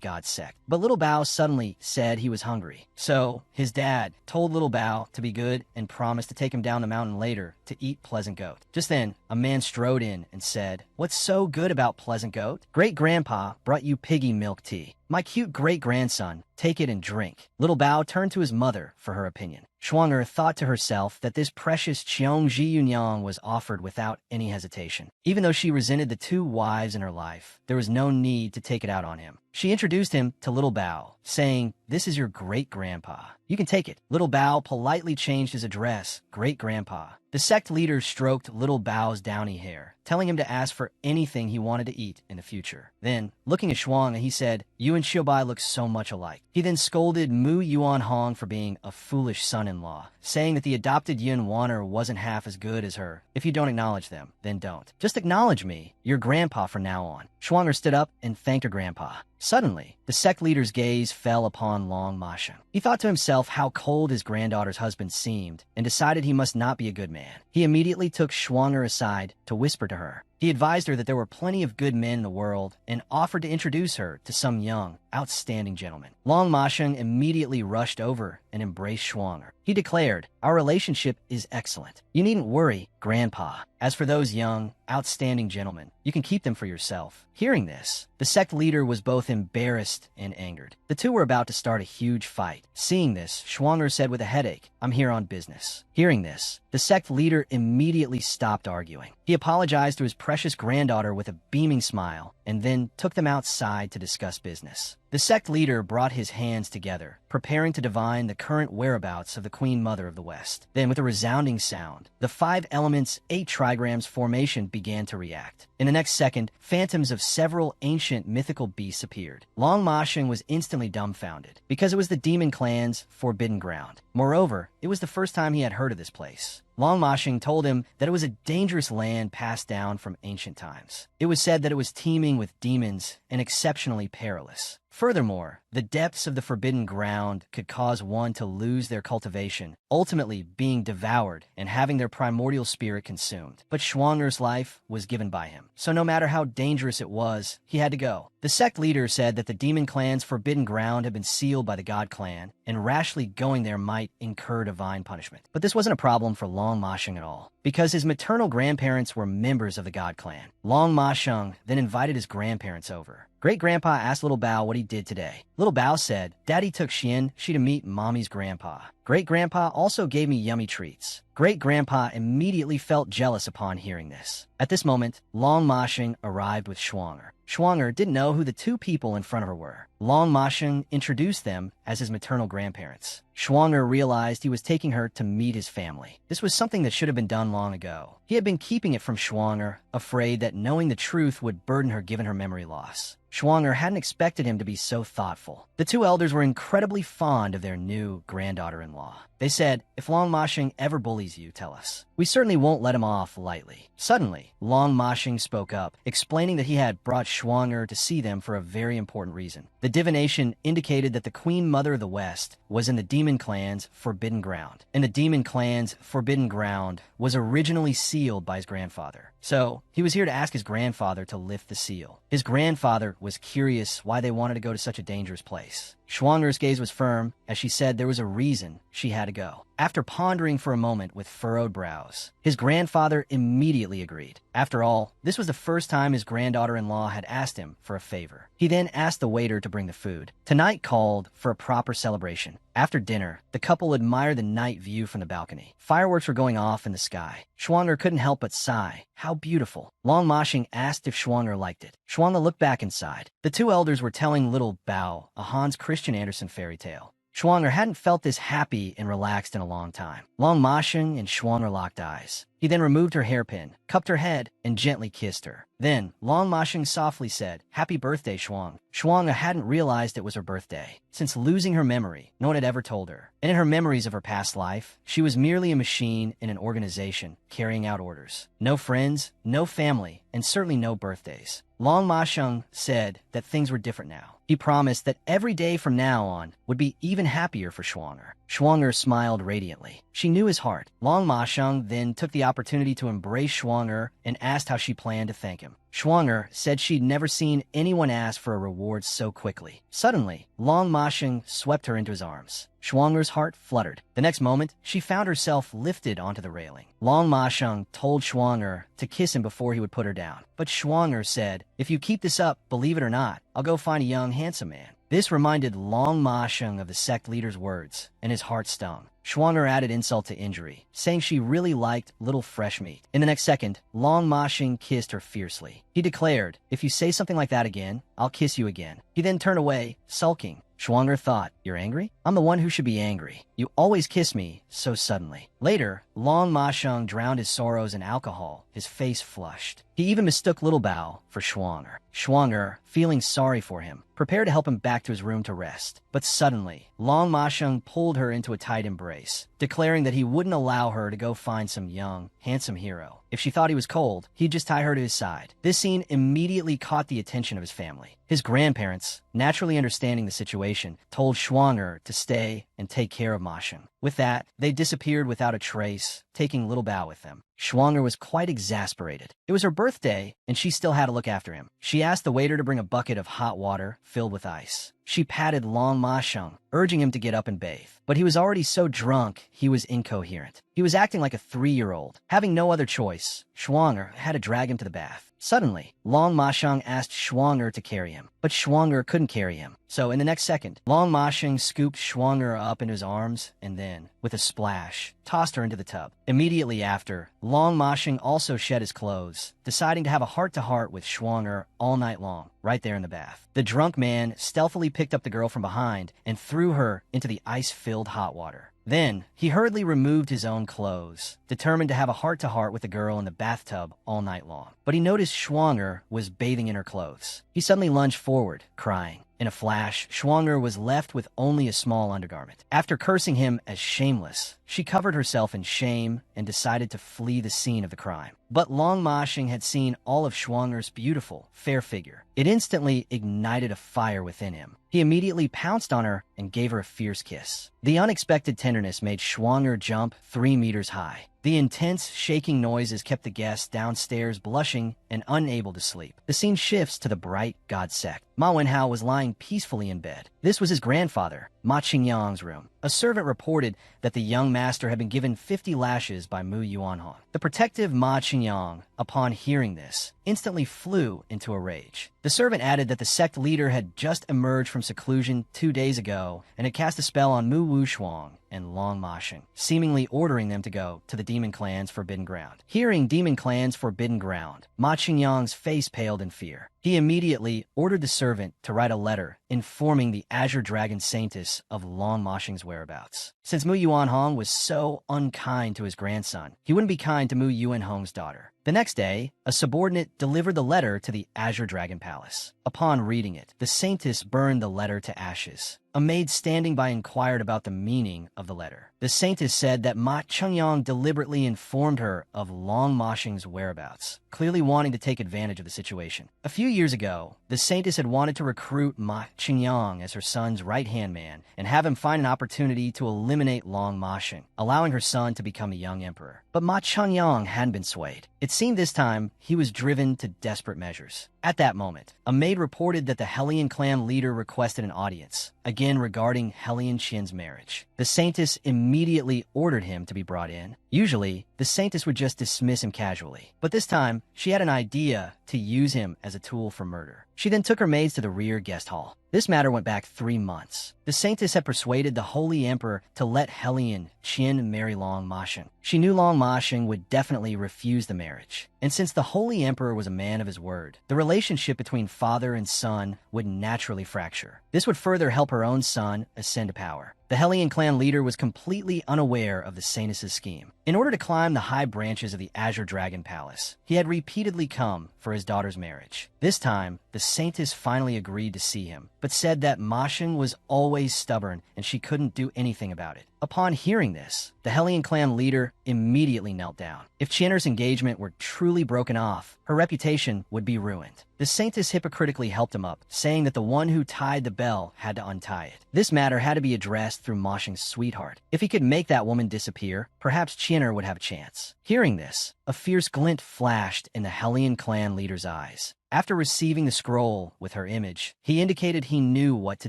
God sect. But Little Bao suddenly said he was hungry. So, his dad told Little Bao to be good and promised to take him down the mountain later to eat Pleasant Goat. Just then, a man strode in and said, "What's so good about Pleasant Goat? Great-grandpa brought you piggy milk tea. My cute great-grandson, take it and drink." Little Bao turned to his mother for her opinion. Schwanger thought to herself that this precious Cheong Ji-Yunyang was offered without any hesitation. Even though she resented the two wives in her life, there was no need to take it out on him. She introduced him to Little Bao, saying, "This is your great-grandpa. You can take it." Little Bao politely changed his address, great-grandpa. The sect leader stroked Little Bao's downy hair, telling him to ask for anything he wanted to eat in the future. Then, looking at Shuang, he said, "You and Xiaobai look so much alike." He then scolded Mu Yuan Hong for being a foolish son-in-law, saying that the adopted Yun Wanner wasn't half as good as her. "If you don't acknowledge them, then don't. Just acknowledge me, your grandpa from now on." Schwanger stood up and thanked her grandpa. Suddenly, the sect leader's gaze fell upon Long Ma-sheng. He thought to himself how cold his granddaughter's husband seemed and decided he must not be a good man. He immediately took Schwanger aside to whisper to her. He advised her that there were plenty of good men in the world and offered to introduce her to some young, outstanding gentleman. Long Ma-sheng immediately rushed over and embraced Schwanger. He declared, "Our relationship is excellent. You needn't worry, Grandpa. As for those young, outstanding gentlemen, you can keep them for yourself." Hearing this, the sect leader was both embarrassed and angered. The two were about to start a huge fight. Seeing this, Schwanger said with a headache, "I'm here on business." Hearing this, the sect leader immediately stopped arguing. He apologized to his precious granddaughter with a beaming smile and then took them outside to discuss business. The sect leader brought his hands together, preparing to divine the current whereabouts of the Queen Mother of the West. Then, with a resounding sound, the 5 elements 8 trigrams formation began to react. In the next second, phantoms of several ancient mythical beasts appeared. Long Ma-sheng was instantly dumbfounded, because it was the demon clan's forbidden ground. Moreover, it was the first time he had heard of this place. Long Ma-sheng told him that it was a dangerous land passed down from ancient times. It was said that it was teeming with demons and exceptionally perilous. Furthermore, the depths of the forbidden ground could cause one to lose their cultivation, ultimately being devoured and having their primordial spirit consumed. But Schwanger's life was given by him, so no matter how dangerous it was, he had to go. The sect leader said that the demon clan's forbidden ground had been sealed by the god clan, and rashly going there might incur divine punishment. But this wasn't a problem for Long Ma Sheng at all, because his maternal grandparents were members of the god clan. Long Ma Sheng then invited his grandparents over. Great-grandpa asked Little Bao what he did today. Little Bao said, "Daddy took Xian to meet Mommy's grandpa. Great-grandpa also gave me yummy treats." Great-grandpa immediately felt jealous upon hearing this. At this moment, Long Ma Sheng arrived with Schwanger. Schwanger didn't know who the two people in front of her were. Long Ma Sheng introduced them as his maternal grandparents. Schwanger realized he was taking her to meet his family. This was something that should have been done long ago. He had been keeping it from Schwanger, afraid that knowing the truth would burden her given her memory loss. Schwanger hadn't expected him to be so thoughtful. The two elders were incredibly fond of their new granddaughter-in-law. They said, "If Long Ma Sheng ever bullies you, tell us. We certainly won't let him off lightly." Suddenly, Long Ma Sheng spoke up, explaining that he had brought Schwanger to see them for a very important reason. The divination indicated that the Queen Mother of the West was in the demon clan's forbidden ground, and the demon clan's forbidden ground was originally sealed by his grandfather. So, he was here to ask his grandfather to lift the seal. His grandfather was curious why they wanted to go to such a dangerous place. Schwanger's gaze was firm as she said there was a reason she had to go. After pondering for a moment with furrowed brows, his grandfather immediately agreed. After all, this was the first time his granddaughter-in-law had asked him for a favor. He then asked the waiter to bring the food. Tonight called for a proper celebration. After dinner, the couple admired the night view from the balcony. Fireworks were going off in the sky. Schwanger couldn't help but sigh. How beautiful. Long Ma Sheng asked if Schwanger liked it. Schwanger looked back inside. The two elders were telling Little Bao a Hans Christian Andersen fairy tale. Schwanger hadn't felt this happy and relaxed in a long time. Long Ma Sheng and Schwanger locked eyes. He then removed her hairpin, cupped her head, and gently kissed her. Then, Long Ma Sheng softly said, "Happy birthday, Schwang." Schwanger hadn't realized it was her birthday. Since losing her memory, no one had ever told her. And in her memories of her past life, she was merely a machine in an organization, carrying out orders. No friends, no family, and certainly no birthdays. Long Ma Sheng said that things were different now. He promised that every day from now on would be even happier for Schwanger. Schwanger smiled radiantly. She knew his heart. Long Ma Sheng then took the opportunity to embrace Schwanger and asked how she planned to thank him. Schwanger said she'd never seen anyone ask for a reward so quickly. Suddenly, Long Ma Sheng swept her into his arms. Schwanger's heart fluttered. The next moment, she found herself lifted onto the railing. Long Ma Sheng told Schwanger to kiss him before he would put her down. But Schwanger said, "If you keep this up, believe it or not, I'll go find a young, handsome man." This reminded Long Ma Sheng of the sect leader's words, and his heart stung. Schwanger added insult to injury, saying she really liked little fresh meat. In the next second, Long Ma Sheng kissed her fiercely. He declared, "If you say something like that again, I'll kiss you again." He then turned away, sulking. Schwanger thought, "You're angry? I'm the one who should be angry. You always kiss me so suddenly." Later, Long Ma Sheng drowned his sorrows in alcohol, his face flushed. He even mistook Little Bao for Schwanger. Schwanger, feeling sorry for him, prepared to help him back to his room to rest. But suddenly, Long Ma Sheng pulled her into a tight embrace, declaring that he wouldn't allow her to go find some young, handsome hero. If she thought he was cold, he'd just tie her to his side. This scene immediately caught the attention of his family. His grandparents, naturally understanding the situation, told Schwanger to stay and take care of Ma Sheng. With that, they disappeared without a trace, taking Little Bao with them. Schwanger was quite exasperated. It was her birthday, and she still had to look after him. She asked the waiter to bring a bucket of hot water filled with ice. She patted Long Ma Sheng, urging him to get up and bathe. But he was already so drunk, he was incoherent. He was acting like a 3-year-old. Having no other choice, Schwanger had to drag him to the bath. Suddenly, Long Ma Sheng asked Schwanger to carry him, but Schwanger couldn't carry him. So in the next second, Long Ma Sheng scooped Schwanger up into his arms and then, with a splash, tossed her into the tub. Immediately after, Long Ma Sheng also shed his clothes, deciding to have a heart-to-heart with Schwanger all night long, right there in the bath. The drunk man stealthily picked up the girl from behind and threw her into the ice-filled hot water. Then, he hurriedly removed his own clothes, determined to have a heart-to-heart with the girl in the bathtub all night long. But he noticed Schwanger was bathing in her clothes. He suddenly lunged forward, crying. In a flash, Schwanger was left with only a small undergarment. After cursing him as shameless, she covered herself in shame and decided to flee the scene of the crime. But Long Ma-shing had seen all of Shuanger's beautiful, fair figure. It instantly ignited a fire within him. He immediately pounced on her and gave her a fierce kiss. The unexpected tenderness made Shuanger jump 3 meters high. The intense, shaking noises kept the guests downstairs blushing and unable to sleep. The scene shifts to the bright god sect. Ma Wenhao was lying peacefully in bed. This was his grandfather, Ma Qingyang's room. A servant reported that the young master had been given 50 lashes by Mu Yuanhong. The protective Ma Qingyang, upon hearing this, instantly flew into a rage. The servant added that the sect leader had just emerged from seclusion 2 days ago and had cast a spell on Mu Wushuang and Long Ma-shing, seemingly ordering them to go to the Demon Clan's forbidden ground. Hearing Demon Clan's forbidden ground, Ma Qingyang's face paled in fear. He immediately ordered the servant to write a letter informing the Azure Dragon Saintess of Long Ma-shing's whereabouts. Since Mu Yuanhong was so unkind to his grandson, he wouldn't be kind to Mu Yuanhong's daughter. The next day, a subordinate delivered the letter to the Azure Dragon Palace. Upon reading it, the Saintess burned the letter to ashes. A maid standing by inquired about the meaning of the letter. The Saintess said that Ma Qingyang deliberately informed her of Long Ma-shing's whereabouts, clearly wanting to take advantage of the situation. A few years ago, the Saintess had wanted to recruit Ma Qingyang as her son's right-hand man and have him find an opportunity to eliminate Long Ma-shing, allowing her son to become a young emperor. But Ma Qingyang hadn't been swayed. It seemed this time he was driven to desperate measures. At that moment, a maid reported that the Hellion clan leader requested an audience, again regarding Hellion Qian's marriage. The Saintess immediately ordered him to be brought in. Usually, the Saintess would just dismiss him casually, but this time, she had an idea to use him as a tool for murder. She then took her maids to the rear guest hall. This matter went back 3 months. The Saintess had persuaded the Holy Emperor to let Hellion Qian marry Long Ma-shing. She knew Long Ma-shing would definitely refuse the marriage. And since the Holy Emperor was a man of his word, the relationship between father and son would naturally fracture. This would further help her own son ascend to power. The Hellion clan leader was completely unaware of the Saintess's scheme. In order to climb the high branches of the Azure Dragon Palace, he had repeatedly come for his daughter's marriage. This time, the Saintess finally agreed to see him, but said that Ma-shing was always stubborn and she couldn't do anything about it. Upon hearing this, the Hellion clan leader immediately knelt down. If Qian'er's engagement were truly broken off, her reputation would be ruined. The Saintess hypocritically helped him up, saying that the one who tied the bell had to untie it. This matter had to be addressed through Ma-shing's sweetheart. If he could make that woman disappear, perhaps Qian'er would have a chance. Hearing this, a fierce glint flashed in the Hellion clan leader's eyes. After receiving the scroll with her image, he indicated he knew what to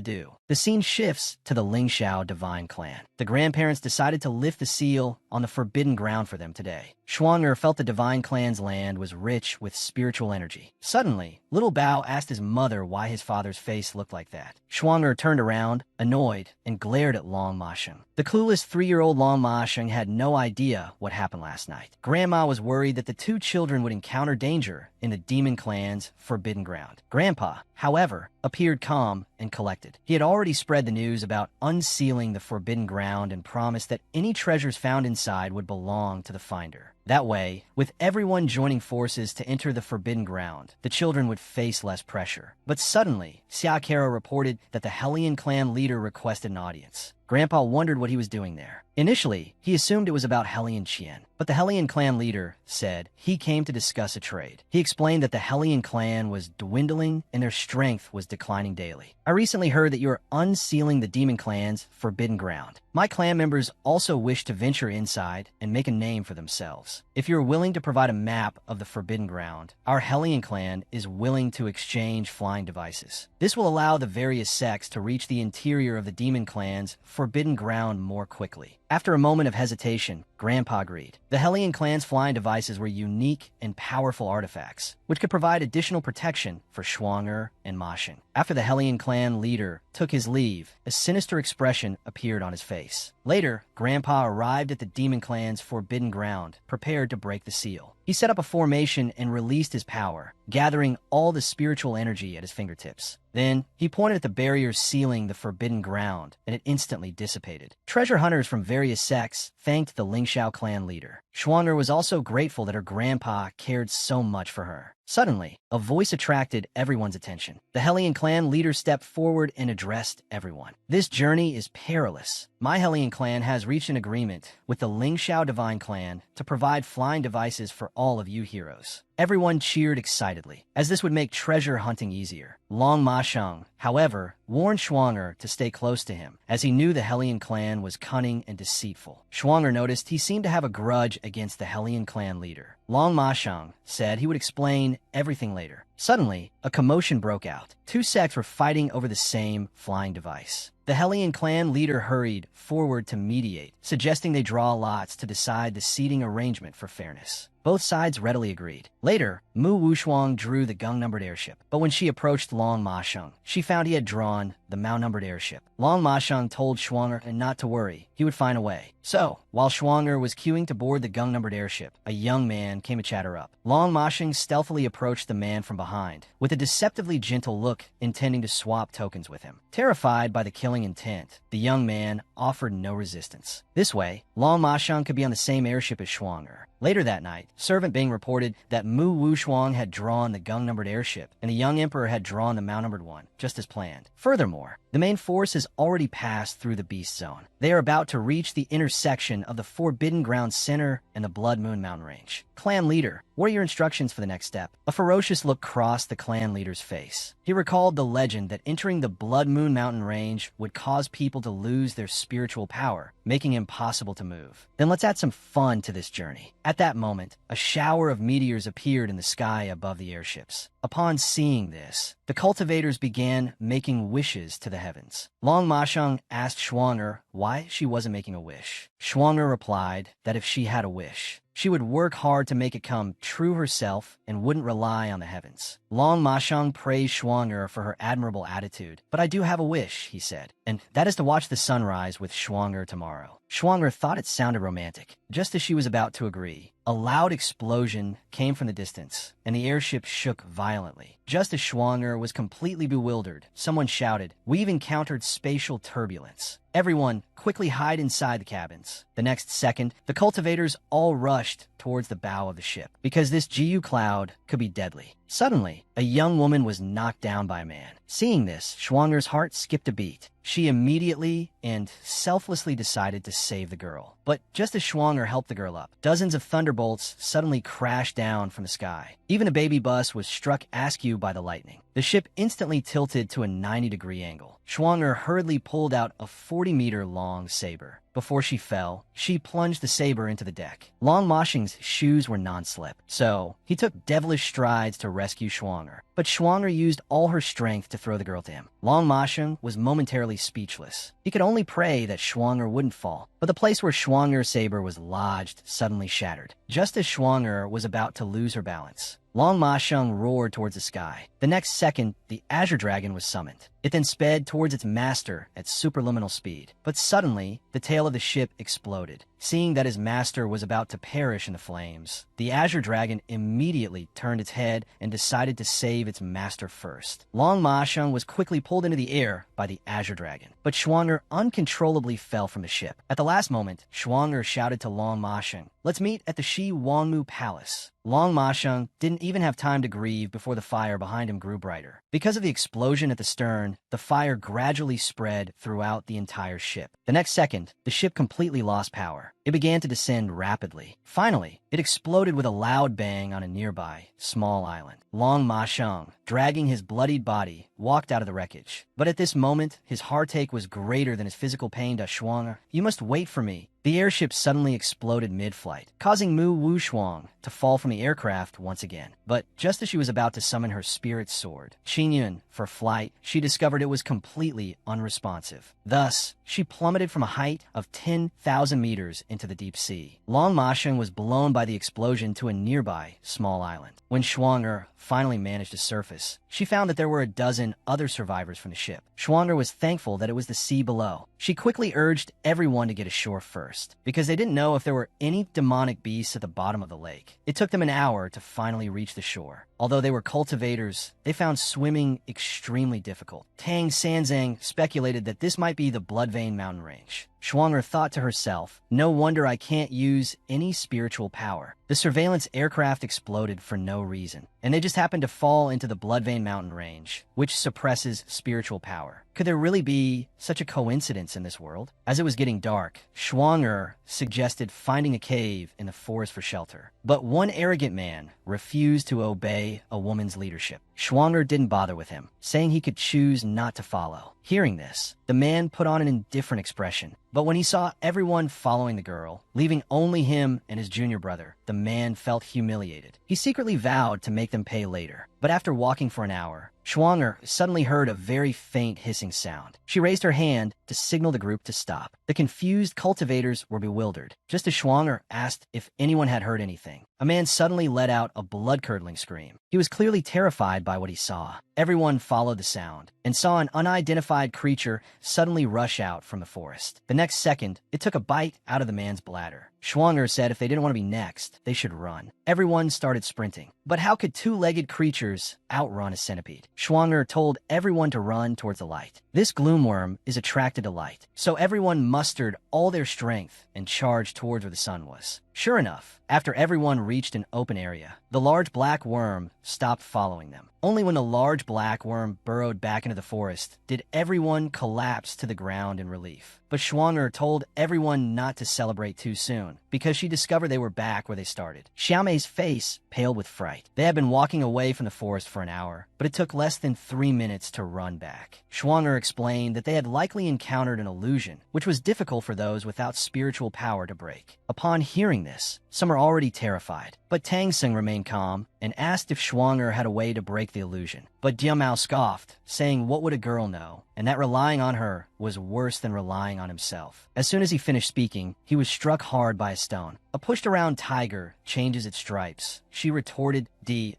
do. The scene shifts to the Lingxiao divine clan. The grandparents decided to lift the seal on the forbidden ground for them today. Shuanger felt the divine clan's land was rich with spiritual energy. Suddenly, little Bao asked his mother why his father's face looked like that. Shuanger turned around, annoyed, and glared at Long Ma-shing. The clueless 3-year-old Long Ma-shing had no idea what happened last night. Grandma was worried that the 2 children would encounter danger in the demon clan's forbidden ground. Grandpa, however, appeared calm and collected. He had already spread the news about unsealing the forbidden ground and promised that any treasures found inside would belong to the finder. That way, with everyone joining forces to enter the forbidden ground, the children would face less pressure. But suddenly, Xia Kara reported that the Hellion clan leader requested an audience. Grandpa wondered what he was doing there. Initially, he assumed it was about Hellion Qian, but the Hellion clan leader said he came to discuss a trade. He explained that the Hellion clan was dwindling and their strength was declining daily. I recently heard that you are unsealing the demon clan's forbidden ground. My clan members also wish to venture inside and make a name for themselves. If you're willing to provide a map of the forbidden ground, our Hellion clan is willing to exchange flying devices. This will allow the various sects to reach the interior of the demon clan's forbidden ground more quickly. After a moment of hesitation, Grandpa agreed. The Hellion clan's flying devices were unique and powerful artifacts, which could provide additional protection for Shuanger and Ma-shing. After the Hellion clan leader took his leave, a sinister expression appeared on his face. Later, Grandpa arrived at the demon clan's forbidden ground, prepared to break the seal. He set up a formation and released his power, gathering all the spiritual energy at his fingertips. Then, he pointed at the barriers sealing the forbidden ground, and it instantly dissipated. Treasure hunters from various sects thanked the Lingxiao clan leader. Schwanger was also grateful that her grandpa cared so much for her. Suddenly, a voice attracted everyone's attention. The Hellion clan leader stepped forward and addressed everyone. "This journey is perilous. My Hellion clan has reached an agreement with the Lingxiao Divine Clan to provide flying devices for all of you heroes." Everyone cheered excitedly, as this would make treasure hunting easier. Long Ma Sheng, however, warned Schwanger to stay close to him, as he knew the Hellion clan was cunning and deceitful. Schwanger noticed he seemed to have a grudge against the Hellion clan leader. Long Ma Sheng said he would explain everything later. Suddenly, a commotion broke out. Two sects were fighting over the same flying device. The Hellion clan leader hurried forward to mediate, suggesting they draw lots to decide the seating arrangement for fairness. Both sides readily agreed. Later, Mu Wushuang drew the gung-numbered airship, but when she approached Long Ma Sheng, she found he had drawn the Mao-numbered airship. Long Ma Sheng told Schwanger not to worry, he would find a way. So, while Schwanger was queuing to board the gung-numbered airship, a young man came to chat her up. Long Ma Sheng stealthily approached the man from behind, with a deceptively gentle look, intending to swap tokens with him. Terrified by the killing intent, the young man offered no resistance. This way, Long Ma Sheng could be on the same airship as Schwanger. Later that night, Servant Bing reported that Mu Wushuang had drawn the gung-numbered airship, and the young emperor had drawn the Mao-numbered one, just as planned. Furthermore, the main force has already passed through the Beast Zone. They are about to reach the intersection of the Forbidden Ground Center and the Blood Moon Mountain Range. Clan leader, what are your instructions for the next step? A ferocious look crossed the clan leader's face. He recalled the legend that entering the Blood Moon Mountain Range would cause people to lose their spiritual power, making it impossible to move. Then let's add some fun to this journey. At that moment, a shower of meteors appeared in the sky above the airships. Upon seeing this, the cultivators began making wishes to the heavens. Long Ma Sheng asked Schwanger why she wasn't making a wish. Schwanger replied that if she had a wish, she would work hard to make it come true herself and wouldn't rely on the heavens. Long Ma Sheng praised Schwanger for her admirable attitude. "But I do have a wish," he said, "and that is to watch the sunrise with Schwanger tomorrow." Schwanger thought it sounded romantic. Just as she was about to agree, a loud explosion came from the distance, and the airship shook violently. Just as Schwanger was completely bewildered, someone shouted, "We've encountered spatial turbulence. Everyone, quickly hide inside the cabins." The next second, the cultivators all rushed towards the bow of the ship, because this GU cloud could be deadly. Suddenly, a young woman was knocked down by a man. Seeing this, Schwanger's heart skipped a beat. She immediately and selflessly decided to save the girl. But just as Schwanger helped the girl up, dozens of thunderbolts suddenly crashed down from the sky. Even a baby bus was struck askew by the lightning. The ship instantly tilted to a 90-degree angle. Schwanger hurriedly pulled out a 40-meter-long saber. Before she fell, she plunged the saber into the deck. Long Ma Sheng's shoes were non-slip, so he took devilish strides to rescue Schwanger. But Schwanger used all her strength to throw the girl to him. Long Ma Sheng was momentarily speechless. He could only pray that Schwanger wouldn't fall. But the place where Schwanger's saber was lodged suddenly shattered. Just as Schwanger was about to lose her balance, Long Ma Sheng roared towards the sky. The next second, the Azure Dragon was summoned. It then sped towards its master at superluminal speed. But suddenly, the tail of the ship exploded. Seeing that his master was about to perish in the flames, the Azure Dragon immediately turned its head and decided to save its master first. Long Ma Sheng was quickly pulled into the air by the Azure Dragon, but Schwanger uncontrollably fell from the ship. At the last moment, Schwanger shouted to Long Ma Sheng, "Let's meet at the Shi Wangmu Palace." Long Ma Sheng didn't even have time to grieve before the fire behind him grew brighter. Because of the explosion at the stern, the fire gradually spread throughout the entire ship. The next second, the ship completely lost power. It began to descend rapidly. Finally, it exploded with a loud bang on a nearby small island. Long Ma Sheng, dragging his bloodied body, walked out of the wreckage. But at this moment, his heartache was greater than his physical pain to Schwanger. "You must wait for me." The airship suddenly exploded mid-flight, causing Mu Wushuang to fall from the aircraft once again. But just as she was about to summon her spirit sword, Qinyun, for flight, she discovered it was completely unresponsive. Thus, she plummeted from a height of 10,000 meters into the deep sea. Long Ma Sheng was blown by the explosion to a nearby small island. When Schwanger finally managed to surface, she found that there were a dozen other survivors from the ship. Schwanger was thankful that it was the sea below. She quickly urged everyone to get ashore first, because they didn't know if there were any demonic beasts at the bottom of the lake. It took them an hour to finally reach the shore. Although they were cultivators, they found swimming extremely difficult. Tang Sanzang speculated that this might be the Bloodvein mountain range. Schwanger thought to herself, no wonder I can't use any spiritual power. The surveillance aircraft exploded for no reason, and they just happened to fall into the Bloodvein mountain range, which suppresses spiritual power. Could there really be such a coincidence in this world? As it was getting dark, Schwanger suggested finding a cave in the forest for shelter. But one arrogant man refused to obey a woman's leadership. Schwanger didn't bother with him, saying he could choose not to follow. Hearing this, the man put on an indifferent expression. But when he saw everyone following the girl, leaving only him and his junior brother, the man felt humiliated. He secretly vowed to make them pay later. But after walking for an hour, Schwanger suddenly heard a very faint hissing sound. She raised her hand to signal the group to stop. The confused cultivators were bewildered, just as Schwanger asked if anyone had heard anything. A man suddenly let out a blood-curdling scream. He was clearly terrified by what he saw. Everyone followed the sound and saw an unidentified creature suddenly rush out from the forest. The next second, it took a bite out of the man's bladder. Schwanger said if they didn't want to be next, they should run. Everyone started sprinting. But how could two-legged creatures outrun a centipede? Schwanger told everyone to run towards the light. This gloomworm is attracted to light, so everyone mustered all their strength and charged towards where the sun was. Sure enough, after everyone reached an open area, the large black worm stopped following them. Only when the large black worm burrowed back into the forest did everyone collapse to the ground in relief. But Schwanger told everyone not to celebrate too soon, because she discovered they were back where they started. Xiaomei's face paled with fright. They had been walking away from the forest for an hour, but it took less than 3 minutes to run back. Schwanger explained that they had likely encountered an illusion, which was difficult for those without spiritual power to break. Upon hearing this, some are already terrified, but Tang Seng remained calm and asked if Schwanger had a way to break the illusion. But Diamao scoffed, saying what would a girl know, and that relying on her was worse than relying on himself. As soon as he finished speaking, he was struck hard by a stone. A pushed-around tiger changes its stripes. She retorted,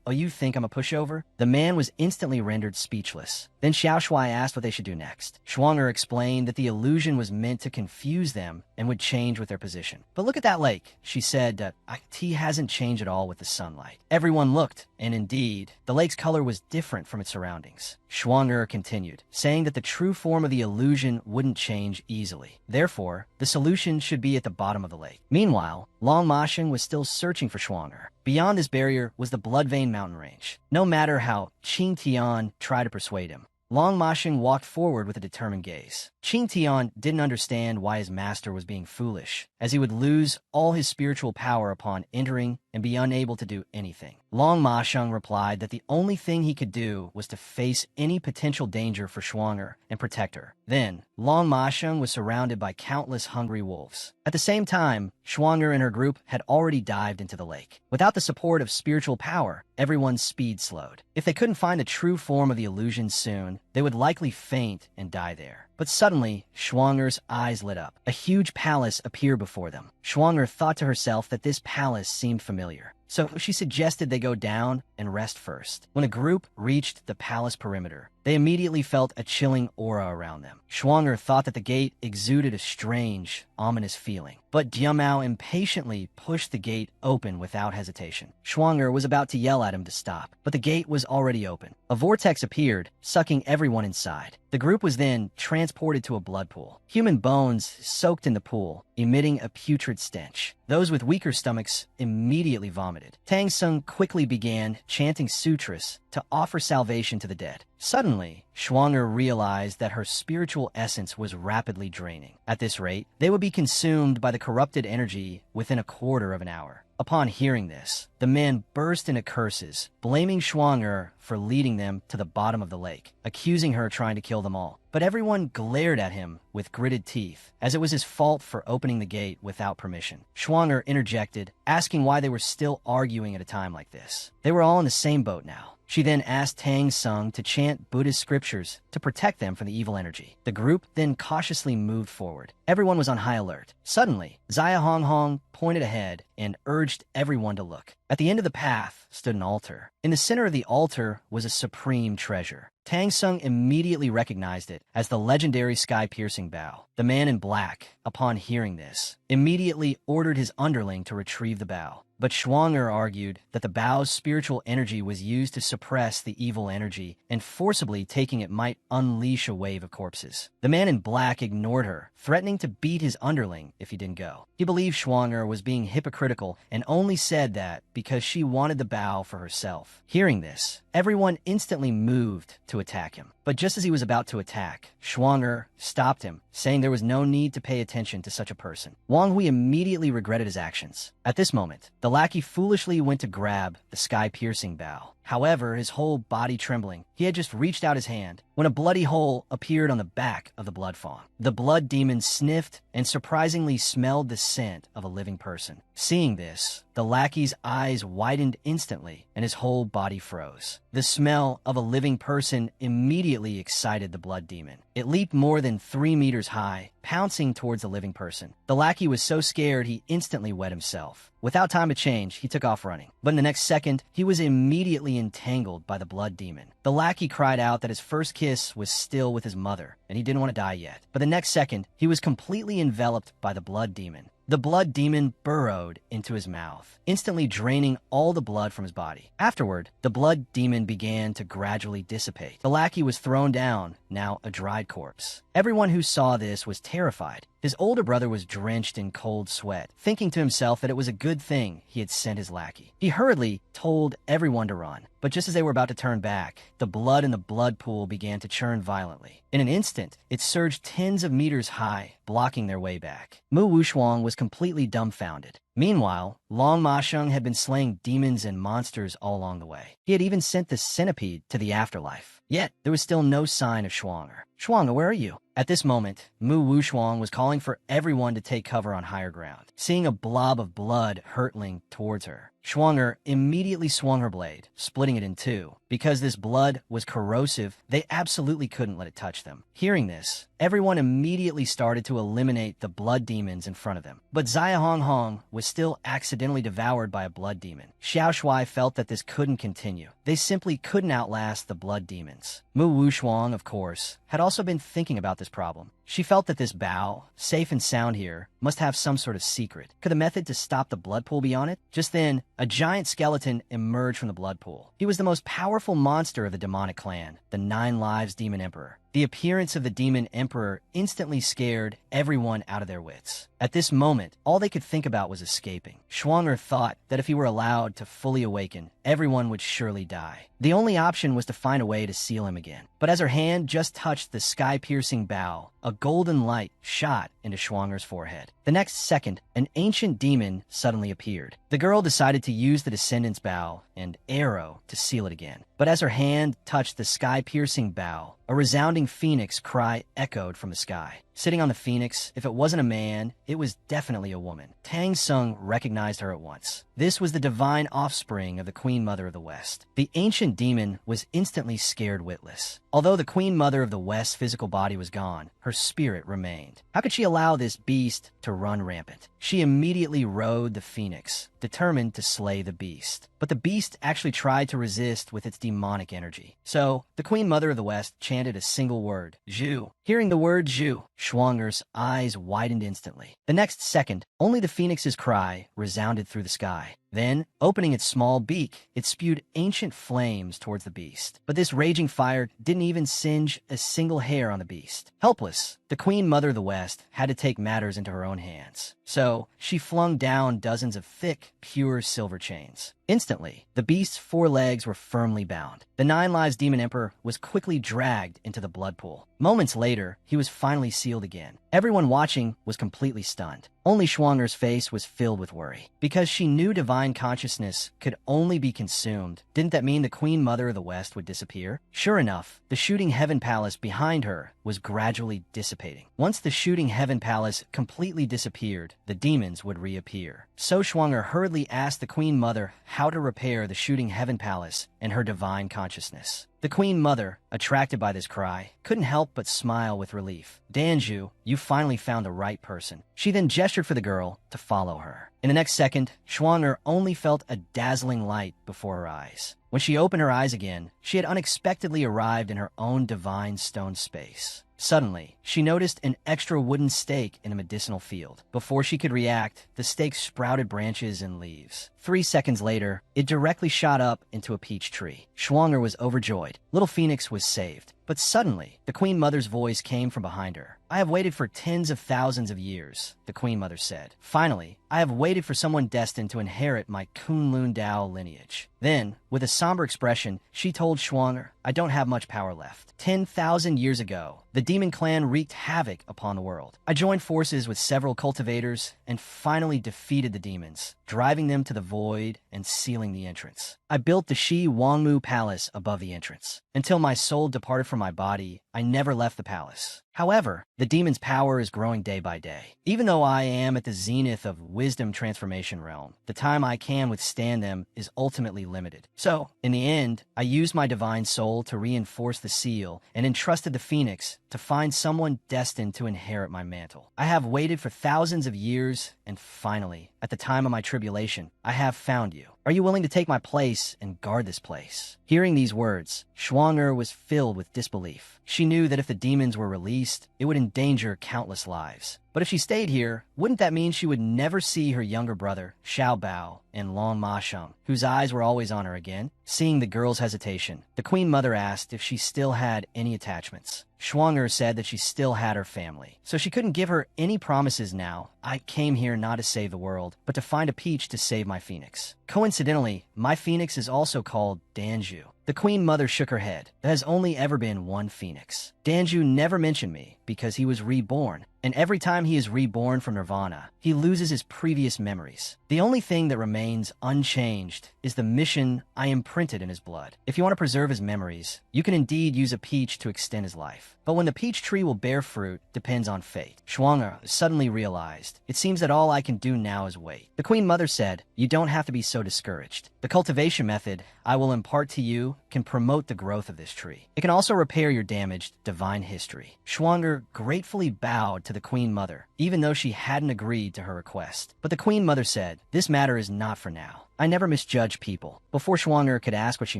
Oh, you think I'm a pushover? The man was instantly rendered speechless. Then Xiao Shuai asked what they should do next. Schwanger explained that the illusion was meant to confuse them and would change with their position. But look at that lake, she said. Tea hasn't changed at all with the sunlight. Everyone looked, and indeed, the lake's color was different from its surroundings. Schwanger continued, saying that the true form of the illusion wouldn't change easily. Therefore, the solution should be at the bottom of the lake. Meanwhile, Long Masheng was still searching for Schwanger. Beyond this barrier was the Bloodvein mountain range. No matter how Qing Tian tried to persuade him, Long Masheng walked forward with a determined gaze. Qing Tian didn't understand why his master was being foolish, as he would lose all his spiritual power upon entering and be unable to do anything. Long Masheng replied that the only thing he could do was to face any potential danger for Schwanger and protect her. Then, Long Masheng was surrounded by countless hungry wolves. At the same time, Schwanger and her group had already dived into the lake. Without the support of spiritual power, everyone's speed slowed. If they couldn't find the true form of the illusion soon, they would likely faint and die there. But suddenly, Schwanger's eyes lit up. A huge palace appeared before them. Schwanger thought to herself that this palace seemed familiar, so she suggested they go down and rest first. When a group reached the palace perimeter, they immediately felt a chilling aura around them. Schwanger thought that the gate exuded a strange, ominous feeling, but Diamao impatiently pushed the gate open without hesitation. Schwanger was about to yell at him to stop, but the gate was already open. A vortex appeared, sucking everyone inside. The group was then transported to a blood pool. Human bones soaked in the pool, emitting a putrid stench. Those with weaker stomachs immediately vomited. Tang Sung quickly began chanting sutras to offer salvation to the dead. Suddenly, Schwanger realized that her spiritual essence was rapidly draining. At this rate, they would be consumed by the corrupted energy within a quarter of an hour. Upon hearing this, the men burst into curses, blaming Schwanger for leading them to the bottom of the lake, accusing her trying to kill them all. But everyone glared at him with gritted teeth, as it was his fault for opening the gate without permission. Schwanger interjected, asking why they were still arguing at a time like this. They were all in the same boat now. She then asked Tang Sung to chant Buddhist scriptures to protect them from the evil energy. The group then cautiously moved forward. Everyone was on high alert. Suddenly, Zaya Hong Hong pointed ahead and urged everyone to look. At the end of the path stood an altar. In the center of the altar was a supreme treasure. Tang Sung immediately recognized it as the legendary sky-piercing bow. The man in black, upon hearing this, immediately ordered his underling to retrieve the bow. But Schwanger argued that the bow's spiritual energy was used to suppress the evil energy, and forcibly taking it might unleash a wave of corpses. The man in black ignored her, threatening to beat his underling if he didn't go. He believed Schwanger was being hypocritical and only said that because she wanted the bow for herself. Hearing this, everyone instantly moved to attack him. But just as he was about to attack, Schwanger stopped him, saying there was no need to pay attention to such a person. Wang Hui immediately regretted his actions. At this moment, the lackey foolishly went to grab the sky-piercing bow. However, his whole body trembling, he had just reached out his hand when a bloody hole appeared on the back of the blood fawn. The blood demon sniffed and surprisingly smelled the scent of a living person. Seeing this, the lackey's eyes widened instantly and his whole body froze. The smell of a living person immediately excited the blood demon. It leaped more than 3 meters high, pouncing towards the living person. The lackey was so scared he instantly wet himself. Without time to change, he took off running. But in the next second, he was immediately entangled by the blood demon. The lackey cried out that his first kiss was still with his mother, and he didn't want to die yet. But the next second, he was completely enveloped by the blood demon. The blood demon burrowed into his mouth, instantly draining all the blood from his body. Afterward, the blood demon began to gradually dissipate. The lackey was thrown down, now a dried corpse. Everyone who saw this was terrified. His older brother was drenched in cold sweat, thinking to himself that it was a good thing he had sent his lackey. He hurriedly told everyone to run, but just as they were about to turn back, the blood in the blood pool began to churn violently. In an instant, it surged tens of meters high, blocking their way back. Mu Wushuang was completely dumbfounded. Meanwhile, Long Ma Sheng had been slaying demons and monsters all along the way. He had even sent the centipede to the afterlife. Yet, there was still no sign of Schwanger. Schwanger, where are you? At this moment, Mu Wushuang was calling for everyone to take cover on higher ground. Seeing a blob of blood hurtling towards her, Schwanger immediately swung her blade, splitting it in two. Because this blood was corrosive, they absolutely couldn't let it touch them. Hearing this, everyone immediately started to eliminate the blood demons in front of them. But Xia Hong Hong was still accidentally devoured by a blood demon. Xiao Shuai felt that this couldn't continue. They simply couldn't outlast the blood demons. Mu Wushuang, of course, had also been thinking about this problem. She felt that this bow, safe and sound here, must have some sort of secret. Could the method to stop the blood pool be on it? Just then, a giant skeleton emerged from the blood pool. He was the most powerful monster of the demonic clan, the 9 Lives Demon Emperor. The appearance of the Demon Emperor instantly scared everyone out of their wits. At this moment, all they could think about was escaping. Schwanger thought that if he were allowed to fully awaken, everyone would surely die. The only option was to find a way to seal him again. But as her hand just touched the sky-piercing bow, a golden light shot into Schwanger's forehead. The next second, an ancient demon suddenly appeared. The girl decided to use the Descendant's bow and arrow to seal it again. But as her hand touched the sky-piercing bow, a resounding phoenix cry echoed from the sky. Sitting on the phoenix, if it wasn't a man, it was definitely a woman. Tang Sung recognized her at once. This was the divine offspring of the Queen Mother of the West. The ancient demon was instantly scared witless. Although the Queen Mother of the West's physical body was gone, her spirit remained. How could she allow this beast to run rampant? She immediately rode the phoenix, determined to slay the beast. But the beast actually tried to resist with its demonic energy. So, the Queen Mother of the West chanted a single word, Zhu. Hearing the word Zhu, Schwanger's eyes widened instantly. The next second, only the phoenix's cry resounded through the sky. Then, opening its small beak, it spewed ancient flames towards the beast. But this raging fire didn't even singe a single hair on the beast. Helpless, the Queen Mother of the West had to take matters into her own hands. So, she flung down dozens of thick, pure silver chains. Instantly, the beast's 4 legs were firmly bound. The 9 Lives Demon Emperor was quickly dragged into the blood pool. Moments later, he was finally sealed again. Everyone watching was completely stunned. Only Schwanger's face was filled with worry. Because she knew divine consciousness could only be consumed, didn't that mean the Queen Mother of the West would disappear? Sure enough, the Shooting Heaven Palace behind her was gradually dissipating. Once the Shooting Heaven Palace completely disappeared, the demons would reappear. So Schwanger hurriedly asked the Queen Mother how to repair the shooting heaven palace and her divine consciousness. The Queen Mother, attracted by this cry, couldn't help but smile with relief. Danju, you finally found the right person. She then gestured for the girl to follow her. In the next second, Schwanger only felt a dazzling light before her eyes. When she opened her eyes again, she had unexpectedly arrived in her own divine stone space. Suddenly, she noticed an extra wooden stake in a medicinal field. Before she could react, the stake sprouted branches and leaves. 3 seconds later, it directly shot up into a peach tree. Schwanger was overjoyed. Little Phoenix was saved. But suddenly, the Queen Mother's voice came from behind her. I have waited for tens of thousands of years, the Queen Mother said. Finally, I have waited for someone destined to inherit my Kunlun Dao lineage. Then, with a somber expression, she told Schwanger, I don't have much power left. 10,000 years ago, the demon clan wreaked havoc upon the world. I joined forces with several cultivators and finally defeated the demons, driving them to the void and sealing the entrance. I built the Shi Wangmu Palace above the entrance. Until my soul departed from my body, I never left the palace. However, the demon's power is growing day by day. Even though I am at the zenith of wisdom transformation realm, the time I can withstand them is ultimately limited. So, in the end, I used my divine soul to reinforce the seal and entrusted the phoenix to find someone destined to inherit my mantle. I have waited for thousands of years, and finally, at the time of my tribulation, I have found you. Are you willing to take my place and guard this place? Hearing these words, Schwanger was filled with disbelief. She knew that if the demons were released, it would endanger countless lives. But if she stayed here, wouldn't that mean she would never see her younger brother, Xiao Bao, and Long Ma Sheng, whose eyes were always on her again? Seeing the girl's hesitation, the Queen Mother asked if she still had any attachments. Schwanger said that she still had her family, so she couldn't give her any promises now. I came here not to save the world, but to find a peach to save my phoenix. Coincidentally, my phoenix is also called Danju. The Queen Mother shook her head. There has only ever been one phoenix. Danju never mentioned me because he was reborn, and every time he is reborn from Nirvana, he loses his previous memories. The only thing that remains unchanged is the mission I imprinted in his blood. If you want to preserve his memories, you can indeed use a peach to extend his life. But when the peach tree will bear fruit depends on fate. Schwanger suddenly realized, it seems that all I can do now is wait. The Queen Mother said, you don't have to be so discouraged. The cultivation method I will impart to you can promote the growth of this tree. It can also repair your damaged divine history. Schwanger gratefully bowed to the Queen Mother, even though she hadn't agreed to her request. But the Queen Mother said, this matter is not for now. I never misjudge people. Before Schwanger could ask what she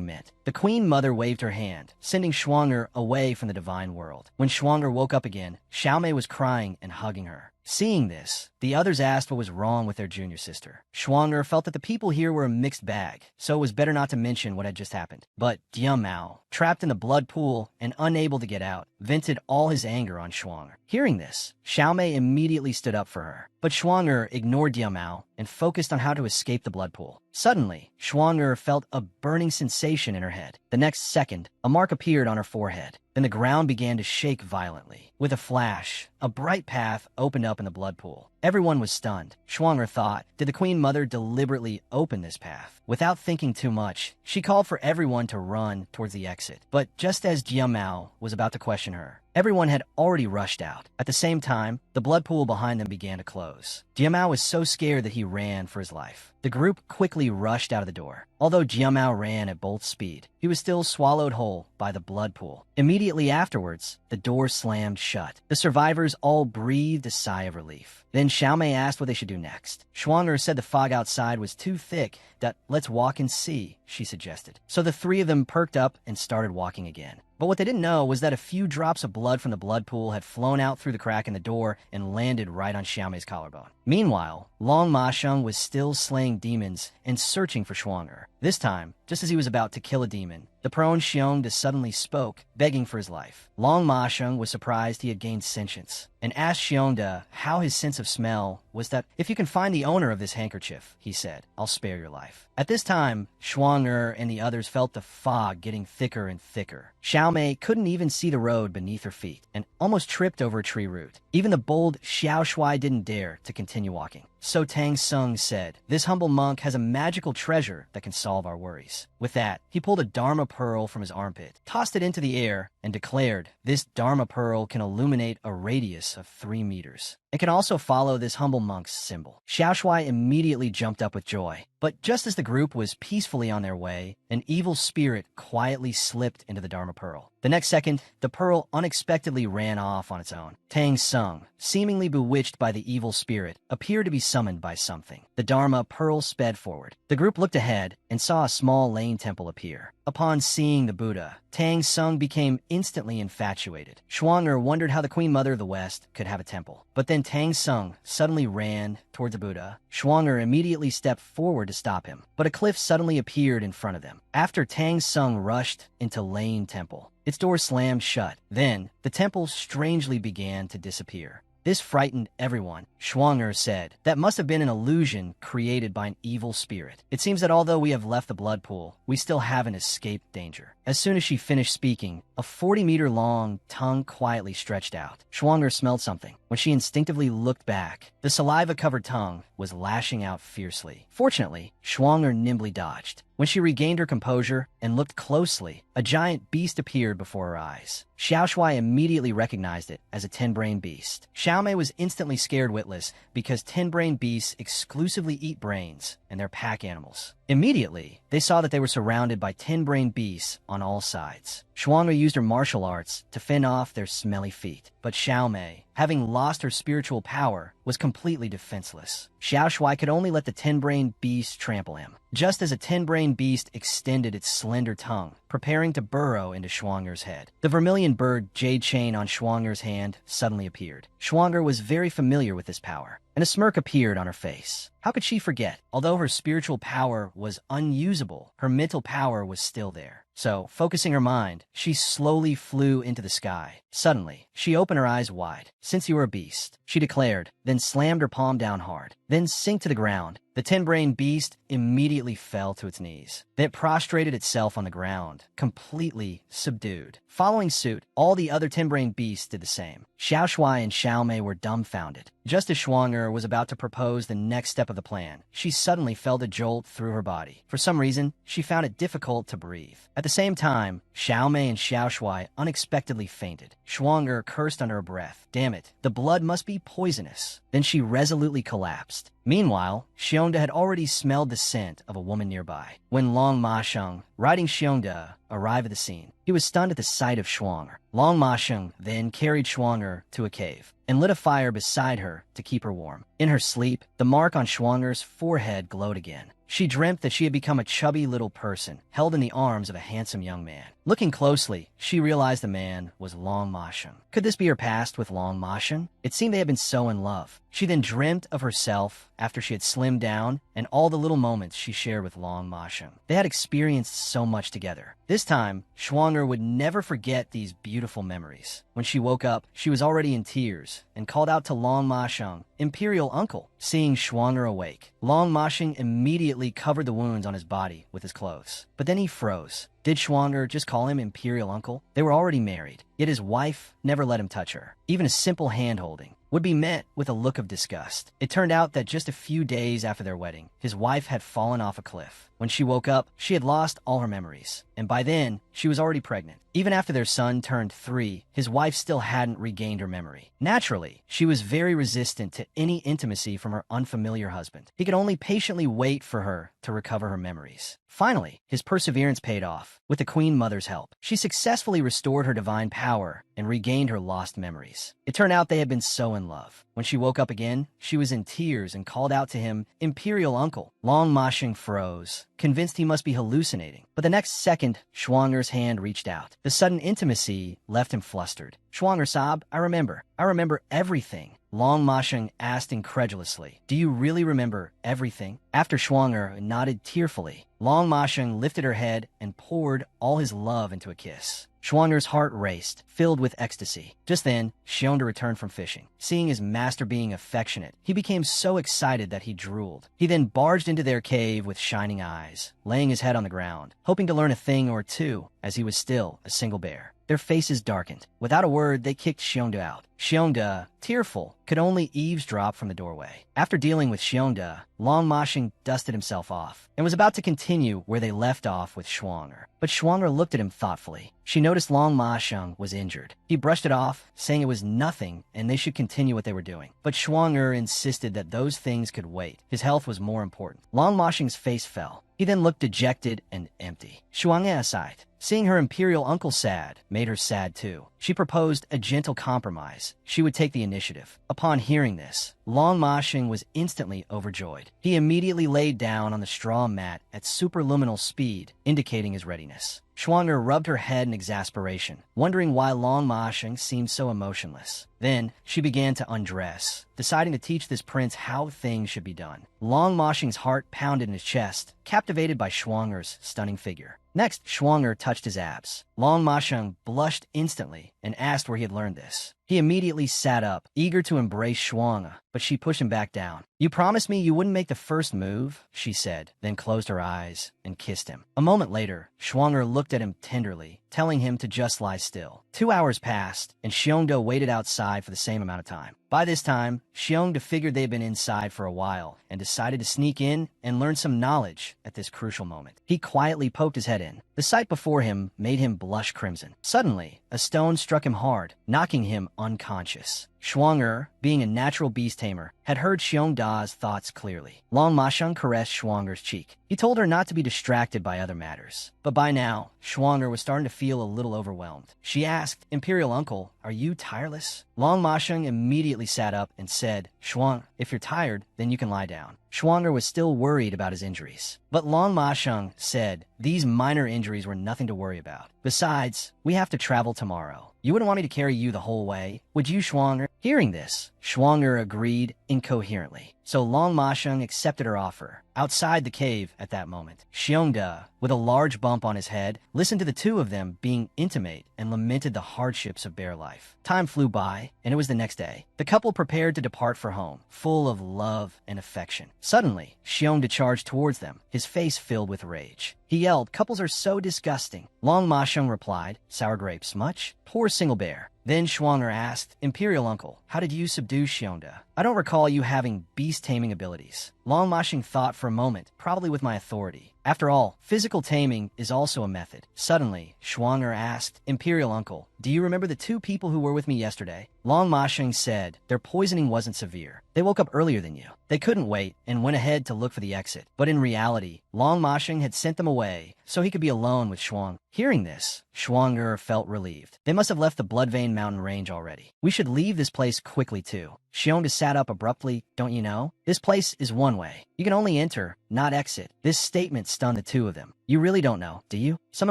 meant, the Queen Mother waved her hand, sending Schwanger away from the divine world. When Schwanger woke up again, Xiaomei was crying and hugging her. Seeing this, the others asked what was wrong with their junior sister. Schwanger felt that the people here were a mixed bag, so it was better not to mention what had just happened. But Diamao, trapped in the blood pool and unable to get out, vented all his anger on Schwanger. Hearing this, Xiaomei immediately stood up for her. But Schwanger ignored Diamao and focused on how to escape the blood pool. Suddenly, Schwanger felt a burning sensation in her head. The next second, a mark appeared on her forehead. Then the ground began to shake violently. With a flash, a bright path opened up in the blood pool. Everyone was stunned. Schwanger thought, did the Queen Mother deliberately open this path? Without thinking too much, she called for everyone to run towards the exit. But just as Jiamao was about to question her, everyone had already rushed out. At the same time, the blood pool behind them began to close. Jiamao was so scared that he ran for his life. The group quickly rushed out of the door. Although Jiamao ran at both speed, he was still swallowed whole by the blood pool. Immediately afterwards, the door slammed shut. The survivors all breathed a sigh of relief. Then Xiaomei asked what they should do next. Schwanger said the fog outside was too thick, that let's walk and see, she suggested. So the three of them perked up and started walking again. But what they didn't know was that a few drops of blood from the blood pool had flown out through the crack in the door and landed right on Xiaomei's collarbone. Meanwhile, Long Ma Sheng was still slaying demons and searching for Schwanger. This time, just as he was about to kill a demon, the prone Xiongda suddenly spoke, begging for his life. Long Ma Sheng was surprised he had gained sentience, and asked Xiongda how his sense of smell was that, if you can find the owner of this handkerchief, he said, I'll spare your life. At this time, Schwanger and the others felt the fog getting thicker and thicker. Xiaomei couldn't even see the road beneath her feet, and almost tripped over a tree root. Even the bold Xiao Shuai didn't dare to continue walking. So Tang Sung said, "This humble monk has a magical treasure that can solve our worries." With that, he pulled a Dharma pearl from his armpit, tossed it into the air, and declared, "This Dharma pearl can illuminate a radius of 3 meters. It can also follow this humble monk's symbol." Xiao Shuai immediately jumped up with joy. But just as the group was peacefully on their way, an evil spirit quietly slipped into the Dharma pearl. The next second, the pearl unexpectedly ran off on its own. Tang Sung, seemingly bewitched by the evil spirit, appeared to be summoned by something. The Dharma pearl sped forward. The group looked ahead and saw a small lane temple appear. Upon seeing the Buddha, Tang Sung became instantly infatuated. Shuang'er wondered how the Queen Mother of the West could have a temple. But then Tang Sung suddenly ran towards the Buddha. Shuang'er immediately stepped forward to stop him, but a cliff suddenly appeared in front of them. After Tang Sung rushed into Lane Temple, its door slammed shut. Then, the temple strangely began to disappear. This frightened everyone. Shuang'er said, "That must have been an illusion created by an evil spirit. It seems that although we have left the blood pool, we still haven't escaped danger." As soon as she finished speaking, a 40-meter-long tongue quietly stretched out. Shuang'er smelled something. When she instinctively looked back, the saliva-covered tongue was lashing out fiercely. Fortunately, Shuang'er nimbly dodged. When she regained her composure and looked closely, a giant beast appeared before her eyes. Xiao Shuai immediately recognized it as a 10-brain beast. Xiao Mei was instantly scared witless because 10-brain beasts exclusively eat brains and they're pack animals. Immediately, they saw that they were surrounded by 10-brain beasts on all sides. Shuang'er used her martial arts to fend off their smelly feet, but Xiao Mei, having lost her spiritual power, was completely defenseless. Xiao Shuai could only let the 10-brain beast trample him. Just as a 10-brain beast extended its slender tongue, preparing to burrow into Shuang'er's head, the vermilion bird jade chain on Shuang'er's hand suddenly appeared. Shuang'er was very familiar with this power, and a smirk appeared on her face. How could she forget? Although her spiritual power was unusable, her mental power was still there. So, focusing her mind, she slowly flew into the sky. Suddenly, she opened her eyes wide. "Since you are a beast," she declared, then slammed her palm down hard. Then sink to the ground. The 10-brain beast immediately fell to its knees. Then it prostrated itself on the ground, completely subdued. Following suit, all the other 10-brain beasts did the same. Xiao Shuai and Xiao Mei were dumbfounded. Just as Shuang'er was about to propose the next step of the plan, she suddenly felt a jolt through her body. For some reason, she found it difficult to breathe. At the same time, Xiao Mei and Xiao Shuai unexpectedly fainted. Shuang'er cursed under her breath. "Damn it, the blood must be poisonous." Then she resolutely collapsed. Meanwhile, Xiongda had already smelled the scent of a woman nearby. When Long Ma Sheng, riding Xiongda, arrived at the scene, he was stunned at the sight of Shuang'er. Long Ma Sheng then carried Shuang'er to a cave and lit a fire beside her to keep her warm. In her sleep, the mark on Shuang'er's forehead glowed again. She dreamt that she had become a chubby little person, held in the arms of a handsome young man. Looking closely, she realized the man was Long Ma Sheng. Could this be her past with Long Ma Sheng? It seemed they had been so in love. She then dreamt of herself after she had slimmed down and all the little moments she shared with Long Ma Sheng. They had experienced so much together. This time, Shuang'er would never forget these beautiful memories. When she woke up, she was already in tears and called out to Long Ma Sheng, "Imperial uncle." Seeing Shuang'er awake, Long Ma Sheng immediately covered the wounds on his body with his clothes. But then he froze. Did Shuang'er just call him Imperial uncle? They were already married, yet his wife never let him touch her. Even a simple hand-holding would be met with a look of disgust. It turned out that just a few days after their wedding, his wife had fallen off a cliff. When she woke up, she had lost all her memories, and by then, she was already pregnant. Even after their son turned 3, his wife still hadn't regained her memory. Naturally, she was very resistant to any intimacy from her unfamiliar husband. He could only patiently wait for her to recover her memories. Finally, his perseverance paid off. With the Queen Mother's help, she successfully restored her divine power and regained her lost memories. It turned out they had been so in love. When she woke up again, she was in tears and called out to him, "Imperial uncle." Long Ma Sheng froze, convinced he must be hallucinating. But the next second, Shuang'er's hand reached out. The sudden intimacy left him flustered. Shuang'er sobbed, I remember everything." Long Ma Sheng asked incredulously, "Do you really remember everything?" After Shuang'er nodded tearfully, Long Ma Sheng lifted her head and poured all his love into a kiss. Shuang'er's heart raced, filled with ecstasy. Just then, Xiongda returned from fishing. Seeing his master being affectionate, he became so excited that he drooled. He then barged into their cave with shining eyes, laying his head on the ground, hoping to learn a thing or two, as he was still a single bear. their faces darkened. Without a word, they kicked Xiongda out. Xiongda, tearful, could only eavesdrop from the doorway. After dealing with Xiongda, Long Mashing dusted himself off and was about to continue where they left off with Shuang'er. But Shuang'er looked at him thoughtfully. She noticed Long Mashing was injured. He brushed it off, saying it was nothing and they should continue what they were doing. But Shuang'er insisted that those things could wait. His health was more important. Long Mashing's face fell. He then looked dejected and empty. Shuang'er sighed. Seeing her Imperial uncle sad made her sad too. She proposed a gentle compromise. She would take the initiative. Upon hearing this, Long Mashing was instantly overjoyed. He immediately laid down on the straw mat at superluminal speed, indicating his readiness. Shuang'er rubbed her head in exasperation, wondering why Long Mashing seemed so emotionless. Then, she began to undress, deciding to teach this prince how things should be done. Long Mashing's heart pounded in his chest, captivated by Shuang'er's stunning figure. Next, Shuang'er touched his abs. Long Mashing blushed instantly and asked where he had learned this. He immediately sat up, eager to embrace Shuang'er, but she pushed him back down. "You promised me you wouldn't make the first move," she said, then closed her eyes and kissed him. A moment later, Shuang'er looked at him tenderly, telling him to just lie still. 2 hours passed, and Xiongda waited outside for the same amount of time. By this time, Xiongda figured they had been inside for a while and decided to sneak in and learn some knowledge at this crucial moment. He quietly poked his head in. The sight before him made him blush crimson. Suddenly, a stone struck him hard, knocking him unconscious. Shuang'er, being a natural beast tamer, had heard Xiongda's thoughts clearly. Long Mashing caressed Shuang'er's cheek. He told her not to be distracted by other matters. But by now, Shuang'er was starting to feel a little overwhelmed. She asked, "Imperial uncle, are you tireless?" Long Mashing immediately sat up and said, "Shuang, if you're tired, then you can lie down." Shuang'er was still worried about his injuries. But Long Mashing said these minor injuries were nothing to worry about. Besides, we have to travel tomorrow. You wouldn't want me to carry you the whole way, would you, Shuang'er? Hearing this, Shuang'er agreed incoherently. So Long Mashing accepted her offer. Outside the cave at that moment, Xiongda, with a large bump on his head, listened to the two of them being intimate and lamented the hardships of bear life. Time flew by, and it was the next day. The couple prepared to depart for home, full of love and affection. Suddenly, Xiongda charged towards them, his face filled with rage. He yelled, "Couples are so disgusting." Long Mashing replied, "Sour grapes, much? Poor single bear." Then Shuang'er asked, "Imperial uncle, how did you subdue Xiongda? I don't recall you having beast-taming abilities." Long Mashing thought for a moment, probably with my authority. After all, physical taming is also a method. Suddenly, Shuang'er asked, "Imperial uncle, do you remember the 2 people who were with me yesterday?" Long Mashing said their poisoning wasn't severe. They woke up earlier than you. They couldn't wait and went ahead to look for the exit. But in reality, Long Mashing had sent them away so he could be alone with Shuang. Hearing this, Shuang'er felt relieved. They must have left the Bloodvein Mountain range already. We should leave this place quickly too. Xiongda sat up abruptly. "Don't you know? This place is one way. You can only enter, not exit." This statement stunned the two of them. "You really don't know, do you? Some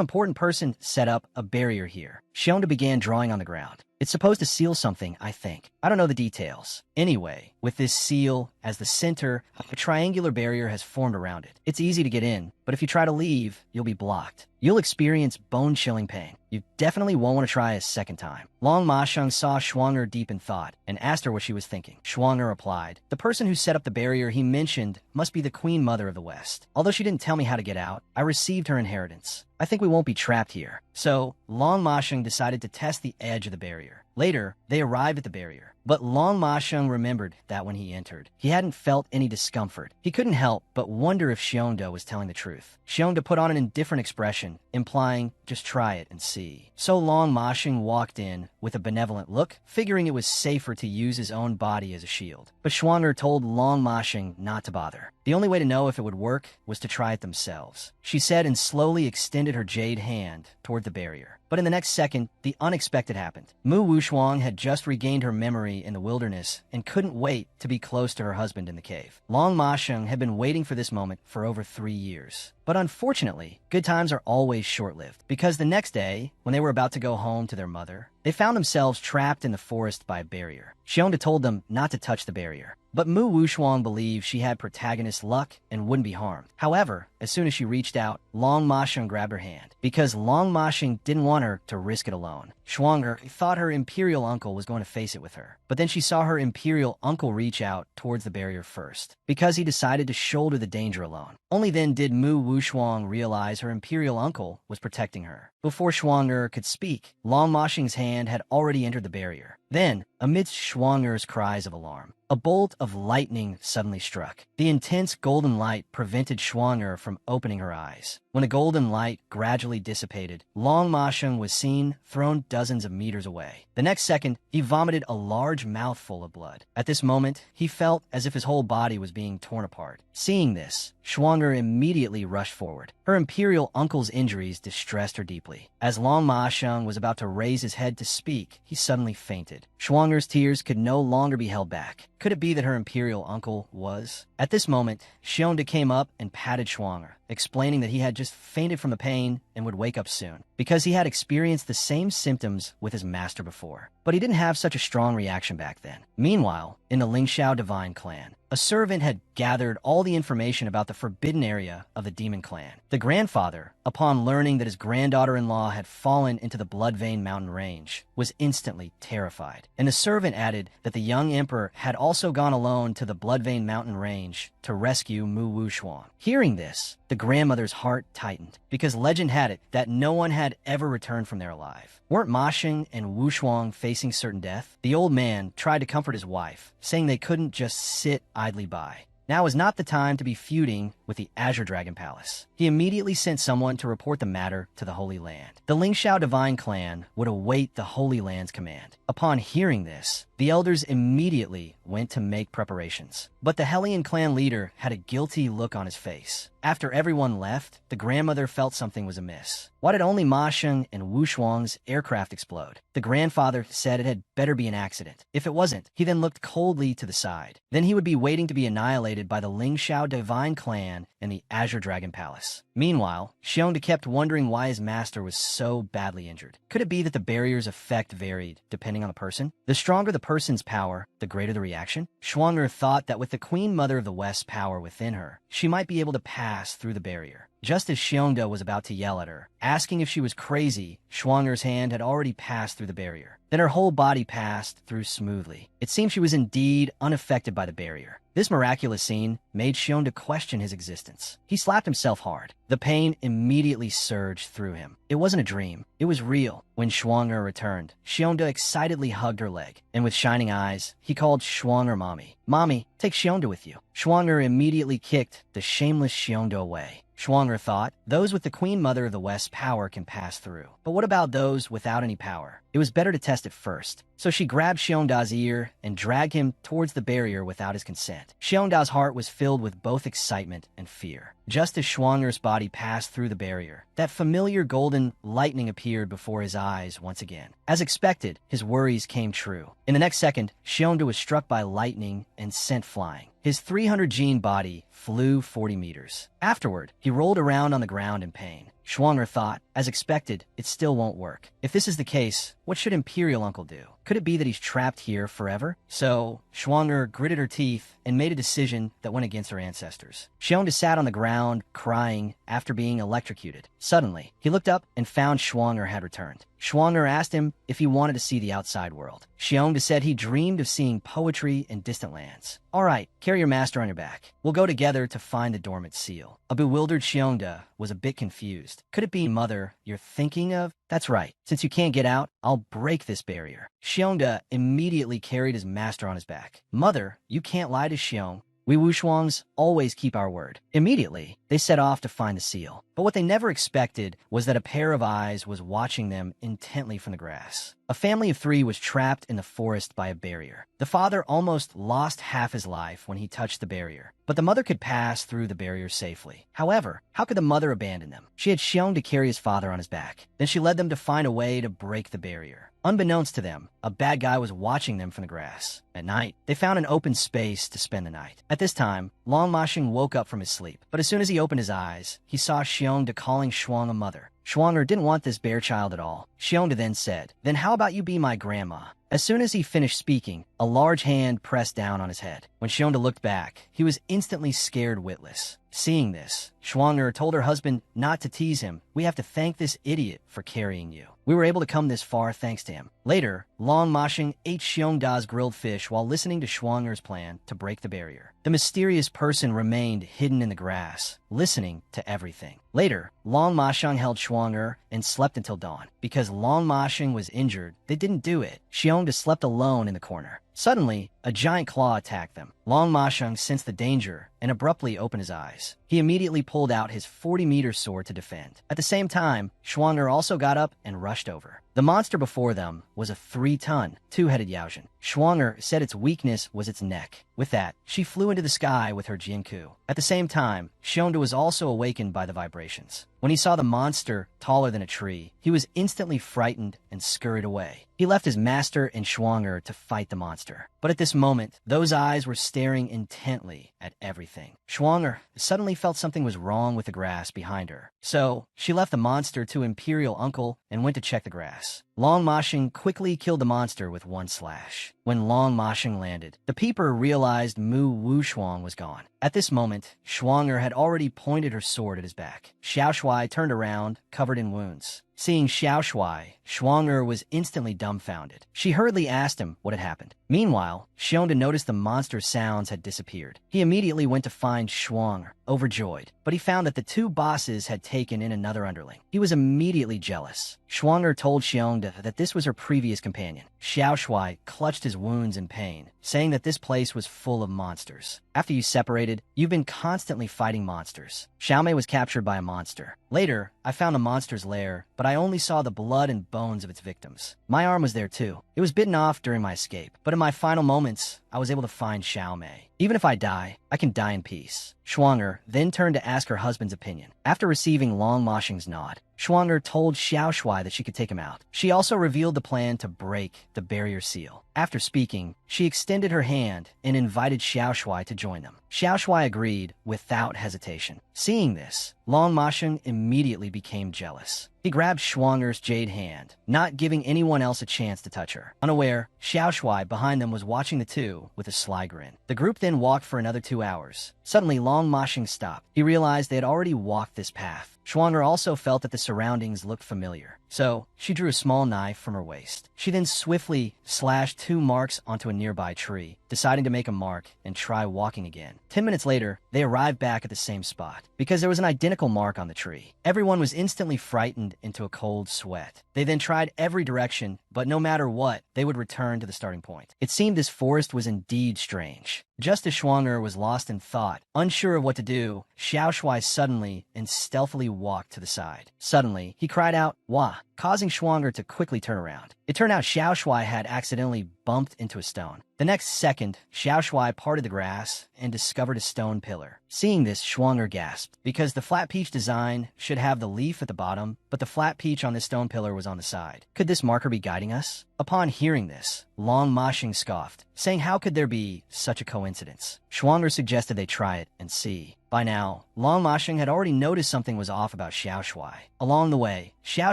important person set up a barrier here." Xiongda began drawing on the ground. "It's supposed to seal something, I think. I don't know the details. Anyway, with this seal as the center, a triangular barrier has formed around it. It's easy to get in, but if you try to leave, you'll be blocked. You'll experience bone-chilling pain. You definitely won't want to try a second time." Long Mashing saw Shuang'er deep in thought and asked her what she was thinking. Shuang'er replied, "The person who set up the barrier he mentioned must be the Queen Mother of the West. Although she didn't tell me how to get out, I received her inheritance. I think we won't be trapped here." So, Long Mashing decided to test the edge of the barrier. Later, they arrived at the barrier. But Long Mashing remembered that when he entered, he hadn't felt any discomfort. He couldn't help but wonder if Xiongda was telling the truth. Xiongda put on an indifferent expression, implying, "Just try it and see." So Long Mashing walked in with a benevolent look, figuring it was safer to use his own body as a shield. But Shuang'er told Long Mashing not to bother. The only way to know if it would work was to try it themselves. She said and slowly extended her jade hand toward the barrier. But in the next second, the unexpected happened. Mu Wushuang had just regained her memory in the wilderness and couldn't wait to be close to her husband in the cave. Long Mashing had been waiting for this moment for over 3 years. But unfortunately, good times are always short-lived, because the next day, when they were about to go home to their mother, they found themselves trapped in the forest by a barrier. Xiongda told them not to touch the barrier. But Mu Wushuang believed she had protagonist luck and wouldn't be harmed. However, as soon as she reached out, Long Mashing grabbed her hand, because Long Mashing didn't want her to risk it alone. Schwanger thought her Imperial uncle was going to face it with her, but then she saw her Imperial uncle reach out towards the barrier first, because he decided to shoulder the danger alone. Only then did Mu Wushuang realize her Imperial uncle was protecting her. Before Schwanger could speak, Long Moshing's hand had already entered the barrier. Then, amidst Schwanger's cries of alarm, a bolt of lightning suddenly struck. The intense golden light prevented Schwanger from opening her eyes. When the golden light gradually dissipated, Long Moshing was seen thrown dozens of meters away. The next second, he vomited a large mouthful of blood. At this moment, he felt as if his whole body was being torn apart. Seeing this, Schwanger immediately rushed forward. Her Imperial uncle's injuries distressed her deeply. As Long Moshing was about to raise his head to speak, he suddenly fainted. Schwanger's tears could no longer be held back. Could it be that her Imperial uncle was? At this moment, Shionda came up and patted Schwanger, explaining that he had just fainted from the pain and would wake up soon, because he had experienced the same symptoms with his master before. But he didn't have such a strong reaction back then. Meanwhile, in the Lingxiao Divine Clan, a servant had gathered all the information about the forbidden area of the Demon Clan. The grandfather, upon learning that his granddaughter-in-law had fallen into the Bloodvein Mountain Range, was instantly terrified. And the servant added that the young emperor had also gone alone to the Bloodvein Mountain Range to rescue Mu Wushuang. Hearing this, the grandmother's heart tightened, because legend had it that no one had ever returned from there alive. Weren't Moshing and Wushuang facing certain death? The old man tried to comfort his wife, saying they couldn't just sit idly by. Now is not the time to be feuding with the Azure Dragon Palace. He immediately sent someone to report the matter to the Holy Land. The Lingxiao Divine Clan would await the Holy Land's command. Upon hearing this, the elders immediately went to make preparations. But the Hellion clan leader had a guilty look on his face. After everyone left, the grandmother felt something was amiss. Why did only Ma Sheng and Wu Shuang's aircraft explode? The grandfather said it had better be an accident. If it wasn't, he then looked coldly to the side. Then he would be waiting to be annihilated by the Lingxiao Divine Clan and the Azure Dragon Palace. Meanwhile, Xiongda kept wondering why his master was so badly injured. Could it be that the barrier's effect varied depending on the person? The stronger the person's power, the greater the reaction? Schwanger thought that with the Queen Mother of the West's power within her, she might be able to pass through the barrier. Just as Xiongda was about to yell at her, asking if she was crazy, Schwanger's hand had already passed through the barrier. Then her whole body passed through smoothly. It seemed she was indeed unaffected by the barrier. This miraculous scene made Xiongda question his existence. He slapped himself hard. The pain immediately surged through him. It wasn't a dream. It was real. When Schwanger returned, Xiongda excitedly hugged her leg, and with shining eyes, he called Schwanger Mommy. Mommy, take Xiongda with you. Schwanger immediately kicked the shameless Xiongda away. Schwanger thought, those with the Queen Mother of the West's power can pass through. But what about those without any power? It was better to test it first. So she grabbed Xiongda's ear and dragged him towards the barrier without his consent. Xiongda's heart was filled with both excitement and fear. Just as Schwanger's body passed through the barrier, that familiar golden lightning appeared before his eyes once again. As expected, his worries came true. In the next second, Xiongda was struck by lightning and sent flying. His 300-gene body flew 40 meters. Afterward, he rolled around on the ground in pain. Schwanger thought, as expected, it still won't work. If this is the case, what should Imperial Uncle do? Could it be that he's trapped here forever? So, Schwanger gritted her teeth and made a decision that went against her ancestors. Xiongda sat on the ground, crying, after being electrocuted. Suddenly, he looked up and found Schwanger had returned. Schwanger asked him if he wanted to see the outside world. Xiongda said he dreamed of seeing poetry in distant lands. All right, carry your master on your back. We'll go together to find the dormant seal. A bewildered Xiongda was a bit confused. Could it be Mother you're thinking of? That's right. Since you can't get out, I'll break this barrier. Xiongda immediately carried his master on his back. Mother, you can't lie to Xiong. We Wushuangs always keep our word. Immediately, they set off to find the seal. But what they never expected was that a pair of eyes was watching them intently from the grass. A family of 3 was trapped in the forest by a barrier. The father almost lost half his life when he touched the barrier, but the mother could pass through the barrier safely. However, how could the mother abandon them? She had Xiong to carry his father on his back. Then she led them to find a way to break the barrier. Unbeknownst to them, a bad guy was watching them from the grass. At night, they found an open space to spend the night. At this time, Long Moshing woke up from his sleep, but as soon as he opened his eyes, he saw Xiongda calling Shuang a mother. Schwanger didn't want this bear child at all. Xiongda then said, "Then how about you be my grandma?" As soon as he finished speaking, a large hand pressed down on his head. When Xiongda looked back, he was instantly scared witless. Seeing this, Schwanger told her husband not to tease him. "We have to thank this idiot for carrying you." We were able to come this far thanks to him. Later, Long Mashing ate Xiongda's grilled fish while listening to Shuanger's plan to break the barrier. The mysterious person remained hidden in the grass, listening to everything. Later, Long Mashing held Shuanger and slept until dawn. Because Long Mashing was injured, they didn't do it. Xiongda slept alone in the corner. Suddenly, a giant claw attacked them. Long Mashing sensed the danger and abruptly opened his eyes. He immediately pulled out his 40-meter sword to defend. At the same time, Shuanger also got up and rushed over. The monster before them was a 3-ton, two-headed Yaojin. Shuanger said its weakness was its neck. With that, she flew into the sky with her Jianku. At the same time, Xiongda was also awakened by the vibrations. When he saw the monster taller than a tree, he was instantly frightened and scurried away. He left his master and Shuanger to fight the monster. But at this moment, those eyes were staring intently at everything. Shuanger suddenly felt something was wrong with the grass behind her. So, she left the monster to Imperial uncle and went to check the grass. Long Mashing quickly killed the monster with one slash. When Long Mashing landed, the peeper realized Mu Wushuang was gone. At this moment, Shuanger had already pointed her sword at his back. Xiao Shuai turned around, covered in wounds. Seeing Xiao Shuai, Shuanger was instantly dumbfounded. She hurriedly asked him what had happened. Meanwhile, Xiongda noticed the monster's sounds had disappeared. He immediately went to find Shuanger, overjoyed, but he found that the two bosses had taken in another underling. He was immediately jealous. Shuanger told Xiongda that this was her previous companion. Xiao Shuai clutched his wounds in pain, saying that this place was full of monsters. After you separated, you've been constantly fighting monsters. Xiaomei was captured by a monster. Later, I found the monster's lair, but I only saw the blood and bones of its victims. My arm was there too. It was bitten off during my escape, but in my final moments, I was able to find Xiaomei. Even if I die, I can die in peace. Shuanger then turned to ask her husband's opinion. After receiving Long Mashing's nod, Shuanger told Xiao Shuai that she could take him out. She also revealed the plan to break the barrier seal. After speaking, she extended her hand and invited Xiao Shuai to join them. Xiao Shuai agreed without hesitation. Seeing this, Long Mashing immediately became jealous. He grabbed Shuanger's jade hand, not giving anyone else a chance to touch her. Unaware, Xiao Shuai behind them was watching the two with a sly grin. The group then walked for another 2 hours. Suddenly, Long Mashing stopped. He realized they had already walked this path. Shuanger also felt that the surroundings looked familiar, so she drew a small knife from her waist. She then swiftly slashed 2 marks onto a nearby tree, deciding to make a mark and try walking again. 10 minutes later, they arrived back at the same spot, because there was an identical mark on the tree. Everyone was instantly frightened into a cold sweat. They then tried every direction, but no matter what, they would return to the starting point. It seemed this forest was indeed strange. Just as Shuanger was lost in thought, unsure of what to do, Xiao Shuai suddenly and stealthily walked to the side. Suddenly, he cried out, "Wah!" causing Shuanger to quickly turn around. It turned out Xiao Shuai had accidentally bumped into a stone. The next second, Xiao Shuai parted the grass and discovered a stone pillar. Seeing this, Shuanger gasped, because the flat peach design should have the leaf at the bottom, but the flat peach on this stone pillar was on the side. Could this marker be guiding us? Upon hearing this, Long Mashing scoffed, saying how could there be such a coincidence? Shuanger suggested they try it and see. By now, Long Mashing had already noticed something was off about Xiao Shuai. Along the way, Xiao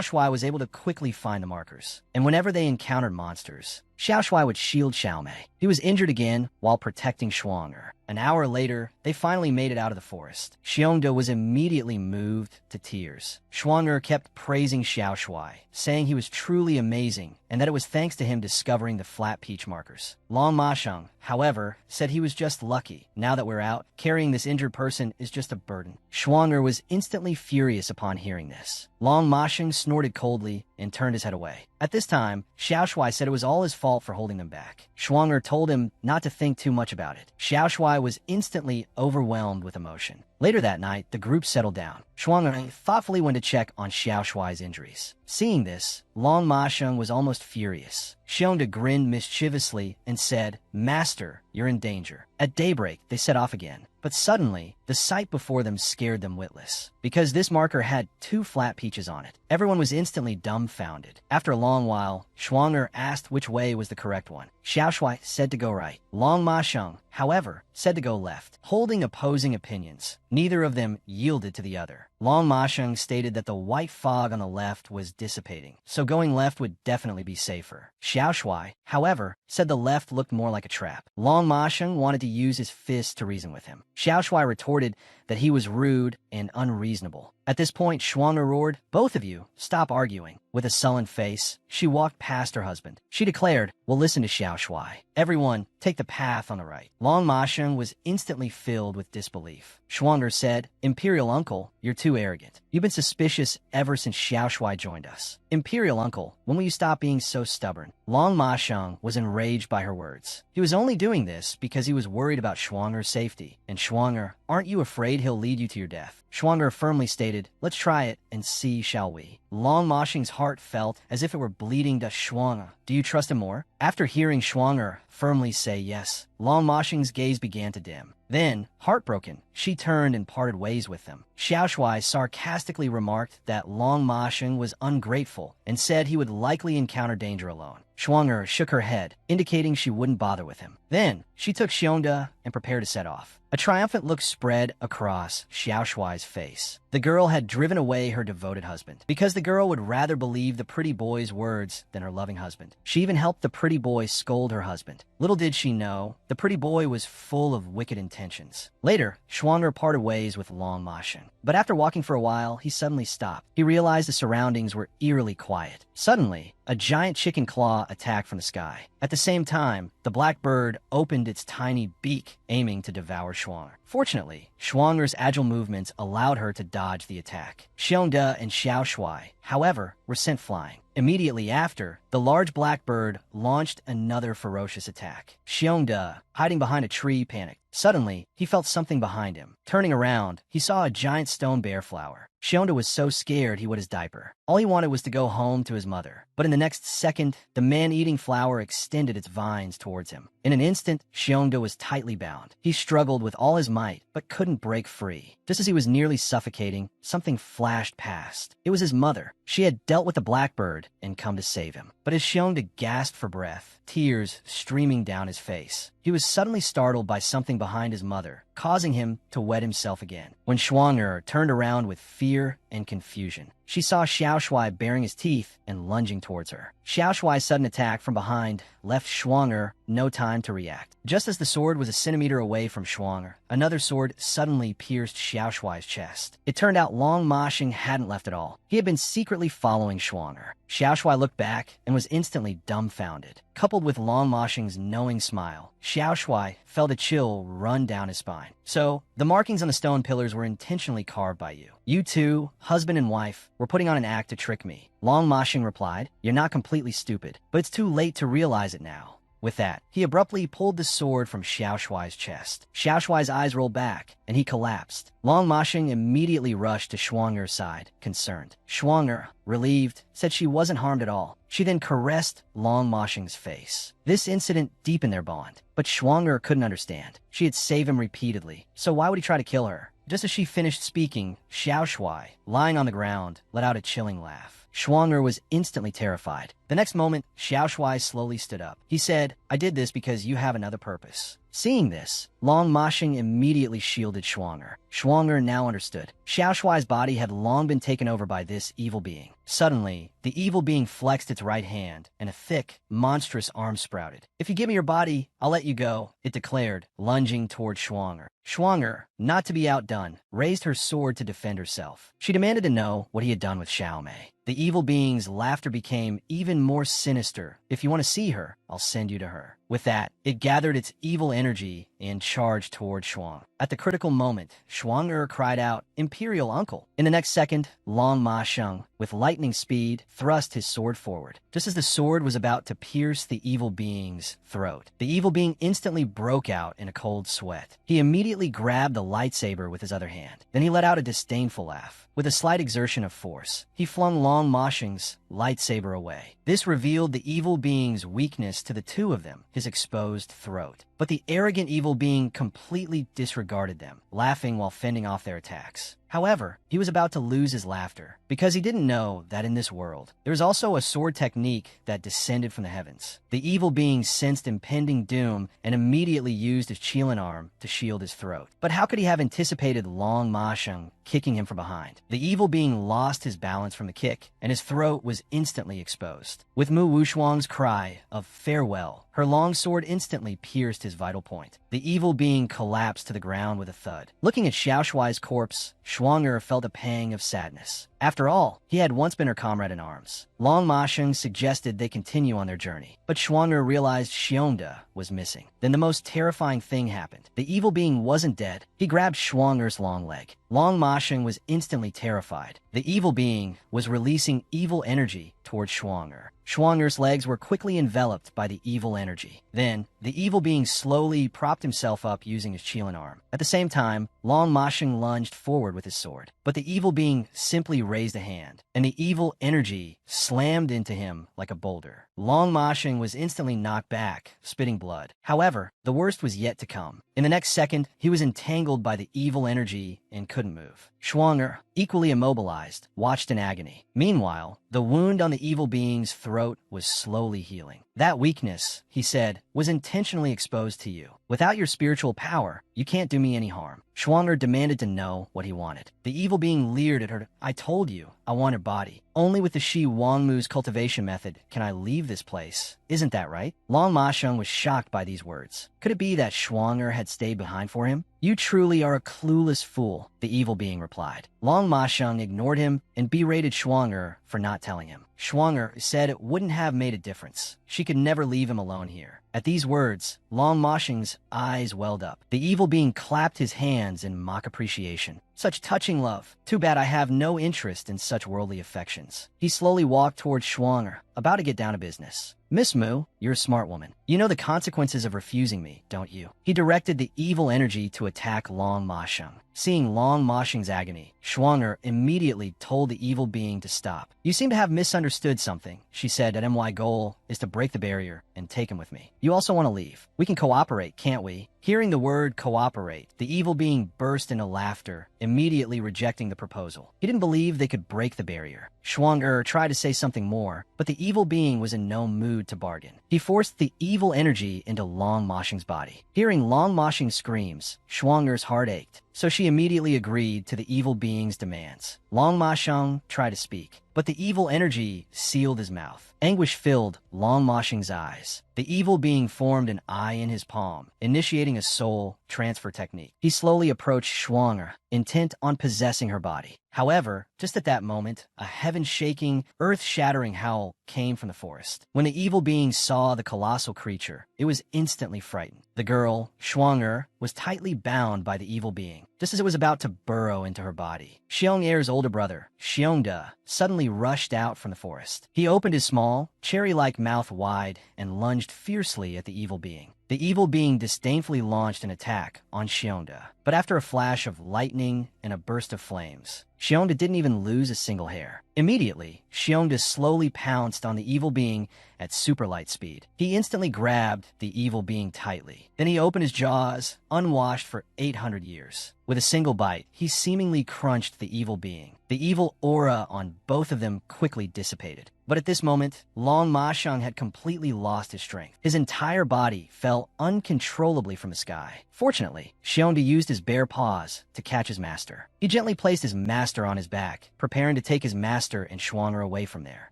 Shuai was able to quickly find the markers, and whenever they encountered monsters, Xiao Shuai would shield Xiaomei. He was injured again while protecting Shuanger. An hour later, they finally made it out of the forest. Xiongda was immediately moved to tears. Shuanger kept praising Xiao Shuai, saying he was truly amazing and that it was thanks to him discovering the flat peach markers. Long Masheng, however, said he was just lucky. Now that we're out, carrying this injured person is just a burden. Shuanger was instantly furious upon hearing this. Long Masheng snorted coldly and turned his head away. At this time, Xiao Shuai said it was all his fault for holding them back. Shuanger told him not to think too much about it. Xiao Shuai was instantly overwhelmed with emotion. Later that night, the group settled down. Shuanger thoughtfully went to check on Xiao Shuai's injuries. Seeing this, Long Masheng was almost furious. Xiongda grinned mischievously and said, "Master, you're in danger." At daybreak, they set off again. But suddenly, the sight before them scared them witless, because this marker had 2 flat peaches on it. Everyone was instantly dumbfounded. After a long while, Shuanger asked which way was the correct one. Xiao Shuai said to go right. Long Masheng, however, said to go left. Holding opposing opinions, neither of them yielded to the other. Long Masheng stated that the white fog on the left was dissipating, so going left would definitely be safer. Xiao Shuai, however, said the left looked more like a trap. Long Masheng wanted to use his fist to reason with him. Xiao Shuai retorted that he was rude and unreasonable. At At this point, Shuang'er roared, "Both of you, stop arguing." With a sullen face, she walked past her husband. She declared, "We'll listen to Xiao Shuai. Everyone, take the path on the right." Long Masheng was instantly filled with disbelief. Shuang'er said, "Imperial uncle, you're too arrogant. You've been suspicious ever since Xiao Shuai joined us. Imperial uncle, when will you stop being so stubborn?" Long Masheng was enraged by her words. He was only doing this because he was worried about Shuang'er's safety. And Shuang'er, aren't you afraid he'll lead you to your death? Shuang'er firmly stated, "Let's try it and see, shall we?" Long Masheng's heart felt as if it were bleeding to Shuang'er. "Do you trust him more?" After hearing Shuang'er firmly say yes, Long Masheng's gaze began to dim. Then, heartbroken, she turned and parted ways with them. Xiao Shuai sarcastically remarked that Long Masheng was ungrateful and said he would likely encounter danger alone. Shuang'er shook her head, indicating she wouldn't bother with him. Then, she took Xiongda and prepared to set off. A triumphant look spread across Xiao Shuai's face. The girl had driven away her devoted husband, because the girl would rather believe the pretty boy's words than her loving husband. She even helped the pretty boy scold her husband. Little did she know, the pretty boy was full of wicked intentions. Later, Shuang'er parted ways with Long Masheng. But after walking for a while, he suddenly stopped. He realized the surroundings were eerily quiet. Suddenly, a giant chicken claw attacked from the sky. At the same time, the black bird opened its tiny beak, aiming to devour Shuang'er. Fortunately, Shuang'er's agile movements allowed her to dodge the attack. Xiongda and Xiao Shuai, however, were sent flying. Immediately after, the large black bird launched another ferocious attack. Xiongda, hiding behind a tree, panicked. Suddenly, he felt something behind him. Turning around, he saw a giant stone bear flower. Xiongda was so scared he wet his diaper. All he wanted was to go home to his mother. But in the next second, the man-eating flower extended its vines towards him. In an instant, Xiongda was tightly bound. He struggled with all his might, but couldn't break free. Just as he was nearly suffocating, something flashed past. It was his mother. She had dealt with the blackbird and come to save him. But as Xiongda gasped for breath, tears streaming down his face, he was suddenly startled by something behind his mother, causing him to wet himself again. When Shuang'er turned around with fear and confusion, she saw Xiao Shuai baring his teeth and lunging towards her. Xiao Shuai's sudden attack from behind left Shuang'er no time to react. Just as the sword was a centimeter away from Shuang'er, another sword suddenly pierced Xiao Shuai's chest. It turned out Long Masheng hadn't left at all. He had been secretly following Shuang'er. Xiao Shuai looked back and was instantly dumbfounded. Coupled with Long Masheng's knowing smile, Xiao Shuai felt a chill run down his spine. "So, the markings on the stone pillars were intentionally carved by you. You two, husband and wife, were putting on an act to trick me." Long Masheng replied, "You're not completely stupid, but it's too late to realize it now." With that, he abruptly pulled the sword from Xiao Shuai's chest. Xiao Shuai's eyes rolled back, and he collapsed. Long Masheng immediately rushed to Shuang'er's side, concerned. Shuang'er, relieved, said she wasn't harmed at all. She then caressed Long Masheng's face. This incident deepened their bond, but Shuang'er couldn't understand. She had saved him repeatedly, so why would he try to kill her? Just as she finished speaking, Xiao Shuai, lying on the ground, let out a chilling laugh. Shuang'er was instantly terrified. The next moment, Xiao Shuai slowly stood up. He said, "I did this because you have another purpose." Seeing this, Long Masheng immediately shielded Shuang'er. Shuang'er now understood. Xiao Shuai's body had long been taken over by this evil being. Suddenly, the evil being flexed its right hand, and a thick, monstrous arm sprouted. "If you give me your body, I'll let you go," it declared, lunging toward Shuang'er. Shuang'er, not to be outdone, raised her sword to defend herself. She demanded to know what he had done with Xiaomei. The evil being's laughter became even more sinister. "If you want to see her, I'll send you to her." With that, it gathered its evil energy and charged toward Shuang. At the critical moment, Shuang'er cried out, "Imperial uncle." In the next second, Long Masheng, with lightning speed, thrust his sword forward. Just as the sword was about to pierce the evil being's throat, the evil being instantly broke out in a cold sweat. He immediately grabbed the lightsaber with his other hand. Then he let out a disdainful laugh. With a slight exertion of force, he flung Long Masheng's lightsaber away. This revealed the evil being's weakness to the two of them, his exposed throat. But the arrogant evil being completely disregarded them, laughing while fending off their attacks. However, he was about to lose his laughter, because he didn't know that in this world, there was also a sword technique that descended from the heavens. The evil being sensed impending doom and immediately used his Qilin arm to shield his throat. But how could he have anticipated Long Masheng kicking him from behind? The evil being lost his balance from the kick, and his throat was instantly exposed. With Mu Wushuang's cry of farewell, her long sword instantly pierced his vital point. The evil being collapsed to the ground with a thud. Looking at Xiao Shuai's corpse, Shuang'er felt a pang of sadness. After all, he had once been her comrade in arms. Long Ma-sheng suggested they continue on their journey, but Shuang'er realized Xiongda was missing. Then the most terrifying thing happened. The evil being wasn't dead. He grabbed Shuang'er's long leg. Long Ma-sheng was instantly terrified. The evil being was releasing evil energy towards Shuang'er. Shuang'er's legs were quickly enveloped by the evil energy. Then, the evil being slowly propped himself up using his Qilin arm. At the same time, Long Ma-sheng lunged forward with his sword. But the evil being simply raised a hand, and the evil energy slammed into him like a boulder. Long Ma-sheng was instantly knocked back, spitting blood. However, the worst was yet to come. In the next second, he was entangled by the evil energy and couldn't move. Shuang'er, equally immobilized, watched in agony. Meanwhile, the wound on the evil being's throat was slowly healing. That weakness, he said, was intentionally exposed to you. Without your spiritual power, you can't do me any harm. Shuang'er demanded to know what he wanted. The evil being leered at her. I told you, I want her body. Only with the Shi Wangmu's cultivation method can I leave this place. Isn't that right? Long Ma-sheng was shocked by these words. Could it be that Shuang'er had stayed behind for him? You truly are a clueless fool, the evil being replied. Long Ma-sheng ignored him and berated Shuang'er for not telling him. Shuang'er said it wouldn't have made a difference. She could never leave him alone here. At these words, Long Ma-sheng's eyes welled up. The evil being clapped his hands in mock appreciation. Such touching love. Too bad I have no interest in such worldly affections. He slowly walked towards Shuang'er, about to get down to business. Miss Mu, you're a smart woman. You know the consequences of refusing me, don't you? He directed the evil energy to attack Long Ma-sheng. Seeing Long Ma-sheng's agony, Shuang'er immediately told the evil being to stop. You seem to have misunderstood something, she said, that my goal is to break the barrier and take him with me. You also want to leave. We can cooperate, can't we? Hearing the word cooperate, the evil being burst into laughter, immediately rejecting the proposal. He didn't believe they could break the barrier. Shuang'er tried to say something more, but the evil being was in no mood to bargain. He forced the evil energy into Long Ma-sheng's body. Hearing Long Ma-sheng's screams, Shuang'er's heart ached, so she immediately agreed to the evil being's demands. Long Ma-sheng tried to speak, but the evil energy sealed his mouth. Anguish filled Long Ma-sheng's eyes. The evil being formed an eye in his palm, initiating a soul transfer technique. He slowly approached Shuang'er, intent on possessing her body. However, just at that moment, a heaven-shaking, earth-shattering howl came from the forest. When the evil being saw the colossal creature, it was instantly frightened. The girl, Shuang'er, was tightly bound by the evil being, just as it was about to burrow into her body. Xiong'er's older brother, Xiongda, suddenly rushed out from the forest. He opened his small, cherry-like mouth wide and lunged fiercely at the evil being. The evil being disdainfully launched an attack on Xiongda, but after a flash of lightning and a burst of flames, Xiongda didn't even lose a single hair. Immediately, Xiongda slowly pounced on the evil being at super light speed. He instantly grabbed the evil being tightly. Then he opened his jaws, unwashed for 800 years. With a single bite, he seemingly crunched the evil being. The evil aura on both of them quickly dissipated. But at this moment, Long Ma-sheng had completely lost his strength. His entire body fell uncontrollably from the sky. Fortunately, Xiongda used his bare paws to catch his master. He gently placed his master on his back, preparing to take his master and Shuang'er away from there.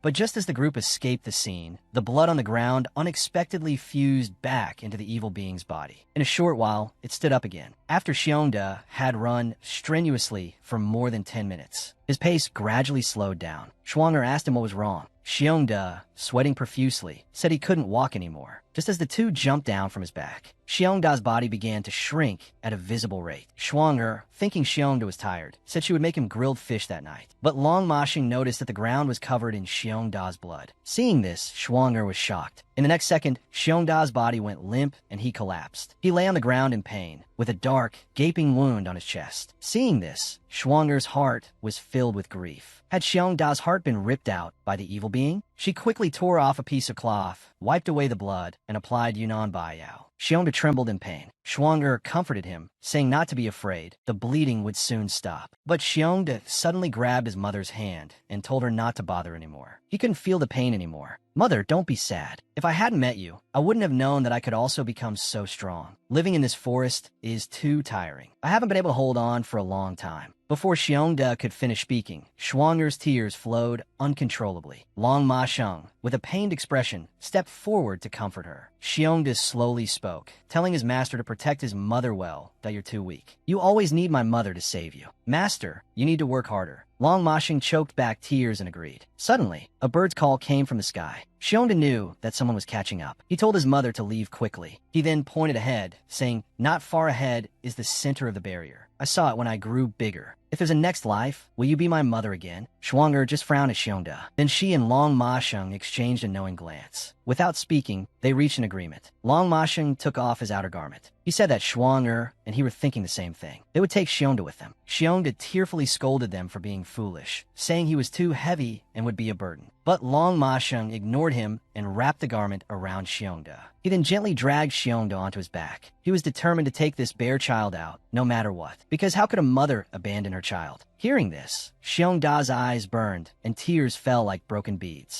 But just as the group escaped the scene, the blood on the ground unexpectedly fused back into the evil being's body. In a short while, it stood up again. After Xiongda had run strenuously for more than 10 minutes, his pace gradually slowed down. Shuang'er asked him what was wrong. Xiongda, sweating profusely, said he couldn't walk anymore. Just as the two jumped down from his back, Xiongda's body began to shrink at a visible rate. Shuang'er, thinking Xiongda was tired, said she would make him grilled fish that night. But Long Ma-sheng noticed that the ground was covered in Xiongda's blood. Seeing this, Shuang'er was shocked. In the next second, Xiongda's body went limp and he collapsed. He lay on the ground in pain, with a dark, gaping wound on his chest. Seeing this, Shuang'er's heart was filled with grief. Had Xiongda's heart been ripped out by the evil being? She quickly tore off a piece of cloth, wiped away the blood, and applied Yunnan Baiyao. Xiongda trembled in pain. Shuang'er comforted him, saying not to be afraid, the bleeding would soon stop. But Xiongda suddenly grabbed his mother's hand and told her not to bother anymore. He couldn't feel the pain anymore. Mother, don't be sad. If I hadn't met you, I wouldn't have known that I could also become so strong. Living in this forest is too tiring. I haven't been able to hold on for a long time. Before Xiongda could finish speaking, Shuang'er's tears flowed uncontrollably. Long Ma-sheng, with a pained expression, stepped forward to comfort her. Xiongda slowly spoke. spoke, telling his master to protect his mother well, that you're too weak. You always need my mother to save you. Master, you need to work harder. Long Ma-shing choked back tears and agreed. Suddenly, a bird's call came from the sky. Xiongda knew that someone was catching up. He told his mother to leave quickly. He then pointed ahead, saying, "Not far ahead is the center of the barrier. I saw it when I grew bigger. If there's a next life, will you be my mother again?" Shuang'er just frowned at Xiongda. Then she and Long Ma-sheng exchanged a knowing glance. Without speaking, they reached an agreement. Long Ma-sheng took off his outer garment. He said that Shuang'er and he were thinking the same thing. They would take Xiongda with them. Xiongda tearfully scolded them for being foolish, saying he was too heavy and would be a burden. But Long Ma-sheng ignored him and wrapped the garment around Xiongda. He then gently dragged Xiongda onto his back. He was determined to take this bare child out, no matter what. Because how could a mother abandon her child? Hearing this, Xiongda's eyes burned and tears fell like broken beads.